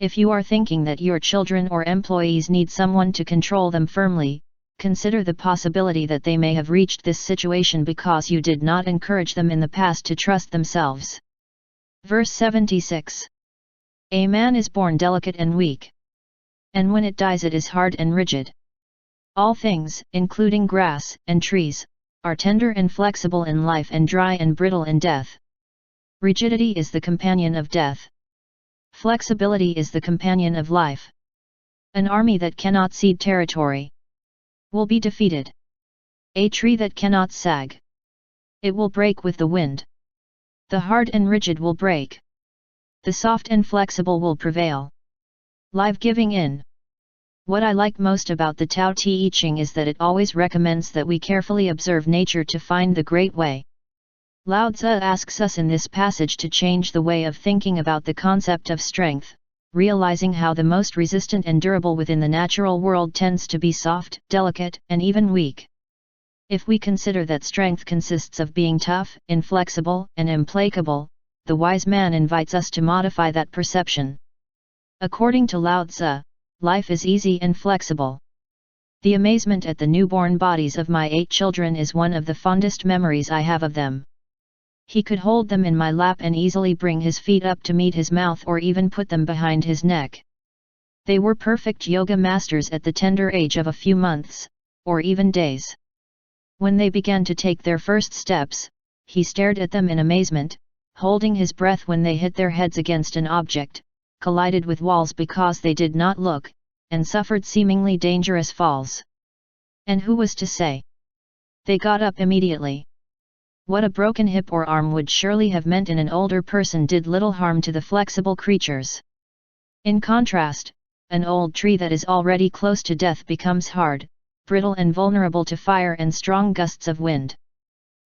If you are thinking that your children or employees need someone to control them firmly, consider the possibility that they may have reached this situation because you did not encourage them in the past to trust themselves. Verse 76. A man is born delicate and weak. And when it dies it is hard and rigid. All things, including grass and trees, are tender and flexible in life and dry and brittle in death. Rigidity is the companion of death. Flexibility is the companion of life. An army that cannot cede territory will be defeated. A tree that cannot sag, it will break with the wind. The hard and rigid will break. The soft and flexible will prevail. Live giving in. What I like most about the Tao Te Ching is that it always recommends that we carefully observe nature to find the great way. Lao Tzu asks us in this passage to change the way of thinking about the concept of strength, realizing how the most resistant and durable within the natural world tends to be soft, delicate, and even weak. If we consider that strength consists of being tough, inflexible, and implacable, the wise man invites us to modify that perception. According to Lao Tzu, life is easy and flexible. The amazement at the newborn bodies of my 8 children is one of the fondest memories I have of them. He could hold them in my lap and easily bring his feet up to meet his mouth or even put them behind his neck. They were perfect yoga masters at the tender age of a few months, or even days. When they began to take their first steps, he stared at them in amazement, holding his breath when they hit their heads against an object, collided with walls because they did not look, and suffered seemingly dangerous falls. And who was to say? They got up immediately. What a broken hip or arm would surely have meant in an older person did little harm to the flexible creatures. In contrast, an old tree that is already close to death becomes hard, brittle and vulnerable to fire and strong gusts of wind.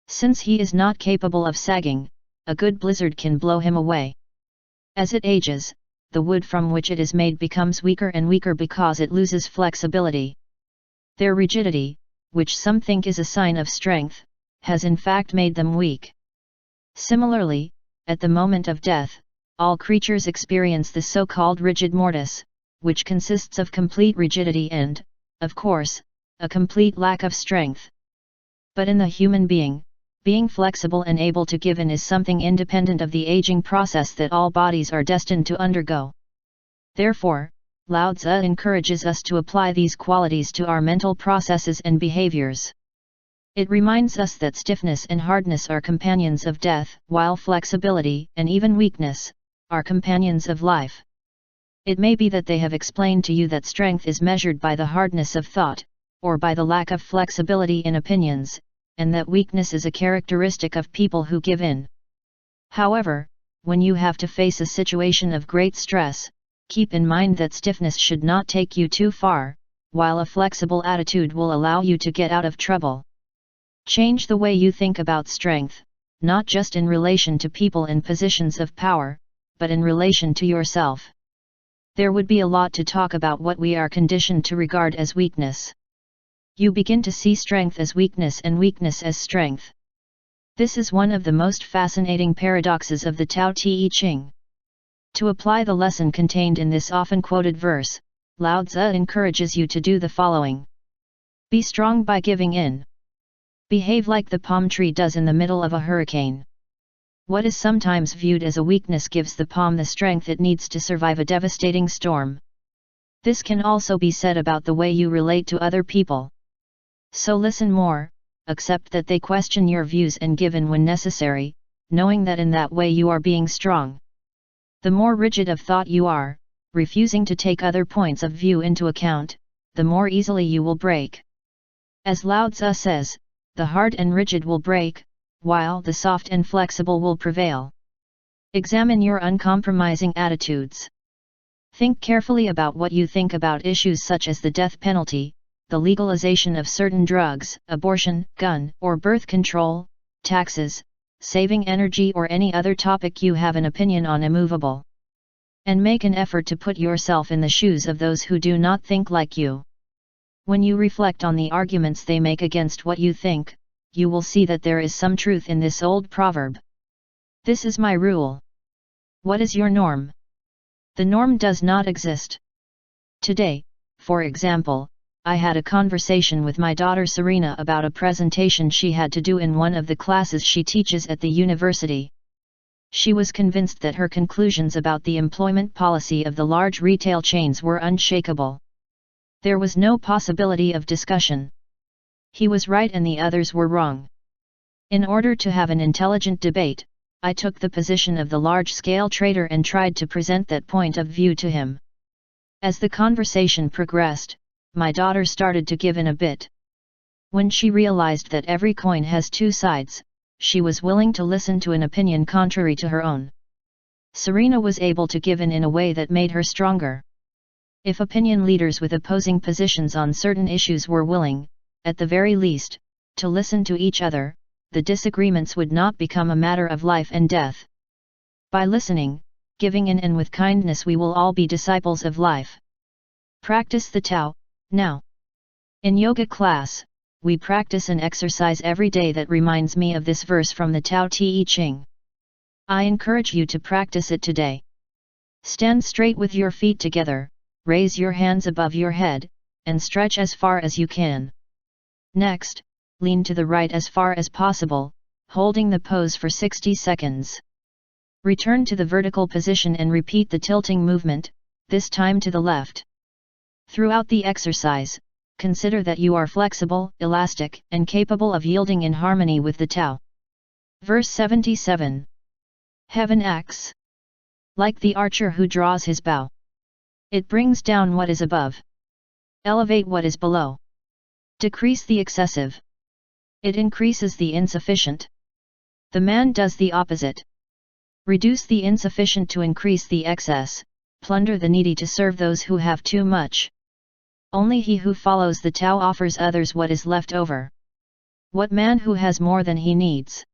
Since he is not capable of sagging, a good blizzard can blow him away. As it ages, the wood from which it is made becomes weaker and weaker because it loses flexibility. Their rigidity, which some think is a sign of strength, has in fact made them weak. Similarly, at the moment of death, all creatures experience the so-called rigid mortis, which consists of complete rigidity and, of course, a complete lack of strength. But in the human being flexible and able to give in is something independent of the aging process that all bodies are destined to undergo. Therefore, Lao Tzu encourages us to apply these qualities to our mental processes and behaviors. It reminds us that stiffness and hardness are companions of death, while flexibility, and even weakness, are companions of life. It may be that they have explained to you that strength is measured by the hardness of thought, or by the lack of flexibility in opinions, and that weakness is a characteristic of people who give in. However, when you have to face a situation of great stress, keep in mind that stiffness should not take you too far, while a flexible attitude will allow you to get out of trouble. Change the way you think about strength, not just in relation to people in positions of power, but in relation to yourself. There would be a lot to talk about what we are conditioned to regard as weakness. You begin to see strength as weakness and weakness as strength. This is one of the most fascinating paradoxes of the Tao Te Ching. To apply the lesson contained in this often quoted verse, Lao Tzu encourages you to do the following. Be strong by giving in. Behave like the palm tree does in the middle of a hurricane. What is sometimes viewed as a weakness gives the palm the strength it needs to survive a devastating storm. This can also be said about the way you relate to other people. So listen more, accept that they question your views and give in when necessary, knowing that in that way you are being strong. The more rigid of thought you are, refusing to take other points of view into account, the more easily you will break. As Lao Tzu says, the hard and rigid will break, while the soft and flexible will prevail. Examine your uncompromising attitudes. Think carefully about what you think about issues such as the death penalty, the legalization of certain drugs, abortion, gun or birth control, taxes, saving energy or any other topic you have an opinion on immovable. And make an effort to put yourself in the shoes of those who do not think like you. When you reflect on the arguments they make against what you think, you will see that there is some truth in this old proverb. This is my rule. What is your norm? The norm does not exist. Today, for example, I had a conversation with my daughter Serena about a presentation she had to do in one of the classes she teaches at the university. She was convinced that her conclusions about the employment policy of the large retail chains were unshakable. There was no possibility of discussion. He was right and the others were wrong. In order to have an intelligent debate, I took the position of the large-scale trader and tried to present that point of view to him. As the conversation progressed, my daughter started to give in a bit. When she realized that every coin has two sides, she was willing to listen to an opinion contrary to her own. Serena was able to give in a way that made her stronger. If opinion leaders with opposing positions on certain issues were willing, at the very least, to listen to each other, the disagreements would not become a matter of life and death. By listening, giving in and with kindness we will all be disciples of life. Practice the Tao, now. In yoga class, we practice an exercise every day that reminds me of this verse from the Tao Te Ching. I encourage you to practice it today. Stand straight with your feet together, raise your hands above your head, and stretch as far as you can. Next, lean to the right as far as possible, holding the pose for 60 seconds. Return to the vertical position and repeat the tilting movement, this time to the left. Throughout the exercise, consider that you are flexible, elastic, and capable of yielding in harmony with the Tao. Verse 77. Heaven acts like the archer who draws his bow. It brings down what is above. Elevate what is below. Decrease the excessive. It increases the insufficient. The man does the opposite. Reduce the insufficient to increase the excess, plunder the needy to serve those who have too much. Only he who follows the Tao offers others what is left over. What man who has more than he needs?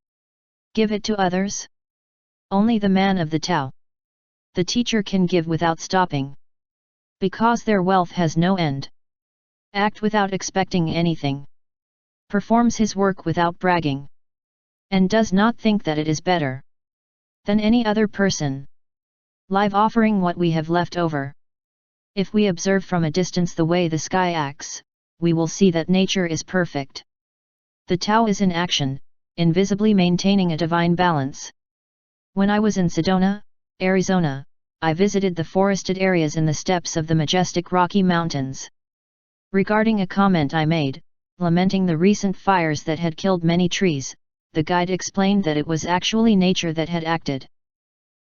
Give it to others? Only the man of the Tao. The teacher can give without stopping. Because their wealth has no end. Act without expecting anything. Performs his work without bragging. And does not think that it is better than any other person. Live offering what we have left over. If we observe from a distance the way the sky acts, we will see that nature is perfect. The Tao is in action, invisibly maintaining a divine balance. When I was in Sedona, Arizona, I visited the forested areas in the steppes of the majestic Rocky Mountains. Regarding a comment I made, lamenting the recent fires that had killed many trees, the guide explained that it was actually nature that had acted.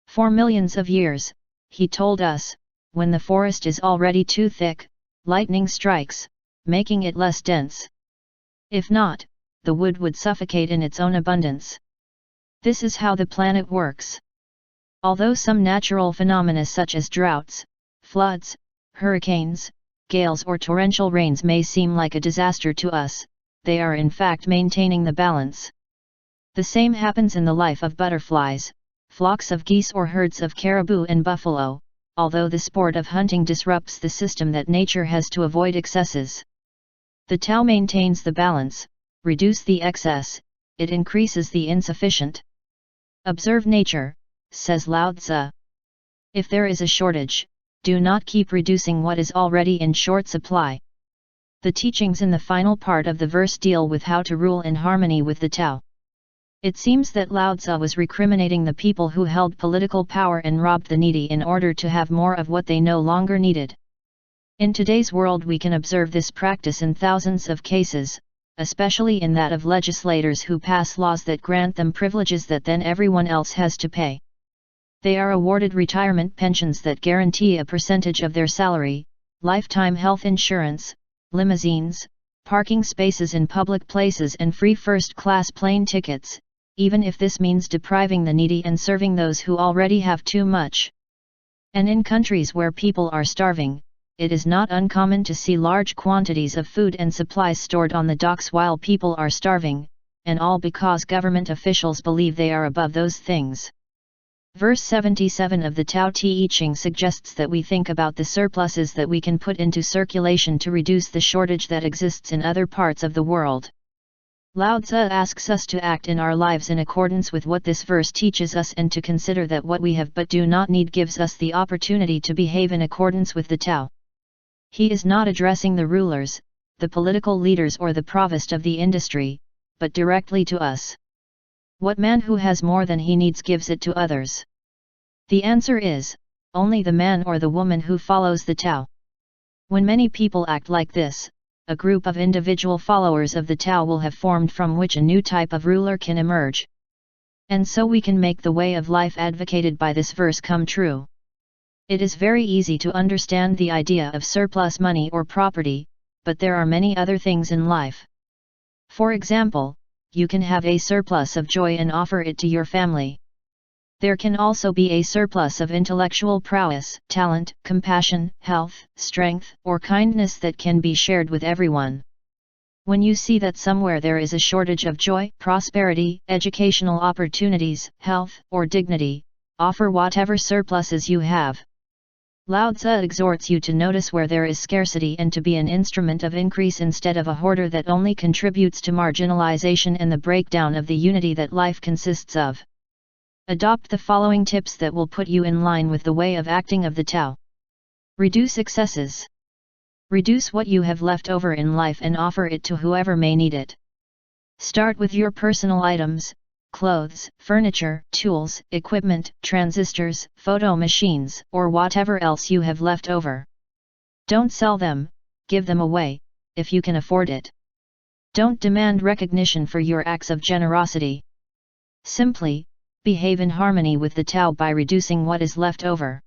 For millions of years, he told us, when the forest is already too thick, lightning strikes, making it less dense. If not, the wood would suffocate in its own abundance. This is how the planet works. Although some natural phenomena such as droughts, floods, hurricanes, gales or torrential rains may seem like a disaster to us, they are in fact maintaining the balance. The same happens in the life of butterflies, flocks of geese or herds of caribou and buffalo, although the sport of hunting disrupts the system that nature has to avoid excesses. The Tao maintains the balance, reduce the excess, it increases the insufficient. Observe nature, says Lao Tzu. If there is a shortage, do not keep reducing what is already in short supply. The teachings in the final part of the verse deal with how to rule in harmony with the Tao. It seems that Lao Tzu was recriminating the people who held political power and robbed the needy in order to have more of what they no longer needed. In today's world we can observe this practice in thousands of cases, especially in that of legislators who pass laws that grant them privileges that then everyone else has to pay. They are awarded retirement pensions that guarantee a percentage of their salary, lifetime health insurance, limousines, parking spaces in public places and free first-class plane tickets, even if this means depriving the needy and serving those who already have too much. And in countries where people are starving, it is not uncommon to see large quantities of food and supplies stored on the docks while people are starving, and all because government officials believe they are above those things. Verse 77 of the Tao Te Ching suggests that we think about the surpluses that we can put into circulation to reduce the shortage that exists in other parts of the world. Lao Tzu asks us to act in our lives in accordance with what this verse teaches us and to consider that what we have but do not need gives us the opportunity to behave in accordance with the Tao. He is not addressing the rulers, the political leaders or the provost of the industry, but directly to us. What man who has more than he needs gives it to others? The answer is, only the man or the woman who follows the Tao. When many people act like this, a group of individual followers of the Tao will have formed from which a new type of ruler can emerge. And so we can make the way of life advocated by this verse come true. It is very easy to understand the idea of surplus money or property, but there are many other things in life. For example, you can have a surplus of joy and offer it to your family. There can also be a surplus of intellectual prowess, talent, compassion, health, strength, or kindness that can be shared with everyone. When you see that somewhere there is a shortage of joy, prosperity, educational opportunities, health, or dignity, offer whatever surpluses you have. Lao Tzu exhorts you to notice where there is scarcity and to be an instrument of increase instead of a hoarder that only contributes to marginalization and the breakdown of the unity that life consists of. Adopt the following tips that will put you in line with the way of acting of the Tao. Reduce excesses. Reduce what you have left over in life and offer it to whoever may need it. Start with your personal items, clothes, furniture, tools, equipment, transistors, photo machines, or whatever else you have left over. Don't sell them, give them away, if you can afford it. Don't demand recognition for your acts of generosity. Simply, behave in harmony with the Tao by reducing what is left over.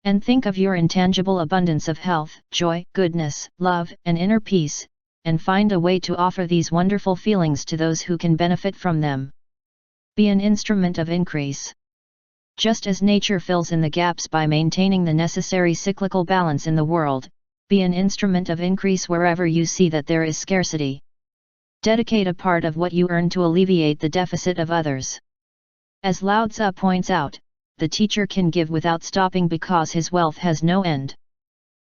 And think of your intangible abundance of health, joy, goodness, love, and inner peace, and find a way to offer these wonderful feelings to those who can benefit from them. Be an instrument of increase. Just as nature fills in the gaps by maintaining the necessary cyclical balance in the world, be an instrument of increase wherever you see that there is scarcity. Dedicate a part of what you earn to alleviate the deficit of others. As Lao Tzu points out, the teacher can give without stopping because his wealth has no end.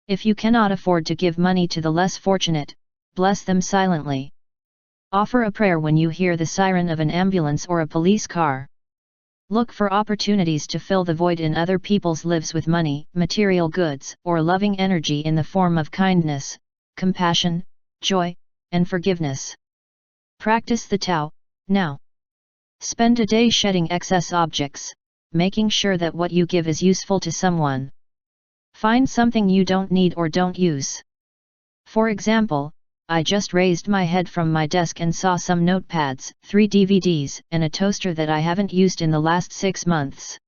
If you cannot afford to give money to the less fortunate, bless them silently. Offer a prayer when you hear the siren of an ambulance or a police car. Look for opportunities to fill the void in other people's lives with money, material goods, or loving energy in the form of kindness, compassion, joy, and forgiveness. Practice the Tao, now. Spend a day shedding excess objects, making sure that what you give is useful to someone. Find something you don't need or don't use. For example, I just raised my head from my desk and saw some notepads, 3 DVDs, and a toaster that I haven't used in the last 6 months.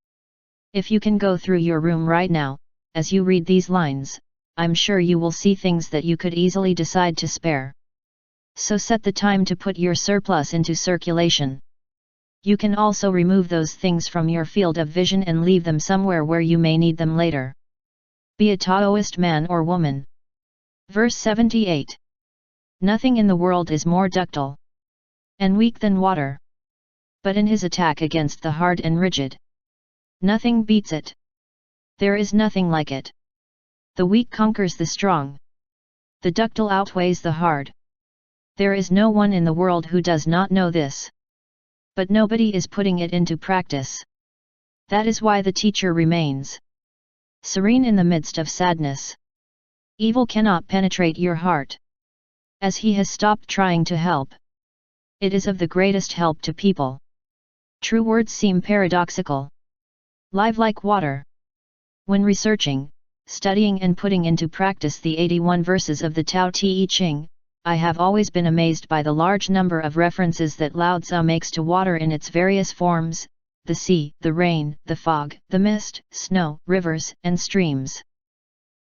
If you can go through your room right now, as you read these lines, I'm sure you will see things that you could easily decide to spare. So set the time to put your surplus into circulation. You can also remove those things from your field of vision and leave them somewhere where you may need them later. Be a Taoist man or woman. Verse 78. Nothing in the world is more ductile and weak than water. But in his attack against the hard and rigid, nothing beats it. There is nothing like it. The weak conquers the strong. The ductile outweighs the hard. There is no one in the world who does not know this. But nobody is putting it into practice. That is why the teacher remains serene in the midst of sadness. Evil cannot penetrate your heart, as he has stopped trying to help. It is of the greatest help to people. True words seem paradoxical. Live like water. When researching, studying and putting into practice the 81 verses of the Tao Te Ching, I have always been amazed by the large number of references that Lao Tzu makes to water in its various forms: the sea, the rain, the fog, the mist, snow, rivers, and streams.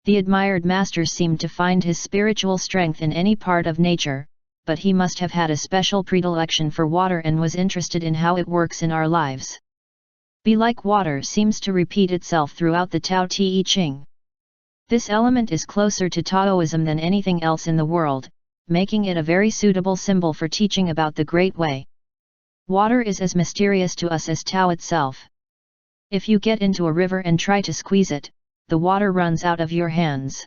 The admired master seemed to find his spiritual strength in any part of nature, but he must have had a special predilection for water and was interested in how it works in our lives. Be like water seems to repeat itself throughout the Tao Te Ching. This element is closer to Taoism than anything else in the world, making it a very suitable symbol for teaching about the Great Way. Water is as mysterious to us as Tao itself. If you get into a river and try to squeeze it, the water runs out of your hands.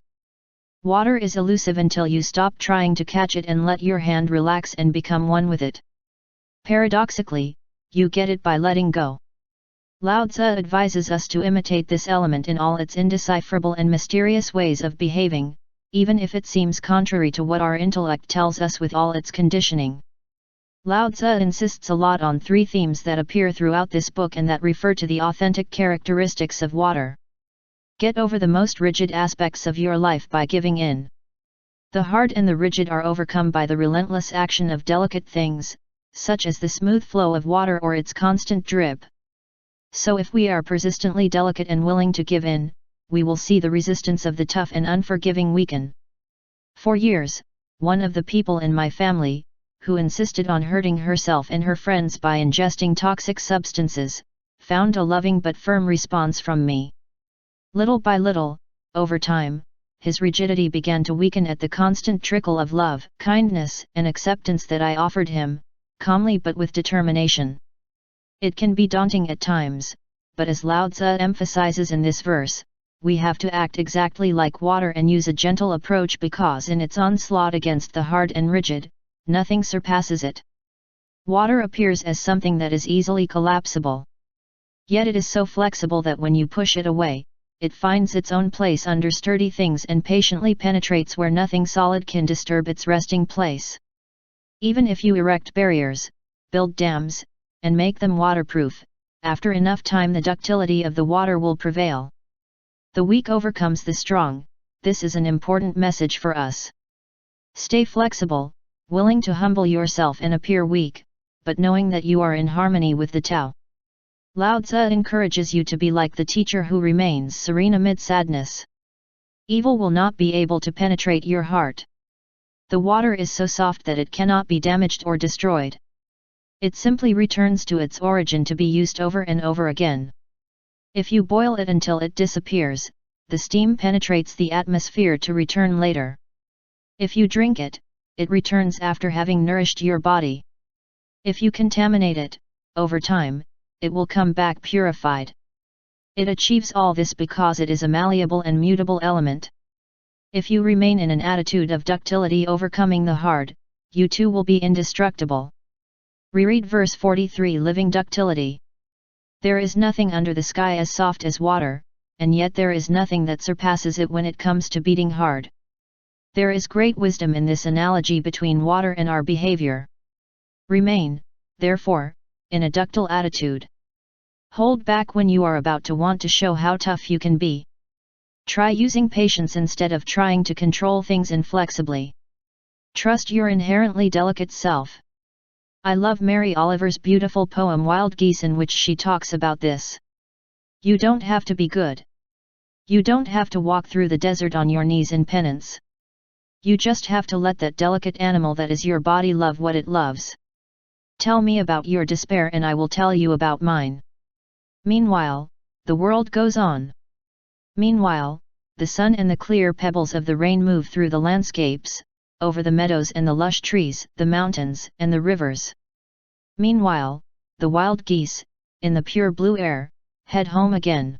Water is elusive until you stop trying to catch it and let your hand relax and become one with it. Paradoxically, you get it by letting go. Lao Tzu advises us to imitate this element in all its indecipherable and mysterious ways of behaving, even if it seems contrary to what our intellect tells us with all its conditioning. Lao Tzu insists a lot on 3 themes that appear throughout this book and that refer to the authentic characteristics of water. Get over the most rigid aspects of your life by giving in. The hard and the rigid are overcome by the relentless action of delicate things, such as the smooth flow of water or its constant drip. So if we are persistently delicate and willing to give in, we will see the resistance of the tough and unforgiving weaken. For years, one of the people in my family, who insisted on hurting herself and her friends by ingesting toxic substances, found a loving but firm response from me. Little by little, over time, his rigidity began to weaken at the constant trickle of love, kindness, and acceptance that I offered him, calmly but with determination. It can be daunting at times, but as Lao Tzu emphasizes in this verse, we have to act exactly like water and use a gentle approach because in its onslaught against the hard and rigid, nothing surpasses it. Water appears as something that is easily collapsible. Yet it is so flexible that when you push it away, it finds its own place under sturdy things and patiently penetrates where nothing solid can disturb its resting place. Even if you erect barriers, build dams, and make them waterproof. After enough time the ductility of the water will prevail. The weak overcomes the strong. This is an important message for us. Stay flexible, willing to humble yourself and appear weak, but knowing that you are in harmony with the Tao. Lao Tzu encourages you to be like the teacher who remains serene amid sadness. Evil will not be able to penetrate your heart. The water is so soft that it cannot be damaged or destroyed. It simply returns to its origin to be used over and over again. If you boil it until it disappears, the steam penetrates the atmosphere to return later. If you drink it, it returns after having nourished your body. If you contaminate it, over time, it will come back purified. It achieves all this because it is a malleable and mutable element. If you remain in an attitude of ductility overcoming the hard, you too will be indestructible. Reread verse 43. Living ductility. There is nothing under the sky as soft as water, and yet there is nothing that surpasses it when it comes to beating hard. There is great wisdom in this analogy between water and our behavior. Remain, therefore, in a ductile attitude. Hold back when you are about to want to show how tough you can be. Try using patience instead of trying to control things inflexibly. Trust your inherently delicate self. I love Mary Oliver's beautiful poem Wild Geese, in which she talks about this. You don't have to be good. You don't have to walk through the desert on your knees in penance. You just have to let that delicate animal that is your body love what it loves. Tell me about your despair and I will tell you about mine. Meanwhile, the world goes on. Meanwhile, the sun and the clear pebbles of the rain move through the landscapes, over the meadows and the lush trees, the mountains and the rivers. Meanwhile, the wild geese, in the pure blue air, head home again.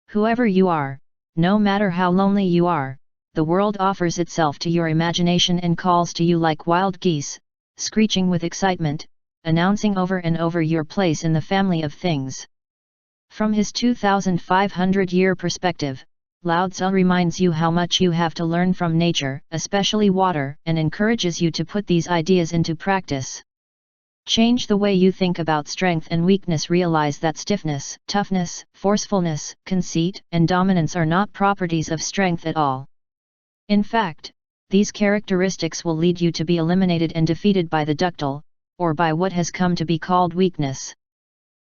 Whoever you are, no matter how lonely you are, the world offers itself to your imagination and calls to you like wild geese, screeching with excitement, announcing over and over your place in the family of things. From his 2,500-year perspective, Lao Tzu reminds you how much you have to learn from nature, especially water, and encourages you to put these ideas into practice. Change the way you think about strength and weakness. Realize that stiffness, toughness, forcefulness, conceit, and dominance are not properties of strength at all. In fact, these characteristics will lead you to be eliminated and defeated by the ductile, or by what has come to be called weakness.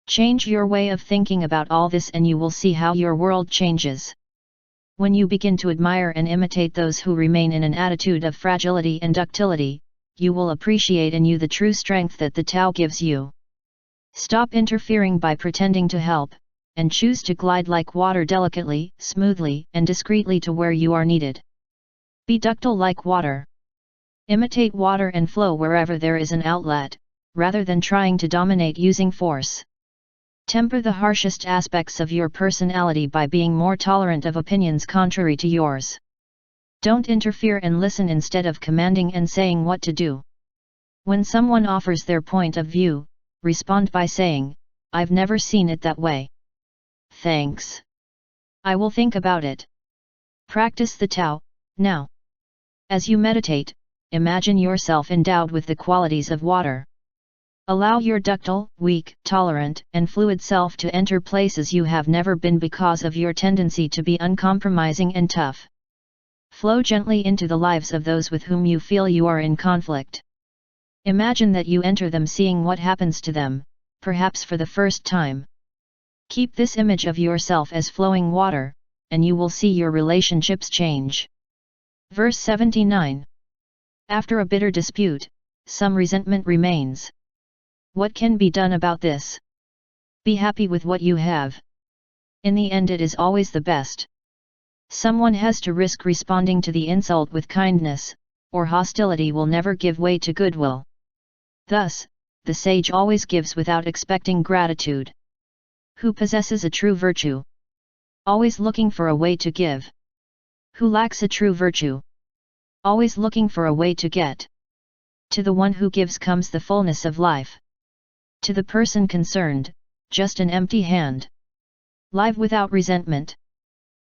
Change your way of thinking about all this and you will see how your world changes. When you begin to admire and imitate those who remain in an attitude of fragility and ductility, you will appreciate in you the true strength that the Tao gives you. Stop interfering by pretending to help, and choose to glide like water delicately, smoothly, and discreetly to where you are needed. Be ductile like water. Imitate water and flow wherever there is an outlet, rather than trying to dominate using force. Temper the harshest aspects of your personality by being more tolerant of opinions contrary to yours. Don't interfere and listen instead of commanding and saying what to do. When someone offers their point of view, respond by saying, "I've never seen it that way. Thanks. I will think about it." Practice the Tao, now. As you meditate, imagine yourself endowed with the qualities of water. Allow your ductile, weak, tolerant, and fluid self to enter places you have never been because of your tendency to be uncompromising and tough. Flow gently into the lives of those with whom you feel you are in conflict. Imagine that you enter them seeing what happens to them, perhaps for the first time. Keep this image of yourself as flowing water, and you will see your relationships change. Verse 79. After a bitter dispute, some resentment remains. What can be done about this? Be happy with what you have. In the end it is always the best. Someone has to risk responding to the insult with kindness, or hostility will never give way to goodwill. Thus, the sage always gives without expecting gratitude. Who possesses a true virtue? Always looking for a way to give. Who lacks a true virtue? Always looking for a way to get. To the one who gives comes the fullness of life. To the person concerned, just an empty hand. Live without resentment.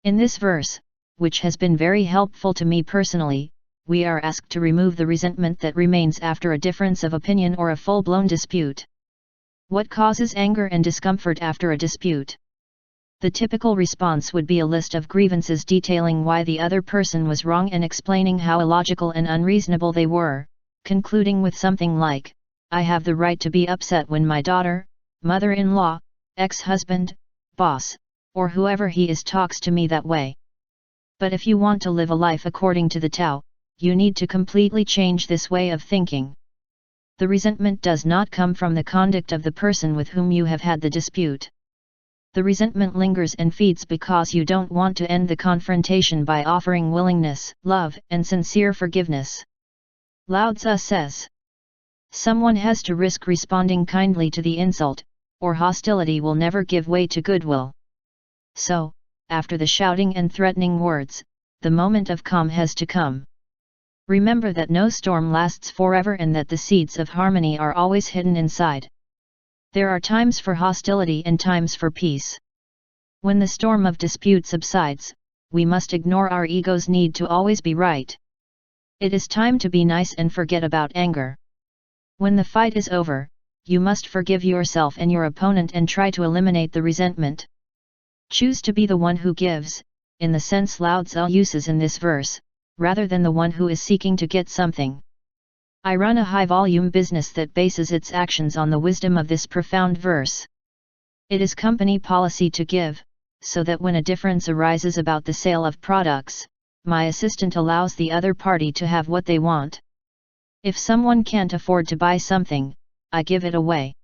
In this verse, which has been very helpful to me personally, we are asked to remove the resentment that remains after a difference of opinion or a full-blown dispute. What causes anger and discomfort after a dispute? The typical response would be a list of grievances detailing why the other person was wrong and explaining how illogical and unreasonable they were, concluding with something like, "I have the right to be upset when my daughter, mother-in-law, ex-husband, boss, or whoever he is talks to me that way." But if you want to live a life according to the Tao, you need to completely change this way of thinking. The resentment does not come from the conduct of the person with whom you have had the dispute. The resentment lingers and feeds because you don't want to end the confrontation by offering willingness, love, and sincere forgiveness. Lao Tzu says, "Someone has to risk responding kindly to the insult, or hostility will never give way to goodwill." So, after the shouting and threatening words, the moment of calm has to come. Remember that no storm lasts forever and that the seeds of harmony are always hidden inside. There are times for hostility and times for peace. When the storm of dispute subsides, we must ignore our ego's need to always be right. It is time to be nice and forget about anger. When the fight is over, you must forgive yourself and your opponent and try to eliminate the resentment. Choose to be the one who gives, in the sense Lao Tzu uses in this verse, rather than the one who is seeking to get something. I run a high-volume business that bases its actions on the wisdom of this profound verse. It is company policy to give, so that when a difference arises about the sale of products, my assistant allows the other party to have what they want. If someone can't afford to buy something, I give it away.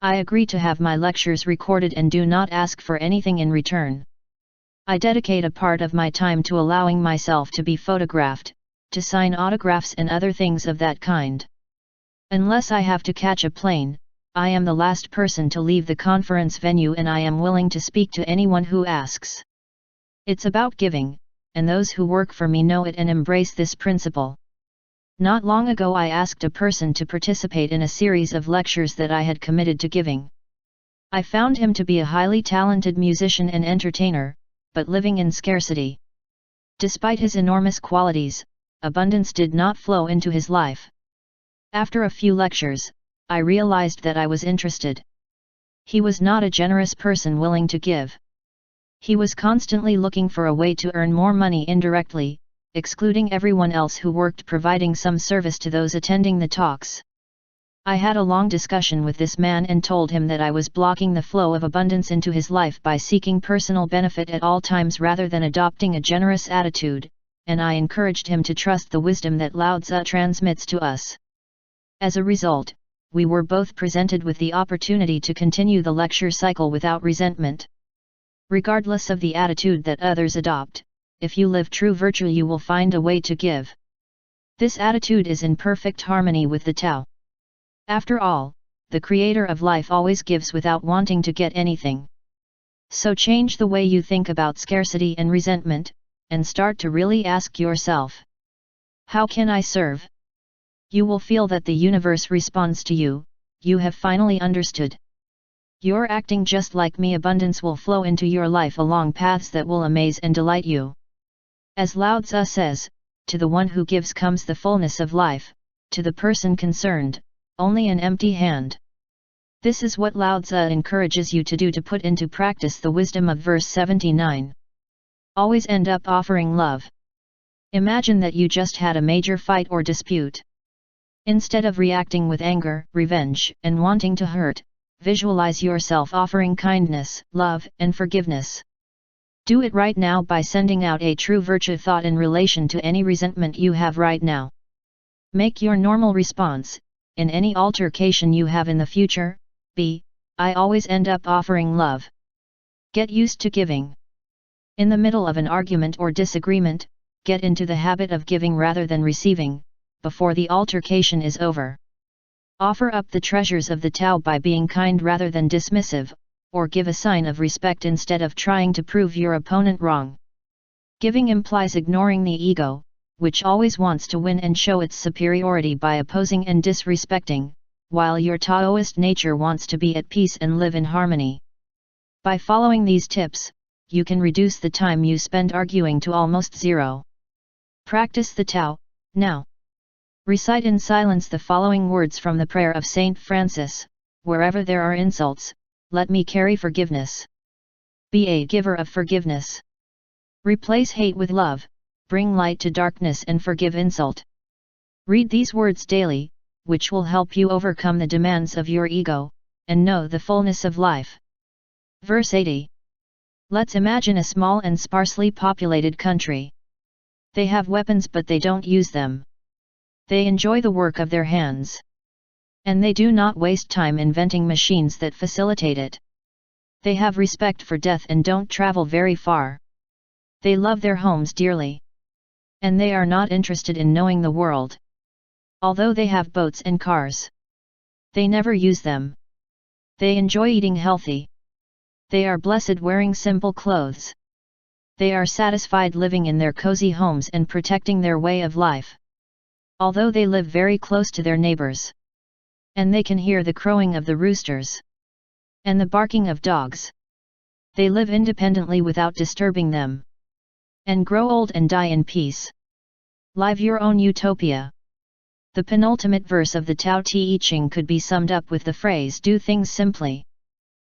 I agree to have my lectures recorded and do not ask for anything in return. I dedicate a part of my time to allowing myself to be photographed, to sign autographs and other things of that kind. Unless I have to catch a plane, I am the last person to leave the conference venue and I am willing to speak to anyone who asks. It's about giving, and those who work for me know it and embrace this principle. Not long ago I asked a person to participate in a series of lectures that I had committed to giving. I found him to be a highly talented musician and entertainer, but living in scarcity. Despite his enormous qualities, abundance did not flow into his life. After a few lectures, I realized that I was interested. He was not a generous person willing to give. He was constantly looking for a way to earn more money indirectly, excluding everyone else who worked providing some service to those attending the talks. I had a long discussion with this man and told him that I was blocking the flow of abundance into his life by seeking personal benefit at all times rather than adopting a generous attitude, and I encouraged him to trust the wisdom that Lao Tzu transmits to us. As a result, we were both presented with the opportunity to continue the lecture cycle without resentment. Regardless of the attitude that others adopt, if you live true virtue you will find a way to give. This attitude is in perfect harmony with the Tao. After all, the Creator of life always gives without wanting to get anything. So change the way you think about scarcity and resentment, and start to really ask yourself, how can I serve? You will feel that the universe responds to you, you have finally understood. You're acting just like me. Abundance will flow into your life along paths that will amaze and delight you. As Lao Tzu says, to the one who gives comes the fullness of life, to the person concerned, only an empty hand. This is what Lao Tzu encourages you to do to put into practice the wisdom of verse 79. Always end up offering love. Imagine that you just had a major fight or dispute. Instead of reacting with anger, revenge, and wanting to hurt, visualize yourself offering kindness, love, and forgiveness. Do it right now by sending out a true virtue thought in relation to any resentment you have right now. Make your normal response, in any altercation you have in the future, be, I always end up offering love. Get used to giving. In the middle of an argument or disagreement, get into the habit of giving rather than receiving, before the altercation is over. Offer up the treasures of the Tao by being kind rather than dismissive, or give a sign of respect instead of trying to prove your opponent wrong. Giving implies ignoring the ego, which always wants to win and show its superiority by opposing and disrespecting, while your Taoist nature wants to be at peace and live in harmony. By following these tips, you can reduce the time you spend arguing to almost zero. Practice the Tao, now. Recite in silence the following words from the prayer of Saint Francis, wherever there are insults, let me carry forgiveness. Be a giver of forgiveness. Replace hate with love, bring light to darkness and forgive insult. Read these words daily, which will help you overcome the demands of your ego, and know the fullness of life. Verse 80. Let's imagine a small and sparsely populated country. They have weapons but they don't use them. They enjoy the work of their hands. And they do not waste time inventing machines that facilitate it. They have respect for death and don't travel very far. They love their homes dearly. And they are not interested in knowing the world. Although they have boats and cars, they never use them. They enjoy eating healthy. They are blessed wearing simple clothes. They are satisfied living in their cozy homes and protecting their way of life. Although they live very close to their neighbors. And they can hear the crowing of the roosters. And the barking of dogs. They live independently without disturbing them. And grow old and die in peace. Live your own utopia. The penultimate verse of the Tao Te Ching could be summed up with the phrase "do things simply."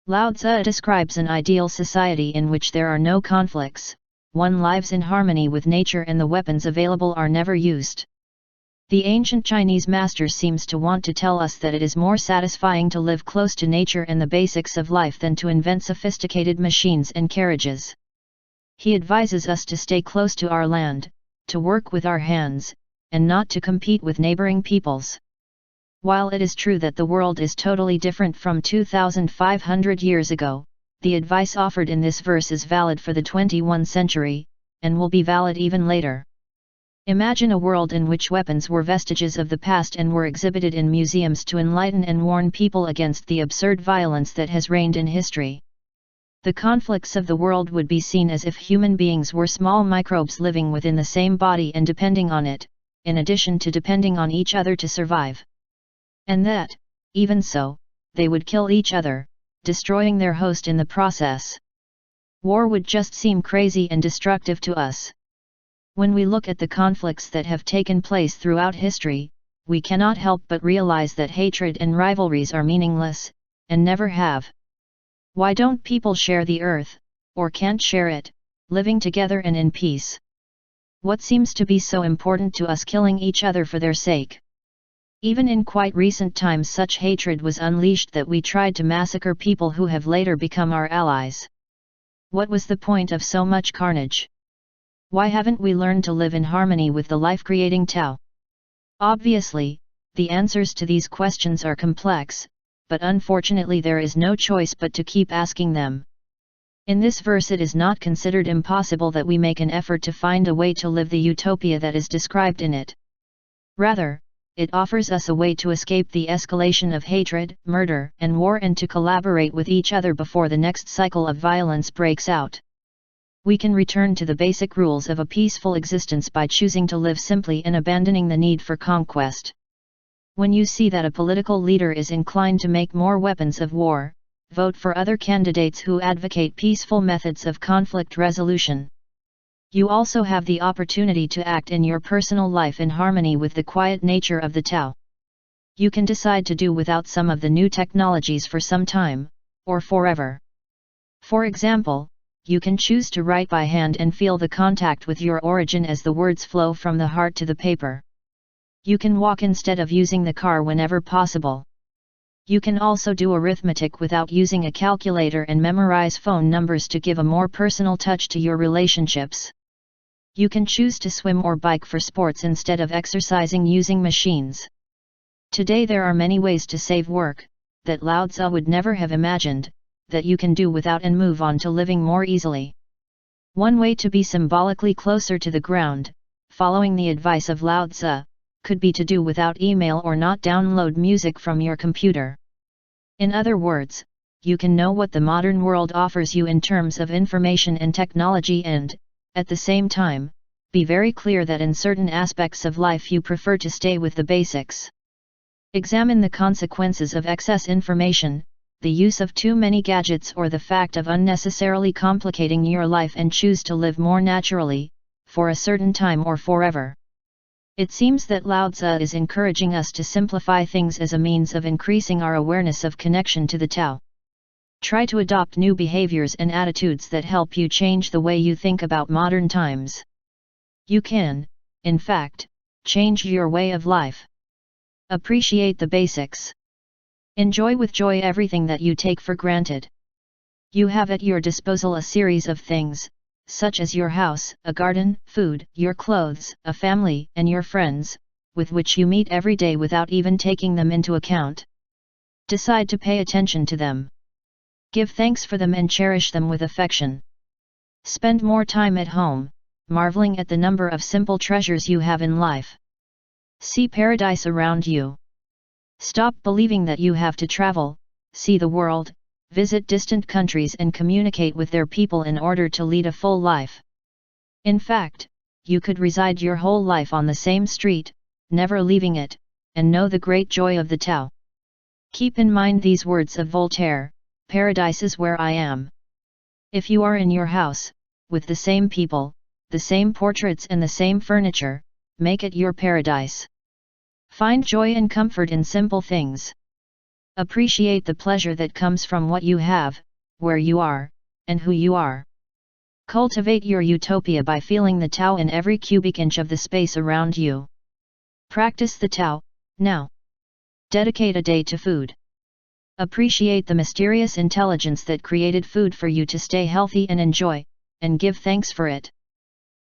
Lao Tzu describes an ideal society in which there are no conflicts, one lives in harmony with nature and the weapons available are never used. The ancient Chinese master seems to want to tell us that it is more satisfying to live close to nature and the basics of life than to invent sophisticated machines and carriages. He advises us to stay close to our land, to work with our hands, and not to compete with neighboring peoples. While it is true that the world is totally different from 2,500 years ago, the advice offered in this verse is valid for the 21st century, and will be valid even later. Imagine a world in which weapons were vestiges of the past and were exhibited in museums to enlighten and warn people against the absurd violence that has reigned in history. The conflicts of the world would be seen as if human beings were small microbes living within the same body and depending on it, in addition to depending on each other to survive. And that, even so, they would kill each other, destroying their host in the process. War would just seem crazy and destructive to us. When we look at the conflicts that have taken place throughout history, we cannot help but realize that hatred and rivalries are meaningless, and never have. Why don't people share the earth, or can't share it, living together and in peace? What seems to be so important to us killing each other for their sake? Even in quite recent times such hatred was unleashed that we tried to massacre people who have later become our allies. What was the point of so much carnage? Why haven't we learned to live in harmony with the life-creating Tao? Obviously, the answers to these questions are complex, but unfortunately there is no choice but to keep asking them. In this verse it is not considered impossible that we make an effort to find a way to live the utopia that is described in it. Rather, it offers us a way to escape the escalation of hatred, murder, and war and to collaborate with each other before the next cycle of violence breaks out. We can return to the basic rules of a peaceful existence by choosing to live simply and abandoning the need for conquest. When you see that a political leader is inclined to make more weapons of war, vote for other candidates who advocate peaceful methods of conflict resolution. You also have the opportunity to act in your personal life in harmony with the quiet nature of the Tao. You can decide to do without some of the new technologies for some time, or forever. For example, you can choose to write by hand and feel the contact with your origin as the words flow from the heart to the paper. You can walk instead of using the car whenever possible. You can also do arithmetic without using a calculator and memorize phone numbers to give a more personal touch to your relationships. You can choose to swim or bike for sports instead of exercising using machines. Today there are many ways to save work, that Lao Tzu would never have imagined, that you can do without and move on to living more easily. One way to be symbolically closer to the ground, following the advice of Lao Tzu, could be to do without email or not download music from your computer. In other words, you can know what the modern world offers you in terms of information and technology and, at the same time, be very clear that in certain aspects of life you prefer to stay with the basics. Examine the consequences of excess information, the use of too many gadgets or the fact of unnecessarily complicating your life and choose to live more naturally, for a certain time or forever. It seems that Lao Tzu is encouraging us to simplify things as a means of increasing our awareness of connection to the Tao. Try to adopt new behaviors and attitudes that help you change the way you think about modern times. You can, in fact, change your way of life. Appreciate the basics. Enjoy with joy everything that you take for granted. You have at your disposal a series of things, such as your house, a garden, food, your clothes, a family, and your friends, with which you meet every day without even taking them into account. Decide to pay attention to them. Give thanks for them and cherish them with affection. Spend more time at home, marveling at the number of simple treasures you have in life. See paradise around you. Stop believing that you have to travel, see the world, visit distant countries and communicate with their people in order to lead a full life. In fact, you could reside your whole life on the same street, never leaving it, and know the great joy of the Tao. Keep in mind these words of Voltaire, "Paradise is where I am." If you are in your house, with the same people, the same portraits and the same furniture, make it your paradise. Find joy and comfort in simple things. Appreciate the pleasure that comes from what you have, where you are, and who you are. Cultivate your utopia by feeling the Tao in every cubic inch of the space around you. Practice the Tao, now. Dedicate a day to food. Appreciate the mysterious intelligence that created food for you to stay healthy and enjoy, and give thanks for it.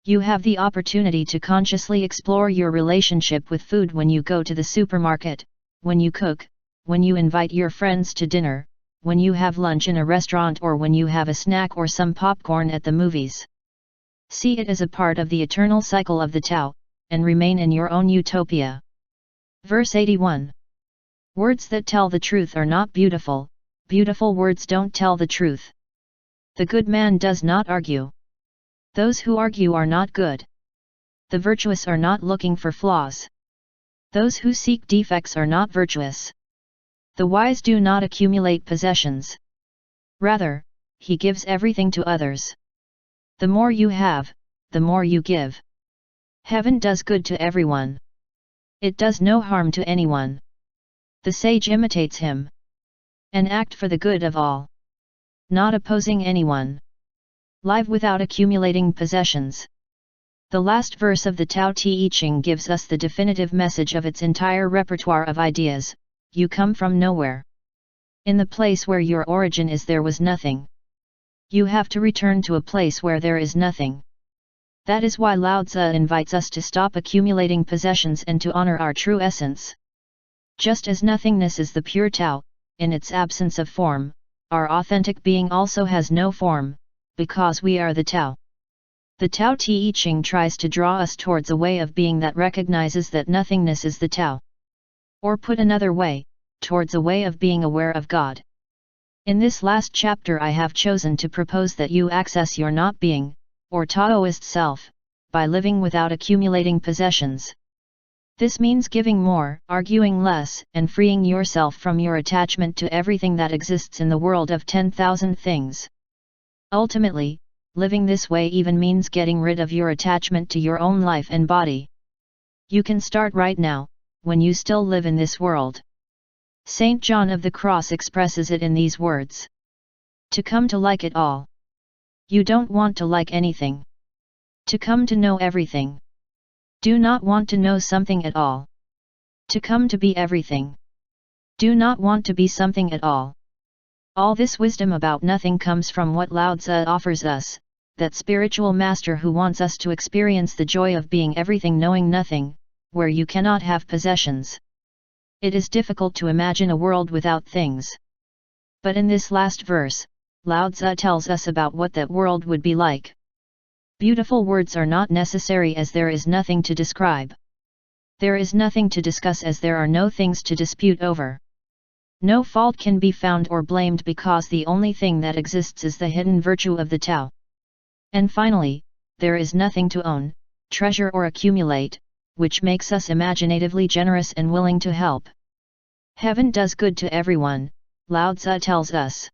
You have the opportunity to consciously explore your relationship with food when you go to the supermarket, when you cook, when you invite your friends to dinner, when you have lunch in a restaurant or when you have a snack or some popcorn at the movies. See it as a part of the eternal cycle of the Tao, and remain in your own utopia. Verse 81. Words that tell the truth are not beautiful, beautiful words don't tell the truth. The good man does not argue. Those who argue are not good. The virtuous are not looking for flaws. Those who seek defects are not virtuous. The wise do not accumulate possessions. Rather, he gives everything to others. The more you have, the more you give. Heaven does good to everyone. It does no harm to anyone. The sage imitates him. And act for the good of all. Not opposing anyone. Live without accumulating possessions. The last verse of the Tao Te Ching gives us the definitive message of its entire repertoire of ideas. You come from nowhere. In the place where your origin is there was nothing. You have to return to a place where there is nothing. That is why Lao Tzu invites us to stop accumulating possessions and to honor our true essence. Just as nothingness is the pure Tao, in its absence of form, our authentic being also has no form, because we are the Tao. The Tao Te Ching tries to draw us towards a way of being that recognizes that nothingness is the Tao. Or put another way, towards a way of being aware of God. In this last chapter I have chosen to propose that you access your not being, or Taoist self, by living without accumulating possessions. This means giving more, arguing less, and freeing yourself from your attachment to everything that exists in the world of 10,000 things. Ultimately, living this way even means getting rid of your attachment to your own life and body. You can start right now, when you still live in this world. Saint John of the Cross expresses it in these words. To come to like it all. You don't want to like anything. To come to know everything. Do not want to know something at all. To come to be everything. Do not want to be something at all. All this wisdom about nothing comes from what Lao Tzu offers us, that spiritual master who wants us to experience the joy of being everything knowing nothing, where you cannot have possessions. It is difficult to imagine a world without things. But in this last verse, Lao Tzu tells us about what that world would be like. Beautiful words are not necessary as there is nothing to describe. There is nothing to discuss as there are no things to dispute over. No fault can be found or blamed because the only thing that exists is the hidden virtue of the Tao. And finally, there is nothing to own, treasure or accumulate, which makes us imaginatively generous and willing to help. Heaven does good to everyone, Lao Tzu tells us.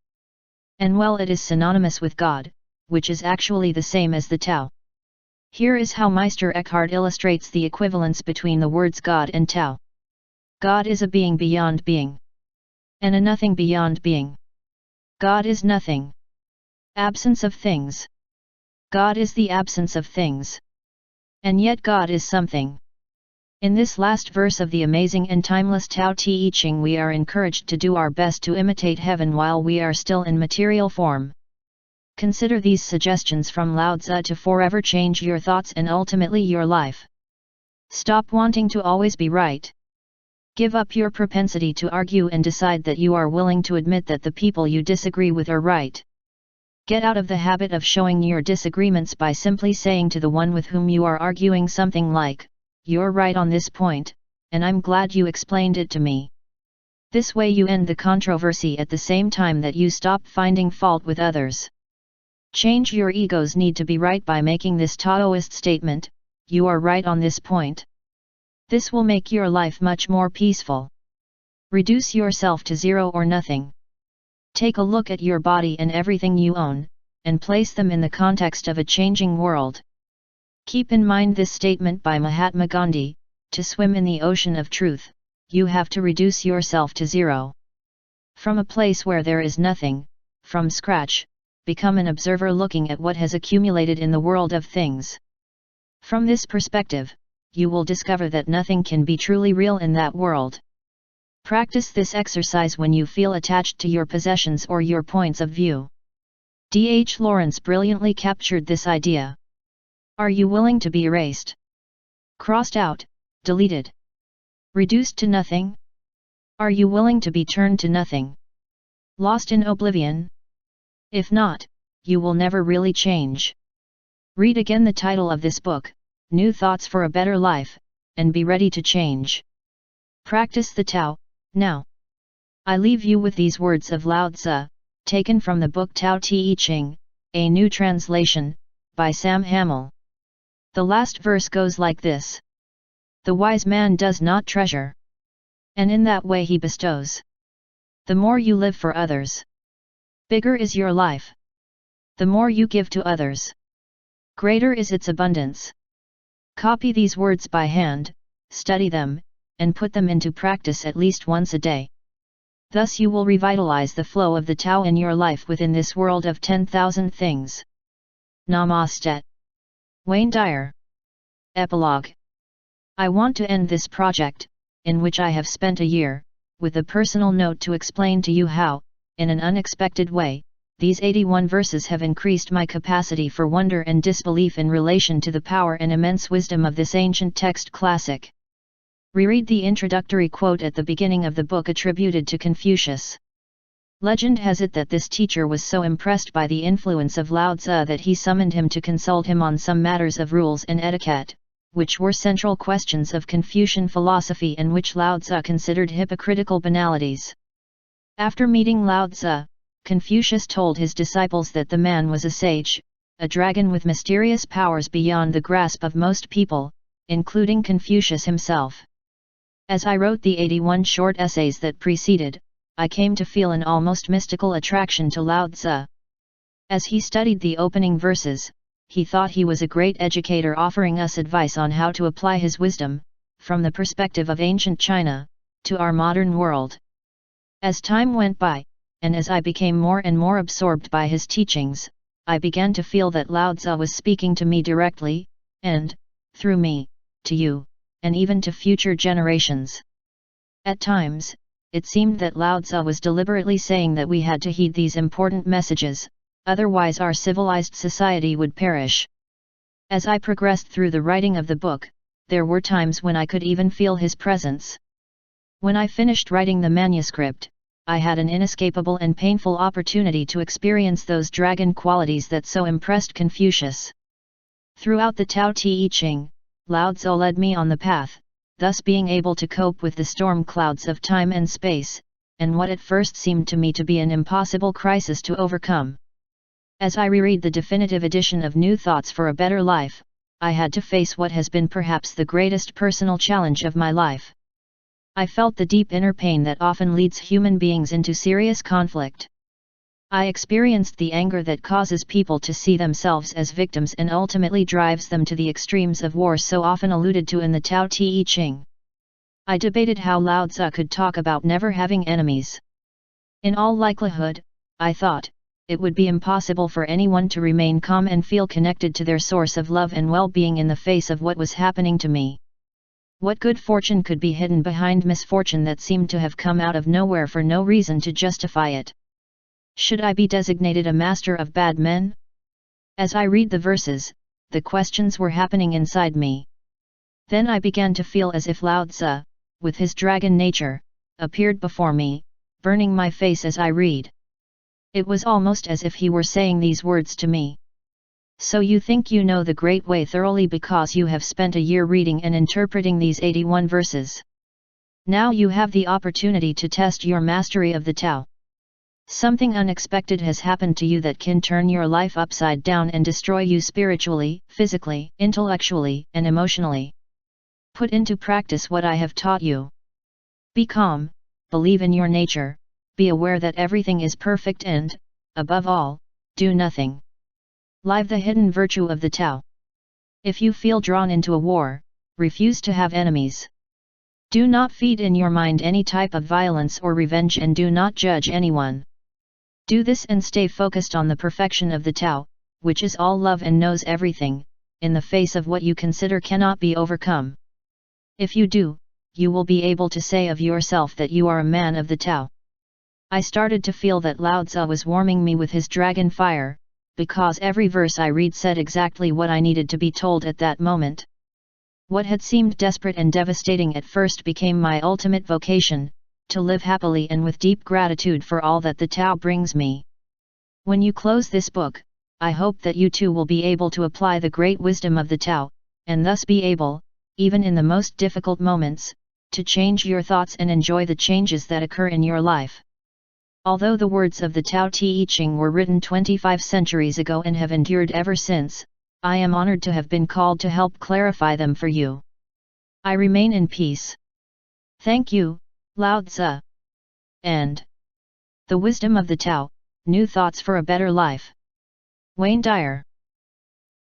And well, it is synonymous with God, which is actually the same as the Tao. Here is how Meister Eckhart illustrates the equivalence between the words God and Tao. God is a being beyond being, and a nothing beyond being. God is nothing. Absence of things. God is the absence of things. And yet God is something. In this last verse of the amazing and timeless Tao Te Ching, we are encouraged to do our best to imitate heaven while we are still in material form. Consider these suggestions from Lao Tzu to forever change your thoughts and ultimately your life. Stop wanting to always be right. Give up your propensity to argue and decide that you are willing to admit that the people you disagree with are right. Get out of the habit of showing your disagreements by simply saying to the one with whom you are arguing something like, "You're right on this point, and I'm glad you explained it to me." This way you end the controversy at the same time that you stop finding fault with others. Change your ego's need to be right by making this Taoist statement, "You are right on this point." This will make your life much more peaceful. Reduce yourself to zero or nothing. Take a look at your body and everything you own, and place them in the context of a changing world. Keep in mind this statement by Mahatma Gandhi, "To swim in the ocean of truth, you have to reduce yourself to zero." From a place where there is nothing, from scratch, become an observer looking at what has accumulated in the world of things. From this perspective, you will discover that nothing can be truly real in that world. Practice this exercise when you feel attached to your possessions or your points of view. D. H. Lawrence brilliantly captured this idea. Are you willing to be erased? Crossed out, deleted? Reduced to nothing? Are you willing to be turned to nothing? Lost in oblivion? If not, you will never really change. Read again the title of this book, New Thoughts for a Better Life, and be ready to change. Practice the Tao, now. I leave you with these words of Lao Tzu, taken from the book Tao Te Ching, a new translation, by Sam Hamill. The last verse goes like this. The wise man does not treasure, and in that way he bestows. The more you live for others, bigger is your life. The more you give to others, greater is its abundance. Copy these words by hand, study them, and put them into practice at least once a day. Thus you will revitalize the flow of the Tao in your life within this world of 10,000 things. Namaste. Wayne Dyer. Epilogue. I want to end this project, in which I have spent a year, with a personal note to explain to you how, in an unexpected way, these 81 verses have increased my capacity for wonder and disbelief in relation to the power and immense wisdom of this ancient text classic. Reread the introductory quote at the beginning of the book attributed to Confucius. Legend has it that this teacher was so impressed by the influence of Lao Tzu that he summoned him to consult him on some matters of rules and etiquette, which were central questions of Confucian philosophy and which Lao Tzu considered hypocritical banalities. After meeting Lao Tzu, Confucius told his disciples that the man was a sage, a dragon with mysterious powers beyond the grasp of most people, including Confucius himself. As I wrote the 81 short essays that preceded, I came to feel an almost mystical attraction to Lao Tzu. As he studied the opening verses, he thought he was a great educator offering us advice on how to apply his wisdom, from the perspective of ancient China, to our modern world. As time went by, and as I became more and more absorbed by his teachings, I began to feel that Lao Tzu was speaking to me directly, and, through me, to you, and even to future generations. At times, it seemed that Lao Tzu was deliberately saying that we had to heed these important messages, otherwise our civilized society would perish. As I progressed through the writing of the book, there were times when I could even feel his presence. When I finished writing the manuscript, I had an inescapable and painful opportunity to experience those dragon qualities that so impressed Confucius. Throughout the Tao Te Ching, Lao Tzu led me on the path, thus being able to cope with the storm clouds of time and space, and what at first seemed to me to be an impossible crisis to overcome. As I reread the definitive edition of New Thoughts for a Better Life, I had to face what has been perhaps the greatest personal challenge of my life. I felt the deep inner pain that often leads human beings into serious conflict. I experienced the anger that causes people to see themselves as victims and ultimately drives them to the extremes of war so often alluded to in the Tao Te Ching. I debated how Lao Tzu could talk about never having enemies. In all likelihood, I thought, it would be impossible for anyone to remain calm and feel connected to their source of love and well-being in the face of what was happening to me. What good fortune could be hidden behind misfortune that seemed to have come out of nowhere for no reason to justify it? Should I be designated a master of bad men? As I read the verses, the questions were happening inside me. Then I began to feel as if Lao Tzu, with his dragon nature, appeared before me, burning my face as I read. It was almost as if he were saying these words to me. So you think you know the Great Way thoroughly because you have spent a year reading and interpreting these 81 verses. Now you have the opportunity to test your mastery of the Tao. Something unexpected has happened to you that can turn your life upside down and destroy you spiritually, physically, intellectually, and emotionally. Put into practice what I have taught you. Be calm, believe in your nature, be aware that everything is perfect and, above all, do nothing. Live the hidden virtue of the Tao. If you feel drawn into a war, refuse to have enemies. Do not feed in your mind any type of violence or revenge and do not judge anyone. Do this and stay focused on the perfection of the Tao, which is all love and knows everything, in the face of what you consider cannot be overcome. If you do, you will be able to say of yourself that you are a man of the Tao. I started to feel that Lao Tzu was warming me with his dragon fire, because every verse I read said exactly what I needed to be told at that moment. What had seemed desperate and devastating at first became my ultimate vocation, to live happily and with deep gratitude for all that the Tao brings me. When you close this book, I hope that you too will be able to apply the great wisdom of the Tao, and thus be able, even in the most difficult moments, to change your thoughts and enjoy the changes that occur in your life. Although the words of the Tao Te Ching were written 25 centuries ago and have endured ever since, I am honored to have been called to help clarify them for you. I remain in peace. Thank you, Lao Tzu. End. The Wisdom of the Tao, New Thoughts for a Better Life. Wayne Dyer.